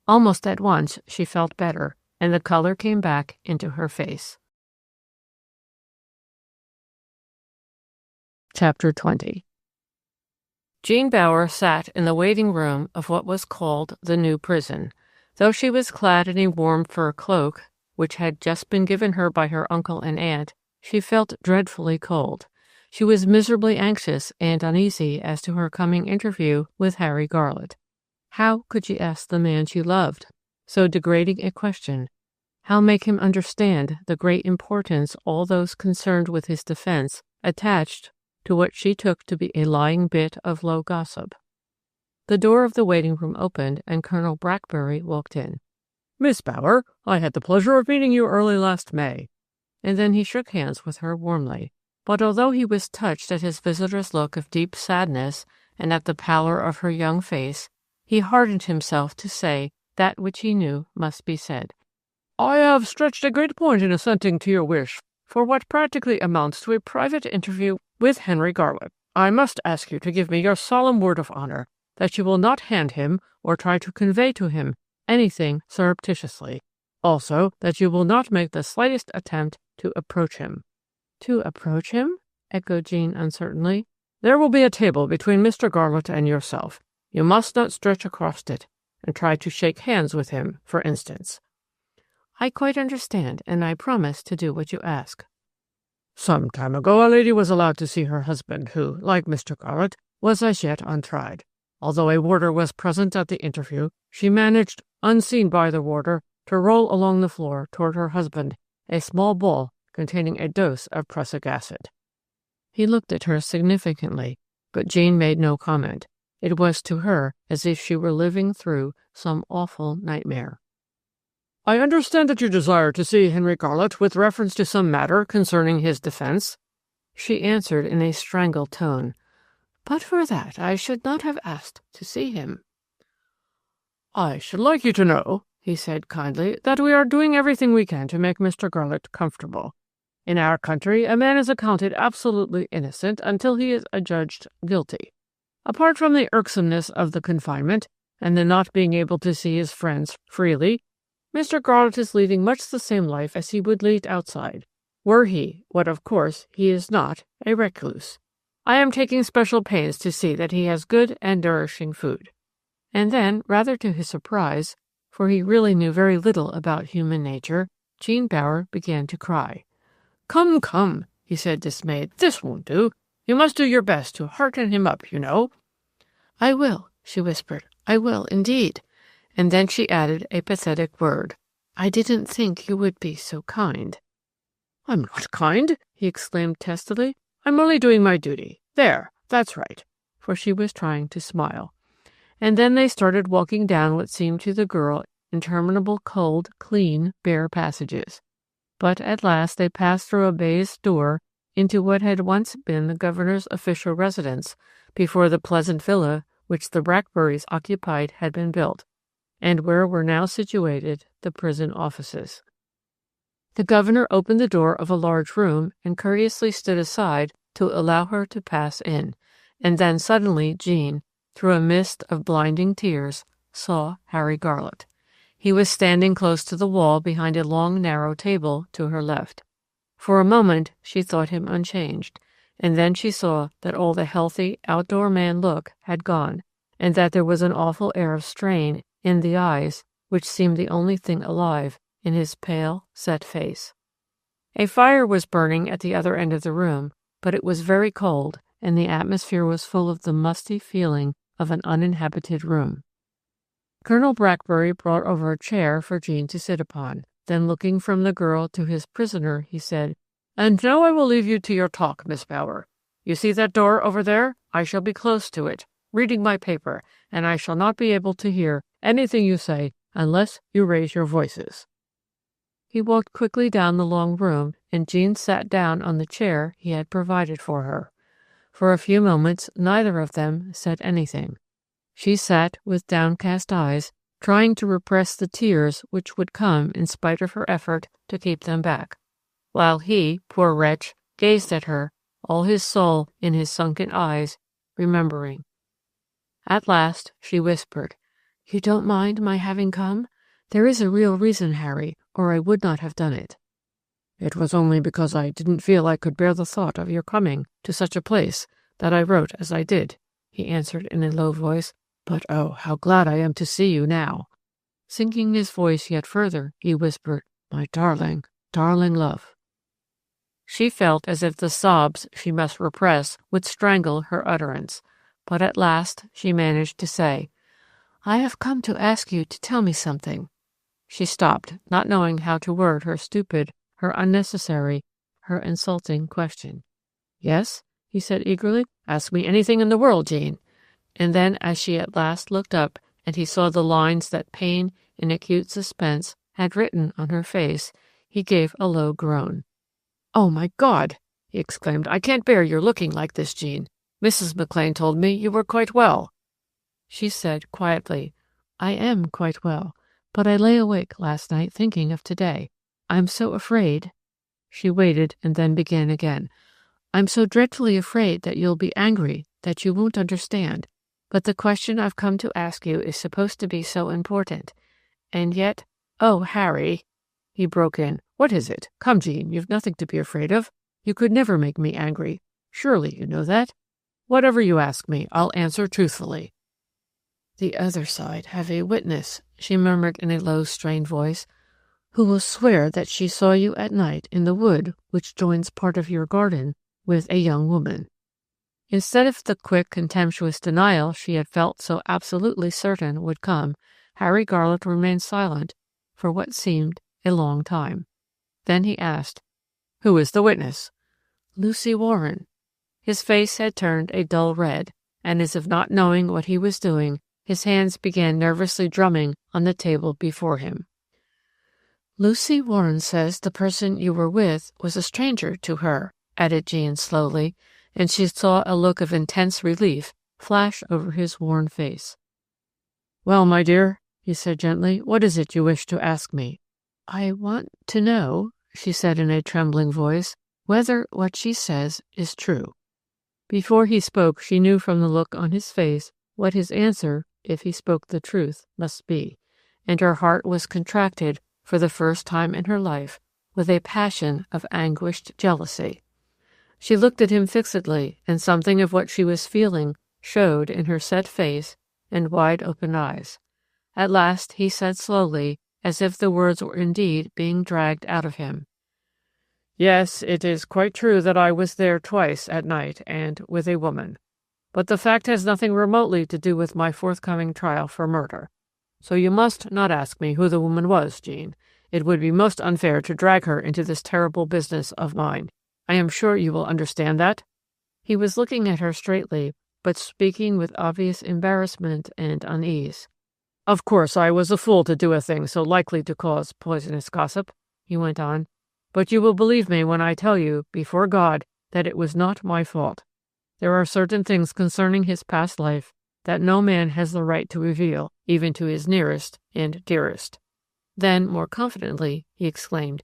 Almost at once she felt better, and the color came back into her face. Chapter 20. Jean Bower sat in the waiting room of what was called the new prison. Though she was clad in a warm fur cloak, which had just been given her by her uncle and aunt, she felt dreadfully cold. She was miserably anxious and uneasy as to her coming interview with Harry Garlett. How could she ask the man she loved so degrading a question? How make him understand the great importance all those concerned with his defense attached to what she took to be a lying bit of low gossip? The door of the waiting room opened, and Colonel Brackbury walked in. "Miss Bower, I had the pleasure of meeting you early last May." And then he shook hands with her warmly. But although he was touched at his visitor's look of deep sadness and at the pallor of her young face, he hardened himself to say that which he knew must be said. "I have stretched a great point in assenting to your wish for what practically amounts to a private interview with Henry Garlett. I must ask you to give me your solemn word of honor that you will not hand him or try to convey to him anything surreptitiously. Also, that you will not make the slightest attempt to approach him." "To approach him?" echoed Jean uncertainly. "There will be a table between Mr. Garlett and yourself. You must not stretch across it and try to shake hands with him, for instance." "I quite understand, and I promise to do what you ask." "Some time ago a lady was allowed to see her husband, who, like Mr. Garlett, was as yet untried. Although a warder was present at the interview, she managed, unseen by the warder, to roll along the floor toward her husband a small ball containing a dose of prussic acid." He looked at her significantly, but Jean made no comment. It was to her as if she were living through some awful nightmare. "I understand that you desire to see Henry Garlett with reference to some matter concerning his defense," she answered in a strangled tone. "But for that I should not have asked to see him." "I should like you to know," he said kindly, "that we are doing everything we can to make Mr. Garlett comfortable. In our country, a man is accounted absolutely innocent until he is adjudged guilty. Apart from the irksomeness of the confinement and the not being able to see his friends freely, Mr. Garlett is leading much the same life as he would lead outside, were he, what of course he is not, a recluse. I am taking special pains to see that he has good and nourishing food." And then, rather to his surprise, for he really knew very little about human nature, Jean Bower began to cry. "Come, come," he said dismayed, "this won't do. You must do your best to hearten him up, you know." "I will," she whispered. "I will, indeed." And then she added a pathetic word. "I didn't think you would be so kind." "I'm not kind," he exclaimed testily. "I'm only doing my duty. There, That's right," for she was trying to smile. And then they started walking down what seemed to the girl interminable cold, clean, bare passages. But at last they passed through a baize door into what had once been the governor's official residence before the pleasant villa which the Brackburys occupied had been built, and where were now situated the prison offices. The governor opened the door of a large room and courteously stood aside to allow her to pass in, and then suddenly Jean, through a mist of blinding tears, saw Harry Garlett. He was standing close to the wall behind a long, narrow table to her left. For a moment she thought him unchanged, and then she saw that all the healthy, outdoor man look had gone, and that there was an awful air of strain in the eyes, which seemed the only thing alive in his pale, set face. A fire was burning at the other end of the room, but it was very cold, and the atmosphere was full of the musty feeling of an uninhabited room. Colonel Brackbury brought over a chair for Jean to sit upon. Then, looking from the girl to his prisoner, he said, "And now I will leave you to your talk, Miss Bower. You see that door over there? I shall be close to it, reading my paper, and I shall not be able to hear anything you say unless you raise your voices." He walked quickly down the long room, and Jean sat down on the chair he had provided for her. For a few moments neither of them said anything. She sat with downcast eyes, trying to repress the tears which would come in spite of her effort to keep them back, while he, poor wretch, gazed at her, all his soul in his sunken eyes, remembering. At last she whispered, "You don't mind my having come? There is a real reason, Harry, or I would not have done it." "It was only because I didn't feel I could bear the thought of your coming to such a place that I wrote as I did," he answered in a low voice. "But oh, how glad I am to see you now." Sinking his voice yet further, he whispered, "My darling, darling love." She felt as if the sobs she must repress would strangle her utterance, but at last she managed to say, "I have come to ask you to tell me something." She stopped, not knowing how to word her stupid, her unnecessary, her insulting question. "Yes?" he said eagerly. "Ask me anything in the world, Jean." And then, as she at last looked up and he saw the lines that pain and acute suspense had written on her face, he gave a low groan. "Oh, my God!" he exclaimed. "I can't bear your looking like this, Jean. Mrs. McLean told me you were quite well." She said quietly, "I am quite well, but I lay awake last night thinking of today. I'm so afraid." She waited and then began again. "I'm so dreadfully afraid that you'll be angry, that you won't understand. But the question I've come to ask you is supposed to be so important. And yet, oh, Harry," he broke in, "what is it? Come, Jean, you've nothing to be afraid of. You could never make me angry. Surely you know that. Whatever you ask me, I'll answer truthfully." "The other side have a witness," she murmured in a low, strained voice, "who will swear that she saw you at night in the wood which joins part of your garden with a young woman." Instead of the quick, contemptuous denial she had felt so absolutely certain would come, Harry Garlett remained silent for what seemed a long time. Then he asked, "Who is the witness?" "Lucy Warren." His face had turned a dull red, and as if not knowing what he was doing, his hands began nervously drumming on the table before him. "Lucy Warren says the person you were with was a stranger to her," added Jean slowly, and she saw a look of intense relief flash over his worn face. "Well, my dear," he said gently, "what is it you wish to ask me?" "I want to know," she said in a trembling voice, "whether what she says is true." Before he spoke, she knew from the look on his face what his answer, if he spoke the truth, must be, and her heart was contracted for the first time in her life with a passion of anguished jealousy. She looked at him fixedly, and something of what she was feeling showed in her set face and wide-open eyes. At last he said slowly, as if the words were indeed being dragged out of him, "Yes, it is quite true that I was there twice at night and with a woman. But the fact has nothing remotely to do with my forthcoming trial for murder. So you must not ask me who the woman was, Jean. It would be most unfair to drag her into this terrible business of mine. I am sure you will understand that?" He was looking at her straightly, but speaking with obvious embarrassment and unease. "Of course, I was a fool to do a thing so likely to cause poisonous gossip," he went on, "but you will believe me when I tell you, before God, that it was not my fault. There are certain things concerning his past life that no man has the right to reveal, even to his nearest and dearest." Then, more confidently, he exclaimed,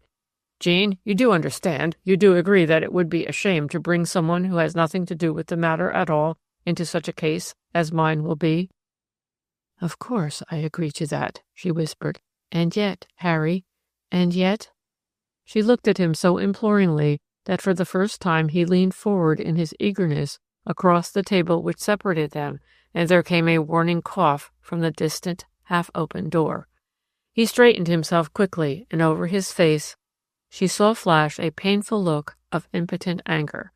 "Jean, you do understand, you do agree that it would be a shame to bring someone who has nothing to do with the matter at all into such a case as mine will be?" "Of course I agree to that," she whispered. "And yet, Harry, and yet—" She looked at him so imploringly that for the first time he leaned forward in his eagerness across the table which separated them, and there came a warning cough from the distant, half-open door. He straightened himself quickly, and over his face she saw flash a painful look of impotent anger.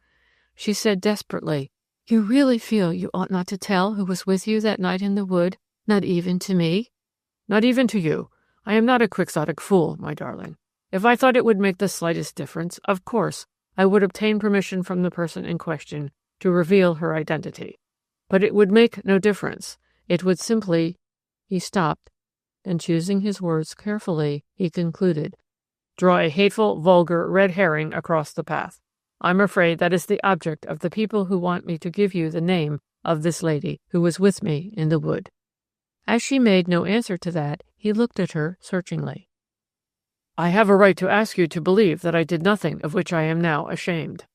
She said desperately, "You really feel you ought not to tell who was with you that night in the wood, not even to me?" "Not even to you. I am not a quixotic fool, my darling. If I thought it would make the slightest difference, of course, I would obtain permission from the person in question to reveal her identity. But it would make no difference. It would simply—" He stopped, then choosing his words carefully, he concluded, "draw a hateful, vulgar red herring across the path. I'm afraid that is the object of the people who want me to give you the name of this lady who was with me in the wood." As she made no answer to that, he looked at her searchingly. "I have a right to ask you to believe that I did nothing of which I am now ashamed."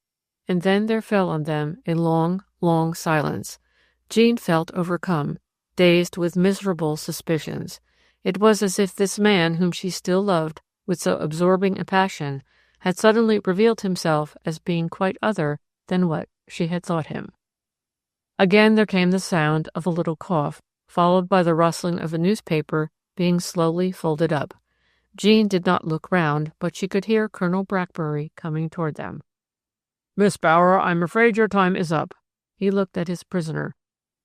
And then there fell on them a long, long silence. Jean felt overcome, dazed with miserable suspicions. It was as if this man whom she still loved with so absorbing a passion had suddenly revealed himself as being quite other than what she had thought him. Again there came the sound of a little cough, followed by the rustling of a newspaper being slowly folded up. Jean did not look round, but she could hear Colonel Brackbury coming toward them. "Miss Bower, I'm afraid your time is up." He looked at his prisoner.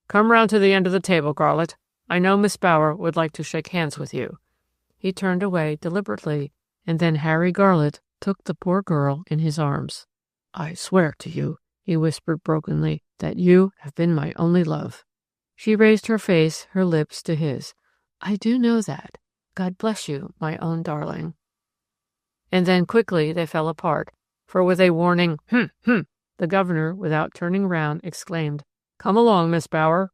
"Come round to the end of the table, Garlett. I know Miss Bower would like to shake hands with you." He turned away deliberately, and then Harry Garlett took the poor girl in his arms. "I swear to you," he whispered brokenly, "that you have been my only love." She raised her face, her lips to his. "I do know that. God bless you, my own darling." And then quickly they fell apart, for with a warning the governor, without turning round, exclaimed, "Come along, Miss Bower."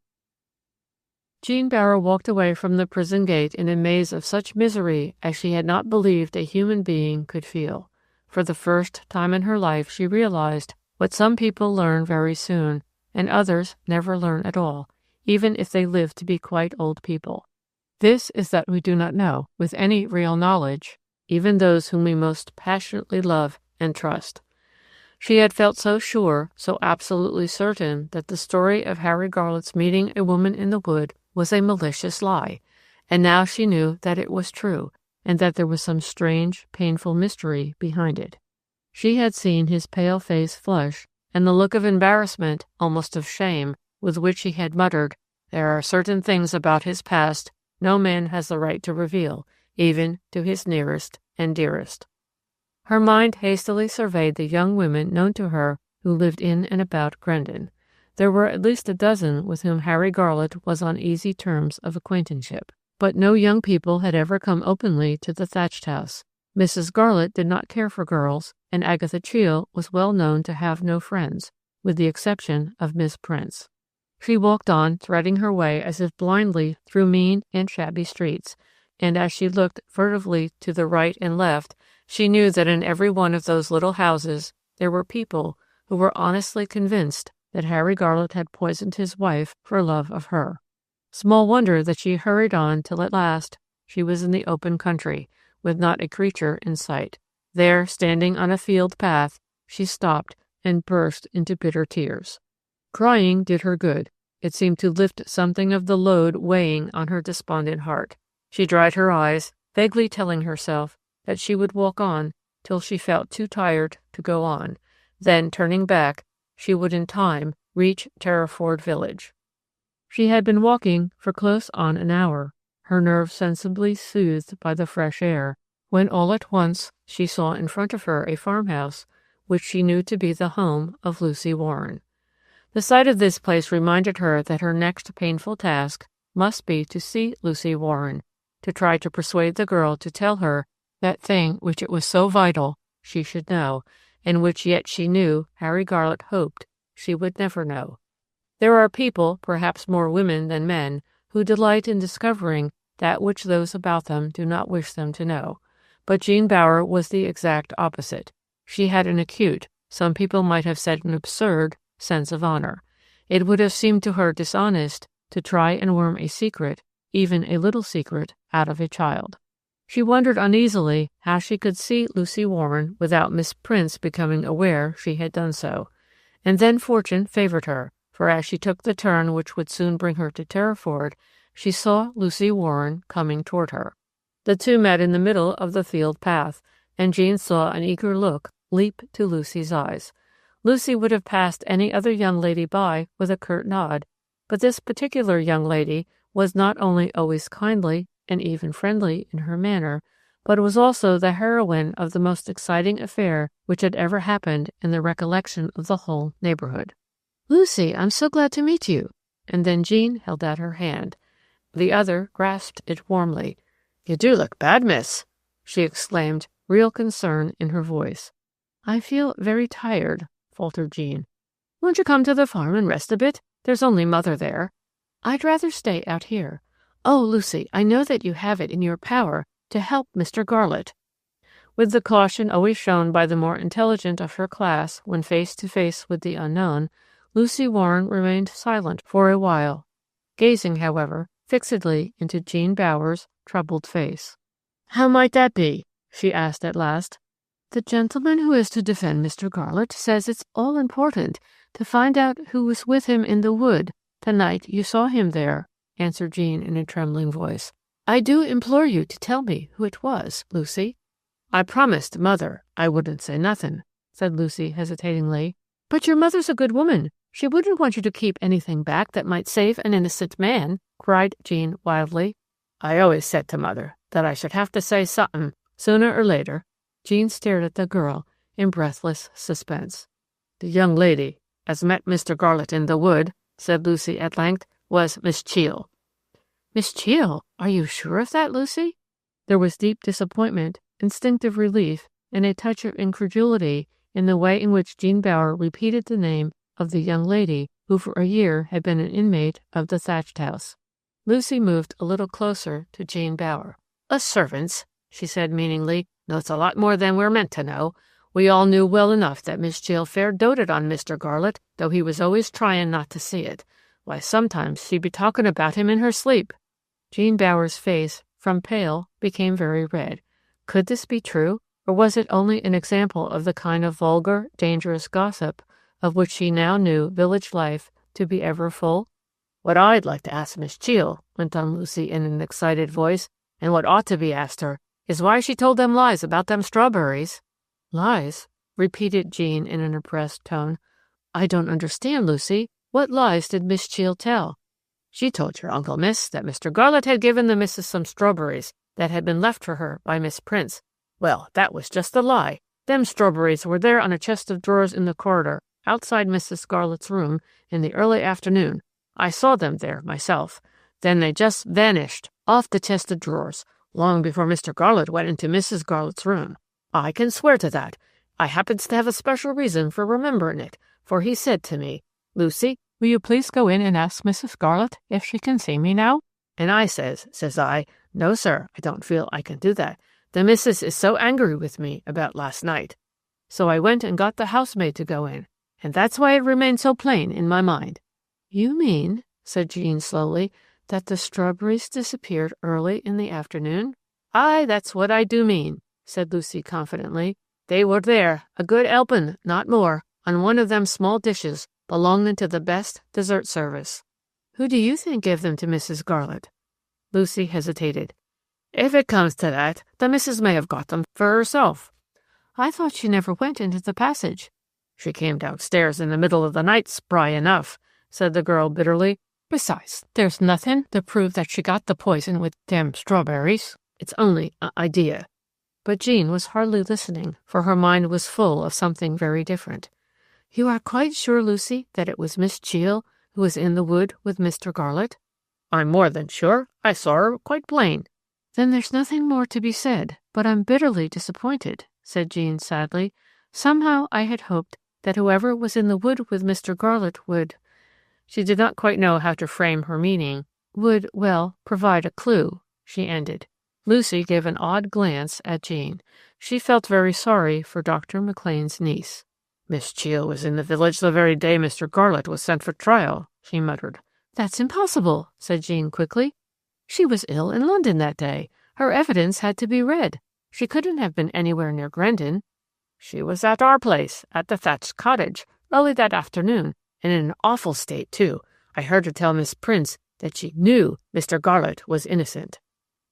Jean Bower walked away from the prison gate in a maze of such misery as she had not believed a human being could feel. For the first time in her life she realized what some people learn very soon, and others never learn at all, even if they live to be quite old people. This is that we do not know, with any real knowledge, even those whom we most passionately love and trust. She had felt so sure, so absolutely certain that the story of Harry Garlett's meeting a woman in the wood was a malicious lie, and now she knew that it was true, and that there was some strange, painful mystery behind it. She had seen his pale face flush, and the look of embarrassment, almost of shame, with which he had muttered, "There are certain things about his past no man has the right to reveal, even to his nearest and dearest." Her mind hastily surveyed the young women known to her who lived in and about Grendon. There were at least a dozen with whom Harry Garlett was on easy terms of acquaintanceship, but no young people had ever come openly to the thatched house. Mrs. Garlett did not care for girls, and Agatha Cheel was well known to have no friends, with the exception of Miss Prince. She walked on, threading her way as if blindly through mean and shabby streets, and as she looked furtively to the right and left, she knew that in every one of those little houses there were people who were honestly convinced that Harry Garlett had poisoned his wife for love of her. Small wonder that she hurried on till at last she was in the open country, with not a creature in sight. There, standing on a field path, she stopped and burst into bitter tears. Crying did her good. It seemed to lift something of the load weighing on her despondent heart. She dried her eyes, vaguely telling herself that she would walk on till she felt too tired to go on. Then, turning back, she would in time reach Terriford village. She had been walking for close on an hour, her nerves sensibly soothed by the fresh air, when all at once she saw in front of her a farmhouse which she knew to be the home of Lucy Warren. The sight of this place reminded her that her next painful task must be to see Lucy Warren, to try to persuade the girl to tell her that thing which it was so vital she should know, and which yet she knew Harry Garlett hoped she would never know. There are people, perhaps more women than men, who delight in discovering that which those about them do not wish them to know. But Jean Bower was the exact opposite. She had an acute, some people might have said an absurd, sense of honor. It would have seemed to her dishonest to try and worm a secret, even a little secret, out of a child. She wondered uneasily how she could see Lucy Warren without Miss Prince becoming aware she had done so. And then fortune favored her, for as she took the turn which would soon bring her to Terriford, she saw Lucy Warren coming toward her. The two met in the middle of the field path, and Jean saw an eager look leap to Lucy's eyes. Lucy would have passed any other young lady by with a curt nod, but this particular young lady was not only always kindly and even friendly in her manner, but was also the heroine of the most exciting affair which had ever happened in the recollection of the whole neighborhood. "Lucy, I'm so glad to meet you." And then Jean held out her hand. The other grasped it warmly. "You do look bad, miss," she exclaimed, real concern in her voice. "I feel very tired," faltered Jean. "Won't you come to the farm and rest a bit? There's only Mother there." "I'd rather stay out here. Oh, Lucy, I know that you have it in your power to help Mr. Garlett." With the caution always shown by the more intelligent of her class when face to face with the unknown, Lucy Warren remained silent for a while, gazing, however, fixedly into Jean Bower's troubled face. "How might that be?" she asked at last. "The gentleman who is to defend Mr. Garlett says it's all important to find out who was with him in the wood the night you saw him there," answered Jean in a trembling voice. "I do implore you to tell me who it was, Lucy." "I promised Mother I wouldn't say nothing," said Lucy hesitatingly. "But your mother's a good woman. She wouldn't want you to keep anything back that might save an innocent man," cried Jean wildly. "I always said to Mother that I should have to say something sooner or later." Jean stared at the girl in breathless suspense. "The young lady as met Mr. Garlett in the wood," said Lucy at length, "was Miss Cheall." "Miss Cheall? Are you sure of that, Lucy?" There was deep disappointment, instinctive relief, and a touch of incredulity in the way in which Jean Bower repeated the name of the young lady who for a year had been an inmate of the thatched house. Lucy moved a little closer to Jean Bower. "Us servants," she said meaningly, "knows a lot more than we're meant to know. We all knew well enough that Miss Cheall fair doted on Mr. Garlett, though he was always trying not to see it. Why, sometimes she'd be talking about him in her sleep." Jean Bower's face, from pale, became very red. Could this be true, or was it only an example of the kind of vulgar, dangerous gossip of which she now knew village life to be ever full? "What I'd like to ask Miss Cheall," went on Lucy in an excited voice, "and what ought to be asked her, is why she told them lies about them strawberries." "Lies?" repeated Jean in an oppressed tone. "I don't understand, Lucy. What lies did Miss Cheall tell?" "She told your uncle, miss, that Mr. Garlett had given the missus some strawberries that had been left for her by Miss Prince. Well, that was just the lie. Them strawberries were there on a chest of drawers in the corridor, outside Mrs. Garlett's room, in the early afternoon. I saw them there myself. Then they just vanished off the chest of drawers, long before Mr. Garlett went into Mrs. Garlett's room. I can swear to that. I happens to have a special reason for remembering it, for he said to me, 'Lucy, will you please go in and ask Mrs. Garlett if she can see me now?' And I says I, 'No, sir, I don't feel I can do that. The missus is so angry with me about last night.' So I went and got the housemaid to go in, and that's why it remained so plain in my mind." "You mean," said Jean slowly, "that the strawberries disappeared early in the afternoon?" "Aye, that's what I do mean," said Lucy confidently. "They were there, a good helpin', not more, on one of them small dishes belonging to the best dessert service." "Who do you think gave them to Mrs. Garlett?" Lucy hesitated. "If it comes to that, the missus may have got them for herself." "I thought she never went into the passage." "She came downstairs in the middle of the night, spry enough," said the girl bitterly. "Besides, there's nothing to prove that she got the poison with them strawberries. It's only an idea." But Jean was hardly listening, for her mind was full of something very different. "You are quite sure, Lucy, that it was Miss Cheall who was in the wood with Mr. Garlett?" "I'm more than sure. I saw her quite plain." "Then there's nothing more to be said, but I'm bitterly disappointed," said Jean sadly. "Somehow I had hoped that whoever was in the wood with Mr. Garlett would—" She did not quite know how to frame her meaning. "Would, well, provide a clue," she ended. Lucy gave an odd glance at Jean. She felt very sorry for Dr. McLean's niece. "Miss Cheall was in the village the very day Mr. Garlett was sent for trial," she muttered. "That's impossible," said Jean quickly. "She was ill in London that day. Her evidence had to be read. She couldn't have been anywhere near Grendon." "She was at our place, at the thatched cottage, early that afternoon, and in an awful state, too. I heard her tell Miss Prince that she knew Mr. Garlett was innocent."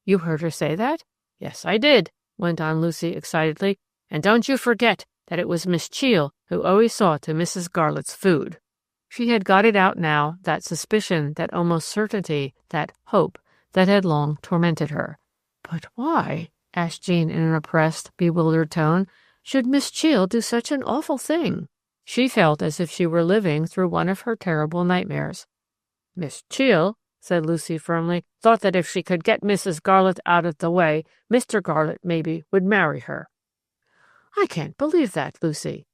"You heard her say that?" "Yes, I did," went on Lucy excitedly. "And don't you forget that it was Miss Cheall who always saw to Mrs. Garlett's food." She had got it out now, that suspicion, that almost certainty, that hope that had long tormented her. "But why," asked Jean in an oppressed, bewildered tone, "should Miss Cheall do such an awful thing?" She felt as if she were living through one of her terrible nightmares. "Miss Cheall," said Lucy firmly, "thought that if she could get Mrs. Garlett out of the way, Mr. Garlett maybe would marry her." "I can't believe that, Lucy."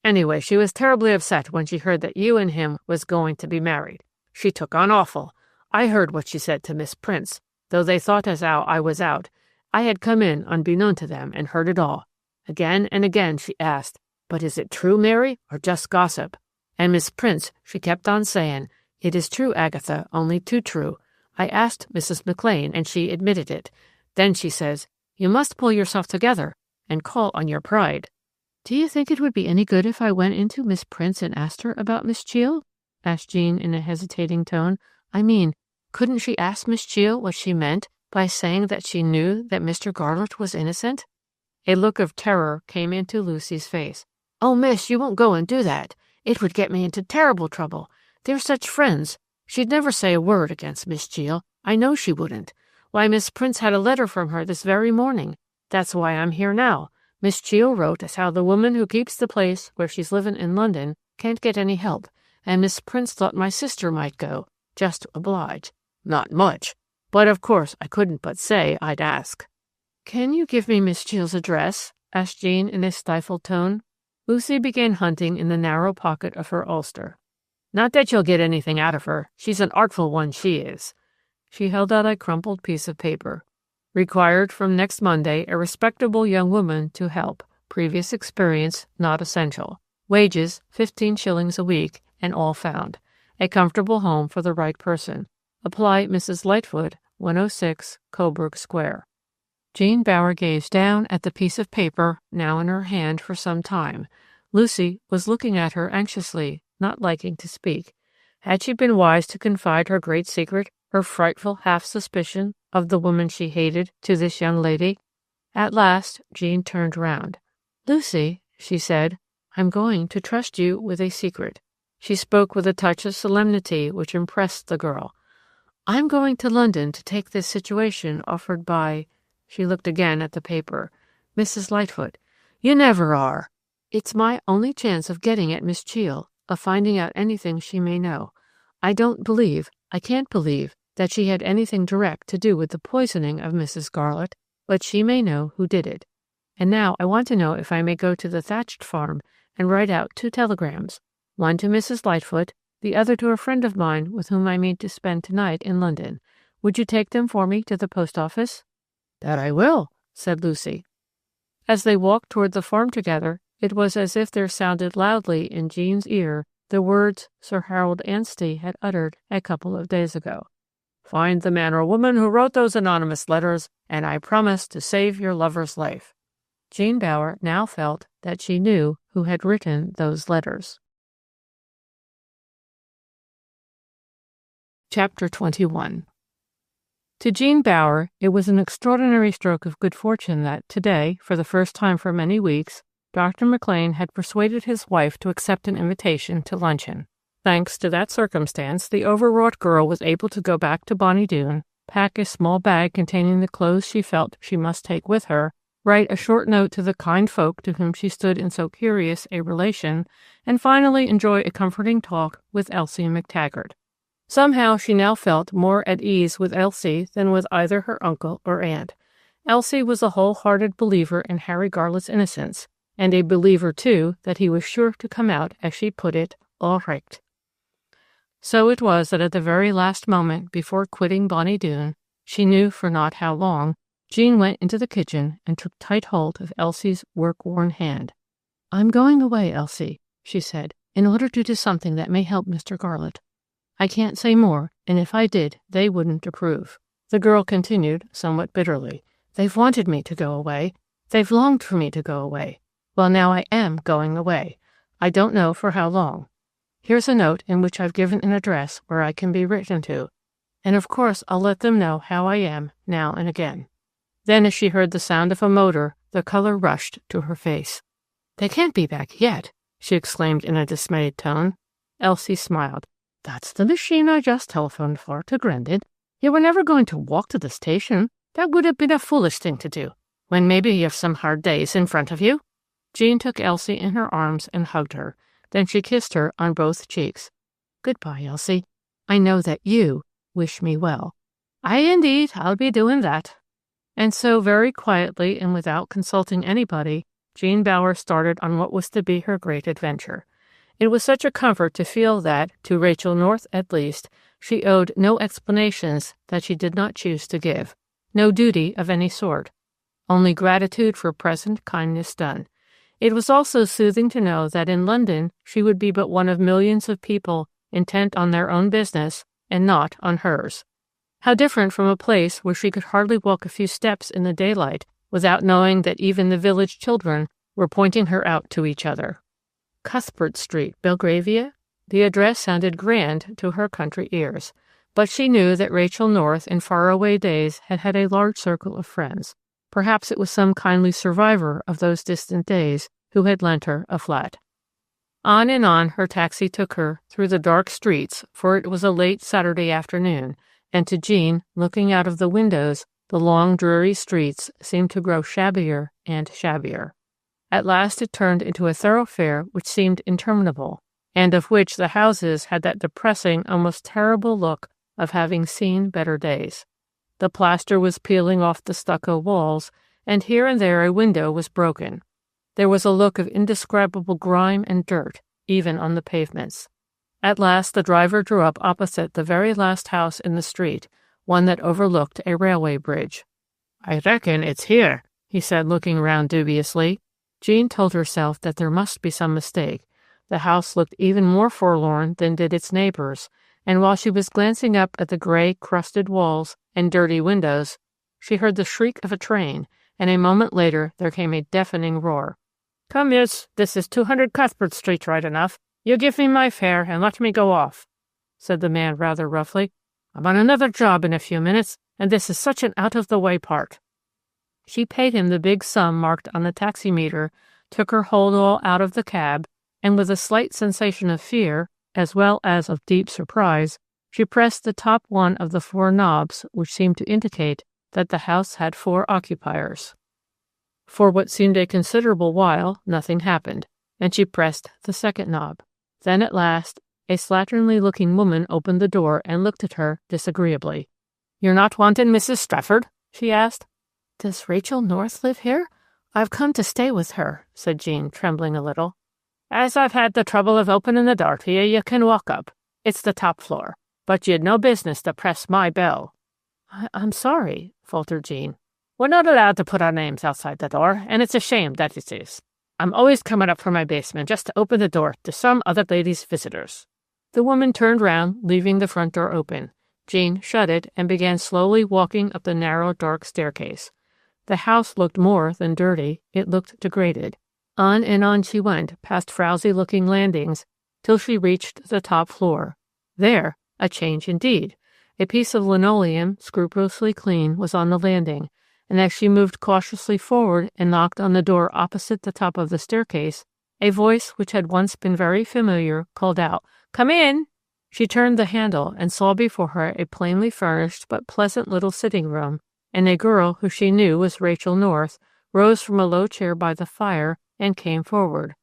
"Anyway, she was terribly upset when she heard that you and him was going to be married. She took on awful. I heard what she said to Miss Prince, though they thought as how I was out. I had come in unbeknown to them and heard it all. Again and again she asked, 'But is it true, Mary, or just gossip?' And Miss Prince, she kept on saying, 'It is true, Agatha, only too true. I asked Mrs. McLean, and she admitted it. Then she says, 'You must pull yourself together and call on your pride.'" "Do you think it would be any good if I went into Miss Prince and asked her about Miss Cheall?" asked Jean in a hesitating tone. "I mean, couldn't she ask Miss Cheall what she meant by saying that she knew that Mr. Garlett was innocent?" A look of terror came into Lucy's face. "Oh, miss, you won't go and do that. It would get me into terrible trouble. They're such friends. She'd never say a word against Miss Cheall. I know she wouldn't. Why, Miss Prince had a letter from her this very morning. That's why I'm here now. Miss Cheall wrote as how the woman who keeps the place where she's living in London can't get any help, and Miss Prince thought my sister might go, just to oblige. Not much. But of course I couldn't but say I'd ask." "Can you give me Miss Cheall's address?" asked Jean in a stifled tone. Lucy began hunting in the narrow pocket of her ulster. "Not that you'll get anything out of her. She's an artful one, she is." She held out a crumpled piece of paper. "Required from next Monday a respectable young woman to help. Previous experience not essential. Wages 15 shillings a week, and all found. A comfortable home for the right person. Apply Mrs. Lightfoot, 106 Coburg Square." Jean Bower gazed down at the piece of paper now in her hand for some time. Lucy was looking at her anxiously, not liking to speak. Had she been wise to confide her great secret, her frightful half-suspicion of the woman she hated, to this young lady? At last Jean turned round. "Lucy," she said, "I'm going to trust you with a secret." She spoke with a touch of solemnity which impressed the girl. "I'm going to London to take this situation offered by—" she looked again at the paper, "Mrs. Lightfoot." "You never are." "It's my only chance of getting at Miss Cheall, of finding out anything she may know. I can't believe that she had anything direct to do with the poisoning of Mrs. Garlett, but she may know who did it. And now I want to know if I may go to the thatched farm and write out 2 telegrams, one to Mrs. Lightfoot, the other to a friend of mine with whom I mean to spend tonight in London. Would you take them for me to the post office?" "That I will," said Lucy. As they walked toward the farm together, it was as if there sounded loudly in Jean's ear the words Sir Harold Anstey had uttered a couple of days ago. "Find the man or woman who wrote those anonymous letters, and I promise to save your lover's life." Jean Bower now felt that she knew who had written those letters. Chapter 21. To Jean Bower, it was an extraordinary stroke of good fortune that today, for the first time for many weeks, Dr. McLean had persuaded his wife to accept an invitation to luncheon. Thanks to that circumstance, the overwrought girl was able to go back to Bonny Doon, pack a small bag containing the clothes she felt she must take with her, write a short note to the kind folk to whom she stood in so curious a relation, and finally enjoy a comforting talk with Elsie McTaggart. Somehow she now felt more at ease with Elsie than with either her uncle or aunt. Elsie was a wholehearted believer in Harry Garlett's innocence, and a believer, too, that he was sure to come out, as she put it, all right. So it was that at the very last moment before quitting Bonny Doon, she knew for not how long, Jean went into the kitchen and took tight hold of Elsie's work-worn hand. "I'm going away, Elsie," she said, "in order to do something that may help Mr. Garlett. I can't say more, and if I did, they wouldn't approve." The girl continued, somewhat bitterly, "They've wanted me to go away. They've longed for me to go away. Well, now I am going away. I don't know for how long. Here's a note in which I've given an address where I can be written to, and of course I'll let them know how I am now and again." Then, as she heard the sound of a motor, the color rushed to her face. "They can't be back yet," she exclaimed in a dismayed tone. Elsie smiled. "That's the machine I just telephoned for to Grendon. You were never going to walk to the station. That would have been a foolish thing to do, when maybe you have some hard days in front of you." Jean took Elsie in her arms and hugged her. Then she kissed her on both cheeks. "Goodbye, Elsie. I know that you wish me well." "Aye, indeed, I'll be doing that." And so, very quietly and without consulting anybody, Jean Bower started on what was to be her great adventure. It was such a comfort to feel that, to Rachel North at least, she owed no explanations that she did not choose to give, no duty of any sort, only gratitude for present kindness done. It was also soothing to know that in London she would be but one of millions of people intent on their own business and not on hers. How different from a place where she could hardly walk a few steps in the daylight without knowing that even the village children were pointing her out to each other. Cuthbert Street, Belgravia? The address sounded grand to her country ears, but she knew that Rachel North in faraway days had had a large circle of friends. Perhaps it was some kindly survivor of those distant days who had lent her a flat. On and on her taxi took her through the dark streets, for it was a late Saturday afternoon, and to Jean, looking out of the windows, the long dreary streets seemed to grow shabbier and shabbier. At last it turned into a thoroughfare which seemed interminable, and of which the houses had that depressing, almost terrible look of having seen better days. The plaster was peeling off the stucco walls, and here and there a window was broken. There was a look of indescribable grime and dirt, even on the pavements. At last the driver drew up opposite the very last house in the street, one that overlooked a railway bridge. "I reckon it's here," he said, looking round dubiously. Jean told herself that there must be some mistake. The house looked even more forlorn than did its neighbors, and while she was glancing up at the gray, crusted walls and dirty windows, she heard the shriek of a train, and a moment later there came a deafening roar. "Come, miss, this is 200 Cuthbert Street right enough. You give me my fare and let me go off," said the man rather roughly. "I'm on another job in a few minutes, and this is such an out-of-the-way part." She paid him the big sum marked on the taximeter, took her hold-all out of the cab, and with a slight sensation of fear, as well as of deep surprise, she pressed the top one of the 4 knobs which seemed to indicate that the house had 4 occupiers. For what seemed a considerable while, nothing happened, and she pressed the second knob. Then at last, a slatternly-looking woman opened the door and looked at her disagreeably. "You're not wanting Mrs. Strafford?" she asked. "Does Rachel North live here? I've come to stay with her," said Jean, trembling a little. "As I've had the trouble of opening the door to you, you can walk up. It's the top floor. But you'd no business to press my bell." I'm sorry," faltered Jean. "We're not allowed to put our names outside the door, and it's a shame that it is. I'm always coming up from my basement just to open the door to some other lady's visitors." The woman turned round, leaving the front door open. Jean shut it and began slowly walking up the narrow, dark staircase. The house looked more than dirty. It looked degraded. On and on she went, past frowsy-looking landings, till she reached the top floor. There, a change indeed. A piece of linoleum, scrupulously clean, was on the landing, and as she moved cautiously forward and knocked on the door opposite the top of the staircase, a voice which had once been very familiar called out, "Come in!" She turned the handle and saw before her a plainly furnished but pleasant little sitting room, and a girl who she knew was Rachel North, rose from a low chair by the fire and came forward.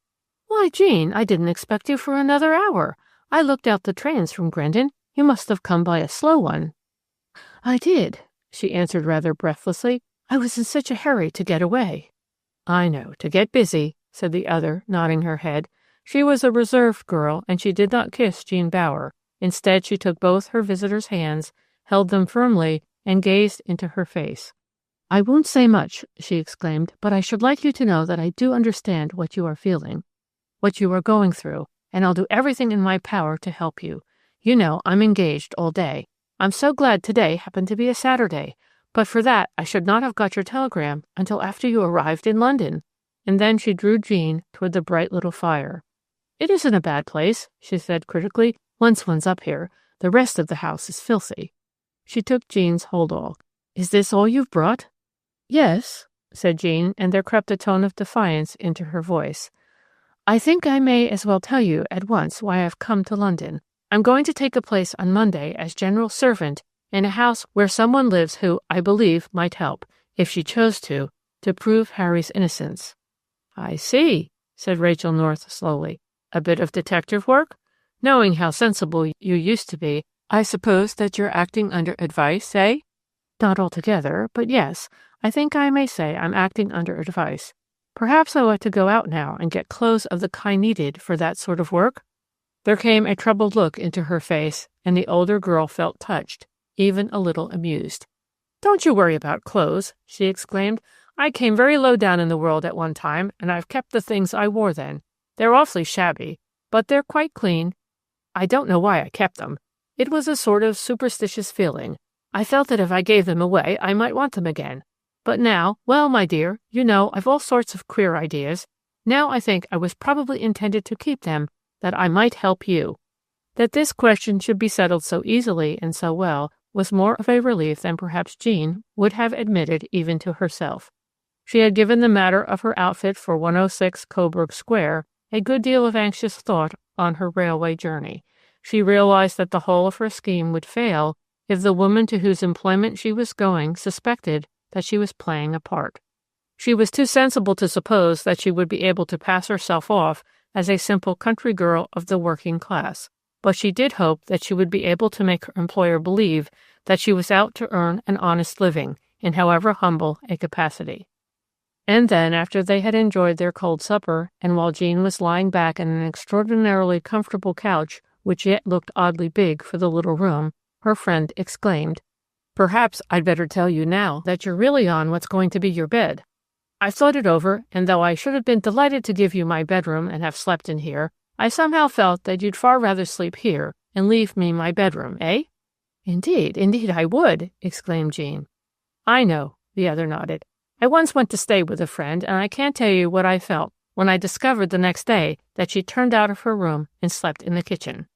"Why, Jean, I didn't expect you for another hour. I looked out the trains from Grendon. You must have come by a slow one." "I did," she answered rather breathlessly. "I was in such a hurry to get away." "I know, to get busy," said the other, nodding her head. She was a reserved girl, and she did not kiss Jean Bower. Instead, she took both her visitor's hands, held them firmly, and gazed into her face. "I won't say much," she exclaimed, "but I should like you to know that I do understand what you are feeling, what you are going through, and I'll do everything in my power to help you. You know, I'm engaged all day. I'm so glad today happened to be a Saturday. But for that, I should not have got your telegram until after you arrived in London." And then she drew Jean toward the bright little fire. "It isn't a bad place," she said critically, "once one's up here. The rest of the house is filthy." She took Jean's hold-all. "Is this all you've brought?" "Yes," said Jean, and there crept a tone of defiance into her voice. "I think I may as well tell you at once why I've come to London. I'm going to take a place on Monday as general servant in a house where someone lives who, I believe, might help, if she chose to prove Harry's innocence." "I see," said Rachel North slowly. "A bit of detective work? Knowing how sensible you used to be, I suppose that you're acting under advice, eh?" "Not altogether, but yes, I think I may say I'm acting under advice. Perhaps I ought to go out now and get clothes of the kind needed for that sort of work?" There came a troubled look into her face, and the older girl felt touched, even a little amused. "Don't you worry about clothes," she exclaimed. "I came very low down in the world at one time, and I've kept the things I wore then. They're awfully shabby, but they're quite clean. I don't know why I kept them. It was a sort of superstitious feeling. I felt that if I gave them away, I might want them again. But now, well, my dear, you know, I've all sorts of queer ideas. Now I think I was probably intended to keep them, that I might help you." That this question should be settled so easily and so well was more of a relief than perhaps Jean would have admitted even to herself. She had given the matter of her outfit for 106 Coburg Square a good deal of anxious thought on her railway journey. She realized that the whole of her scheme would fail if the woman to whose employment she was going suspected that she was playing a part. She was too sensible to suppose that she would be able to pass herself off as a simple country girl of the working class, but she did hope that she would be able to make her employer believe that she was out to earn an honest living, in however humble a capacity. And then, after they had enjoyed their cold supper, and while Jean was lying back in an extraordinarily comfortable couch, which yet looked oddly big for the little room, her friend exclaimed, "Perhaps I'd better tell you now that you're really on what's going to be your bed. I've thought it over, and though I should have been delighted to give you my bedroom and have slept in here, I somehow felt that you'd far rather sleep here and leave me my bedroom, eh?" "Indeed, indeed I would," exclaimed Jean. "I know," the other nodded. "I once went to stay with a friend, and I can't tell you what I felt when I discovered the next day that she turned out of her room and slept in the kitchen."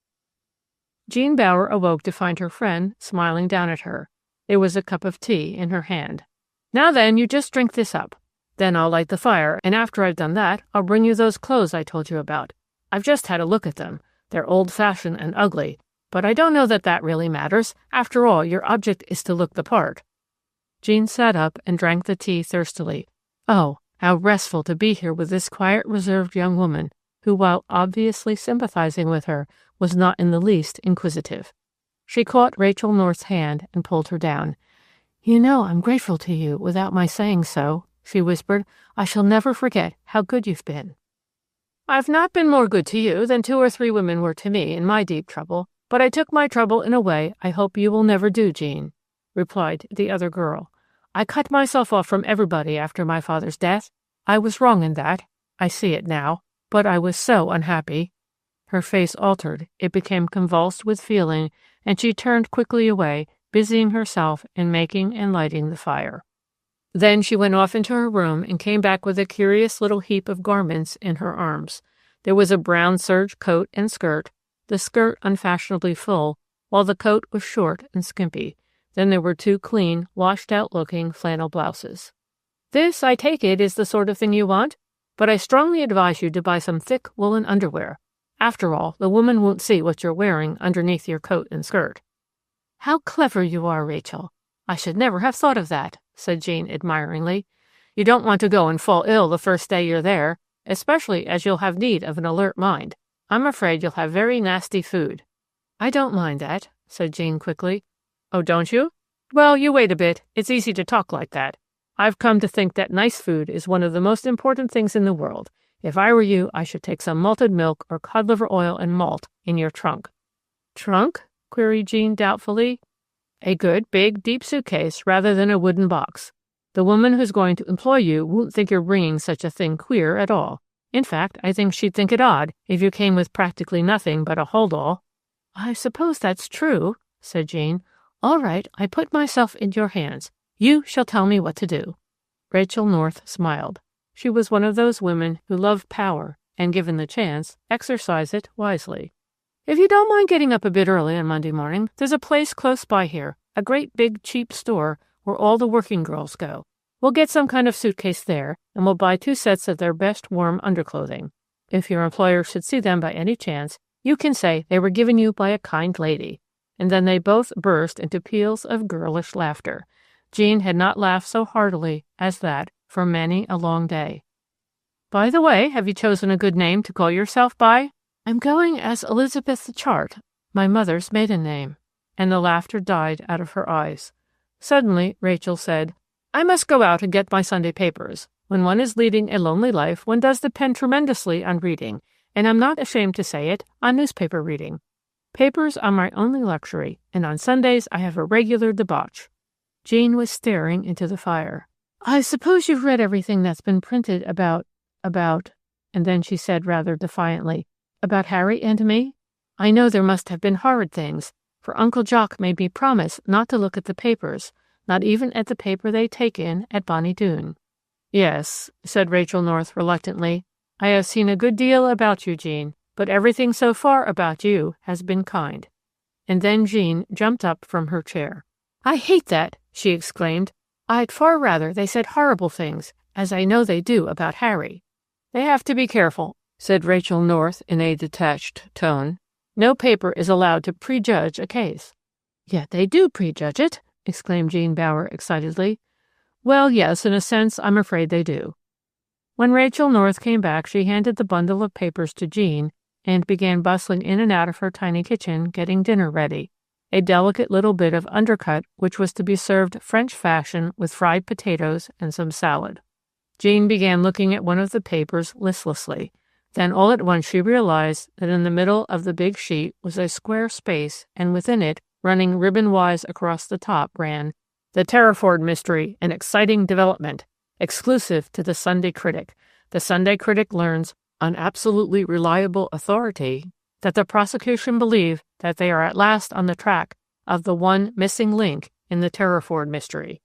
Jean Bower awoke to find her friend smiling down at her. There was a cup of tea in her hand. "Now then, you just drink this up. Then I'll light the fire, and after I've done that, I'll bring you those clothes I told you about. I've just had a look at them. They're old-fashioned and ugly, but I don't know that that really matters. After all, your object is to look the part." Jean sat up and drank the tea thirstily. Oh, how restful to be here with this quiet, reserved young woman, who, while obviously sympathizing with her, was not in the least inquisitive. She caught Rachel North's hand and pulled her down. "You know I'm grateful to you without my saying so," she whispered. "I shall never forget how good you've been." "I've not been more good to you than 2 or 3 women were to me in my deep trouble, but I took my trouble in a way I hope you will never do, Jean," replied the other girl. "I cut myself off from everybody after my father's death. I was wrong in that. I see it now. But I was so unhappy." Her face altered. It became convulsed with feeling, and she turned quickly away, busying herself in making and lighting the fire. Then she went off into her room and came back with a curious little heap of garments in her arms. There was a brown serge coat and skirt, the skirt unfashionably full, while the coat was short and skimpy. Then there were 2 clean, washed-out-looking flannel blouses. "This, I take it, is the sort of thing you want? But I strongly advise you to buy some thick woolen underwear. After all, the woman won't see what you're wearing underneath your coat and skirt." "How clever you are, Rachel. I should never have thought of that," said Jean admiringly. You don't want to go and fall ill the first day you're there, especially as you'll have need of an alert mind. I'm afraid you'll have very nasty food." "I don't mind that," said Jean quickly. "Oh, don't you? Well, you wait a bit. It's easy to talk like that. I've come to think that nice food is one of the most important things in the world. If I were you, I should take some malted milk or cod liver oil and malt in your trunk." "Trunk?" queried Jean doubtfully. "A good, big, deep suitcase rather than a wooden box. The woman who's going to employ you won't think you're bringing such a thing queer at all. In fact, I think she'd think it odd if you came with practically nothing but a hold-all." "I suppose that's true," said Jean. "All right, I put myself in your hands. You shall tell me what to do." Rachel North smiled. She was one of those women who love power and, given the chance, exercise it wisely. "If you don't mind getting up a bit early on Monday morning, there's a place close by here, a great big cheap store where all the working girls go. We'll get some kind of suitcase there, and we'll buy 2 sets of their best warm underclothing. If your employer should see them by any chance, you can say they were given you by a kind lady." And then they both burst into peals of girlish laughter. Jean had not laughed so heartily as that for many a long day. "By the way, have you chosen a good name to call yourself by?" "I'm going as Elizabeth the Chart, my mother's maiden name." And the laughter died out of her eyes. Suddenly, Rachel said, "I must go out and get my Sunday papers. When one is leading a lonely life, one does depend tremendously on reading, and I'm not ashamed to say it, on newspaper reading. Papers are my only luxury, and on Sundays I have a regular debauch." Jean was staring into the fire. "I suppose you've read everything that's been printed about, and then she said rather defiantly, "about Harry and me? I know there must have been horrid things, for Uncle Jock made me promise not to look at the papers, not even at the paper they take in at Bonnie Doon." "Yes," said Rachel North reluctantly. "I have seen a good deal about you, Jean, but everything so far about you has been kind." And then Jean jumped up from her chair. "I hate that," she exclaimed. "I'd far rather they said horrible things, as I know they do about Harry." "They have to be careful," said Rachel North in a detached tone. "No paper is allowed to prejudge a case." "Yet they do prejudge it," exclaimed Jean Bower excitedly. "Well, yes, in a sense, I'm afraid they do." When Rachel North came back, she handed the bundle of papers to Jean and began bustling in and out of her tiny kitchen, getting dinner ready. A delicate little bit of undercut which was to be served French fashion with fried potatoes and some salad. Jean began looking at one of the papers listlessly. Then all at once she realized that in the middle of the big sheet was a square space, and within it, running ribbon-wise across the top, ran, "The Terriford Mystery, an exciting development. Exclusive to the Sunday Critic. The Sunday Critic learns, on absolutely reliable authority, that the prosecution believe that they are at last on the track of the one missing link in the Terriford Mystery.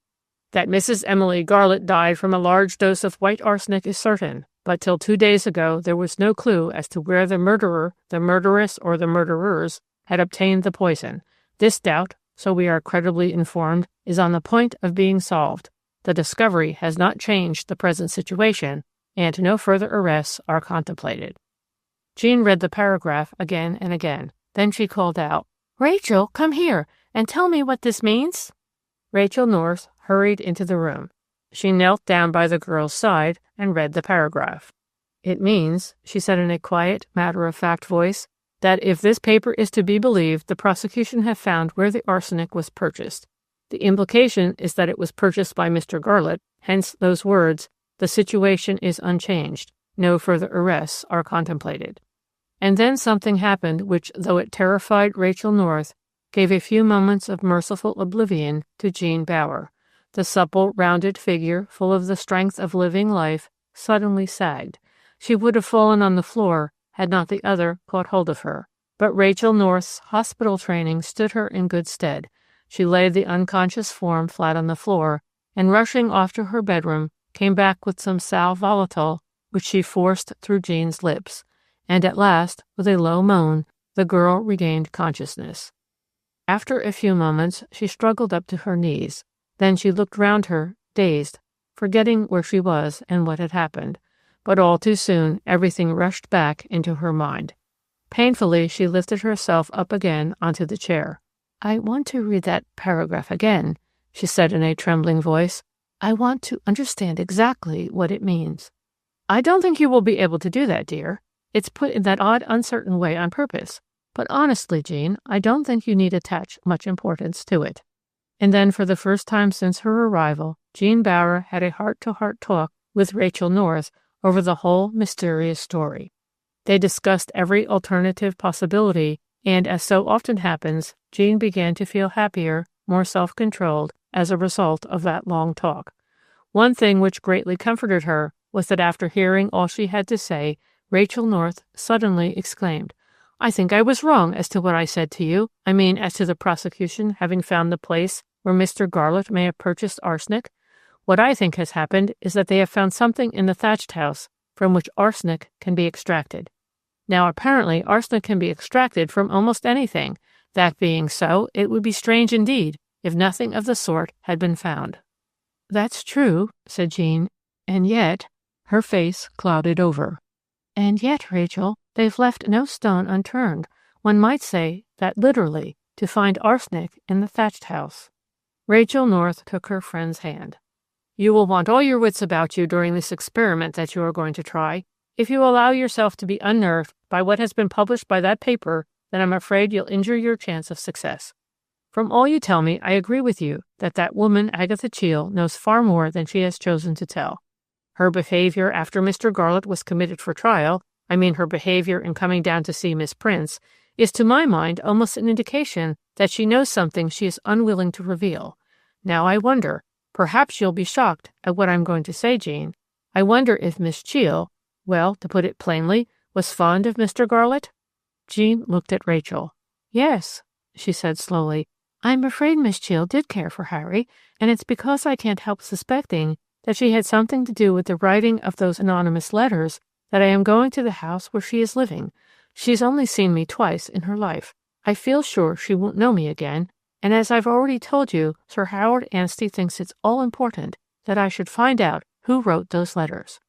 That Mrs. Emily Garlett died from a large dose of white arsenic is certain, but till 2 days ago there was no clue as to where the murderer, the murderess, or the murderers had obtained the poison. This doubt, so we are credibly informed, is on the point of being solved. The discovery has not changed the present situation, and no further arrests are contemplated." Jean read the paragraph again and again. Then she called out, "Rachel, come here, and tell me what this means." Rachel North hurried into the room. She knelt down by the girl's side and read the paragraph. "It means," she said in a quiet, matter-of-fact voice, "that if this paper is to be believed, the prosecution have found where the arsenic was purchased. The implication is that it was purchased by Mr. Garlett, hence those words, 'The situation is unchanged. No further arrests are contemplated.'" And then something happened which, though it terrified Rachel North, gave a few moments of merciful oblivion to Jean Bower. The supple, rounded figure, full of the strength of living life, suddenly sagged. She would have fallen on the floor had not the other caught hold of her. But Rachel North's hospital training stood her in good stead. She laid the unconscious form flat on the floor, and rushing off to her bedroom, came back with some sal volatile, which she forced through Jean's lips. And at last, with a low moan, the girl regained consciousness. After a few moments, she struggled up to her knees. Then she looked round her, dazed, forgetting where she was and what had happened. But all too soon, everything rushed back into her mind. Painfully, she lifted herself up again onto the chair. "I want to read that paragraph again," she said in a trembling voice. I want to understand exactly what it means. I don't think you will be able to do that, dear. It's put in that odd, uncertain way on purpose. But honestly, Jean, I don't think you need attach much importance to it. And then, for the first time since her arrival, Jean Bower had a heart-to-heart talk with Rachel North over the whole mysterious story. They discussed every alternative possibility, and as so often happens, Jean began to feel happier, more self-controlled, as a result of that long talk. One thing which greatly comforted her was that after hearing all she had to say, Rachel North suddenly exclaimed, "I think I was wrong as to what I said to you. I mean, as to the prosecution having found the place where Mr. Garlett may have purchased arsenic. What I think has happened is that they have found something in the thatched house from which arsenic can be extracted. Now, apparently, arsenic can be extracted from almost anything. That being so, it would be strange indeed if nothing of the sort had been found." "That's true," said Jean, "and yet—" her face clouded over. "And yet, Rachel, they've left no stone unturned. One might say that literally, to find arsenic in the thatched house." Rachel North took her friend's hand. "You will want all your wits about you during this experiment that you are going to try. If you allow yourself to be unnerved by what has been published by that paper, then I'm afraid you'll injure your chance of success. From all you tell me, I agree with you that that woman, Agatha Cheel, knows far more than she has chosen to tell. Her behavior after Mr. Garlett was committed for trial, I mean her behavior in coming down to see Miss Prince, is to my mind almost an indication that she knows something she is unwilling to reveal. Now I wonder, perhaps you'll be shocked at what I'm going to say, Jean, I wonder if Miss Cheel, well, to put it plainly, was fond of Mr. Garlett?" Jean looked at Rachel. "Yes," she said slowly, "I'm afraid Miss Cheel did care for Harry, and it's because I can't help suspecting that she had something to do with the writing of those anonymous letters that I am going to the house where she is living. She's only seen me twice in her life. I feel sure she won't know me again, and as I've already told you, Sir Howard Anstey thinks it's all important that I should find out who wrote those letters."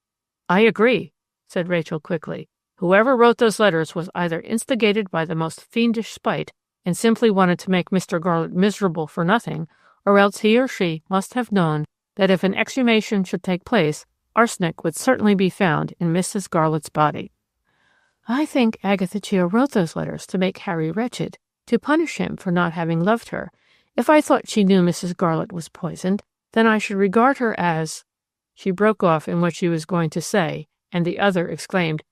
"I agree," said Rachel quickly. "Whoever wrote those letters was either instigated by the most fiendish spite and simply wanted to make Mr. Garlett miserable for nothing, or else he or she must have known that if an exhumation should take place, arsenic would certainly be found in Mrs. Garlett's body." "I think Agatha Cheel wrote those letters to make Harry wretched, to punish him for not having loved her. If I thought she knew Mrs. Garlett was poisoned, then I should regard her as—" She broke off in what she was going to say, and the other exclaimed,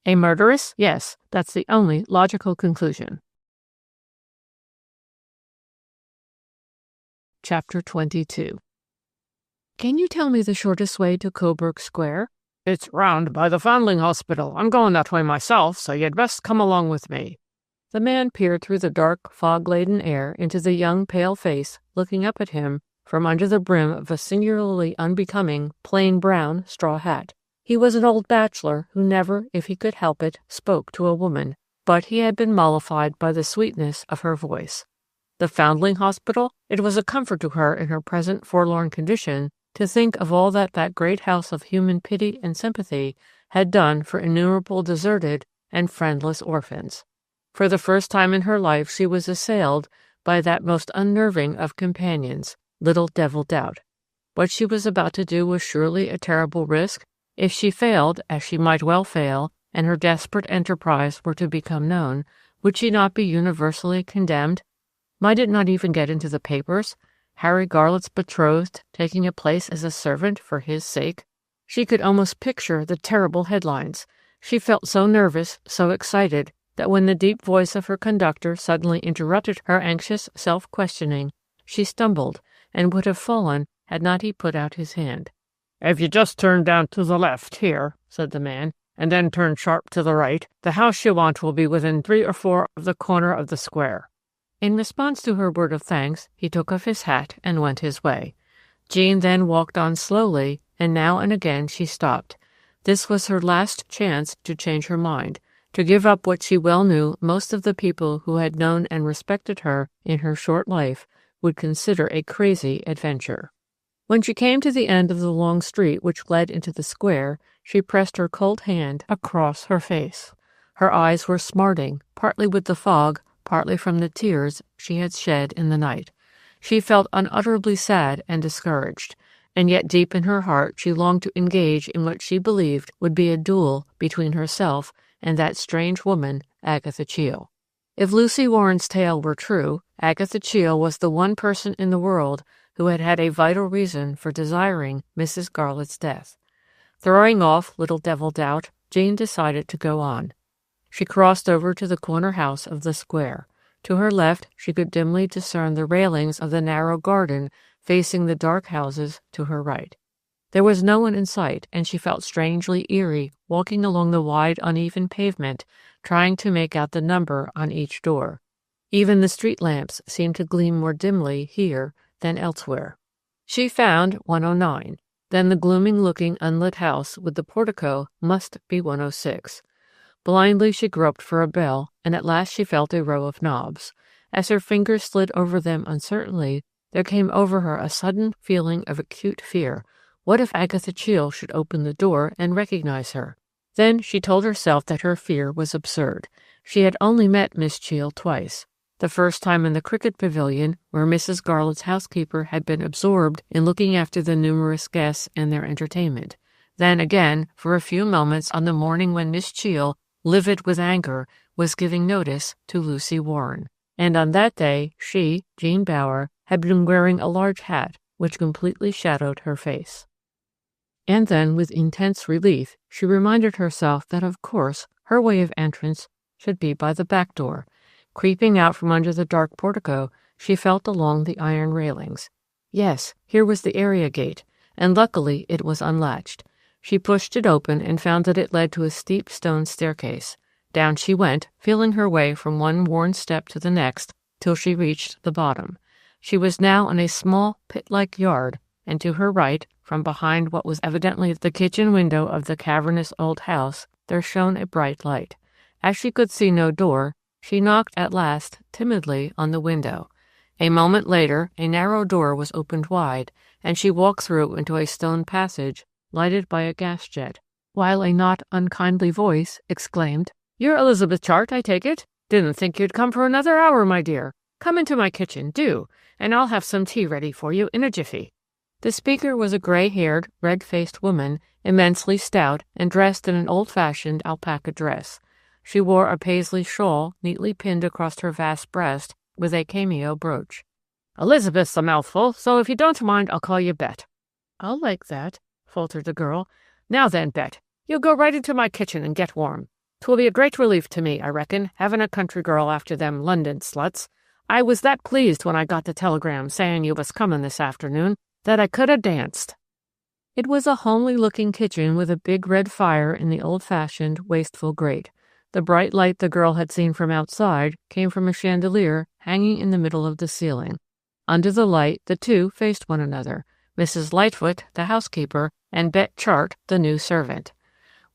"A murderess? Yes, that's the only logical conclusion." Chapter 22. "Can you tell me the shortest way to Coburg Square?" "It's round by the Foundling Hospital. I'm going that way myself, so you'd best come along with me." The man peered through the dark, fog-laden air into the young, pale face, looking up at him from under the brim of a singularly unbecoming, plain brown straw hat. He was an old bachelor who never, if he could help it, spoke to a woman, but he had been mollified by the sweetness of her voice. The Foundling Hospital? It was a comfort to her in her present forlorn condition to think of all that that great house of human pity and sympathy had done for innumerable deserted and friendless orphans. For the first time in her life she was assailed by that most unnerving of companions, Little Devil Doubt. What she was about to do was surely a terrible risk. If she failed, as she might well fail, and her desperate enterprise were to become known, would she not be universally condemned? Might it not even get into the papers? Harry Garlett's betrothed taking a place as a servant for his sake? She could almost picture the terrible headlines. She felt so nervous, so excited, that when the deep voice of her conductor suddenly interrupted her anxious self-questioning, she stumbled and would have fallen had not he put out his hand. "If you just turn down to the left here," said the man, "and then turn sharp to the right, the house you want will be within 3 or 4 of the corner of the square." In response to her word of thanks, he took off his hat and went his way. Jean then walked on slowly, and now and again she stopped. This was her last chance to change her mind, to give up what she well knew most of the people who had known and respected her in her short life would consider a crazy adventure. When she came to the end of the long street which led into the square, she pressed her cold hand across her face. Her eyes were smarting, partly with the fog, partly from the tears she had shed in the night. She felt unutterably sad and discouraged. and yet deep in her heart she longed to engage in what she believed would be a duel between herself and that strange woman, Agatha Cheel. If Lucy Warren's tale were true, Agatha Cheel was the one person in the world who had had a vital reason for desiring Mrs. Garlett's death. Throwing off Little Devil Doubt, Jean decided to go on. She crossed over to the corner house of the square. To her left, she could dimly discern the railings of the narrow garden facing the dark houses to her right. There was no one in sight, and she felt strangely eerie walking along the wide, uneven pavement, trying to make out the number on each door. Even the street lamps seemed to gleam more dimly here than elsewhere. She found 109. Then the glooming-looking unlit house with the portico must be 106. Blindly she groped for a bell, and at last she felt a row of knobs. As her fingers slid over them uncertainly, there came over her a sudden feeling of acute fear. What if Agatha Cheel should open the door and recognize her? Then she told herself that her fear was absurd. She had only met Miss Cheel twice. The first time in the cricket pavilion, where Mrs. Garlett's housekeeper had been absorbed in looking after the numerous guests and their entertainment. Then again, for a few moments on the morning when Miss Cheel, livid with anger, was giving notice to Lucy Warren. And on that day, she, Jean Bower, had been wearing a large hat which completely shadowed her face. And then, with intense relief, she reminded herself that, of course, her way of entrance should be by the back door. Creeping out from under the dark portico, she felt along the iron railings. Yes, here was the area gate, and luckily it was unlatched. She pushed it open and found that it led to a steep stone staircase. Down she went, feeling her way from one worn step to the next, till she reached the bottom. She was now in a small pit-like yard, and to her right, from behind what was evidently the kitchen window of the cavernous old house, there shone a bright light. As she could see no door, she knocked at last timidly on the window. A moment later, a narrow door was opened wide, and she walked through into a stone passage lighted by a gas jet, while a not unkindly voice exclaimed, "You're Elizabeth Chart, I take it? Didn't think you'd come for another hour, my dear. Come into my kitchen, do, and I'll have some tea ready for you in a jiffy." The speaker was a gray-haired, red-faced woman, immensely stout and dressed in an old-fashioned alpaca dress. She wore a paisley shawl neatly pinned across her vast breast with a cameo brooch. "Elizabeth's a mouthful, so if you don't mind, I'll call you Bet." "I'll like that," faltered the girl. "Now then, Bet, you go right into my kitchen and get warm. 'Twill be a great relief to me, I reckon, having a country girl after them London sluts. I was that pleased when I got the telegram saying you was comin' this afternoon that I could 'a' danced." It was a homely-looking kitchen with a big red fire in the old-fashioned, wasteful grate. The bright light the girl had seen from outside came from a chandelier hanging in the middle of the ceiling. Under the light, the two faced one another, Mrs. Lightfoot, the housekeeper, and Bet Chart, the new servant.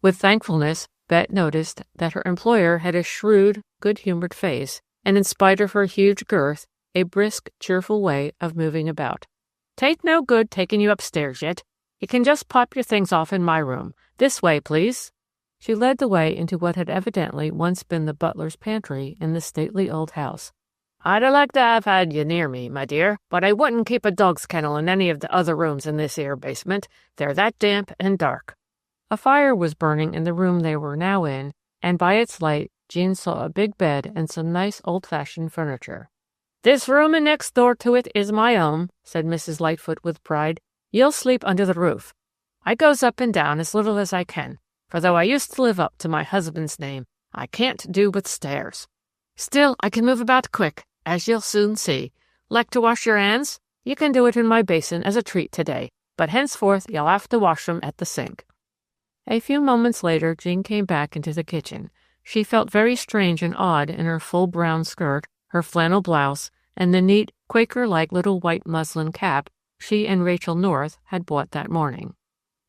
With thankfulness, Bet noticed that her employer had a shrewd, good-humored face, and in spite of her huge girth, a brisk, cheerful way of moving about. "'Tain't no good taking you upstairs yet. You can just pop your things off in my room. This way, please." She led the way into what had evidently once been the butler's pantry in the stately old house. "I'd a like to have had you near me, my dear, but I wouldn't keep a dog's kennel in any of the other rooms in this here basement. They're that damp and dark." A fire was burning in the room they were now in, and by its light Jean saw a big bed and some nice old-fashioned furniture. "This room and next door to it is my own," said Mrs. Lightfoot with pride. "You'll sleep under the roof. I goes up and down as little as I can, for though I used to live up to my husband's name, I can't do with stairs. Still, I can move about quick, as you'll soon see. Like to wash your hands? You can do it in my basin as a treat today, but henceforth you'll have to wash them at the sink." A few moments later, Jean came back into the kitchen. She felt very strange and odd in her full brown skirt, her flannel blouse, and the neat, Quaker-like little white muslin cap she and Rachel North had bought that morning.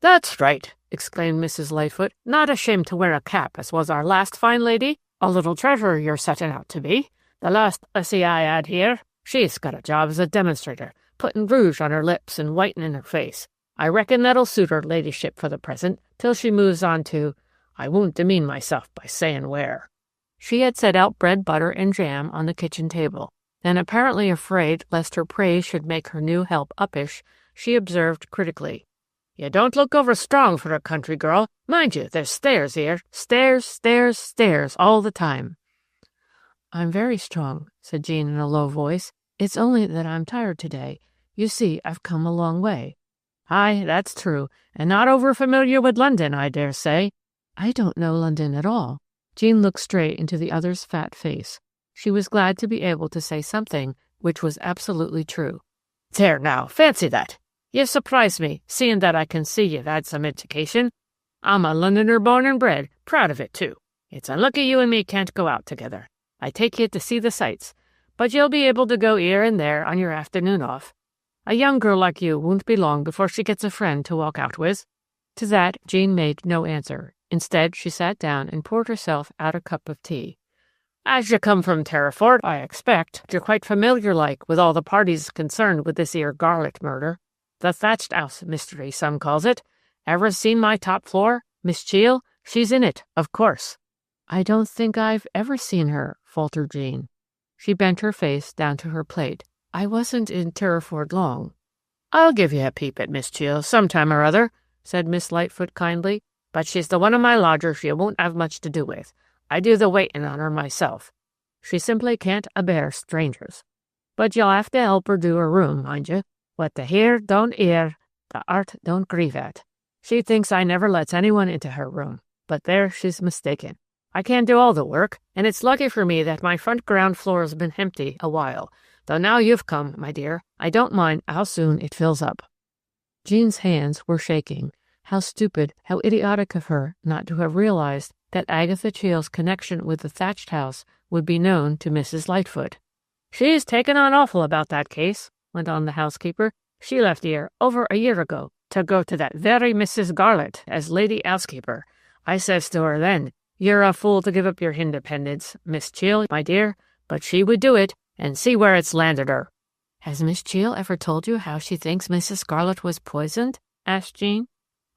"That's right," exclaimed Mrs. Lightfoot. "Not ashamed to wear a cap, as was our last fine lady. A little treasure you're setting out to be. The last hussy I had here, she's got a job as a demonstrator, putting rouge on her lips and whitening her face. I reckon that'll suit her ladyship for the present, till she moves on to— I won't demean myself by saying where." She had set out bread, butter, and jam on the kitchen table. Then, apparently afraid lest her praise should make her new help uppish, she observed critically. "You don't look over strong for a country girl. Mind you, there's stairs here. Stairs, stairs, stairs, all the time." "I'm very strong," said Jean in a low voice. "It's only that I'm tired today. You see, I've come a long way." "Aye, that's true, and not over familiar with London, I dare say." "I don't know London at all." Jean looked straight into the other's fat face. She was glad to be able to say something which was absolutely true. "There now, fancy that. You've surprised me, seeing that I can see you've had some education. I'm a Londoner born and bred, proud of it too. It's unlucky you and me can't go out together. I take you to see the sights, but you'll be able to go here and there on your afternoon off. A young girl like you won't be long before she gets a friend to walk out with." To that, Jean made no answer. Instead, she sat down and poured herself out a cup of tea. "As you come from Terriford, I expect you're quite familiar like with all the parties concerned with this here Garlick murder. The thatched house mystery, some calls it. Ever seen my top floor? Miss Cheel? She's in it, of course." "I don't think I've ever seen her," faltered Jean. She bent her face down to her plate. "I wasn't in Terriford long." "I'll give you a peep at Miss Cheel some time or other," said Miss Lightfoot kindly. "But she's the one of my lodgers you won't have much to do with. I do the waiting on her myself. She simply can't abear strangers. But you'll have to help her do her room, mind you. What the hear don't hear, the art don't grieve at. She thinks I never lets anyone into her room, but there she's mistaken. I can't do all the work, and it's lucky for me that my front ground floor has been empty a while, though now you've come, my dear, I don't mind how soon it fills up." Jean's hands were shaking. How stupid, how idiotic of her not to have realized that Agatha Cheel's connection with the thatched house would be known to Mrs. Lightfoot. "She's taken on awful about that case," went on the housekeeper. "She left here over a year ago to go to that very Mrs. Garlett as lady housekeeper. I says to her then, 'You're a fool to give up your independence, Miss Cheel, my dear,' but she would do it, and see where it's landed her." "Has Miss Cheel ever told you how she thinks Mrs. Garlett was poisoned?" asked Jean.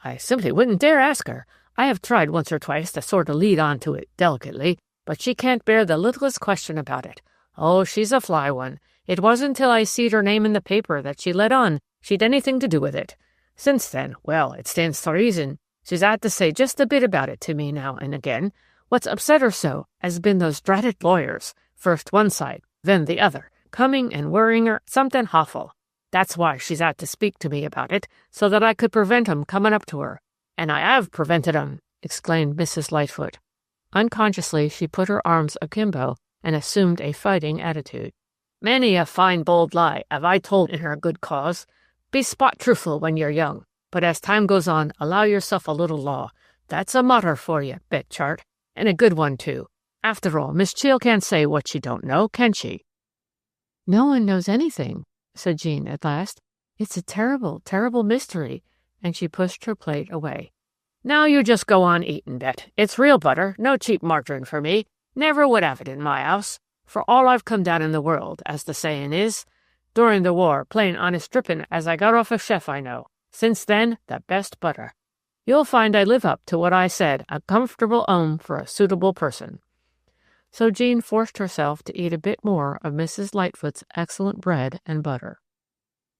"I simply wouldn't dare ask her. I have tried once or twice to sort of lead on to it delicately, but she can't bear the littlest question about it. Oh, she's a fly one. It wasn't till I seed her name in the paper that she let on she'd anything to do with it. Since then, well, it stands to reason. She's had to say just a bit about it to me now and again. What's upset her so has been those dratted lawyers, first one side, then the other, coming and worrying her something awful. That's why she's had to speak to me about it, so that I could prevent 'em coming up to her. And I have prevented 'em," exclaimed Mrs. Lightfoot. Unconsciously, she put her arms akimbo and assumed a fighting attitude. "Many a fine bold lie have I told in her good cause. Be spot truthful when you're young, but as time goes on, allow yourself a little law. That's a motto for you, bet chart, and a good one too. After all, Miss Cheel can't say what she don't know, can she?" "No one knows anything," said Jean at last. "It's a terrible, terrible mystery," and she pushed her plate away. "Now you just go on eating, Bet. It's real butter, no cheap margarine for me. Never would have it in my house. For all I've come down in the world, as the saying is. During the war, plain honest dripping as I got off a chef I know. Since then, the best butter. You'll find I live up to what I said, a comfortable home for a suitable person." So Jean forced herself to eat a bit more of Mrs. Lightfoot's excellent bread and butter.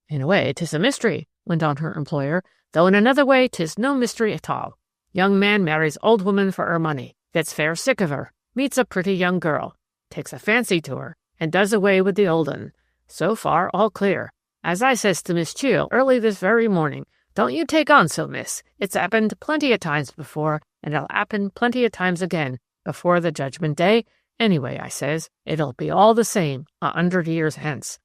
"In a way, 'tis a mystery," went on her employer, "though in another way 'tis no mystery at all. Young man marries old woman for her money, gets fair sick of her, meets a pretty young girl, takes a fancy to her, and does away with the old un. So far, all clear. As I says to Miss Cheel early this very morning, 'Don't you take on so, miss. It's happened plenty of times before, and it'll happen plenty of times again, before the judgment day. Anyway,' I says, 'it'll be all the same 100 years hence.'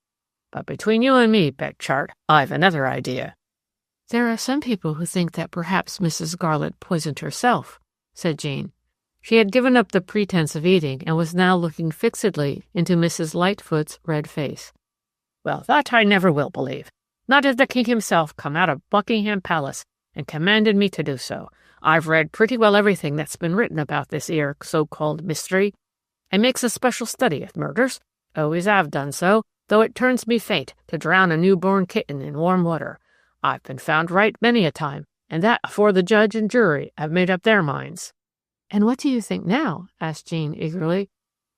But between you and me, Bet Chart, I've another idea." "There are some people who think that perhaps Mrs. Garlett poisoned herself," said Jean. She had given up the pretense of eating and was now looking fixedly into Mrs. Lightfoot's red face. "Well, that I never will believe. Not if the king himself come out of Buckingham Palace and commanded me to do so. I've read pretty well everything that's been written about this here so-called mystery. I makes a special study of murders. Always have done so, though it turns me faint to drown a newborn kitten in warm water. I've been found right many a time, and that afore the judge and jury have made up their minds." "And what do you think now?" asked Jean eagerly.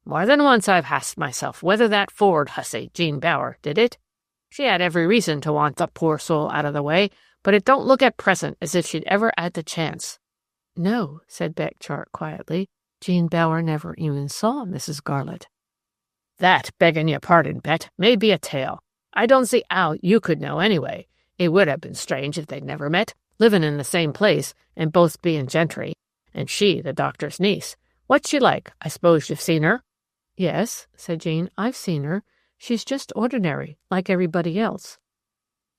"More than once I've asked myself whether that Ford hussy, Jean Bower, did it. She had every reason to want the poor soul out of the way, but it don't look at present as if she'd ever had the chance." "No," said Beck Chart quietly. "Jean Bower never even saw Mrs. Garlett." "That, begging your pardon, Bet, may be a tale. I don't see how you could know anyway. It would have been strange if they'd never met, living in the same place, and both being gentry, and she the doctor's niece. What's she like? I suppose you've seen her?" "Yes," said Jean, "I've seen her. She's just ordinary, like everybody else."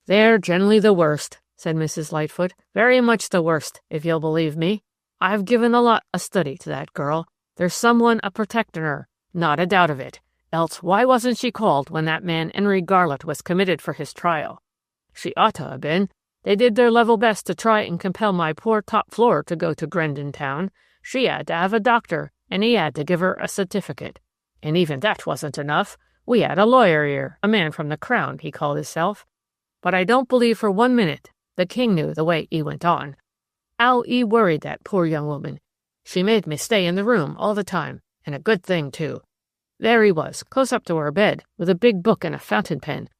"They're generally the worst," said Mrs. Lightfoot. "Very much the worst, if you'll believe me. I've given a lot of study to that girl. There's someone a protecting her, not a doubt of it. Else why wasn't she called when that man Henry Garlett was committed for his trial? She ought to have been. They did their level best to try and compel my poor top floor to go to Grendon Town. She had to have a doctor, and he had to give her a certificate. And even that wasn't enough. We had a lawyer here, a man from the Crown, he called himself. But I don't believe for 1 minute the king knew the way he went on. How he worried that poor young woman. She made me stay in the room all the time, and a good thing, too. There he was, close up to her bed, with a big book and a fountain pen.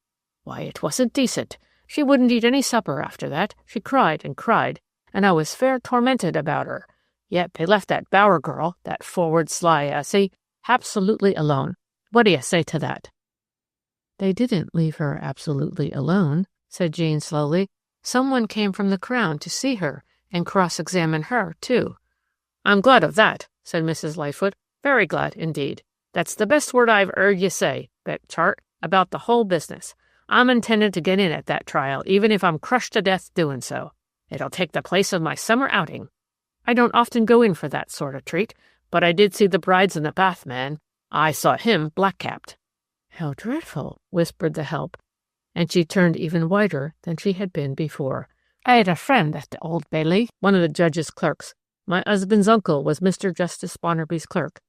Why, it wasn't decent. She wouldn't eat any supper after that. She cried and cried, and I was fair tormented about her. Yet they left that Bower girl, that forward sly assy, absolutely alone. What do you say to that?" "They didn't leave her absolutely alone," said Jean slowly. "Someone came from the Crown to see her, and cross-examine her, too." "I'm glad of that," said Mrs. Lightfoot. "Very glad, indeed. That's the best word I've heard you say, Beck Chart, about the whole business. I'm intended to get in at that trial, even if I'm crushed to death doing so. It'll take the place of my summer outing. I don't often go in for that sort of treat, but I did see the brides in the bath, man. I saw him black-capped." "How dreadful," whispered the help, and she turned even whiter than she had been before. "I had a friend at the Old Bailey, one of the judge's clerks. My husband's uncle was Mr. Justice Barnaby's clerk,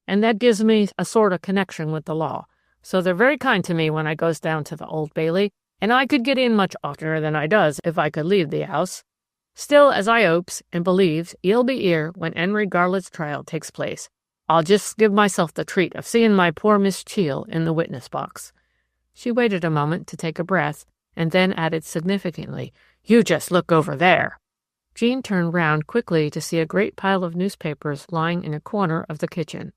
and that gives me a sort of connection with the law. So they're very kind to me when I goes down to the Old Bailey, and I could get in much oftener than I does if I could leave the house. Still, as I hopes and believes he'll be here when Henry Garlett's trial takes place, I'll just give myself the treat of seeing my poor Miss Cheel in the witness box." She waited a moment to take a breath, and then added significantly, "You just look over there." Jean turned round quickly to see a great pile of newspapers lying in a corner of the kitchen.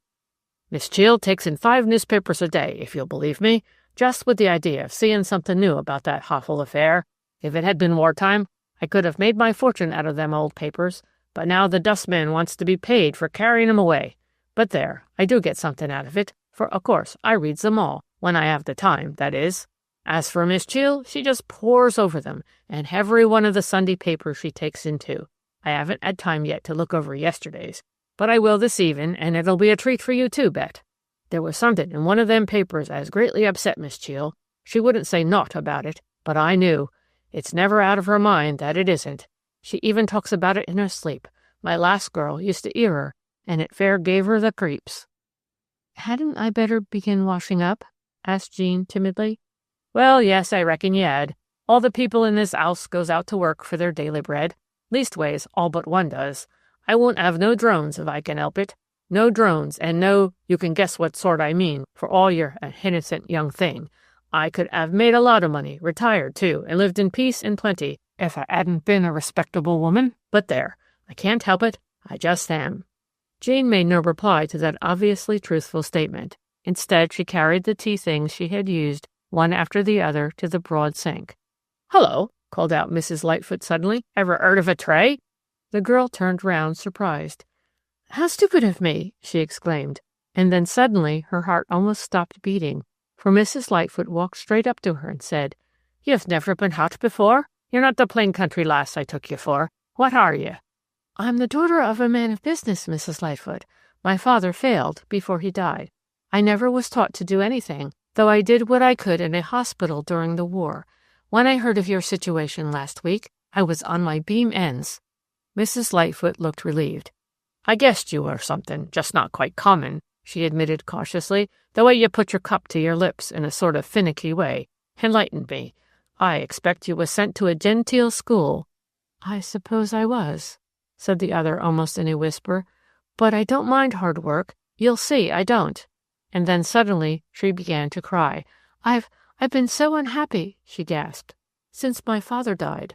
"Miss Cheel takes in 5 newspapers a day, if you'll believe me, just with the idea of seeing something new about that awful affair. If it had been wartime, I could have made my fortune out of them old papers, but now the dustman wants to be paid for carrying 'em away. But there, I do get something out of it, for, of course, I reads them all, when I have the time, that is. As for Miss Cheel, she just pores over them, and every one of the Sunday papers she takes in, too. I haven't had time yet to look over yesterday's, but I will this evening, and it'll be a treat for you, too, Bet. There was something in one of them papers as greatly upset Miss Cheel. She wouldn't say naught about it, but I knew. It's never out of her mind that it isn't. She even talks about it in her sleep. My last girl used to hear her, and it fair gave her the creeps." "Hadn't I better begin washing up?" asked Jean timidly. "Well, yes, I reckon you had. All the people in this house goes out to work for their daily bread. Leastways, all but one does. I won't have no drones if I can help it. No drones, and no, you can guess what sort I mean, for all you're an innocent young thing. I could have made a lot of money, retired too, and lived in peace and plenty, if I hadn't been a respectable woman. But there, I can't help it. I just am." Jean made no reply to that obviously truthful statement. Instead, she carried the tea things she had used, one after the other, to the broad sink. "Hullo," called out Mrs. Lightfoot suddenly. "Ever heard of a tray?" The girl turned round, surprised. "How stupid of me!" she exclaimed, and then suddenly her heart almost stopped beating, for Mrs. Lightfoot walked straight up to her and said, "You've never been out before? You're not the plain country lass I took you for. What are you?" "I'm the daughter of a man of business, Mrs. Lightfoot. My father failed before he died. I never was taught to do anything, though I did what I could in a hospital during the war. When I heard of your situation last week, I was on my beam ends." Mrs. Lightfoot looked relieved. "I guessed you were something, just not quite common," she admitted cautiously. "The way you put your cup to your lips in a sort of finicky way enlightened me. I expect you was sent to a genteel school." "I suppose I was," said the other almost in a whisper, "but I don't mind hard work. You'll see I don't." And then suddenly she began to cry. I've "I've been so unhappy," she gasped, "since my father died."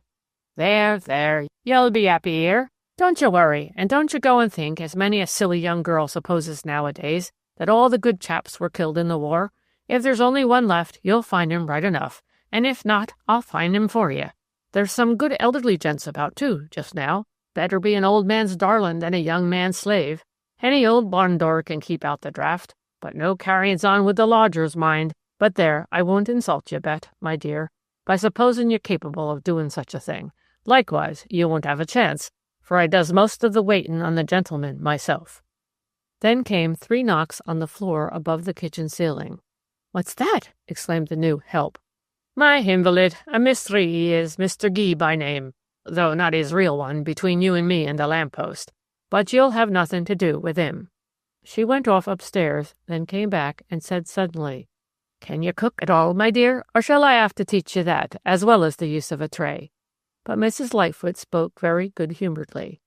There, you'll be happy here. Don't you worry, and don't you go and think, as many a silly young girl supposes nowadays, that all the good chaps were killed in the war. If there's only one left, you'll find him right enough, and if not, I'll find him for you. There's some good elderly gents about, too, just now. Better be an old man's darling than a young man's slave. Any old barn door can keep out the draft, but no carryings on with the lodgers, mind. But there, I won't insult you, Bet, my dear, by supposing you're capable of doing such a thing. Likewise, you won't have a chance, for I does most of the waitin' on the gentlemen myself." Then came 3 knocks on the floor above the kitchen ceiling. "What's that?" exclaimed the new help. "My invalid, a mystery he is, Mr. Gee by name, though not his real one, between you and me and the lamp-post. But you'll have nothing to do with him." She went off upstairs, then came back and said suddenly, "Can you cook at all, my dear, or shall I have to teach you that, as well as the use of a tray?" But Mrs. Lightfoot spoke very good-humoredly.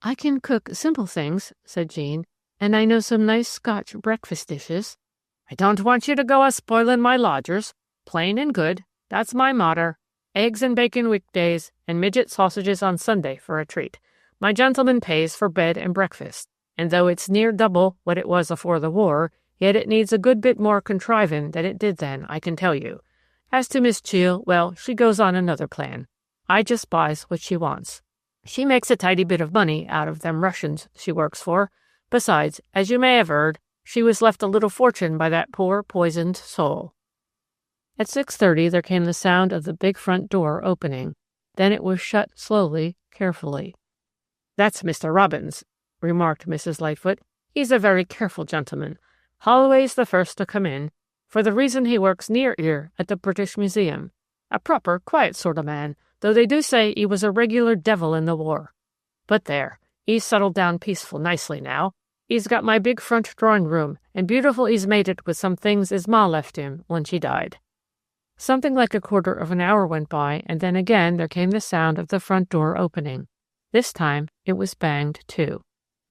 "I can cook simple things," said Jean, "and I know some nice Scotch breakfast dishes." "I don't want you to go a-spoiling my lodgers. Plain and good, that's my motto. Eggs and bacon weekdays, and midget sausages on Sunday for a treat. My gentleman pays for bed and breakfast, and though it's near double what it was afore the war, yet it needs a good bit more contriving than it did then, I can tell you. As to Miss Cheel, well, she goes on another plan. I just buys what she wants. She makes a tidy bit of money out of them Russians she works for. Besides, as you may have heard, she was left a little fortune by that poor poisoned soul." At 6:30 there came the sound of the big front door opening. Then it was shut slowly, carefully. "That's Mr. Robbins," remarked Mrs. Lightfoot. "He's a very careful gentleman. Always the first to come in, for the reason he works near here at the British Museum. A proper, quiet sort of man, though they do say he was a regular devil in the war. But there, he's settled down peaceful nicely now. He's got my big front drawing-room, and beautiful he's made it with some things his ma left him when she died." Something like a quarter of an hour went by, and then again there came the sound of the front door opening. This time it was banged to.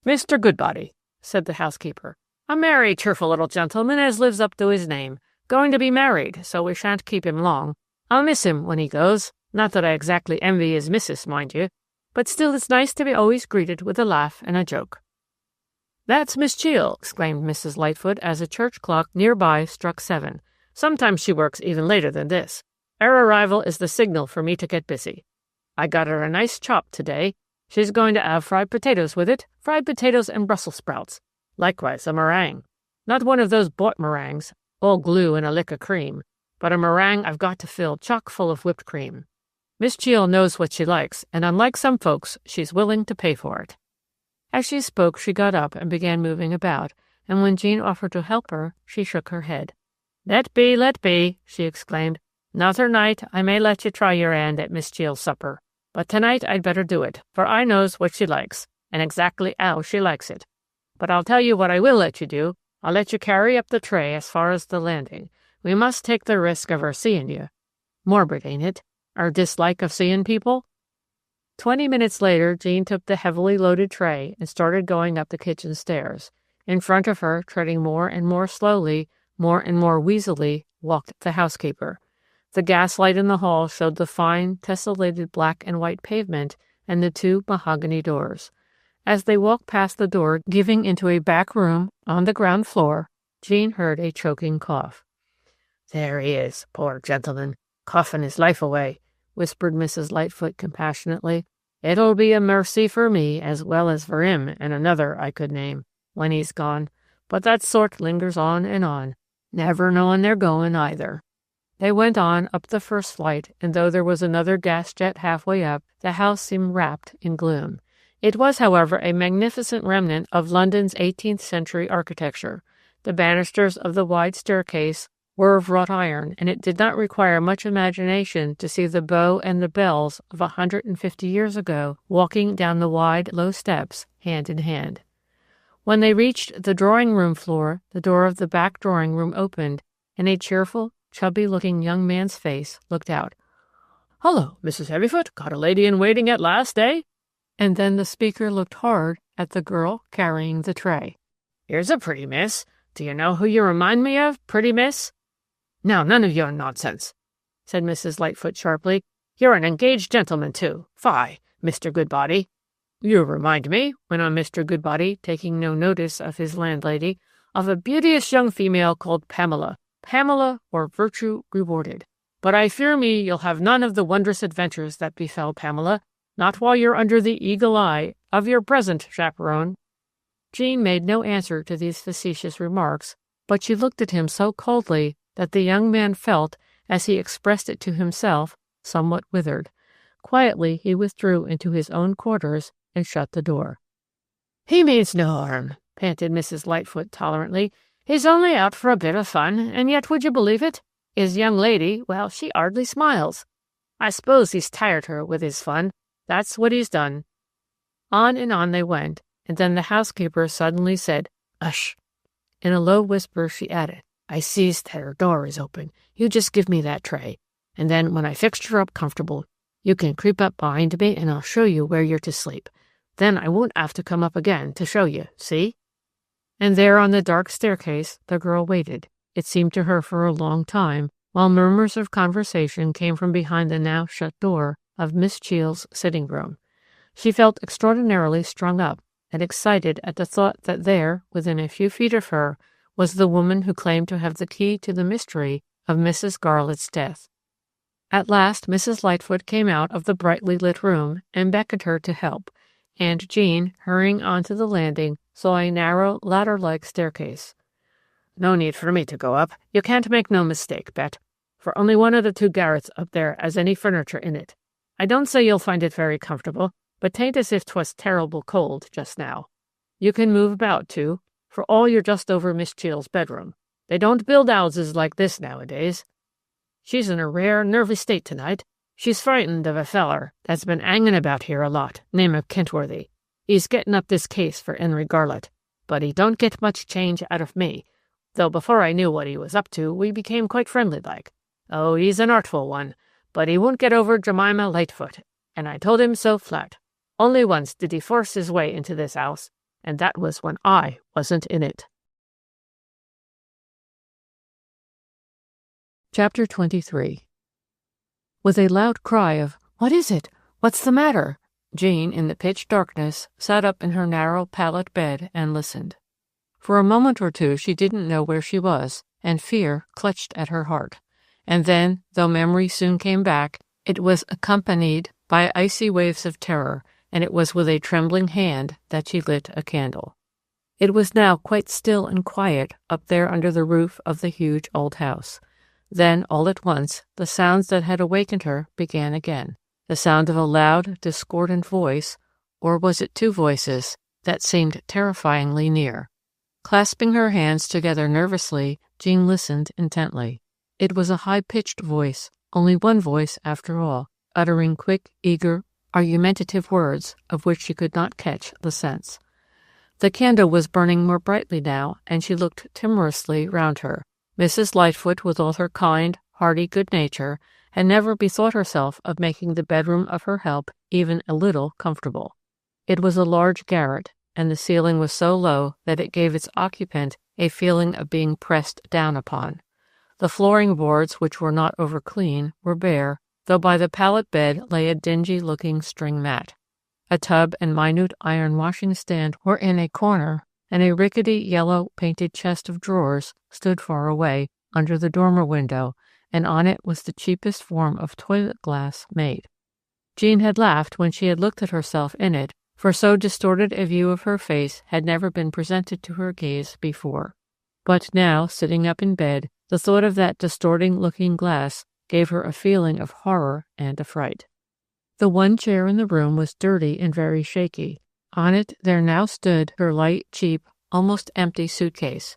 "Mr. Goodbody," said the housekeeper. "A merry, cheerful little gentleman as lives up to his name. Going to be married, so we shan't keep him long. I'll miss him when he goes. Not that I exactly envy his missus, mind you, but still it's nice to be always greeted with a laugh and a joke." "That's Miss Cheel," exclaimed Mrs. Lightfoot as a church clock near by struck 7. "Sometimes she works even later than this. Her arrival is the signal for me to get busy. I got her a nice chop today. She's going to have fried potatoes with it, fried potatoes and Brussels sprouts. Likewise a meringue. Not one of those bought meringues, all glue and a lick of cream, but a meringue I've got to fill chock full of whipped cream. Miss Cheel knows what she likes, and unlike some folks, she's willing to pay for it." As she spoke, she got up and began moving about, and when Jean offered to help her, she shook her head. Let be," she exclaimed. "Nother night I may let you try your hand at Miss Cheel's supper, but tonight I'd better do it, for I knows what she likes, and exactly how she likes it. But I'll tell you what I will let you do. I'll let you carry up the tray as far as the landing. We must take the risk of her seeing you. Morbid, ain't it? Our dislike of seeing people?" 20 minutes later, Jean took the heavily loaded tray and started going up the kitchen stairs. In front of her, treading more and more slowly, more and more wheezily, walked the housekeeper. The gaslight in the hall showed the fine, tessellated black and white pavement and the 2 mahogany doors. As they walked past the door giving into a back room on the ground floor, Jean heard a choking cough. "There he is, poor gentleman, coughing his life away," whispered Mrs. Lightfoot compassionately. "It'll be a mercy for me as well as for him and another I could name, when he's gone. But that sort lingers on, never knowing they're going either." They went on up the first flight, and though there was another gas jet halfway up, the house seemed wrapped in gloom. It was, however, a magnificent remnant of London's 18th century architecture. The banisters of the wide staircase were of wrought iron, and it did not require much imagination to see the beaux and the belles of 150 years ago walking down the wide, low steps, hand in hand. When they reached the drawing-room floor, the door of the back drawing-room opened, and a cheerful, chubby-looking young man's face looked out. "Hullo, Mrs. Heavyfoot, got a lady in waiting at last, eh?" And then the speaker looked hard at the girl carrying the tray. "Here's a pretty miss. Do you know who you remind me of, pretty miss?" "Now, none of your nonsense," said Mrs. Lightfoot sharply. "You're an engaged gentleman, too. Fie, Mr. Goodbody." "You remind me," went on Mr. Goodbody, taking no notice of his landlady, "of a beauteous young female called Pamela. Pamela, or virtue rewarded. But I fear me you'll have none of the wondrous adventures that befell Pamela, not while you're under the eagle eye of your present chaperone." Jean made no answer to these facetious remarks, but she looked at him so coldly that the young man felt, as he expressed it to himself, somewhat withered. Quietly he withdrew into his own quarters and shut the door. "He means no harm," panted Mrs. Lightfoot tolerantly. "He's only out for a bit of fun, and yet, would you believe it? His young lady, well, she hardly smiles. I suppose he's tired her with his fun. That's what he's done." On and on they went, and then the housekeeper suddenly said, "Hush." In a low whisper she added, "I sees that her door is open. You just give me that tray, and then when I fixed her up comfortable, you can creep up behind me and I'll show you where you're to sleep. Then I won't have to come up again to show you, see?" And there on the dark staircase the girl waited. It seemed to her for a long time, while murmurs of conversation came from behind the now shut door of Miss Cheel's sitting room. She felt extraordinarily strung up and excited at the thought that there, within a few feet of her, was the woman who claimed to have the key to the mystery of Mrs. Garlett's death. At last Mrs. Lightfoot came out of the brightly lit room and beckoned her to help, and Jean, hurrying on to the landing, saw a narrow, ladder-like staircase. "No need for me to go up. You can't make no mistake, Bet, for only one of the two garrets up there has any furniture in it. I don't say you'll find it very comfortable, but 'tain't as if 'twas terrible cold just now. You can move about, too, for all you're just over Miss Cheel's bedroom. They don't build houses like this nowadays. She's in a rare nervy state tonight. She's frightened of a feller that's been hanging about here a lot, name of Kentworthy. He's getting up this case for Henry Garlett, but he don't get much change out of me, though before I knew what he was up to, we became quite friendly-like. Oh, he's an artful one, but he won't get over Jemima Lightfoot, and I told him so flat. Only once did he force his way into this house, and that was when I wasn't in it." Chapter 23. With a loud cry of, "What is it? What's the matter?" Jean, in the pitch darkness, sat up in her narrow pallet bed and listened. For a moment or two she didn't know where she was, and fear clutched at her heart. And then, though memory soon came back, it was accompanied by icy waves of terror, and it was with a trembling hand that she lit a candle. It was now quite still and quiet up there under the roof of the huge old house. Then, all at once, the sounds that had awakened her began again. The sound of a loud, discordant voice, or was it two voices, that seemed terrifyingly near. Clasping her hands together nervously, Jean listened intently. It was a high-pitched voice, only one voice after all, uttering quick, eager, argumentative words of which she could not catch the sense. The candle was burning more brightly now, and she looked timorously round her. Mrs. Lightfoot, with all her kind, hearty good nature, had never bethought herself of making the bedroom of her help even a little comfortable. It was a large garret, and the ceiling was so low that it gave its occupant a feeling of being pressed down upon. The flooring boards, which were not over clean, were bare, though by the pallet bed lay a dingy-looking string mat. A tub and minute iron washing stand were in a corner, and a rickety yellow painted chest of drawers stood far away under the dormer window, and on it was the cheapest form of toilet glass made. Jean had laughed when she had looked at herself in it, for so distorted a view of her face had never been presented to her gaze before. But now, sitting up in bed, the thought of that distorting-looking glass gave her a feeling of horror and affright. The one chair in the room was dirty and very shaky. On it there now stood her light, cheap, almost empty suitcase.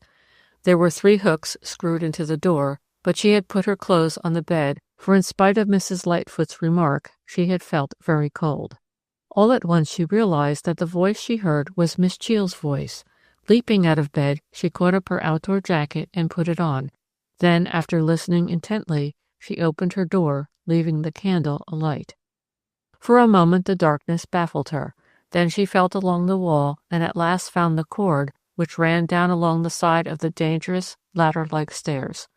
There were 3 hooks screwed into the door, but she had put her clothes on the bed, for in spite of Mrs. Lightfoot's remark, she had felt very cold. All at once she realized that the voice she heard was Miss Cheel's voice. Leaping out of bed, she caught up her outdoor jacket and put it on. Then, after listening intently, she opened her door, leaving the candle alight. For a moment the darkness baffled her. Then she felt along the wall and at last found the cord which ran down along the side of the dangerous ladder-like stairs.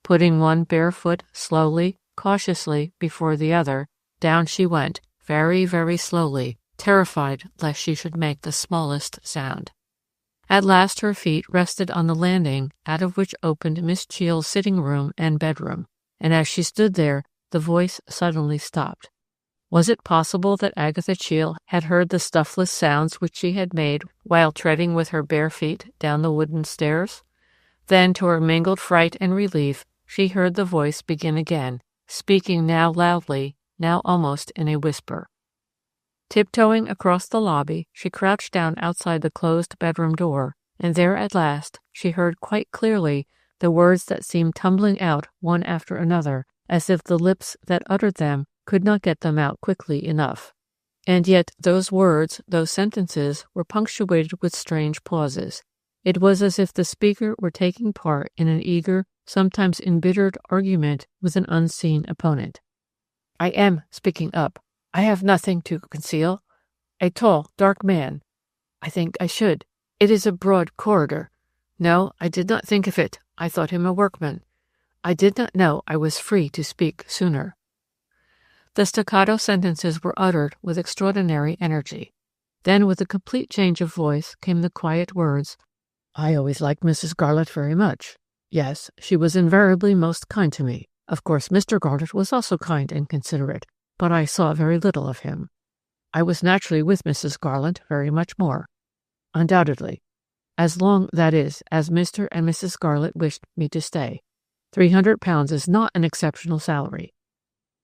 Putting one bare foot slowly, cautiously before the other, down she went, very, very slowly, terrified lest she should make the smallest sound. At last her feet rested on the landing out of which opened Miss Cheel's sitting room and bedroom, and as she stood there, the voice suddenly stopped. Was it possible that Agatha Cheel had heard the stuffless sounds which she had made while treading with her bare feet down the wooden stairs? Then, to her mingled fright and relief, she heard the voice begin again, speaking now loudly, now almost in a whisper. Tiptoeing across the lobby, she crouched down outside the closed bedroom door, and there at last she heard quite clearly the words that seemed tumbling out one after another, as if the lips that uttered them could not get them out quickly enough. And yet those words, those sentences, were punctuated with strange pauses. It was as if the speaker were taking part in an eager, sometimes embittered argument with an unseen opponent. "I am speaking up. I have nothing to conceal. A tall, dark man. I think I should. It is a broad corridor. No, I did not think of it. I thought him a workman. I did not know I was free to speak sooner." The staccato sentences were uttered with extraordinary energy. Then, with a complete change of voice, came the quiet words, "I always liked Mrs. Garlett very much. Yes, she was invariably most kind to me. Of course, Mr. Garlett was also kind and considerate, but I saw very little of him. I was naturally with Mrs. Garlett very much more. Undoubtedly. As long, that is, as Mr. and Mrs. Garlett wished me to stay. £300 is not an exceptional salary.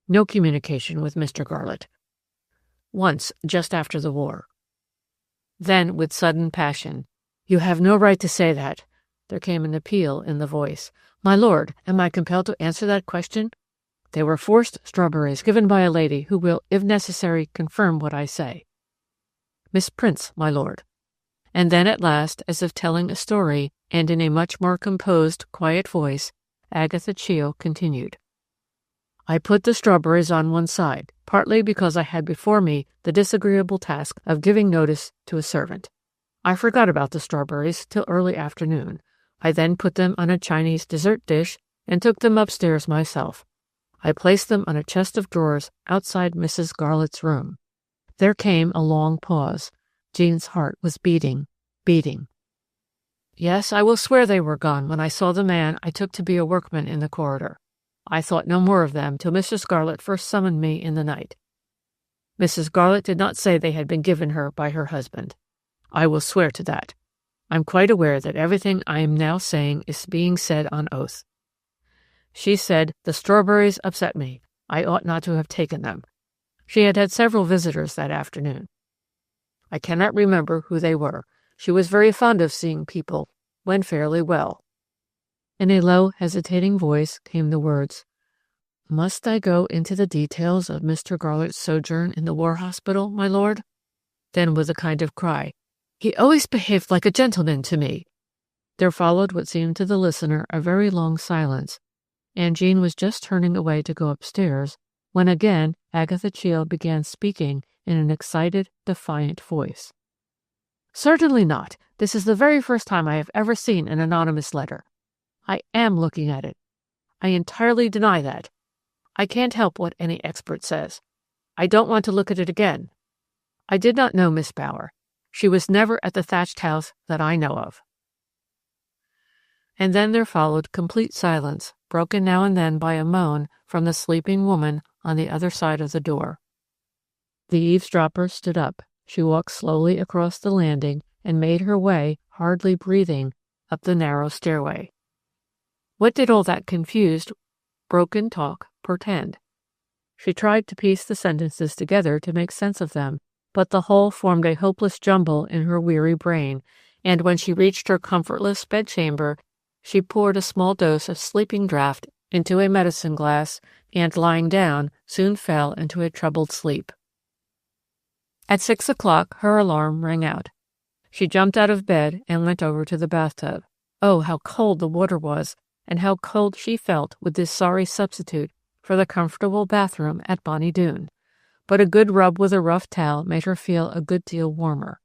No communication with Mr. Garlett. Once, just after the war." Then, with sudden passion, "You have no right to say that." There came an appeal in the voice. "My lord, am I compelled to answer that question? They were forced strawberries given by a lady who will, if necessary, confirm what I say. Miss Prince, my lord." And then at last, as if telling a story, and in a much more composed, quiet voice, Agatha Cheel continued. "I put the strawberries on one side, partly because I had before me the disagreeable task of giving notice to a servant. I forgot about the strawberries till early afternoon. I then put them on a Chinese dessert dish and took them upstairs myself. I placed them on a chest of drawers outside Mrs. Garlett's room." There came a long pause. Jean's heart was beating, beating. "Yes, I will swear they were gone when I saw the man I took to be a workman in the corridor. I thought no more of them till Mrs. Garlett first summoned me in the night. Mrs. Garlett did not say they had been given her by her husband. I will swear to that. I'm quite aware that everything I am now saying is being said on oath. She said, the strawberries upset me. I ought not to have taken them. She had had several visitors that afternoon. I cannot remember who they were. She was very fond of seeing people when fairly well." In a low, hesitating voice came the words, "Must I go into the details of Mr. Garlett's sojourn in the War Hospital, my lord?" Then, with a kind of cry, "He always behaved like a gentleman to me." There followed what seemed to the listener a very long silence, and Jean was just turning away to go upstairs when again Agatha Cheel began speaking in an excited, defiant voice. "Certainly not. This is the very first time I have ever seen an anonymous letter. I am looking at it. I entirely deny that. I can't help what any expert says. I don't want to look at it again. I did not know Miss Bower. She was never at the thatched house that I know of." And then there followed complete silence, broken now and then by a moan from the sleeping woman on the other side of the door. The eavesdropper stood up. She walked slowly across the landing and made her way, hardly breathing, up the narrow stairway. What did all that confused, broken talk portend? She tried to piece the sentences together to make sense of them, but the whole formed a hopeless jumble in her weary brain, and when she reached her comfortless bedchamber, she poured a small dose of sleeping draught into a medicine glass, and, lying down, soon fell into a troubled sleep. At 6 o'clock her alarm rang out. She jumped out of bed and went over to the bathtub. Oh, how cold the water was, and how cold she felt with this sorry substitute for the comfortable bathroom at Bonny Doon. But a good rub with a rough towel made her feel a good deal warmer.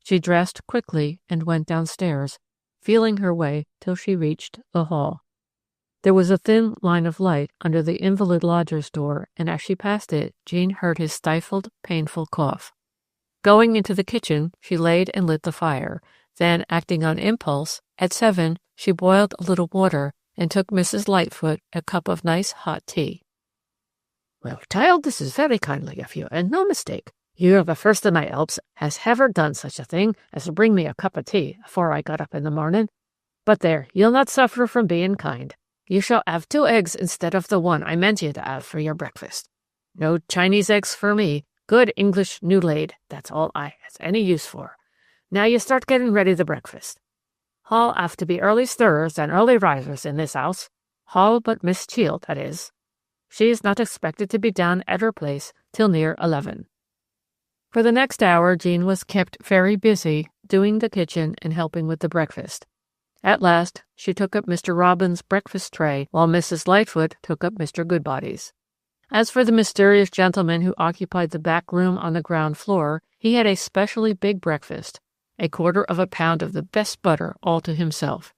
She dressed quickly and went downstairs, feeling her way till she reached the hall. There was a thin line of light under the invalid lodger's door, and as she passed it, Jean heard his stifled, painful cough. Going into the kitchen, she laid and lit the fire. Then, acting on impulse, at 7, she boiled a little water and took Mrs. Lightfoot a cup of nice hot tea. "Well, child, this is very kindly of you, and no mistake. You're the first of my elps has ever done such a thing as to bring me a cup of tea afore I got up in the morning. But there, you'll not suffer from being kind. You shall have 2 eggs instead of the 1 I meant you to have for your breakfast. No Chinese eggs for me. Good English new laid, that's all I has any use for. Now you start getting ready the breakfast. Hall have to be early stirrers and early risers in this house. Hall but Miss Cheel, that is. She is not expected to be down at her place till near 11. For the next hour, Jean was kept very busy doing the kitchen and helping with the breakfast. At last, she took up Mr. Robin's breakfast tray, while Mrs. Lightfoot took up Mr. Goodbody's. As for the mysterious gentleman who occupied the back room on the ground floor, he had a specially big breakfast, 1/4 pound of the best butter all to himself.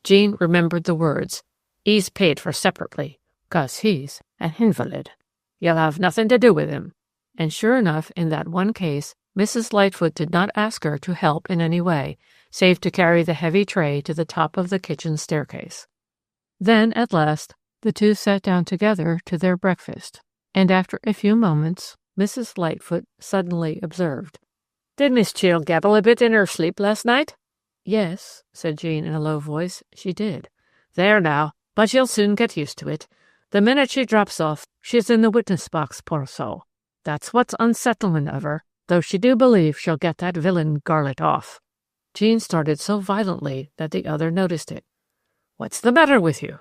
Jean remembered the words, "He's paid for separately, 'cause he's an invalid. You'll have nothing to do with him." And sure enough, in that one case, Mrs. Lightfoot did not ask her to help in any way, save to carry the heavy tray to the top of the kitchen staircase. Then, at last, the two sat down together to their breakfast, and after a few moments, Mrs. Lightfoot suddenly observed, "Did Miss Cheel gabble a bit in her sleep last night?" "Yes," said Jean in a low voice, "she did." "There now, but she'll soon get used to it. The minute she drops off, she's in the witness box, poor soul. That's what's unsettling of her, though she do believe she'll get that villain Garlett off." Jean started so violently that the other noticed it. "What's the matter with you?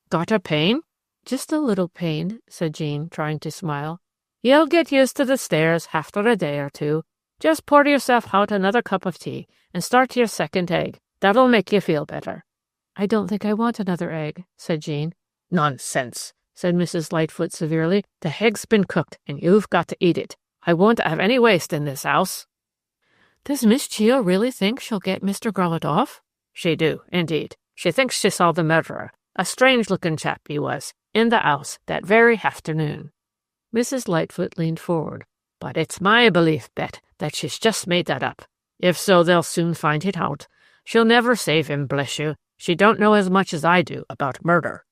Got a pain?" "Just a little pain," said Jean, trying to smile. "You'll get used to the stairs after a day or 2. Just pour yourself out another cup of tea and start your 2nd egg. That'll make you feel better." "I don't think I want another egg," said Jean. "Nonsense," said Mrs. Lightfoot severely. "The egg's been cooked, and you've got to eat it. I won't have any waste in this house." "Does Miss Cheel really think she'll get Mr. Garlett off?" "She do, indeed. She thinks she saw the murderer, a strange-looking chap he was, in the house that very afternoon." Mrs. Lightfoot leaned forward. "But it's my belief, Bet, that she's just made that up. If so, they'll soon find it out. She'll never save him, bless you. She don't know as much as I do about murder."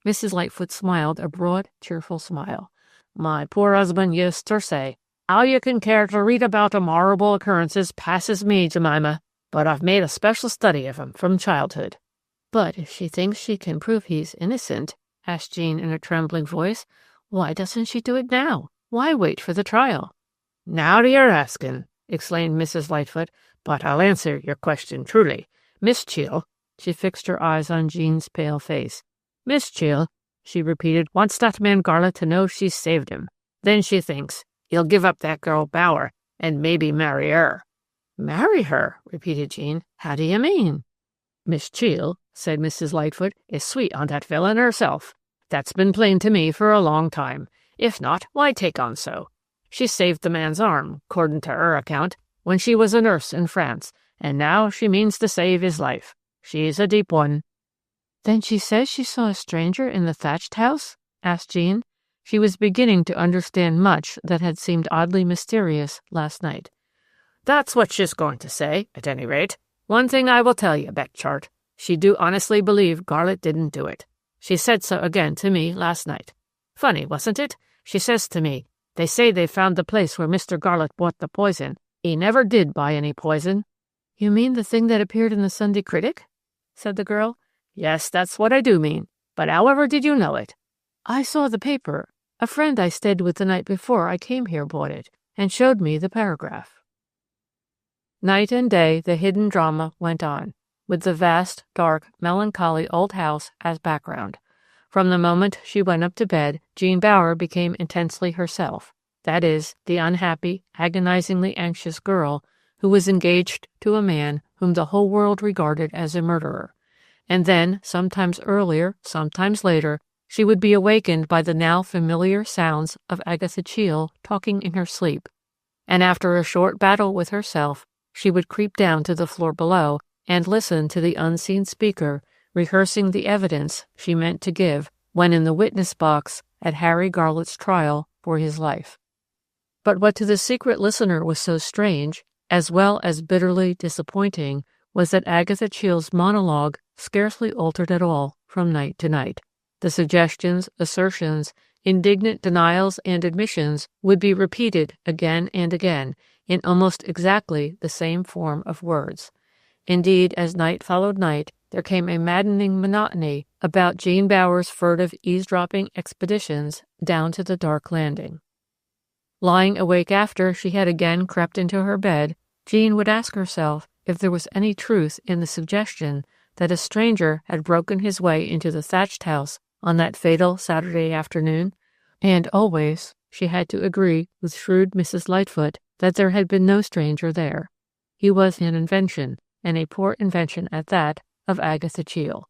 Mrs. Lightfoot smiled a broad, cheerful smile. "My poor husband used to say, 'How you can care to read about horrible occurrences passes me, Jemima, but I've made a special study of 'em from childhood.'" "But if she thinks she can prove he's innocent," asked Jean in a trembling voice, "why doesn't she do it now? Why wait for the trial?" "Now you're asking," exclaimed Mrs. Lightfoot, "but I'll answer your question truly. Miss Cheel," she fixed her eyes on Jean's pale face, "Miss Cheel," she repeated, "wants that man Garlett to know she's saved him. Then she thinks he'll give up that girl Bower and maybe marry her." "Marry her?" repeated Jean. "How do you mean?" "Miss Cheel," said Mrs. Lightfoot, "is sweet on that villain herself. That's been plain to me for a long time. If not, why take on so? She saved the man's arm, according to her account, when she was a nurse in France, and now she means to save his life. She's a deep one." "Then she says she saw a stranger in the thatched house?" asked Jean. She was beginning to understand much that had seemed oddly mysterious last night. "That's what she's going to say, at any rate. One thing I will tell you, Betchart. She do honestly believe Garlett didn't do it. She said so again to me last night. Funny, wasn't it? She says to me, 'They say they found the place where Mr. Garlett bought the poison. He never did buy any poison.'" "You mean the thing that appeared in the Sunday Critic?" said the girl. "Yes, that's what I do mean. But however did you know it?" "I saw the paper. A friend I stayed with the night before I came here bought it, and showed me the paragraph." Night and day the hidden drama went on, with the vast, dark, melancholy old house as background. From the moment she went up to bed, Jean Bower became intensely herself, that is, the unhappy, agonizingly anxious girl who was engaged to a man whom the whole world regarded as a murderer. And then, sometimes earlier, sometimes later, she would be awakened by the now familiar sounds of Agatha Cheel talking in her sleep, and after a short battle with herself, she would creep down to the floor below and listen to the unseen speaker rehearsing the evidence she meant to give when in the witness box at Harry Garlett's trial for his life. But what to the secret listener was so strange, as well as bitterly disappointing, was that Agatha Cheel's monologue scarcely altered at all from night to night. The suggestions, assertions, indignant denials, and admissions would be repeated again and again in almost exactly the same form of words. Indeed, as night followed night, there came a maddening monotony about Jean Bower's furtive eavesdropping expeditions down to the dark landing. Lying awake after she had again crept into her bed, Jean would ask herself if there was any truth in the suggestion that a stranger had broken his way into the thatched house on that fatal Saturday afternoon, and always she had to agree with shrewd Mrs. Lightfoot that there had been no stranger there. He was an invention, and a poor invention at that, of Agatha Cheel.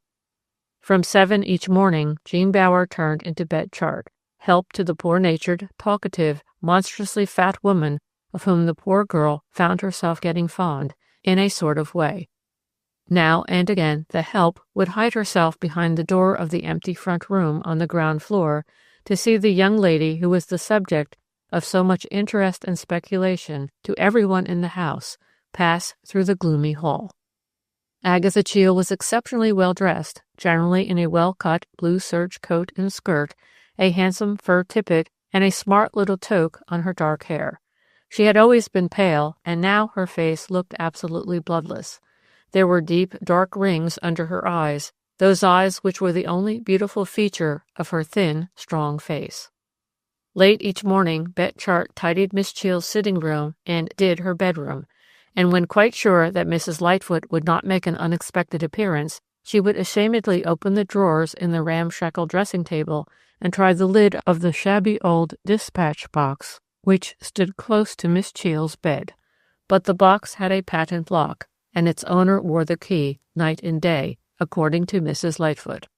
From 7 each morning, Jean Bower turned into bed chart, help to the poor-natured, talkative, monstrously fat woman of whom the poor girl found herself getting fond, in a sort of way. Now and again the help would hide herself behind the door of the empty front room on the ground floor to see the young lady who was the subject of so much interest and speculation to everyone in the house pass through the gloomy hall. Agatha Cheel was exceptionally well dressed, generally in a well-cut blue serge coat and skirt, a handsome fur tippet, and a smart little toque on her dark hair. She had always been pale, and now her face looked absolutely bloodless. There were deep, dark rings under her eyes, those eyes which were the only beautiful feature of her thin, strong face. Late each morning, Bet Chart tidied Miss Cheel's sitting room and did her bedroom, and when quite sure that Mrs. Lightfoot would not make an unexpected appearance, she would ashamedly open the drawers in the ramshackle dressing-table and try the lid of the shabby old dispatch box which stood close to Miss Cheel's bed. But the box had a patent lock, and its owner wore the key night and day, according to Mrs. Lightfoot.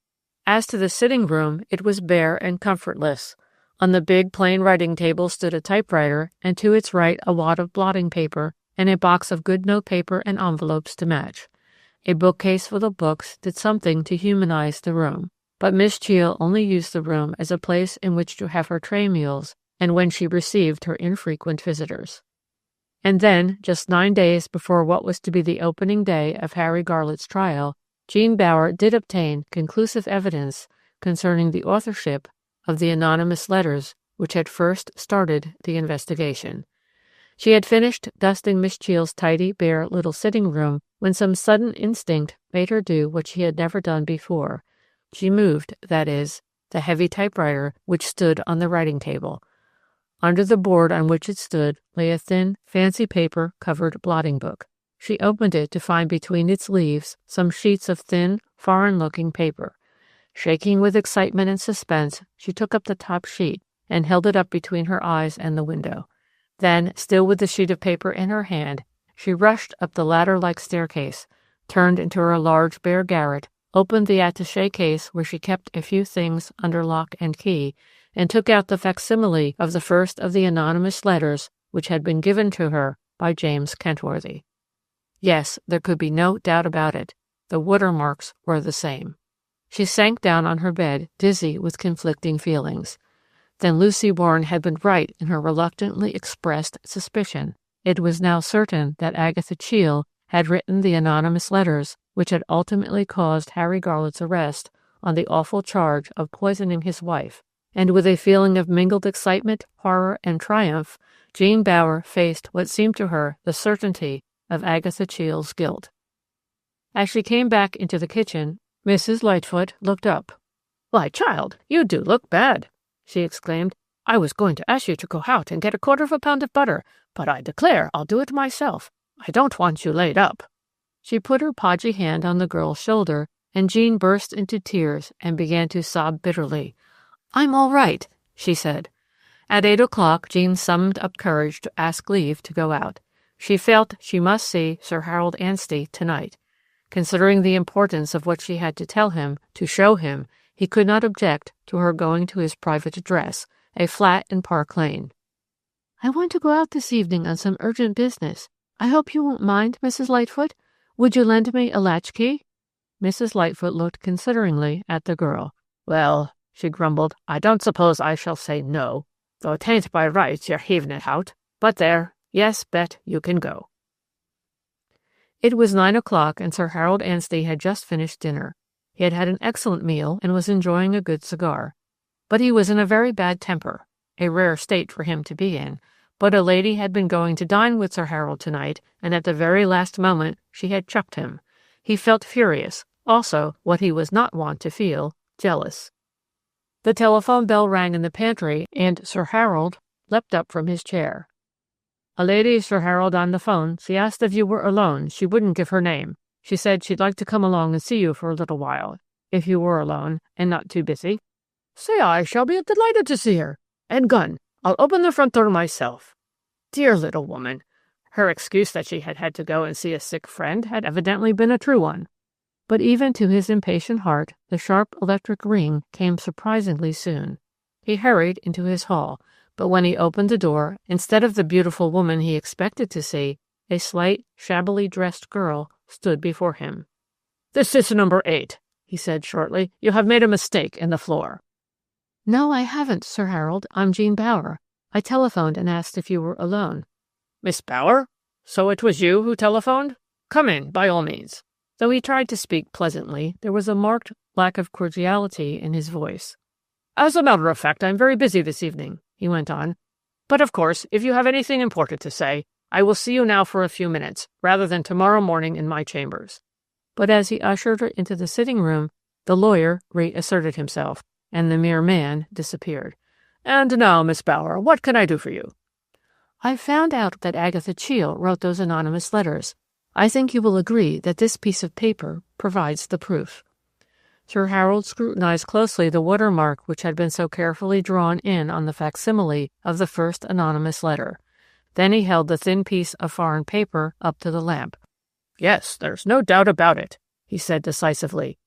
As to the sitting room, it was bare and comfortless. On the big plain writing table stood a typewriter, and to its right a wad of blotting paper and a box of good notepaper and envelopes to match. A bookcase full of books did something to humanize the room, but Miss Cheel only used the room as a place in which to have her tray meals and when she received her infrequent visitors. And then, just 9 days before what was to be the opening day of Harry Garlett's trial, Jean Bower did obtain conclusive evidence concerning the authorship of the anonymous letters which had first started the investigation. She had finished dusting Miss Cheel's tidy, bare little sitting room when some sudden instinct made her do what she had never done before. She moved, that is, the heavy typewriter which stood on the writing table. Under the board on which it stood lay a thin, fancy paper-covered blotting book. She opened it to find between its leaves some sheets of thin, foreign-looking paper. Shaking with excitement and suspense, she took up the top sheet and held it up between her eyes and the window. Then, still with the sheet of paper in her hand, she rushed up the ladder-like staircase, turned into her large bare garret, opened the attaché case where she kept a few things under lock and key, and took out the facsimile of the first of the anonymous letters which had been given to her by James Kentworthy. Yes, there could be no doubt about it. The watermarks were the same. She sank down on her bed, dizzy with conflicting feelings. Then Lucy Warren had been right in her reluctantly expressed suspicion. It was now certain that Agatha Cheel had written the anonymous letters which had ultimately caused Harry Garlett's arrest on the awful charge of poisoning his wife, and with a feeling of mingled excitement, horror, and triumph, Jean Bower faced what seemed to her the certainty of Agatha Cheel's guilt. As she came back into the kitchen, Mrs. Lightfoot looked up. "Why, child, you do look bad," she exclaimed. "I was going to ask you to go out and get 1/4 pound of butter, but I declare I'll do it myself. I don't want you laid up." She put her podgy hand on the girl's shoulder, and Jean burst into tears and began to sob bitterly. "I'm all right," she said. At 8 o'clock, Jean summoned up courage to ask leave to go out. She felt she must see Sir Harold Anstey tonight. Considering the importance of what she had to tell him, to show him, he could not object to her going to his private address, a flat in Park Lane. "I want to go out this evening on some urgent business. I hope you won't mind, Mrs. Lightfoot. Would you lend me a latchkey?" Mrs. Lightfoot looked consideringly at the girl. "Well," she grumbled, "I don't suppose I shall say no, though 'tain't by rights you're heaving it out. But there, yes, Bet, you can go." It was 9 o'clock, and Sir Harold Anstey had just finished dinner. He had had an excellent meal and was enjoying a good cigar. But he was in a very bad temper, a rare state for him to be in. But a lady had been going to dine with Sir Harold tonight, and at the very last moment she had chucked him. He felt furious, also what he was not wont to feel, jealous. The telephone bell rang in the pantry, and Sir Harold leapt up from his chair. "A lady, Sir Harold, on the phone. She asked if you were alone. She wouldn't give her name. She said she'd like to come along and see you for a little while, if you were alone and not too busy." "Say I shall be delighted to see her. And Gun, I'll open the front door myself." Dear little woman. Her excuse that she had had to go and see a sick friend had evidently been a true one. But even to his impatient heart, the sharp electric ring came surprisingly soon. He hurried into his hall, but when he opened the door, instead of the beautiful woman he expected to see, a slight, shabbily dressed girl stood before him. "This is number 8, he said shortly. "You have made a mistake in the floor." "No, I haven't, Sir Harold. I'm Jean Bower. I telephoned and asked if you were alone." "Miss Bower? So it was you who telephoned? Come in, by all means." Though he tried to speak pleasantly, there was a marked lack of cordiality in his voice. "As a matter of fact, I'm very busy this evening," he went on. "But of course, if you have anything important to say, I will see you now for a few minutes, rather than tomorrow morning in my chambers." But as he ushered her into the sitting room, the lawyer reasserted himself, and the mere man disappeared. "And now, Miss Bower, what can I do for you?" "I found out that Agatha Cheel wrote those anonymous letters. I think you will agree that this piece of paper provides the proof." Sir Harold scrutinized closely the watermark which had been so carefully drawn in on the facsimile of the first anonymous letter. Then he held the thin piece of foreign paper up to the lamp. "Yes, there's no doubt about it," he said decisively.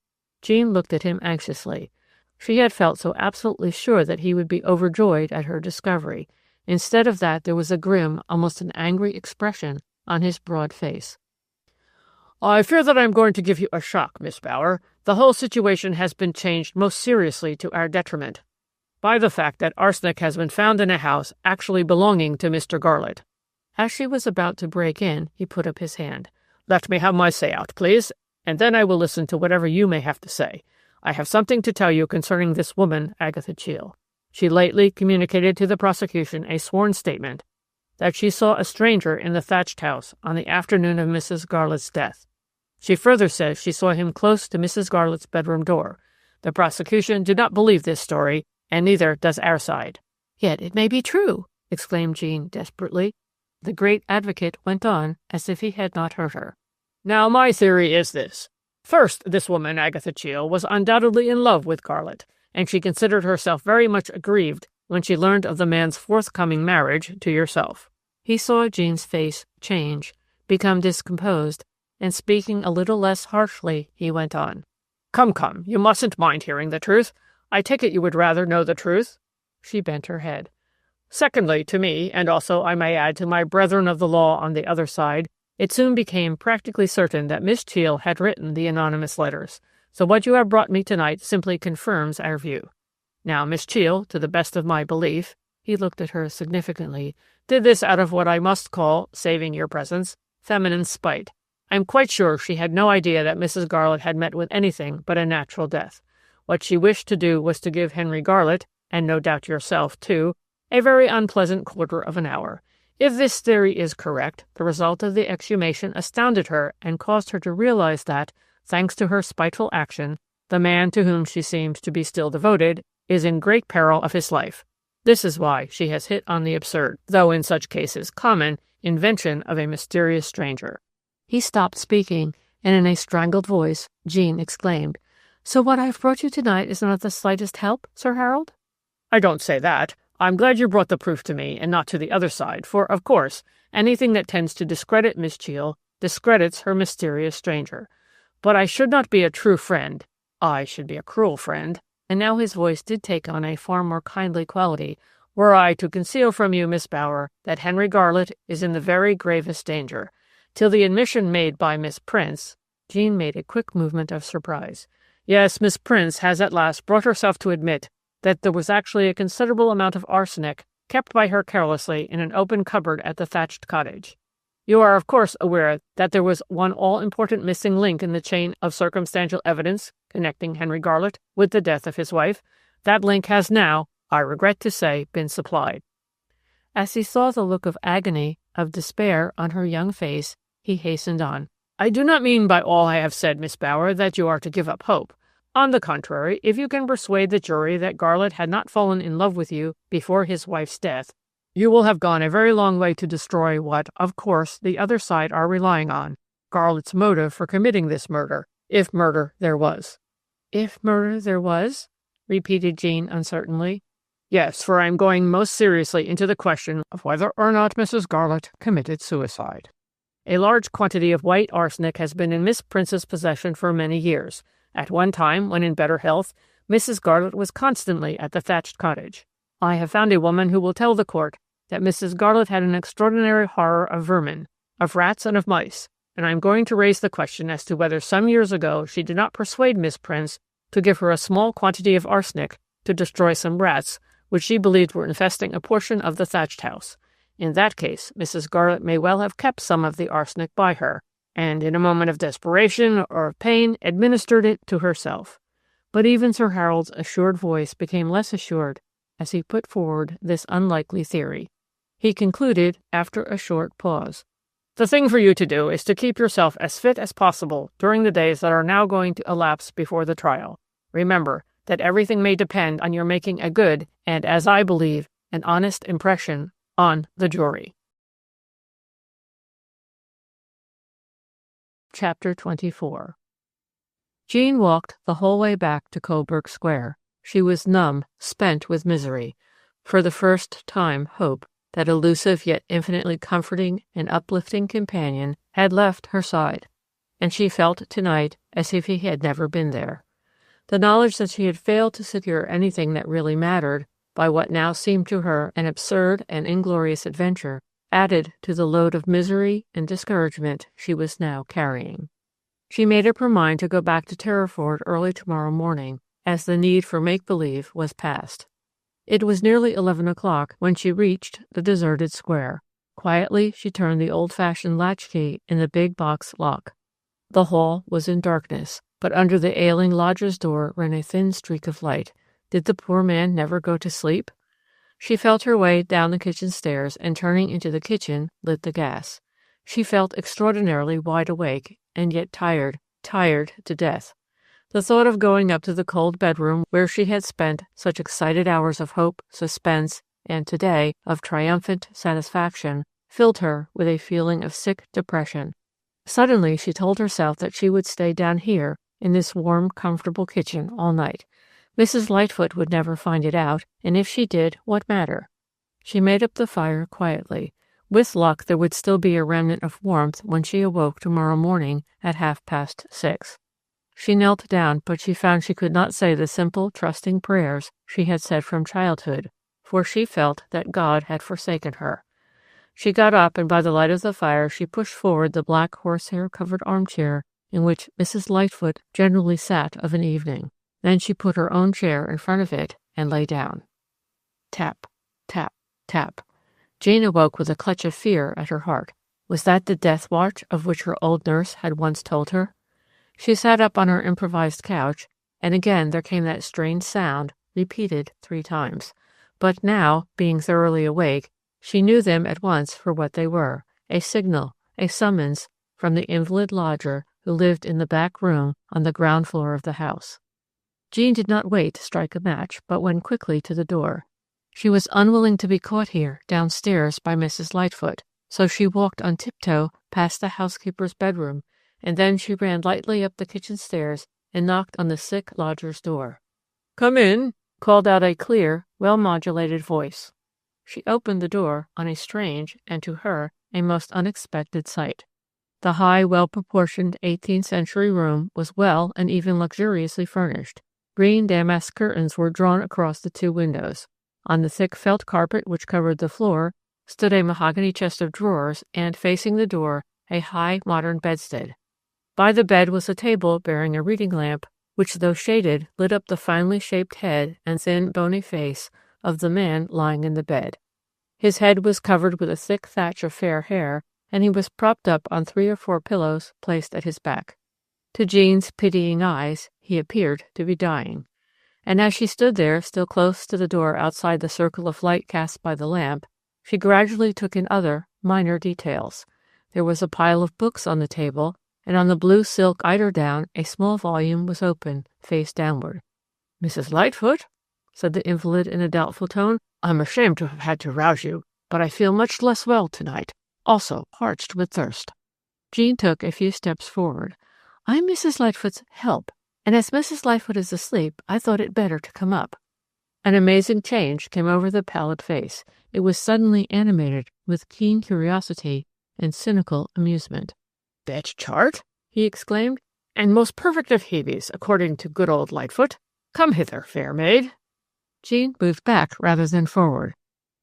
Jean looked at him anxiously. She had felt so absolutely sure that he would be overjoyed at her discovery. Instead of that, there was a grim, almost an angry expression on his broad face. "I fear that I am going to give you a shock, Miss Bower. The whole situation has been changed most seriously to our detriment by the fact that arsenic has been found in a house actually belonging to Mr. Garlett." As she was about to break in, he put up his hand. "Let me have my say out, please, and then I will listen to whatever you may have to say. I have something to tell you concerning this woman, Agatha Cheel. She lately communicated to the prosecution a sworn statement that she saw a stranger in the thatched house on the afternoon of Mrs. Garlett's death. She further says she saw him close to Mrs. Garlett's bedroom door. The prosecution did not believe this story, and neither does our side." "Yet it may be true," exclaimed Jean desperately. The great advocate went on as if he had not heard her. "Now, my theory is this. First, this woman, Agatha Cheel, was undoubtedly in love with Garlett, and she considered herself very much aggrieved when she learned of the man's forthcoming marriage to yourself." He saw Jean's face change, become discomposed, and speaking a little less harshly, he went on. Come, you mustn't mind hearing the truth. I take it you would rather know the truth?" She bent her head. "Secondly, to me, and also, I may add, to my brethren of the law on the other side, it soon became practically certain that Miss Cheel had written the anonymous letters, so what you have brought me tonight simply confirms our view. Now, Miss Cheel, to the best of my belief," he looked at her significantly, "did this out of what I must call, saving your presence, feminine spite. I am quite sure she had no idea that Mrs. Garlett had met with anything but a natural death. What she wished to do was to give Henry Garlett, and no doubt yourself too, a very unpleasant quarter of an hour. If this theory is correct, the result of the exhumation astounded her and caused her to realize that, thanks to her spiteful action, the man to whom she seems to be still devoted is in great peril of his life. This is why she has hit on the absurd, though in such cases common, invention of a mysterious stranger." He stopped speaking, and in a strangled voice, Jean exclaimed, "So what I've brought you tonight is not of the slightest help, Sir Harold?" "I don't say that. I'm glad you brought the proof to me and not to the other side, for, of course, anything that tends to discredit Miss Cheel discredits her mysterious stranger. But I should not be a true friend. I should be a cruel friend," and now his voice did take on a far more kindly quality, "were I to conceal from you, Miss Bower, that Henry Garlett is in the very gravest danger. Till the admission made by Miss Prince, Jean made a quick movement of surprise. Yes, Miss Prince has at last brought herself to admit that there was actually a considerable amount of arsenic kept by her carelessly in an open cupboard at the thatched cottage. You are, of course, aware that there was one all-important missing link in the chain of circumstantial evidence connecting Henry Garlett with the death of his wife. That link has now, I regret to say, been supplied. As he saw the look of agony, of despair on her young face, he hastened on. I do not mean by all I have said, Miss Bower, that you are to give up hope. On the contrary, if you can persuade the jury that Garlett had not fallen in love with you before his wife's death, you will have gone a very long way to destroy what, of course, the other side are relying on, Garlett's motive for committing this murder, if murder there was. If murder there was? Repeated Jean uncertainly. Yes, for I am going most seriously into the question of whether or not Mrs. Garlett committed suicide. A large quantity of white arsenic has been in Miss Prince's possession for many years. At one time, when in better health, Mrs. Garlett was constantly at the thatched cottage. I have found a woman who will tell the court that Mrs. Garlett had an extraordinary horror of vermin, of rats and of mice, and I am going to raise the question as to whether some years ago she did not persuade Miss Prince to give her a small quantity of arsenic to destroy some rats which she believed were infesting a portion of the thatched house. In that case, Mrs. Garlett may well have kept some of the arsenic by her, and in a moment of desperation or of pain administered it to herself. But even Sir Harold's assured voice became less assured as he put forward this unlikely theory. He concluded after a short pause. The thing for you to do is to keep yourself as fit as possible during the days that are now going to elapse before the trial. Remember that everything may depend on your making a good, and as I believe, an honest impression on the jury. Chapter 24. Jean walked the whole way back to Coburg Square. She was numb, spent with misery. For the first time, hope, that elusive yet infinitely comforting and uplifting companion, had left her side, and she felt tonight as if he had never been there. The knowledge that she had failed to secure anything that really mattered by what now seemed to her an absurd and inglorious adventure added to the load of misery and discouragement she was now carrying. She made up her mind to go back to Terriford early tomorrow morning, as the need for make-believe was past. It was nearly 11 o'clock when she reached the deserted square. Quietly, she turned the old-fashioned latchkey in the big box lock. The hall was in darkness, but under the ailing lodger's door ran a thin streak of light. Did the poor man never go to sleep? She felt her way down the kitchen stairs and, turning into the kitchen, lit the gas. She felt extraordinarily wide awake and yet tired to death. The thought of going up to the cold bedroom where she had spent such excited hours of hope, suspense, and today of triumphant satisfaction filled her with a feeling of sick depression. Suddenly she told herself that she would stay down here in this warm, comfortable kitchen all night. Mrs. Lightfoot would never find it out, and if she did, what matter? She made up the fire quietly. With luck, there would still be a remnant of warmth when she awoke tomorrow morning at 6:30. She knelt down, but she found she could not say the simple, trusting prayers she had said from childhood, for she felt that God had forsaken her. She got up, and by the light of the fire she pushed forward the black horsehair-covered armchair in which Mrs. Lightfoot generally sat of an evening. Then she put her own chair in front of it and lay down. Tap, tap, tap. Jean awoke with a clutch of fear at her heart. Was that the death watch of which her old nurse had once told her? She sat up on her improvised couch, and again there came that strange sound, repeated 3 times. But now, being thoroughly awake, she knew them at once for what they were, a signal, a summons from the invalid lodger who lived in the back room on the ground floor of the house. Jean did not wait to strike a match, but went quickly to the door. She was unwilling to be caught here, downstairs, by Mrs. Lightfoot, so she walked on tiptoe past the housekeeper's bedroom, and then she ran lightly up the kitchen stairs and knocked on the sick lodger's door. "Come in," called out a clear, well-modulated voice. She opened the door on a strange, and to her, a most unexpected sight. The high, well-proportioned 18th-century room was well and even luxuriously furnished. Green damask curtains were drawn across the 2 windows. On the thick felt carpet which covered the floor stood a mahogany chest of drawers, and facing the door, a high modern bedstead. By the bed was a table bearing a reading lamp, which, though shaded, lit up the finely shaped head and thin, bony face of the man lying in the bed. His head was covered with a thick thatch of fair hair, and he was propped up on 3 or 4 pillows placed at his back. To Jean's pitying eyes, he appeared to be dying. And as she stood there, still close to the door outside the circle of light cast by the lamp, she gradually took in other, minor details. There was a pile of books on the table, and on the blue silk eiderdown a small volume was open, face downward. "Mrs. Lightfoot," said the invalid in a doubtful tone, "I'm ashamed to have had to rouse you, but I feel much less well tonight, also parched with thirst." Jean took a few steps forward. "I'm Mrs. Lightfoot's help, and as Mrs. Lightfoot is asleep, I thought it better to come up." An amazing change came over the pallid face. It was suddenly animated with keen curiosity and cynical amusement. "Bet chart?" he exclaimed, "and most perfect of Hebes, according to good old Lightfoot. Come hither, fair maid." Jean moved back rather than forward.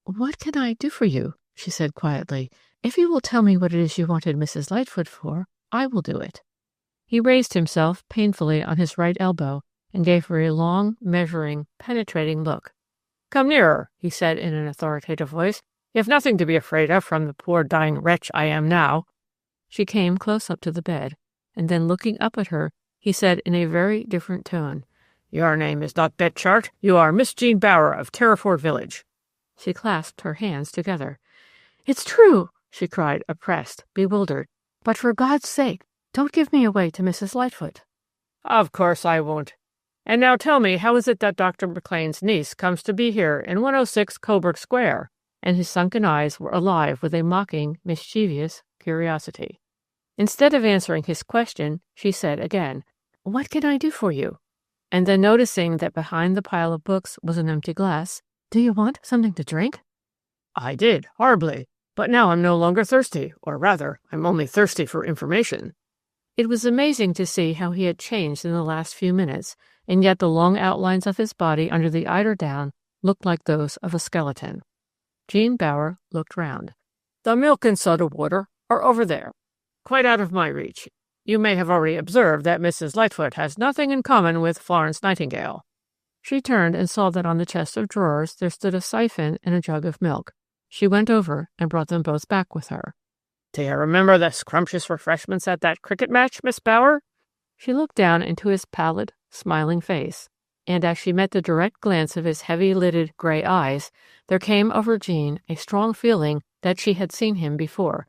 "What can I do for you?" she said quietly. "If you will tell me what it is you wanted Mrs. Lightfoot for, I will do it." He raised himself painfully on his right elbow and gave her a long, measuring, penetrating look. "Come nearer," he said in an authoritative voice. "You have nothing to be afraid of from the poor dying wretch I am now." She came close up to the bed, and then looking up at her, he said in a very different tone, "Your name is not Betchart. You are Miss Jean Bower of Terriford village." She clasped her hands together. "It's true," she cried, oppressed, bewildered. "But for God's sake, don't give me away to Mrs. Lightfoot." "Of course I won't. And now tell me, how is it that Dr. McLean's niece comes to be here in 106 Coburg Square?" And his sunken eyes were alive with a mocking, mischievous curiosity. Instead of answering his question, she said again, "What can I do for you?" And then noticing that behind the pile of books was an empty glass, "Do you want something to drink?" "I did, horribly. But now I'm no longer thirsty, or rather, I'm only thirsty for information." It was amazing to see how he had changed in the last few minutes, and yet the long outlines of his body under the eiderdown looked like those of a skeleton. Jean Bower looked round. "The milk and soda water are over there, quite out of my reach. You may have already observed that Mrs. Lightfoot has nothing in common with Florence Nightingale." She turned and saw that on the chest of drawers there stood a siphon and a jug of milk. She went over and brought them both back with her. "Do you remember the scrumptious refreshments at that cricket match, Miss Bower?" She looked down into his pallid, smiling face, and as she met the direct glance of his heavy-lidded gray eyes, there came over Jean a strong feeling that she had seen him before.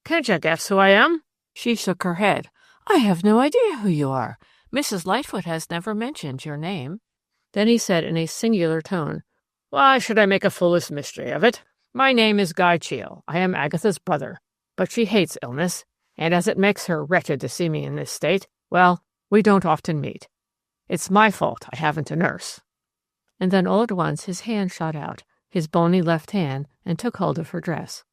"Can't you guess who I am?" She shook her head. "I have no idea who you are. Mrs. Lightfoot has never mentioned your name." Then he said in a singular tone, "Why should I make a foolish mystery of it? My name is Guy Cheel. I am Agatha's brother. But she hates illness, and as it makes her wretched to see me in this state, well, we don't often meet. It's my fault I haven't a nurse." And then all at once his hand shot out, his bony left hand, and took hold of her dress.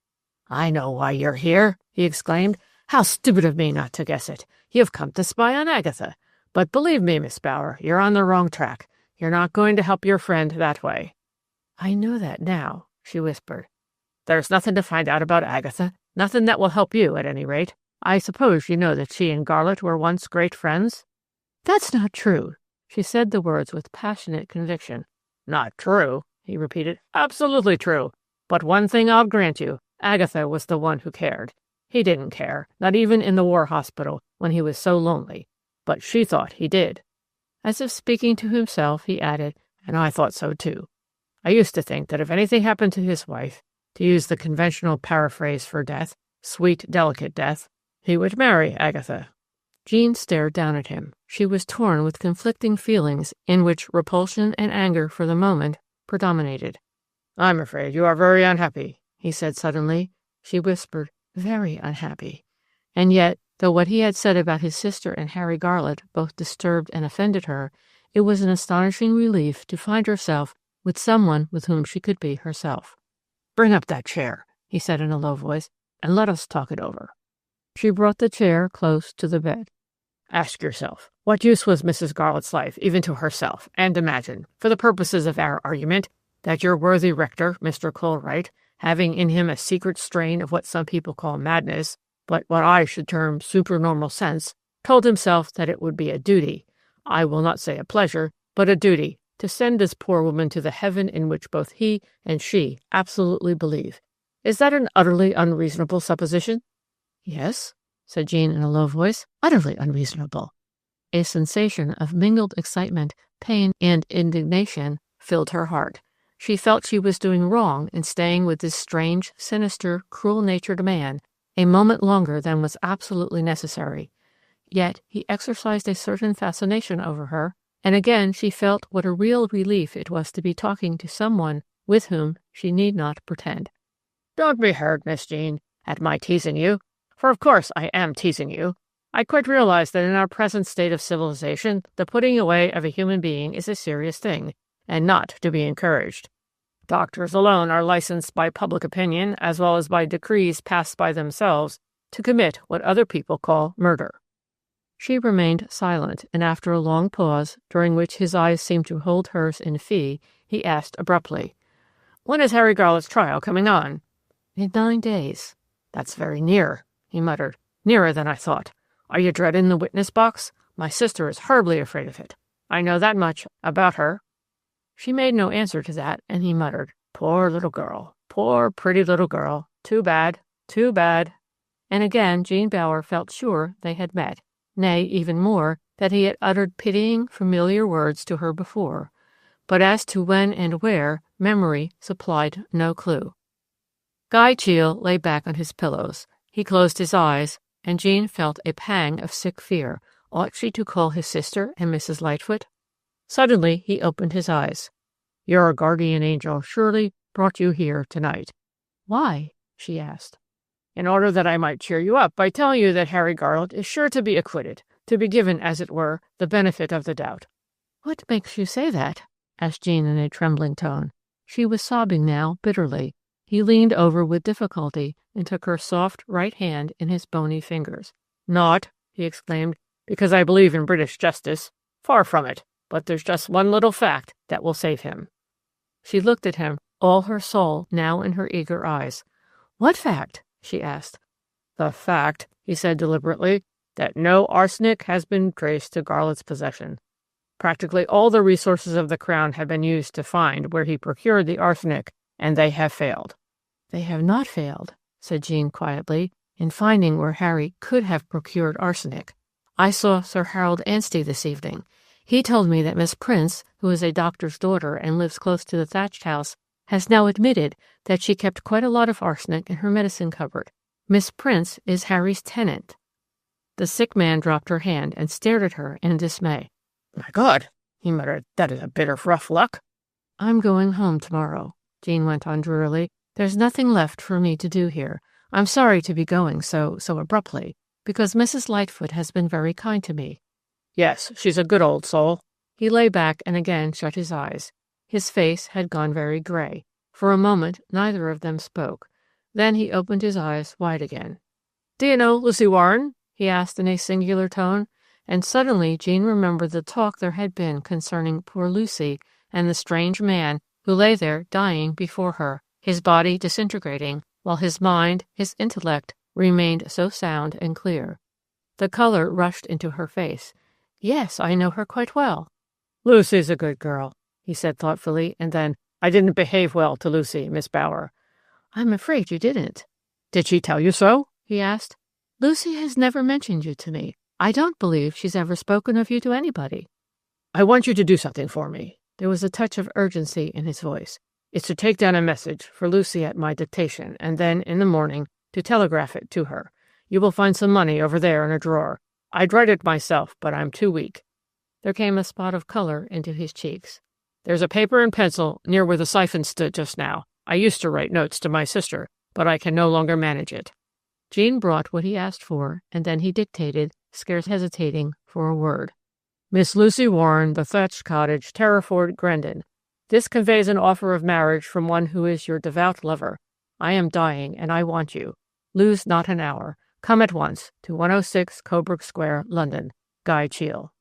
"I know why you're here," he exclaimed. "How stupid of me not to guess it. You've come to spy on Agatha. But believe me, Miss Bower, you're on the wrong track. You're not going to help your friend that way." "I know that now," she whispered. "There's nothing to find out about Agatha, nothing that will help you, at any rate. I suppose you know that she and Garlett were once great friends?" "That's not true." She said the words with passionate conviction. "Not true," he repeated. "Absolutely true. But one thing I'll grant you, Agatha was the one who cared. He didn't care, not even in the war hospital when he was so lonely. But she thought he did." As if speaking to himself, he added, "And I thought so too. I used to think that if anything happened to his wife, to use the conventional paraphrase for death, sweet, delicate death, he would marry Agatha." Jean stared down at him. She was torn with conflicting feelings in which repulsion and anger for the moment predominated. "I'm afraid you are very unhappy," he said suddenly. She whispered, "Very unhappy." And yet, though what he had said about his sister and Harry Garlett both disturbed and offended her, it was an astonishing relief to find herself with someone with whom she could be herself. "Bring up that chair," he said in a low voice, "and let us talk it over." She brought the chair close to the bed. "Ask yourself, what use was Mrs. Garlett's life, even to herself, and imagine, for the purposes of our argument, that your worthy rector, Mr. Colwright, having in him a secret strain of what some people call madness, but what I should term supernormal sense, told himself that it would be a duty, I will not say a pleasure, but a duty, to send this poor woman to the heaven in which both he and she absolutely believe. Is that an utterly unreasonable supposition? Yes, said Jean in a low voice, utterly unreasonable. A sensation of mingled excitement, pain, and indignation filled her heart. She felt she was doing wrong in staying with this strange, sinister, cruel-natured man a moment longer than was absolutely necessary. Yet he exercised a certain fascination over her, and again she felt what a real relief it was to be talking to someone with whom she need not pretend. Don't be hurt, Miss Jean, at my teasing you, for of course I am teasing you. I quite realize that in our present state of civilization, the putting away of a human being is a serious thing, and not to be encouraged. Doctors alone are licensed by public opinion, as well as by decrees passed by themselves, to commit what other people call murder. She remained silent, and after a long pause, during which his eyes seemed to hold hers in fee, he asked abruptly, When is Harry Garlett's trial coming on? In 9 days. That's very near, he muttered. Nearer than I thought. Are you dreading the witness box? My sister is horribly afraid of it. I know that much about her. She made no answer to that, and he muttered, Poor little girl. Poor, pretty little girl. Too bad. Too bad. And again Jean Bower felt sure they had met. Nay, even more, that he had uttered pitying, familiar words to her before. But as to when and where, memory supplied no clue. Guy Cheel lay back on his pillows. He closed his eyes, and Jean felt a pang of sick fear. Ought she to call his sister and Mrs. Lightfoot? Suddenly he opened his eyes. Your guardian angel surely brought you here tonight. Why? She asked. In order that I might cheer you up by telling you that Harry Garlett is sure to be acquitted, to be given, as it were, the benefit of the doubt. What makes you say that? Asked Jean in a trembling tone. She was sobbing now, bitterly. He leaned over with difficulty and took her soft right hand in his bony fingers. Not, he exclaimed, because I believe in British justice. Far from it. But there's just one little fact that will save him. She looked at him, all her soul now in her eager eyes. What fact? She asked. The fact, he said deliberately, that no arsenic has been traced to Garlett's possession. Practically all the resources of the Crown have been used to find where he procured the arsenic, and they have failed. They have not failed, said Jean quietly, in finding where Harry could have procured arsenic. I saw Sir Harold Anstey this evening. He told me that Miss Prince, who is a doctor's daughter and lives close to the thatched house, has now admitted that she kept quite a lot of arsenic in her medicine cupboard. Miss Prince is Harry's tenant. The sick man dropped her hand and stared at her in dismay. My God, he muttered, that is a bit of rough luck. I'm going home tomorrow, Jean went on drearily. There's nothing left for me to do here. I'm sorry to be going so abruptly, because Mrs. Lightfoot has been very kind to me. Yes, she's a good old soul. He lay back and again shut his eyes. His face had gone very gray. For a moment neither of them spoke. Then he opened his eyes wide again. Do you know Lucy Warren? He asked in a singular tone, and suddenly Jean remembered the talk there had been concerning poor Lucy and the strange man who lay there dying before her, his body disintegrating, while his mind, his intellect, remained so sound and clear. The color rushed into her face. Yes, I know her quite well. Lucy's a good girl, he said thoughtfully, and then, I didn't behave well to Lucy, Miss Bower. I'm afraid you didn't. Did she tell you so? He asked. Lucy has never mentioned you to me. I don't believe she's ever spoken of you to anybody. I want you to do something for me. There was a touch of urgency in his voice. It's to take down a message for Lucy at my dictation, and then, in the morning, to telegraph it to her. You will find some money over there in a drawer. I'd write it myself, but I'm too weak. There came a spot of color into his cheeks. There's a paper and pencil near where the siphon stood just now. I used to write notes to my sister, but I can no longer manage it. Jean brought what he asked for, and then he dictated, scarce hesitating for a word. Miss Lucy Warren, the Thatched Cottage, Terriford, Grendon. This conveys an offer of marriage from one who is your devout lover. I am dying, and I want you. Lose not an hour. Come at once to 106 Coburg Square, London. Guy Cheel.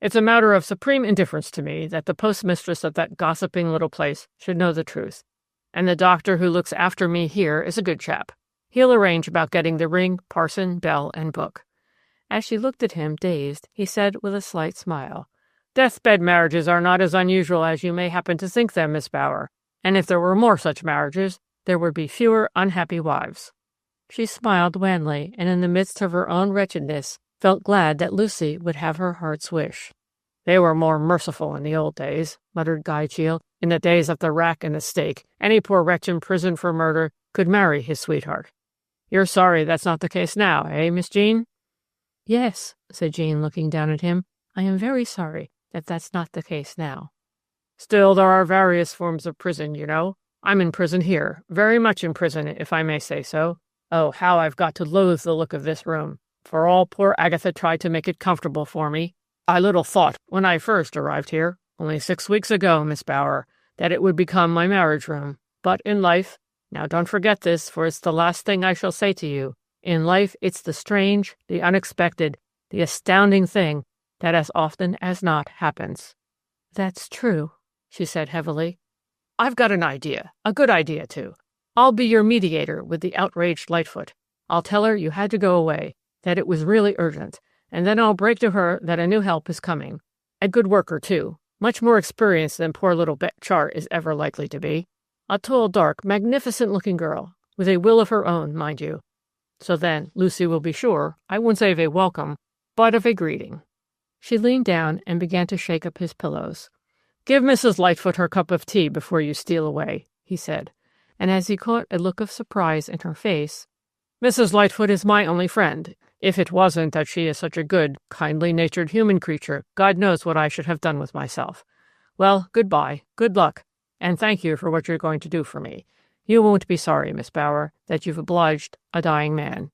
It's a matter of supreme indifference to me that the postmistress of that gossiping little place should know the truth. And the doctor who looks after me here is a good chap. He'll arrange about getting the ring, parson, bell, and book. As she looked at him, dazed, he said with a slight smile, "Deathbed marriages are not as unusual as you may happen to think them, Miss Bower, and if there were more such marriages, there would be fewer unhappy wives." She smiled wanly, and in the midst of her own wretchedness, felt glad that Lucy would have her heart's wish. "They were more merciful in the old days," muttered Guy Cheall. "In the days of the rack and the stake, any poor wretch in prison for murder could marry his sweetheart. You're sorry that's not the case now, eh, Miss Jean?" "Yes," said Jean, looking down at him. "I am very sorry that that's not the case now." "Still, there are various forms of prison, you know. I'm in prison here, very much in prison, if I may say so. Oh, how I've got to loathe the look of this room. For all poor Agatha tried to make it comfortable for me. I little thought, when I first arrived here, only 6 weeks ago, Miss Bower, that it would become my marriage room. But in life, now don't forget this, for it's the last thing I shall say to you, in life it's the strange, the unexpected, the astounding thing that as often as not happens." "That's true," she said heavily. "I've got an idea, a good idea, too. I'll be your mediator with the outraged Lightfoot. I'll tell her you had to go away, that it was really urgent, and then I'll break to her that a new help is coming. A good worker, too, much more experienced than poor little Bet Chart is ever likely to be. A tall, dark, magnificent-looking girl, with a will of her own, mind you. So then Lucy will be sure, I won't say of a welcome, but of a greeting." She leaned down and began to shake up his pillows. "Give Mrs. Lightfoot her cup of tea before you steal away," he said, and as he caught a look of surprise in her face, "Mrs. Lightfoot is my only friend. If it wasn't that she is such a good, kindly-natured human creature, God knows what I should have done with myself. Well, good-bye, good luck, and thank you for what you're going to do for me. You won't be sorry, Miss Bower, that you've obliged a dying man."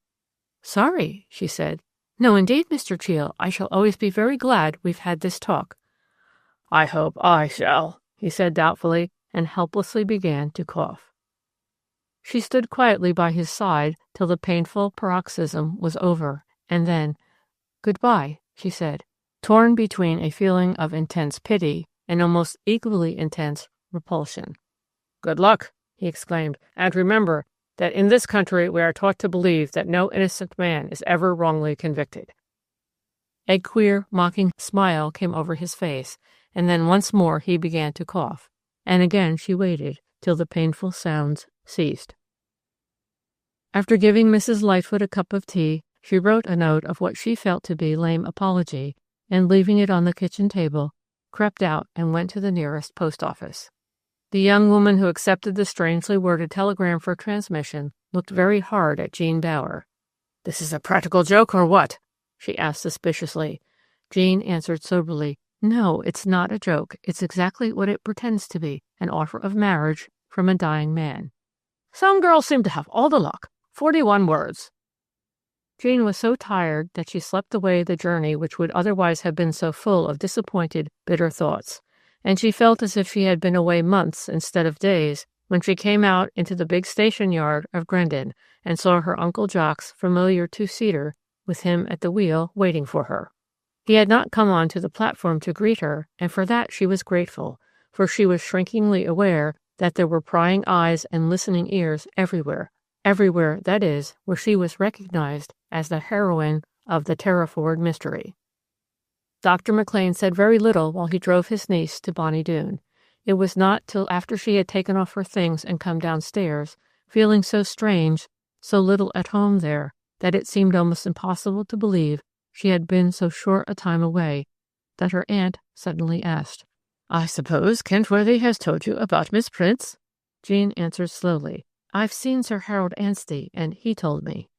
"Sorry?" she said. "No, indeed, Mr. Cheall. I shall always be very glad we've had this talk." "I hope I shall," he said doubtfully, and helplessly began to cough. She stood quietly by his side till the painful paroxysm was over, and then, "Good-bye," she said, torn between a feeling of intense pity and almost equally intense repulsion. "Good luck," he exclaimed, "and remember that in this country we are taught to believe that no innocent man is ever wrongly convicted." A queer, mocking smile came over his face, and then once more he began to cough, and again she waited till the painful sounds ceased. After giving Mrs. Lightfoot a cup of tea, she wrote a note of what she felt to be lame apology, and leaving it on the kitchen table, crept out and went to the nearest post office. The young woman who accepted the strangely worded telegram for transmission looked very hard at Jean Bower. "This is a practical joke, or what?" she asked suspiciously. Jean answered soberly, "No, it's not a joke. It's exactly what it pretends to be, an offer of marriage from a dying man." "Some girls seem to have all the luck. 41 words." Jean was so tired that she slept away the journey which would otherwise have been so full of disappointed, bitter thoughts, and she felt as if she had been away months instead of days when she came out into the big station yard of Grendon and saw her Uncle Jock's familiar two-seater with him at the wheel waiting for her. He had not come on to the platform to greet her, and for that she was grateful, for she was shrinkingly aware that there were prying eyes and listening ears everywhere, that is, where she was recognized as the heroine of the Terriford Mystery. Dr. McLean said very little while he drove his niece to Bonny Doon. It was not till after she had taken off her things and come downstairs, feeling so strange, so little at home there, that it seemed almost impossible to believe she had been so short a time away, that her aunt suddenly asked, "I suppose Kentworthy has told you about Miss Prince?" Jean answered slowly, "I've seen Sir Harold Anstey, and he told me."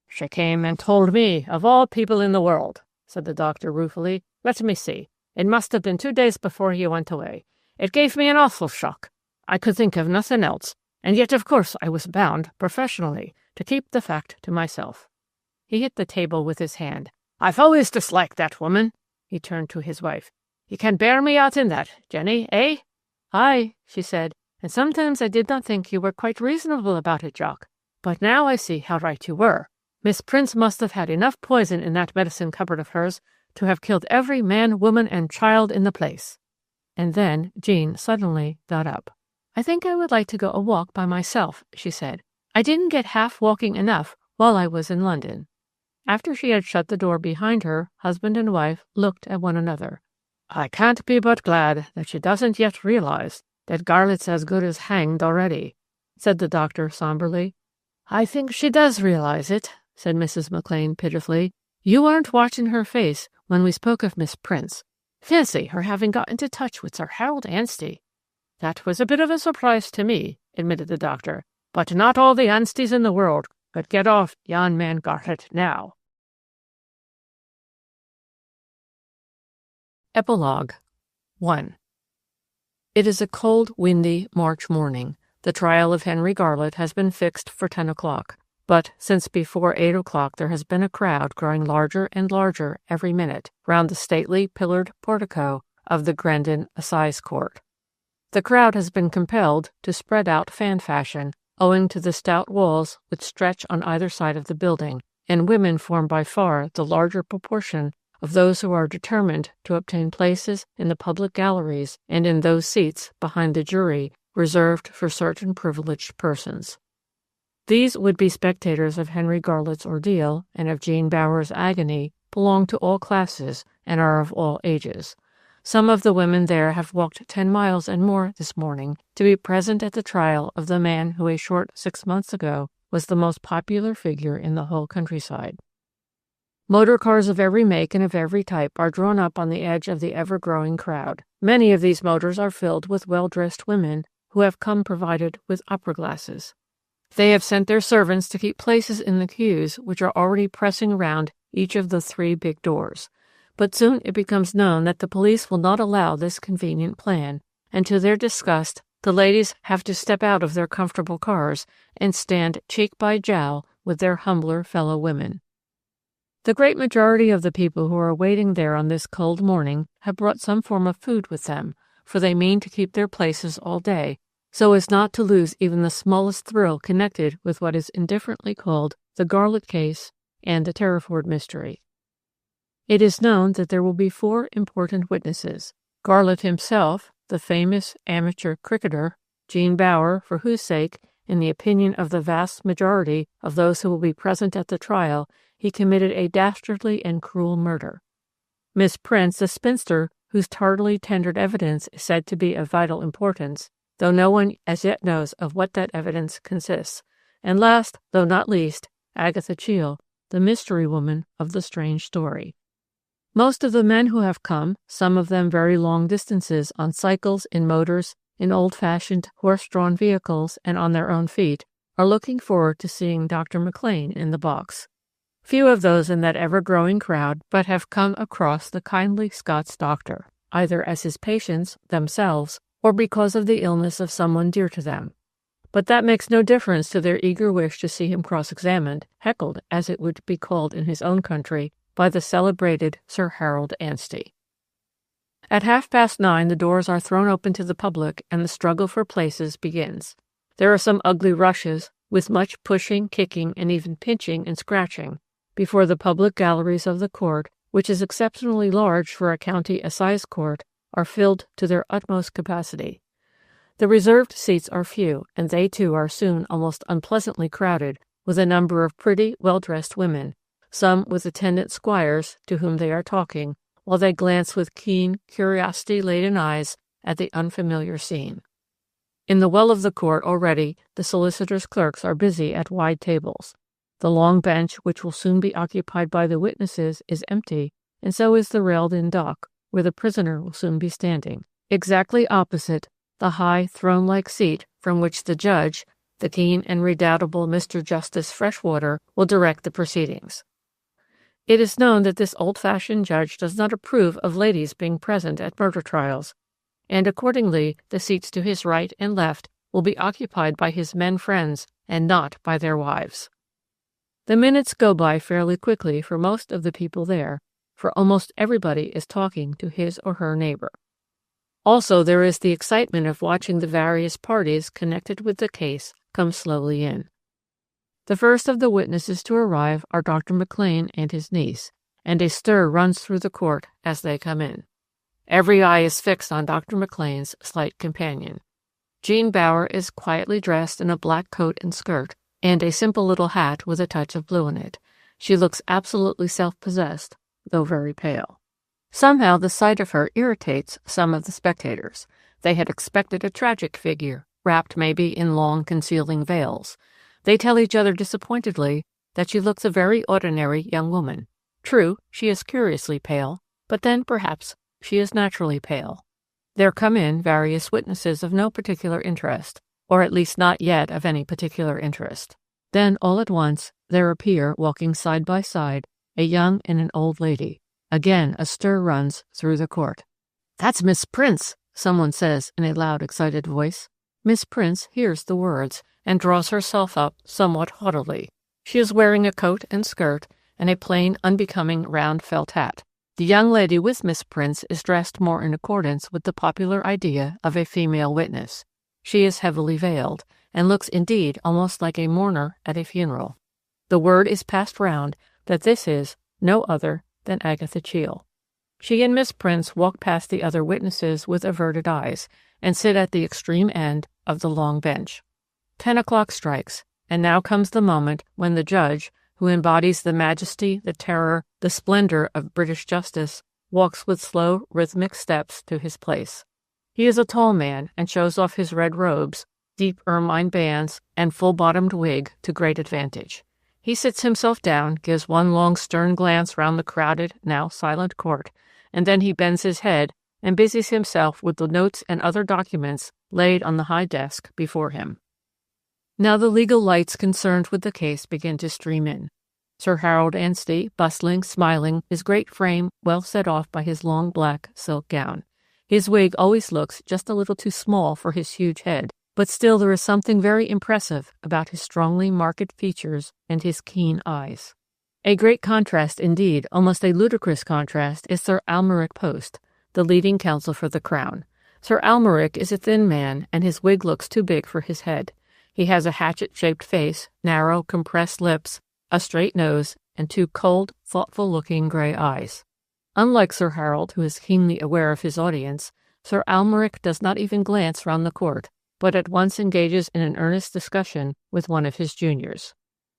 "She came and told me, of all people in the world," said the doctor ruefully. "Let me see. It must have been 2 days before he went away. It gave me an awful shock. I could think of nothing else, and yet of course I was bound, professionally, to keep the fact to myself." He hit the table with his hand. "I've always disliked that woman." He turned to his wife. "You can bear me out in that, Jenny, eh?" "Aye," she said, "and sometimes I did not think you were quite reasonable about it, Jock. But now I see how right you were. Miss Prince must have had enough poison in that medicine cupboard of hers to have killed every man, woman, and child in the place." And then Jean suddenly got up. "I think I would like to go a walk by myself," she said. "I didn't get half walking enough while I was in London." After she had shut the door behind her, husband and wife looked at one another. "I can't be but glad that she doesn't yet realize that Garlett's as good as hanged already," said the doctor somberly. "I think she does realize it," said Mrs. McLean pitifully. "You weren't watching her face when we spoke of Miss Prince. Fancy her having got into touch with Sir Harold Anstey." "That was a bit of a surprise to me," admitted the doctor. "But not all the Ansteys in the world could get off yon man Garlett now." Epilogue 1. It is a cold, windy March morning. The trial of Henry Garlett has been fixed for 10 o'clock, but since before 8 o'clock there has been a crowd growing larger and larger every minute round the stately pillared portico of the Grendon Assize Court. The crowd has been compelled to spread out fan fashion, owing to the stout walls which stretch on either side of the building, and women form by far the larger proportion of those who are determined to obtain places in the public galleries and in those seats behind the jury reserved for certain privileged persons. These would-be spectators of Henry Garlett's ordeal and of Jean Bower's agony belong to all classes and are of all ages. Some of the women there have walked 10 miles and more this morning to be present at the trial of the man who a short 6 months ago was the most popular figure in the whole countryside. Motor cars of every make and of every type are drawn up on the edge of the ever-growing crowd. Many of these motors are filled with well-dressed women who have come provided with opera glasses. They have sent their servants to keep places in the queues which are already pressing round each of the 3 big doors. But soon it becomes known that the police will not allow this convenient plan, and to their disgust the ladies have to step out of their comfortable cars and stand cheek by jowl with their humbler fellow women. The great majority of the people who are waiting there on this cold morning have brought some form of food with them, for they mean to keep their places all day, so as not to lose even the smallest thrill connected with what is indifferently called the Garlett case and the Terriford Mystery. It is known that there will be 4 important witnesses: Garlett himself, the famous amateur cricketer, Jean Bower, for whose sake, in the opinion of the vast majority of those who will be present at the trial, he committed a dastardly and cruel murder; Miss Prince, the spinster, whose tardily tendered evidence is said to be of vital importance, though no one as yet knows of what that evidence consists; and last, though not least, Agatha Cheel, the mystery woman of the strange story. Most of the men who have come, some of them very long distances on cycles, in motors, in old-fashioned horse-drawn vehicles, and on their own feet, are looking forward to seeing Dr. McLean in the box. Few of those in that ever-growing crowd but have come across the kindly Scots doctor, either as his patients themselves or because of the illness of someone dear to them. But that makes no difference to their eager wish to see him cross-examined, heckled, as it would be called in his own country, by the celebrated Sir Harold Anstey. At 9:30 the doors are thrown open to the public and the struggle for places begins. There are some ugly rushes, with much pushing, kicking, and even pinching and scratching, before the public galleries of the court, which is exceptionally large for a county assize court, are filled to their utmost capacity. The reserved seats are few, and they too are soon almost unpleasantly crowded with a number of pretty, well-dressed women, some with attendant squires to whom they are talking, while they glance with keen, curiosity-laden eyes at the unfamiliar scene. In the well of the court already the solicitors' clerks are busy at wide tables. The long bench, which will soon be occupied by the witnesses, is empty, and so is the railed-in dock, where the prisoner will soon be standing, exactly opposite the high throne-like seat from which the judge, the keen and redoubtable Mr. Justice Freshwater, will direct the proceedings. It is known that this old-fashioned judge does not approve of ladies being present at murder trials, and accordingly the seats to his right and left will be occupied by his men friends and not by their wives. The minutes go by fairly quickly for most of the people there, for almost everybody is talking to his or her neighbor. Also, there is the excitement of watching the various parties connected with the case come slowly in. The first of the witnesses to arrive are Dr. McLean and his niece, and a stir runs through the court as they come in. Every eye is fixed on Dr. McLean's slight companion. Jean Bower is quietly dressed in a black coat and skirt, and a simple little hat with a touch of blue in it. She looks absolutely self-possessed, though very pale. Somehow the sight of her irritates some of the spectators. They had expected a tragic figure, wrapped maybe in long concealing veils. They tell each other disappointedly that she looks a very ordinary young woman. True, she is curiously pale, but then perhaps she is naturally pale. There come in various witnesses of no particular interest, or at least not yet of any particular interest. Then, all at once, there appear, walking side by side, a young and an old lady. Again a stir runs through the court. "That's Miss Prince," someone says in a loud, excited voice. Miss Prince hears the words and draws herself up somewhat haughtily. She is wearing a coat and skirt and a plain, unbecoming round felt hat. The young lady with Miss Prince is dressed more in accordance with the popular idea of a female witness. She is heavily veiled, and looks indeed almost like a mourner at a funeral. The word is passed round that this is no other than Agatha Cheel. She and Miss Prince walk past the other witnesses with averted eyes, and sit at the extreme end of the long bench. 10 o'clock strikes, and now comes the moment when the judge, who embodies the majesty, the terror, the splendor of British justice, walks with slow, rhythmic steps to his place. He is a tall man, and shows off his red robes, deep ermine bands, and full-bottomed wig to great advantage. He sits himself down, gives one long stern glance round the crowded, now silent court, and then he bends his head and busies himself with the notes and other documents laid on the high desk before him. Now the legal lights concerned with the case begin to stream in. Sir Harold Anstey, bustling, smiling, his great frame well set off by his long black silk gown. His wig always looks just a little too small for his huge head, but still there is something very impressive about his strongly marked features and his keen eyes. A great contrast indeed, almost a ludicrous contrast, is Sir Almeric Post, the leading counsel for the Crown. Sir Almeric is a thin man, and his wig looks too big for his head. He has a hatchet-shaped face, narrow, compressed lips, a straight nose, and 2 cold, thoughtful-looking gray eyes. Unlike Sir Harold, who is keenly aware of his audience, Sir Almeric does not even glance round the court, but at once engages in an earnest discussion with one of his juniors.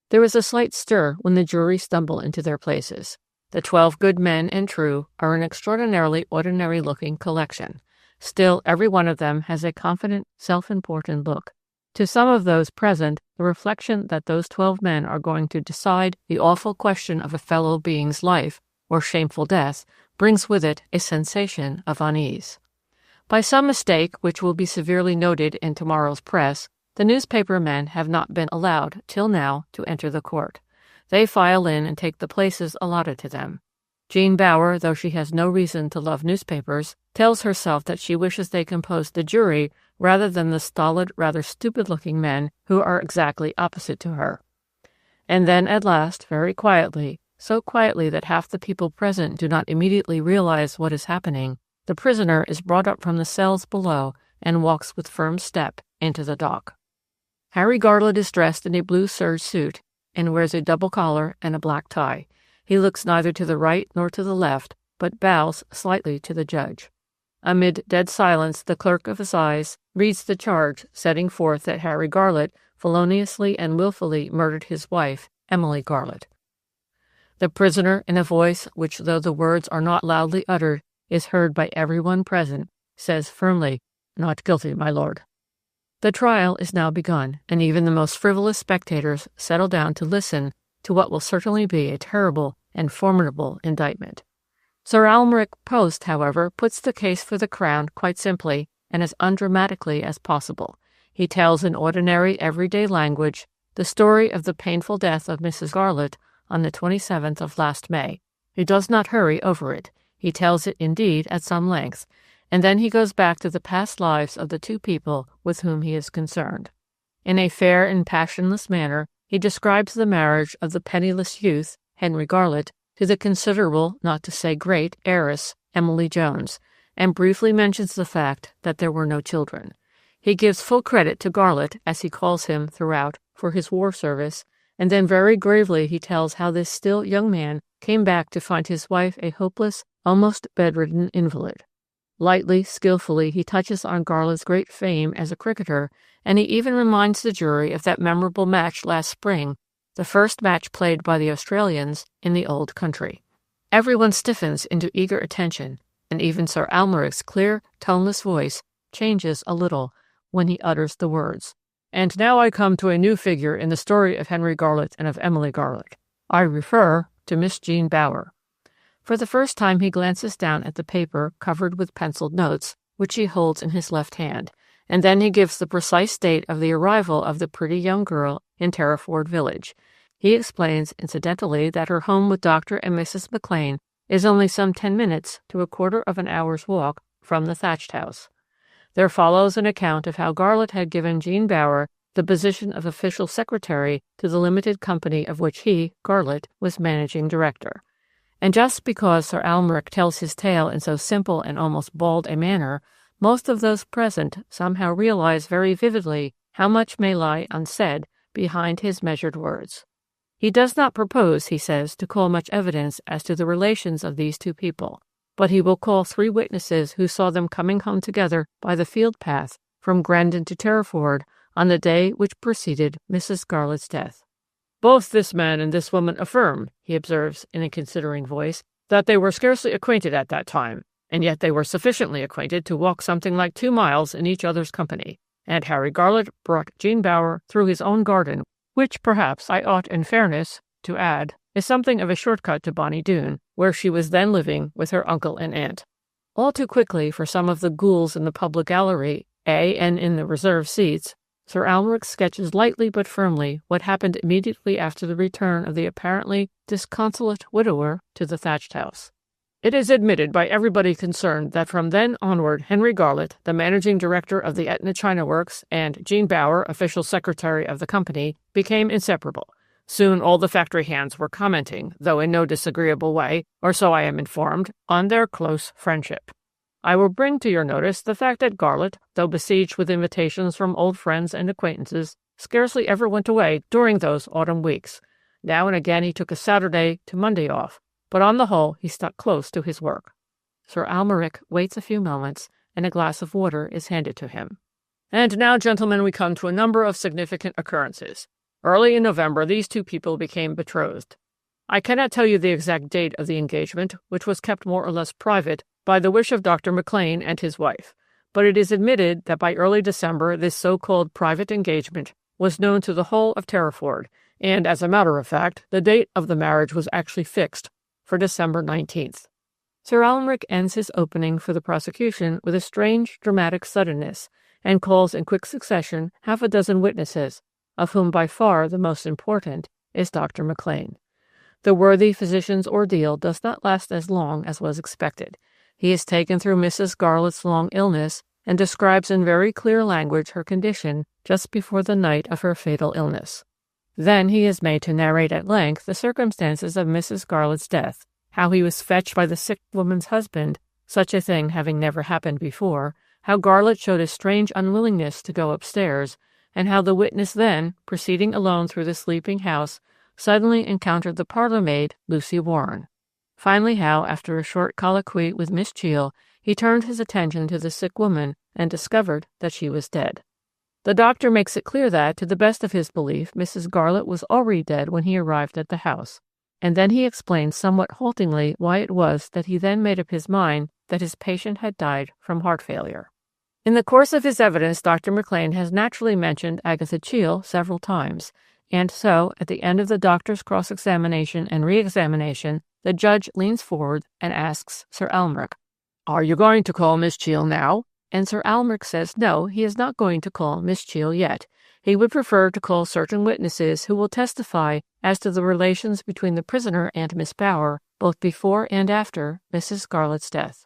There is a slight stir when the jury stumble into their places. The 12 good men and true are an extraordinarily ordinary-looking collection. Still, every one of them has a confident, self-important look. To some of those present, the reflection that those 12 men are going to decide the awful question of a fellow being's life or shameful death brings with it a sensation of unease. By some mistake, which will be severely noted in tomorrow's press, the newspaper men have not been allowed, till now, to enter the court. They file in and take the places allotted to them. Jean Bower, though she has no reason to love newspapers, tells herself that she wishes they composed the jury rather than the stolid, rather stupid-looking men who are exactly opposite to her. And then, at last, very quietly, so quietly that half the people present do not immediately realize what is happening, the prisoner is brought up from the cells below and walks with firm step into the dock. Harry Garlett is dressed in a blue serge suit and wears a double collar and a black tie. He looks neither to the right nor to the left, but bows slightly to the judge. Amid dead silence, the clerk of assize reads the charge, setting forth that Harry Garlett feloniously and wilfully murdered his wife, Emily Garlett. The prisoner, in a voice which, though the words are not loudly uttered, is heard by everyone present, says firmly, "Not guilty, my lord." The trial is now begun, and even the most frivolous spectators settle down to listen to what will certainly be a terrible and formidable indictment. Sir Almeric Post, however, puts the case for the Crown quite simply and as undramatically as possible. He tells in ordinary, everyday language the story of the painful death of Mrs. Garlett on the 27th of last May. He does not hurry over it. He tells it, indeed, at some length, and then he goes back to the past lives of the 2 people with whom he is concerned. In a fair and passionless manner, he describes the marriage of the penniless youth, Henry Garlett, to the considerable, not to say great, heiress, Emily Jones, and briefly mentions the fact that there were no children. He gives full credit to Garlett, as he calls him throughout, for his war service, and then very gravely he tells how this still young man came back to find his wife a hopeless, almost bedridden invalid. Lightly, skillfully, he touches on Garlett's great fame as a cricketer, and he even reminds the jury of that memorable match last spring, the first match played by the Australians in the old country. Everyone stiffens into eager attention, and even Sir Almeric's clear, toneless voice changes a little when he utters the words. And now I come to a new figure in the story of Henry Garlot and of Emily Garlick. I refer to Miss Jean Bower. For the first time he glances down at the paper covered with penciled notes, which he holds in his left hand, and then he gives the precise date of the arrival of the pretty young girl in Terriford village. He explains, incidentally, that her home with Dr. and Mrs. McLean is only some 10 minutes to a quarter of an hour's walk from the thatched house. There follows an account of how Garlot had given Jean Bower the position of official secretary to the limited company of which he, Garlot, was managing director. And just because Sir Almeric tells his tale in so simple and almost bald a manner, most of those present somehow realize very vividly how much may lie unsaid behind his measured words. He does not propose, he says, to call much evidence as to the relations of these two people, but he will call 3 witnesses who saw them coming home together by the field path from Grandon to Terriford on the day which preceded Mrs. Garlot's death. Both this man and this woman affirm, he observes in a considering voice, that they were scarcely acquainted at that time, and yet they were sufficiently acquainted to walk something like 2 miles in each other's company, and Harry Garlot brought Jean Bower through his own garden, which perhaps I ought in fairness to add is something of a shortcut to Bonny Doon, where she was then living with her uncle and aunt. All too quickly for some of the ghouls in the public gallery, and in the reserved seats, Sir Almeric sketches lightly but firmly what happened immediately after the return of the apparently disconsolate widower to the thatched house. It is admitted by everybody concerned that from then onward Henry Garlot, the managing director of the Etna China Works, and Jean Bower, official secretary of the company, became inseparable. Soon all the factory hands were commenting, though in no disagreeable way, or so I am informed, on their close friendship. I will bring to your notice the fact that Garlot, though besieged with invitations from old friends and acquaintances, scarcely ever went away during those autumn weeks. Now and again he took a Saturday to Monday off, but on the whole he stuck close to his work. Sir Almeric waits a few moments, and a glass of water is handed to him. And now, gentlemen, we come to a number of significant occurrences. Early in November, these two people became betrothed. I cannot tell you the exact date of the engagement, which was kept more or less private by the wish of Dr. McLean and his wife, but it is admitted that by early December this so-called private engagement was known to the whole of Terriford, and, as a matter of fact, the date of the marriage was actually fixed for December 19th. Sir Almeric ends his opening for the prosecution with a strange dramatic suddenness, and calls in quick succession 6 witnesses, of whom by far the most important is Dr. McLean. The worthy physician's ordeal does not last as long as was expected. He is taken through Mrs. Garlot's long illness and describes in very clear language her condition just before the night of her fatal illness. Then he is made to narrate at length the circumstances of Mrs. Garlot's death, how he was fetched by the sick woman's husband, such a thing having never happened before, how Garlot showed a strange unwillingness to go upstairs, and how the witness then, proceeding alone through the sleeping house, suddenly encountered the parlour-maid, Lucy Warren. Finally, how, after a short colloquy with Miss Cheel, he turned his attention to the sick woman and discovered that she was dead. The doctor makes it clear that, to the best of his belief, Mrs. Garlot was already dead when he arrived at the house, and then he explains somewhat haltingly why it was that he then made up his mind that his patient had died from heart failure. In the course of his evidence, Dr. McLean has naturally mentioned Agatha Cheel several times, and so, at the end of the doctor's cross-examination and re-examination, the judge leans forward and asks Sir Almeric, "Are you going to call Miss Cheel now?" And Sir Almeric says no, he is not going to call Miss Cheel yet. He would prefer to call certain witnesses who will testify as to the relations between the prisoner and Miss Bower, both before and after Mrs. Garlot's death.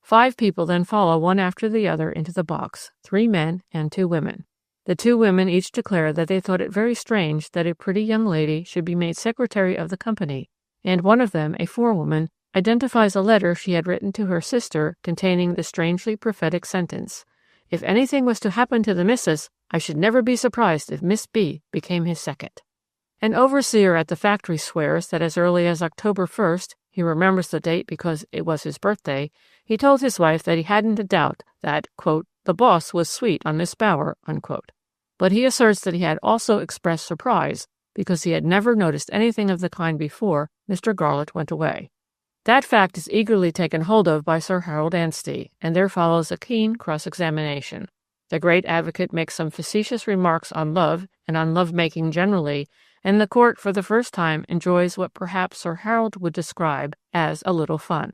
5 people then follow one after the other into the box, 3 men and 2 women. The 2 women each declare that they thought it very strange that a pretty young lady should be made secretary of the company, and one of them, a forewoman, identifies a letter she had written to her sister containing the strangely prophetic sentence, "If anything was to happen to the missus, I should never be surprised if Miss B became his second." An overseer at the factory swears that as early as October 1st, he remembers the date because it was his birthday, he told his wife that he hadn't a doubt that, quote, "the boss was sweet on Miss Bower," unquote. But he asserts that he had also expressed surprise because he had never noticed anything of the kind before Mr. Garlett went away. That fact is eagerly taken hold of by Sir Harold Anstey, and there follows a keen cross-examination. The great advocate makes some facetious remarks on love and on love-making generally, and the court for the first time enjoys what perhaps Sir Harold would describe as a little fun.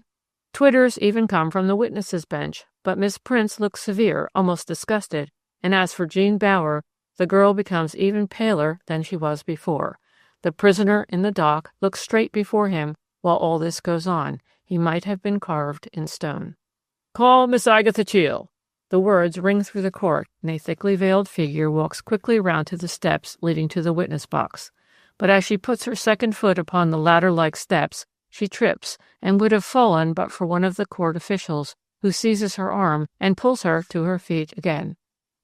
Twitters even come from the witnesses' bench, but Miss Prince looks severe, almost disgusted, and as for Jean Bower, the girl becomes even paler than she was before. The prisoner in the dock looks straight before him while all this goes on. He might have been carved in stone. "Call Miss Agatha Cheall." The words ring through the court, and a thickly veiled figure walks quickly round to the steps leading to the witness box. But as she puts her second foot upon the ladder-like steps, she trips, and would have fallen but for one of the court officials, who seizes her arm and pulls her to her feet again.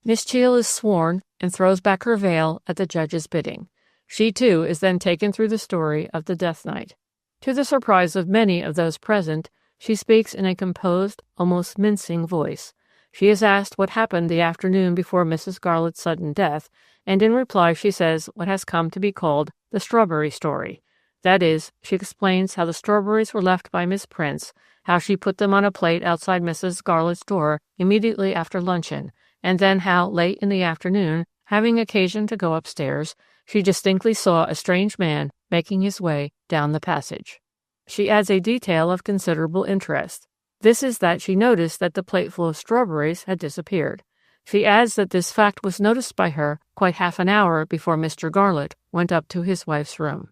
Miss Cheall is sworn and throws back her veil at the judge's bidding. She, too, is then taken through the story of the death night. To the surprise of many of those present, she speaks in a composed, almost mincing voice. She is asked what happened the afternoon before Mrs. Garlett's sudden death, and in reply she says what has come to be called the strawberry story. That is, she explains how the strawberries were left by Miss Prince, how she put them on a plate outside Mrs. Garlett's door immediately after luncheon, and then how, late in the afternoon, having occasion to go upstairs, she distinctly saw a strange man making his way down the passage. She adds a detail of considerable interest. This is that she noticed that the plateful of strawberries had disappeared. She adds that this fact was noticed by her quite half an hour before Mr. Garlett went up to his wife's room.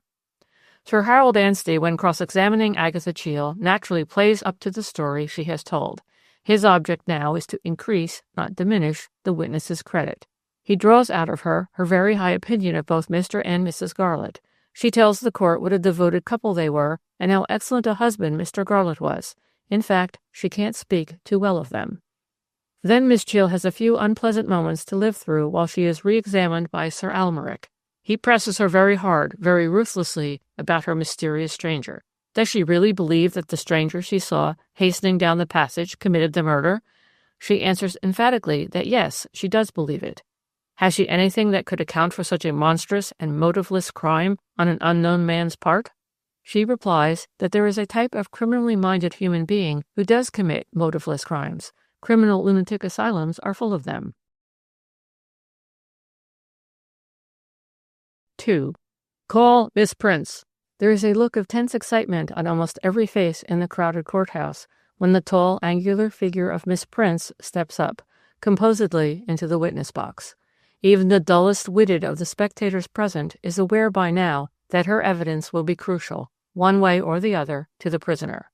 Sir Harold Anstey, when cross-examining Agatha Cheall, naturally plays up to the story she has told. His object now is to increase, not diminish, the witness's credit. He draws out of her very high opinion of both Mr. and Mrs. Garlett. She tells the court what a devoted couple they were, and how excellent a husband Mr. Garlett was. In fact, she can't speak too well of them. Then Miss Cheall has a few unpleasant moments to live through while she is re-examined by Sir Almeric. He presses her very hard, very ruthlessly, about her mysterious stranger. Does she really believe that the stranger she saw hastening down the passage committed the murder? She answers emphatically that yes, she does believe it. Has she anything that could account for such a monstrous and motiveless crime on an unknown man's part? She replies that there is a type of criminally minded human being who does commit motiveless crimes. Criminal lunatic asylums are full of them. 2. Call Miss Prince. There is a look of tense excitement on almost every face in the crowded courthouse when the tall, angular figure of Miss Prince steps up, composedly, into the witness box. Even the dullest witted of the spectators present is aware by now that her evidence will be crucial, one way or the other, to the prisoner.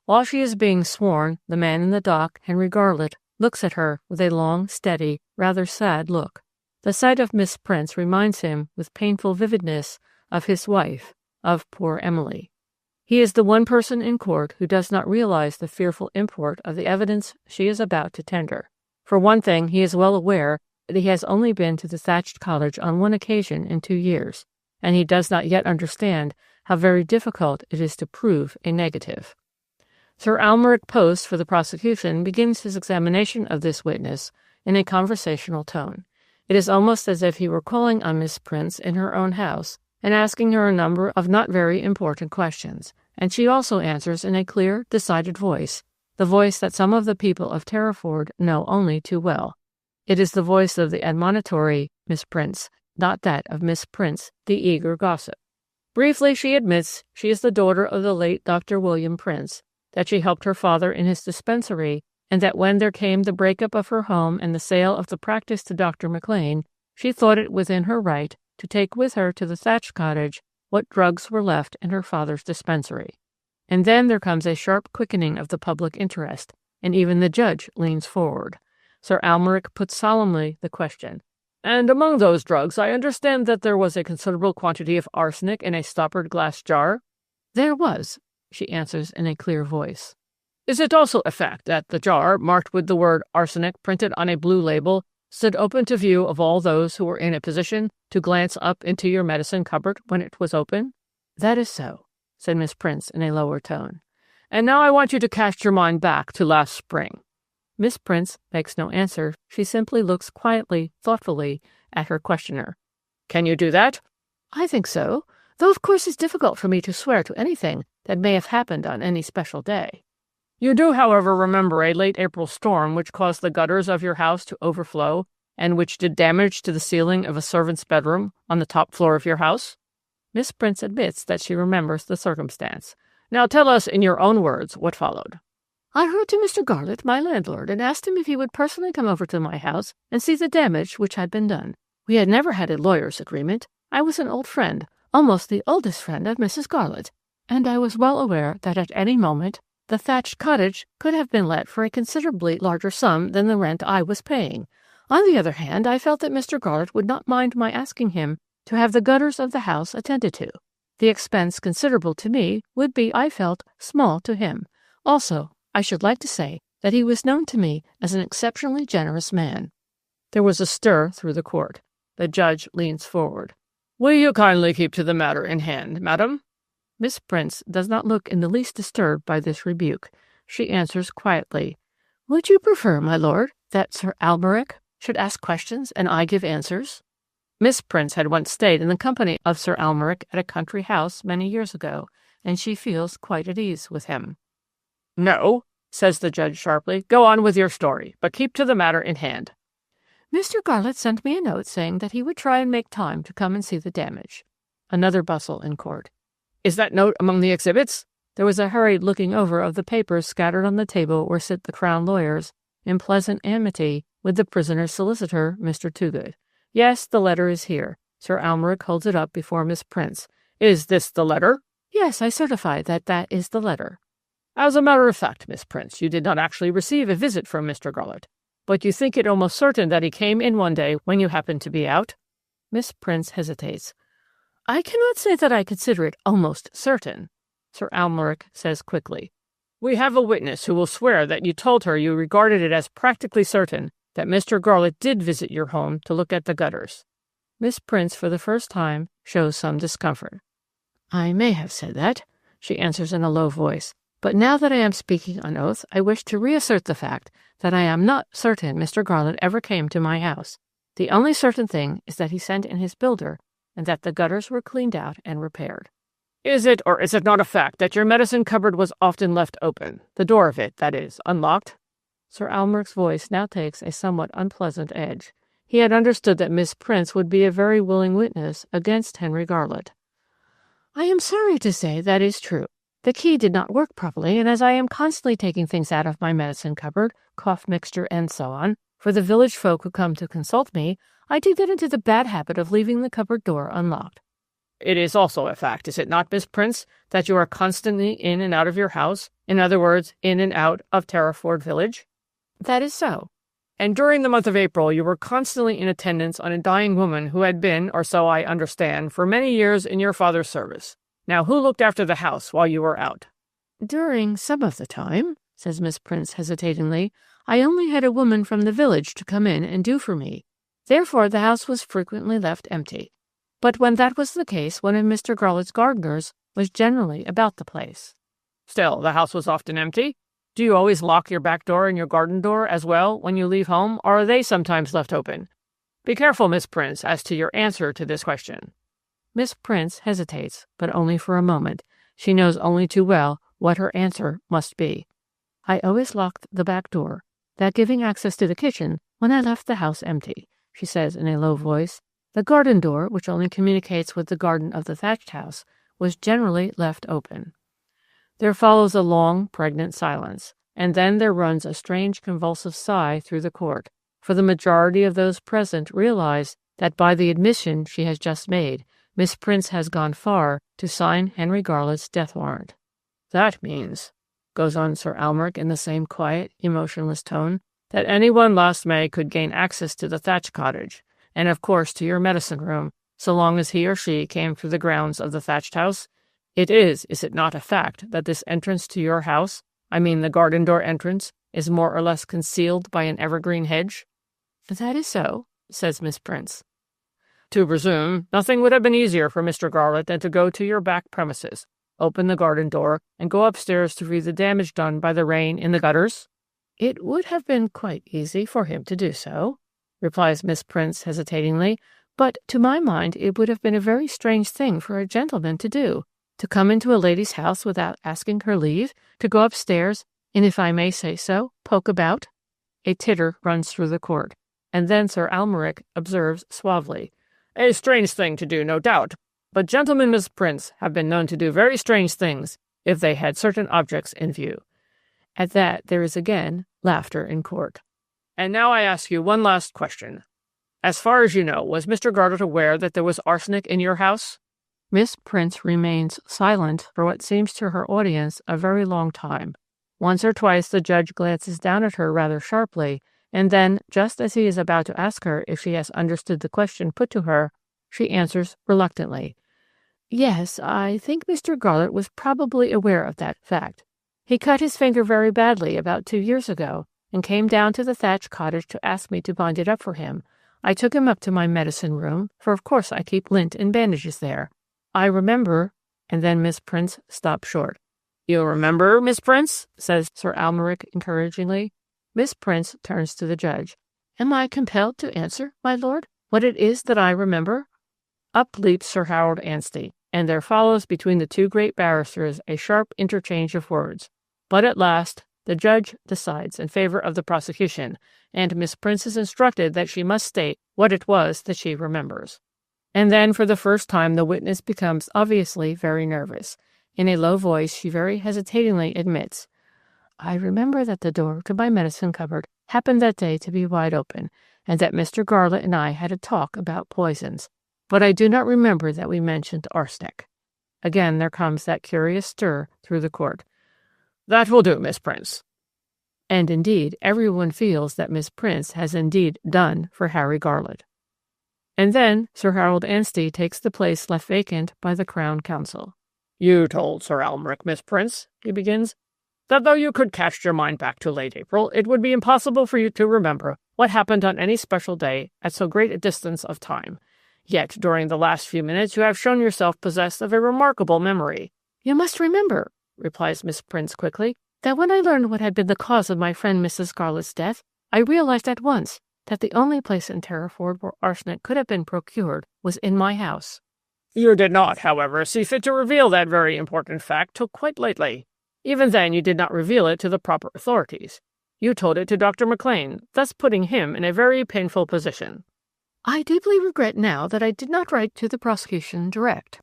While she is being sworn, the man in the dock, Henry Garlett, looks at her with a long, steady, rather sad look. The sight of Miss Prince reminds him, with painful vividness, of his wife, of poor Emily. He is the one person in court who does not realize the fearful import of the evidence she is about to tender. For one thing, he is well aware that he has only been to the thatched cottage on one occasion in 2 years, and he does not yet understand how very difficult it is to prove a negative. Sir Almeric Post, for the prosecution, begins his examination of this witness in a conversational tone. It is almost as if he were calling on Miss Prince in her own house and asking her a number of not very important questions, and she also answers in a clear, decided voice, the voice that some of the people of Terriford know only too well. It is the voice of the admonitory Miss Prince, not that of Miss Prince, the eager gossip. Briefly, she admits she is the daughter of the late Dr. William Prince, that she helped her father in his dispensary, and that when there came the breakup of her home and the sale of the practice to Dr. McLean, she thought it within her right to take with her to the thatched cottage what drugs were left in her father's dispensary. And then there comes a sharp quickening of the public interest, and even the judge leans forward. Sir Almeric puts solemnly the question, "And among those drugs I understand that there was a considerable quantity of arsenic in a stoppered glass jar?" "There was," she answers in a clear voice. "Is it also a fact that the jar, marked with the word arsenic printed on a blue label, stood open to view of all those who were in a position to glance up into your medicine cupboard when it was open?" "That is so," said Miss Prince in a lower tone. "And now I want you to cast your mind back to last spring." Miss Prince makes no answer. She simply looks quietly, thoughtfully, at her questioner. "Can you do that?" I think so, though of course it's difficult for me to swear to anything that may have happened on any special day. You do, however, remember a late April storm which caused the gutters of your house to overflow and which did damage to the ceiling of a servant's bedroom on the top floor of your house? Miss Prince admits that she remembers the circumstance. Now tell us in your own words what followed. I wrote to Mr. Garlett, my landlord, and asked him if he would personally come over to my house and see the damage which had been done. We had never had a lawyer's agreement. I was an old friend, almost the oldest friend of Mrs. Garlett, and I was well aware that at any moment the thatched cottage could have been let for a considerably larger sum than the rent I was paying. On the other hand, I felt that Mr. Garlett would not mind my asking him to have the gutters of the house attended to. The expense, considerable to me, would be, I felt, small to him. Also, I should like to say that he was known to me as an exceptionally generous man. There was a stir through the court. The judge leans forward. Will you kindly keep to the matter in hand, madam? Miss Prince does not look in the least disturbed by this rebuke. She answers quietly, Would you prefer, my lord, that Sir Almeric should ask questions and I give answers? Miss Prince had once stayed in the company of Sir Almeric at a country house many years ago, and she feels quite at ease with him. No, says the judge sharply. Go on with your story, but keep to the matter in hand. Mr. Garlett sent me a note saying that he would try and make time to come and see the damage. Another bustle in court. Is that note among the exhibits? There was a hurried looking over of the papers scattered on the table where sit the Crown lawyers, in pleasant amity with the prisoner's solicitor, Mr. Toogood. Yes, the letter is here. Sir Almeric holds it up before Miss Prince. Is this the letter? Yes, I certify that that is the letter. As a matter of fact, Miss Prince, you did not actually receive a visit from Mr. Garlett, but you think it almost certain that he came in one day when you happened to be out? Miss Prince hesitates. I cannot say that I consider it almost certain, Sir Almeric says quickly. We have a witness who will swear that you told her you regarded it as practically certain that Mr. Garlett did visit your home to look at the gutters. Miss Prince, for the first time, shows some discomfort. I may have said that, she answers in a low voice, but now that I am speaking on oath, I wish to reassert the fact that I am not certain Mr. Garlett ever came to my house. The only certain thing is that he sent in his builder, and that the gutters were cleaned out and repaired. Is it or is it not a fact that your medicine cupboard was often left open, the door of it, that is, unlocked? Sir Almeric's voice now takes a somewhat unpleasant edge. He had understood that Miss Prince would be a very willing witness against Henry Garlett. I am sorry to say that is true. The key did not work properly, and as I am constantly taking things out of my medicine cupboard, cough mixture, and so on, for the village folk who come to consult me, I did get into the bad habit of leaving the cupboard door unlocked. It is also a fact, is it not, Miss Prince, that you are constantly in and out of your house, in other words, in and out of Terriford village? That is so. And during the month of April you were constantly in attendance on a dying woman who had been, or so I understand, for many years in your father's service. Now, who looked after the house while you were out? During some of the time, says Miss Prince hesitatingly, I only had a woman from the village to come in and do for me. Therefore the house was frequently left empty. But when that was the case, one of Mr. Garlett's gardeners was generally about the place. Still, the house was often empty? Do you always lock your back door and your garden door as well when you leave home, or are they sometimes left open? Be careful, Miss Prince, as to your answer to this question. Miss Prince hesitates, but only for a moment. She knows only too well what her answer must be. I always locked the back door, that giving access to the kitchen when I left the house empty, she says in a low voice. The garden door, which only communicates with the garden of the thatched house, was generally left open. There follows a long, pregnant silence, and then there runs a strange convulsive sigh through the court, for the majority of those present realize that by the admission she has just made, Miss Prince has gone far to sign Henry Garlett's death warrant. That means, goes on Sir Almeric in the same quiet, emotionless tone, that anyone last May could gain access to the thatched cottage, and of course to your medicine room, so long as he or she came through the grounds of the thatched house. It is it not a fact that this entrance to your house, I mean the garden door entrance, is more or less concealed by an evergreen hedge? That is so, says Miss Prince. To presume, nothing would have been easier for Mr. Garlett than to go to your back premises, open the garden door, and go upstairs to view the damage done by the rain in the gutters? It would have been quite easy for him to do so, replies Miss Prince hesitatingly, But to my mind it would have been a very strange thing for a gentleman to do, to come into a lady's house without asking her leave, to go upstairs, and if I may say so, poke about." A titter runs through the court, and then Sir Almeric observes suavely, "A strange thing to do, no doubt, but gentlemen, Miss Prince, have been known to do very strange things if they had certain objects in view." At that there is again laughter in court. "And now I ask you one last question. As far as you know, was Mr. Garnet aware that there was arsenic in your house?" Miss Prince remains silent for what seems to her audience a very long time. Once or twice the judge glances down at her rather sharply, and then, just as he is about to ask her if she has understood the question put to her, she answers reluctantly, "Yes, I think Mr. Garnet was probably aware of that fact. He cut his finger very badly about 2 years ago, and came down to the thatched cottage to ask me to bind it up for him. I took him up to my medicine room, for of course I keep lint and bandages there. I remember—" and then Miss Prince stops short. "You remember, Miss Prince?" says Sir Almeric encouragingly. Miss Prince turns to the judge. "Am I compelled to answer, my lord, what it is that I remember?" Up leaps Sir Harold Anstey, and there follows between the two great barristers a sharp interchange of words. But at last the judge decides in favor of the prosecution, and Miss Prince is instructed that she must state what it was that she remembers. And then for the first time the witness becomes obviously very nervous. In a low voice she very hesitatingly admits, "I remember that the door to my medicine cupboard happened that day to be wide open, and that Mr. Garnet and I had a talk about poisons. But I do not remember that we mentioned arsenic." Again there comes that curious stir through the court. "That will do, Miss Prince." And indeed everyone feels that Miss Prince has indeed done for Harry Garnet. And then Sir Harold Anstey takes the place left vacant by the Crown Counsel. "You told Sir Almeric, Miss Prince," he begins, "that though you could cast your mind back to late April, it would be impossible for you to remember what happened on any special day at so great a distance of time. Yet during the last few minutes you have shown yourself possessed of a remarkable memory." "You must remember," replies Miss Prince quickly, "that when I learned what had been the cause of my friend Mrs. Garlet's death, I realized at once that the only place in Terriford where arsenic could have been procured was in my house." "You did not, however, see fit to reveal that very important fact till quite lately. Even then you did not reveal it to the proper authorities. You told it to Dr. Maclean, thus putting him in a very painful position." "I deeply regret now that I did not write to the prosecution direct.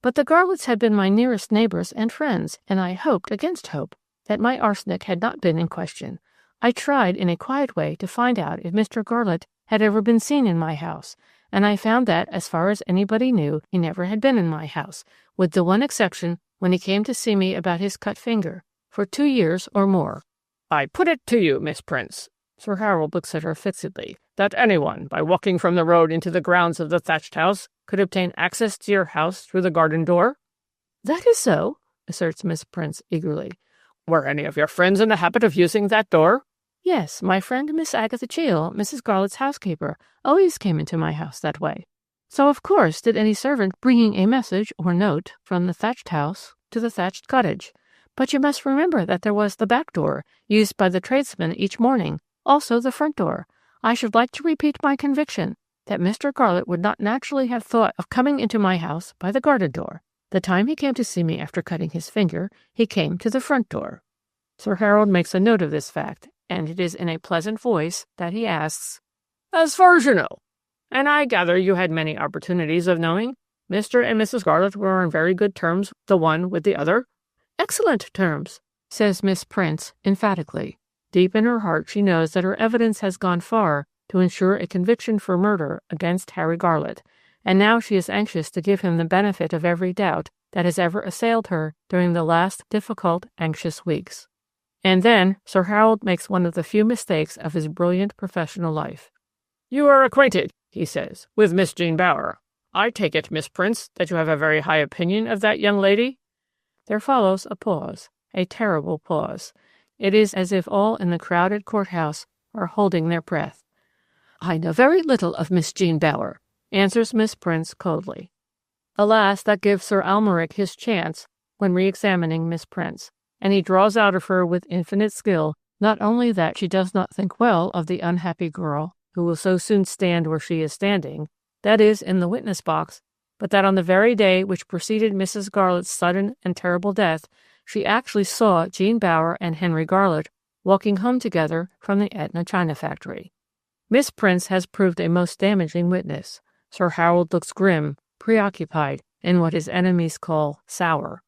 But the Garlets had been my nearest neighbors and friends, and I hoped against hope that my arsenic had not been in question. I tried in a quiet way to find out if Mr. Garlet had ever been seen in my house, and I found that, as far as anybody knew, he never had been in my house, with the one exception when he came to see me about his cut finger, for 2 years or more." "I put it to you, Miss Prince," Sir Harold looks at her fixedly, "that anyone, by walking from the road into the grounds of the thatched house, could obtain access to your house through the garden door?" "That is so," asserts Miss Prince eagerly. "Were any of your friends in the habit of using that door?" "Yes, my friend Miss Agatha Cheel, Mrs. Garlet's housekeeper, always came into my house that way. So of course did any servant bringing a message or note from the thatched house to the thatched cottage. But you must remember that there was the back door, used by the tradesmen each morning, also the front door. I should like to repeat my conviction that Mr. Garlet would not naturally have thought of coming into my house by the garden door. The time he came to see me after cutting his finger, he came to the front door." Sir Harold makes a note of this fact, and it is in a pleasant voice that he asks, "As far as you know, and I gather you had many opportunities of knowing, Mr. and Mrs. Garlet were on very good terms the one with the other?" "Excellent terms," says Miss Prince emphatically. Deep in her heart she knows that her evidence has gone far to ensure a conviction for murder against Harry Garlet, and now she is anxious to give him the benefit of every doubt that has ever assailed her during the last difficult, anxious weeks. And then Sir Harold makes one of the few mistakes of his brilliant professional life. "You are acquainted," he says, "with Miss Jean Bower. I take it, Miss Prince, that you have a very high opinion of that young lady?" There follows a pause, a terrible pause. It is as if all in the crowded courthouse are holding their breath. "I know very little of Miss Jean Bower," answers Miss Prince coldly. Alas, that gives Sir Almeric his chance when re-examining Miss Prince, and he draws out of her with infinite skill not only that she does not think well of the unhappy girl who will so soon stand where she is standing, that is, in the witness box, but that on the very day which preceded Mrs. Garlett's sudden and terrible death, she actually saw Jean Bower and Henry Garlett walking home together from the Etna china factory. Miss Prince has proved a most damaging witness. Sir Harold looks grim, preoccupied, and what his enemies call sour.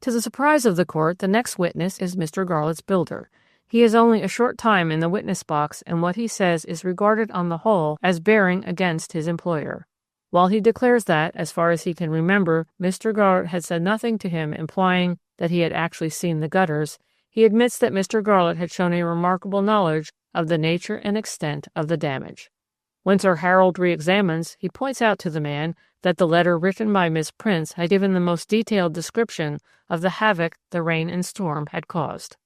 To the surprise of the court, the next witness is Mr. Garlett's builder. He is only a short time in the witness box, and what he says is regarded on the whole as bearing against his employer. While he declares that, as far as he can remember, Mr. Garlett had said nothing to him implying that he had actually seen the gutters, he admits that Mr. Garlett had shown a remarkable knowledge of the nature and extent of the damage. When Sir Harold re-examines, he points out to the man that the letter written by Miss Prince had given the most detailed description of the havoc the rain and storm had caused.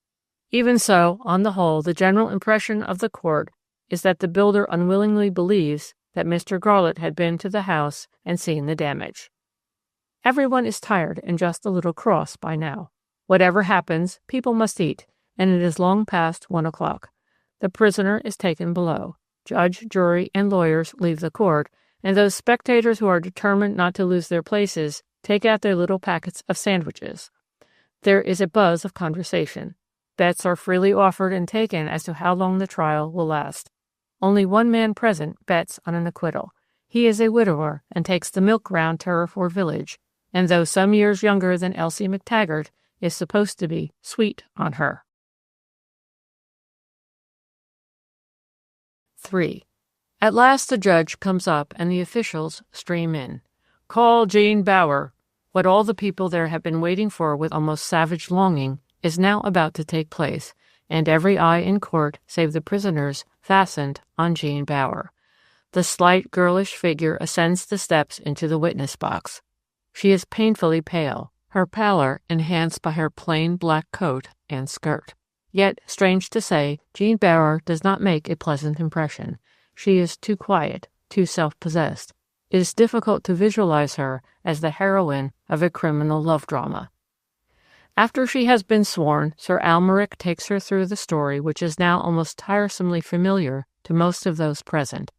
Even so, on the whole, the general impression of the court is that the builder unwillingly believes that Mr. Garlett had been to the house and seen the damage. Everyone is tired and just a little cross by now. Whatever happens, people must eat, and it is long past 1 o'clock. The prisoner is taken below. Judge, jury, and lawyers leave the court, and those spectators who are determined not to lose their places take out their little packets of sandwiches. There is a buzz of conversation. Bets are freely offered and taken as to how long the trial will last. Only one man present bets on an acquittal. He is a widower and takes the milk round Terriford village, and though some years younger than Elsie MacTaggart, is supposed to be sweet on her. 3. At last the judge comes up and the officials stream in. Call Jean Bower. What all the people there have been waiting for with almost savage longing is now about to take place, and every eye in court, save the prisoners, fastened on Jean Bower. The slight girlish figure ascends the steps into the witness box. She is painfully pale, her pallor enhanced by her plain black coat and skirt. Yet, strange to say, Jean Bower does not make a pleasant impression. She is too quiet, too self-possessed. It is difficult to visualize her as the heroine of a criminal love drama. After she has been sworn, Sir Almeric takes her through the story, which is now almost tiresomely familiar to most of those present.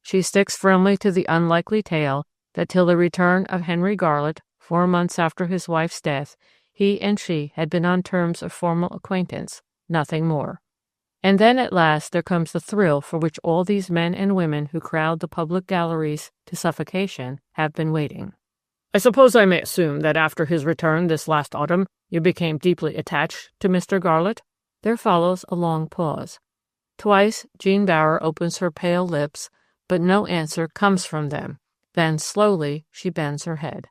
She sticks firmly to the unlikely tale that till the return of Henry Garlett, 4 months after his wife's death, he and she had been on terms of formal acquaintance, nothing more. And then at last there comes the thrill for which all these men and women who crowd the public galleries to suffocation have been waiting. I suppose I may assume that after his return this last autumn, you became deeply attached to Mr. Garlett? There follows a long pause. Twice Jean Bower opens her pale lips, but no answer comes from them. Then slowly she bends her head.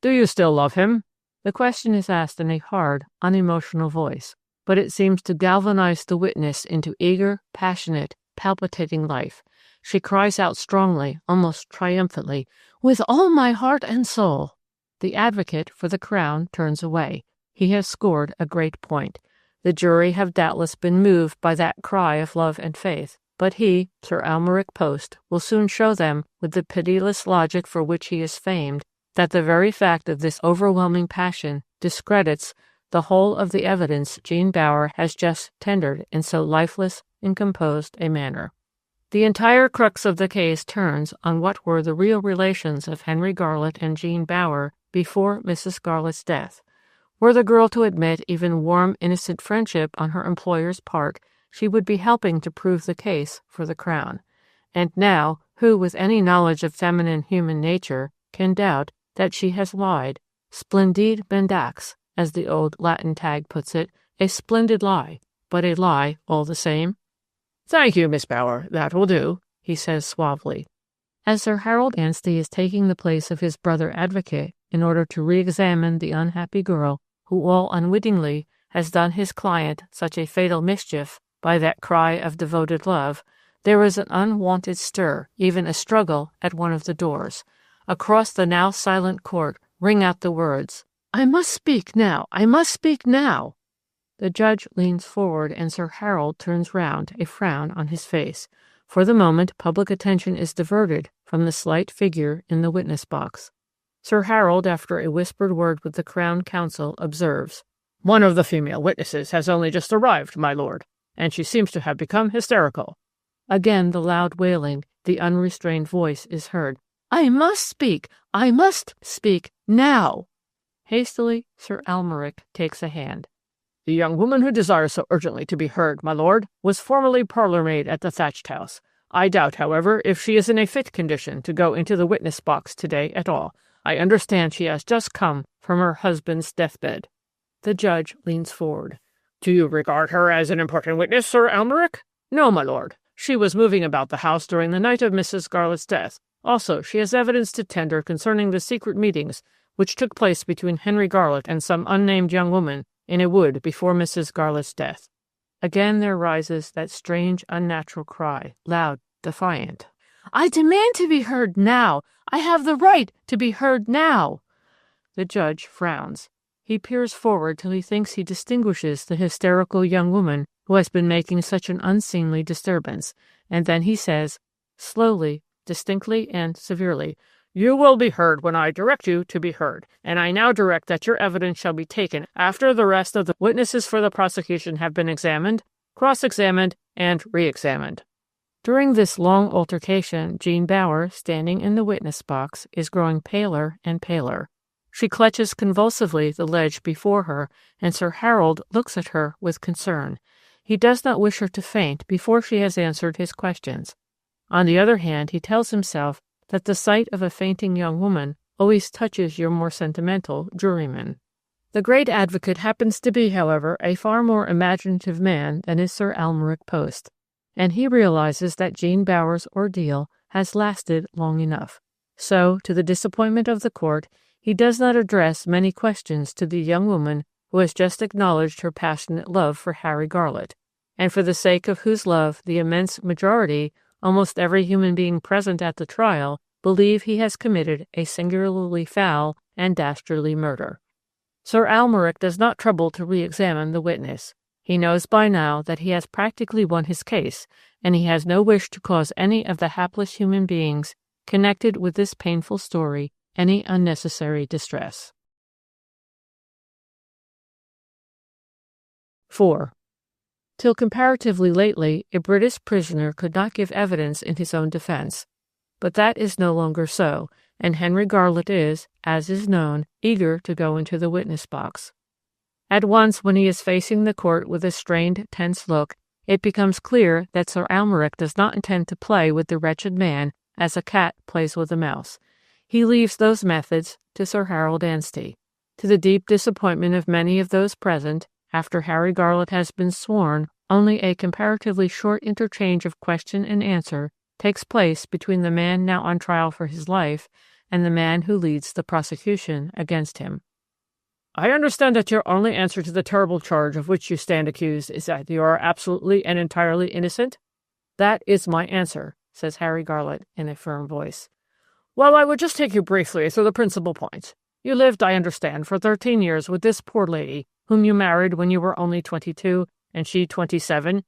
Do you still love him? The question is asked in a hard, unemotional voice, but it seems to galvanize the witness into eager, passionate, palpitating life. She cries out strongly, almost triumphantly, "With all my heart and soul!" The advocate for the crown turns away. He has scored a great point. The jury have doubtless been moved by that cry of love and faith, but he, Sir Almeric Post, will soon show them, with the pitiless logic for which he is famed, that the very fact of this overwhelming passion discredits the whole of the evidence Jean Bower has just tendered in so lifeless and composed a manner. The entire crux of the case turns on what were the real relations of Henry Garlett and Jean Bower before Mrs. Garlett's death. Were the girl to admit even warm, innocent friendship on her employer's part, she would be helping to prove the case for the crown. And now, who with any knowledge of feminine human nature can doubt that she has lied, splendide mendax, as the old Latin tag puts it, a splendid lie, but a lie all the same? Thank you, Miss Bower, that will do, he says suavely. As Sir Harold Anstey is taking the place of his brother advocate in order to re-examine the unhappy girl who all unwittingly has done his client such a fatal mischief by that cry of devoted love, there is an unwonted stir, even a struggle, at one of the doors. Across the now silent court ring out the words, "I must speak now! I must speak now!" The judge leans forward and Sir Harold turns round, a frown on his face. For the moment, public attention is diverted from the slight figure in the witness box. Sir Harold, after a whispered word with the Crown Counsel, observes, "One of the female witnesses has only just arrived, my lord, and she seems to have become hysterical." Again the loud wailing, The unrestrained voice is heard. "I must speak! I must speak now!" Hastily, Sir Almeric takes a hand. "The young woman who desires so urgently to be heard, my lord, was formerly parlour-maid at the Thatched House. I doubt, however, if she is in a fit condition to go into the witness-box today at all. I understand she has just come from her husband's deathbed." The judge leans forward. "Do you regard her as an important witness, Sir Almeric?" "No, my lord. She was moving about the house during the night of Mrs. Garlett's death. Also, she has evidence to tender concerning the secret meetings which took place between Henry Garlett and some unnamed young woman in a wood before Mrs. Garlett's death." Again there rises that strange, unnatural cry, loud, defiant. "I demand to be heard now! I have the right to be heard now!" The judge frowns. He peers forward till he thinks he distinguishes the hysterical young woman who has been making such an unseemly disturbance, and then he says, slowly, distinctly, and severely, "You will be heard when I direct you to be heard, and I now direct that your evidence shall be taken after the rest of the witnesses for the prosecution have been examined, cross-examined, and re-examined." During this long altercation, Jean Bower, standing in the witness box, is growing paler and paler. She clutches convulsively the ledge before her, and Sir Harold looks at her with concern. He does not wish her to faint before she has answered his questions. On the other hand, he tells himself that the sight of a fainting young woman always touches your more sentimental jurymen. The great advocate happens to be, however, a far more imaginative man than is Sir Almeric Post, and he realizes that Jean Bower's ordeal has lasted long enough. So, to the disappointment of the court, he does not address many questions to the young woman who has just acknowledged her passionate love for Harry Garlett, and for the sake of whose love the immense majority, almost every human being present at the trial, believe he has committed a singularly foul and dastardly murder. Sir Almeric does not trouble to re-examine the witness. He knows by now that he has practically won his case, and he has no wish to cause any of the hapless human beings connected with this painful story any unnecessary distress. 4. Till comparatively lately, a British prisoner could not give evidence in his own defense. But that is no longer so, and Henry Garlett is, as is known, eager to go into the witness box. At once, when he is facing the court with a strained, tense look, it becomes clear that Sir Almeric does not intend to play with the wretched man as a cat plays with a mouse. He leaves those methods to Sir Harold Anstey. To the deep disappointment of many of those present, after Harry Garlett has been sworn, only a comparatively short interchange of question and answer takes place between the man now on trial for his life and the man who leads the prosecution against him. "I understand that your only answer to the terrible charge of which you stand accused is that you are absolutely and entirely innocent?" "That is my answer," says Harry Garlett in a firm voice. "Well, I would just take you briefly through the principal points. You lived, I understand, for 13 years with this poor lady, whom you married when you were only 22, and she 27,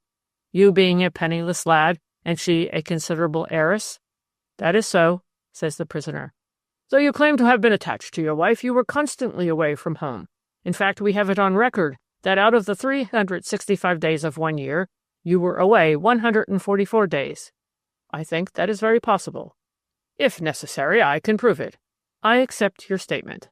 you being a penniless lad, and she a considerable heiress?" "That is so," says the prisoner. "Though you claim to have been attached to your wife, you were constantly away from home. In fact, we have it on record that out of the 365 days of 1 year, you were away 144 days. I think that is very possible. If necessary, I can prove it. I accept your statement.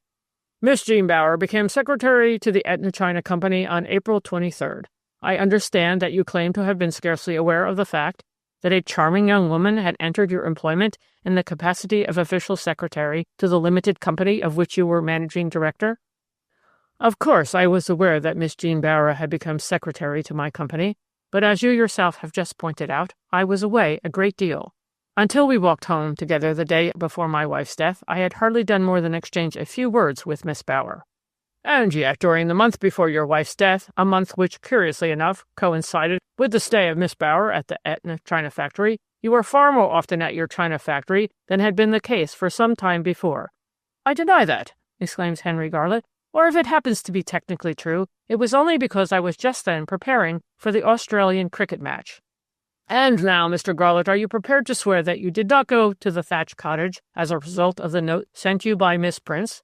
Miss Jean Bower became secretary to the Etna China Company on April 23rd. I understand that you claim to have been scarcely aware of the fact that a charming young woman had entered your employment in the capacity of official secretary to the limited company of which you were managing director?" "Of course, I was aware that Miss Jean Bower had become secretary to my company, but as you yourself have just pointed out, I was away a great deal. Until we walked home together the day before my wife's death, I had hardly done more than exchange a few words with Miss Bower. And yet, during the month before your wife's death, a month which, curiously enough, coincided with the stay of Miss Bower at the Etna China Factory, you were far more often at your China factory than had been the case for some time before." "I deny that," exclaims Henry Garlett, "or if it happens to be technically true, it was only because I was just then preparing for the Australian cricket match." "And now, Mr. Garlett, are you prepared to swear that you did not go to the thatched cottage as a result of the note sent you by Miss Prince?"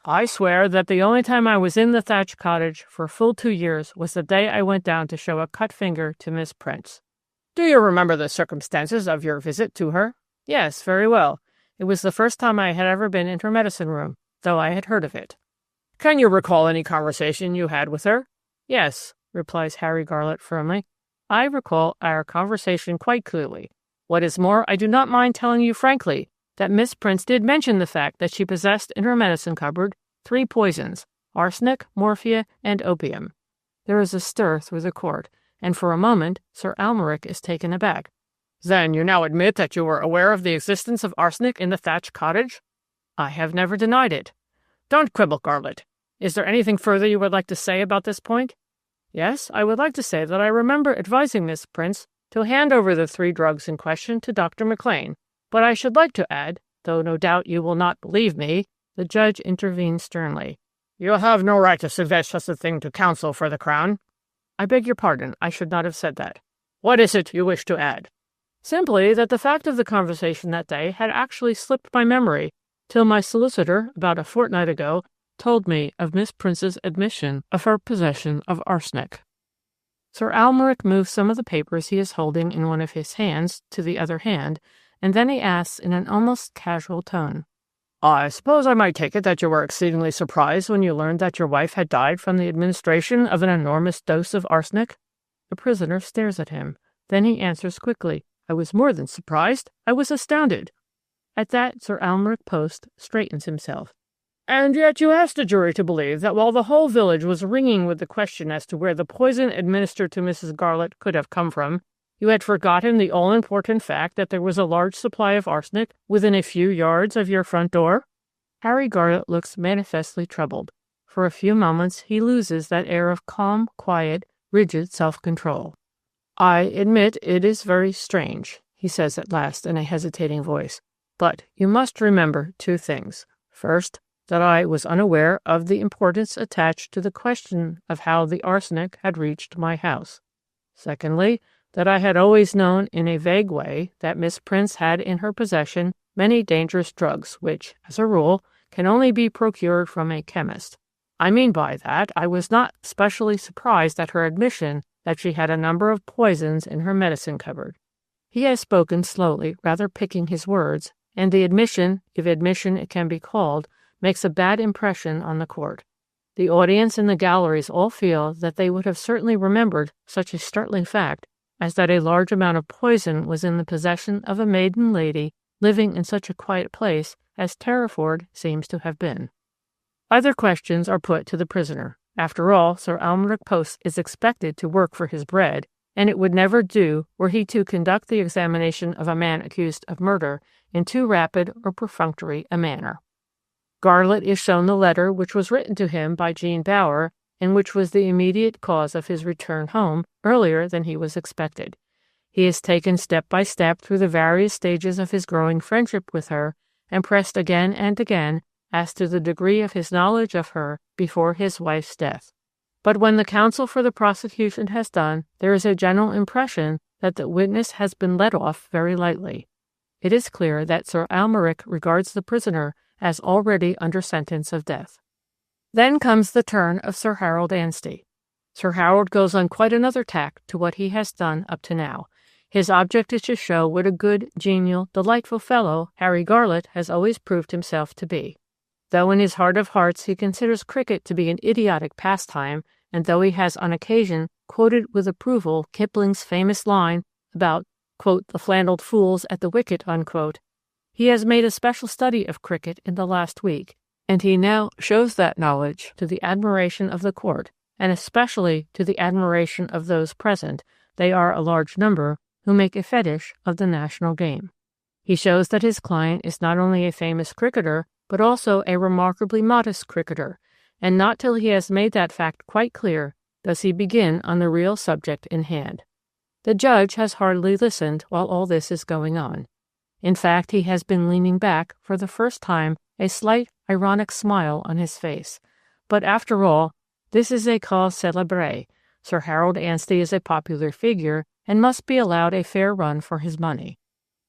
"I swear that the only time I was in the thatched cottage for full 2 years was the day I went down to show a cut finger to Miss Prince." Do you remember the circumstances of your visit to her? Yes, very well. It was the first time I had ever been in her medicine room, though I had heard of it. Can you recall any conversation you had with her? Yes, replies Harry Garlett firmly. I recall our conversation quite clearly. What is more, I do not mind telling you frankly that Miss Prince did mention the fact that she possessed in her medicine cupboard 3 poisons, arsenic, morphia, and opium. There is a stir through the court, and for a moment Sir Almeric is taken aback. Then you now admit that you were aware of the existence of arsenic in the thatched cottage? I have never denied it. Don't quibble, Garlett. Is there anything further you would like to say about this point? Yes, I would like to say that I remember advising Miss Prince to hand over the 3 drugs in question to Dr. Maclean, but I should like to add, though no doubt you will not believe me, the judge intervened sternly. You have no right to suggest such a thing to counsel for the Crown. I beg your pardon, I should not have said that. What is it you wish to add? Simply that the fact of the conversation that day had actually slipped my memory, till my solicitor, about a fortnight ago, told me of Miss Prince's admission of her possession of arsenic. Sir Almeric moves some of the papers he is holding in one of his hands to the other hand, and then he asks in an almost casual tone, I suppose I might take it that you were exceedingly surprised when you learned that your wife had died from the administration of an enormous dose of arsenic? The prisoner stares at him. Then he answers quickly, I was more than surprised. I was astounded. At that, Sir Almeric Post straightens himself. And yet you asked the jury to believe that while the whole village was ringing with the question as to where the poison administered to Mrs. Garlett could have come from, you had forgotten the all-important fact that there was a large supply of arsenic within a few yards of your front door? Harry Garlett looks manifestly troubled. For a few moments he loses that air of calm, quiet, rigid self-control. I admit it is very strange, he says at last in a hesitating voice. But you must remember 2 things. First, that I was unaware of the importance attached to the question of how the arsenic had reached my house. Secondly, that I had always known in a vague way that Miss Prince had in her possession many dangerous drugs which, as a rule, can only be procured from a chemist. I mean by that, I was not specially surprised at her admission that she had a number of poisons in her medicine cupboard. He has spoken slowly, rather picking his words, and the admission, if admission it can be called, makes a bad impression on the court. The audience in the galleries all feel that they would have certainly remembered such a startling fact as that a large amount of poison was in the possession of a maiden lady living in such a quiet place as Terriford seems to have been. Other questions are put to the prisoner. After all, Sir Almeric Post is expected to work for his bread, and it would never do were he to conduct the examination of a man accused of murder in too rapid or perfunctory a manner. Garlett is shown the letter which was written to him by Jean Bower, and which was the immediate cause of his return home earlier than he was expected. He is taken step by step through the various stages of his growing friendship with her, and pressed again and again as to the degree of his knowledge of her before his wife's death. But when the counsel for the prosecution has done, there is a general impression that the witness has been let off very lightly. It is clear that Sir Almeric regards the prisoner as already under sentence of death. Then comes the turn of Sir Harold Anstey. Sir Harold goes on quite another tack to what he has done up to now. His object is to show what a good, genial, delightful fellow Harry Garlett has always proved himself to be. Though in his heart of hearts he considers cricket to be an idiotic pastime, and though he has on occasion quoted with approval Kipling's famous line about, quote, the flannelled fools at the wicket, unquote, he has made a special study of cricket in the last week, and he now shows that knowledge to the admiration of the court, and especially to the admiration of those present, they are a large number, who make a fetish of the national game. He shows that his client is not only a famous cricketer, but also a remarkably modest cricketer, and not till he has made that fact quite clear does he begin on the real subject in hand. The judge has hardly listened while all this is going on. In fact, he has been leaning back, for the first time, a slight ironic smile on his face. But after all, this is a cause célèbre. Sir Harold Anstey is a popular figure, and must be allowed a fair run for his money.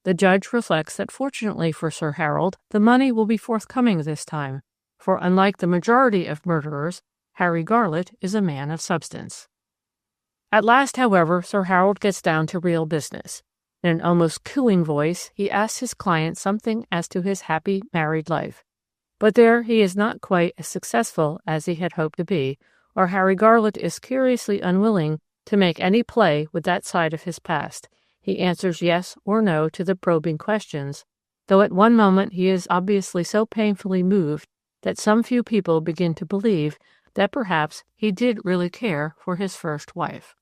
The judge reflects that fortunately for Sir Harold, the money will be forthcoming this time, for unlike the majority of murderers, Harry Garlett is a man of substance. At last, however, Sir Harold gets down to real business. In an almost cooing voice, he asks his client something as to his happy married life. But there he is not quite as successful as he had hoped to be, or Harry Garlett is curiously unwilling to make any play with that side of his past. He answers yes or no to the probing questions, though at one moment he is obviously so painfully moved that some few people begin to believe that perhaps he did really care for his first wife.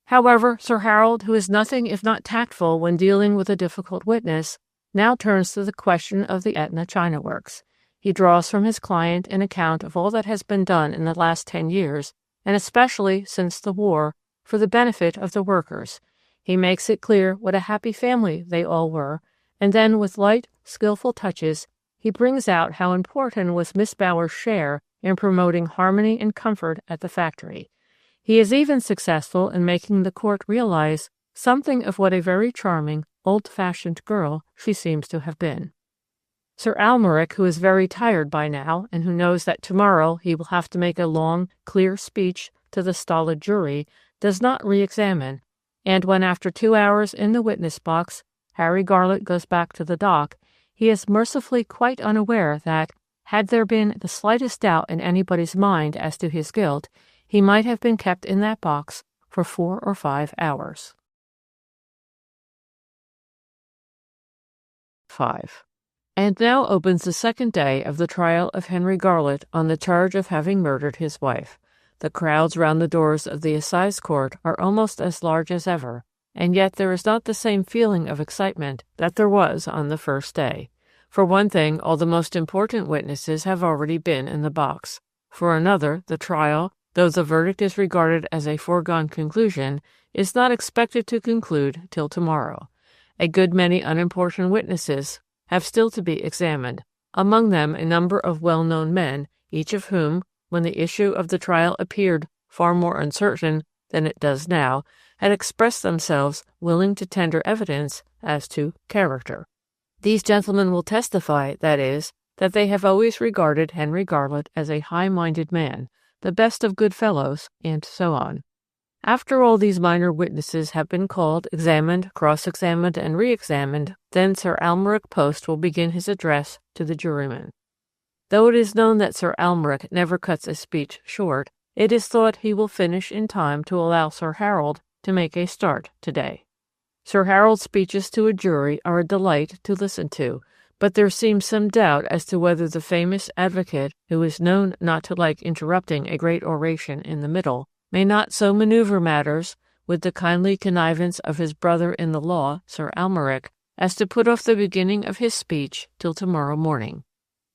However, Sir Harold, who is nothing if not tactful when dealing with a difficult witness, now turns to the question of the Etna China Works. He draws from his client an account of all that has been done in the last 10 years, and especially since the war, for the benefit of the workers. He makes it clear what a happy family they all were, and then with light, skillful touches, he brings out how important was Miss Bower's share in promoting harmony and comfort at the factory. He is even successful in making the court realize something of what a very charming, old-fashioned girl she seems to have been. Sir Almeric, who is very tired by now, and who knows that tomorrow he will have to make a long, clear speech to the stolid jury, does not re-examine, and when after 2 hours in the witness box, Harry Garlett goes back to the dock, he is mercifully quite unaware that, had there been the slightest doubt in anybody's mind as to his guilt, he might have been kept in that box for 4 or 5 hours. 5. And now opens the second day of the trial of Henry Garlett on the charge of having murdered his wife. The crowds round the doors of the assize court are almost as large as ever, and yet there is not the same feeling of excitement that there was on the first day. For one thing, all the most important witnesses have already been in the box. For another, the trial, though the verdict is regarded as a foregone conclusion, is not expected to conclude till tomorrow. A good many unimportant witnesses have still to be examined, among them a number of well-known men, each of whom, when the issue of the trial appeared far more uncertain than it does now, had expressed themselves willing to tender evidence as to character. These gentlemen will testify, that is, that they have always regarded Henry Garlett as a high-minded man, the best of good fellows, and so on. After all these minor witnesses have been called, examined, cross-examined, and re-examined, then Sir Almeric Post will begin his address to the jurymen. Though it is known that Sir Almeric never cuts a speech short, it is thought he will finish in time to allow Sir Harold to make a start today. Sir Harold's speeches to a jury are a delight to listen to, but there seems some doubt as to whether the famous advocate, who is known not to like interrupting a great oration in the middle, may not so maneuver matters, with the kindly connivance of his brother in the law, Sir Almeric, as to put off the beginning of his speech till tomorrow morning.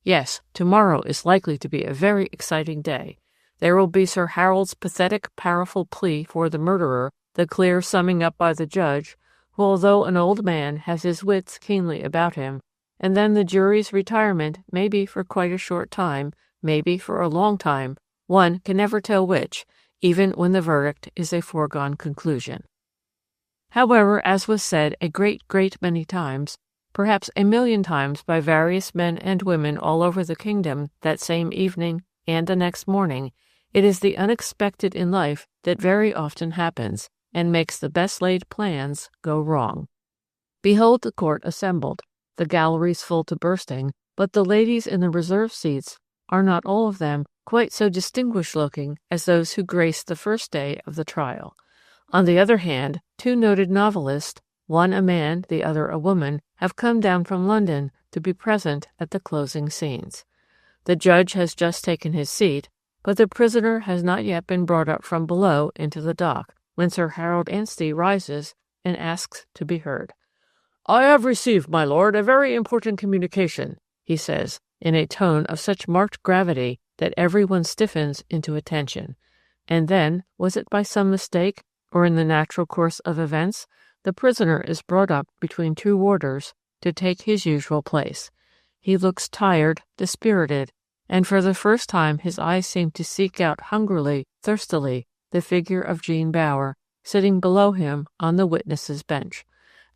Yes, tomorrow is likely to be a very exciting day. There will be Sir Harold's pathetic, powerful plea for the murderer, the clear summing up by the judge, who, although an old man, has his wits keenly about him, and then the jury's retirement, maybe for quite a short time, maybe for a long time, one can never tell which, even when the verdict is a foregone conclusion. However, as was said a great many times, perhaps 1,000,000 times by various men and women all over the kingdom that same evening and the next morning, it is the unexpected in life that very often happens, and makes the best-laid plans go wrong. Behold the court assembled, the galleries full to bursting, but the ladies in the reserved seats are not all of them quite so distinguished-looking as those who graced the first day of the trial. On the other hand, 2 noted novelists, one a man, the other a woman, have come down from London to be present at the closing scenes. The judge has just taken his seat, but the prisoner has not yet been brought up from below into the dock, when Sir Harold Anstey rises and asks to be heard. "I have received, my lord, a very important communication," he says, in a tone of such marked gravity that everyone stiffens into attention. And then, was it by some mistake, or in the natural course of events, the prisoner is brought up between 2 warders to take his usual place. He looks tired, dispirited, and for the first time his eyes seem to seek out hungrily, thirstily, the figure of Jean Bower, sitting below him on the witness's bench.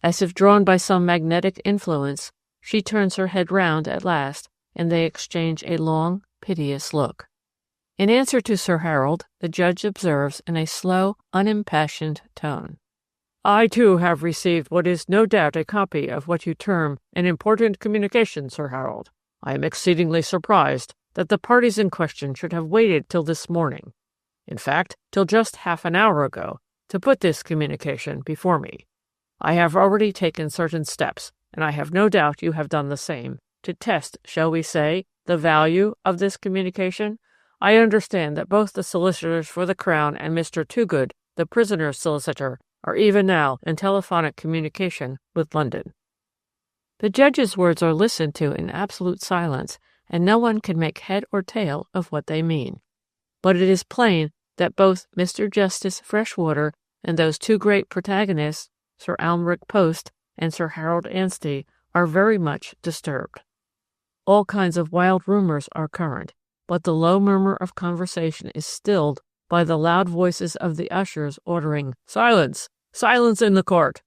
As if drawn by some magnetic influence, she turns her head round at last, and they exchange a long, piteous look. In answer to Sir Harold, the judge observes in a slow, unimpassioned tone, "I, too, have received what is no doubt a copy of what you term an important communication, Sir Harold. I am exceedingly surprised that the parties in question should have waited till this morning, in fact, till just half an hour ago, to put this communication before me. I have already taken certain steps, and I have no doubt you have done the same, to test, shall we say, the value of this communication. I understand that both the solicitors for the Crown and Mr. Toogood, the prisoner's solicitor, are even now in telephonic communication with London." The judge's words are listened to in absolute silence, and no one can make head or tail of what they mean. But it is plain that both Mr. Justice Freshwater and those two great protagonists, Sir Almeric Post and Sir Harold Anstey, are very much disturbed. All kinds of wild rumors are current, but the low murmur of conversation is stilled by the loud voices of the ushers ordering "Silence! Silence in the court!"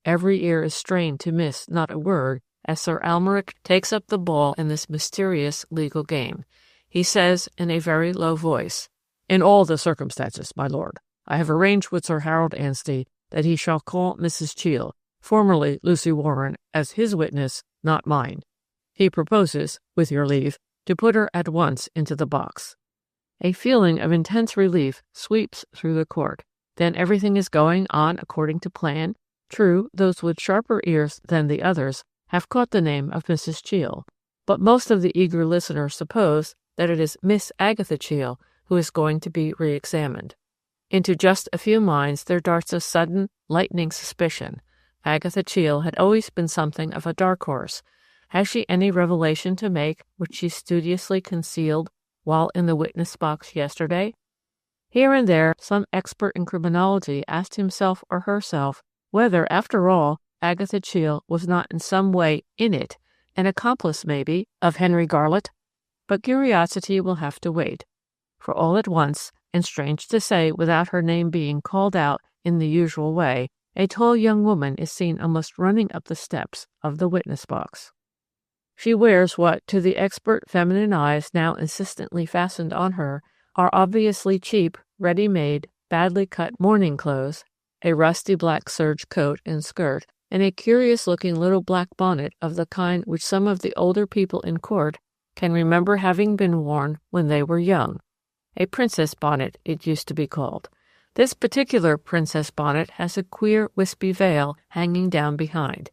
Every ear is strained to miss not a word as Sir Almeric takes up the ball in this mysterious legal game. He says in a very low voice, "In all the circumstances, my lord, I have arranged with Sir Harold Anstey that he shall call Mrs. Cheall, formerly Lucy Warren, as his witness, not mine. He proposes, with your leave, to put her at once into the box." A feeling of intense relief sweeps through the court. Then everything is going on according to plan. True, those with sharper ears than the others have caught the name of Mrs. Cheall, but most of the eager listeners suppose that it is Miss Agatha Cheall who is going to be re-examined. Into just a few minds there darts a sudden, lightning suspicion. Agatha Cheall had always been something of a dark horse. Has she any revelation to make which she studiously concealed while in the witness box yesterday? Here and there some expert in criminology asked himself or herself whether, after all, Agatha Cheall was not in some way in it, an accomplice, maybe, of Henry Garlett. But curiosity will have to wait, for all at once, and strange to say without her name being called out in the usual way, a tall young woman is seen almost running up the steps of the witness box. She wears what, to the expert feminine eyes now insistently fastened on her, are obviously cheap, ready-made, badly cut morning clothes, a rusty black serge coat and skirt, and a curious-looking little black bonnet of the kind which some of the older people in court can remember having been worn when they were young. A princess bonnet, it used to be called. This particular princess bonnet has a queer wispy veil hanging down behind.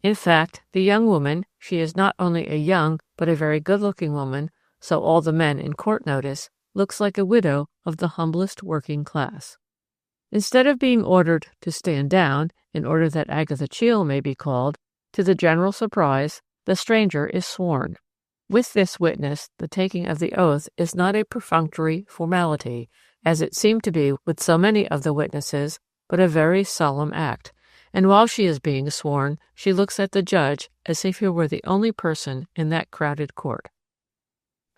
In fact, the young woman, she is not only a young but a very good-looking woman, so all the men in court notice, looks like a widow of the humblest working class. Instead of being ordered to stand down, in order that Agatha Cheall may be called, to the general surprise, the stranger is sworn. With this witness, the taking of the oath is not a perfunctory formality, as it seemed to be with so many of the witnesses, but a very solemn act. And while she is being sworn, she looks at the judge as if he were the only person in that crowded court.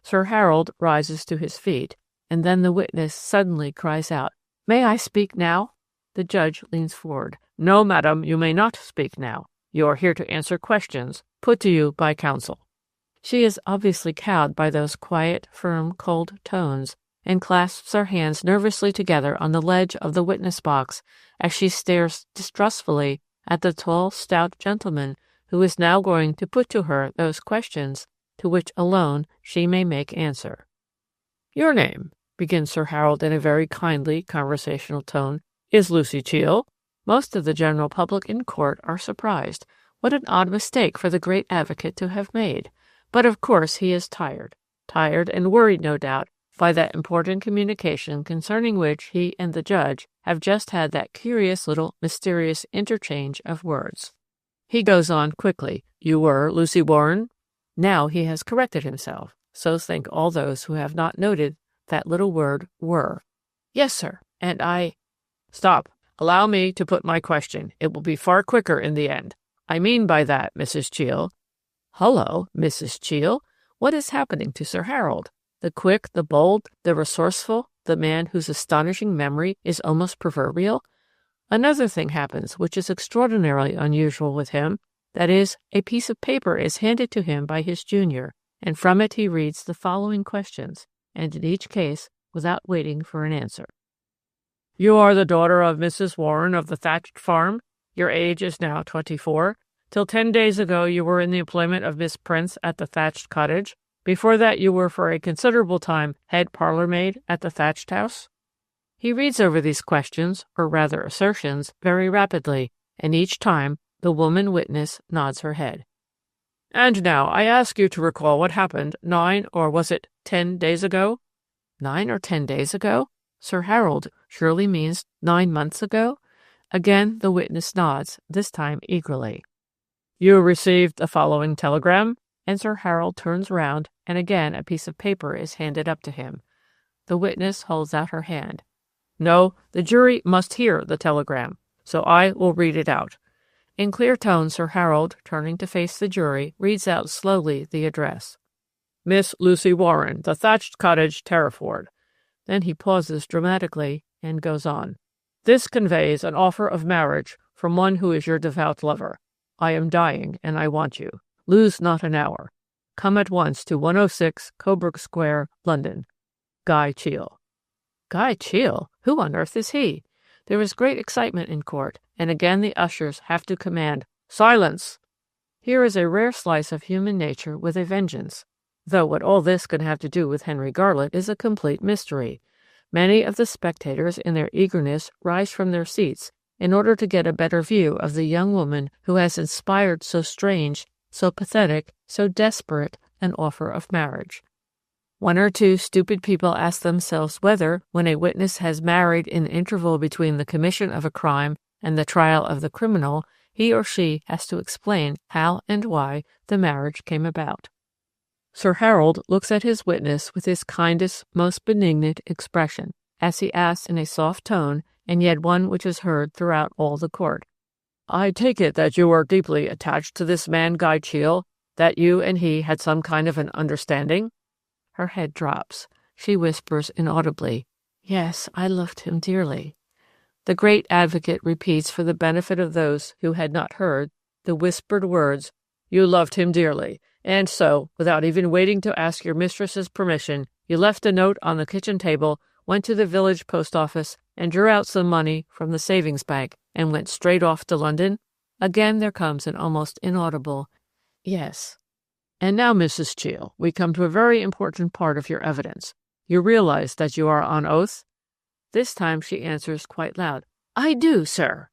Sir Harold rises to his feet, and then the witness suddenly cries out, "May I speak now?" The judge leans forward. "No, madam, you may not speak now. You are here to answer questions put to you by counsel." She is obviously cowed by those quiet, firm, cold tones, and clasps her hands nervously together on the ledge of the witness box as she stares distrustfully at the tall, stout gentleman who is now going to put to her those questions to which alone she may make answer. "Your name," begins Sir Harold in a very kindly, conversational tone, "is Lucy Cheall." Most of the general public in court are surprised. What an odd mistake for the great advocate to have made. But of course he is tired and worried, no doubt, by that important communication concerning which he and the judge have just had that curious little mysterious interchange of words. He goes on quickly. "You were Lucy Warren?" Now he has corrected himself. So think all those who have not noted that little word "were." "Yes, sir, and I—" "Stop. Allow me to put my question. It will be far quicker in the end. I mean by that, Mrs. Cheall—" "Hullo, Mrs. Cheall, what is happening to Sir Harold? The quick, the bold, the resourceful, the man whose astonishing memory is almost proverbial? Another thing happens which is extraordinarily unusual with him. That is, a piece of paper is handed to him by his junior, and from it he reads the following questions. and in each case without waiting for an answer. You are the daughter of Mrs. Warren of the thatched farm. Your age is now 24. Till 10 days ago you were in the employment of Miss Prince at the thatched cottage. Before that you were for a considerable time head parlour-maid at the thatched house. He reads over these questions, or rather assertions, very rapidly, and each time the woman witness nods her head. And now I ask you to recall what happened 9 or was it 10 days ago? 9 or 10 days ago? Sir Harold surely means 9 months ago? Again the witness nods, this time eagerly. You received the following telegram, and Sir Harold turns round, and again a piece of paper is handed up to him. The witness holds out her hand. No, the jury must hear the telegram, so I will read it out. In clear tones, Sir Harold, turning to face the jury, reads out slowly the address. Miss Lucy Warren, the Thatched Cottage, Terriford. Then he pauses dramatically and goes on. This conveys an offer of marriage from one who is your devout lover. I am dying, and I want you. Lose not an hour. Come at once to 106 Coburg Square, London. Guy Cheel. Guy Cheel? Who on earth is he? There is great excitement in court, and again the ushers have to command, Silence! Here is a rare slice of human nature with a vengeance, though what all this can have to do with Henry Garlett is a complete mystery. Many of the spectators, in their eagerness, rise from their seats in order to get a better view of the young woman who has inspired so strange, so pathetic, so desperate an offer of marriage. One or two stupid people ask themselves whether, when a witness has married in the interval between the commission of a crime and the trial of the criminal, he or she has to explain how and why the marriage came about. Sir Harold looks at his witness with his kindest, most benignant expression, as he asks in a soft tone, and yet one which is heard throughout all the court. I take it that you are deeply attached to this man, Guy Cheel, that you and he had some kind of an understanding? Her head drops. She whispers inaudibly, Yes, I loved him dearly. The great advocate repeats for the benefit of those who had not heard the whispered words, You loved him dearly, and so, without even waiting to ask your mistress's permission, you left a note on the kitchen table, went to the village post office, and drew out some money from the savings bank, and went straight off to London? Again there comes an almost inaudible, Yes. And now, Mrs. Cheel, we come to a very important part of your evidence. You realize that you are on oath? This time she answers quite loud, I do, sir.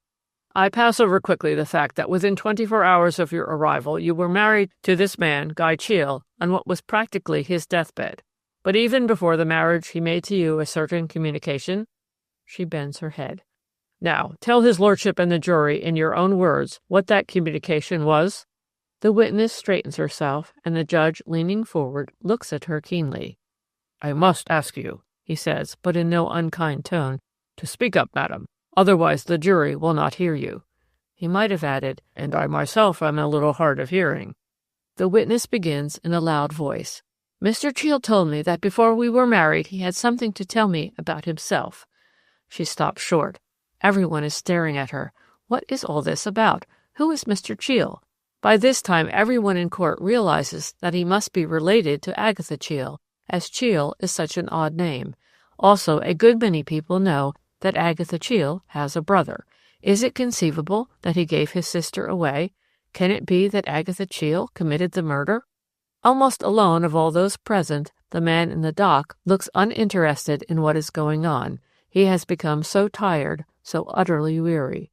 I pass over quickly the fact that within 24 hours of your arrival you were married to this man, Guy Cheel, on what was practically his deathbed. But even before the marriage he made to you a certain communication? She bends her head. Now, tell his lordship and the jury in your own words what that communication was. The witness straightens herself, and the judge, leaning forward, looks at her keenly. I must ask you, he says, but in no unkind tone, to speak up, madam. Otherwise the jury will not hear you. He might have added, and I myself am a little hard of hearing. The witness begins in a loud voice. Mr. Cheel told me that before we were married he had something to tell me about himself. She stops short. Everyone is staring at her. What is all this about? Who is Mr. Cheel? By this time everyone in court realizes that he must be related to Agatha Cheel, as Cheel is such an odd name. Also, a good many people know that Agatha Cheel has a brother. Is it conceivable that he gave his sister away? Can it be that Agatha Cheel committed the murder? Almost alone of all those present, the man in the dock looks uninterested in what is going on. He has become so tired, so utterly weary.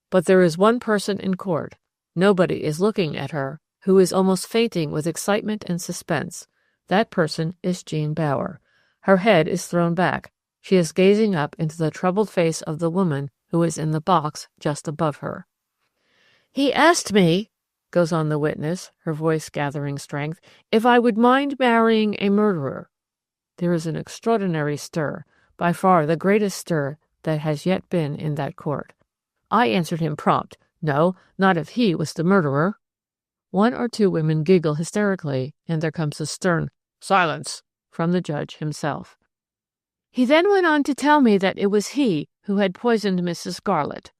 But there is one person in court. Nobody is looking at her, who is almost fainting with excitement and suspense. That person is Jean Bower. Her head is thrown back. She is gazing up into the troubled face of the woman who is in the box just above her. He asked me, goes on the witness, her voice gathering strength, if I would mind marrying a murderer. There is an extraordinary stir, by far the greatest stir that has yet been in that court. I answered him prompt, no, not if he was the murderer. One or two women giggle hysterically, and there comes a stern silence from the judge himself. He then went on to tell me that it was he who had poisoned Mrs. Garlett.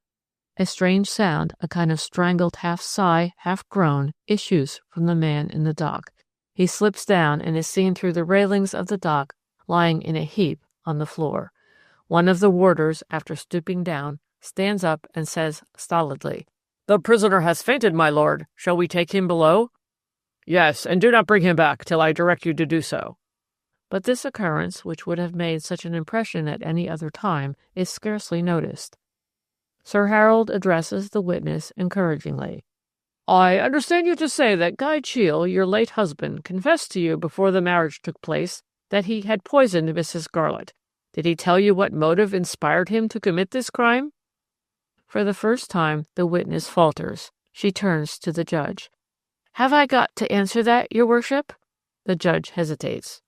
A strange sound, a kind of strangled half-sigh, half-groan, issues from the man in the dock. He slips down and is seen through the railings of the dock lying in a heap on the floor. One of the warders, after stooping down, stands up and says stolidly, "The prisoner has fainted, my lord. Shall we take him below?" "Yes, and do not bring him back till I direct you to do so." But this occurrence, which would have made such an impression at any other time, is scarcely noticed. Sir Harold addresses the witness encouragingly. "I understand you to say that Guy Cheel, your late husband, confessed to you before the marriage took place that he had poisoned Mrs. Garlett. Did he tell you what motive inspired him to commit this crime?" For the first time, the witness falters. She turns to the judge. "Have I got to answer that, your worship?" The judge hesitates.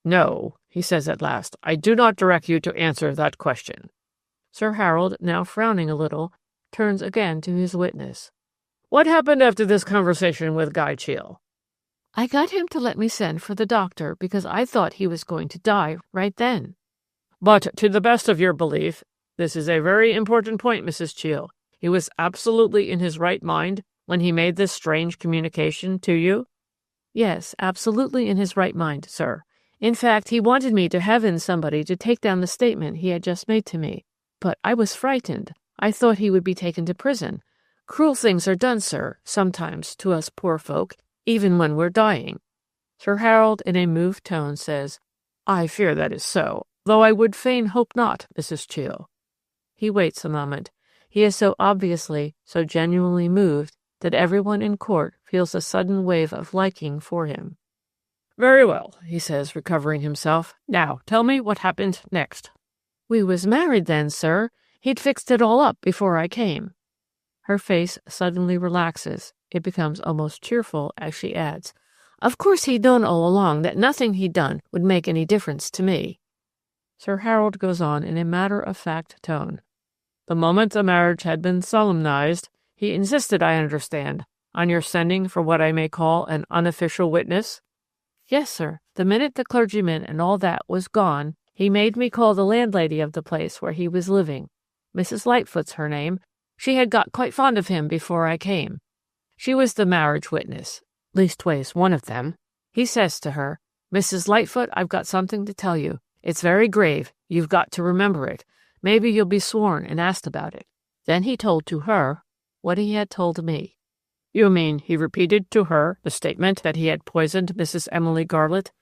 "No," he says at last, "I do not direct you to answer that question." Sir Harold, now frowning a little, turns again to his witness. "What happened after this conversation with Guy Cheel?" "I got him to let me send for the doctor because I thought he was going to die right then." "But to the best of your belief, this is a very important point, Mrs. Cheel, he was absolutely in his right mind when he made this strange communication to you?" "Yes, absolutely in his right mind, sir. In fact, he wanted me to have in somebody to take down the statement he had just made to me. But I was frightened. I thought he would be taken to prison. Cruel things are done, sir, sometimes to us poor folk, even when we're dying." Sir Harold, in a moved tone, says, "I fear that is so, though I would fain hope not, Mrs. Cheel." He waits a moment. He is so obviously, so genuinely moved that everyone in court feels a sudden wave of liking for him. "Very well," he says, recovering himself. "Now, tell me what happened next." "We was married then, sir. He'd fixed it all up before I came." Her face suddenly relaxes. It becomes almost cheerful as she adds, "Of course he'd known all along that nothing he'd done would make any difference to me." Sir Harold goes on in a matter-of-fact tone. "The moment the marriage had been solemnized, he insisted, I understand, on your sending for what I may call an unofficial witness?" "Yes, sir. The minute the clergyman and all that was gone, he made me call the landlady of the place where he was living. Mrs. Lightfoot's her name. She had got quite fond of him before I came. She was the marriage witness, leastways one of them. He says to her, 'Mrs. Lightfoot, I've got something to tell you. It's very grave. You've got to remember it. Maybe you'll be sworn and asked about it.' Then he told to her what he had told me." "You mean he repeated to her the statement that he had poisoned Mrs. Emily Garlett?"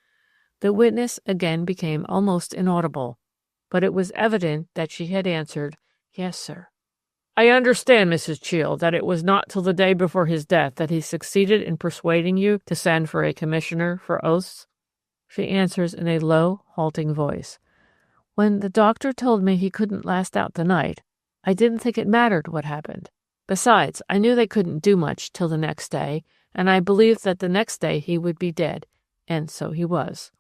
The witness again became almost inaudible, but it was evident that she had answered, "Yes, sir." "I understand, Mrs. Cheel, that it was not till the day before his death that he succeeded in persuading you to send for a commissioner for oaths?" She answers in a low, halting voice. "When the doctor told me he couldn't last out the night, I didn't think it mattered what happened. Besides, I knew they couldn't do much till the next day, and I believed that the next day he would be dead, and so he was."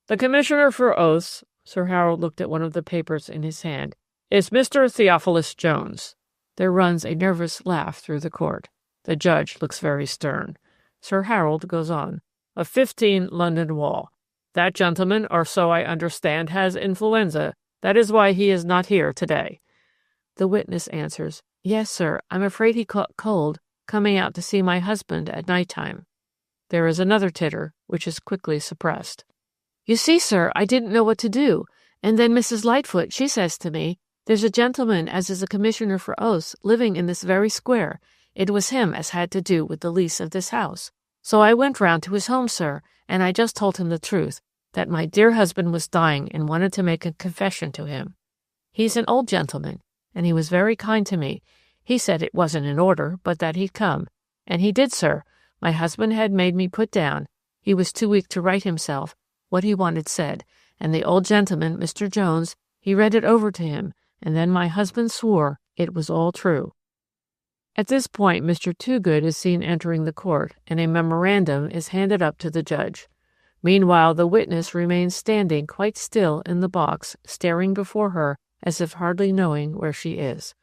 "The commissioner for oaths," Sir Harold looked at one of the papers in his hand, "is Mr. Theophilus Jones." There runs a nervous laugh through the court. The judge looks very stern. Sir Harold goes on, "Of 15 London Wall. That gentleman, or so I understand, has influenza. That is why he is not here today." The witness answers, "Yes, sir, I'm afraid he caught cold coming out to see my husband at night time." There is another titter, which is quickly suppressed. "You see, sir, I didn't know what to do. And then Mrs. Lightfoot, she says to me, 'There's a gentleman as is a commissioner for oaths living in this very square. It was him as had to do with the lease of this house.' So I went round to his home, sir, and I just told him the truth, that my dear husband was dying and wanted to make a confession to him. He's an old gentleman, and he was very kind to me. He said it wasn't in order, but that he'd come. And he did, sir. My husband had made me put down, he was too weak to write himself, what he wanted said, and the old gentleman, Mr. Jones, he read it over to him, and then my husband swore it was all true." At this point, Mr. Toogood is seen entering the court, and a memorandum is handed up to the judge. Meanwhile, the witness remains standing quite still in the box, staring before her as if hardly knowing where she is.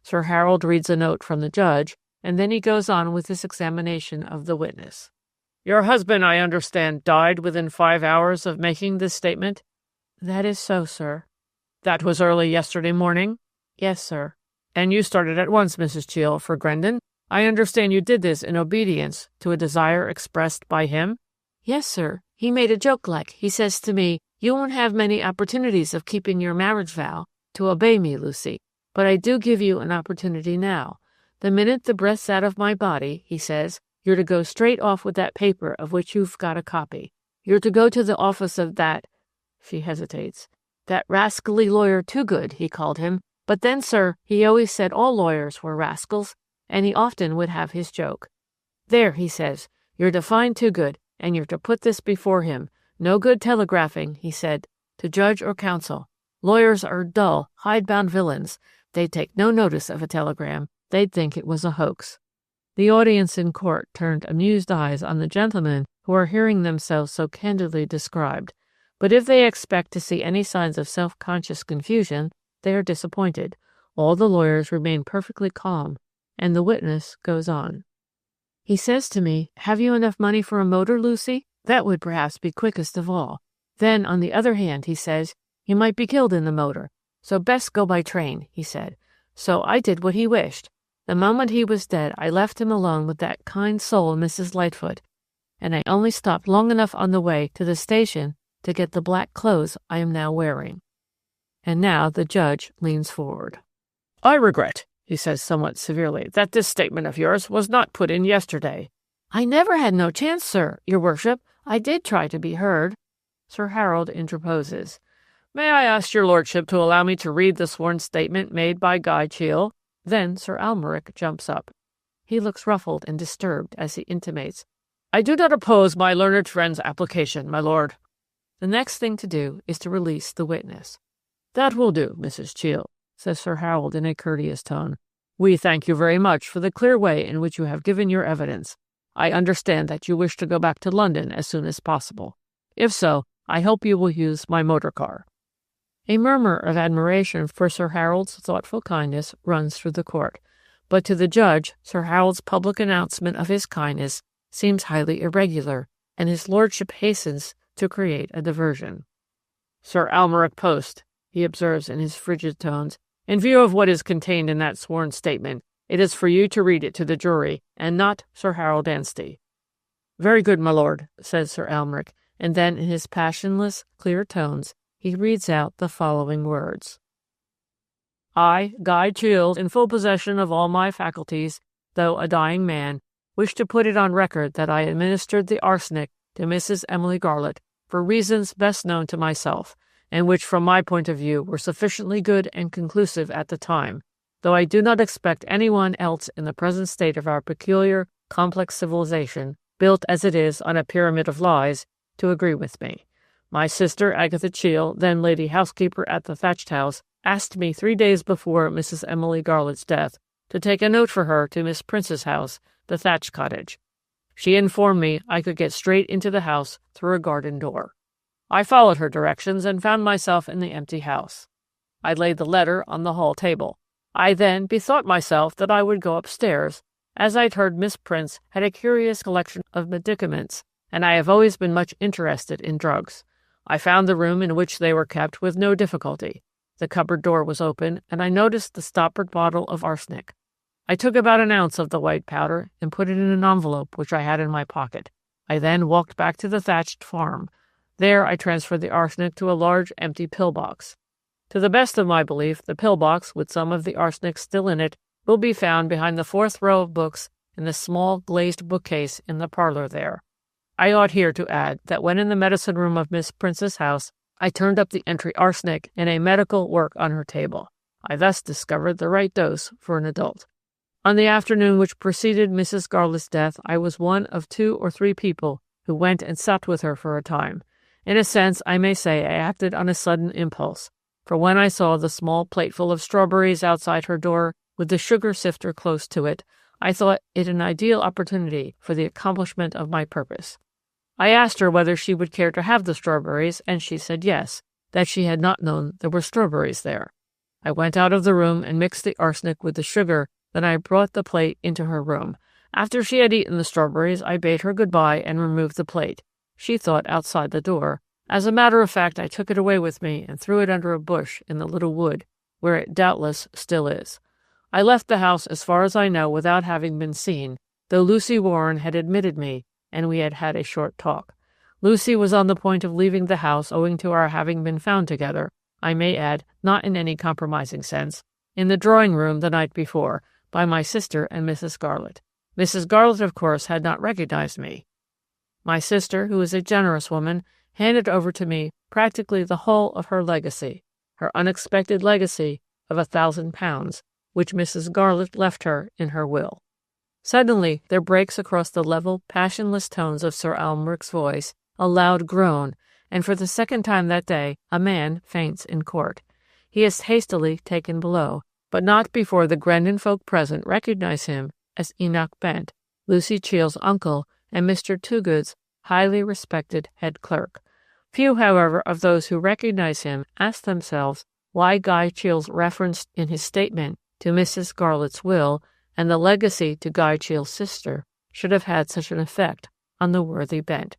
Sir Harold reads a note from the judge, and then he goes on with his examination of the witness. "Your husband, I understand, died within 5 hours of making this statement?" "That is so, sir." "That was early yesterday morning?" "Yes, sir." "And you started at once, Mrs. Cheel, for Grendon? I understand you did this in obedience to a desire expressed by him?" "Yes, sir. He made a joke like. He says to me, You won't have many opportunities of keeping your marriage vow to obey me, Lucy, but I do give you an opportunity now. The minute the breath's out of my body, he says, you're to go straight off with that paper of which you've got a copy. You're to go to the office of that," she hesitates, "that rascally lawyer Toogood, he called him. But then, sir, he always said all lawyers were rascals, and he often would have his joke. There, he says, you're to find Toogood, and you're to put this before him. No good telegraphing, he said, to judge or counsel. Lawyers are dull, hidebound villains. They'd take no notice of a telegram. They'd think it was a hoax." The audience in court turned amused eyes on the gentlemen who are hearing themselves so candidly described. But if they expect to see any signs of self-conscious confusion, they are disappointed. All the lawyers remain perfectly calm, and the witness goes on. "He says to me, 'Have you enough money for a motor, Lucy?' That would perhaps be quickest of all. Then, on the other hand, he says, 'You might be killed in the motor, so best go by train,' he said. So I did what he wished. The moment he was dead, I left him alone with that kind soul, Mrs. Lightfoot, and I only stopped long enough on the way to the station to get the black clothes I am now wearing." And now the judge leans forward. "I regret," he says somewhat severely, "that this statement of yours was not put in yesterday." "I never had no chance, sir, your worship. I did try to be heard." Sir Harold interposes. "May I ask your lordship to allow me to read the sworn statement made by Guy Cheel?" Then Sir Almeric jumps up. He looks ruffled and disturbed as he intimates, "I do not oppose my learned friend's application, my lord." The next thing to do is to release the witness. "That will do, Mrs. Cheel," says Sir Harold in a courteous tone. "We thank you very much for the clear way in which you have given your evidence. I understand that you wish to go back to London as soon as possible. If so, I hope you will use my motor car." A murmur of admiration for Sir Harold's thoughtful kindness runs through the court, but to the judge, Sir Harold's public announcement of his kindness seems highly irregular, and his lordship hastens to create a diversion. "Sir Almeric Post," he observes in his frigid tones, "in view of what is contained in that sworn statement, it is for you to read it to the jury, and not Sir Harold Anstey." "Very good, my lord," says Sir Almeric, and then in his passionless, clear tones, he reads out the following words. "I, Guy Cheel, in full possession of all my faculties, though a dying man, wish to put it on record that I administered the arsenic to Mrs. Emily Garlett for reasons best known to myself, and which from my point of view were sufficiently good and conclusive at the time, though I do not expect anyone else in the present state of our peculiar, complex civilization, built as it is on a pyramid of lies, to agree with me. My sister, Agatha Cheel, then lady housekeeper at the Thatched House, asked me 3 days before Mrs. Emily Garlett's death to take a note for her to Miss Prince's house, the thatched cottage. She informed me I could get straight into the house through a garden door. I followed her directions and found myself in the empty house. I laid the letter on the hall table. I then bethought myself that I would go upstairs, as I'd heard Miss Prince had a curious collection of medicaments, and I have always been much interested in drugs. I found the room in which they were kept with no difficulty. The cupboard door was open, and I noticed the stoppered bottle of arsenic. I took about an ounce of the white powder and put it in an envelope which I had in my pocket. I then walked back to the thatched farm. There I transferred the arsenic to a large empty pillbox. To the best of my belief, the pillbox, with some of the arsenic still in it, will be found behind the 4th row of books in the small glazed bookcase in the parlor there. I ought here to add that when in the medicine room of Miss Prince's house, I turned up the entry arsenic in a medical work on her table. I thus discovered the right dose for an adult. On the afternoon which preceded Mrs. Garlett's death, I was one of 2 or 3 people who went and supped with her for a time. In a sense, I may say I acted on a sudden impulse, for when I saw the small plateful of strawberries outside her door, with the sugar sifter close to it, I thought it an ideal opportunity for the accomplishment of my purpose. I asked her whether she would care to have the strawberries, and she said yes, that she had not known there were strawberries there. I went out of the room and mixed the arsenic with the sugar, then I brought the plate into her room. After she had eaten the strawberries, I bade her goodbye and removed the plate. She thought outside the door. As a matter of fact, I took it away with me and threw it under a bush in the little wood, where it doubtless still is. I left the house as far as I know without having been seen, though Lucy Warren had admitted me, and we had had a short talk. Lucy was on the point of leaving the house owing to our having been found together, I may add, not in any compromising sense, in the drawing-room the night before, by my sister and Mrs. Garlett. Mrs. Garlett, of course, had not recognized me. My sister, who is a generous woman, handed over to me practically the whole of her legacy, her unexpected legacy of £1,000, which Mrs. Garlett left her in her will. Suddenly there breaks across the level, passionless tones of Sir Amalric's voice a loud groan, and for the second time that day a man faints in court. He is hastily taken below, but not before the Grendon folk present recognize him as Enoch Bent, Lucy Cheel's uncle and Mr. Toogood's highly respected head clerk. Few, however, of those who recognize him ask themselves why Guy Cheel's reference in his statement to Mrs. Garlett's will and the legacy to Guy Cheel's sister should have had such an effect on the worthy Bent.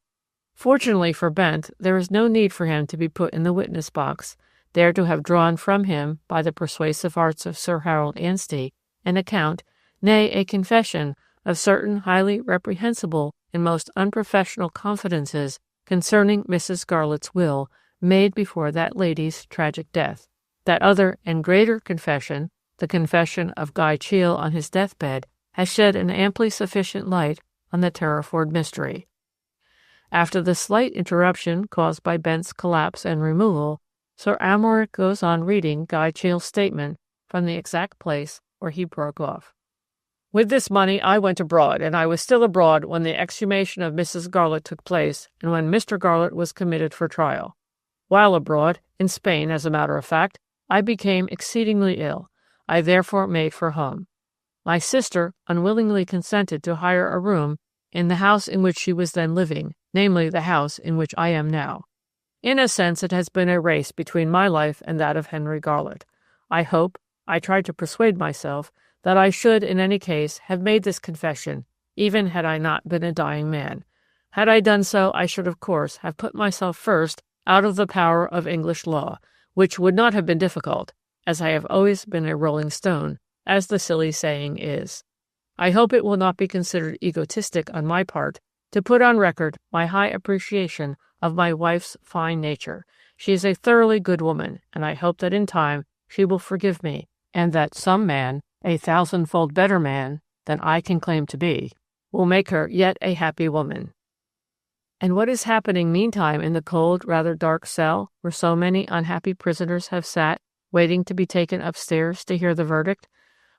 Fortunately for Bent, there is no need for him to be put in the witness box, there to have drawn from him, by the persuasive arts of Sir Harold Anstey, an account, nay, a confession, of certain highly reprehensible and most unprofessional confidences concerning Mrs. Garlett's will, made before that lady's tragic death. That other and greater confession, the confession of Guy Cheel on his deathbed, has shed an amply sufficient light on the Terriford Mystery. After the slight interruption caused by Bent's collapse and removal, Sir Amalric goes on reading Guy Cheel's statement from the exact place where he broke off. With this money I went abroad, and I was still abroad when the exhumation of Mrs. Garlett took place and when Mr. Garlett was committed for trial. While abroad, in Spain as a matter of fact, I became exceedingly ill. I therefore made for home. My sister unwillingly consented to hire a room in the house in which she was then living, namely the house in which I am now. In a sense it has been a race between my life and that of Henry Garlett. I tried to persuade myself, that I should in any case have made this confession, even had I not been a dying man. Had I done so, I should of course have put myself first out of the power of English law, which would not have been difficult, as I have always been a rolling stone, as the silly saying is. I hope it will not be considered egotistic on my part to put on record my high appreciation of my wife's fine nature. She is a thoroughly good woman, and I hope that in time she will forgive me, and that some man, a thousandfold better man than I can claim to be, will make her yet a happy woman. And what is happening meantime in the cold, rather dark cell where so many unhappy prisoners have sat, waiting to be taken upstairs to hear the verdict?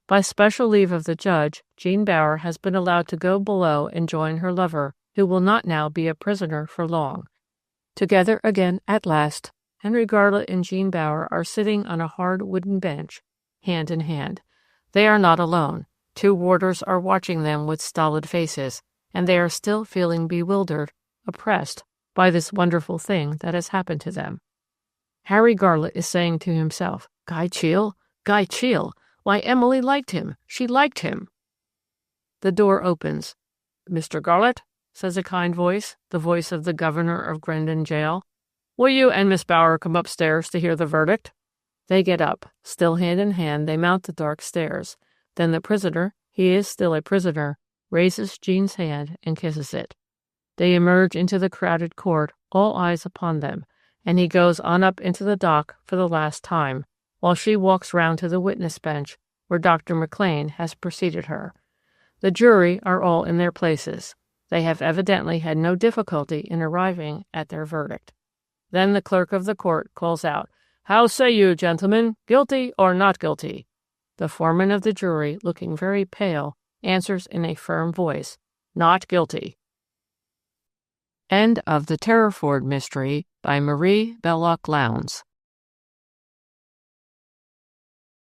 By special leave of the judge, Jean Bower has been allowed to go below and join her lover, who will not now be a prisoner for long. Together again at last, Henry Garlett and Jean Bower are sitting on a hard wooden bench, hand in hand. They are not alone. 2 warders are watching them with stolid faces, and they are still feeling bewildered, oppressed by this wonderful thing that has happened to them. Harry Garlett is saying to himself, Guy Cheel? Guy Cheel! Why, Emily liked him. She liked him. The door opens. Mr. Garlett, says a kind voice, the voice of the governor of Grendon Jail. Will you and Miss Bower come upstairs to hear the verdict? They get up. Still hand in hand, they mount the dark stairs. Then the prisoner, he is still a prisoner, raises Jean's hand and kisses it. They emerge into the crowded court, all eyes upon them, and he goes on up into the dock for the last time, while she walks round to the witness bench, where Dr. McLean has preceded her. The jury are all in their places. They have evidently had no difficulty in arriving at their verdict. Then the clerk of the court calls out, How say you, gentlemen, guilty or not guilty? The foreman of the jury, looking very pale, answers in a firm voice, Not guilty. End of the Terriford Mystery by Marie Belloc Lowndes.